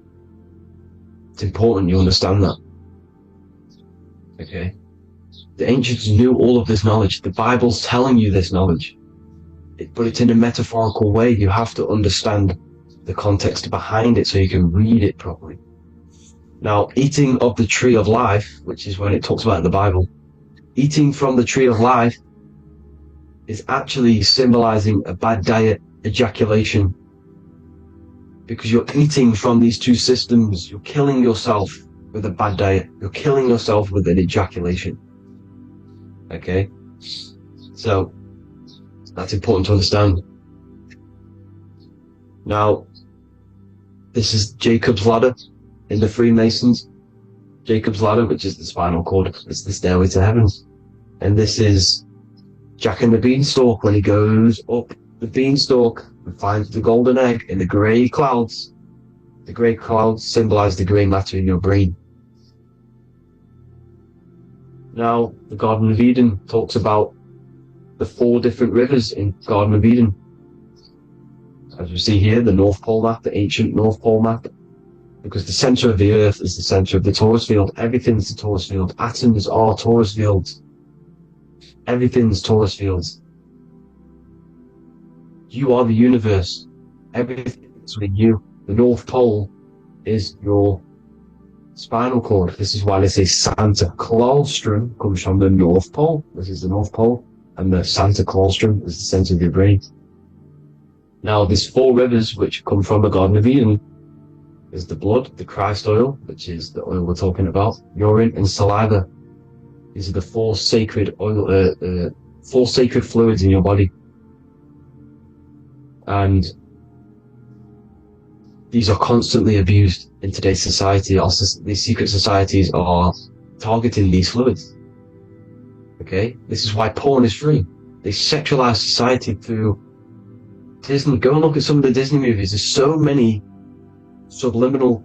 it's important you understand that. Okay? The ancients knew all of this knowledge. The Bible's telling you this knowledge. But it's in a metaphorical way. You have to understand the context behind it so you can read it properly. Now, eating of the tree of life, which is when it talks about in the Bible, eating from the tree of life is actually symbolizing a bad diet, ejaculation. Because you're eating from these two systems, you're killing yourself with a bad diet. You're killing yourself with an ejaculation. Okay? So, that's important to understand. Now, this is Jacob's ladder in the Freemasons. Jacob's ladder, which is the spinal cord, it's the stairway to heaven. And this is Jack and the Beanstalk when he goes up the beanstalk and finds the golden egg in the grey clouds. The grey clouds symbolize the grey matter in your brain. Now, the Garden of Eden talks about the 4 different rivers in Garden of Eden. As you see here, the North Pole map, the ancient North Pole map. Because the center of the earth is the center of the torus field. Everything's the torus field. Atoms are torus fields. Everything's torus fields. You are the universe. Everything's within you. The North Pole is your spinal cord. This is why they say Santa Claustrum comes from the North Pole. This is the North Pole. And the Santa Claustrum is the center of your brain. Now, these 4 rivers which come from the Garden of Eden is the blood, the Christ oil, which is the oil we're talking about, urine and saliva. These are the 4 sacred oil, 4 sacred fluids in your body. And these are constantly abused in today's society. These secret societies are targeting these fluids. Okay? This is why porn is free. They sexualize society through Disney. Go and look at some of the Disney movies. There's so many subliminal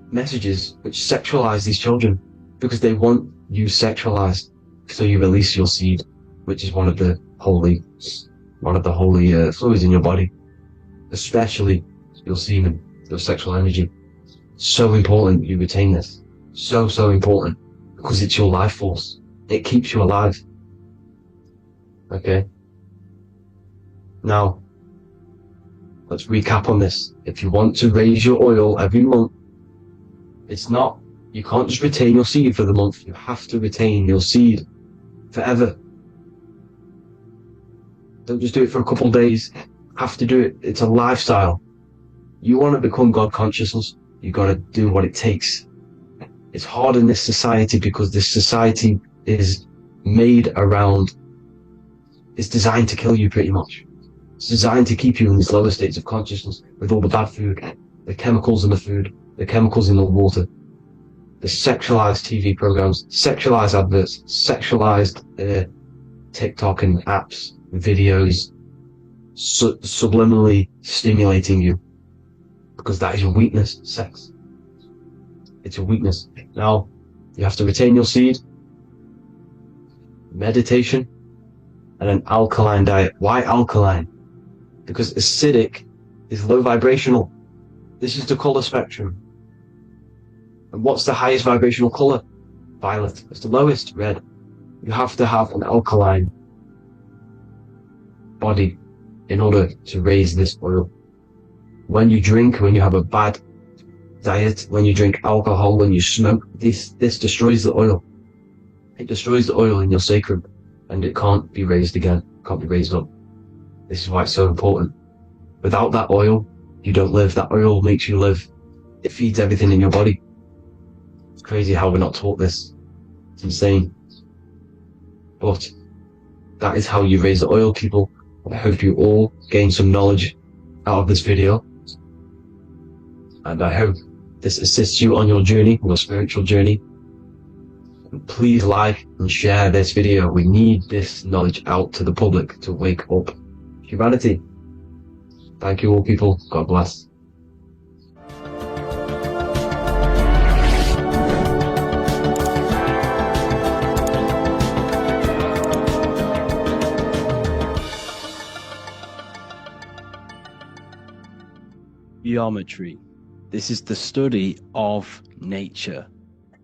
messages which sexualize these children because they want you sexualized, so you release your seed, which is one of the holy fluids in your body, especially your semen, your sexual energy. So important you retain this. So important, because it's your life force. It keeps you alive. Okay? Now, let's recap on this. If you want to raise your oil every month, you can't just retain your seed for the month. You have to retain your seed forever. Don't just do it for a couple of days. You have to do it. It's a lifestyle. You want to become God consciousness, you got to do what it takes. It's hard in this society because this society is designed to kill you pretty much. It's designed to keep you in these lower states of consciousness with all the bad food, the chemicals in the food, the chemicals in the water, the sexualized TV programs, sexualized adverts, sexualized TikTok and apps, videos, subliminally stimulating you. Because that is your weakness, sex. It's a weakness. Now, you have to retain your seed, meditation, and an alkaline diet. Why alkaline? Because acidic is low vibrational. This is the color spectrum. And what's the highest vibrational color? Violet. It's the lowest, red. You have to have an alkaline body in order to raise this oil. When you drink, when you have a bad diet, when you drink alcohol, when you smoke, this destroys the oil. It destroys the oil in your sacrum, and it can't be raised again, can't be raised up. This is why it's so important. Without that oil, you don't live. That oil makes you live. It feeds everything in your body. It's crazy how we're not taught this. It's insane. But that is how you raise the oil, people. I hope you all gain some knowledge out of this video. And I hope this assists you on your journey, your spiritual journey. Please like and share this video. We need this knowledge out to the public to wake up humanity. Thank you all, people. God bless. Geometry. This is the study of nature,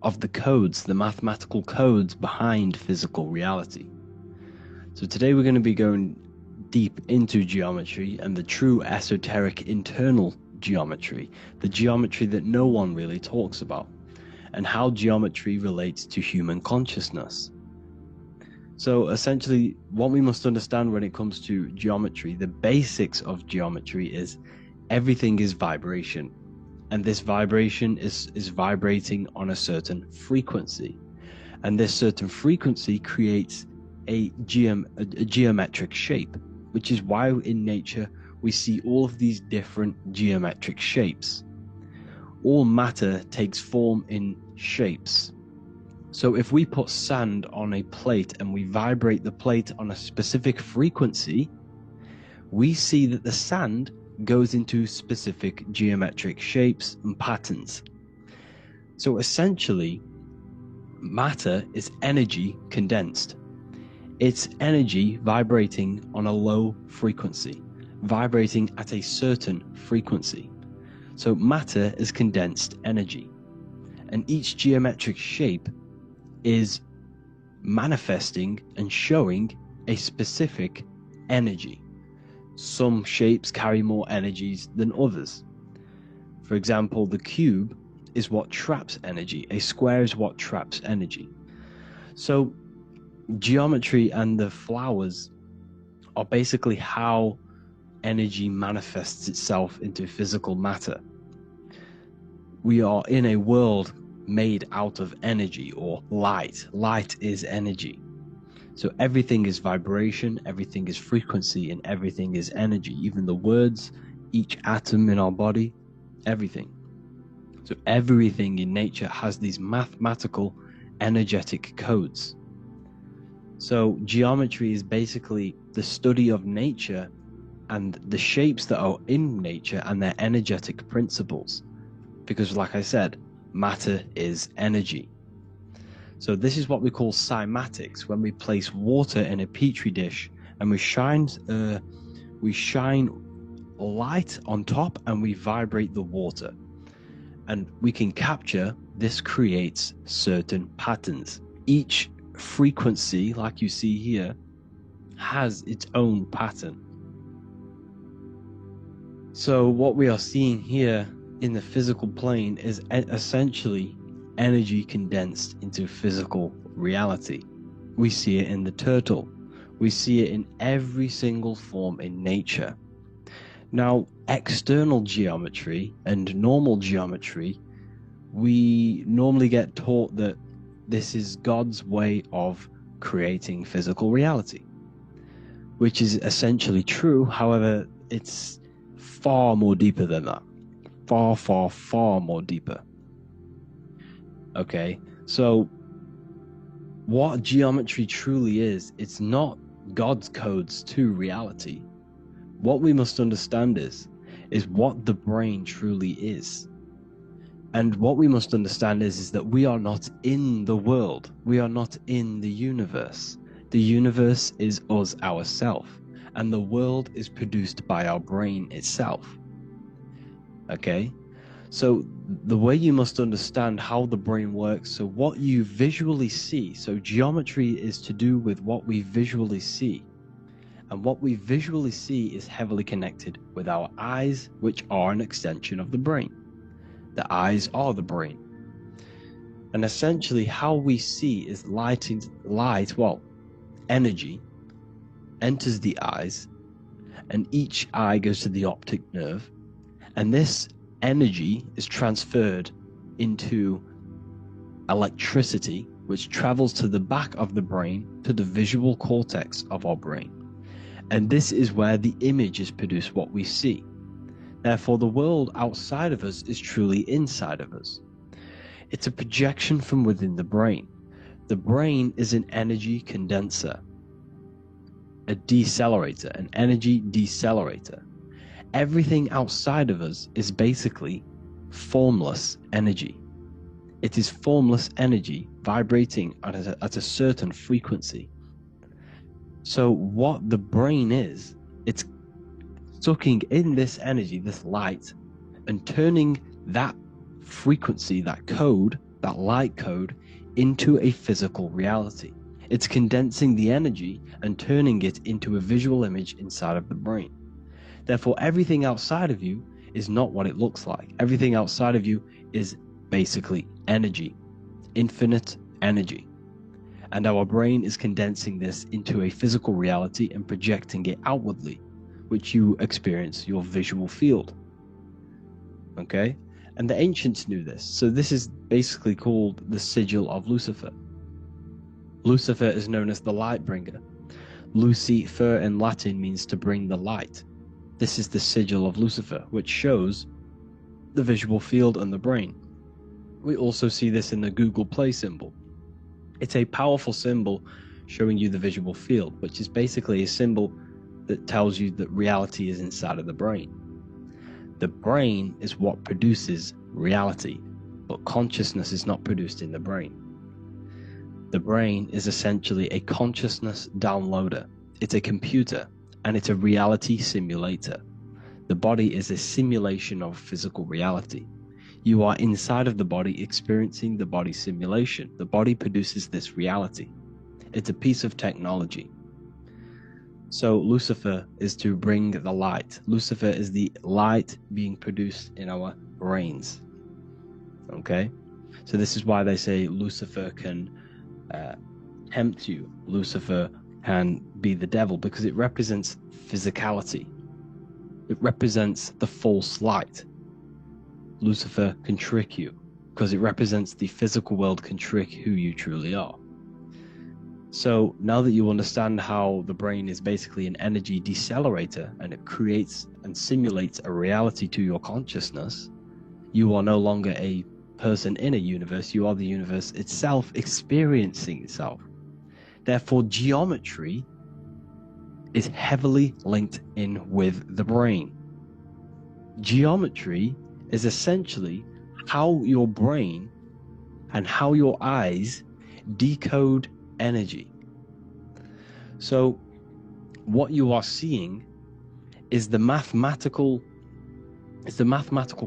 of the codes, the mathematical codes behind physical reality. So today we're going to be going deep into geometry and the true esoteric internal geometry, the geometry that no one really talks about, and how geometry relates to human consciousness. So essentially, what we must understand when it comes to geometry, the basics of geometry is everything is vibration, and this vibration is vibrating on a certain frequency, and this certain frequency creates a geometric shape, which is why in nature we see all of these different geometric shapes. All matter takes form in shapes. So if we put sand on a plate and we vibrate the plate on a specific frequency, we see that the sand goes into specific geometric shapes and patterns. So essentially, matter is energy condensed. It's energy vibrating on a low frequency, vibrating at a certain frequency. So matter is condensed energy, and each geometric shape is manifesting and showing a specific energy. Some shapes carry more energies than others. For example, the cube is what traps energy. A square is what traps energy. So geometry and the flowers are basically how energy manifests itself into physical matter. We are in a world made out of energy or light. Light is energy. So everything is vibration, everything is frequency, and everything is energy. Even the words, each atom in our body, everything. So everything in nature has these mathematical, energetic codes. So geometry is basically the study of nature and the shapes that are in nature and their energetic principles. Because like I said, matter is energy. So this is what we call cymatics, when we place water in a petri dish and we shine light on top and we vibrate the water. And we can capture, this creates certain patterns. Each frequency, like you see here, has its own pattern. So what we are seeing here in the physical plane is essentially energy condensed into physical reality. We see it in the turtle. We see it in every single form in nature. Now, external geometry and normal geometry, we normally get taught that this is God's way of creating physical reality, which is essentially true. However, it's far more deeper than that. Far, far, far more deeper. Okay, so what geometry truly is, it's not God's codes to reality. What we must understand is what the brain truly is. And what we must understand is that we are not in the world. We are not in the universe. The universe is us ourselves, and the world is produced by our brain itself. Okay? So the way you must understand how the brain works, so what you visually see, so geometry is to do with what we visually see. And what we visually see is heavily connected with our eyes, which are an extension of the brain. The eyes are the brain. And essentially how we see is energy enters the eyes, and each eye goes to the optic nerve, and this energy is transferred into electricity, which travels to the back of the brain, to the visual cortex of our brain. And this is where the image is produced, what we see. Therefore, the world outside of us is truly inside of us. It's a projection from within the brain. The brain is an energy condenser, a decelerator, an energy decelerator. Everything outside of us is basically formless energy. It is formless energy vibrating at a certain frequency. So what the brain is, it's sucking in this energy, this light, and turning that frequency, that code, that light code, into a physical reality. It's condensing the energy and turning it into a visual image inside of the brain. Therefore, everything outside of you is not what it looks like. Everything outside of you is basically energy, infinite energy. And our brain is condensing this into a physical reality and projecting it outwardly, which you experience your visual field. Okay? And the ancients knew this. So this is basically called the sigil of Lucifer. Lucifer is known as the light bringer. Lucifer in Latin means to bring the light. This is the sigil of Lucifer, which shows the visual field and the brain. We also see this in the Google Play symbol. It's a powerful symbol showing you the visual field, which is basically a symbol that tells you that reality is inside of the brain. The brain is what produces reality, but consciousness is not produced in the brain. The brain is essentially a consciousness downloader. It's a computer, and it's a reality simulator. The body is a simulation of physical reality. You are inside of the body experiencing the body simulation. The body produces this reality. It's a piece of technology. So Lucifer is to bring the light. Lucifer is the light being produced in our brains. Okay? So this is why they say Lucifer can tempt you. Lucifer can be the devil, because it represents physicality. It represents the false light. Lucifer can trick you because it represents the physical world can trick who you truly are. So now that you understand how the brain is basically an energy decelerator and it creates and simulates a reality to your consciousness, you are no longer a person in a universe, you are the universe itself experiencing itself. Therefore, geometry is heavily linked in with the brain. Geometry is essentially how your brain and how your eyes decode energy. So what you are seeing is the mathematical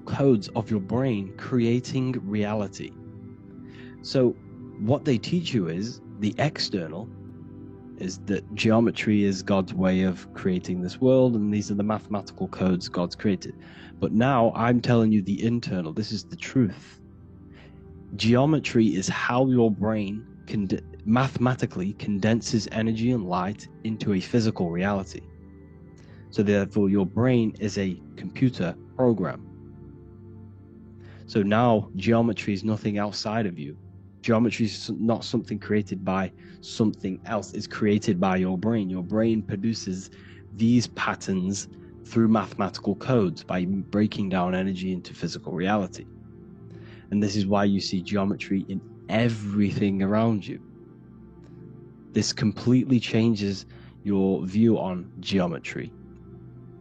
codes of your brain creating reality. So what they teach you is the external is that geometry is God's way of creating this world, and these are the mathematical codes God's created. But now I'm telling you the internal. This is the truth. Geometry is how your brain mathematically condenses energy and light into a physical reality. So therefore, your brain is a computer program. So now geometry is nothing outside of you. Geometry is not something created by something else. It's created by your brain. Your brain produces these patterns through mathematical codes by breaking down energy into physical reality. And this is why you see geometry in everything around you. This completely changes your view on geometry.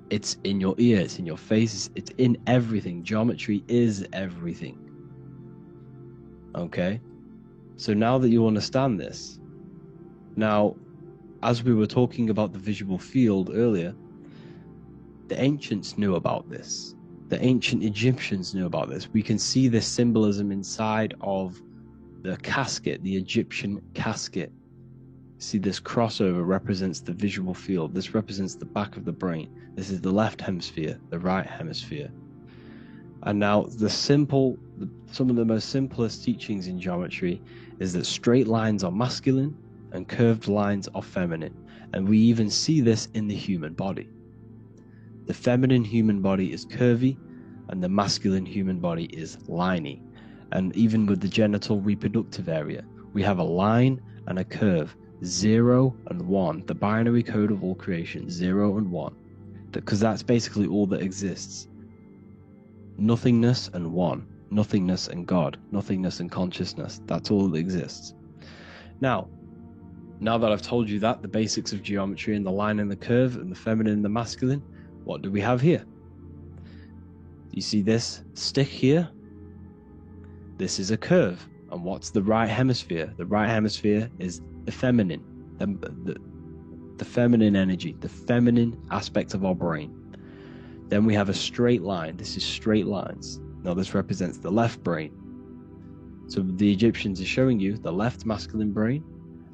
It's in your ear, it's in your face, it's in everything. Geometry is everything. Okay? So now that you understand this, now, as we were talking about the visual field earlier, the ancients knew about this. The ancient Egyptians knew about this. We can see this symbolism inside of the casket, the Egyptian casket. See, this crossover represents the visual field. This represents the back of the brain. This is the left hemisphere, the right hemisphere. And now some of the most simplest teachings in geometry is that straight lines are masculine and curved lines are feminine. And we even see this in the human body. The feminine human body is curvy and the masculine human body is liney. And even with the genital reproductive area, we have a line and a curve, 0 and 1, the binary code of all creation, 0 and 1, because that's basically all that exists. Nothingness and one, nothingness and God, nothingness and consciousness, that's all that exists. Now that I've told you that, the basics of geometry and the line and the curve and the feminine and the masculine, what do we have here? You see this stick here? This is a curve. And what's the right hemisphere? The right hemisphere is the feminine, the feminine energy, the feminine aspect of our brain. Then we have a straight line. This is straight lines. Now this represents the left brain. So the Egyptians are showing you the left masculine brain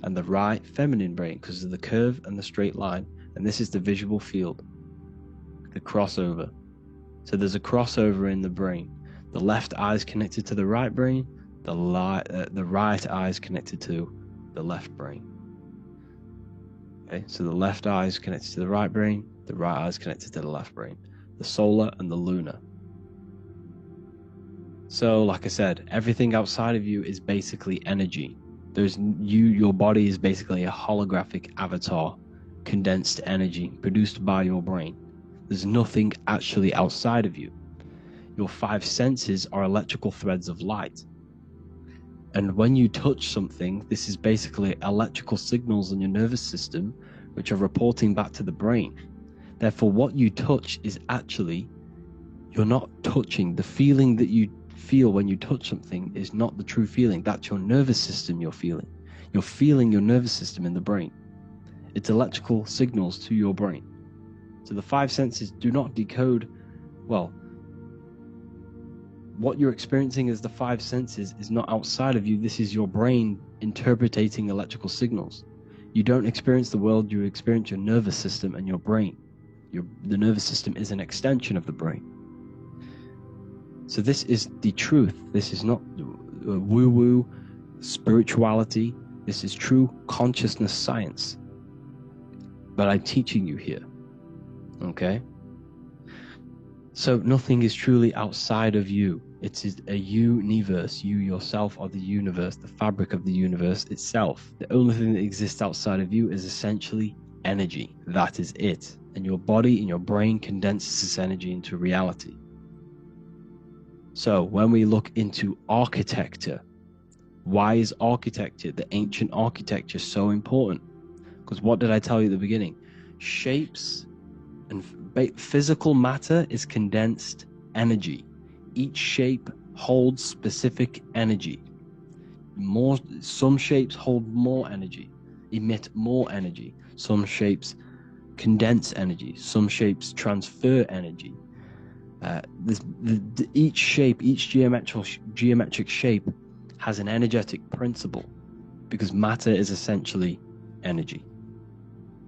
and the right feminine brain because of the curve and the straight line. And this is the visual field, the crossover. So there's a crossover in the brain. The left eye is connected to the right brain. The right eye is connected to the left brain. Okay, so the left eye is connected to the right brain. The right eye is connected to the left brain. The solar and the lunar. So, like I said, everything outside of you is basically energy. Your body is basically a holographic avatar, condensed energy produced by your brain. There's nothing actually outside of you. Your 5 senses are electrical threads of light. And when you touch something, this is basically electrical signals in your nervous system, which are reporting back to the brain. Therefore, what you touch is actually, you're not touching. The feeling that you feel when you touch something is not the true feeling. That's your nervous system you're feeling. You're feeling your nervous system in the brain. It's electrical signals to your brain. So the 5 senses do not decode, well, what you're experiencing as the 5 senses is not outside of you. This is your brain interpreting electrical signals. You don't experience the world, you experience your nervous system and your brain. The nervous system is an extension of the brain. So this is the truth. This is not woo-woo spirituality. This is true consciousness science. But I'm teaching you here. Okay? So nothing is truly outside of you. It is a universe. You yourself are the universe, the fabric of the universe itself. The only thing that exists outside of you is essentially energy. That is it. And your body and your brain condenses this energy into reality. So when we look into architecture, why is architecture, the ancient architecture, so important? Because what did I tell you at the beginning? Shapes and physical matter is condensed energy. Each shape holds specific energy. Some shapes hold more energy, emit more energy. Some shapes condense energy. Some shapes transfer energy. Each shape, each geometric shape has an energetic principle because matter is essentially energy.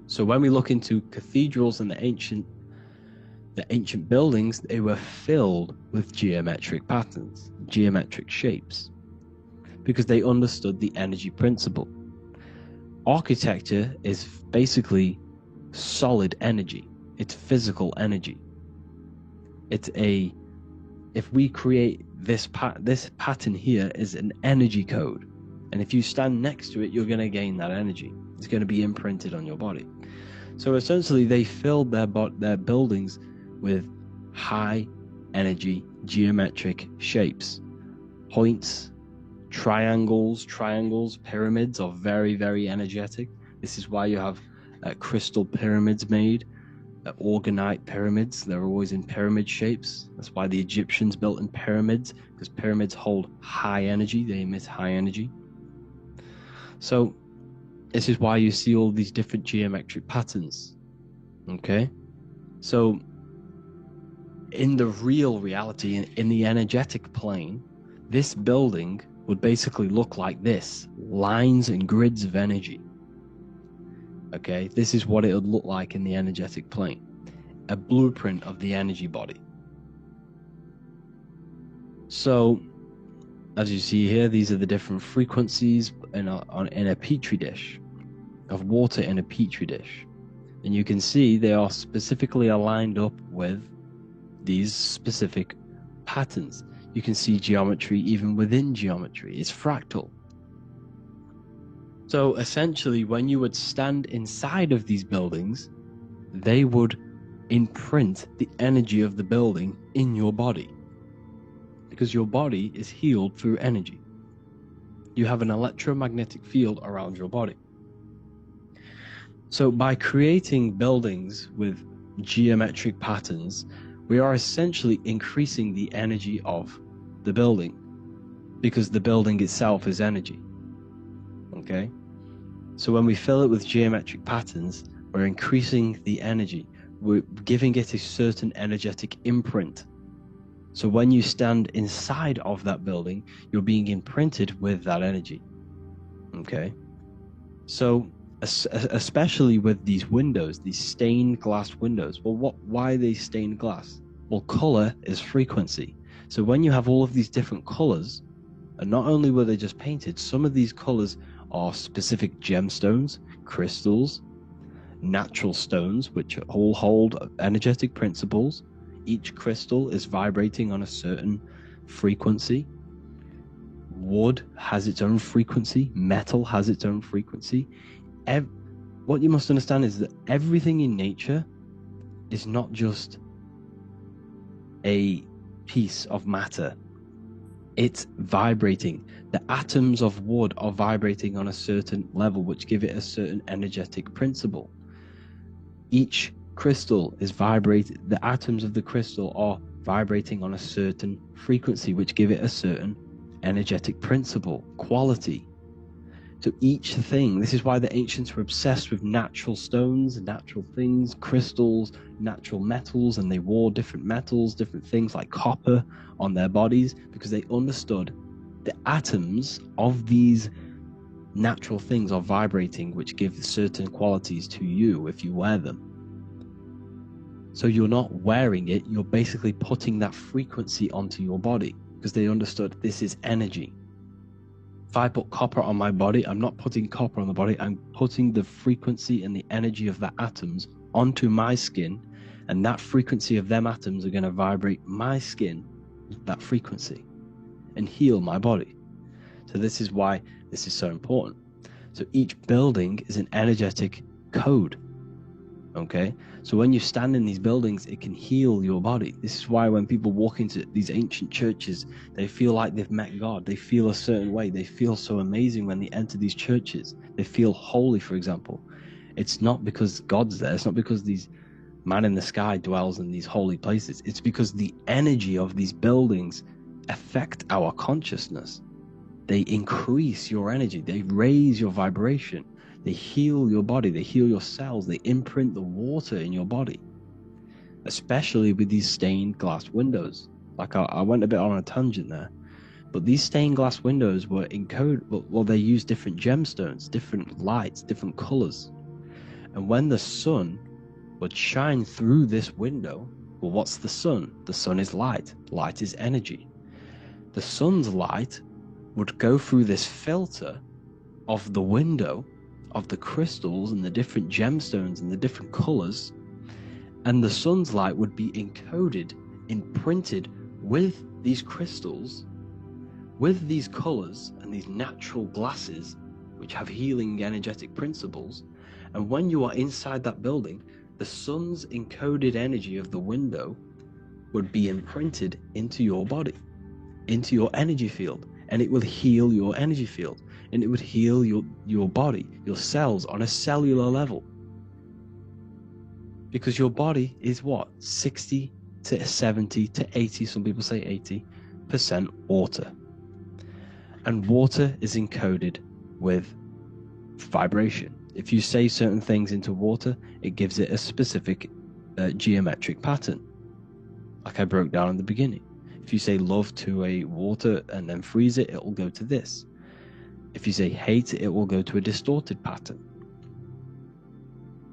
So when we look into cathedrals and the ancient buildings, they were filled with geometric patterns, geometric shapes, because they understood the energy principle. Architecture is basically solid energy. It's physical energy. If we create this pattern here is an energy code, and if you stand next to it, you're going to gain that energy. It's going to be imprinted on your body. So essentially, they filled their buildings with high energy geometric shapes. Points, triangles, pyramids are very, very energetic. This is why you have crystal pyramids made, orgonite pyramids. They're always in pyramid shapes. That's why the Egyptians built in pyramids, because pyramids hold high energy. They emit high energy. So this is why you see all these different geometric patterns. Okay? So in the real reality, in the energetic plane, this building would basically look like this. Lines and grids of energy. Okay? This is what it would look like in the energetic plane. A blueprint of the energy body. So, as you see here, these are the different frequencies in a petri dish, of water in a petri dish. And you can see they are specifically aligned up with these specific patterns. You can see geometry even within geometry. It's fractal. So essentially, when you would stand inside of these buildings, they would imprint the energy of the building in your body. Because your body is healed through energy. You have an electromagnetic field around your body. So by creating buildings with geometric patterns, we are essentially increasing the energy of the building, because the building itself is energy. Okay? So when we fill it with geometric patterns, we're increasing the energy. We're giving it a certain energetic imprint. So when you stand inside of that building, you're being imprinted with that energy. Okay? So especially with these windows, these stained glass windows. Well, why are they stained glass? Well, color is frequency. So when you have all of these different colors, and not only were they just painted, some of these colors are specific gemstones, crystals, natural stones, which all hold energetic principles. Each crystal is vibrating on a certain frequency. Wood has its own frequency. Metal has its own frequency. What you must understand is that everything in nature is not just a piece of matter. It's vibrating. The atoms of wood are vibrating on a certain level, which give it a certain energetic principle. Each crystal is vibrating. The atoms of the crystal are vibrating on a certain frequency, which give it a certain energetic principle, quality. So each thing, this is why the ancients were obsessed with natural stones, natural things, crystals, natural metals, and they wore different metals, different things like copper on their bodies, because they understood the atoms of these natural things are vibrating, which give certain qualities to you if you wear them. So you're not wearing it, you're basically putting that frequency onto your body, because they understood this is energy. If I put copper on my body, I'm not putting copper on the body, I'm putting the frequency and the energy of the atoms onto my skin, and that frequency of them atoms are going to vibrate my skin with that frequency and heal my body. So this is why this is so important. So each building is an energetic code. Okay, so when you stand in these buildings, it can heal your body. This is why when people walk into these ancient churches, they feel like they've met God. They feel a certain way. They feel so amazing when they enter these churches. They feel holy, for example. It's not because God's there. It's not because these man in the sky dwells in these holy places. It's because the energy of these buildings affect our consciousness. They increase your energy. They raise your vibration. They heal your body, they heal your cells, they imprint the water in your body, especially with these stained glass windows. Like I went a bit on a tangent there, but these stained glass windows were encoded, well, they use different gemstones, different lights, different colors. And when the sun would shine through this window, well, what's the sun? The sun is light. Light is energy. The sun's light would go through this filter of the window, of the crystals and the different gemstones and the different colors, and the sun's light would be encoded, imprinted with these crystals, with these colors and these natural glasses which have healing energetic principles. And when you are inside that building, the sun's encoded energy of the window would be imprinted into your body, into your energy field, and it will heal your energy field. And it would heal your body, your cells on a cellular level. Because your body is what? 60 to 70 to 80, some people say 80% water. And water is encoded with vibration. If you say certain things into water, it gives it a specific geometric pattern. Like I broke down in the beginning. If you say love to a water and then freeze it, it will go to this. If you say hate, it will go to a distorted pattern.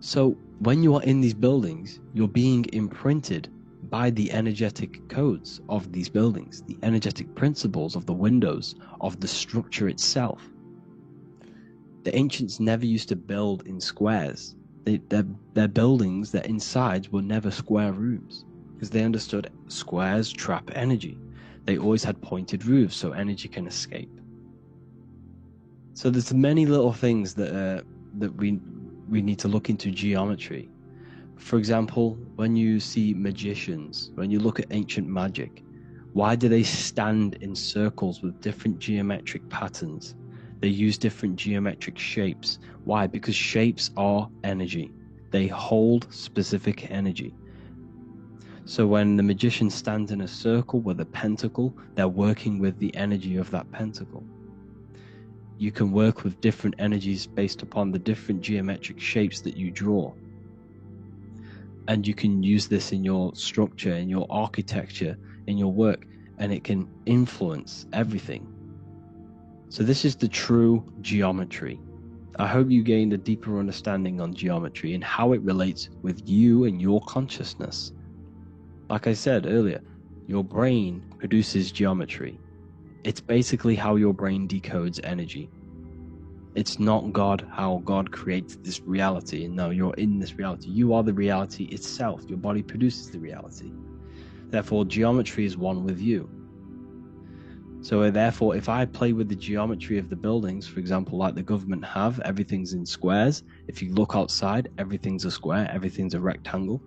So when you are in these buildings, you're being imprinted by the energetic codes of these buildings, the energetic principles of the windows, of the structure itself. The ancients never used to build in squares. Their buildings, their insides were never square rooms, because they understood squares trap energy. They always had pointed roofs so energy can escape. So there's many little things that we need to look into geometry. For example, when you see magicians, when you look at ancient magic, why do they stand in circles with different geometric patterns? They use different geometric shapes. Why? Because shapes are energy. They hold specific energy. So when the magician stands in a circle with a pentacle, they're working with the energy of that pentacle. You can work with different energies based upon the different geometric shapes that you draw. And you can use this in your structure, in your architecture, in your work, and it can influence everything. So this is the true geometry. I hope you gained a deeper understanding on geometry and how it relates with you and your consciousness. Like I said earlier, your brain produces geometry. It's basically how your brain decodes energy. It's not God, how God creates this reality. And no, you're in this reality. You are the reality itself. Your body produces the reality. Therefore, geometry is one with you. So therefore, if I play with the geometry of the buildings, for example, like the government have, everything's in squares. If you look outside, everything's a square, everything's a rectangle.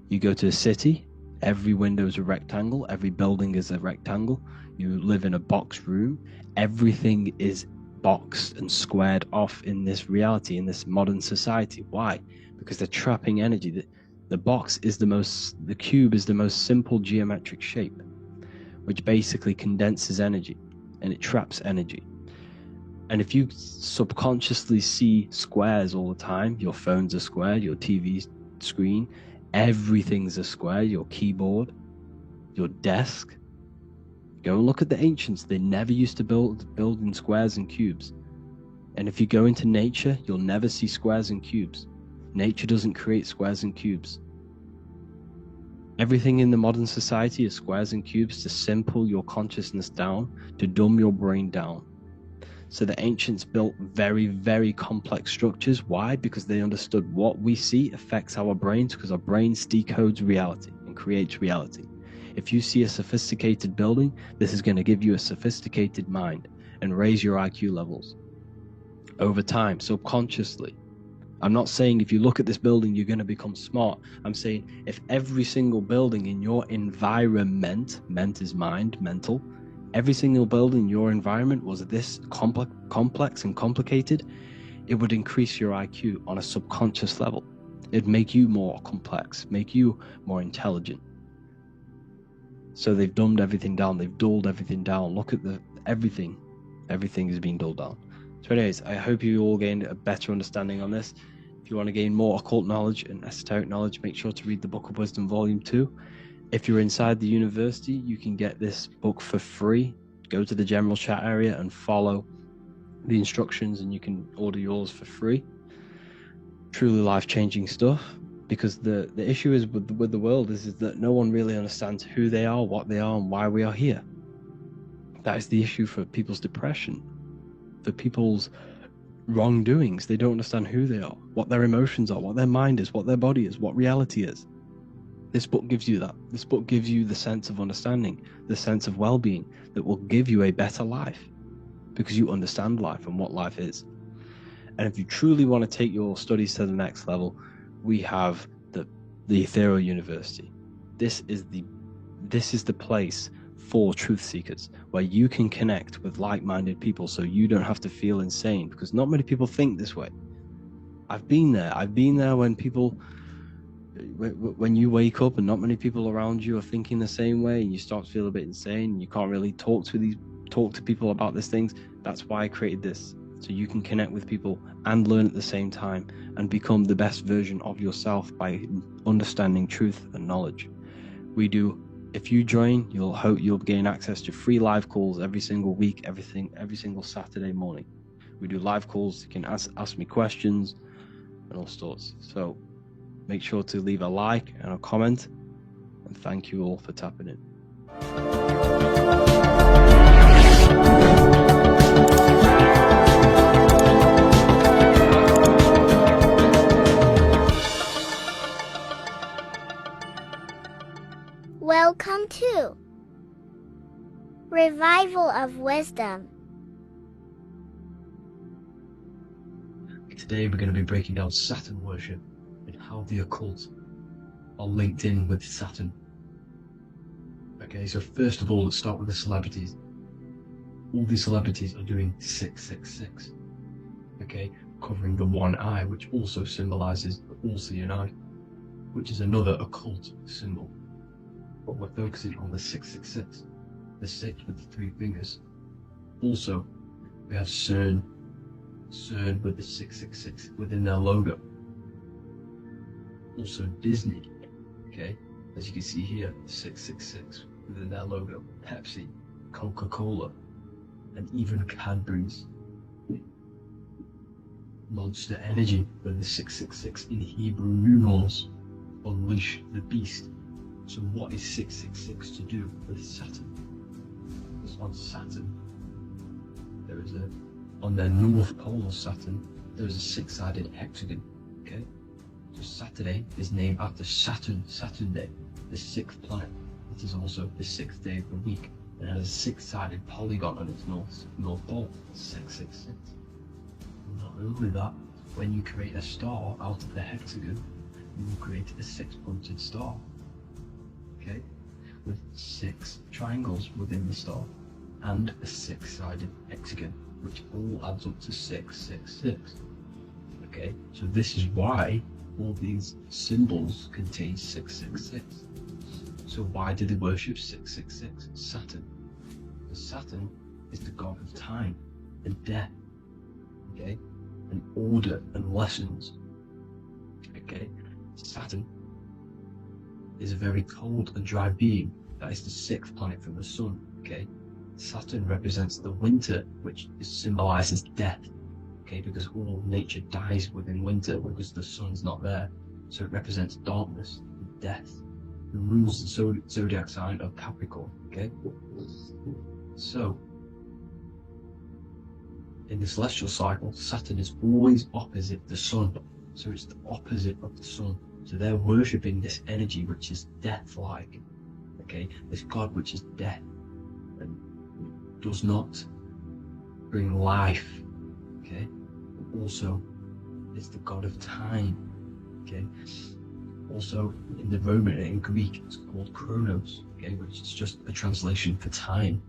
You go to a city, every window is a rectangle, every building is a rectangle. You live in a box room, everything is boxed and squared off in this reality, in this modern society. Why? Because they're trapping energy. The cube is the most simple geometric shape, which basically condenses energy and it traps energy. And if you subconsciously see squares all the time, your phone's a square, your TV screen, everything's a square, your keyboard, your desk. Go and look at the ancients. They never used to build in squares and cubes. And if you go into nature, you'll never see squares and cubes. Nature doesn't create squares and cubes. Everything in the modern society is squares and cubes to simple your consciousness down, to dumb your brain down. So the ancients built very, very complex structures. Why? Because they understood what we see affects our brains, because our brains decodes reality and creates reality. If you see a sophisticated building, this is going to give you a sophisticated mind and raise your IQ levels over time, subconsciously. I'm not saying if you look at this building, you're going to become smart. I'm saying if every single building in your environment, ment is mind, mental, every single building in your environment was this complex and complicated, it would increase your IQ on a subconscious level. It'd make you more complex, make you more intelligent. So they've dumbed everything down, they've dulled everything down. Look at everything is being dulled down. So anyways, I hope you all gained a better understanding on this. If you want to gain more occult knowledge and esoteric knowledge, make sure to read the Book of Wisdom Volume 2. If you're inside the university, you can get this book for free. Go to the general chat area and follow the instructions and you can order yours for free. Truly life-changing stuff, because the issue is with the world is that no one really understands who they are, what they are, and why we are here. That is the issue for people's depression, for people's wrongdoings. They don't understand who they are, what their emotions are, what their mind is, what their body is, what reality is. This book gives you that. This book gives you the sense of understanding, the sense of well-being that will give you a better life, because you understand life and what life is. And if you truly want to take your studies to the next level, we have the Ethereal University. This is the place for truth seekers, where you can connect with like-minded people so you don't have to feel insane, because not many people think this way. I've been there when you wake up and not many people around you are thinking the same way, and you start to feel a bit insane and you can't really talk to people about these things. That's why I created this, so you can connect with people and learn at the same time and become the best version of yourself by understanding truth and knowledge. If you join, you'll gain access to free live calls every single week, every single Saturday morning. We do live calls. You can ask me questions and all sorts. So make sure to leave a like and a comment, and thank you all for tapping in. Welcome to Revival of Wisdom. Today we're going to be breaking down Saturn worship and how the occult are linked in with Saturn. Okay, so first of all, let's start with the celebrities. all these celebrities are doing 666. Okay, covering the one eye, which also symbolizes the all-seeing eye, which is another occult symbol. But we're focusing on the 666, the 6 with the 3 fingers. Also, we have CERN with the 666 within their logo. Also Disney, okay, as you can see here, 666 within their logo. Pepsi, Coca-Cola, and even Cadbury's. Monster Energy with the 666 in Hebrew numerals. Unleash the beast. So what is 666 to do with Saturn? Because on Saturn, there is on the North Pole of Saturn, there is a 6-sided hexagon, okay? So Saturday is named after Saturn Day, the 6th planet. It is also the 6th day of the week, and has a 6-sided polygon on its North Pole, 666. Not only that, when you create a star out of the hexagon, you will create a 6-pointed star, okay, with 6 triangles within the star, and a 6-sided hexagon, which all adds up to 666. Okay, so this is why all these symbols contain 666. So why do they worship 666? Saturn. Because Saturn is the god of time and death, okay, and order and lessons. Okay, Saturn is a very cold and dry being. That is the 6th planet from the sun. Okay, Saturn represents the winter, which symbolizes death. Okay, because all nature dies within winter because the sun's not there. So it represents darkness and death. It rules the zodiac sign of Capricorn. Okay, so in the celestial cycle, Saturn is always opposite the sun. So it's the opposite of the sun. So they're worshipping this energy which is death-like. Okay, this god which is death and does not bring life. Okay, also is the god of time. Okay, also in the Roman and in Greek it's called Chronos. Okay, which is just a translation for time.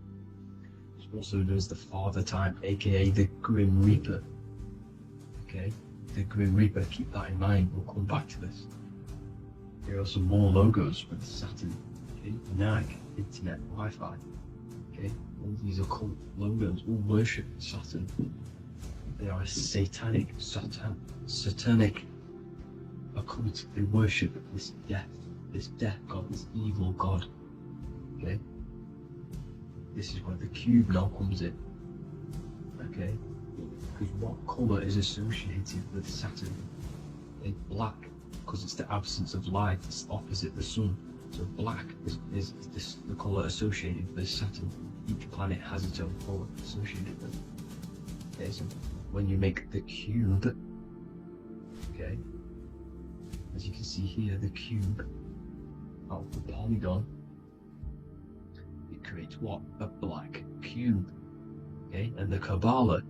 It's also known as the Father Time, aka the Grim Reaper. Okay, the Grim Reaper. Keep that in mind. We'll come back to this. Here are some more logos with Saturn. Okay, Nike, Internet, Wi-Fi. Okay, all these occult logos all worship Saturn. They are a satanic occult. They worship this death god, this evil god. Okay, this is where the cube now comes in. Okay, because what colour is associated with Saturn? It's black, because it's the absence of light. It's opposite the sun. So black is the colour associated with Saturn. Each planet has its own colour associated with it. Okay, so when you make the cube, okay, as you can see here, the cube out of the polygon, it creates what? A black cube. Okay, and the Kabbalah,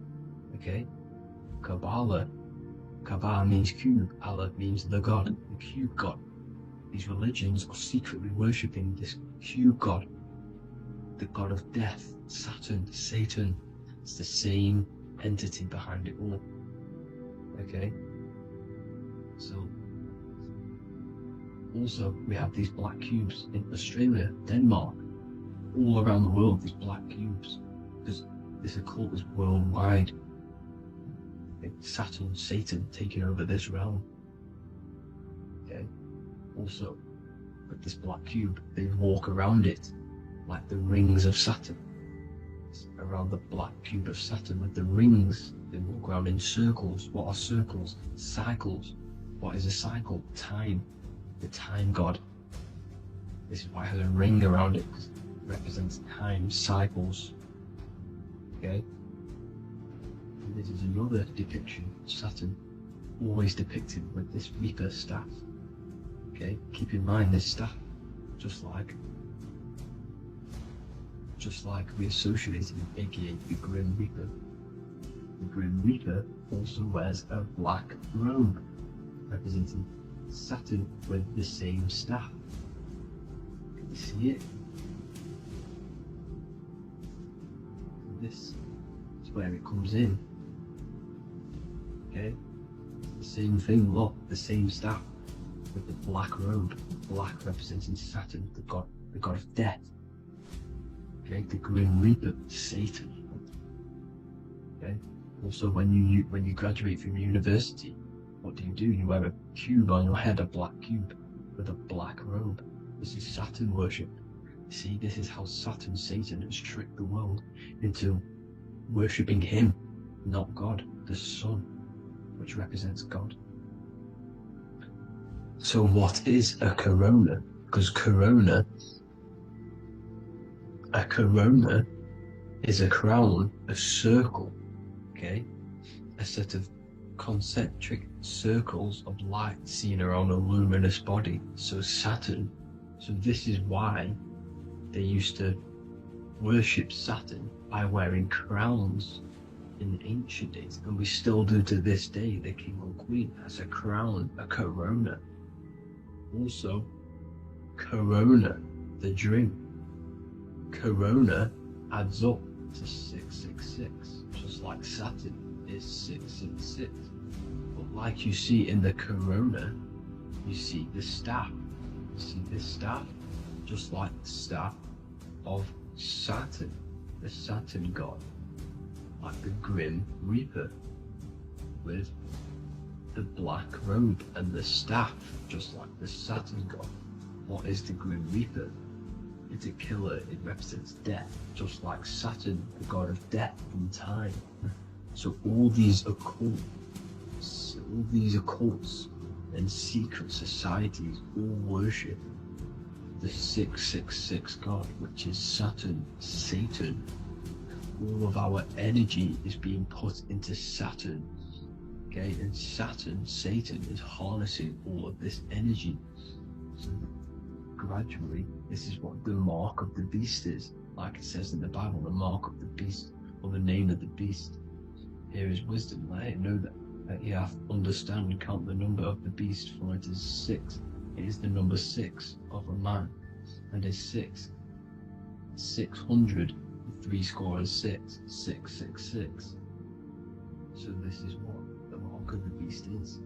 okay, Kabbalah means cube, Allah means the god, the cube god. These religions are secretly worshipping this cube god, the god of death, Saturn, Satan. It's the same entity behind it all. Okay, so also we have these black cubes in Australia, Denmark, all around the world, these black cubes, because this occult is worldwide. Saturn, Satan taking over this realm. Okay, also with this black cube, they walk around it like the rings of Saturn. Around the black cube of Saturn with the rings, they walk around in circles. What are circles? Cycles. What is a cycle? Time. The time god. This is why it has a ring around it, because it represents time, cycles. Okay, and this is another depiction of Saturn, always depicted with this Reaper staff. Okay, keep in mind this staff, just like we associated with aka the Grim Reaper. The Grim Reaper also wears a black robe, representing Saturn with the same staff. Can you see it? this is where it comes in. Okay? The same thing, look, the same staff with the black robe, black representing Saturn, the god of death. Okay, the Grim Reaper, Satan. Okay? Also, when you graduate from university, what do? You wear a cube on your head, a black cube with a black robe. This is Saturn worship. See, this is how Saturn, Satan, has tricked the world into worshipping him, not God, the sun, which represents God. So what is a corona? Because a corona is a crown, a circle, okay? A set of concentric circles of light seen around a luminous body. So Saturn, so this is why they used to worship Saturn by wearing crowns in ancient days, and we still do to this day. The king or queen has a crown, a corona. Also, corona, the drink. Corona adds up to 666, just like Saturn is 666. But like you see in the corona, you see the staff. You see this staff, just like the staff of Saturn, the Saturn god, like the Grim Reaper, with the black robe and the staff, just like the Saturn god. What is the Grim Reaper? It's a killer, it represents death, just like Saturn, the god of death and time. So all these occults and secret societies all worship the 666 god, which is Saturn, Satan. All of our energy is being put into Saturn, okay? And Saturn, Satan, is harnessing all of this energy. So gradually, this is what the mark of the beast is. Like it says in the Bible, the mark of the beast, or the name of the beast. Here is wisdom. Let it know that you have to understand and count the number of the beast, for it is 6. It is the number 6 of a man, and is 600, 3 score and 6, 666. So this is what the mark of the beast is.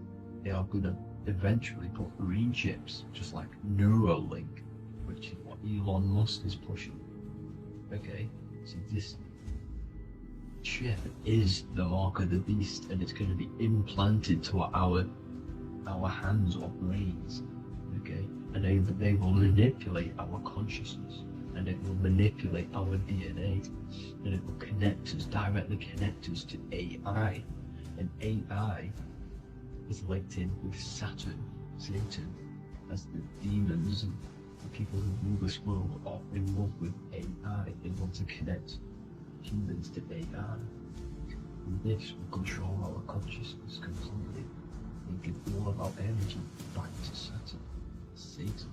They are going to eventually put green chips, just like Neuralink, which is what Elon Musk is pushing. Okay, so this chip is the mark of the beast, and it's going to be implanted to our hands or brains. Okay, and they will manipulate our consciousness, and it will manipulate our DNA, and it will directly connect us to AI, and AI is linked in with Saturn, Satan, as the demons and the people who rule this world are in love with AI. They want to connect humans to AI. And this will control our consciousness completely and give all of our energy back to Saturn, Satan,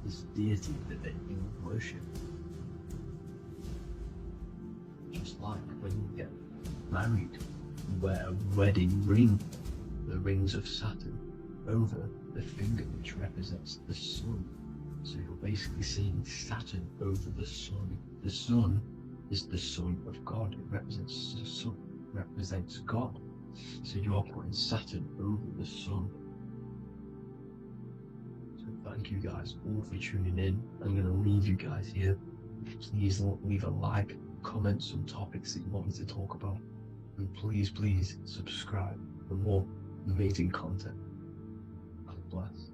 this deity that they all worship. Just like when you get married, you wear a wedding ring, the rings of Saturn, over the finger, which represents the sun. So you're basically seeing Saturn over the sun. The sun is the son of God. It represents the sun, represents God. So you are putting Saturn over the sun. So thank you guys all for tuning in. I'm going to leave you guys here. Please leave a like, comment some topics that you want me to talk about, and please subscribe for more amazing content. God bless.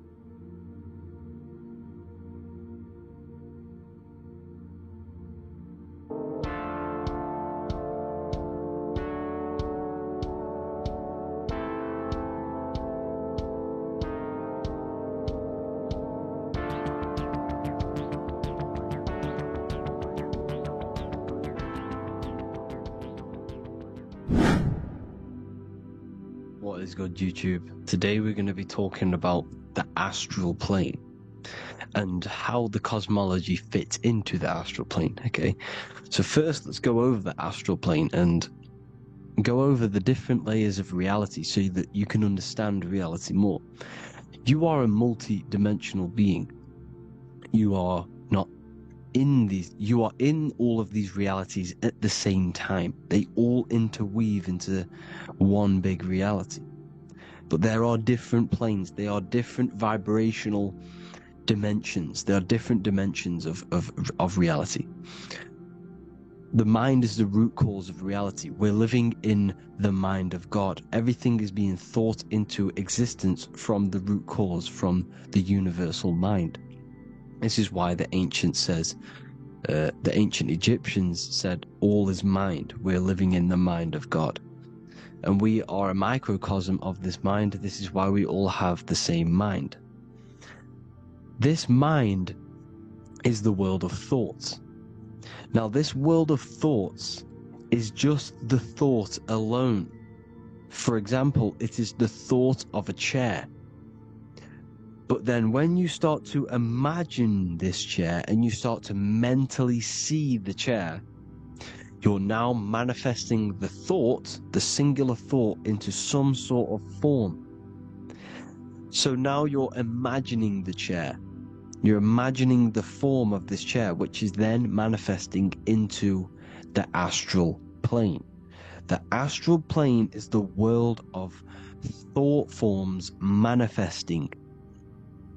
What is good, YouTube? Today we're going to be talking about the astral plane and how the cosmology fits into the astral plane. Okay, so first let's go over the astral plane and go over the different layers of reality so that you can understand reality more. You are a multi-dimensional being. You are not you are in all of these realities at the same time. They all interweave into one big reality. But there are different planes, they are different vibrational dimensions, there are different dimensions of reality. The mind is the root cause of reality. We're living in the mind of God. Everything is being thought into existence from the root cause, from the universal mind. This is why the ancient Egyptians said, all is mind. We're living in the mind of God. And we are a microcosm of this mind. This is why we all have the same mind. This mind is the world of thoughts. Now, this world of thoughts is just the thought alone. For example, it is the thought of a chair. But then when you start to imagine this chair and you start to mentally see the chair, you're now manifesting the thought, the singular thought, into some sort of form. So now you're imagining the chair. You're imagining the form of this chair, which is then manifesting into the astral plane. The astral plane is the world of thought forms manifesting.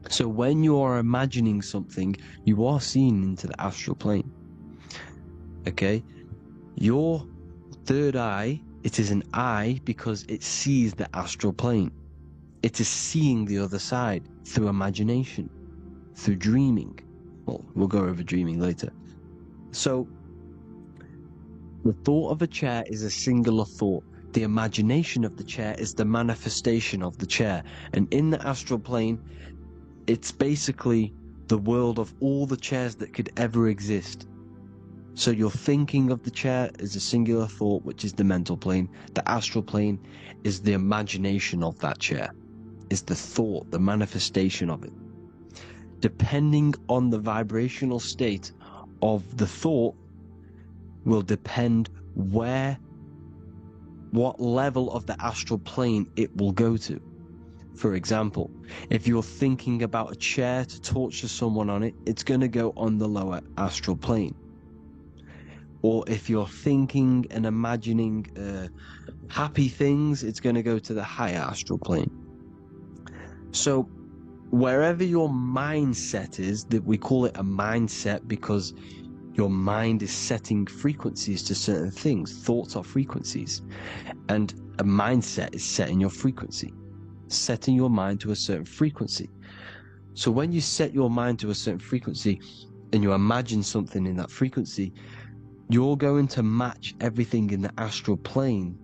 So when you are imagining something, you are seeing into the astral plane. Okay? Your third eye, it is an eye because it sees the astral plane. It is seeing the other side through imagination, through dreaming. Well, we'll go over dreaming later. So, the thought of a chair is a singular thought. The imagination of the chair is the manifestation of the chair. And in the astral plane, it's basically the world of all the chairs that could ever exist. So you're thinking of the chair as a singular thought, which is the mental plane. The astral plane is the imagination of that chair, is the thought, the manifestation of it. Depending on the vibrational state of the thought will depend what level of the astral plane it will go to. For example, if you're thinking about a chair to torture someone on it, it's going to go on the lower astral plane. Or if you're thinking and imagining happy things, it's going to go to the higher astral plane. So wherever your mindset is, that we call it a mindset because your mind is setting frequencies to certain things. Thoughts are frequencies. And a mindset is setting your frequency, setting your mind to a certain frequency. So when you set your mind to a certain frequency and you imagine something in that frequency, you're going to match everything in the astral plane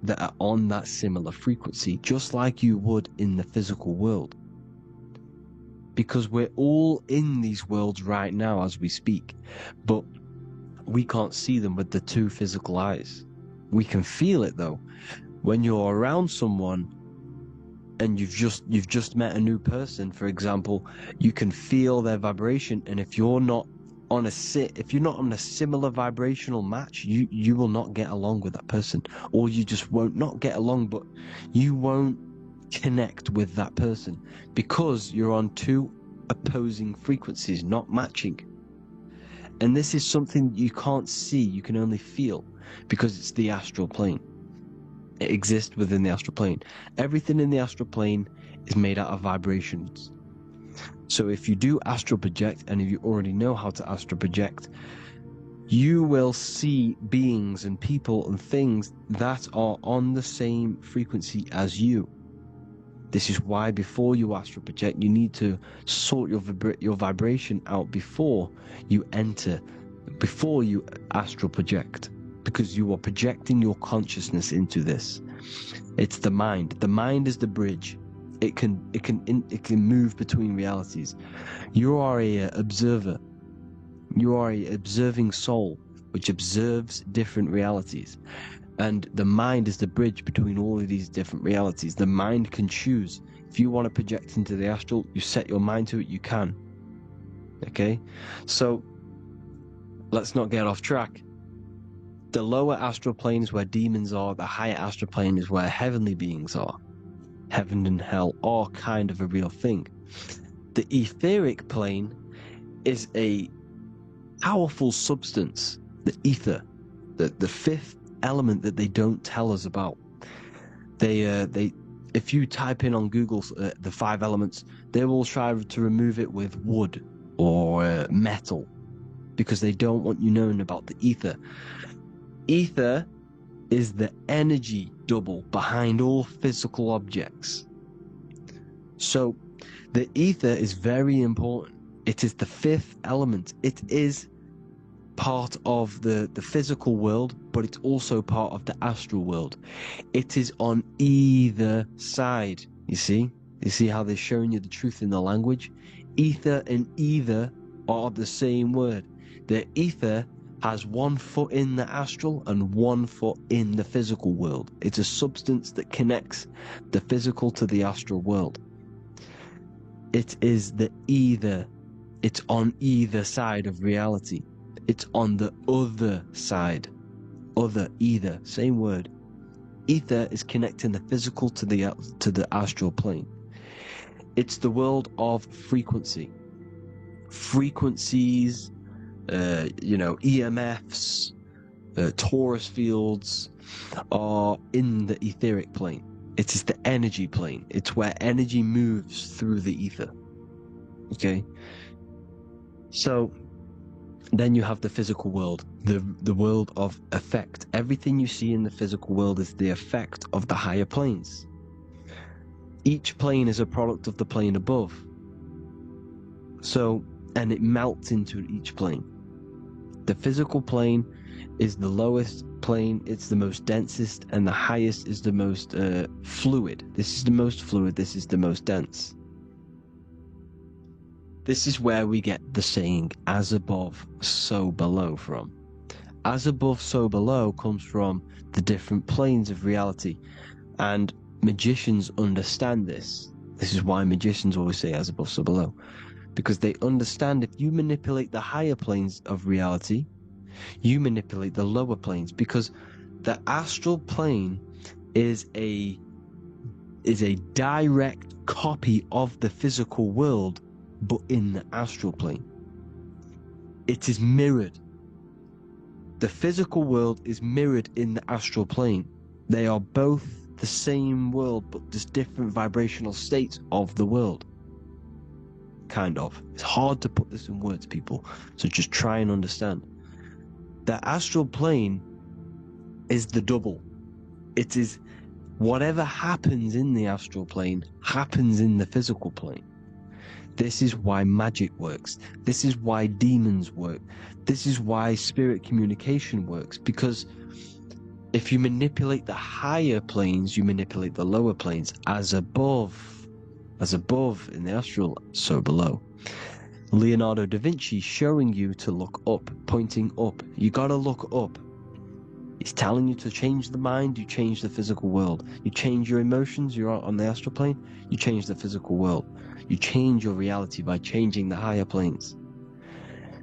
that are on that similar frequency, just like you would in the physical world. Because we're all in these worlds right now as we speak, but we can't see them with the two physical eyes. We can feel it though. When you're around someone and you've just met a new person, for example, you can feel their vibration, and if you're not on a similar vibrational match, you will not get along with that person, or you just won't not get along, but you won't connect with that person because you're on two opposing frequencies, not matching. And this is something you can't see, you can only feel, because it's the astral plane. It exists within the astral plane. Everything in the astral plane is made out of vibrations. So if you do astral project, and if you already know how to astral project, you will see beings and people and things that are on the same frequency as you. This is why before you astral project, you need to sort your vibration out before you astral project, because you are projecting your consciousness into this. It's the mind. The mind is the bridge. It can move between realities. You are a observer. You are a observing soul which observes different realities, and the mind is the bridge between all of these different realities. The mind can choose. If you want to project into the astral, you set your mind to it, you can. Okay, so let's not get off track. The lower astral plane is where demons are. The higher astral plane is where heavenly beings are. Heaven and hell are kind of a real thing. The etheric plane is a powerful substance, the ether, the fifth element that they don't tell us about. If you type in on Google the 5 elements, they will try to remove it with wood or metal, because they don't want you knowing about the ether. Ether is the energy double behind all physical objects. So the ether is very important. It is the 5th element. It is part of the physical world, but it's also part of the astral world. It is on either side. You see how they're showing you the truth in the language? Ether and either are the same word. The ether has 1 foot in the astral and 1 foot in the physical world. It's a substance that connects the physical to the astral world. It is the either. It's on either side of reality. It's on the other side. Other, either, same word. Ether is connecting the physical to the astral plane. It's the world of frequency. Frequencies, EMFs, torus fields are in the etheric plane. It is the energy plane. It's where energy moves through the ether. Okay? So then you have the physical world, the world of effect. Everything you see in the physical world is the effect of the higher planes. Each plane is a product of the plane above. So, and it melts into each plane. The physical plane is the lowest plane, it's the most densest, and the highest is the most fluid. This is the most fluid, this is the most dense. This is where we get the saying, as above, so below from. As above, so below comes from the different planes of reality. And magicians understand this. This is why magicians always say as above, so below. Because they understand if you manipulate the higher planes of reality, you manipulate the lower planes. Because the astral plane is a direct copy of the physical world, but in the astral plane. It is mirrored. The physical world is mirrored in the astral plane. They are both the same world, but just different vibrational states of the world. Kind of. It's hard to put this in words, people, so just try and understand. The astral plane is the double. It is whatever happens in the astral plane happens in the physical plane. This is why magic works. This is why demons work. This is why spirit communication works. Because if you manipulate the higher planes, you manipulate the lower planes. As above in the astral, so below. Leonardo da Vinci showing you to look up, pointing up. You gotta look up. He's telling you to change the mind, you change the physical world. You change your emotions, you're on the astral plane, you change the physical world. You change your reality by changing the higher planes.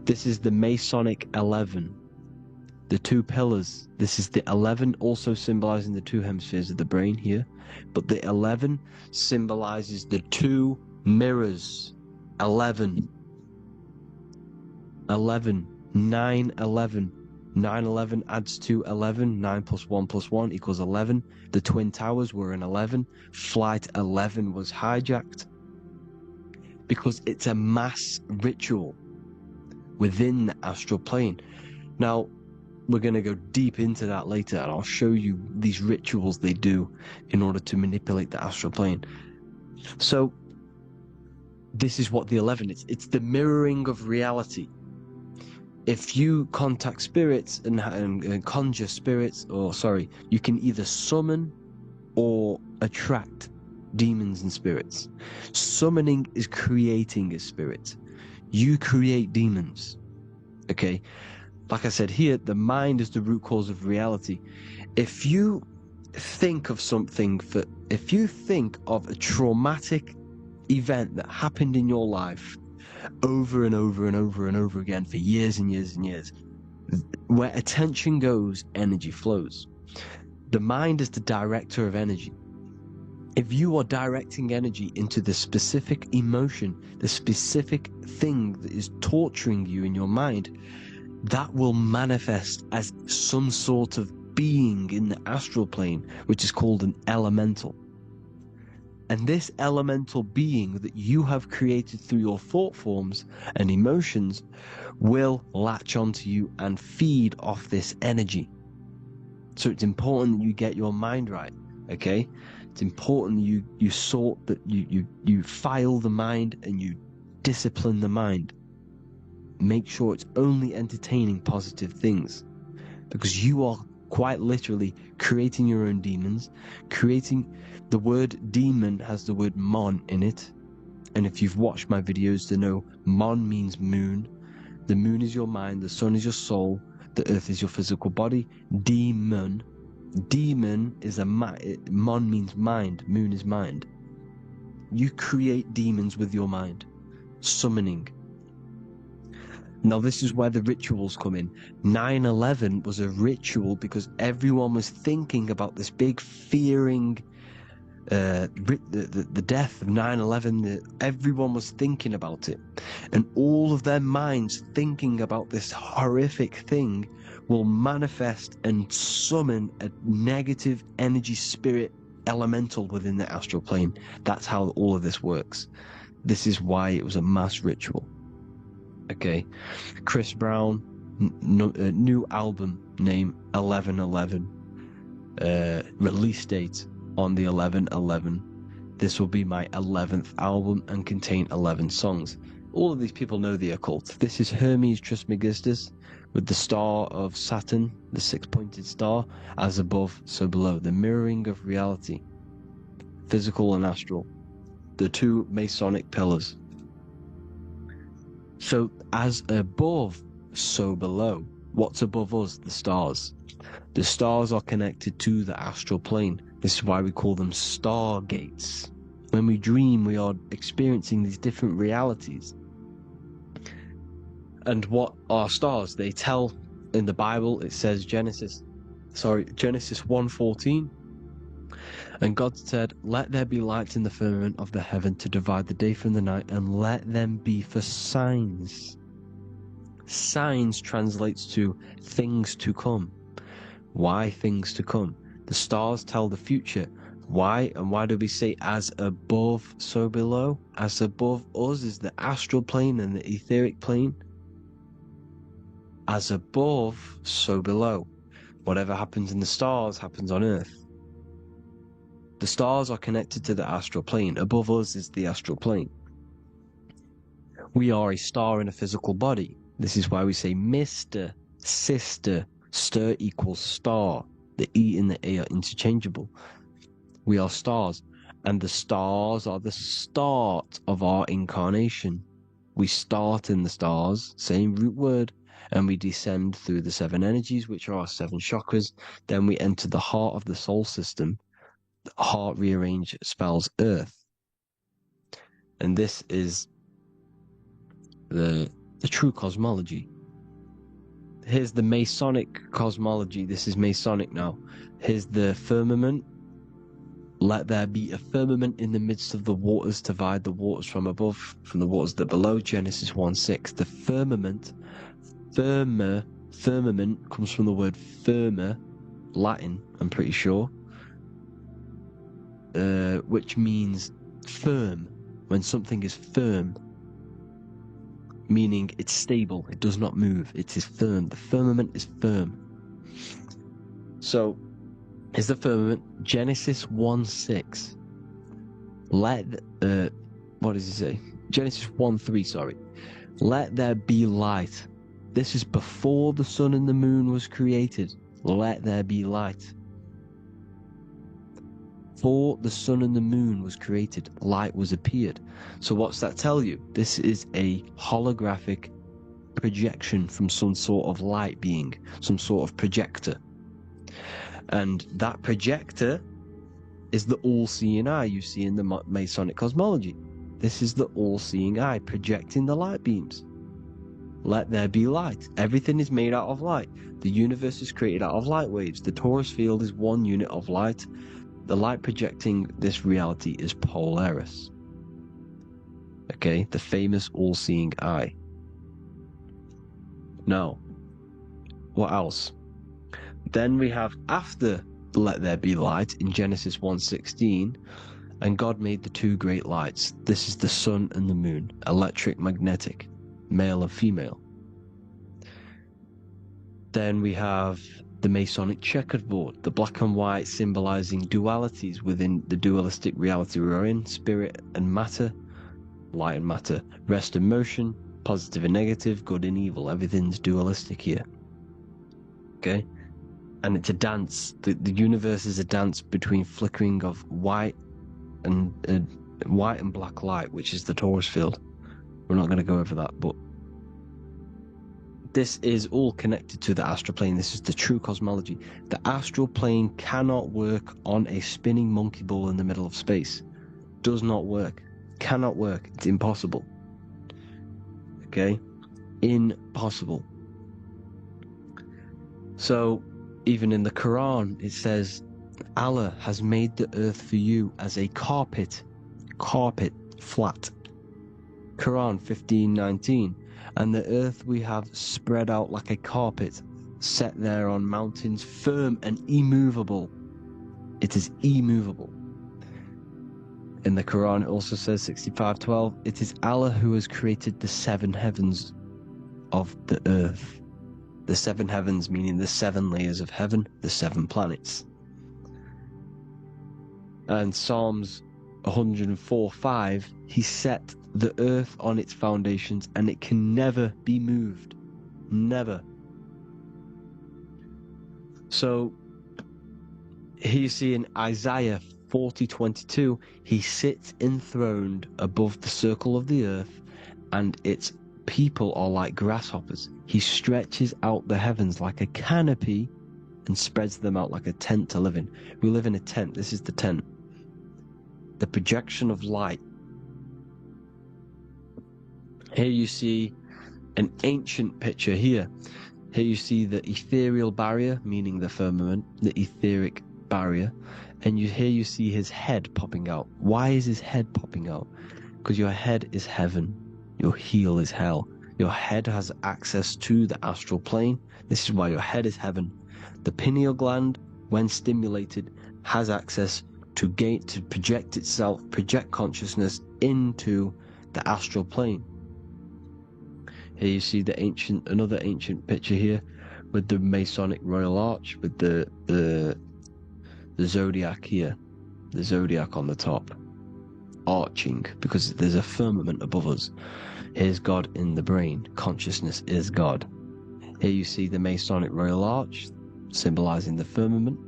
This is the Masonic 11. The 2 pillars. This is the 11 also symbolizing the 2 hemispheres of the brain here. But the 11 symbolizes the 2 mirrors. 11. 11. 9, 11. 9, 11 adds to 11. 9 plus 1 plus 1 equals 11. The Twin Towers were in 11. Flight 11 was hijacked. Because it's a mass ritual within the astral plane. Now, we're going to go deep into that later, and I'll show you these rituals they do in order to manipulate the astral plane. So, this is what the 11 is. It's the mirroring of reality. If you contact spirits and conjure spirits, you can either summon or attract demons and spirits. Summoning is creating a spirit. You create demons. Okay? Like I said here, the mind is the root cause of reality. If you think of if you think of a traumatic event that happened in your life over and over and over and over again for years and years and years, where attention goes, energy flows. The mind is the director of energy. If you are directing energy into the specific emotion, the specific thing that is torturing you in your mind, that will manifest as some sort of being in the astral plane, which is called an elemental. And this elemental being that you have created through your thought forms and emotions will latch onto you and feed off this energy. So it's important that you get your mind right, okay? It's important you sort that you file the mind and you discipline the mind. Make sure it's only entertaining positive things, because you are quite literally creating your own demons. The word demon has the word mon in it, and if you've watched my videos to know mon means moon. The moon is your mind, the sun is your soul, the earth is your physical body. Demon is mon means mind, moon is mind. You create demons with your mind, summoning. Now this is where the rituals come in. 9/11 was a ritual because everyone was thinking about this big fearing, the death of 9/11. Everyone was thinking about it, and all of their minds thinking about this horrific thing will manifest and summon a negative energy spirit elemental within the astral plane. That's how all of this works. This is why it was a mass ritual. Okay, Chris Brown, new album name 11/11, release date on the 11/11. This will be my 11th album and contain 11 songs. All of these people know the occult. This is Hermes Trismegistus with the star of Saturn, the six-pointed star, as above, so below. The mirroring of reality, physical and astral, the two Masonic pillars. So as above, so below. What's above us? The stars. The stars are connected to the astral plane. This is why we call them stargates. When we dream, we are experiencing these different realities. And what are stars? They tell in the Bible, it says Genesis 1:14. And God said, "Let there be lights in the firmament of the heaven to divide the day from the night, and let them be for signs." Signs translates to things to come. Why things to come? The stars tell the future. Why? And why do we say as above, so below? As above us is the astral plane and the etheric plane. As above, so below. Whatever happens in the stars happens on Earth. The stars are connected to the astral plane. Above us is the astral plane. We are a star in a physical body. This is why we say Mr., Sister, stir equals star. The E and the A are interchangeable. We are stars, and the stars are the start of our incarnation. We start in the stars, same root word, and we descend through the seven energies, which are our seven chakras. Then we enter the heart of the soul system. Heart rearranged spells Earth, and this is the true cosmology. Here's the Masonic cosmology. This is Masonic now. Here's the firmament. Let there be a firmament in the midst of the waters to divide the waters from above from the waters that below. Genesis 1:6. The firmament, firmament comes from the word firma, Latin, I'm pretty sure. Which means firm. When something is firm, meaning it's stable, it does not move, it is firm. The firmament is firm. So is the firmament. Genesis 1:6. What does he say? Genesis 1:3, sorry. Let there be light. This is before the sun and the moon was created. Let there be light. Before the sun and the moon was created, light was appeared. So what's that tell you? This is a holographic projection from some sort of light being, some sort of projector. And that projector is the all-seeing eye you see in the Masonic cosmology. This is the all-seeing eye projecting the light beams. Let there be light. Everything is made out of light. The universe is created out of light waves. The torus field is one unit of light. The light projecting this reality is Polaris. Okay, the famous all-seeing eye. Now, what else? Then we have after let there be light in Genesis 1:16, and God made the two great lights. This is the sun and the moon, electric, magnetic, male and female. Then we have the Masonic checkerboard, the black and white symbolizing dualities within the dualistic reality we're in, spirit and matter, light and matter, rest and motion, positive and negative, good and evil. Everything's dualistic here. Okay? And it's a dance. The universe is a dance between flickering of white and black light, which is the Taurus field. We're not going to go over that, but this is all connected to the astral plane. This is the true cosmology. The astral plane cannot work on a spinning monkey ball in the middle of space. Does not work. Cannot work. It's impossible. Okay? Impossible. So, even in the Quran, it says, Allah has made the earth for you as a carpet, flat. Quran 15:19. And the earth we have spread out like a carpet, set there on mountains, firm and immovable. It is immovable. In the Quran, it also says 65:12, it is Allah who has created the seven heavens of the earth. The seven heavens meaning the seven layers of heaven, the seven planets. And Psalms 104:5, he set the earth on its foundations and it can never be moved. Never. So here you see in Isaiah 40:22, he sits enthroned above the circle of the earth and its people are like grasshoppers. He stretches out the heavens like a canopy and spreads them out like a tent to live in. We live in a tent. This is the tent. The projection of light. Here you see an ancient picture here. Here you see the ethereal barrier, meaning the firmament, the etheric barrier. And here you see his head popping out. Why is his head popping out? Because your head is heaven. Your heel is hell. Your head has access to the astral plane. This is why your head is heaven. The pineal gland, when stimulated, has access to project itself, project consciousness into the astral plane. Here you see another ancient picture here with the Masonic Royal Arch, with the zodiac here, the zodiac on the top, arching, because there's a firmament above us. Here's God in the brain. Consciousness is God. Here you see the Masonic Royal Arch, symbolizing the firmament.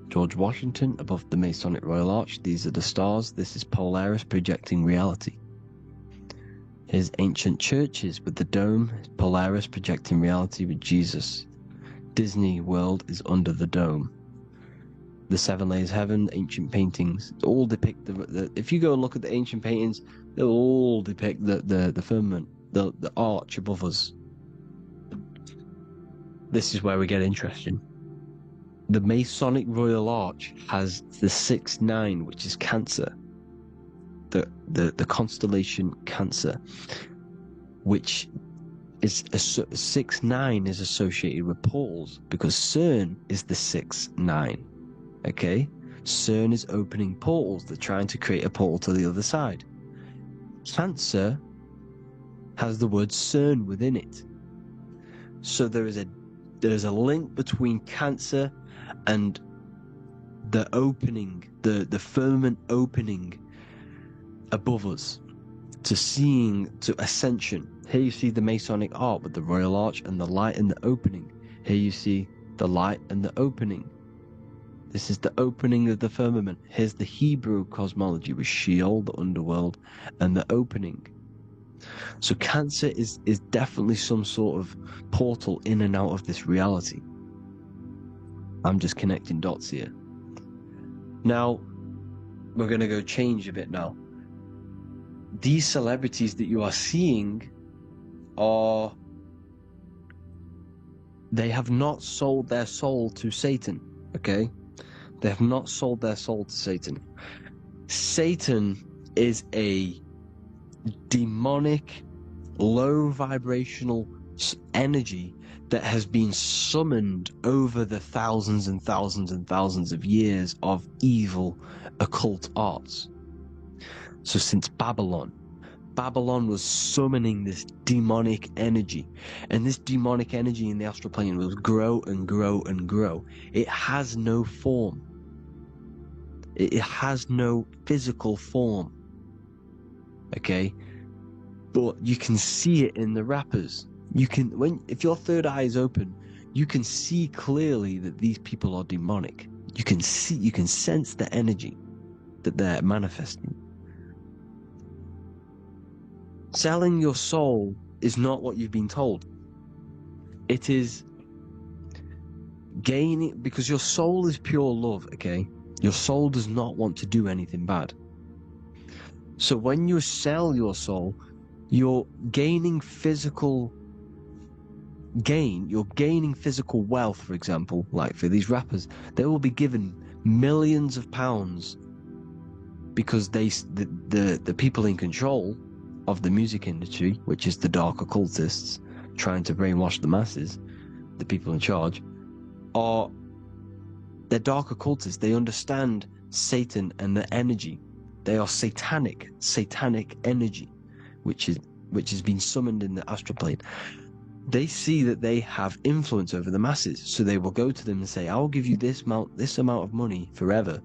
George Washington above the Masonic Royal Arch. These are the stars. This is Polaris projecting reality. Here's ancient churches with the dome. Polaris projecting reality with Jesus. Disney World is under the dome. The seven layers of heaven, ancient paintings, all depict the if you go and look at the ancient paintings, they'll all depict the firmament, the arch above us. This is where we get interesting. The Masonic Royal Arch has the 6-9, which is Cancer. The constellation Cancer, which is 6-9 is associated with portals, because CERN is the 6-9. Okay, CERN is opening portals. They're trying to create a portal to the other side. Cancer has the word CERN within it, so there's a link between Cancer and the opening, the firmament opening above us to ascension. Here you see the Masonic Arch with the Royal Arch and the light and the opening. Here you see the light and the opening. This is the opening of the firmament. Here's the Hebrew cosmology with Sheol, the underworld, and the opening. So Cancer is definitely some sort of portal in and out of this reality. I'm just connecting dots here. Now, we're going to go change a bit now. These celebrities that you are seeing they have not sold their soul to Satan, okay? They have not sold their soul to Satan. Satan is a demonic, low vibrational energy that has been summoned over the thousands and thousands and thousands of years of evil occult arts. So since Babylon was summoning this demonic energy, and this demonic energy in the astral plane will grow and grow and grow. It has no form. It has no physical form. Okay? But you can see it in the rappers. If your third eye is open, you can see clearly that these people are demonic. You can sense the energy that they're manifesting. Selling your soul is not what you've been told. It is gaining, because your soul is pure love, okay? Your soul does not want to do anything bad. So when you sell your soul, you're gaining physical gain, you're gaining physical wealth, for example. Like for these rappers, they will be given millions of pounds because the people in control of the music industry, which is the dark occultists trying to brainwash the masses, the people in charge, they're dark occultists. They understand Satan and the energy. They are satanic energy, which has been summoned in the astral plane. They see that they have influence over the masses, so they will go to them and say, I will give you this amount of money forever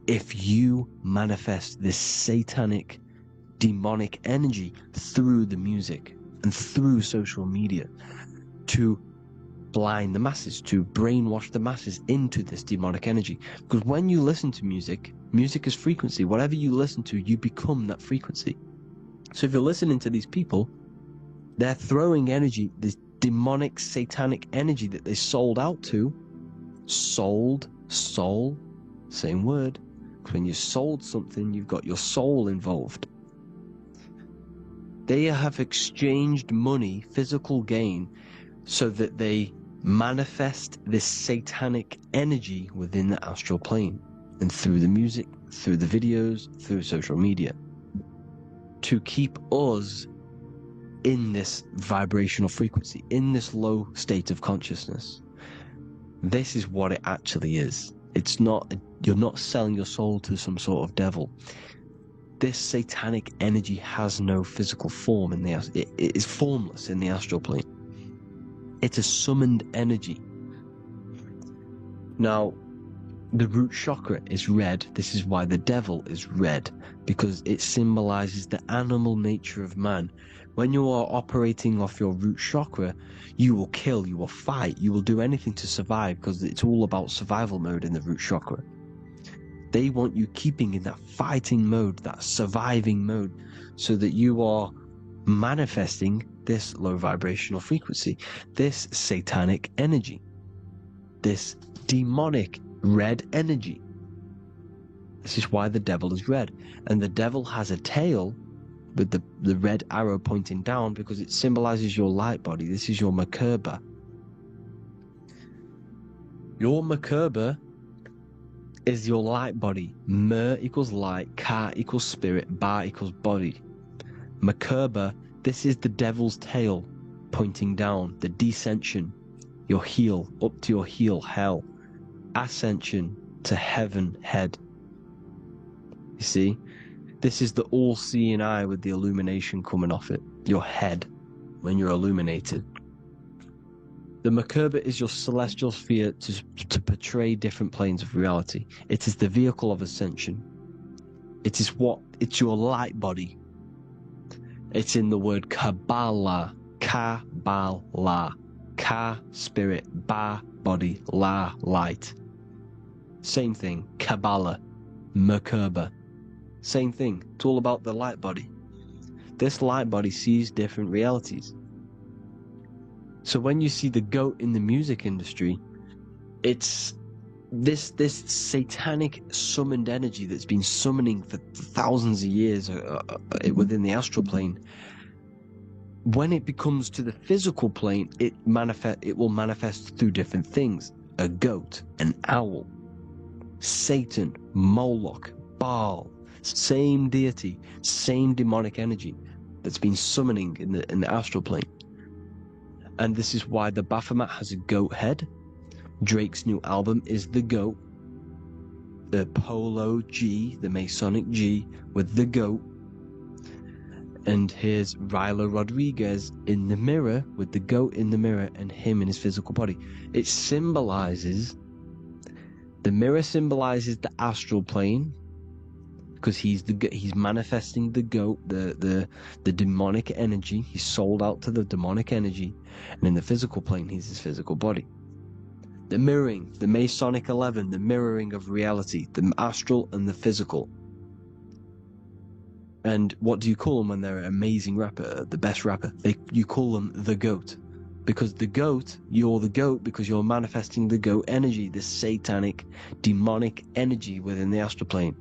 if you manifest this satanic, demonic energy through the music and through social media to blind the masses, to brainwash the masses into this demonic energy. Because when you listen to music is frequency. Whatever you listen to, you become that frequency. So if you're listening to these people, they're throwing energy, this demonic, satanic energy that they sold out to. Soul, same word. When you sold something, you've got your soul involved. They have exchanged money, physical gain, so that they manifest this satanic energy within the astral plane and through the music, through the videos, through social media, to keep us in this vibrational frequency, in this low state of consciousness. This is what it actually is. It's not, you're not selling your soul to some sort of devil. This satanic energy has no physical form it is formless in the astral plane. It's a summoned energy. Now, the root chakra is red. This is why the devil is red, because it symbolizes the animal nature of man. When you are operating off your root chakra, you will kill, you will fight, you will do anything to survive, because it's all about survival mode in the root chakra. They want you keeping in that fighting mode, that surviving mode, so that you are manifesting this low vibrational frequency, this satanic energy, this demonic red energy. This is why the devil is red. And the devil has a tail with the red arrow pointing down, because it symbolizes your light body. This is your Merkaba. Your Merkaba is your light body. Mer equals light, Ka equals spirit, Ba equals body. Merkaba, this is the devil's tail pointing down, the descension, your heel, up to your heel, hell. Ascension to heaven, head. You see? This is the all-seeing eye with the illumination coming off it, your head, when you're illuminated. The Merkaba is your celestial sphere to portray different planes of reality. It is the vehicle of ascension. It's your light body. It's in the word Kabbalah. Kabbalah. Ka, spirit, Ba, body, La, light. Same thing. Kabbalah. Merkaba. Same thing. It's all about the light body. This light body sees different realities. So when you see the goat in the music industry, it's this satanic summoned energy that's been summoning for thousands of years within the astral plane. When it becomes to the physical plane, it will manifest through different things. A goat, an owl, Satan, Moloch, Baal, same deity, same demonic energy that's been summoning in the astral plane. And this is why the Baphomet has a goat head. Drake's new album is the goat. The Polo G, the Masonic G, with the goat. And here's Rylo Rodriguez in the mirror, with the goat in the mirror and him in his physical body. It symbolizes, the mirror symbolizes the astral plane, because he's manifesting the goat, the demonic energy. He's sold out to the demonic energy. And in the physical plane, he's his physical body. The mirroring, the Masonic 11, the mirroring of reality, the astral and the physical. And what do you call them when they're an amazing rapper, the best rapper? You call them the GOAT. Because the GOAT, you're the GOAT because you're manifesting the GOAT energy, this satanic, demonic energy within the astral plane.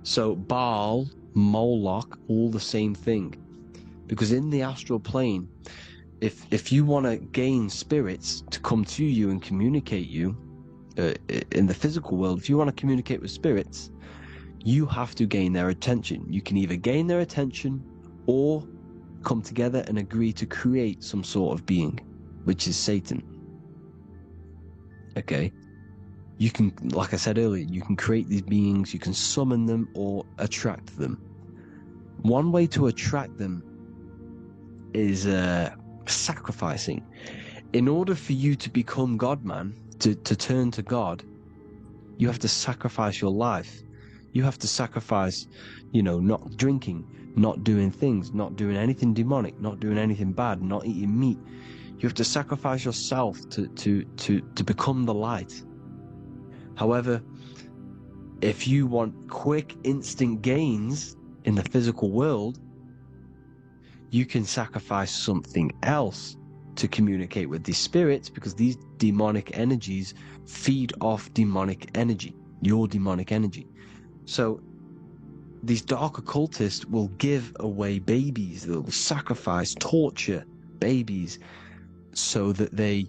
So Baal, Moloch, all the same thing. Because in the astral plane, if you want to gain spirits to come to you and communicate you, in the physical world, if you want to communicate with spirits, you have to gain their attention. You can either gain their attention or come together and agree to create some sort of being, which is Satan. Okay? You can, like I said earlier, you can create these beings, you can summon them or attract them. One way to attract them is sacrificing. In order for you to become God, man, to turn to God, you have to sacrifice your life. You have to sacrifice, not drinking, not doing things, not doing anything demonic, not doing anything bad, not eating meat. You have to sacrifice yourself to become the light. However, if you want quick, instant gains in the physical world, you can sacrifice something else to communicate with these spirits, because these demonic energies feed off demonic energy, your demonic energy. So these dark occultists will give away babies, they'll sacrifice, torture babies so that they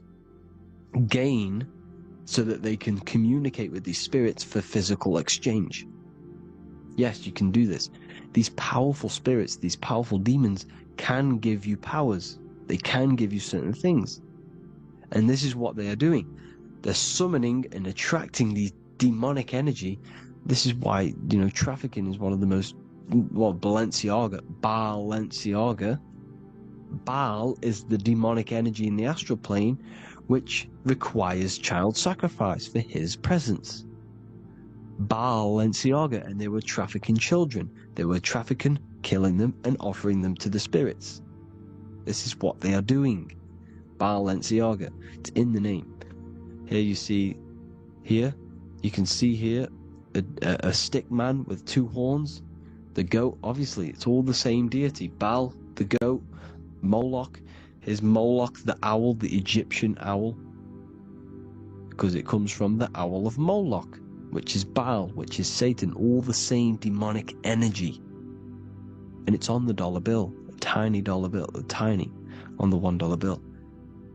gain, so that they can communicate with these spirits for physical exchange. Yes, you can do this. These powerful spirits, these powerful demons can give you powers. They can give you certain things. And this is what they are doing. They're summoning and attracting these demonic energy. This is why, trafficking is one of the most, Balenciaga. Baal is the demonic energy in the astral plane, which requires child sacrifice for his presence. Balenciaga, and they were trafficking children. They were trafficking, killing them, and offering them to the spirits. This is what they are doing. Balenciaga. It's in the name. Here you see, you can see here a stick man with two horns. The goat, obviously, it's all the same deity. Baal, the goat. Moloch, is Moloch the owl, the Egyptian owl, because it comes from the owl of Moloch, which is Baal, which is Satan, all the same demonic energy. And it's on the dollar bill, a tiny dollar bill, tiny, on the $1 bill.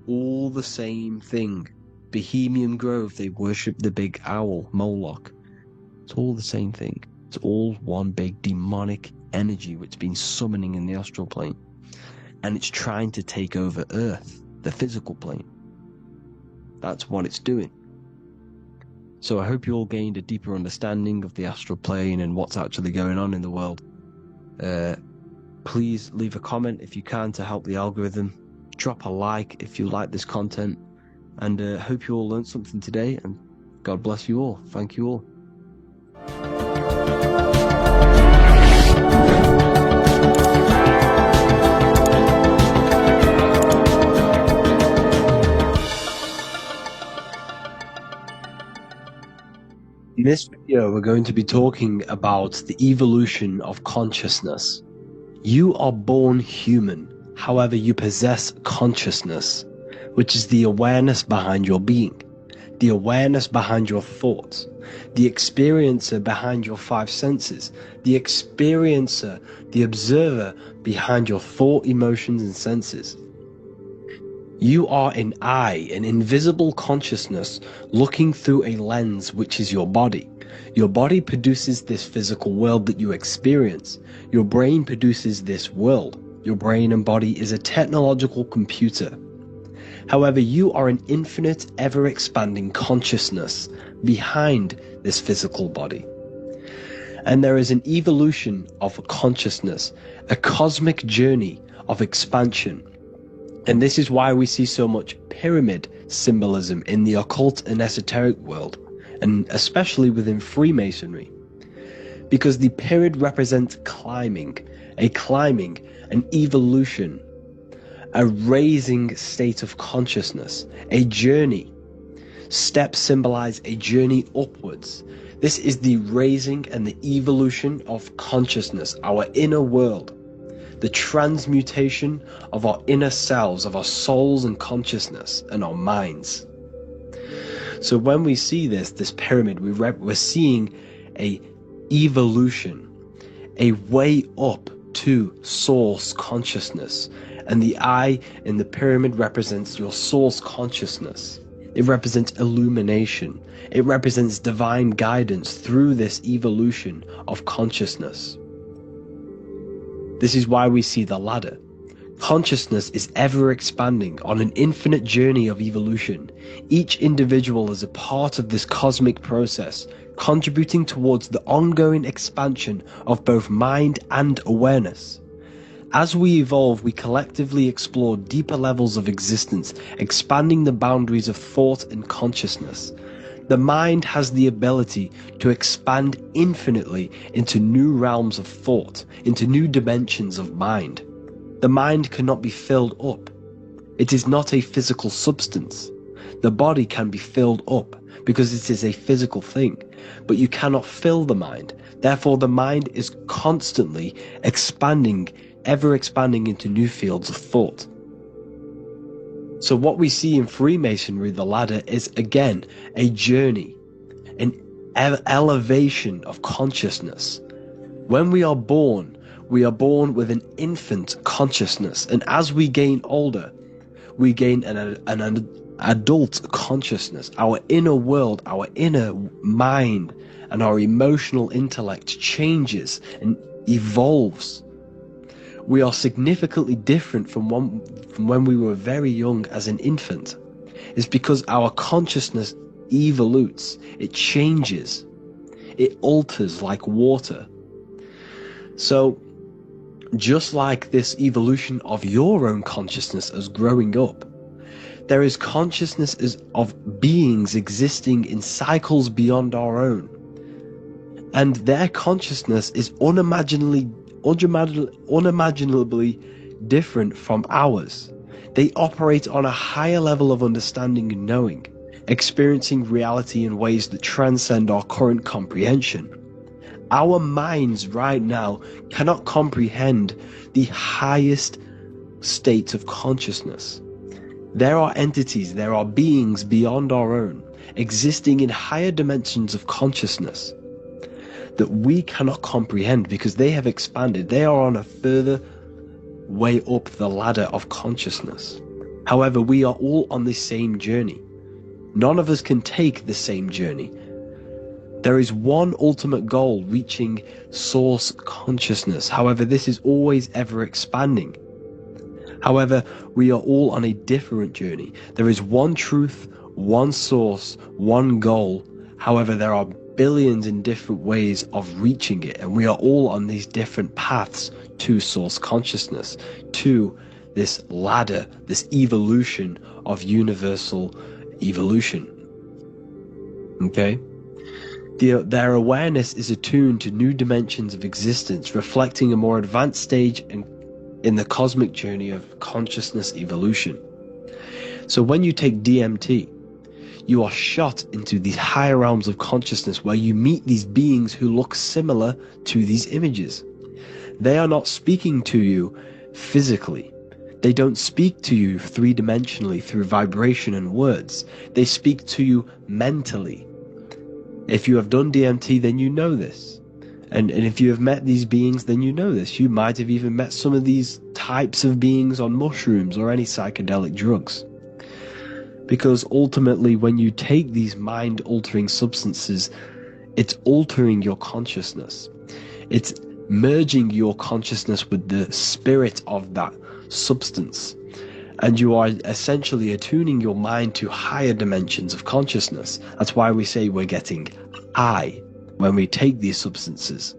All the same thing. Bohemian Grove, they worship the big owl, Moloch. It's all the same thing. It's all one big demonic energy which has been summoning in the astral plane. And it's trying to take over Earth, the physical plane. That's what it's doing. So I hope you all gained a deeper understanding of the astral plane and what's actually going on in the world. Please leave a comment if you can to help the algorithm. Drop a like if you like this content. And hope you all learned something today. And God bless you all. Thank you all. In this video, we're going to be talking about the evolution of consciousness. You are born human, however you possess consciousness, which is the awareness behind your being, the awareness behind your thoughts, the experiencer behind your five senses, the experiencer, the observer behind your thought, emotions, and senses. You are an eye, an invisible consciousness looking through a lens which is your body. Your body produces this physical world that you experience. Your brain produces this world. your brain and body is a technological computer. However, you are an infinite, ever-expanding consciousness behind this physical body. And there is an evolution of consciousness, a cosmic journey of expansion. And this is why we see so much pyramid symbolism in the occult and esoteric world, and especially within Freemasonry. Because the pyramid represents climbing, an evolution, a raising state of consciousness, a journey. Steps symbolize a journey upwards. This is the raising and the evolution of consciousness, our inner world, the transmutation of our inner selves, of our souls and consciousness and our minds. So when we see this pyramid, we're seeing a evolution, a way up to source consciousness. And the eye in the pyramid represents your source consciousness. It represents illumination. It represents divine guidance through this evolution of consciousness. This is why we see the ladder. Consciousness is ever expanding on an infinite journey of evolution. Each individual is a part of this cosmic process, contributing towards the ongoing expansion of both mind and awareness. As we evolve, we collectively explore deeper levels of existence, expanding the boundaries of thought and consciousness. The mind has the ability to expand infinitely into new realms of thought, into new dimensions of mind. The mind cannot be filled up. It is not a physical substance. The body can be filled up because it is a physical thing, but you cannot fill the mind. Therefore, the mind is constantly expanding, ever expanding into new fields of thought. So what we see in Freemasonry, the ladder, is again a journey, an elevation of consciousness. When we are born with an infant consciousness, and as we gain older, we gain an adult consciousness. Our inner world, our inner mind, and our emotional intellect changes and evolves. We are significantly different from when we were very young as an infant. It's because our consciousness evolutes, it changes, it alters like water. So, just like this evolution of your own consciousness as growing up, there is consciousness of beings existing in cycles beyond our own. And their consciousness is unimaginably different from ours. They operate on a higher level of understanding and knowing, experiencing reality in ways that transcend our current comprehension. Our minds right now cannot comprehend the highest state of consciousness. There are entities, there are beings beyond our own, existing in higher dimensions of consciousness that we cannot comprehend because they have expanded. They are on a further way up the ladder of consciousness. However, we are all on the same journey. None of us can take the same journey. There is one ultimate goal, reaching source consciousness. However, this is always ever expanding. However, we are all on a different journey. There is one truth, one source, one goal. However, there are billions in different ways of reaching it, and we are all on these different paths to source consciousness, to this ladder, this evolution of universal evolution. Okay? Their awareness is attuned to new dimensions of existence, reflecting a more advanced stage in the cosmic journey of consciousness evolution. So when you take DMT, you are shot into these higher realms of consciousness where you meet these beings who look similar to these images. They are not speaking to you physically. They don't speak to you three-dimensionally through vibration and words. They speak to you mentally. If you have done DMT, then you know this. And if you have met these beings, then you know this. You might have even met some of these types of beings on mushrooms or any psychedelic drugs. Because ultimately, when you take these mind-altering substances, it's altering your consciousness. It's merging your consciousness with the spirit of that substance. And you are essentially attuning your mind to higher dimensions of consciousness. That's why we say we're getting high when we take these substances.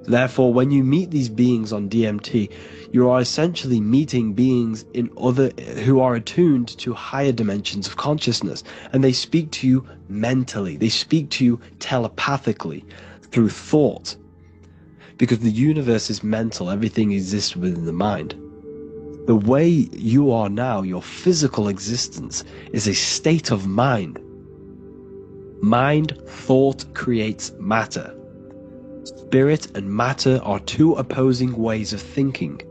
Therefore, when you meet these beings on DMT, you are essentially meeting beings who are attuned to higher dimensions of consciousness, and they speak to you mentally. They speak to you telepathically through thought, because the universe is mental. Everything exists within the mind. The way you are now, your physical existence, is a state of mind. Mind, thought creates matter. Spirit and matter are two opposing ways of thinking.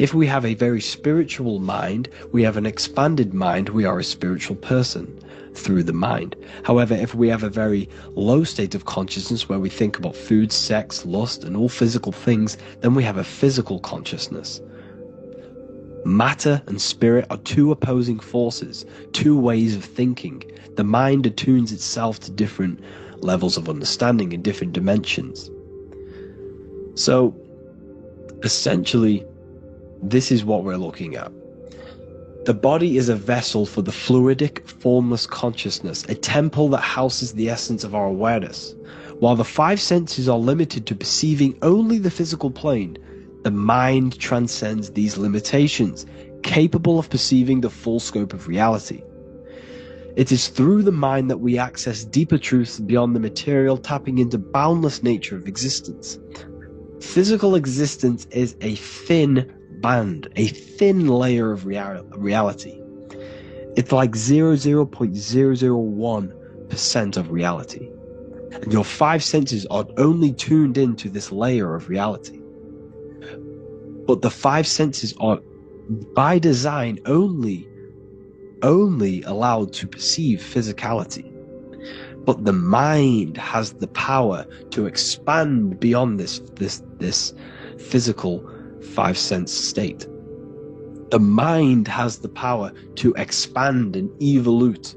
If we have a very spiritual mind, we have an expanded mind, we are a spiritual person through the mind. However, if we have a very low state of consciousness where we think about food, sex, lust, and all physical things, then we have a physical consciousness. Matter and spirit are two opposing forces, two ways of thinking. The mind attunes itself to different levels of understanding in different dimensions. So, essentially, this is what we're looking at. The body is a vessel for the fluidic, formless consciousness, a temple that houses the essence of our awareness. While the five senses are limited to perceiving only the physical plane, the mind transcends these limitations, capable of perceiving the full scope of reality. It is through the mind that we access deeper truths beyond the material, tapping into boundless nature of existence. Physical existence is a thin band, a thin layer of reality. It's like 0.001% of reality. And your five senses are only tuned into this layer of reality. But the five senses are, by design, only allowed to perceive physicality. But the mind has the power to expand beyond this physical five-sense state. The mind has the power to expand and evolute.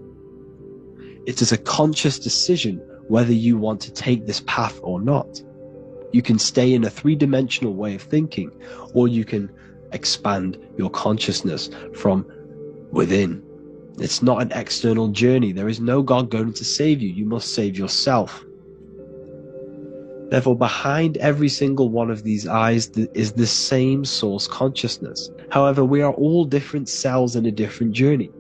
It is a conscious decision whether you want to take this path or not. You can stay in a three-dimensional way of thinking, or you can expand your consciousness from within. It's not an external journey. There is no God going to save you. You must save yourself. Therefore, behind every single one of these eyes is the same source consciousness. However, we are all different cells in a different journey.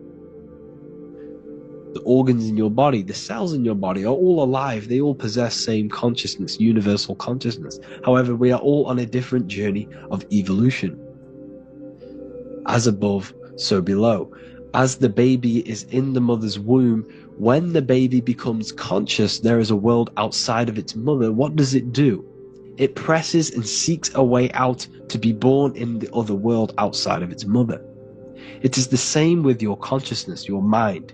The organs in your body, the cells in your body are all alive. They all possess same consciousness, universal consciousness. However, we are all on a different journey of evolution. As above, so below. As the baby is in the mother's womb, when the baby becomes conscious there is a world outside of its mother, what does it do? It presses and seeks a way out to be born in the other world outside of its mother. It is the same with your consciousness, your mind.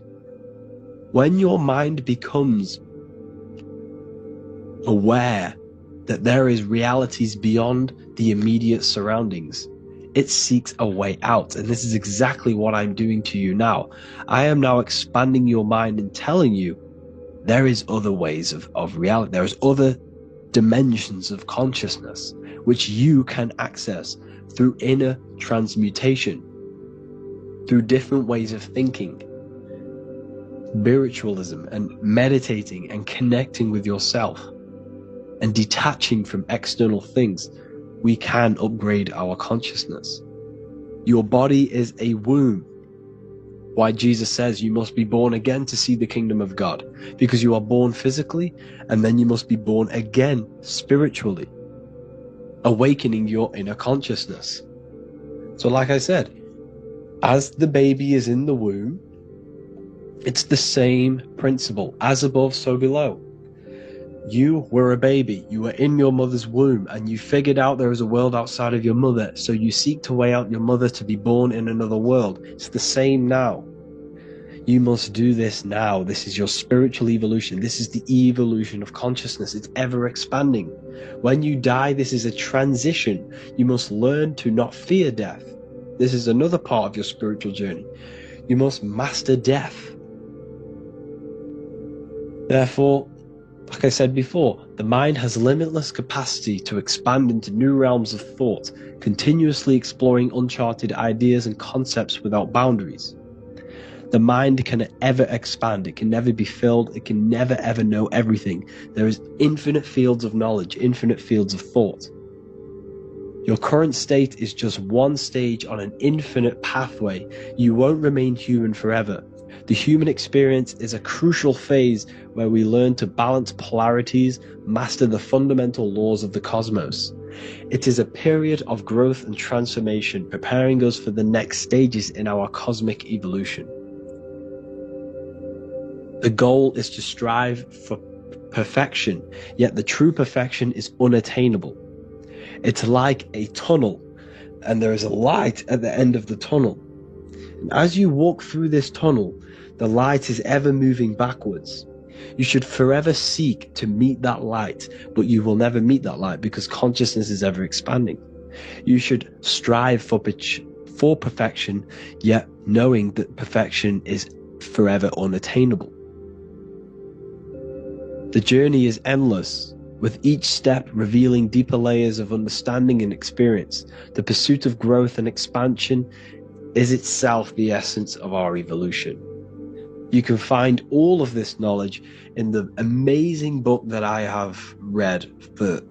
When your mind becomes aware that there is realities beyond the immediate surroundings, it seeks a way out. And this is exactly what I'm doing to you now. I am now expanding your mind and telling you there is other ways of reality. There is other dimensions of consciousness which you can access through inner transmutation, through different ways of thinking, spiritualism and meditating and connecting with yourself and detaching from external things. We can upgrade our consciousness. Your body is a womb. Why Jesus says you must be born again to see the kingdom of God, because you are born physically and then you must be born again spiritually, awakening your inner consciousness. So like I said, as the baby is in the womb, it's the same principle. As above, so below. You were a baby, you were in your mother's womb, and you figured out there is a world outside of your mother, so you seek to way out your mother to be born in another world. It's the same now. You must do this now. This is your spiritual evolution. This is the evolution of consciousness. It's ever expanding. When you die, this is a transition. You must learn to not fear death. This is another part of your spiritual journey. You must master death. Therefore, Like I said before, the mind has limitless capacity to expand into new realms of thought, continuously exploring uncharted ideas and concepts without boundaries. The mind can ever expand, it can never be filled, it can never ever know everything. There is infinite fields of knowledge, infinite fields of thought. Your current state is just one stage on an infinite pathway. You won't remain human forever. The human experience is a crucial phase where we learn to balance polarities, master the fundamental laws of the cosmos. It is a period of growth and transformation, preparing us for the next stages in our cosmic evolution. The goal is to strive for perfection, yet the true perfection is unattainable. It's like a tunnel, and there is a light at the end of the tunnel. And as you walk through this tunnel, the light is ever moving backwards. You should forever seek to meet that light, but you will never meet that light because consciousness is ever expanding. You should strive for perfection, yet knowing that perfection is forever unattainable. The journey is endless, with each step revealing deeper layers of understanding and experience. The pursuit of growth and expansion is itself the essence of our evolution. You can find all of this knowledge in the amazing book that I have read for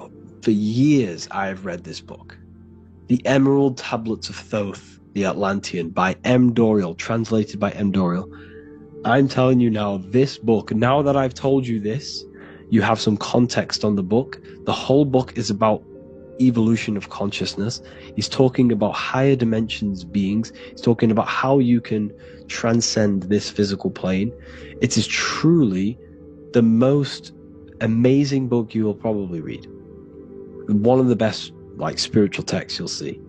years. I have read this book, The Emerald Tablets of Thoth, the Atlantean, by M. Dorial, translated by M. Dorial. I'm telling you now, this book, now that I've told you this, you have some context on the book. The whole book is about evolution of consciousness. He's talking about higher dimensions beings. He's talking about how you can transcend this physical plane. It is truly the most amazing book you will probably read. One of the best spiritual texts you'll see.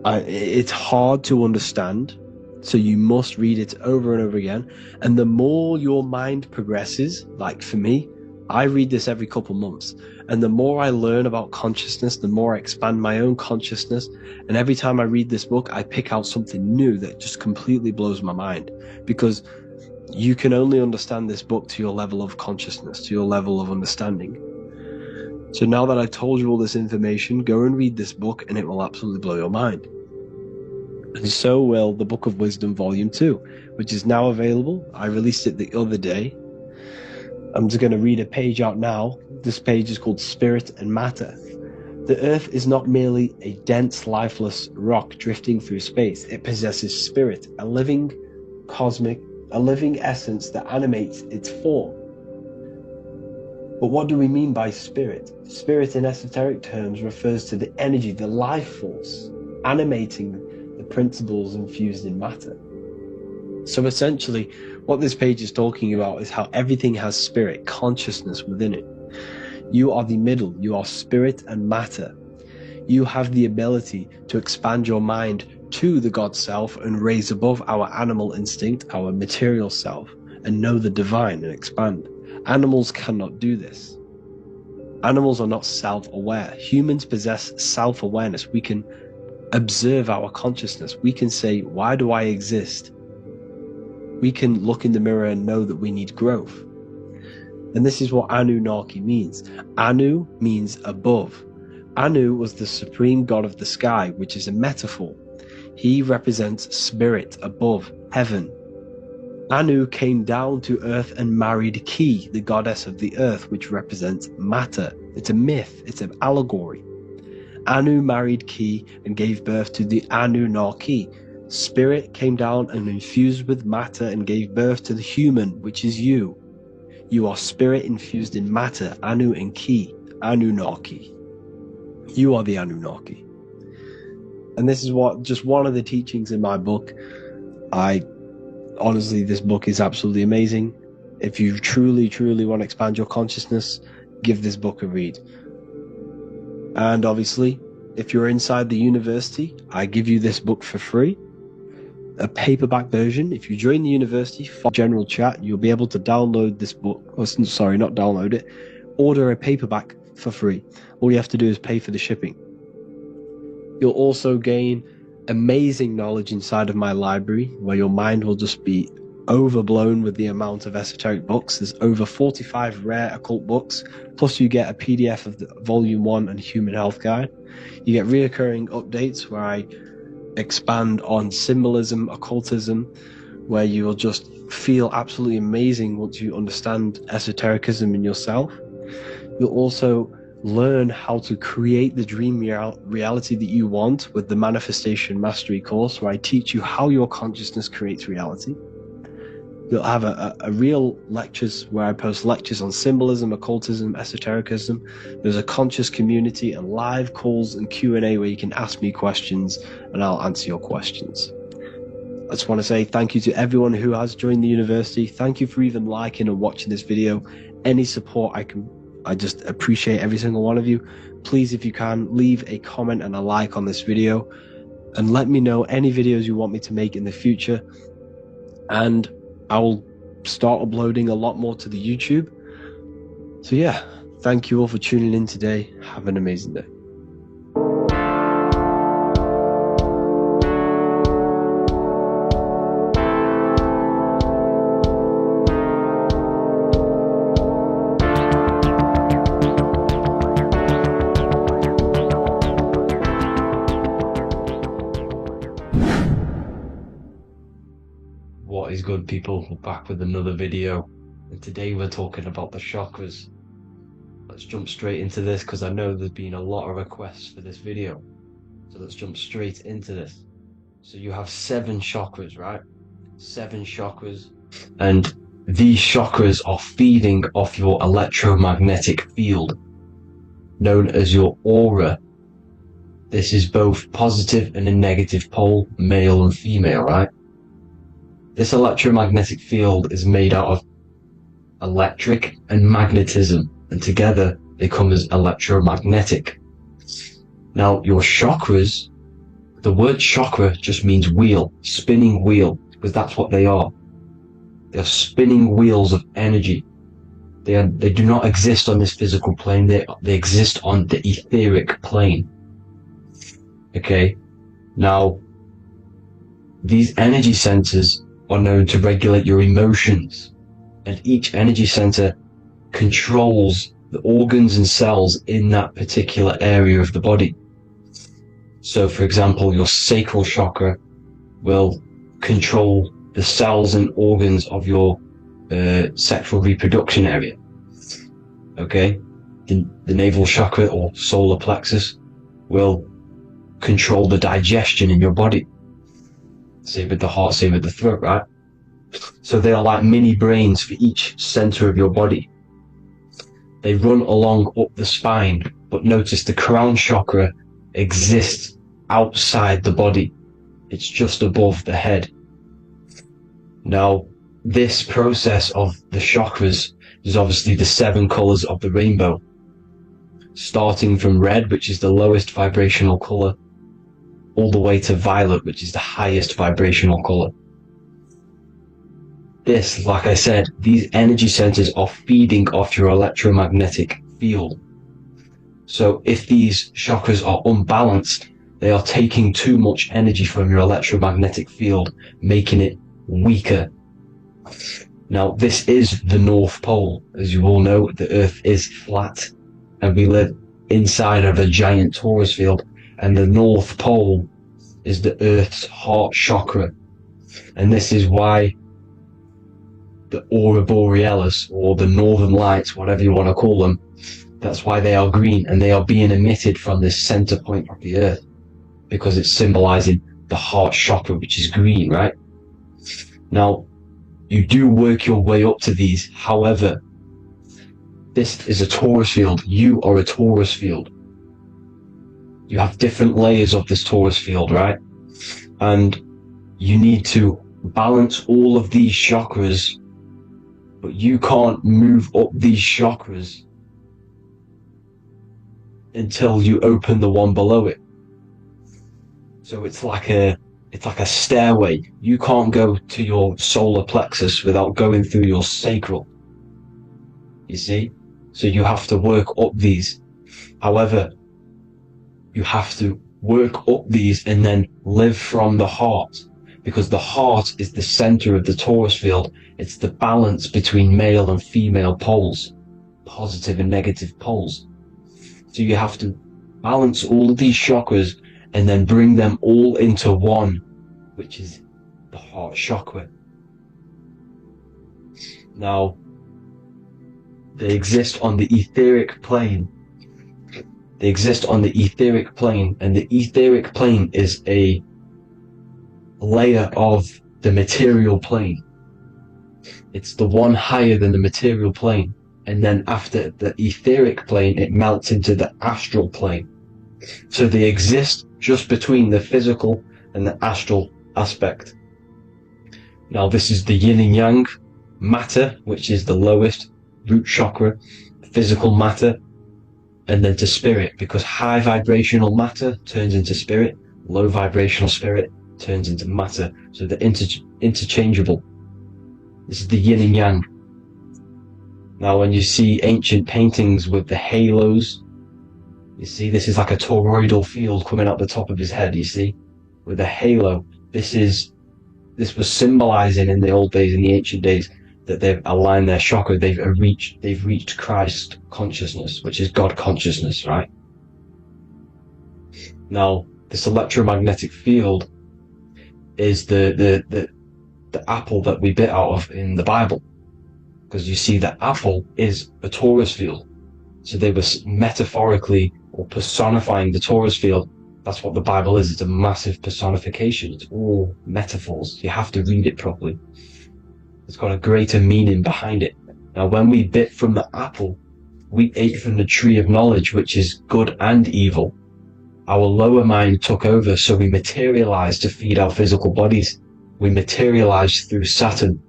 It's hard to understand, so you must read it over and over again. And the more your mind progresses, like for me, I read this every couple months. And the more I learn about consciousness, the more I expand my own consciousness. And every time I read this book, I pick out something new that just completely blows my mind. Because you can only understand this book to your level of consciousness, to your level of understanding. So now that I've told you all this information, go and read this book and it will absolutely blow your mind. And so will the Book of Wisdom Volume 2, which is now available. I released it the other day. I'm just going to read a page out now. This page is called Spirit and Matter. The Earth is not merely a dense, lifeless rock drifting through space. It possesses spirit, a living essence that animates its form. But what do we mean by spirit? Spirit in esoteric terms refers to the energy, the life force, animating the principles infused in matter. So essentially, what this page is talking about is how everything has spirit, consciousness within it. You are the middle, you are spirit and matter. You have the ability to expand your mind to the God self and raise above our animal instinct, our material self, and know the divine and expand. Animals cannot do this. Animals are not self-aware. Humans possess self-awareness. We can observe our consciousness. We can say, why do I exist? We can look in the mirror and know that we need growth. And this is what Anunnaki means. Anu means above. Anu was the supreme god of the sky, which is a metaphor. He represents spirit above, heaven. Anu came down to earth and married Ki, the goddess of the earth, which represents matter. It's a myth, it's an allegory. Anu married Ki and gave birth to the Anunnaki. Spirit came down and infused with matter and gave birth to the human, which is you. You are spirit infused in matter, Anu and Ki, Anunnaki. You are the Anunnaki. And this is just one of the teachings in my book. Honestly, this book is absolutely amazing. If you truly, truly want to expand your consciousness, give this book a read. And obviously, if you're inside the university, I give you this book for free. A paperback version. If you join the university for general chat, you'll be able to download this book. Sorry, not download it. Order a paperback for free. All you have to do is pay for the shipping. You'll also gain amazing knowledge inside of my library, where your mind will just be overblown with the amount of esoteric books. There's over 45 rare occult books, plus you get a PDF of the Volume 1 and Human Health Guide. You get reoccurring updates where I expand on symbolism, occultism, where you will just feel absolutely amazing once you understand esotericism in yourself. You'll also learn how to create the dream reality that you want with the Manifestation Mastery course, where I teach you how your consciousness creates reality. You'll have a real lectures where I post lectures on symbolism, occultism, esotericism. There's a conscious community and live calls and Q&A where you can ask me questions and I'll answer your questions. I just want to say thank you to everyone who has joined the university. Thank you for even liking and watching this video. Any support I just appreciate every single one of you. Please, if you can, leave a comment and a like on this video and let me know any videos you want me to make in the future. And I will start uploading a lot more to the YouTube. So yeah, thank you all for tuning in today. Have an amazing day. What is good, people? We're back with another video, and today we're talking about the chakras. Let's jump straight into this because I know there's been a lot of requests for this video. So let's jump straight into this. So you have 7 chakras, right? 7 chakras, and these chakras are feeding off your electromagnetic field, known as your aura. This is both positive and a negative pole, male and female, right? This electromagnetic field is made out of electric and magnetism, and together they come as electromagnetic. Now, your chakras, the word chakra just means wheel, spinning wheel, because that's what they are. They're spinning wheels of energy. They do not exist on this physical plane, they exist on the etheric plane. Okay? Now, these energy centers are known to regulate your emotions, and each energy center controls the organs and cells in that particular area of the body. So for example, your sacral chakra will control the cells and organs of your sexual reproduction area. Okay, the navel chakra or solar plexus will control the digestion in your body. Same with the heart, same with the throat, right? So they are like mini brains for each center of your body. They run along up the spine, but notice the crown chakra exists outside the body. It's just above the head. Now, this process of the chakras is obviously the 7 colors of the rainbow, starting from red, which is the lowest vibrational color, all the way to violet, which is the highest vibrational color. This, like I said, these energy centers are feeding off your electromagnetic field. So if these chakras are unbalanced, they are taking too much energy from your electromagnetic field, making it weaker. Now, this is the North Pole. As you all know, the Earth is flat, and we live inside of a giant torus field. And the North Pole is the Earth's heart chakra. And this is why the Aurora Borealis, or the Northern Lights, whatever you want to call them, that's why they are green, and they are being emitted from this center point of the Earth, because it's symbolizing the heart chakra, which is green, right? Now, you do work your way up to these. However, this is a torus field. You are a torus field. You have different layers of this torus field, right? And you need to balance all of these chakras, but you can't move up these chakras until you open the one below it. So it's like a stairway. You can't go to your solar plexus without going through your sacral. You see? So you have to work up these. However, you have to work up these and then live from the heart, because the heart is the center of the torus field. It's the balance between male and female poles, positive and negative poles. So you have to balance all of these chakras and then bring them all into one, which is the heart chakra. Now, they exist on the etheric plane. They exist on the etheric plane, and the etheric plane is a layer of the material plane. It's the one higher than the material plane, and then after the etheric plane, it melts into the astral plane. So they exist just between the physical and the astral aspect. Now, this is the yin and yang matter, which is the lowest root chakra, physical matter, and then to spirit, because high vibrational matter turns into spirit, low vibrational spirit turns into matter. So they're interchangeable. This is the yin and yang. Now, when you see ancient paintings with the halos, you see this is like a toroidal field coming out the top of his head, you see, with a halo. This was symbolizing in the old days, in the ancient days, that they've aligned their chakra, they've reached Christ consciousness, which is God consciousness, right? Now, this electromagnetic field is the apple that we bit out of in the Bible, because you see the apple is a torus field. So they were metaphorically or personifying the torus field. That's what the Bible is. It's a massive personification. It's all metaphors. You have to read it properly. It's got a greater meaning behind it. Now, when we bit from the apple, we ate from the tree of knowledge, which is good and evil. Our lower mind took over, so we materialized to feed our physical bodies. We materialized through Saturn.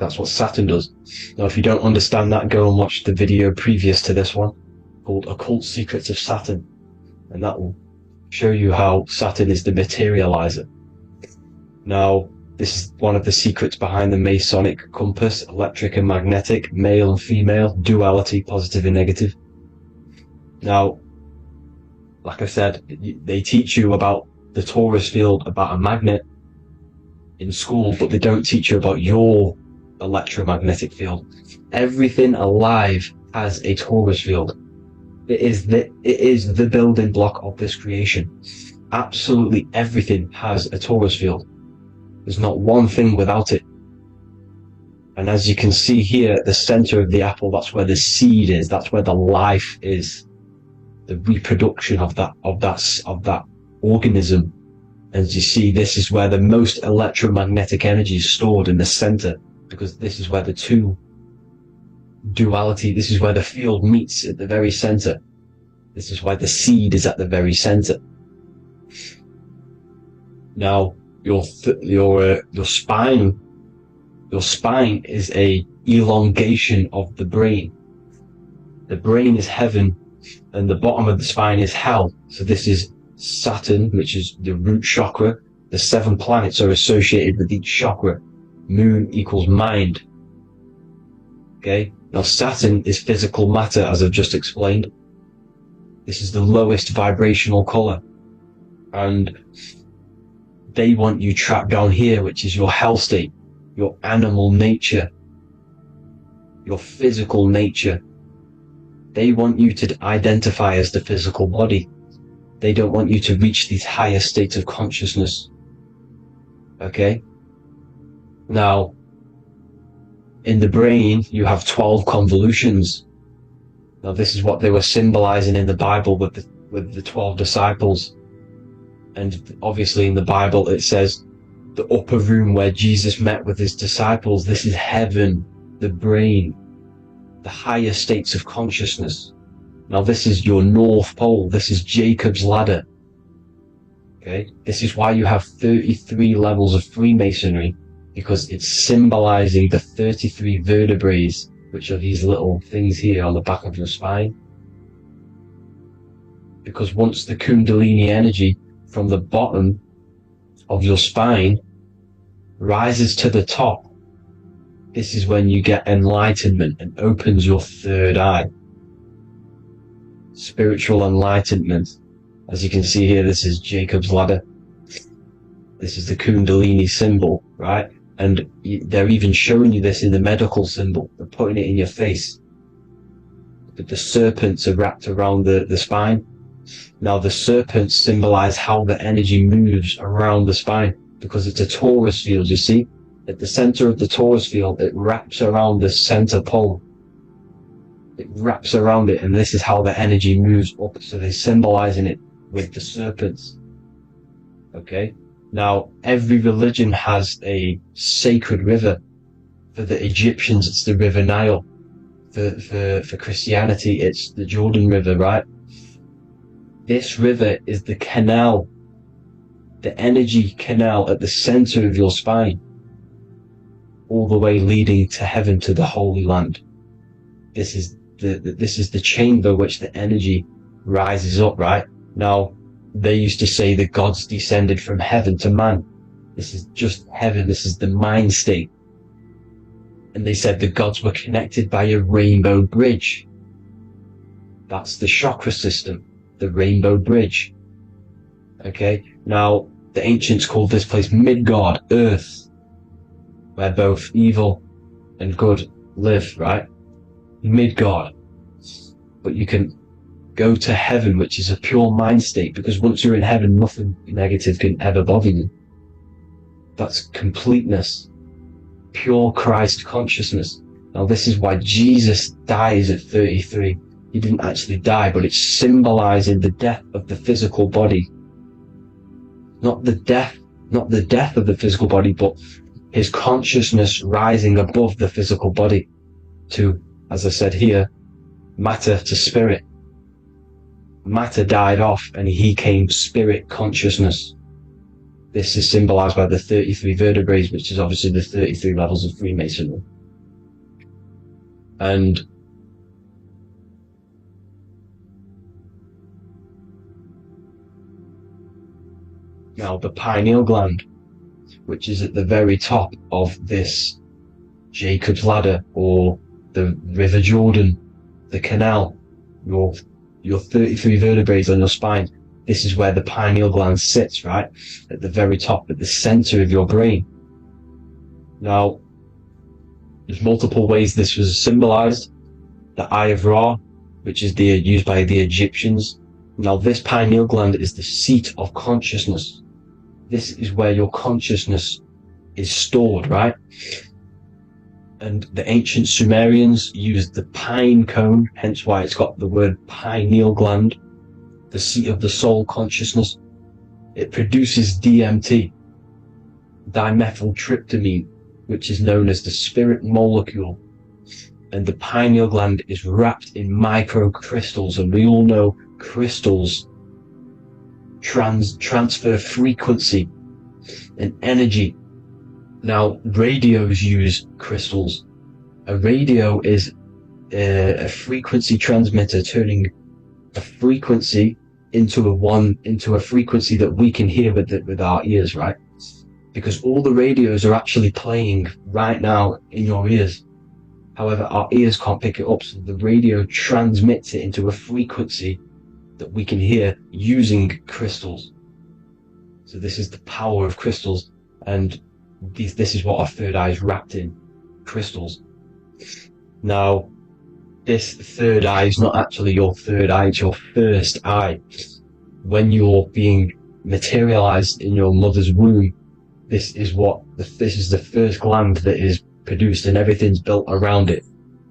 That's what Saturn does. Now, if you don't understand that, go and watch the video previous to this one called Occult Secrets of Saturn, and that will show you how Saturn is the materializer. Now, this is one of the secrets behind the Masonic compass: electric and magnetic, male and female, duality, positive and negative. Now, like I said, they teach you about the torus field, about a magnet in school, but they don't teach you about your electromagnetic field. Everything alive has a torus field. It is the building block of this creation. Absolutely everything has a torus field. There's not one thing without it. And as you can see here at the center of the apple, that's where the seed is. That's where the life is. The reproduction of that organism. As you see, this is where the most electromagnetic energy is stored, in the center, because this is where the two duality, this is where the field meets at the very center. This is why the seed is at the very center. Now, your spine is a elongation of the brain. The brain is heaven, and the bottom of the spine is hell. So this is Saturn, which is the root chakra. The 7 planets are associated with each chakra. Moon equals mind. Okay? Now, Saturn is physical matter, as I've just explained. This is the lowest vibrational color. And they want you trapped down here, which is your hell state, your animal nature, your physical nature. They want you to identify as the physical body. They don't want you to reach these higher states of consciousness. Okay? Now, in the brain, you have 12 convolutions. Now, this is what they were symbolizing in the Bible with the 12 disciples. And obviously in the Bible, it says the upper room where Jesus met with his disciples. This is heaven, the brain, the higher states of consciousness. Now, this is your North Pole. This is Jacob's ladder. Okay? This is why you have 33 levels of Freemasonry, because it's symbolizing the 33 vertebrae, which are these little things here on the back of your spine. Because once the Kundalini energy from the bottom of your spine rises to the top, this is when you get enlightenment and opens your third eye. Spiritual enlightenment. As you can see here, this is Jacob's ladder. This is the Kundalini symbol, right? And they're even showing you this in the medical symbol. They're putting it in your face. But the serpents are wrapped around the spine. Now the serpents symbolize how the energy moves around the spine, because it's a torus field, you see? At the center of the torus field, it wraps around the center pole. It wraps around it, and this is how the energy moves up. So they're symbolizing it with the serpents. Okay? Now, every religion has a sacred river. For the Egyptians, it's the River Nile. For Christianity, it's the Jordan River, right? This river is the canal, the energy canal at the center of your spine, all the way leading to heaven, to the Holy Land. This is the chamber which the energy rises up, right? Now, they used to say the gods descended from heaven to man. This is just heaven. This is the mind state. And they said the gods were connected by a rainbow bridge. That's the chakra system, the rainbow bridge. Okay? Now, the ancients called this place Midgard, Earth, where both evil and good live, right? Midgard. But you can go to heaven, which is a pure mind state, because once you're in heaven, nothing negative can ever bother you. That's completeness. Pure Christ consciousness. Now this is why Jesus dies at 33. He didn't actually die, but it's symbolizing the death of the physical body. Not the death of the physical body, but his consciousness rising above the physical body to, as I said here, matter to spirit. Matter died off and he came spirit consciousness. This is symbolized by the 33 vertebrae, which is obviously the 33 levels of Freemasonry. And now the pineal gland, which is at the very top of this Jacob's ladder, or the River Jordan, the canal, your 33 vertebrae on your spine. This is where the pineal gland sits, right? At the very top, at the center of your brain. Now, there's multiple ways this was symbolized. The Eye of Ra, which is used by the Egyptians. Now, this pineal gland is the seat of consciousness. This is where your consciousness is stored, right? And the ancient Sumerians used the pine cone, hence why it's got the word pineal gland, the seat of the soul consciousness. It produces DMT, dimethyltryptamine, which is known as the spirit molecule. And the pineal gland is wrapped in microcrystals, and we all know crystals transfer frequency and energy. Now, radios use crystals. A radio is a frequency transmitter, turning a frequency into a frequency that we can hear with our ears, right? Because all the radios are actually playing right now in your ears. However, our ears can't pick it up, so the radio transmits it into a frequency that we can hear using crystals. So this is the power of crystals, and this is what our third eye is wrapped in, crystals. Now, this third eye is not actually your third eye, it's your first eye. When you're being materialized in your mother's womb, this is the first gland that is produced, and everything's built around it,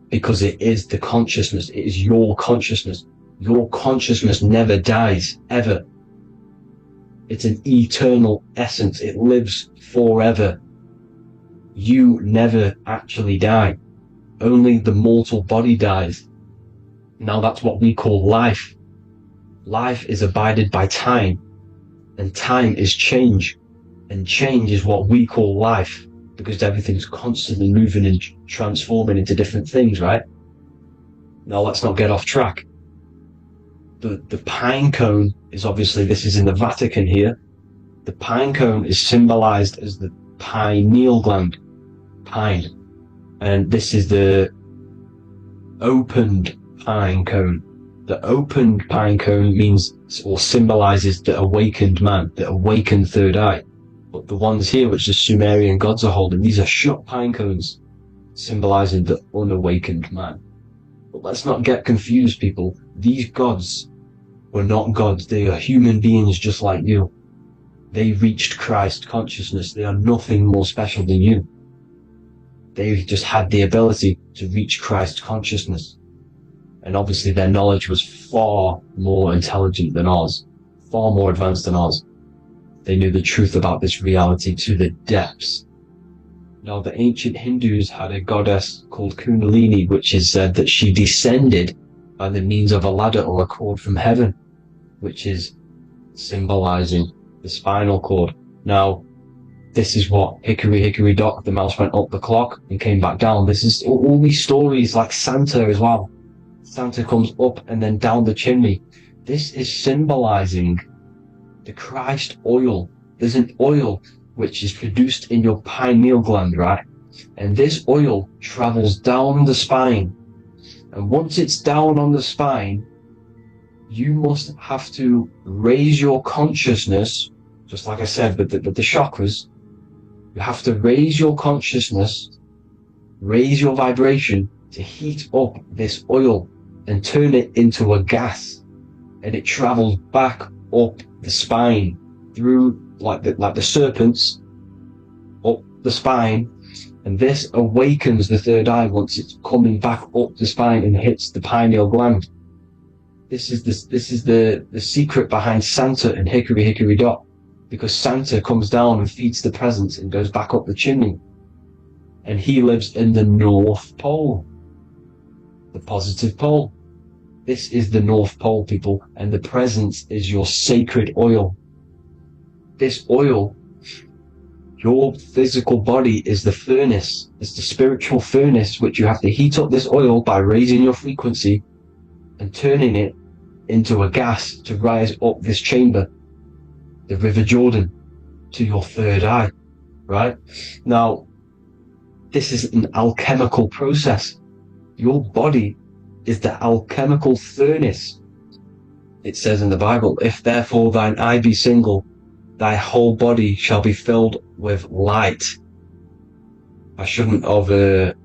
because it is the consciousness. It is your consciousness. Your consciousness never dies, ever. It's an eternal essence. It lives forever. You never actually die. Only the mortal body dies. Now that's what we call life. Life is abided by time, and time is change. And change is what we call life, because everything's constantly moving and transforming into different things, right? Now let's not get off track. The pine cone is obviously, this is in the Vatican here. The pine cone is symbolized as the pineal gland, pine. And this is the opened pine cone. The opened pine cone means, or symbolizes, the awakened man, the awakened third eye. But the ones here, which the Sumerian gods are holding, these are shut pine cones, symbolizing the unawakened man. But let's not get confused, people. These gods were not gods. They are human beings just like you. They reached Christ consciousness. They are nothing more special than you. They just had the ability to reach Christ consciousness. And obviously their knowledge was far more intelligent than ours, far more advanced than ours. They knew the truth about this reality to the depths. Now, the ancient Hindus had a goddess called Kundalini, which is said that she descended by the means of a ladder or a cord from heaven, which is symbolizing the spinal cord. Now, this is what Hickory Hickory Dock, the mouse went up the clock and came back down. This is all these stories, like Santa as well. Santa comes up and then down the chimney. This is symbolizing the Christ oil. There's an oil which is produced in your pineal gland, right? And this oil travels down the spine. And once it's down on the spine, you must have to raise your consciousness, just like I said, but the chakras, you have to raise your consciousness, raise your vibration to heat up this oil and turn it into a gas. And it travels back up the spine through like the serpents up the spine, and this awakens the third eye once it's coming back up the spine and hits the pineal gland. This is the secret behind Santa and Hickory Hickory Dock, because Santa comes down and feeds the presents and goes back up the chimney, and he lives in the North Pole, the positive pole. This is the North Pole, people, and the presence is your sacred oil. This oil, your physical body, is the furnace. It's the spiritual furnace, which you have to heat up this oil by raising your frequency and turning it into a gas to rise up this chamber, the River Jordan, to your third eye, right? Now, this is an alchemical process. Your body is the alchemical furnace. It says in the Bible, if therefore thine eye be single, thy whole body shall be filled with light. I shouldn't have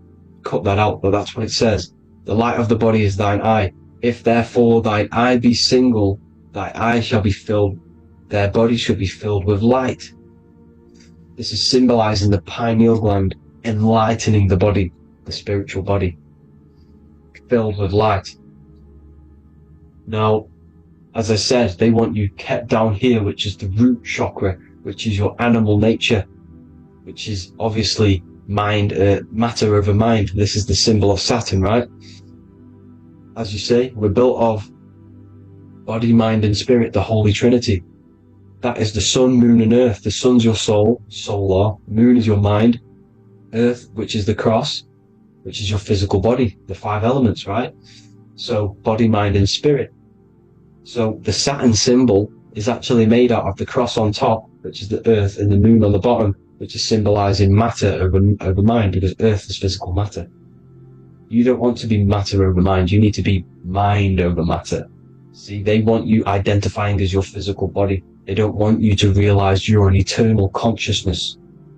cut that out, but that's what it says. The light of the body is thine eye. If therefore thine eye be single, thy eye shall be filled, their body shall be filled with light. This is symbolizing the pineal gland, enlightening the body, the spiritual body, filled with light. Now, as I said, they want you kept down here, which is the root chakra, which is your animal nature, which is obviously mind, matter over mind. This is the symbol of Saturn, right? As you say, we're built of body, mind, and spirit, the Holy Trinity. That is the sun, moon, and earth. The sun's your soul, solar. Moon is your mind. Earth, which is the cross, which is your physical body, the 5 elements, right? So body, mind, and spirit. So the Saturn symbol is actually made out of the cross on top, which is the earth, and the moon on the bottom, which is symbolizing matter over mind, because earth is physical matter. You don't want to be matter over mind. You need to be mind over matter. See, they want you identifying as your physical body. They don't want you to realize you're an eternal consciousness.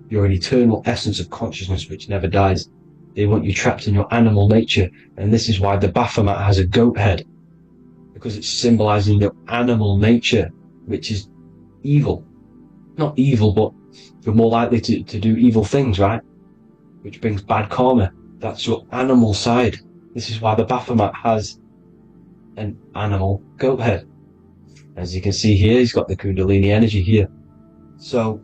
You're an eternal essence of consciousness which never dies. They want you trapped in your animal nature. And this is why the Baphomet has a goat head, because it's symbolizing your animal nature, which is evil. Not evil, but you're more likely to do evil things, right? Which brings bad karma. That's your animal side. This is why the Baphomet has an animal goat head. As you can see here, he's got the Kundalini energy here. So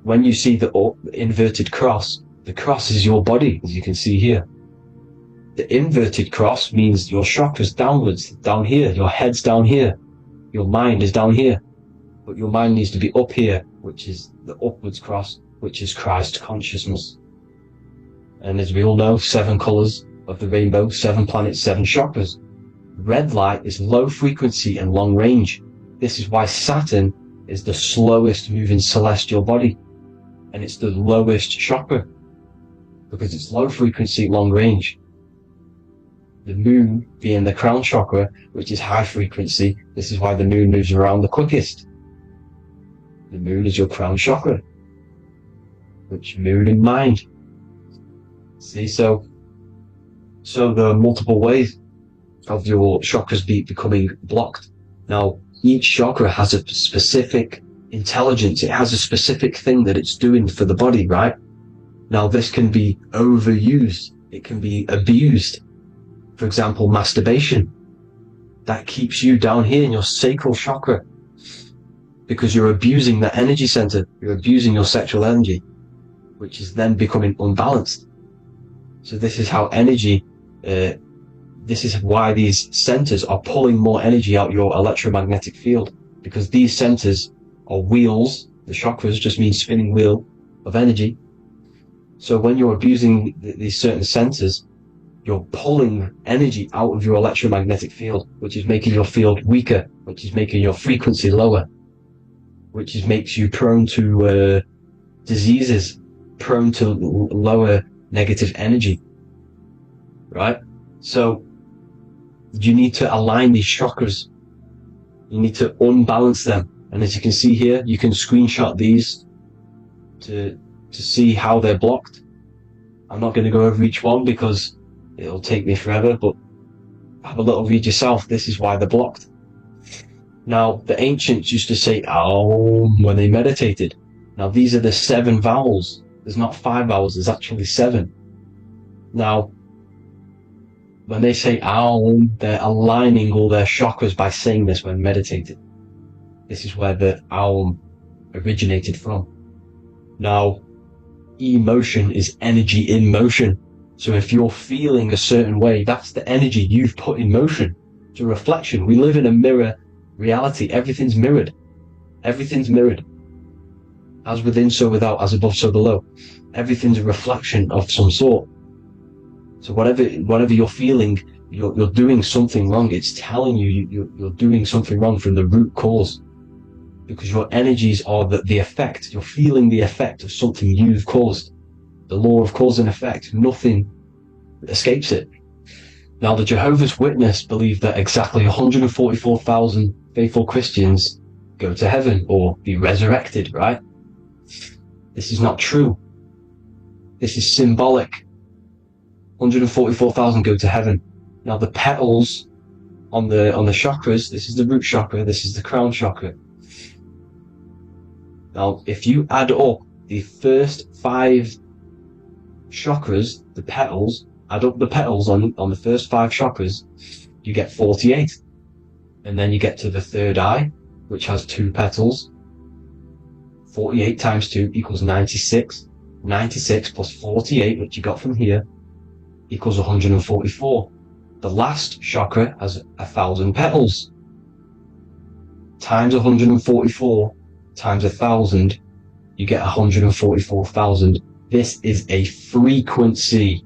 when you see the inverted cross, the cross is your body, as you can see here. The inverted cross means your chakras downwards, down here, your head's down here, your mind is down here, but your mind needs to be up here, which is the upwards cross, which is Christ consciousness. And as we all know, 7 colors of the rainbow, 7 planets, 7 chakras. Red light is low frequency and long range. This is why Saturn is the slowest moving celestial body, and it's the lowest chakra, because it's low frequency, long range. The moon being the crown chakra, which is high frequency, this is why the moon moves around the quickest. The moon is your crown chakra. which mirrored in mind. See, so there are multiple ways of your chakras becoming blocked. Now, each chakra has a specific intelligence. It has a specific thing that it's doing for the body, right? Now, this can be overused. It can be abused. For example, masturbation. That keeps you down here in your sacral chakra because you're abusing the energy center. You're abusing your sexual energy, which is then becoming unbalanced. So this is how energy, this is why these centers are pulling more energy out your electromagnetic field, because these centers are wheels. The chakras just mean spinning wheel of energy. So when you're abusing these certain centers, you're pulling energy out of your electromagnetic field, which is making your field weaker, which is making your frequency lower, which makes you prone to diseases, prone to lower negative energy, right? So you need to align these chakras. You need to unbalance them. And as you can see here, you can screenshot these to see how they're blocked. I'm not going to go over each one because it'll take me forever, but have a little read yourself. This is why they're blocked. Now, the ancients used to say Aum when they meditated. Now, these are the 7 vowels. There's not 5 vowels, there's actually 7. Now, when they say Aum, they're aligning all their chakras by saying this when meditating. This is where the Aum originated from. Now, emotion is energy in motion. So if you're feeling a certain way, that's the energy you've put in motion. It's a reflection. We live in a mirror reality. Everything's mirrored. Everything's mirrored. As within, so without, as above, so below. Everything's a reflection of some sort. So whatever you're feeling, you're doing something wrong. It's telling you you're doing something wrong from the root cause. Because your energies are the effect. You're feeling the effect of something you've caused. The law of cause and effect. Nothing escapes it. Now, the Jehovah's Witness believe that exactly 144,000 faithful Christians go to heaven or be resurrected, right? This is not true. This is symbolic. 144,000 go to heaven. Now, the petals on the chakras, this is the root chakra, this is the crown chakra. Now, if you add up the first 5 chakras, the petals, add up the petals on the first 5 chakras, you get 48. And then you get to the third eye, which has 2 petals. 48 times 2 equals 96. 96 plus 48, which you got from here, equals 144. The last chakra has 1,000 petals. Times 144 times 1,000, you get 144,000. This is a frequency.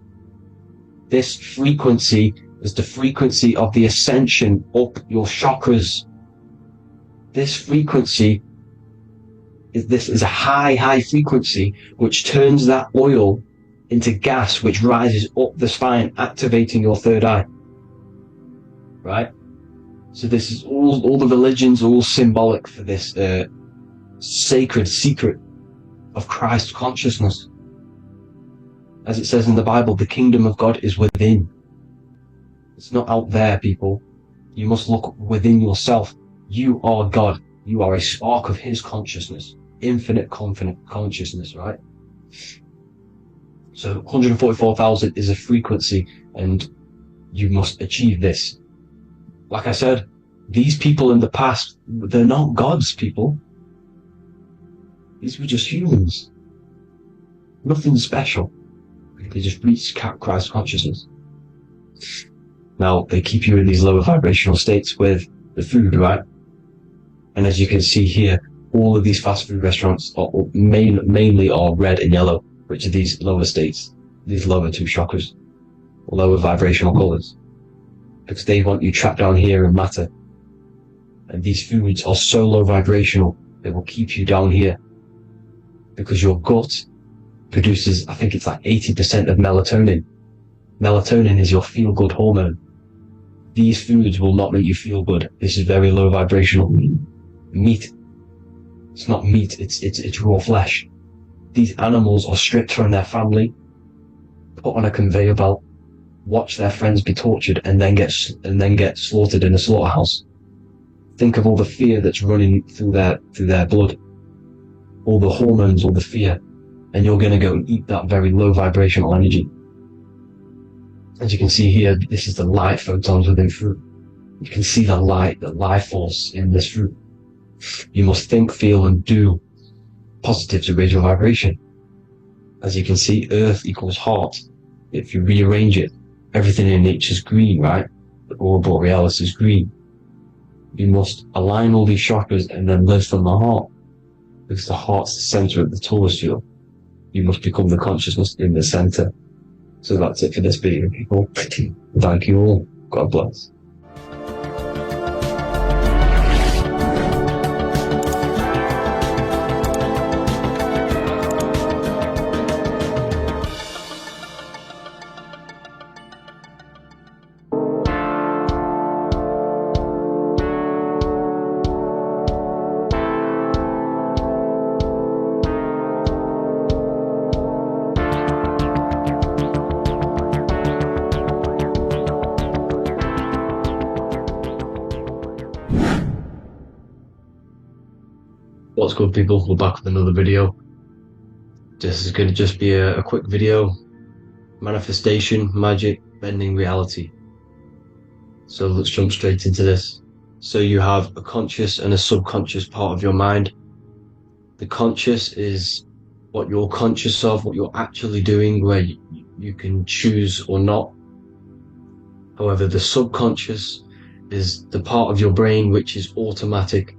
This frequency is the frequency of the ascension up your chakras. This frequency is a high frequency which turns that oil into gas, which rises up the spine, activating your third eye. Right? So this is all the religions are all symbolic for this sacred secret of Christ consciousness. As it says in the Bible, the kingdom of God is within. It's not out there, people. You must look within yourself. You are God. You are a spark of His consciousness. Infinite consciousness, right? So 144,000 is a frequency, and you must achieve this. Like I said, these people in the past, they're not gods, people. These were just humans. Nothing special. They just reached Christ consciousness. Now, they keep you in these lower vibrational states with the food, right? And as you can see here, all of these fast food restaurants are mainly are red and yellow, which are these lower states, these lower 2 chakras, lower vibrational colors, because they want you trapped down here in matter. And these foods are so low vibrational, they will keep you down here, because your gut produces, I think it's like 80% of melatonin. Melatonin is your feel-good hormone. These foods will not make you feel good. This is very low vibrational. Meat. It's not meat, it's raw flesh. these animals are stripped from their family, put on a conveyor belt, watch their friends be tortured, and then get slaughtered in a slaughterhouse. Think of all the fear that's running through their blood, all the hormones, all the fear, and you're going to go and eat that very low vibrational energy. As you can see here, this is the light photons within fruit. You can see the light, the life force in this fruit. You must think, feel, and do positive to raise your vibration. As you can see, earth equals heart. If you rearrange it, everything in nature is green, right? The aurora borealis is green. You must align all these chakras and then live from the heart, because the heart's the center of the Taurus field. You must become the consciousness in the center. So that's it for this video, people. Thank you all. God bless. What's good, people? We're back with another video. This is going to just be a quick video. Manifestation, magic, bending reality. So let's jump straight into this. So you have a conscious and a subconscious part of your mind. The conscious is what you're conscious of, what you're actually doing, where you can choose or not. However, the subconscious is the part of your brain which is automatic.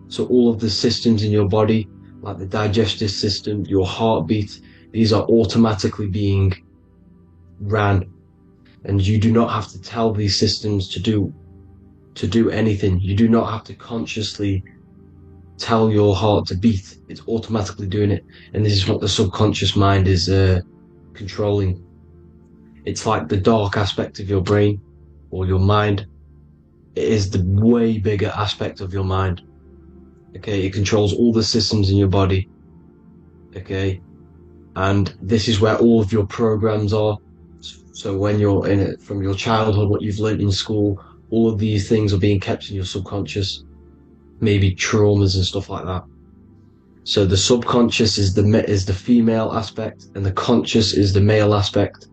So all of the systems in your body, like the digestive system, your heartbeat, these are automatically being ran. And you do not have to tell these systems to do anything. You do not have to consciously tell your heart to beat. It's automatically doing it. And this is what the subconscious mind is controlling. It's like the dark aspect of your brain or your mind. It is the way bigger aspect of your mind. Okay, it controls all the systems in your body. Okay, and this is where all of your programs are. So when you're in it, from your childhood, what you've learned in school, all of these things are being kept in your subconscious. Maybe traumas and stuff like that. So the subconscious is the female aspect, and the conscious is the male aspect,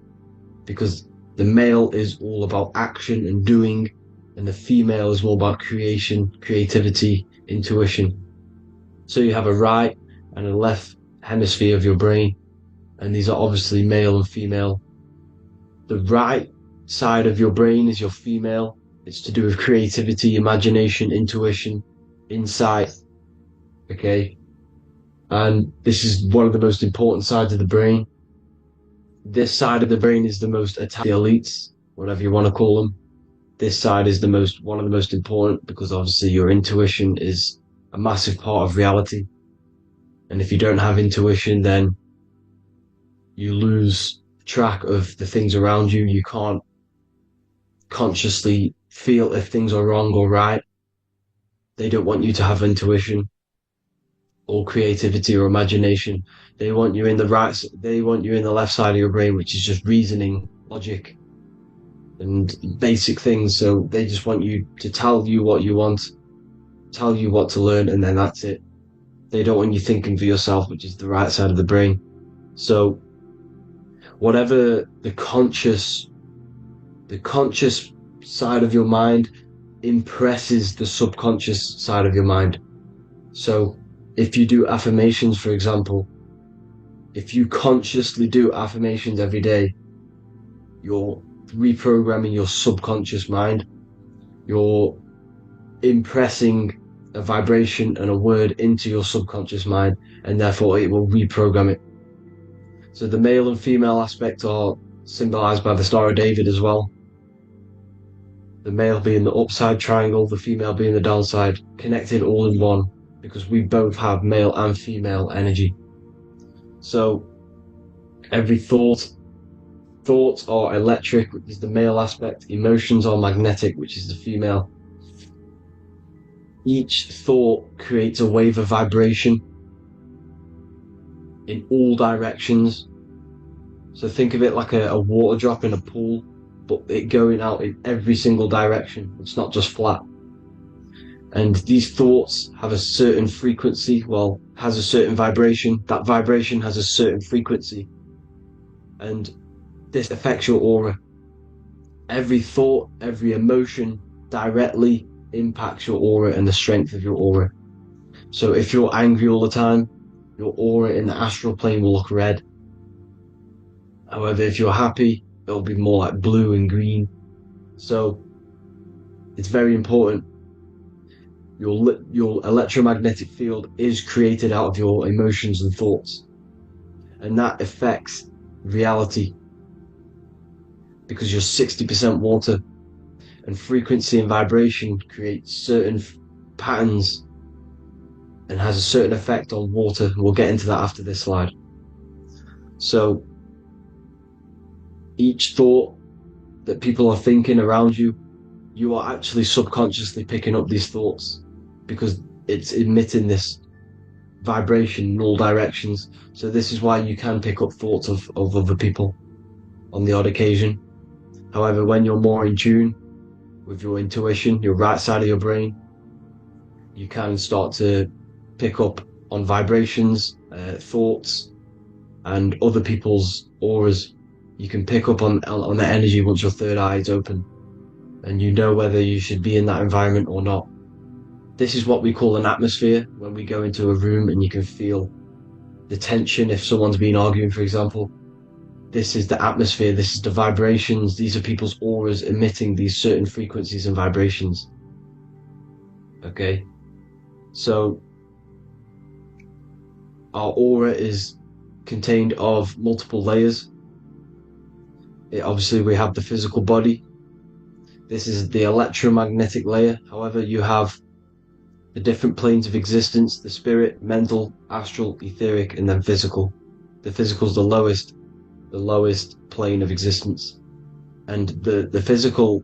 because the male is all about action and doing, and the female is more about creation, creativity, intuition. So you have a right and a left hemisphere of your brain, and these are obviously male and female. The right side of your brain is your female. It's to do with creativity, imagination, intuition, insight. Okay, and this is one of the most important sides of the brain. This side of the brain is the most attacked, the elites, whatever you want to call them. This side is one of the most important, because obviously your intuition is a massive part of reality. And if you don't have intuition, then you lose track of the things around you. You can't consciously feel if things are wrong or right. They don't want you to have intuition or creativity or imagination. They want you in the left side of your brain, which is just reasoning, logic, and basic things. So they just want you to tell you what you want, tell you what to learn, and then that's it. They don't want you thinking for yourself, which is the right side of the brain. So whatever the conscious side of your mind impresses the subconscious side of your mind. So if you do affirmations, for example, if you consciously do affirmations every day, you're reprogramming your subconscious mind. You're impressing a vibration and a word into your subconscious mind, and therefore it will reprogram it. So the male and female aspect are symbolized by the Star of David as well. The male being the upside triangle, the female being the downside, connected all in one, because we both have male and female energy. So every thoughts are electric, which is the male aspect. Emotions are magnetic, which is the female. Each thought creates a wave of vibration. in all directions. So think of it like a water drop in a pool, but it going out in every single direction. It's not just flat. And these thoughts have a certain frequency, has a certain vibration. That vibration has a certain frequency. And this affects your aura. Every thought, every emotion directly impacts your aura and the strength of your aura. So if you're angry all the time, your aura in the astral plane will look red. However, if you're happy, it'll be more like blue and green. So it's very important. Your electromagnetic field is created out of your emotions and thoughts. And that affects reality. Because you're 60% water. And frequency and vibration create certain patterns and has a certain effect on water. We'll get into that after this slide. So each thought that people are thinking around you, you are actually subconsciously picking up these thoughts because it's emitting this vibration in all directions. So this is why you can pick up thoughts of other people on the odd occasion. However, when you're more in tune with your intuition, your right side of your brain, you can start to pick up on vibrations, thoughts, and other people's auras. You can pick up on the energy once your third eye is open, and you know whether you should be in that environment or not. This is what we call an atmosphere. When we go into a room and you can feel the tension if someone's been arguing, for example. This is the atmosphere, this is the vibrations, these are people's auras emitting these certain frequencies and vibrations. Okay? So, our aura is contained of multiple layers. Obviously, we have the physical body. This is the electromagnetic layer. However, you have the different planes of existence, the spirit, mental, astral, etheric, and then physical. The physical is the lowest plane of existence. And the physical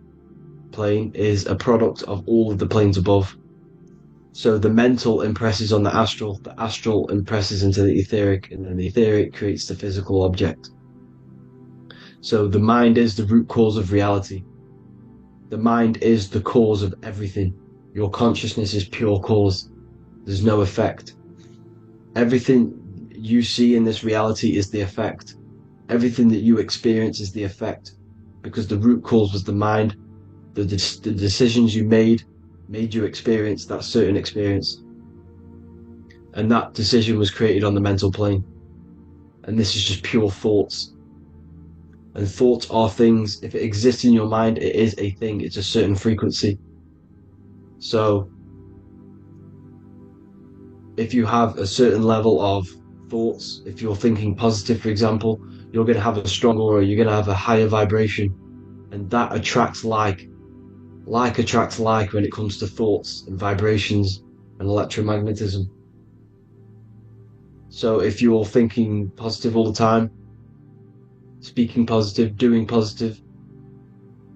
plane is a product of all of the planes above. So the mental impresses on the astral impresses into the etheric, and then the etheric creates the physical object. So the mind is the root cause of reality. The mind is the cause of everything. Your consciousness is pure cause. There's no effect. Everything you see in this reality is the effect. Everything that you experience is the effect. Because the root cause was the mind. The decisions you made you experience that certain experience. And that decision was created on the mental plane. And this is just pure thoughts. And thoughts are things. If it exists in your mind, it is a thing. It's a certain frequency. So, if you have a certain level of thoughts, if you're thinking positive, for example, you're going to have a strong aura, you're going to have a higher vibration. And that attracts like. Like attracts like when it comes to thoughts and vibrations and electromagnetism. So if you're thinking positive all the time, speaking positive, doing positive,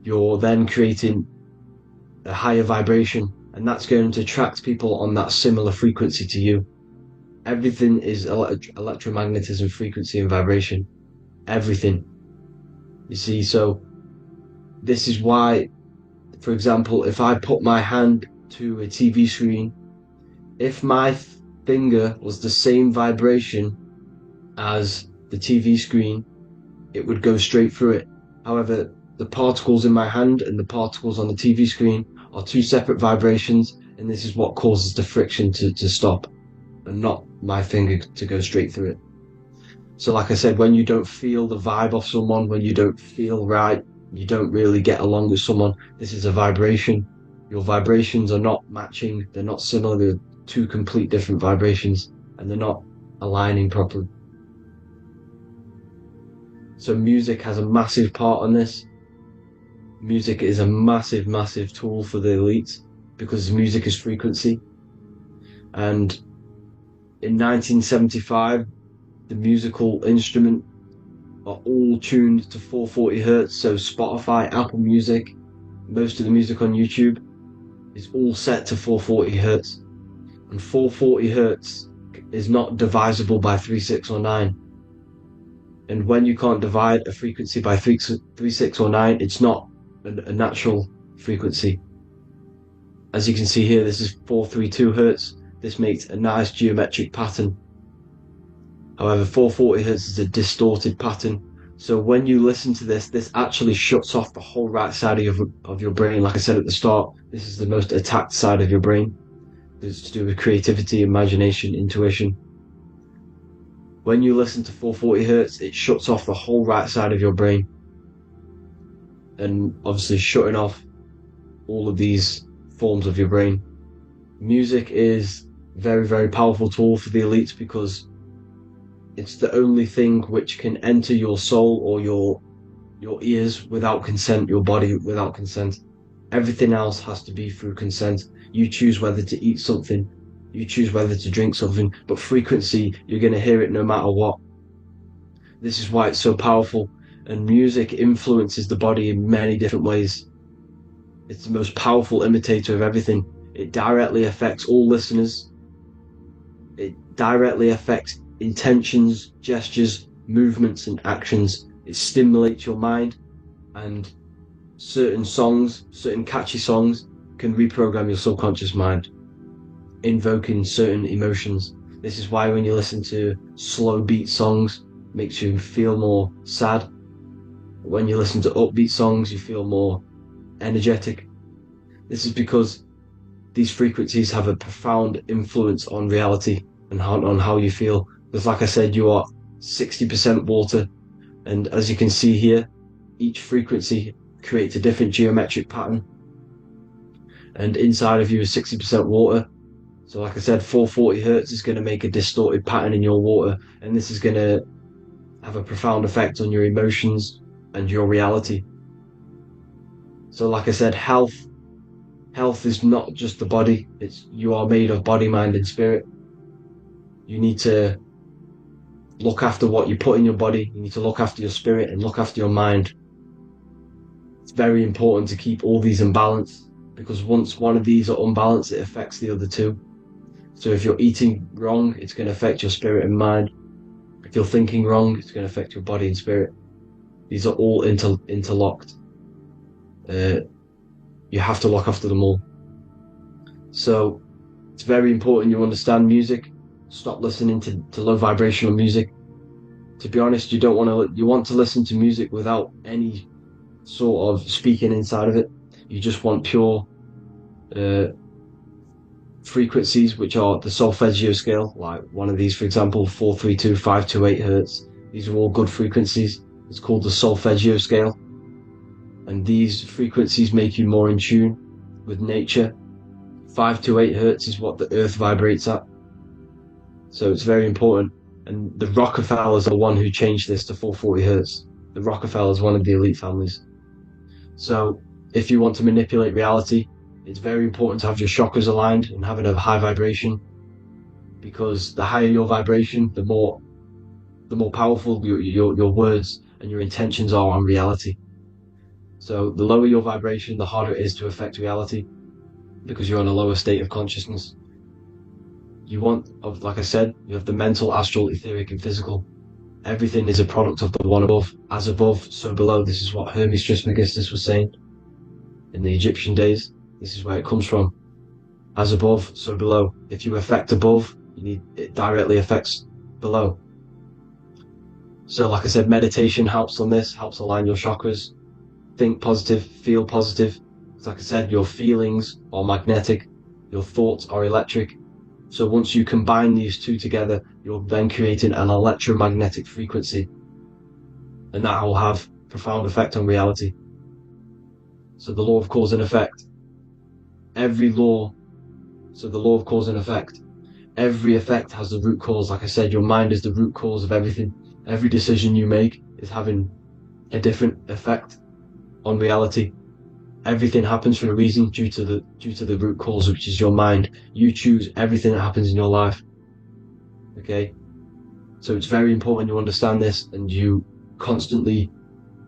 you're then creating a higher vibration, and that's going to attract people on that similar frequency to you. Everything is electromagnetism, frequency and vibration. Everything. You see, so this is why, for example, if I put my hand to a TV screen, if my finger was the same vibration as the TV screen, it would go straight through it. However, the particles in my hand and the particles on the TV screen are two separate vibrations, and this is what causes the friction to stop, and not my finger to go straight through it. So like I said, when you don't feel the vibe of someone, when you don't feel right, you don't really get along with someone, this is a vibration. Your vibrations are not matching, they're not similar, they're two complete different vibrations, and they're not aligning properly. So music has a massive part on this. Music is a massive, massive tool for the elites, because music is frequency. And in 1975, the musical instrument are all tuned to 440 hertz. So Spotify, Apple Music, most of the music on YouTube is all set to 440 hertz. And 440 hertz is not divisible by 3, 6, or 9. And when you can't divide a frequency by 3, 6, or 9, it's not a natural frequency. As you can see here, this is 432 Hertz. This makes a nice geometric pattern. However, 440 Hertz is a distorted pattern. So when you listen to this, this actually shuts off the whole right side of your brain. Like I said at the start, this is the most attacked side of your brain. It's to do with creativity, imagination, intuition. When you listen to 440 Hertz, it shuts off the whole right side of your brain. And obviously shutting off all of these forms of your brain. Music is very, very powerful tool for the elites because it's the only thing which can enter your soul or your ears without consent, your body without consent. Everything else has to be through consent. You choose whether to eat something, you choose whether to drink something, but frequency, you're going to hear it no matter what. This is why it's so powerful, and music influences the body in many different ways. It's the most powerful imitator of everything. It directly affects all listeners. It directly affects intentions, gestures, movements, and actions. It stimulates your mind, and certain songs, certain catchy songs, can reprogram your subconscious mind, invoking certain emotions. This is why when you listen to slow beat songs, it makes you feel more sad. When you listen to upbeat songs, you feel more energetic. This is because these frequencies have a profound influence on reality and on how you feel. Because like I said, you are 60% water, and as you can see here, each frequency creates a different geometric pattern, and inside of you is 60% water. So like I said, 440 Hertz is going to make a distorted pattern in your water, and this is going to have a profound effect on your emotions and your reality. So like I said, health is not just the body. You are made of body, mind, and spirit. You need to look after what you put in your body. You need to look after your spirit and look after your mind. It's very important to keep all these in balance, because once one of these are unbalanced, it affects the other two. So if you're eating wrong, it's going to affect your spirit and mind. If you're thinking wrong, it's going to affect your body and spirit. These are all interlocked. You have to look after them all. So it's very important you understand music. Stop listening to low vibrational music. To be honest, you want to listen to music without any sort of speaking inside of it. You just want pure frequencies, which are the solfeggio scale, like one of these, for example, 432, 528 Hertz. These are all good frequencies. It's called the solfeggio scale. And these frequencies make you more in tune with nature. 528 Hertz is what the earth vibrates at. So it's very important. And the Rockefellers are the one who changed this to 440 Hertz. The Rockefellers, one of the elite families. So if you want to manipulate reality, it's very important to have your chakras aligned and having a high vibration, because the higher your vibration, the more powerful your words and your intentions are on reality. So the lower your vibration, the harder it is to affect reality, because you're on a lower state of consciousness. Like I said, you have the mental, astral, etheric, and physical. Everything is a product of the one above. As above, so below. This is what Hermes Trismegistus was saying in the Egyptian days. This is where it comes from. As above, so below. If you affect above, it directly affects below. So like I said, meditation helps on this, helps align your chakras. Think positive, feel positive. Like I said, your feelings are magnetic, your thoughts are electric. So once you combine these two together, you're then creating an electromagnetic frequency, and that will have profound effect on reality. So the law of cause and effect. The law of cause and effect. Every effect has the root cause. Like I said, your mind is the root cause of everything. Every decision you make is having a different effect on reality. Everything happens for a reason due to the root cause, which is your mind. You choose everything that happens in your life. Okay? So it's very important you understand this, and you constantly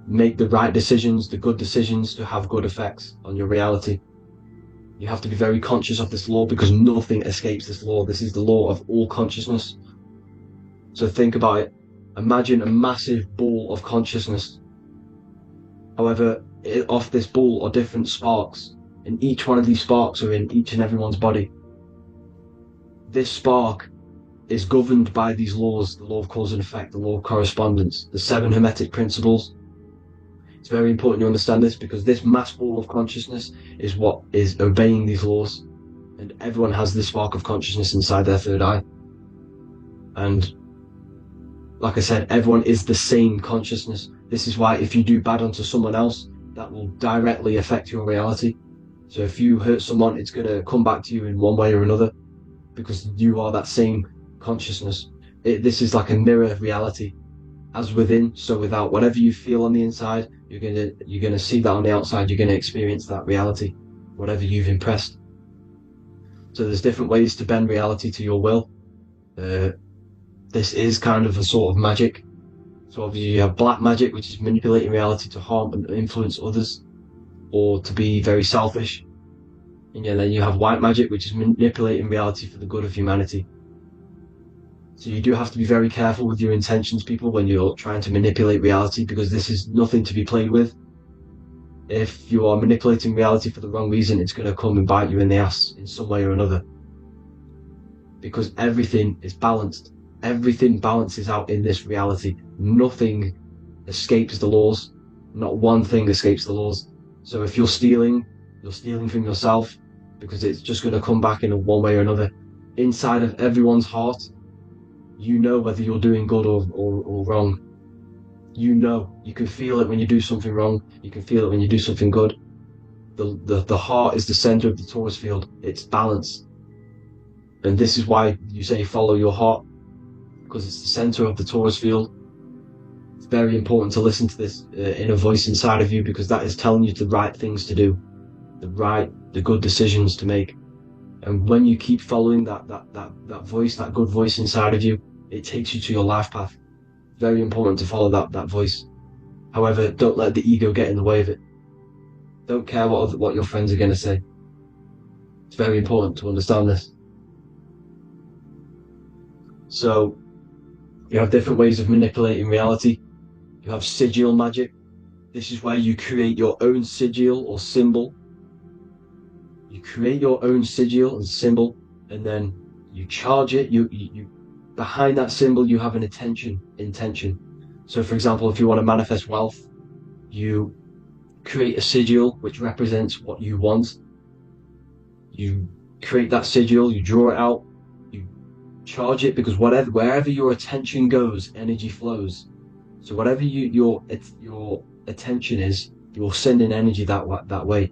make the right decisions, the good decisions, to have good effects on your reality. You have to be very conscious of this law because nothing escapes this law. This is the law of all consciousness. So think about it. Imagine a massive ball of consciousness. However, off this ball are different sparks, and each one of these sparks are in each and everyone's body. This spark is governed by these laws, the law of cause and effect, the law of correspondence, the 7 Hermetic principles. It's very important you understand this because this mass ball of consciousness is what is obeying these laws, and everyone has this spark of consciousness inside their third eye. And like I said, everyone is the same consciousness. This is why if you do bad unto someone else, that will directly affect your reality. So if you hurt someone, it's going to come back to you in one way or another because you are that same consciousness. This is like a mirror reality. As within, so without. Whatever you feel on the inside, you're gonna see that on the outside. You're gonna experience that reality, whatever you've impressed. So there's different ways to bend reality to your will. This is kind of a sort of magic. So obviously you have black magic, which is manipulating reality to harm and influence others, or to be very selfish. And then you have white magic, which is manipulating reality for the good of humanity. So you do have to be very careful with your intentions, people, when you're trying to manipulate reality, because this is nothing to be played with. If you are manipulating reality for the wrong reason, it's going to come and bite you in the ass in some way or another. Because everything is balanced. Everything balances out in this reality. Nothing escapes the laws. Not one thing escapes the laws. So if you're stealing from yourself, because it's just going to come back in one way or another. Inside of everyone's heart, you know whether you're doing good or wrong. You know, you can feel it when you do something wrong. You can feel it when you do something good. The heart is the center of the torus field. It's balance. And this is why you say follow your heart, because it's the center of the torus field. It's very important to listen to this inner voice inside of you, because that is telling you the right things to do, the good decisions to make. And when you keep following that voice, that good voice inside of you, it takes you to your life path. Very important to follow that voice. However, don't let the ego get in the way of it. Don't care what your friends are going to say. It's very important to understand this. So, you have different ways of manipulating reality. You have sigil magic. This is where you create your own sigil or symbol. You create your own sigil and symbol, and then you charge it. You behind that symbol, you have an intention. So, for example, if you want to manifest wealth, you create a sigil which represents what you want. You create that sigil, you draw it out, you charge it, because wherever your attention goes, energy flows. So whatever your attention is, you're sending energy that way.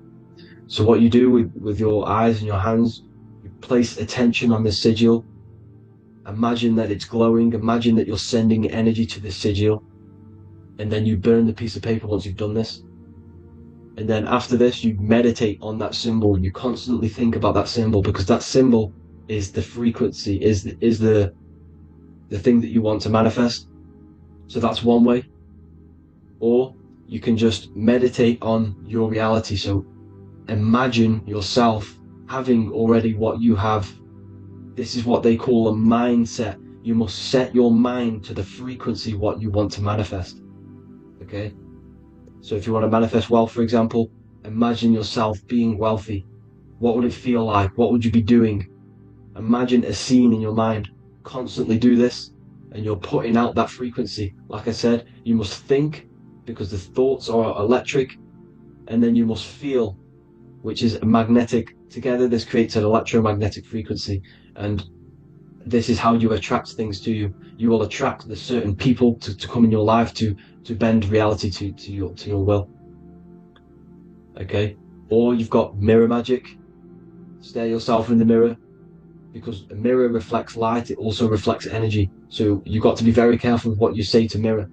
So what you do with your eyes and your hands, you place attention on the sigil. Imagine that it's glowing. Imagine that you're sending energy to the sigil. And then you burn the piece of paper once you've done this. And then after this, you meditate on that symbol. You constantly think about that symbol, because that symbol is the frequency, is the thing that you want to manifest. So that's one way. Or you can just meditate on your reality. So imagine yourself having already what you have. This is what they call a mindset. You must set your mind to the frequency what you want to manifest. Okay? So if you want to manifest wealth, for example, imagine yourself being wealthy. What would it feel like? What would you be doing? Imagine a scene in your mind. Constantly do this, and you're putting out that frequency. Like I said, you must think, because the thoughts are electric, and then you must feel, which is magnetic. Together, this creates an electromagnetic frequency, and this is how you attract things to you. You will attract the certain people to come in your life to bend reality to your will. Okay? Or you've got mirror magic. Stare yourself in the mirror, because a mirror reflects light. It also reflects energy. So you've got to be very careful with what you say to a mirror.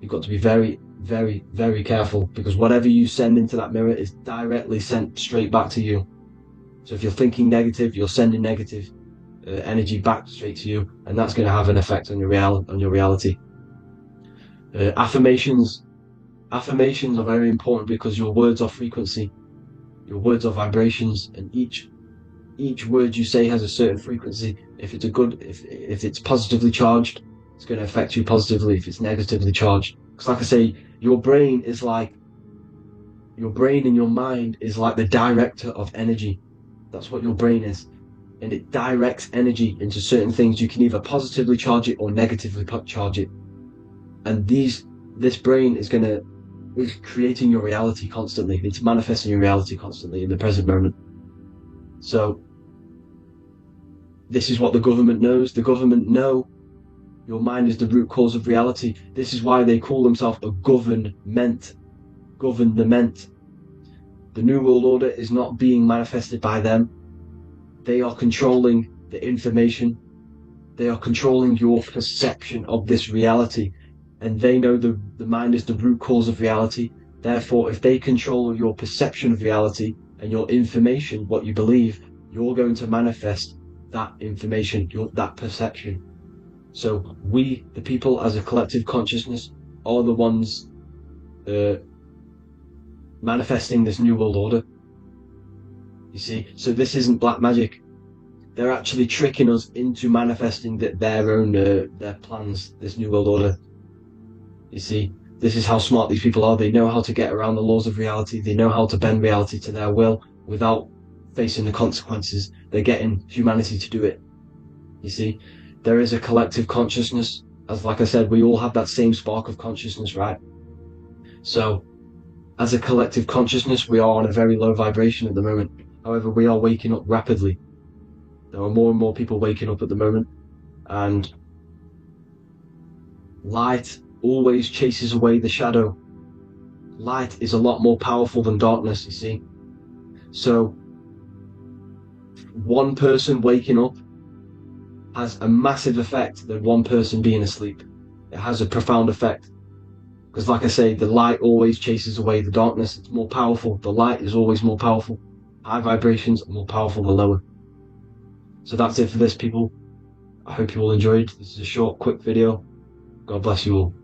You've got to be very, very, very careful, because whatever you send into that mirror is directly sent straight back to you. So if you're thinking negative, you're sending negative energy back straight to you, and that's going to have an effect on your reality. Affirmations are very important, because your words are frequency. Your words are vibrations, and each word you say has a certain frequency. If it's if it's positively charged, it's going to affect you positively. If it's negatively charged, because like I say, your brain and your mind is like the director of energy. That's what your brain is, and it directs energy into certain things. You can either positively charge it or negatively charge it, and this brain is creating your reality constantly. It's manifesting your reality constantly in the present moment. So this is what the government knows. The government know your mind is the root cause of reality. This is why they call themselves a government. The New World Order is not being manifested by them. They are controlling the information. They are controlling your perception of this reality. And they know the mind is the root cause of reality. Therefore, if they control your perception of reality and your information, what you believe, you're going to manifest that information, that perception. So we, the people as a collective consciousness, are the ones manifesting this New World Order. You see, so this isn't black magic. They're actually tricking us into manifesting their own their plans, this New World Order. You see, this is how smart these people are. They know how to get around the laws of reality. They know how to bend reality to their will without facing the consequences. They're getting humanity to do it. You see, there is a collective consciousness. As like I said, we all have that same spark of consciousness, right? So, as a collective consciousness, we are on a very low vibration at the moment. However, we are waking up rapidly. There are more and more people waking up at the moment, and light always chases away the shadow. Light is a lot more powerful than darkness, you see. So, one person waking up has a massive effect than one person being asleep. It has a profound effect. Because like I say, the light always chases away the darkness. It's more powerful. The light is always more powerful. High vibrations are more powerful than lower. So that's it for this, people. I hope you all enjoyed. This is a short, quick video. God bless you all.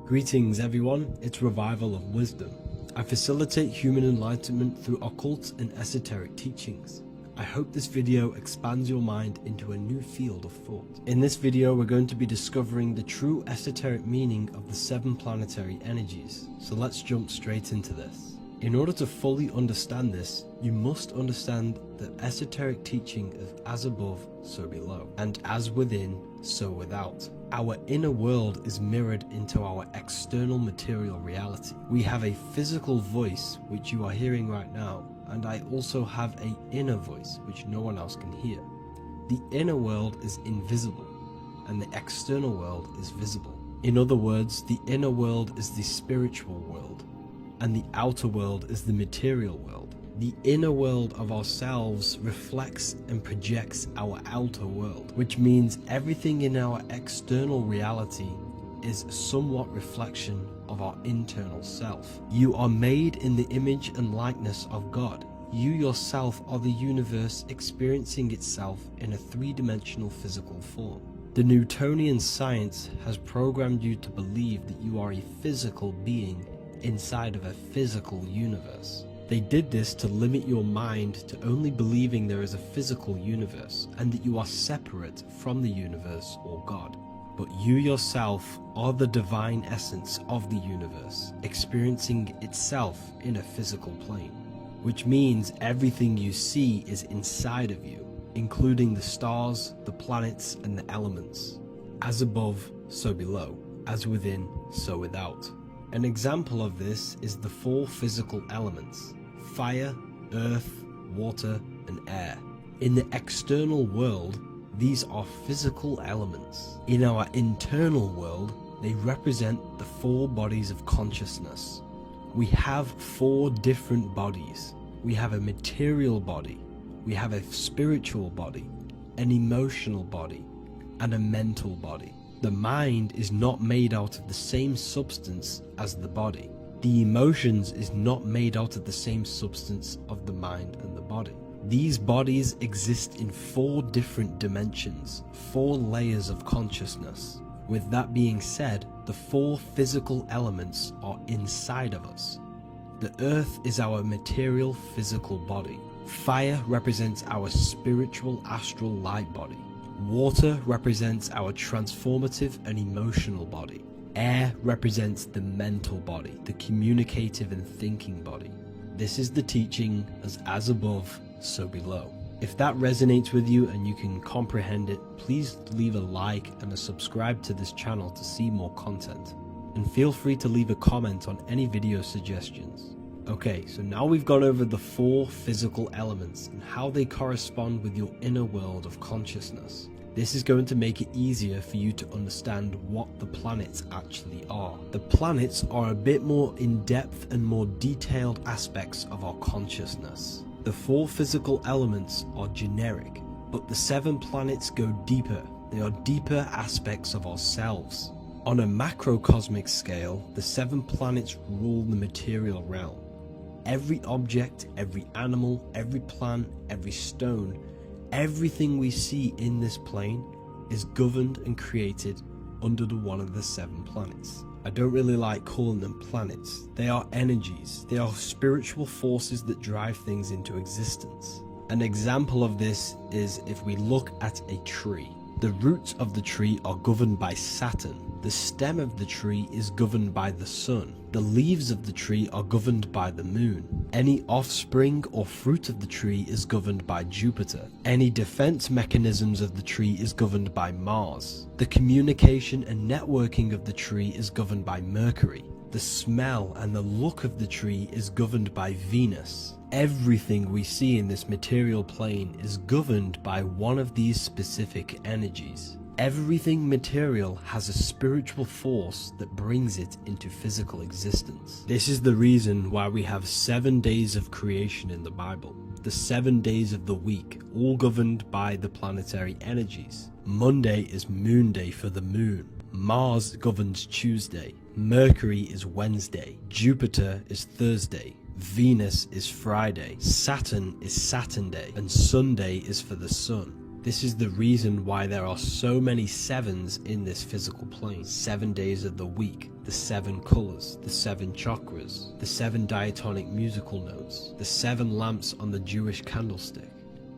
Greetings everyone, it's Revival of Wisdom. I facilitate human enlightenment through occult and esoteric teachings. I hope this video expands your mind into a new field of thought. In this video we're going to be discovering the true esoteric meaning of the 7 planetary energies. So let's jump straight into this. In order to fully understand this, you must understand the esoteric teaching of as above, so below, and as within, so without. Our inner world is mirrored into our external material reality. We have a physical voice, which you are hearing right now, and I also have an inner voice, which no one else can hear. The inner world is invisible, and the external world is visible. In other words, the inner world is the spiritual world, and the outer world is the material world. The inner world of ourselves reflects and projects our outer world, which means everything in our external reality is somewhat reflection of our internal self. You are made in the image and likeness of God. You yourself are the universe experiencing itself in a 3-dimensional physical form. The Newtonian science has programmed you to believe that you are a physical being inside of a physical universe. They did this to limit your mind to only believing there is a physical universe and that you are separate from the universe or God. But you yourself are the divine essence of the universe, experiencing itself in a physical plane, which means everything you see is inside of you, including the stars, the planets, and the elements. As above, so below. As within, so without. An example of this is the 4 physical elements: fire, earth, water, and air. In the external world, these are physical elements. In our internal world, they represent the 4 bodies of consciousness. We have 4 different bodies. We have a material body, we have a spiritual body, an emotional body, and a mental body. The mind is not made out of the same substance as the body. The emotions is not made out of the same substance of the mind and the body. These bodies exist in 4 different dimensions, 4 layers of consciousness. With that being said, the 4 physical elements are inside of us. The earth is our material physical body. Fire represents our spiritual astral light body. Water represents our transformative and emotional body. Air represents the mental body, the communicative and thinking body. This is the teaching as above, so below. If that resonates with you and you can comprehend it, please leave a like and a subscribe to this channel to see more content. And feel free to leave a comment on any video suggestions. Okay, so now we've gone over the 4 physical elements and how they correspond with your inner world of consciousness. This is going to make it easier for you to understand what the planets actually are. The planets are a bit more in-depth and more detailed aspects of our consciousness. The 4 physical elements are generic, but the 7 planets go deeper. They are deeper aspects of ourselves. On a macrocosmic scale, the 7 planets rule the material realm. Every object, every animal, every plant, every stone, everything we see in this plane is governed and created under one of the 7 planets. I don't really like calling them planets. They are energies. They are spiritual forces that drive things into existence. An example of this is if we look at a tree. The roots of the tree are governed by Saturn. The stem of the tree is governed by the sun. The leaves of the tree are governed by the moon. Any offspring or fruit of the tree is governed by Jupiter. Any defense mechanisms of the tree is governed by Mars. The communication and networking of the tree is governed by Mercury. The smell and the look of the tree is governed by Venus. Everything we see in this material plane is governed by one of these specific energies. Everything material has a spiritual force that brings it into physical existence. This is the reason why we have 7 days of creation in the Bible. The 7 days of the week, all governed by the planetary energies. Monday is moon day for the moon. Mars governs Tuesday. Mercury is Wednesday. Jupiter is Thursday. Venus is Friday. Saturn is Saturn day. And Sunday is for the sun. This is the reason why there are so many 7s in this physical plane. 7 days of the week, the 7 colors, the 7 chakras, the 7 diatonic musical notes, the 7 lamps on the Jewish candlestick,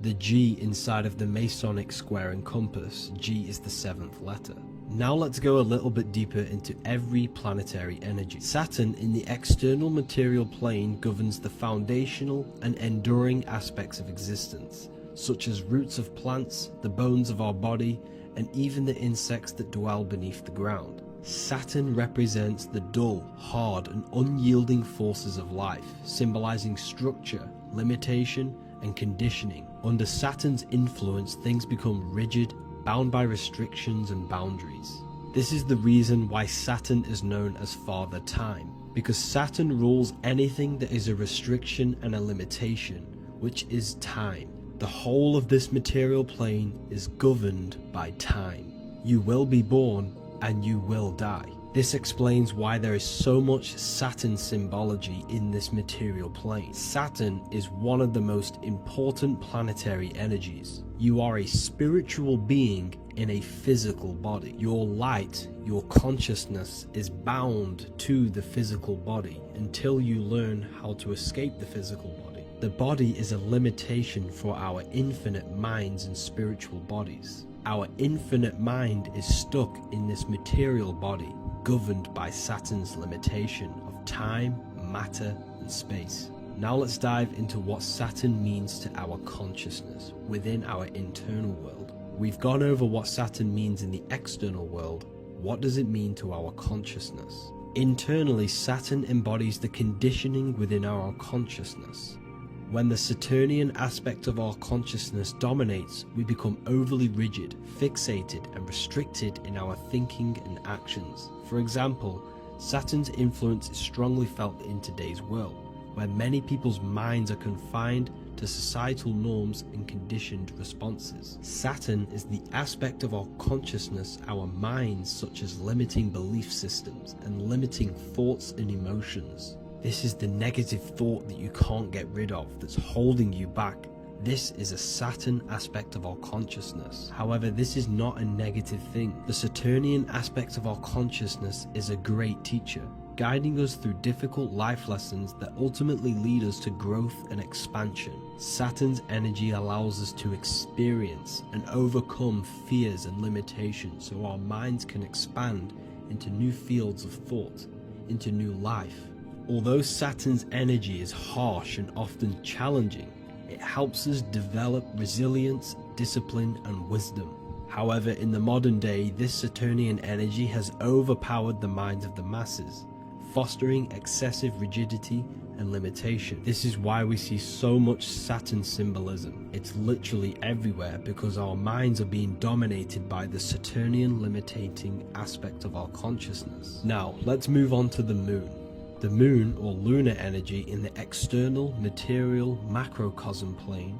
the G inside of the Masonic square and compass. G is the 7th letter. Now let's go a little bit deeper into every planetary energy. Saturn in the external material plane governs the foundational and enduring aspects of existence, such as roots of plants, the bones of our body, and even the insects that dwell beneath the ground. Saturn represents the dull, hard, and unyielding forces of life, symbolizing structure, limitation, and conditioning. Under Saturn's influence, things become rigid, bound by restrictions and boundaries. This is the reason why Saturn is known as Father Time, because Saturn rules anything that is a restriction and a limitation, which is time. The whole of this material plane is governed by time. You will be born and you will die. This explains why there is so much Saturn symbology in this material plane. Saturn is one of the most important planetary energies. You are a spiritual being in a physical body. Your light, your consciousness is bound to the physical body until you learn how to escape the physical body. The body is a limitation for our infinite minds and spiritual bodies. Our infinite mind is stuck in this material body, governed by Saturn's limitation of time, matter, and space. Now let's dive into what Saturn means to our consciousness within our internal world. We've gone over what Saturn means in the external world. What does it mean to our consciousness? Internally, Saturn embodies the conditioning within our consciousness. When the Saturnian aspect of our consciousness dominates, we become overly rigid, fixated, and restricted in our thinking and actions. For example, Saturn's influence is strongly felt in today's world, where many people's minds are confined to societal norms and conditioned responses. Saturn is the aspect of our consciousness, our minds, such as limiting belief systems and limiting thoughts and emotions. This is the negative thought that you can't get rid of, that's holding you back. This is a Saturn aspect of our consciousness. However, this is not a negative thing. The Saturnian aspect of our consciousness is a great teacher, guiding us through difficult life lessons that ultimately lead us to growth and expansion. Saturn's energy allows us to experience and overcome fears and limitations so our minds can expand into new fields of thought, into new life. Although Saturn's energy is harsh and often challenging, it helps us develop resilience, discipline, and wisdom. However, in the modern day, this Saturnian energy has overpowered the minds of the masses, fostering excessive rigidity and limitation. This is why we see so much Saturn symbolism. It's literally everywhere because our minds are being dominated by the Saturnian limiting aspect of our consciousness. Now, let's move on to the moon. The moon, or lunar energy, in the external material macrocosm plane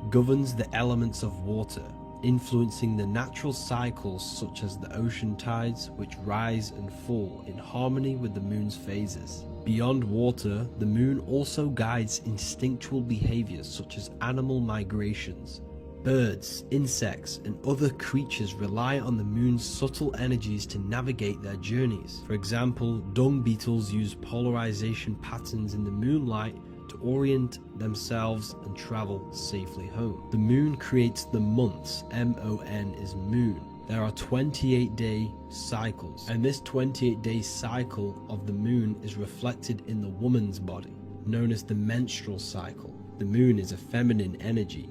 governs the elements of water, influencing the natural cycles such as the ocean tides, which rise and fall in harmony with the moon's phases. Beyond water, the moon also guides instinctual behaviors such as animal migrations. Birds, insects, and other creatures rely on the moon's subtle energies to navigate their journeys. For example, dung beetles use polarization patterns in the moonlight to orient themselves and travel safely home. The moon creates the months. M-O-N is moon. There are 28-day cycles, and this 28-day cycle of the moon is reflected in the woman's body, known as the menstrual cycle. The moon is a feminine energy,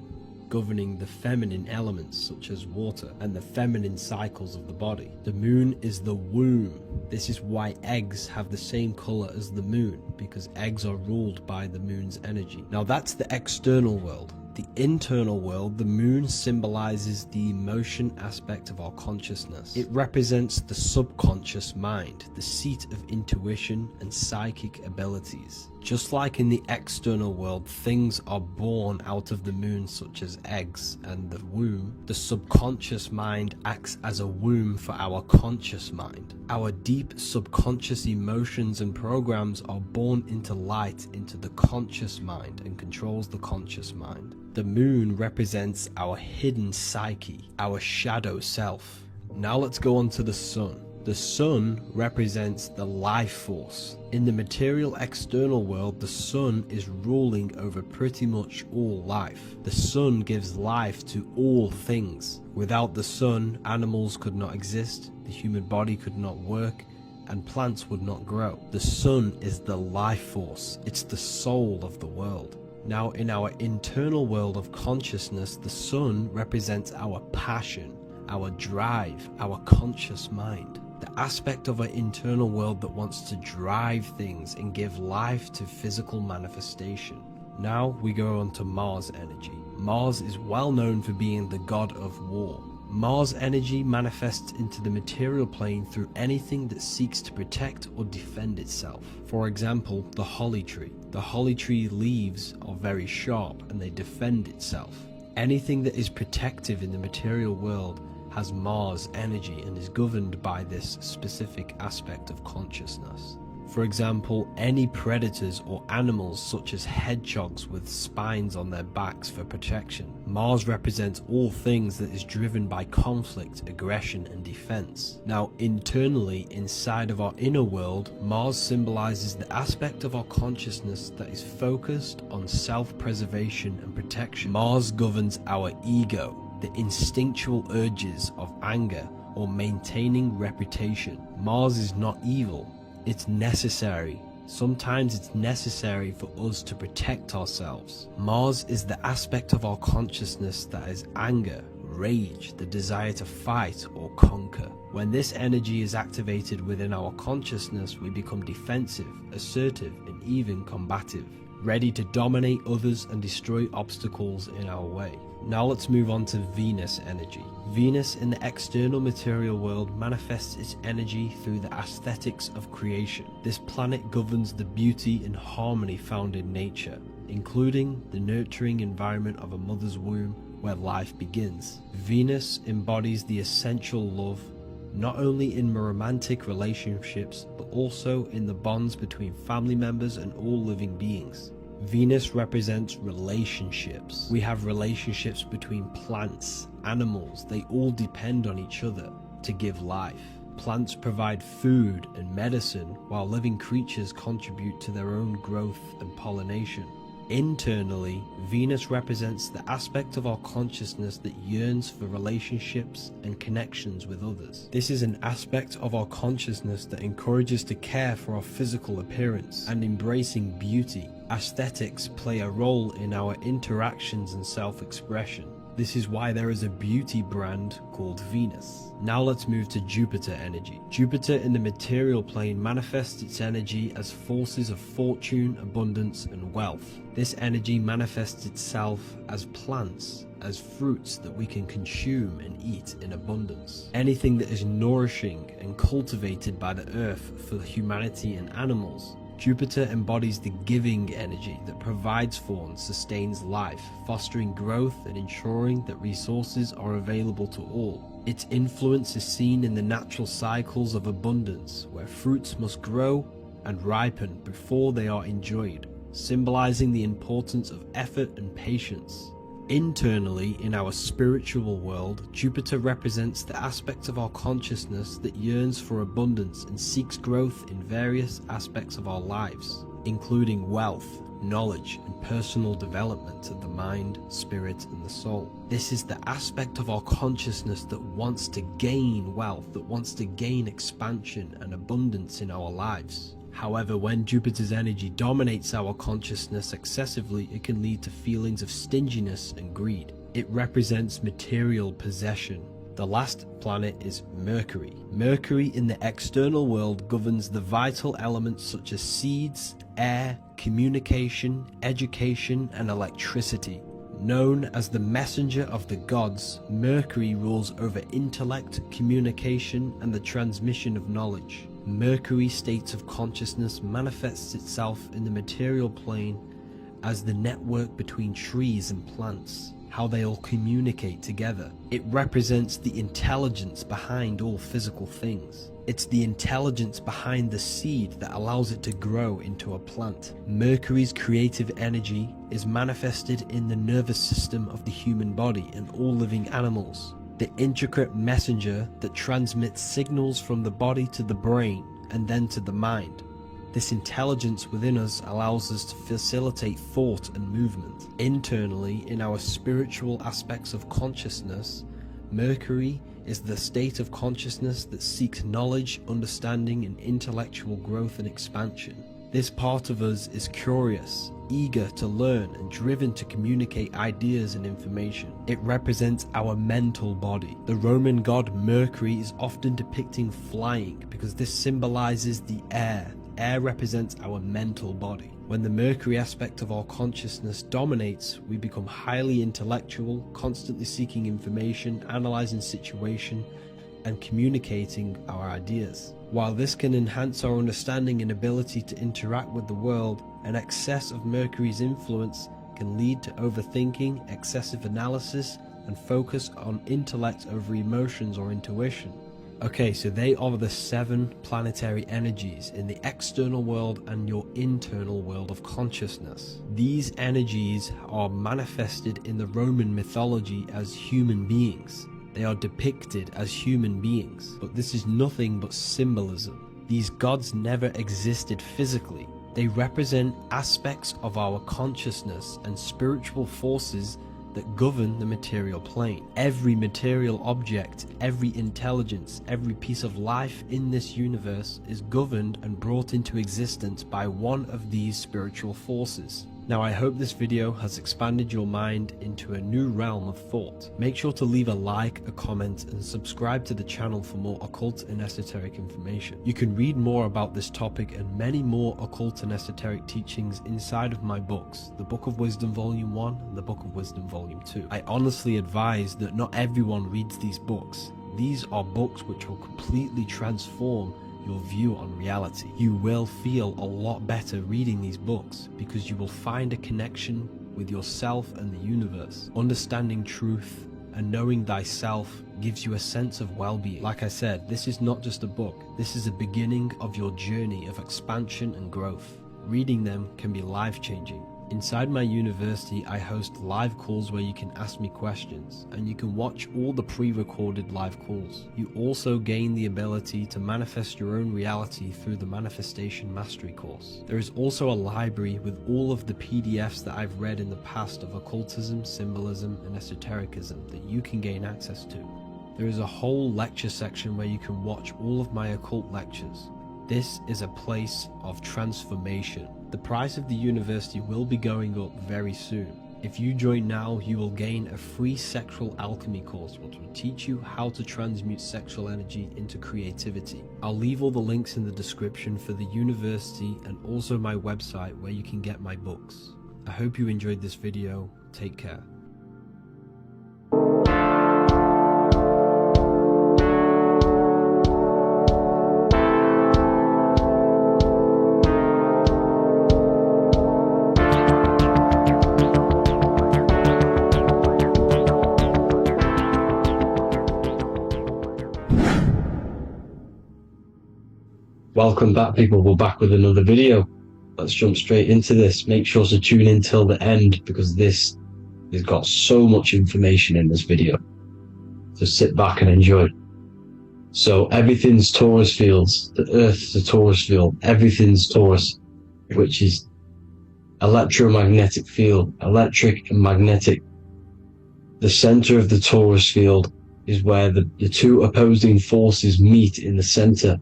governing the feminine elements such as water and the feminine cycles of the body. The moon is the womb. This is why eggs have the same color as the moon, because eggs are ruled by the moon's energy. Now that's the external world. The internal world, the moon symbolizes the emotion aspect of our consciousness. It represents the subconscious mind, the seat of intuition and psychic abilities. Just like in the external world, things are born out of the moon, such as eggs and the womb. The subconscious mind acts as a womb for our conscious mind. Our deep subconscious emotions and programs are born into light into the conscious mind and controls the conscious mind. The moon represents our hidden psyche, our shadow self. Now let's go on to the sun. The sun represents the life force. In the material external world, the sun is ruling over pretty much all life. The sun gives life to all things. Without the sun, animals could not exist, the human body could not work, and plants would not grow. The sun is the life force. It's the soul of the world. Now, in our internal world of consciousness, the sun represents our passion, our drive, our conscious mind. The aspect of our internal world that wants to drive things and give life to physical manifestation. Now we go on to Mars energy. Mars is well known for being the god of war. Mars energy manifests into the material plane through anything that seeks to protect or defend itself. For example, the holly tree. The holly tree leaves are very sharp and they defend itself. Anything that is protective in the material world has Mars energy and is governed by this specific aspect of consciousness. For example, any predators or animals such as hedgehogs with spines on their backs for protection. Mars represents all things that is driven by conflict, aggression, and defense. Now, internally, inside of our inner world, Mars symbolizes the aspect of our consciousness that is focused on self-preservation and protection. Mars governs our ego, the instinctual urges of anger or maintaining reputation. Mars is not evil. It's necessary. Sometimes it's necessary for us to protect ourselves. Mars is the aspect of our consciousness that is anger, rage, the desire to fight or conquer. When this energy is activated within our consciousness, we become defensive, assertive, and even combative, ready to dominate others and destroy obstacles in our way. Now let's move on to Venus energy. Venus in the external material world manifests its energy through the aesthetics of creation. This planet governs the beauty and harmony found in nature. including the nurturing environment of a mother's womb where life begins. Venus embodies the essential love, not only in romantic relationships, but also in the bonds between family members and all living beings. Venus represents relationships. We have relationships between plants, animals, they all depend on each other to give life. Plants provide food and medicine, while living creatures contribute to their own growth and pollination. Internally, Venus represents the aspect of our consciousness that yearns for relationships and connections with others. This is an aspect of our consciousness that encourages to care for our physical appearance and embracing beauty. Aesthetics play a role in our interactions and self-expression. This is why there is a beauty brand called Venus. Now let's move to Jupiter energy. Jupiter in the material plane manifests its energy as forces of fortune, abundance, and wealth. This energy manifests itself as plants, as fruits that we can consume and eat in abundance. Anything that is nourishing and cultivated by the earth for humanity and animals. Jupiter embodies the giving energy that provides for and sustains life, fostering growth and ensuring that resources are available to all. Its influence is seen in the natural cycles of abundance, where fruits must grow and ripen before they are enjoyed, symbolizing the importance of effort and patience. Internally, in our spiritual world, Jupiter represents the aspect of our consciousness that yearns for abundance and seeks growth in various aspects of our lives, including wealth, knowledge, and personal development of the mind, spirit, and the soul. This is the aspect of our consciousness that wants to gain wealth, that wants to gain expansion and abundance in our lives. However, when Jupiter's energy dominates our consciousness excessively, it can lead to feelings of stinginess and greed. It represents material possession. The last planet is Mercury. Mercury in the external world governs the vital elements such as seeds, air, communication, education, and electricity. Known as the messenger of the gods, Mercury rules over intellect, communication, and the transmission of knowledge. Mercury's state of consciousness manifests itself in the material plane as the network between trees and plants, how they all communicate together. It represents the intelligence behind all physical things. It's the intelligence behind the seed that allows it to grow into a plant. Mercury's creative energy is manifested in the nervous system of the human body and all living animals. The intricate messenger that transmits signals from the body to the brain and then to the mind. This intelligence within us allows us to facilitate thought and movement. Internally, in our spiritual aspects of consciousness, Mercury is the state of consciousness that seeks knowledge, understanding, and intellectual growth and expansion. This part of us is curious, eager to learn, and driven to communicate ideas and information. It represents our mental body. The Roman god Mercury is often depicting flying because this symbolizes the air. Air represents our mental body. When the Mercury aspect of our consciousness dominates, we become highly intellectual, constantly seeking information, analyzing situation, and communicating our ideas. While this can enhance our understanding and ability to interact with the world, an excess of Mercury's influence can lead to overthinking, excessive analysis, and focus on intellect over emotions or intuition. Okay, so they are the 7 planetary energies in the external world and your internal world of consciousness. These energies are manifested in the Roman mythology as human beings. They are depicted as human beings, but this is nothing but symbolism. These gods never existed physically. They represent aspects of our consciousness and spiritual forces that govern the material plane. Every material object, every intelligence, every piece of life in this universe is governed and brought into existence by one of these spiritual forces. Now, I hope this video has expanded your mind into a new realm of thought. Make sure to leave a like, a comment, and subscribe to the channel for more occult and esoteric information. You can read more about this topic and many more occult and esoteric teachings inside of my books, the Book of Wisdom Volume 1 and the Book of Wisdom Volume 2. I honestly advise that not everyone reads these books. These are books which will completely transform your view on reality. You will feel a lot better reading these books because you will find a connection with yourself and the universe. Understanding truth and knowing thyself gives you a sense of well-being. Like I said, this is not just a book. This is a beginning of your journey of expansion and growth. Reading them can be life-changing. Inside my university, I host live calls where you can ask me questions, and you can watch all the pre-recorded live calls. You also gain the ability to manifest your own reality through the Manifestation Mastery course. There is also a library with all of the PDFs that I've read in the past of occultism, symbolism, and esotericism that you can gain access to. There is a whole lecture section where you can watch all of my occult lectures. This is a place of transformation. The price of the university will be going up very soon. If you join now, you will gain a free sexual alchemy course which will teach you how to transmute sexual energy into creativity. I'll leave all the links in the description for the university and also my website where you can get my books. I hope you enjoyed this video. Take care. Welcome back, people. We're back with another video. Let's jump straight into this. Make sure to tune in till the end because this has got so much information in this video. So sit back and enjoy. So everything's Taurus fields. The Earth's a Taurus field. Everything's Taurus, which is electromagnetic field, electric and magnetic. The center of the Taurus field is where the two opposing forces meet in the center.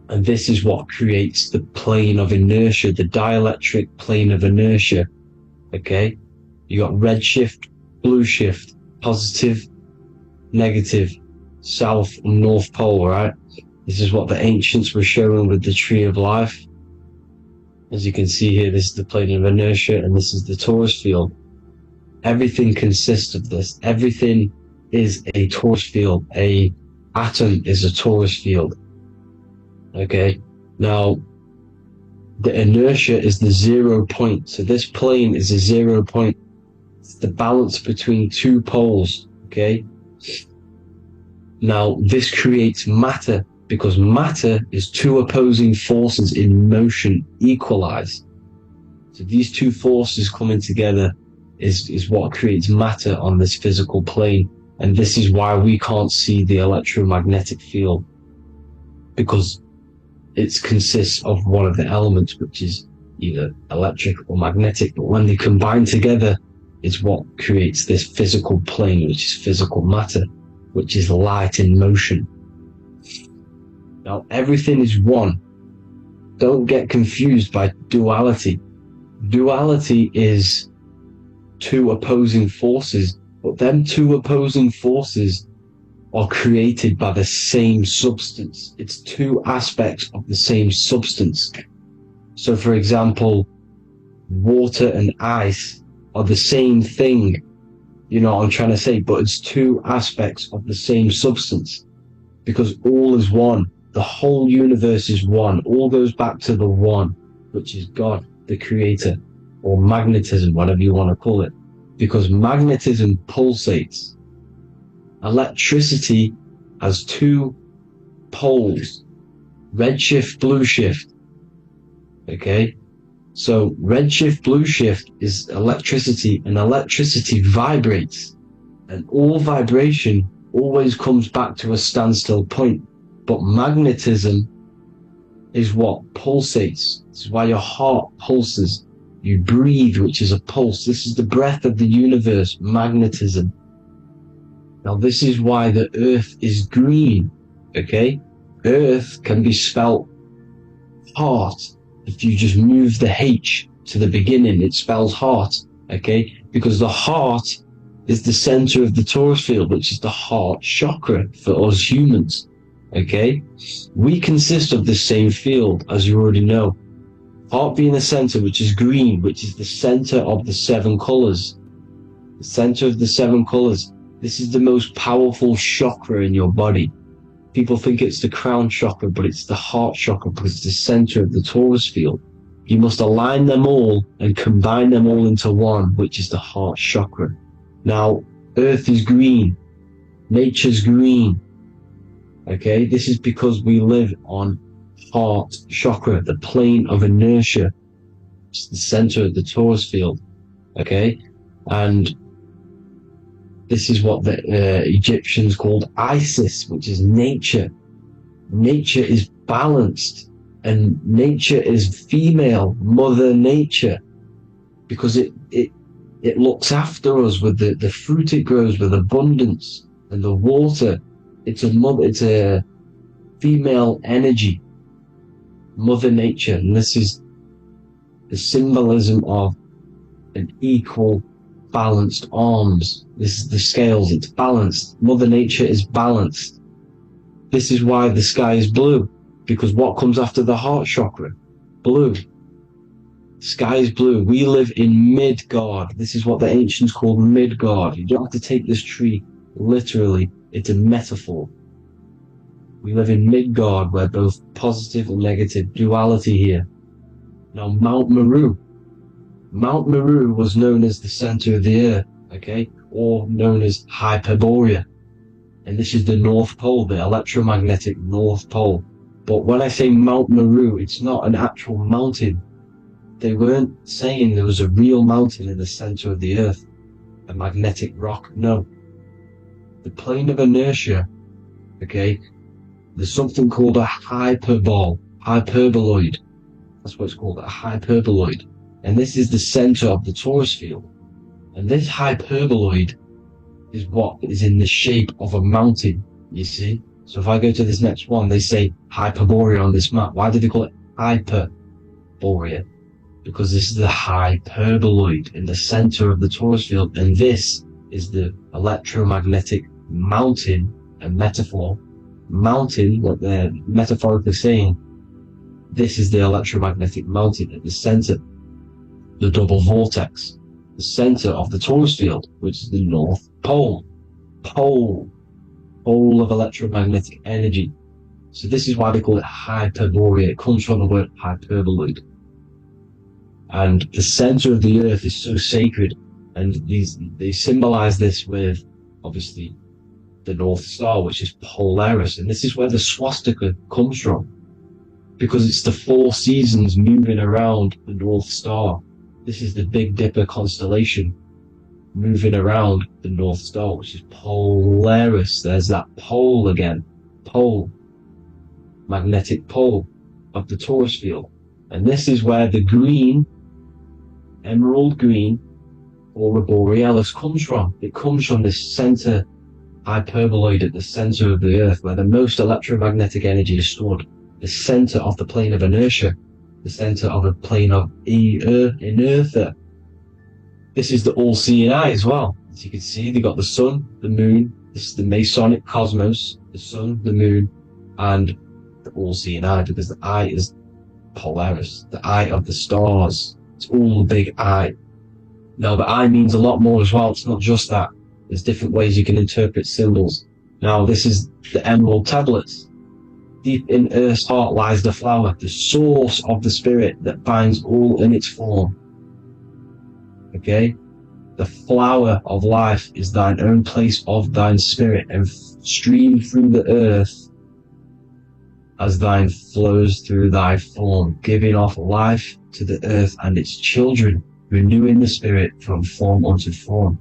And this is what creates the plane of inertia, the dielectric plane of inertia. Okay? You got red shift, blue shift, positive, negative, south and north pole, right? This is what the ancients were showing with the tree of life. As you can see here, this is the plane of inertia and this is the Taurus field. Everything consists of this. Everything is a Taurus field. A atom is a Taurus field. Okay, now the inertia is the 0 point. So this plane is a 0 point. It's the balance between two poles. Okay, now this creates matter because matter is two opposing forces in motion equalized. So these two forces coming together is what creates matter on this physical plane. And this is why we can't see the electromagnetic field, because it consists of one of the elements, which is either electric or magnetic, but when they combine together is what creates this physical plane, which is physical matter, which is light in motion. Now everything is one. Don't get confused by duality. Duality is two opposing forces, but them two opposing forces are created by the same substance. It's two aspects of the same substance. So for example, water and ice are the same thing, you know what I'm trying to say, but it's two aspects of the same substance because all is one. The whole universe is one. All goes back to the one, which is God, the creator, or magnetism, whatever you want to call it, because magnetism pulsates. Electricity has two poles, red shift, blue shift. Okay, so red shift, blue shift is electricity, and electricity vibrates, and all vibration always comes back to a standstill point. But magnetism is what pulsates. This is why your heart pulses. You breathe, which is a pulse. This is the breath of the universe, magnetism. Now this is why the earth is green, okay? Earth can be spelt heart. If you just move the H to the beginning, it spells heart, okay? Because the heart is the center of the Taurus field, which is the heart chakra for us humans, okay? We consist of the same field, as you already know. Heart being the center, which is green, which is the center of the 7 colors. The center of the 7 colors. This is the most powerful chakra in your body. People think it's the crown chakra, but it's the heart chakra because it's the center of the torus field. You must align them all and combine them all into one, which is the heart chakra. Now, Earth is green. Nature's green. Okay, this is because we live on heart chakra, the plane of inertia. It's the center of the torus field. Okay, and this is what the Egyptians called Isis, which is nature. Nature is balanced, and nature is female, Mother Nature, because it looks after us with the fruit it grows with abundance, and the water. It's a female energy, Mother Nature, and this is the symbolism of an equal, balanced arms. This is the scales, it's balanced. Mother Nature is balanced. This is why the sky is blue, because what comes after the heart chakra? Blue. Sky is blue. We live in Midgard. This is what the ancients called Midgard. You don't have to take this tree literally. It's a metaphor. We live in Midgard, where both positive and negative duality here. Now, Mount Meru. Mount Meru was known as the center of the earth, okay, or known as Hyperborea. And this is the North Pole, the electromagnetic North Pole. But when I say Mount Meru, it's not an actual mountain. They weren't saying there was a real mountain in the center of the earth, a magnetic rock. No. The plane of inertia, okay, there's something called a hyperboloid. That's what it's called, a hyperboloid. And this is the center of the torus field. And this hyperboloid is what is in the shape of a mountain, you see? So if I go to this next one, they say Hyperborea on this map. Why do they call it Hyperborea? Because this is the hyperboloid in the center of the torus field. And this is the electromagnetic mountain, a metaphor. Mountain, what they're metaphorically saying, this is the electromagnetic mountain at the center, the double vortex, the center of the torus field, which is the North Pole. Pole of electromagnetic energy. So this is why they call it Hyperborea. It comes from the word hyperboloid. And the center of the earth is so sacred, and they symbolize this with, obviously, the North Star, which is Polaris. And this is where the swastika comes from, because it's the 4 seasons moving around the North Star. This is the Big Dipper constellation moving around the North Star, which is Polaris. There's that pole again. Pole. Magnetic pole of the torus field. And this is where the green, emerald green, Aurora Borealis comes from. It comes from this center hyperboloid at the center of the earth, where the most electromagnetic energy is stored. The center of the plane of inertia. The center of the plane of inertia. This is the all-seeing eye as well. As you can see, they got the sun, the moon. This is the Masonic cosmos. The sun, the moon, and the all-seeing eye, because the eye is Polaris, the eye of the stars. It's all the big eye. Now, the eye means a lot more as well. It's not just that. There's different ways you can interpret symbols. Now, this is the emerald tablets. Deep in Earth's heart lies the flower, the source of the spirit that binds all in its form. Okay? The flower of life is thine own place of thine spirit, and stream through the earth as thine flows through thy form, giving off life to the earth and its children, renewing the spirit from form unto form.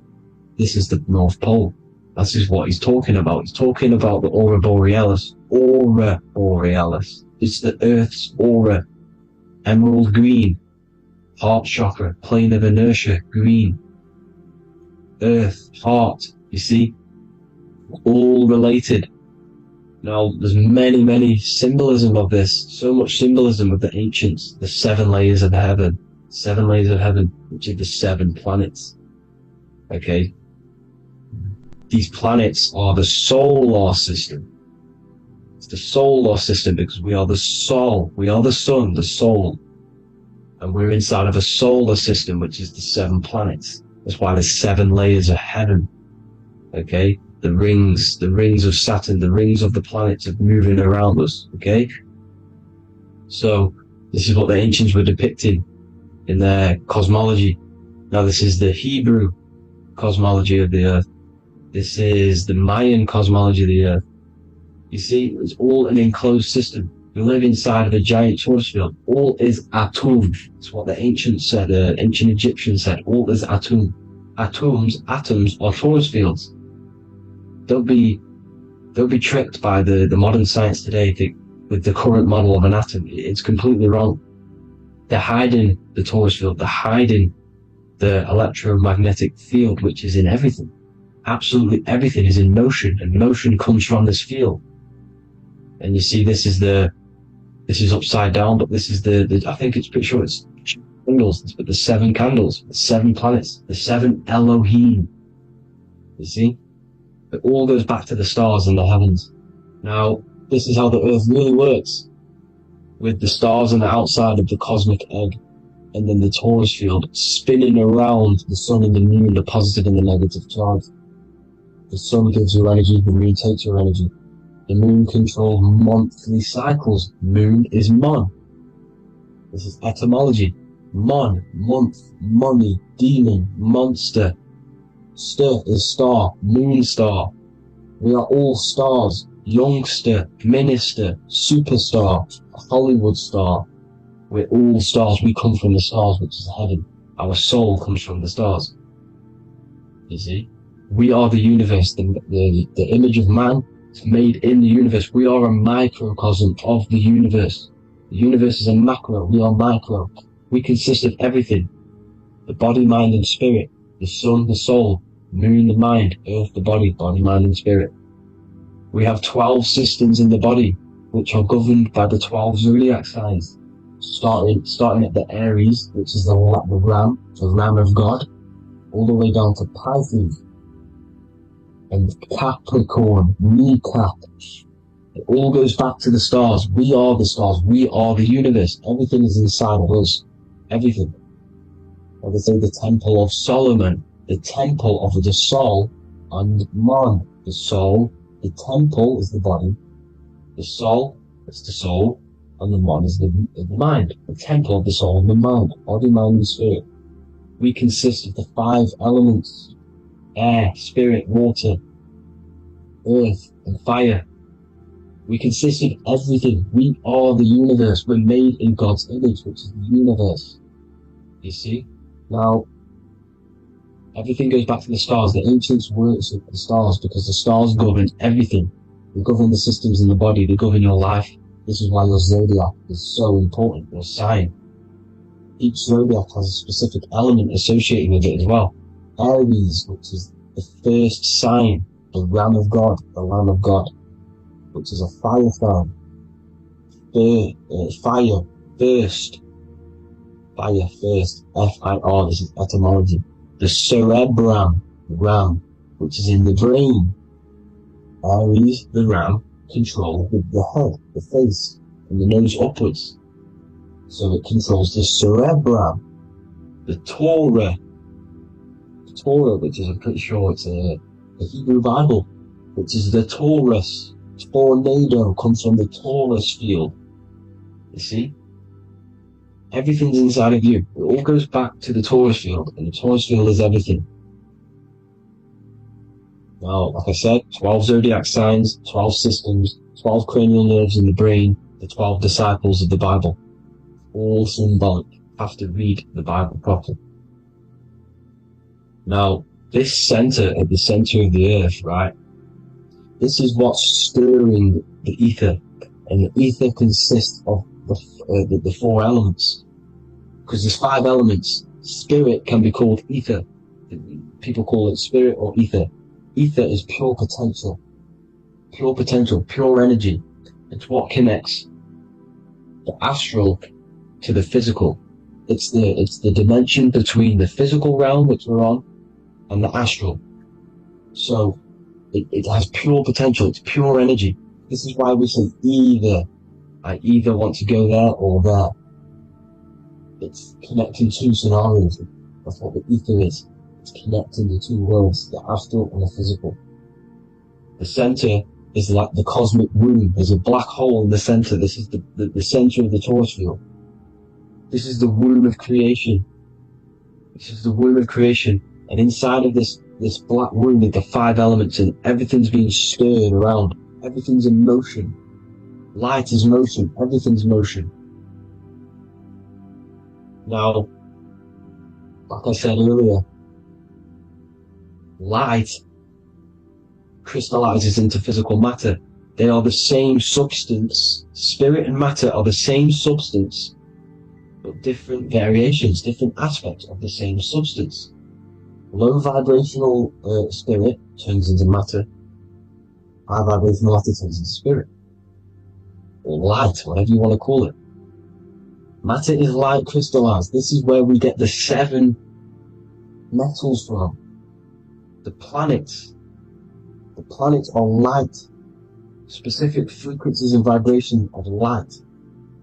This is the North Pole. This is what he's talking about. He's talking about the Aurora Borealis. Aurora Borealis. It's the Earth's aura. Emerald green. Heart chakra. Plane of inertia. Green. Earth. Heart. You see? All related. Now, there's many symbolism of this. So much symbolism of the ancients. The 7 layers of heaven. 7 layers of heaven, which are the 7 planets. Okay? These planets are the solar system. It's the solar system because we are the soul. We are the sun, the soul. And we're inside of a solar system, which is the 7 planets. That's why there's 7 layers of heaven. Okay? the rings of Saturn, the rings of the planets are moving around us, okay? So this is what the ancients were depicting in their cosmology. Now this is the Hebrew cosmology of the Earth. This is the Mayan cosmology of the Earth. You see, it's all an enclosed system. We live inside of a giant torus field. All is atum. It's what the ancients said, ancient Egyptians said. All is atum. Atoms are torus fields. Don't be tricked by the modern science today with the current model of an atom. It's completely wrong. They're hiding the torus field. They're hiding the electromagnetic field, which is in everything. Absolutely everything is in motion, and motion comes from this field. And you see, this is upside down, but this is I think it's pretty sure it's candles, but the 7 candles, the 7 planets, the 7 Elohim. You see? It all goes back to the stars and the heavens. Now, this is how the Earth really works, with the stars on the outside of the cosmic egg, and then the torus field spinning around the sun and the moon, the positive and the negative charge. The sun gives you energy, the moon takes your energy. The moon controls monthly cycles. Moon is mon. This is etymology. Mon, month, money, demon, monster. Stir is star, moon star. We are all stars. Youngster, minister, superstar, Hollywood star. We're all stars. We come from the stars, which is heaven. Our soul comes from the stars. You see? We are the universe, the image of man made in the universe. We are a microcosm of the universe. The universe is a macro. We are micro. We consist of everything. The body, mind, and spirit. The sun, the soul. Moon, the mind. Earth, the body, mind, and spirit. We have 12 systems in the body, which are governed by the 12 zodiac signs. Starting at the Aries, which is the ram, the ram of God, all the way down to Pisces. And Capricorn, kneecap. It all goes back to the stars. We are the stars. We are the universe. Everything is inside of us. Everything. Like they say, the Temple of Solomon, the Temple of the soul, and man. The soul, the temple is the body. The soul is the soul, and the man is the mind. The temple of the soul and the mind. Body, mind, and spirit. We consist of the 5 elements. Air, spirit, water, earth, and fire. We consist of everything. We are the universe. We're made in God's image, which is the universe. You see? Now, everything goes back to the stars. The ancients worshipped the stars because the stars govern everything. They govern the systems in the body. They govern your life. This is why your zodiac is so important, your sign. Each zodiac has a specific element associated with it as well. Aries, which is the first sign, the Ram of God, the Lamb of God, which is a fire sign. Fire first, F-I-R, this is etymology. The cerebrum, ram, which is in the brain. Aries, the ram, controls the head, the face, and the nose upwards. So it controls the cerebrum. The Torah, which is, I'm pretty sure it's the Hebrew Bible, which is the Taurus. Tornado comes from the Taurus field. You see? Everything's inside of you. It all goes back to the Taurus field, and the Taurus field is everything. Now, like I said, 12 zodiac signs, 12 systems, 12 cranial nerves in the brain, the 12 disciples of the Bible. All symbolic. Have to read the Bible properly. Now, this center, at the center of the earth, right? This is what's stirring the ether. And the ether consists of the 4 elements. Because there's 5 elements. Spirit can be called ether. People call it spirit or ether. Ether is pure potential. Pure potential, pure energy. It's what connects the astral to the physical. It's the dimension between the physical realm, which we're on, and the astral. So it has pure potential. It's pure energy. This is why we say either. I either want to go there or there. It's connecting 2 scenarios. That's what the ether is. It's connecting the 2 worlds, the astral and the physical. The center is like the cosmic womb. There's a black hole in the center. This is the center of the torus field. This is the womb of creation. This is the womb of creation. And inside of this black womb are the 5 elements, and everything's being stirred around. Everything's in motion. Light is motion. Everything's motion. Now, like I said earlier, light crystallizes into physical matter. They are the same substance. Spirit and matter are the same substance, but different variations, different aspects of the same substance. Low vibrational spirit turns into matter. High vibrational matter turns into spirit. Or light, whatever you want to call it. Matter is light crystallized. This is where we get the 7 metals from. The planets are light. Specific frequencies and vibrations of light.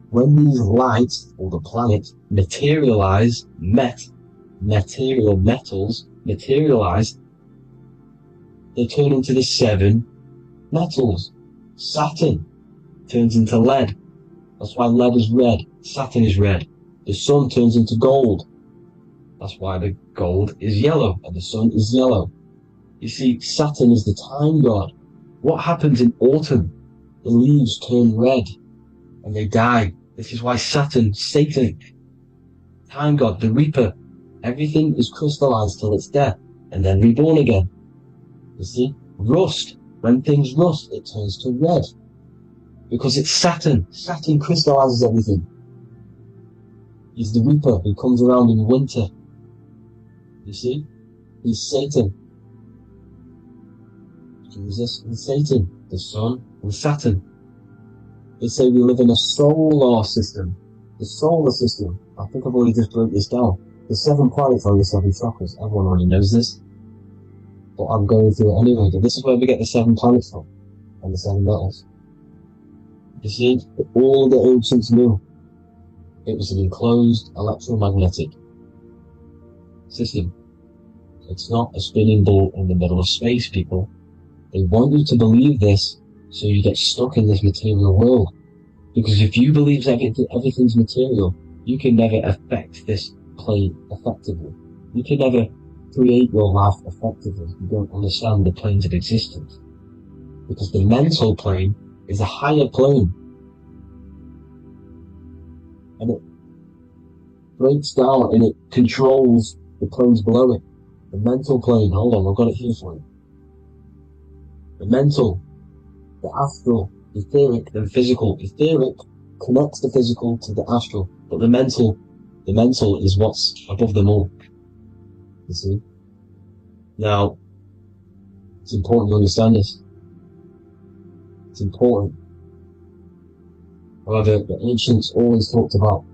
When these lights, or the planets, materialize, material metals materialize, they turn into the 7 metals. Saturn turns into lead. That's why lead is red. Saturn is red. The sun turns into gold. That's why the gold is yellow and the sun is yellow. You see, Saturn is the time god. What happens in autumn? The leaves turn red and they die. This is why Saturn, Satan, time god, the reaper, everything is crystallized till it's death and then reborn again. You see, rust. When things rust, it turns to red. Because it's Saturn. Saturn crystallizes everything. He's the reaper who comes around in winter. You see? He's Satan. Jesus and Satan, the sun and Saturn. They say we live in a solar system. The solar system. I think I've already just broke this down. The 7 planets are the 7 chakras. Everyone already knows this. But I'm going through it anyway. But this is where we get the 7 planets from. And the 7 metals. You see, all the ancients knew it was an enclosed electromagnetic system. It's not a spinning ball in the middle of space, people. They want you to believe this so you get stuck in this material world. Because if you believe everything's material, you can never affect this plane effectively. You can never create your life effectively if you don't understand the planes of existence. Because the mental plane is a higher plane. And it breaks down and it controls the planes below it. The mental plane, hold on, I've got it here for you. The mental, the astral, etheric, then physical. Etheric connects the physical to the astral, but the mental is what's above them all. You see? Now, it's important to understand this. It's important. However, the ancients always talked about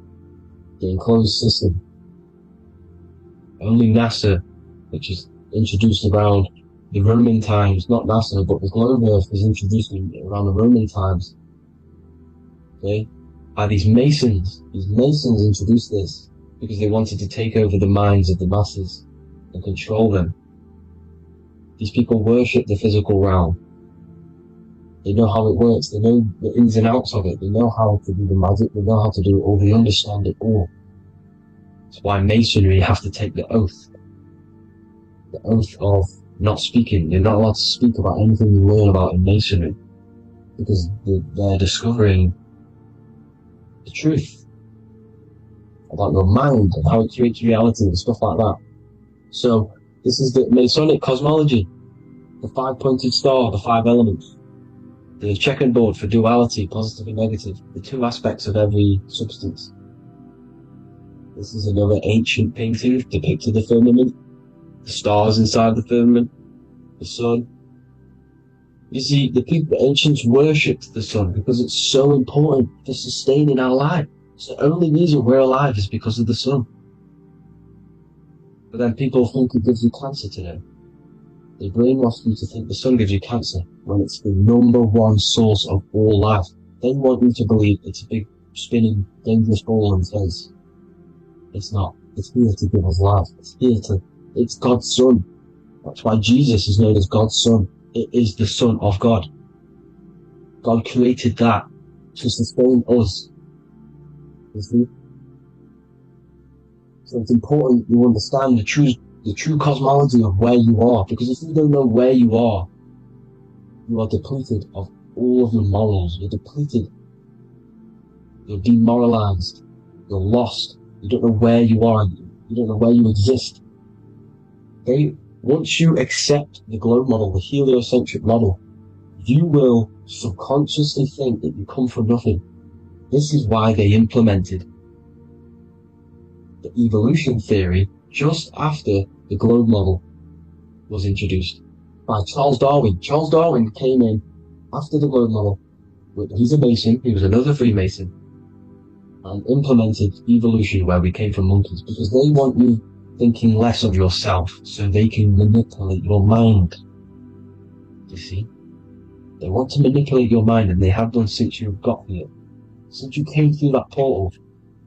the enclosed system. Only NASA, which is introduced around the Roman times, not NASA, but the globe Earth was introduced around the Roman times. Okay? By these Masons. These Masons introduced this because they wanted to take over the minds of the masses and control them. These people worship the physical realm. They know how it works. They know the ins and outs of it. They know how to do the magic. They know how to do it all. They understand it all. That's why Masonry have to take the oath. The oath of not speaking. You're not allowed to speak about anything you learn about in Masonry. Because they're discovering the truth about your mind and how it creates reality and stuff like that. So, this is the Masonic cosmology. The 5-pointed star, the 5 elements. The checkerboard for duality, positive and negative, the 2 aspects of every substance. This is another ancient painting depicting the firmament, the stars inside the firmament, the sun. You see, the ancients worshipped the sun because it's so important for sustaining our life. It's the only reason we're alive is because of the sun. But then people think it gives you cancer today. They brainwash you to think the sun gives you cancer when it's the #1 source of all life. They want you to believe it's a big, spinning, dangerous ball in space. It's not. It's here to give us life. It's God's son. That's why Jesus is known as God's son. it is the Son of God. God created that to sustain us. You see? So it's important you understand the true cosmology of where you are, because if you don't know where you are depleted of all of your morals. You're depleted. You're demoralized. You're lost. You don't know where you are. You don't know where you exist. Okay? Once you accept the globe model, the heliocentric model, you will subconsciously think that you come from nothing. This is why they implemented the evolution theory just after the globe model was introduced by Charles Darwin. Charles Darwin came in after the globe model. He's a Mason, he was another Freemason, and implemented evolution where we came from monkeys, because they want you thinking less of yourself so they can manipulate your mind. You see? They want to manipulate your mind, and they have done since you got here. Since you came through that portal,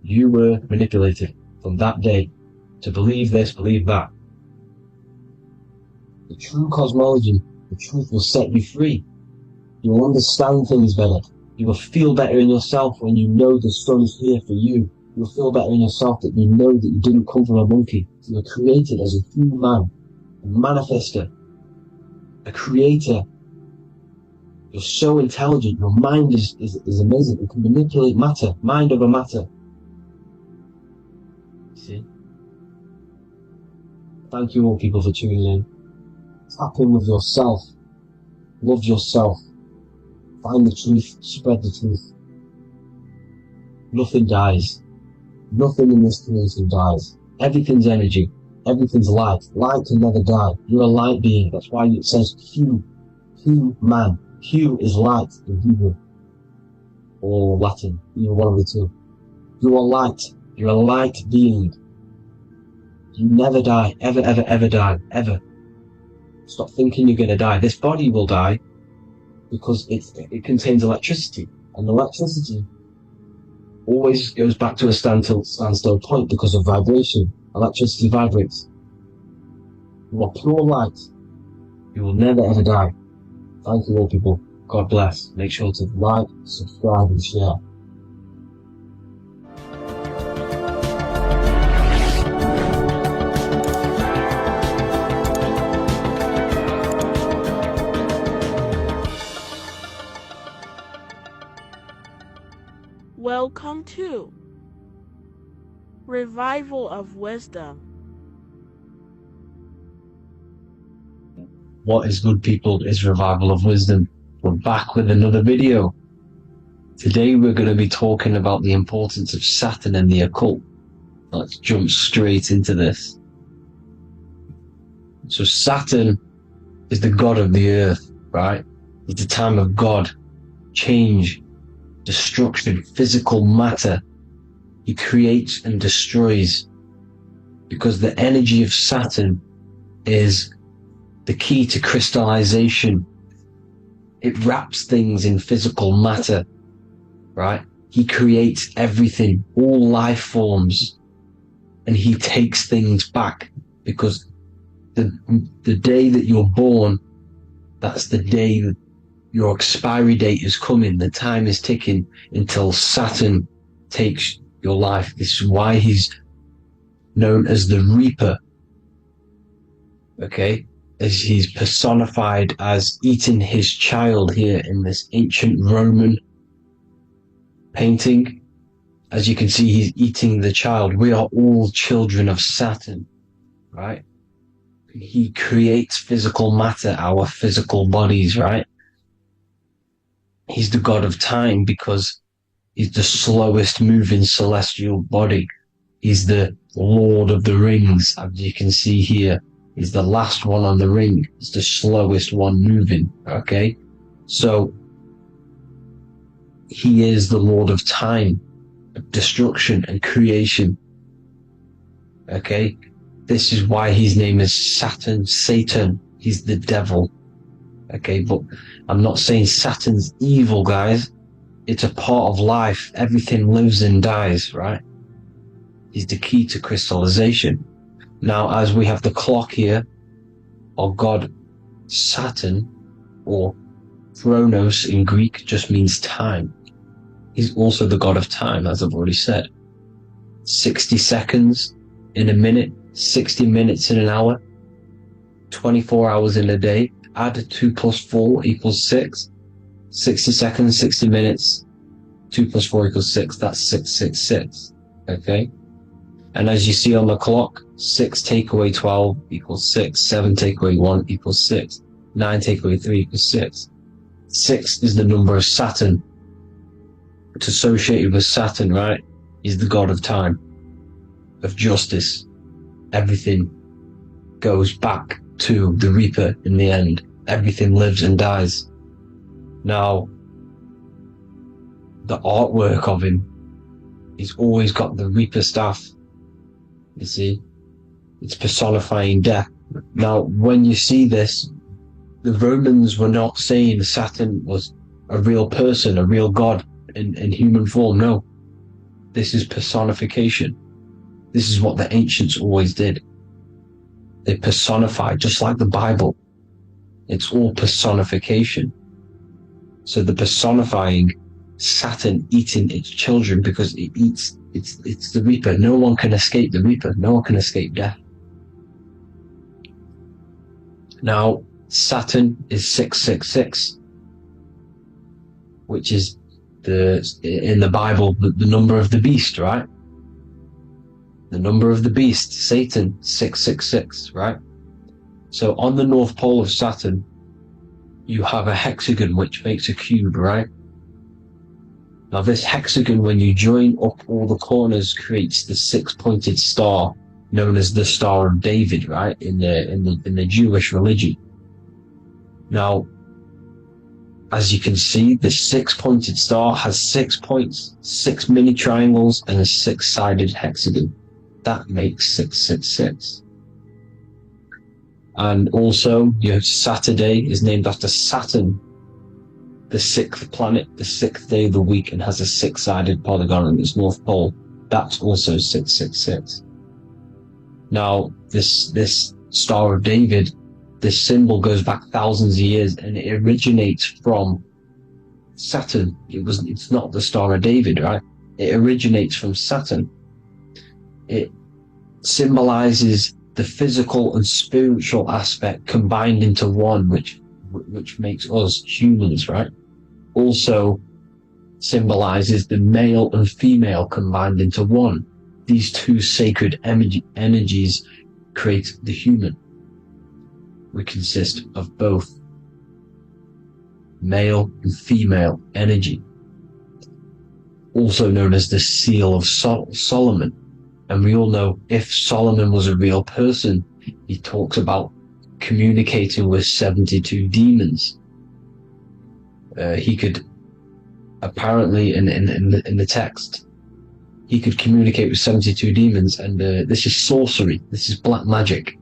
you were manipulated from that day to believe this, believe that. The true cosmology, the truth will set you free. You will understand things better. You will feel better in yourself when you know the sun is here for you. You'll feel better in yourself that you know that you didn't come from a monkey. You were created as a human, a manifester, a creator. You're so intelligent. Your mind is amazing. It can manipulate matter, mind over matter. See? Thank you all people for tuning in. Tap in with yourself. Love yourself. Find the truth. Spread the truth. Nothing dies. Nothing in this creation dies. Everything's energy. Everything's light. Light can never die. You're a light being. That's why it says Q. Q man. Q is light in Hebrew. Or Latin. Either one of the two. You are light. You're a light being. You never die. Ever, ever, ever die. Ever. Stop thinking you're going to die. This body will die because it contains electricity. And electricity always goes back to a standstill point because of vibration. Electricity vibrates. You are pure light. You will never ever die. Thank you all people. God bless. Make sure to like, subscribe and share. Welcome to Revival of Wisdom. What is good people is Revival of Wisdom. We're back with another video. Today we're going to be talking about the importance of Saturn and the occult. Let's jump straight into this. So Saturn is the god of the earth, right? It's the time of God, change, destruction, physical matter. He creates and destroys because the energy of Saturn is the key to crystallization. It wraps things in physical matter, right? He creates everything, all life forms, and he takes things back because the day that you're born, that's the day that your expiry date is coming. The time is ticking until Saturn takes your life. This is why he's known as the Reaper. Okay? As he's personified as eating his child here in this ancient Roman painting. As you can see, he's eating the child. We are all children of Saturn, right? He creates physical matter, our physical bodies, right? He's the god of time because he's the slowest moving celestial body. He's the Lord of the Rings, as you can see here. He's the last one on the ring. He's the slowest one moving, okay? So, he is the Lord of time, destruction and creation, okay? This is why his name is Saturn, Satan. He's the devil, okay? But I'm not saying Saturn's evil, guys. It's a part of life. Everything lives and dies, right? He's the key to crystallization. Now, as we have the clock here, our god Saturn or Chronos in Greek just means time. He's also the god of time, as I've already said. 60 seconds in a minute, 60 minutes in an hour, 24 hours in a day. Add 2 plus 4 equals 6. 60 seconds, 60 minutes, 2 plus 4 equals 6. That's 666. Okay? And as you see on the clock, 6 take away 12 equals 6. 7 take away 1 equals 6. 9 take away 3 equals 6. 6 is the number of Saturn. It's associated with Saturn, right? He's the god of time, of justice. Everything goes back to the Reaper in the end. Everything lives and dies. Now, the artwork of him, he's always got the Reaper staff. You see, it's personifying death. Now, when you see this, the Romans were not saying Saturn was a real person, a real god in human form. No, this is personification. This is what the ancients always did. They personified, just like the Bible. It's all personification. So the personifying Saturn eating its children because it eats, it's the Reaper. No one can escape the Reaper. No one can escape death. Now, Saturn is 666, which is in the Bible, the number of the beast, right? The number of the beast, Satan, 666, right? So on the North Pole of Saturn, you have a hexagon which makes a cube, right? Now this hexagon, when you join up all the corners, creates the 6-pointed star known as the Star of David, right? In the Jewish religion. Now, as you can see, the 6-pointed star has 6 points, 6 mini triangles, and a 6-sided hexagon. That makes 666. And also, Saturday is named after Saturn, the 6th planet, the 6th day of the week, and has a 6-sided polygon on its north pole. That's also 666. Now, this Star of David, this symbol goes back thousands of years, and it originates from Saturn. It's not the Star of David, right? It originates from Saturn. It symbolizes the physical and spiritual aspect combined into one, which makes us humans, right? Also symbolizes the male and female combined into one. These two sacred energies create the human. We consist of both male and female energy, also known as the Seal of Solomon. And we all know if Solomon was a real person, he talks about communicating with 72 demons. He could apparently, in the text, he could communicate with 72 demons, and this is sorcery. This is black magic.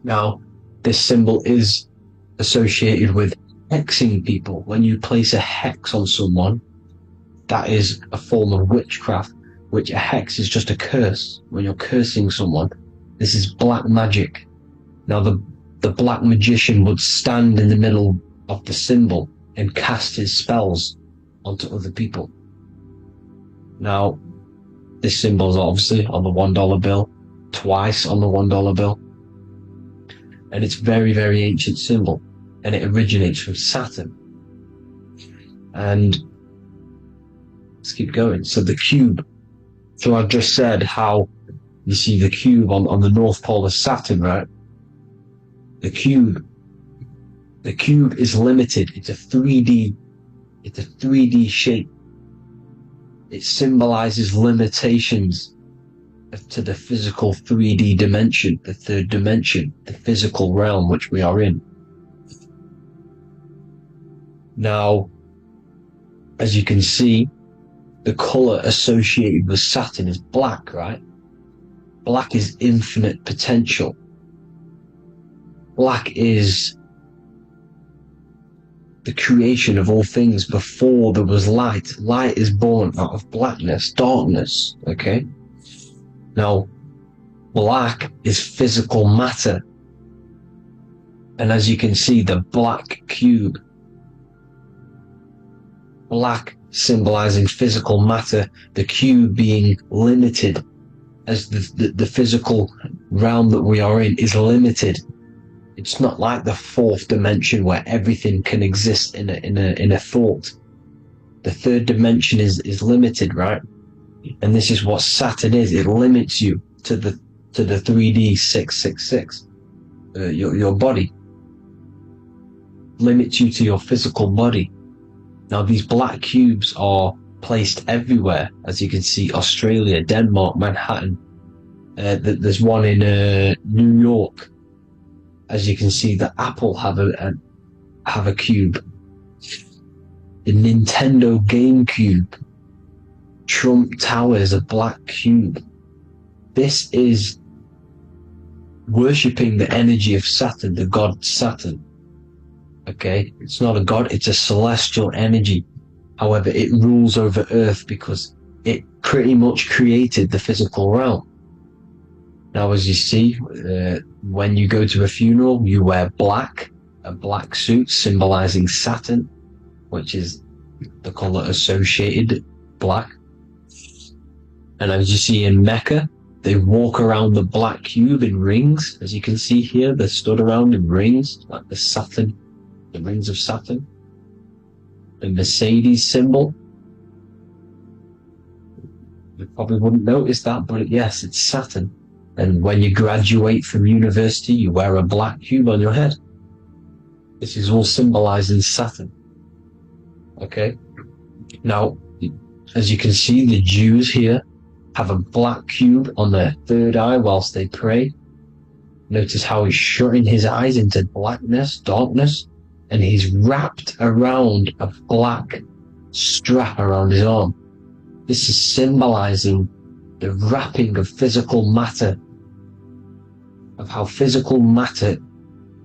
Now, this symbol is associated with hexing people. When you place a hex on someone, that is a form of witchcraft, which a hex is just a curse. When you're cursing someone, this is black magic. Now, the black magician would stand in the middle of the symbol and cast his spells onto other people. Now, this symbol is obviously on the $1 bill, twice on the $1 bill. And it's very, very ancient symbol, and it originates from Saturn. And let's keep going. So the cube. So I've just said how you see the cube on the North Pole of Saturn, right? The cube is limited. It's a 3D shape. It symbolizes limitations to the physical 3D dimension, the third dimension, the physical realm which we are in. Now, as you can see, the color associated with Saturn is black, right? Black is infinite potential. Black is the creation of all things before there was light. Light is born out of blackness, darkness, okay? Now, black is physical matter. And as you can see, the black cube, black symbolizing physical matter, the cube being limited, as the physical realm that we are in is limited. It's not like the fourth dimension where everything can exist in a thought. The third dimension is limited, right? And this is what Saturn is. It limits you to the 3D 666. Your body limits you to your physical body. Now these black cubes are placed everywhere, as you can see: Australia, Denmark, Manhattan. There's one in New York. As you can see, the Apple have a cube. The Nintendo GameCube, Trump Tower is a black cube. This is worshipping the energy of Saturn, the god Saturn. Okay, it's not a god, it's a celestial energy. However, it rules over Earth because it pretty much created the physical realm. Now, as you see, when you go to a funeral, you wear black, a black suit symbolizing Saturn, which is the color associated, black. And as you see in Mecca, they walk around the black cube in rings. As you can see here, they're stood around in rings, like the Saturn, the rings of Saturn. The Mercedes symbol. You probably wouldn't notice that, but yes, it's Saturn. And when you graduate from university, you wear a black cube on your head. This is all symbolizing Saturn. Okay? Now, as you can see, the Jews here have a black cube on their third eye whilst they pray. Notice how he's shutting his eyes into blackness, darkness, and he's wrapped around a black strap around his arm. This is symbolizing the wrapping of physical matter, of how physical matter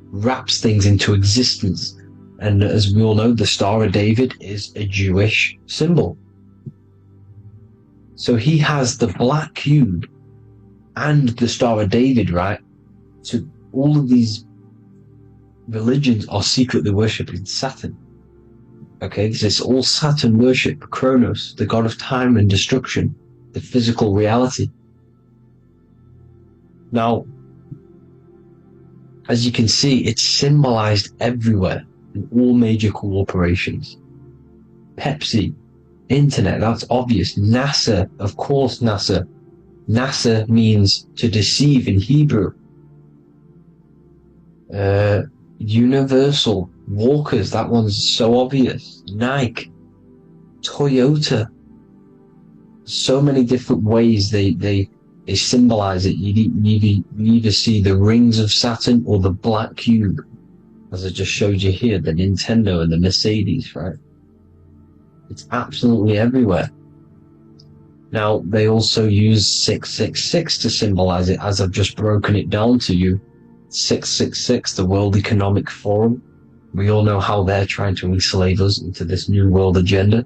wraps things into existence. And as we all know, the Star of David is a Jewish symbol. So he has the black cube and the Star of David, right? So all of these religions are secretly worshipping Saturn. Okay, this is all Saturn worship, Kronos, the god of time and destruction, the physical reality. Now, as you can see, it's symbolized everywhere in all major corporations. Pepsi, internet, that's obvious. NASA, of course, NASA. NASA means to deceive in Hebrew. Universal, Walkers, that one's so obvious. Nike, Toyota. So many different ways they symbolize it. You either see the rings of Saturn or the black cube, as I just showed you here, the Nintendo and the Mercedes, right? It's absolutely everywhere. Now, they also use 666 to symbolize it, as I've just broken it down to you. 666, the World Economic Forum. We all know how they're trying to enslave us into this new world agenda.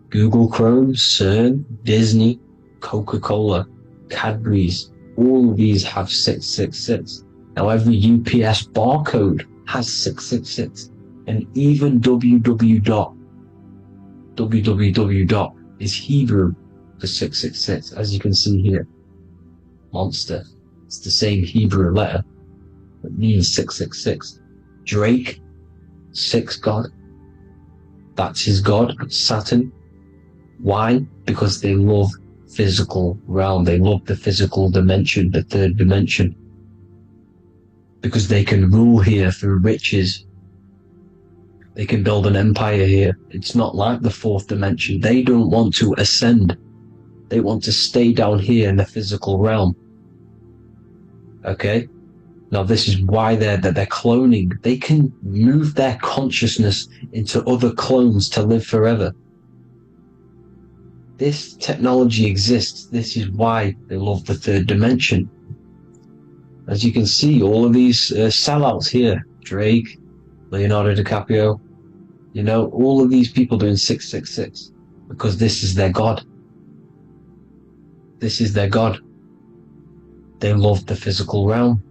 Google Chrome, CERN, Disney, Coca-Cola, Cadbury's, all of these have 666. Now every UPS barcode has 666. And even www. is Hebrew for 666, as you can see here. Monster. It's the same Hebrew letter that means 666. Drake, 6 god. That's his god, Saturn. Why? Because they love physical realm. They love the physical dimension, the third dimension. Because they can rule here through riches. They can build an empire here. It's not like the fourth dimension. They don't want to ascend. They want to stay down here in the physical realm. Okay? Now this is why they're cloning. They can move their consciousness into other clones to live forever. This technology exists. This is why they love the third dimension. As you can see, all of these sellouts here, Drake, Leonardo DiCaprio, you know, all of these people doing 666 because this is their god. This is their god. They love the physical realm.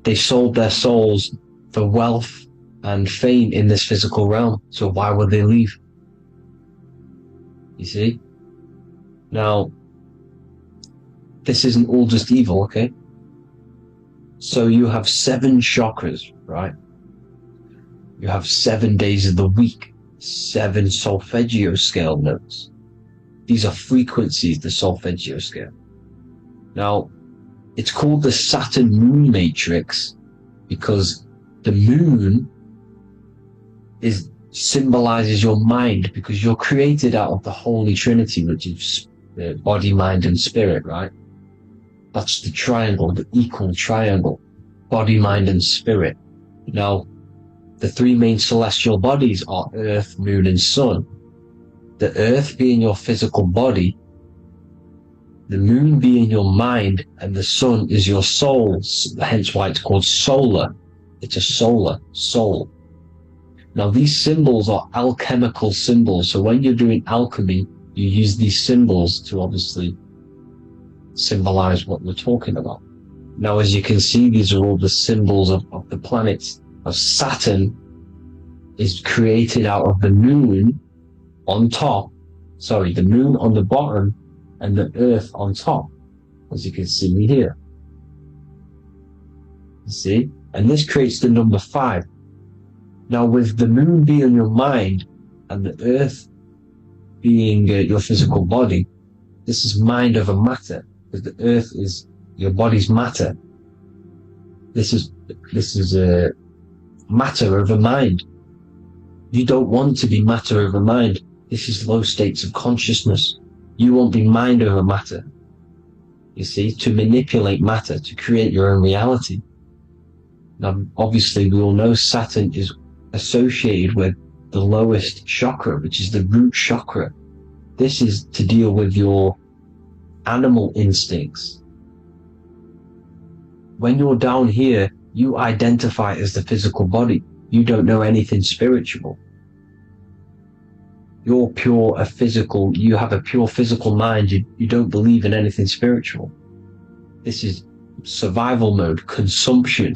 they sold their souls for wealth and fame in this physical realm. So why would they leave? You see? Now, this isn't all just evil, okay? So you have 7 chakras, right? You have 7 days of the week, 7 solfeggio scale notes. These are frequencies, the solfeggio scale. Now, it's called the Saturn Moon Matrix because the moon symbolizes your mind, because you're created out of the Holy Trinity, which is body, mind, and spirit, right? That's the triangle, the equal triangle, body, mind, and spirit. Now, the 3 main celestial bodies are Earth, Moon, and Sun. The Earth being your physical body, the Moon being your mind, and the Sun is your soul, hence why it's called solar. It's a solar soul. Now, these symbols are alchemical symbols, so when you're doing alchemy, you use these symbols to obviously symbolize what we're talking about. Now, as you can see, these are all the symbols of the planets. Of Saturn is created out of the moon on top, the moon on the bottom and the earth on top, as you can see here. You see? And this creates the number 5. Now, with the moon being your mind and the earth being your physical body, this is mind over matter, because the earth is your body's matter. This is matter over mind. You don't want to be matter over mind. This is low states of consciousness. You won't be mind over matter. You see, to manipulate matter, to create your own reality. Now, obviously, we all know Saturn is associated with the lowest chakra, which is the root chakra. This is to deal with your animal instincts. When you're down here, you identify as the physical body. You don't know anything spiritual. You're you have a pure physical mind. You don't believe in anything spiritual. This is survival mode, consumption.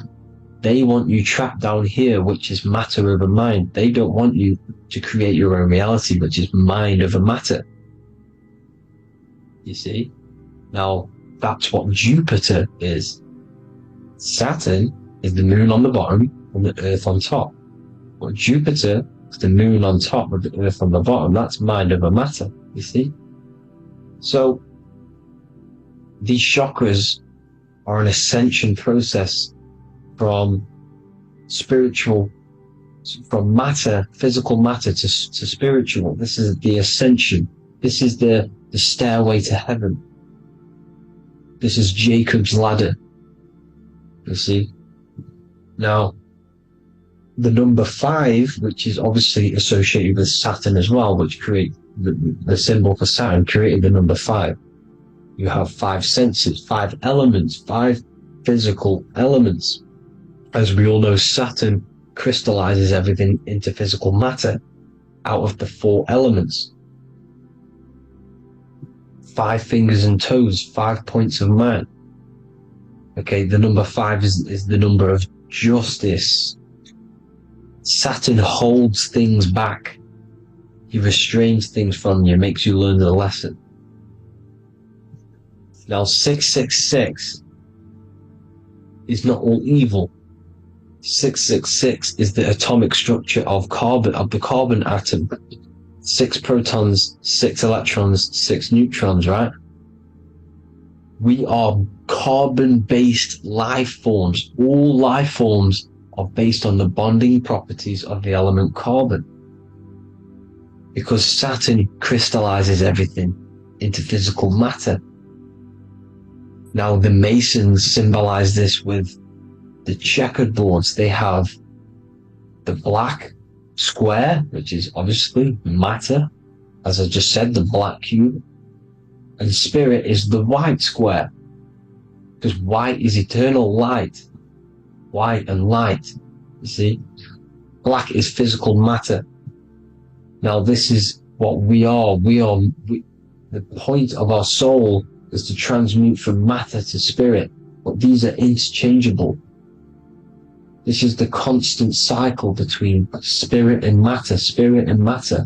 They want you trapped down here, which is matter over mind. They don't want you to create your own reality, which is mind over matter. You see? Now, that's what Jupiter is. Saturn is the moon on the bottom and the earth on top. But Jupiter is the moon on top with the earth on the bottom. That's mind over matter, you see? So, these chakras are an ascension process from matter, physical matter to spiritual. This is the ascension. This is the stairway to heaven. This is Jacob's ladder. You see? Now, the number 5, which is obviously associated with Saturn as well, which create the symbol for Saturn, created the number 5. You have 5 senses, 5 elements, 5 physical elements. As we all know, Saturn crystallizes everything into physical matter out of the 4 elements. 5 fingers and toes, 5 points of man. Okay, the number 5 is the number of justice. Saturn holds things back. He restrains things from you, makes you learn the lesson. Now, 666 is not all evil. 666 is the atomic structure of the carbon atom. 6 protons, 6 electrons, 6 neutrons, right? We are carbon-based life forms. All life forms are based on the bonding properties of the element carbon. Because Saturn crystallizes everything into physical matter. Now, the Masons symbolize this with the checkered boards. They have the black square, which is obviously matter, as I just said, the black cube, and spirit is the white square, because white is eternal light. White and light, you see? Black is physical matter. Now, this is what we are. The point of our soul is to transmute from matter to spirit, but these are interchangeable. This is the constant cycle between spirit and matter, spirit and matter.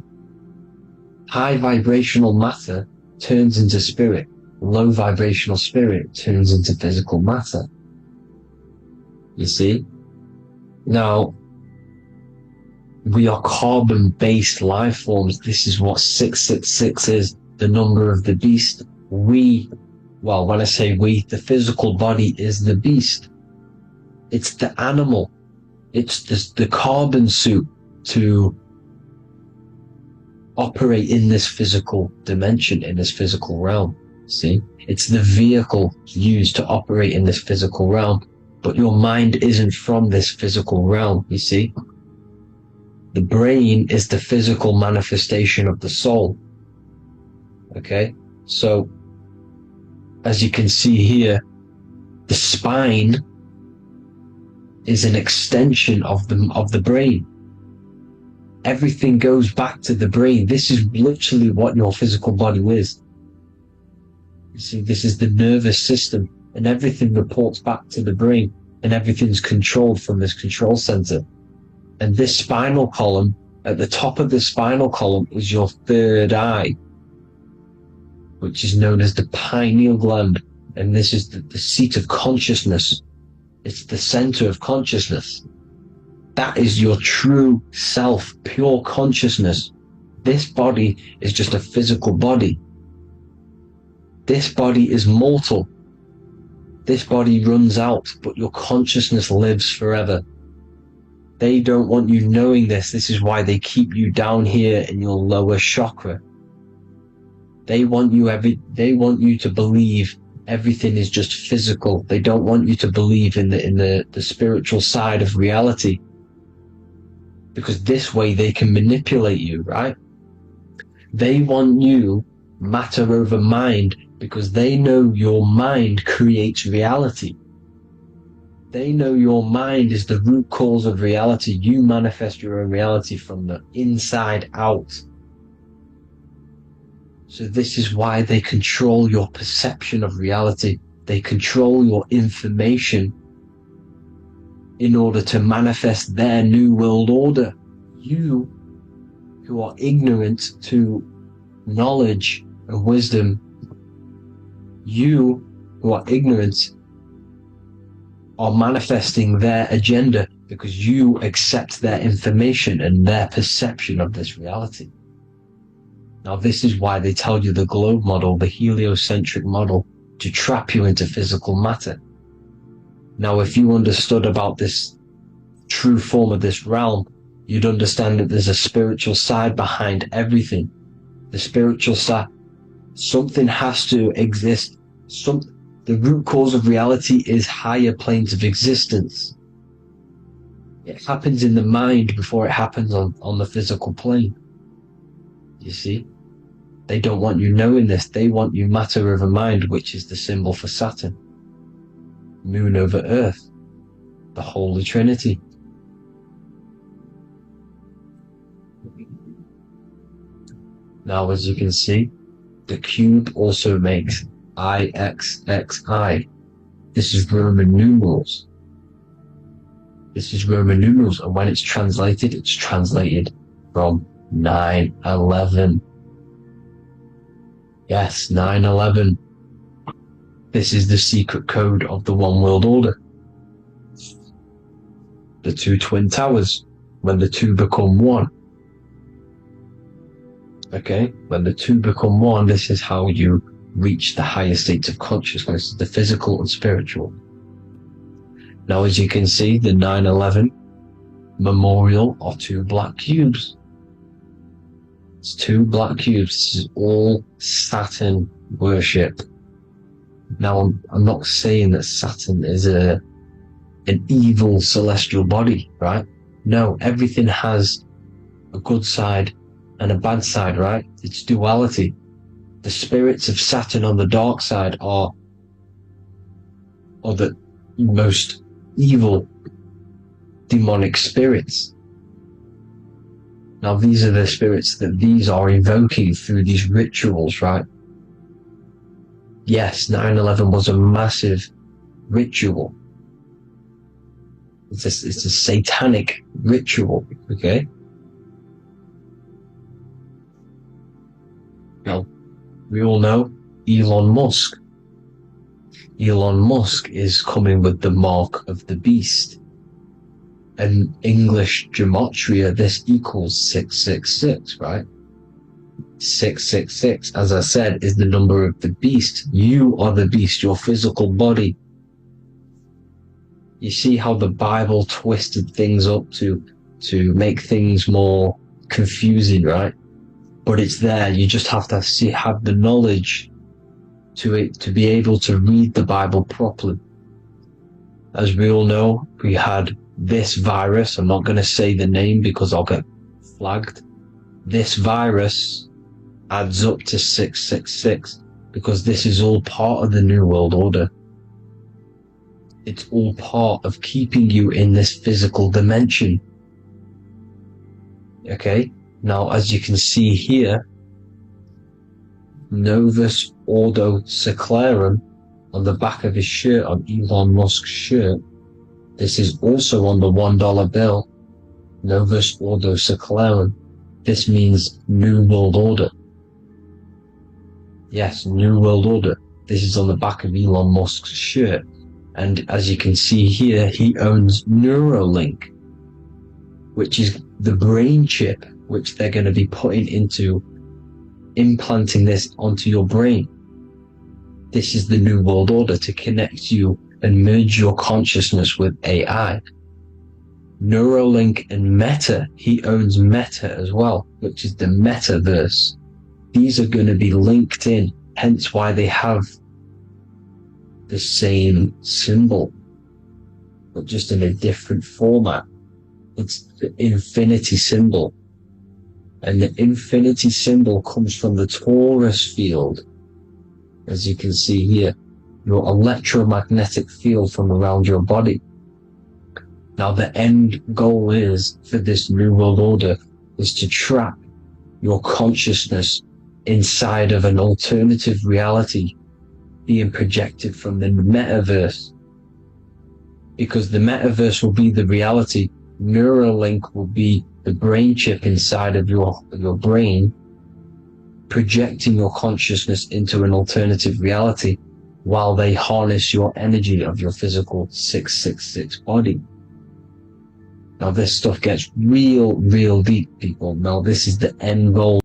High vibrational matter turns into spirit. Low vibrational spirit turns into physical matter. You see? Now, we are carbon-based life forms. This is what 666 is, the number of the beast. Well, when I say we, the physical body is the beast. It's the animal. It's the carbon suit to operate in this physical dimension, in this physical realm. See? It's the vehicle used to operate in this physical realm. But your mind isn't from this physical realm, you see? The brain is the physical manifestation of the soul. Okay? So, as you can see here, the spine is an extension of the brain. Everything goes back to the brain. This is literally what your physical body is. You see, this is the nervous system, and everything reports back to the brain, and everything's controlled from this control center. And this spinal column, at the top of the spinal column, is your third eye, which is known as the pineal gland. And this is the seat of consciousness. It's the center of consciousness. That is your true self, pure consciousness. This body is just a physical body. This body is mortal. This body runs out, but your consciousness lives forever. They don't want you knowing this. This is why they keep you down here in your lower chakra. They want you to believe everything is just physical. They don't want you to believe in the spiritual side of reality. Because this way they can manipulate you, right? They want you matter over mind because they know your mind creates reality. They know your mind is the root cause of reality. You manifest your own reality from the inside out. So this is why they control your perception of reality. They control your information in order to manifest their new world order. You, who are ignorant to knowledge and wisdom, you who are ignorant are manifesting their agenda because you accept their information and their perception of this reality. Now, this is why they tell you the globe model, the heliocentric model, to trap you into physical matter. Now, if you understood about this true form of this realm, you'd understand that there's a spiritual side behind everything. The spiritual side, something has to exist. The root cause of reality is higher planes of existence. It happens in the mind before it happens on the physical plane. You see? They don't want you knowing this. They want you matter over mind, which is the symbol for Saturn. Moon over Earth. The Holy Trinity. Now, as you can see, the cube also makes IXXI. This is Roman numerals. This is Roman numerals, and when it's translated from 9/11. Yes, 9/11. This is the secret code of the One World Order. The two twin towers, when the two become one. Okay, when the two become one, this is how you reach the higher states of consciousness, the physical and spiritual. Now, as you can see, the 9/11 memorial are two black cubes. It's two black cubes. This is all Saturn worship. Now, I'm not saying that Saturn is an evil celestial body, right? No, everything has a good side and a bad side, right? It's duality. The spirits of Saturn on the dark side are the most evil demonic spirits. Now, these are the spirits that these are invoking through these rituals, right? Yes, 9/11 was a massive ritual. It's a satanic ritual, okay? Now, we all know Elon Musk. Elon Musk is coming with the mark of the beast. And English gematria, this equals 666, right? 666, as I said, is the number of the beast. You are the beast, your physical body. You see how the Bible twisted things up to make things more confusing, right? But it's there. You just have to have the knowledge to be able to read the Bible properly. As we all know, we had this virus. I'm not going to say the name because I'll get flagged. This virus adds up to 666 because this is all part of the New World Order. It's all part of keeping you in this physical dimension. Okay? Now, as you can see here, Novus Ordo Seclorum on the back of his shirt, on Elon Musk's shirt, this is also on the $1 bill, Novus Ordo Seclorum. This means New World Order. Yes, New World Order. This is on the back of Elon Musk's shirt. And as you can see here, he owns Neuralink, which is the brain chip, which they're going to be putting into implanting this onto your brain. This is the New World Order to connect you and merge your consciousness with AI. Neuralink and Meta, he owns Meta as well, which is the metaverse. These are going to be linked in, hence why they have the same symbol, but just in a different format. It's the infinity symbol. And the infinity symbol comes from the torus field, as you can see here, your electromagnetic field from around your body. Now the end goal is, for this New World Order, is to trap your consciousness inside of an alternative reality being projected from the metaverse. Because the metaverse will be the reality, Neuralink will be the brain chip inside of your brain, projecting your consciousness into an alternative reality while they harness your energy of your physical 666 body. Now this stuff gets real deep, people. Now this is the end goal.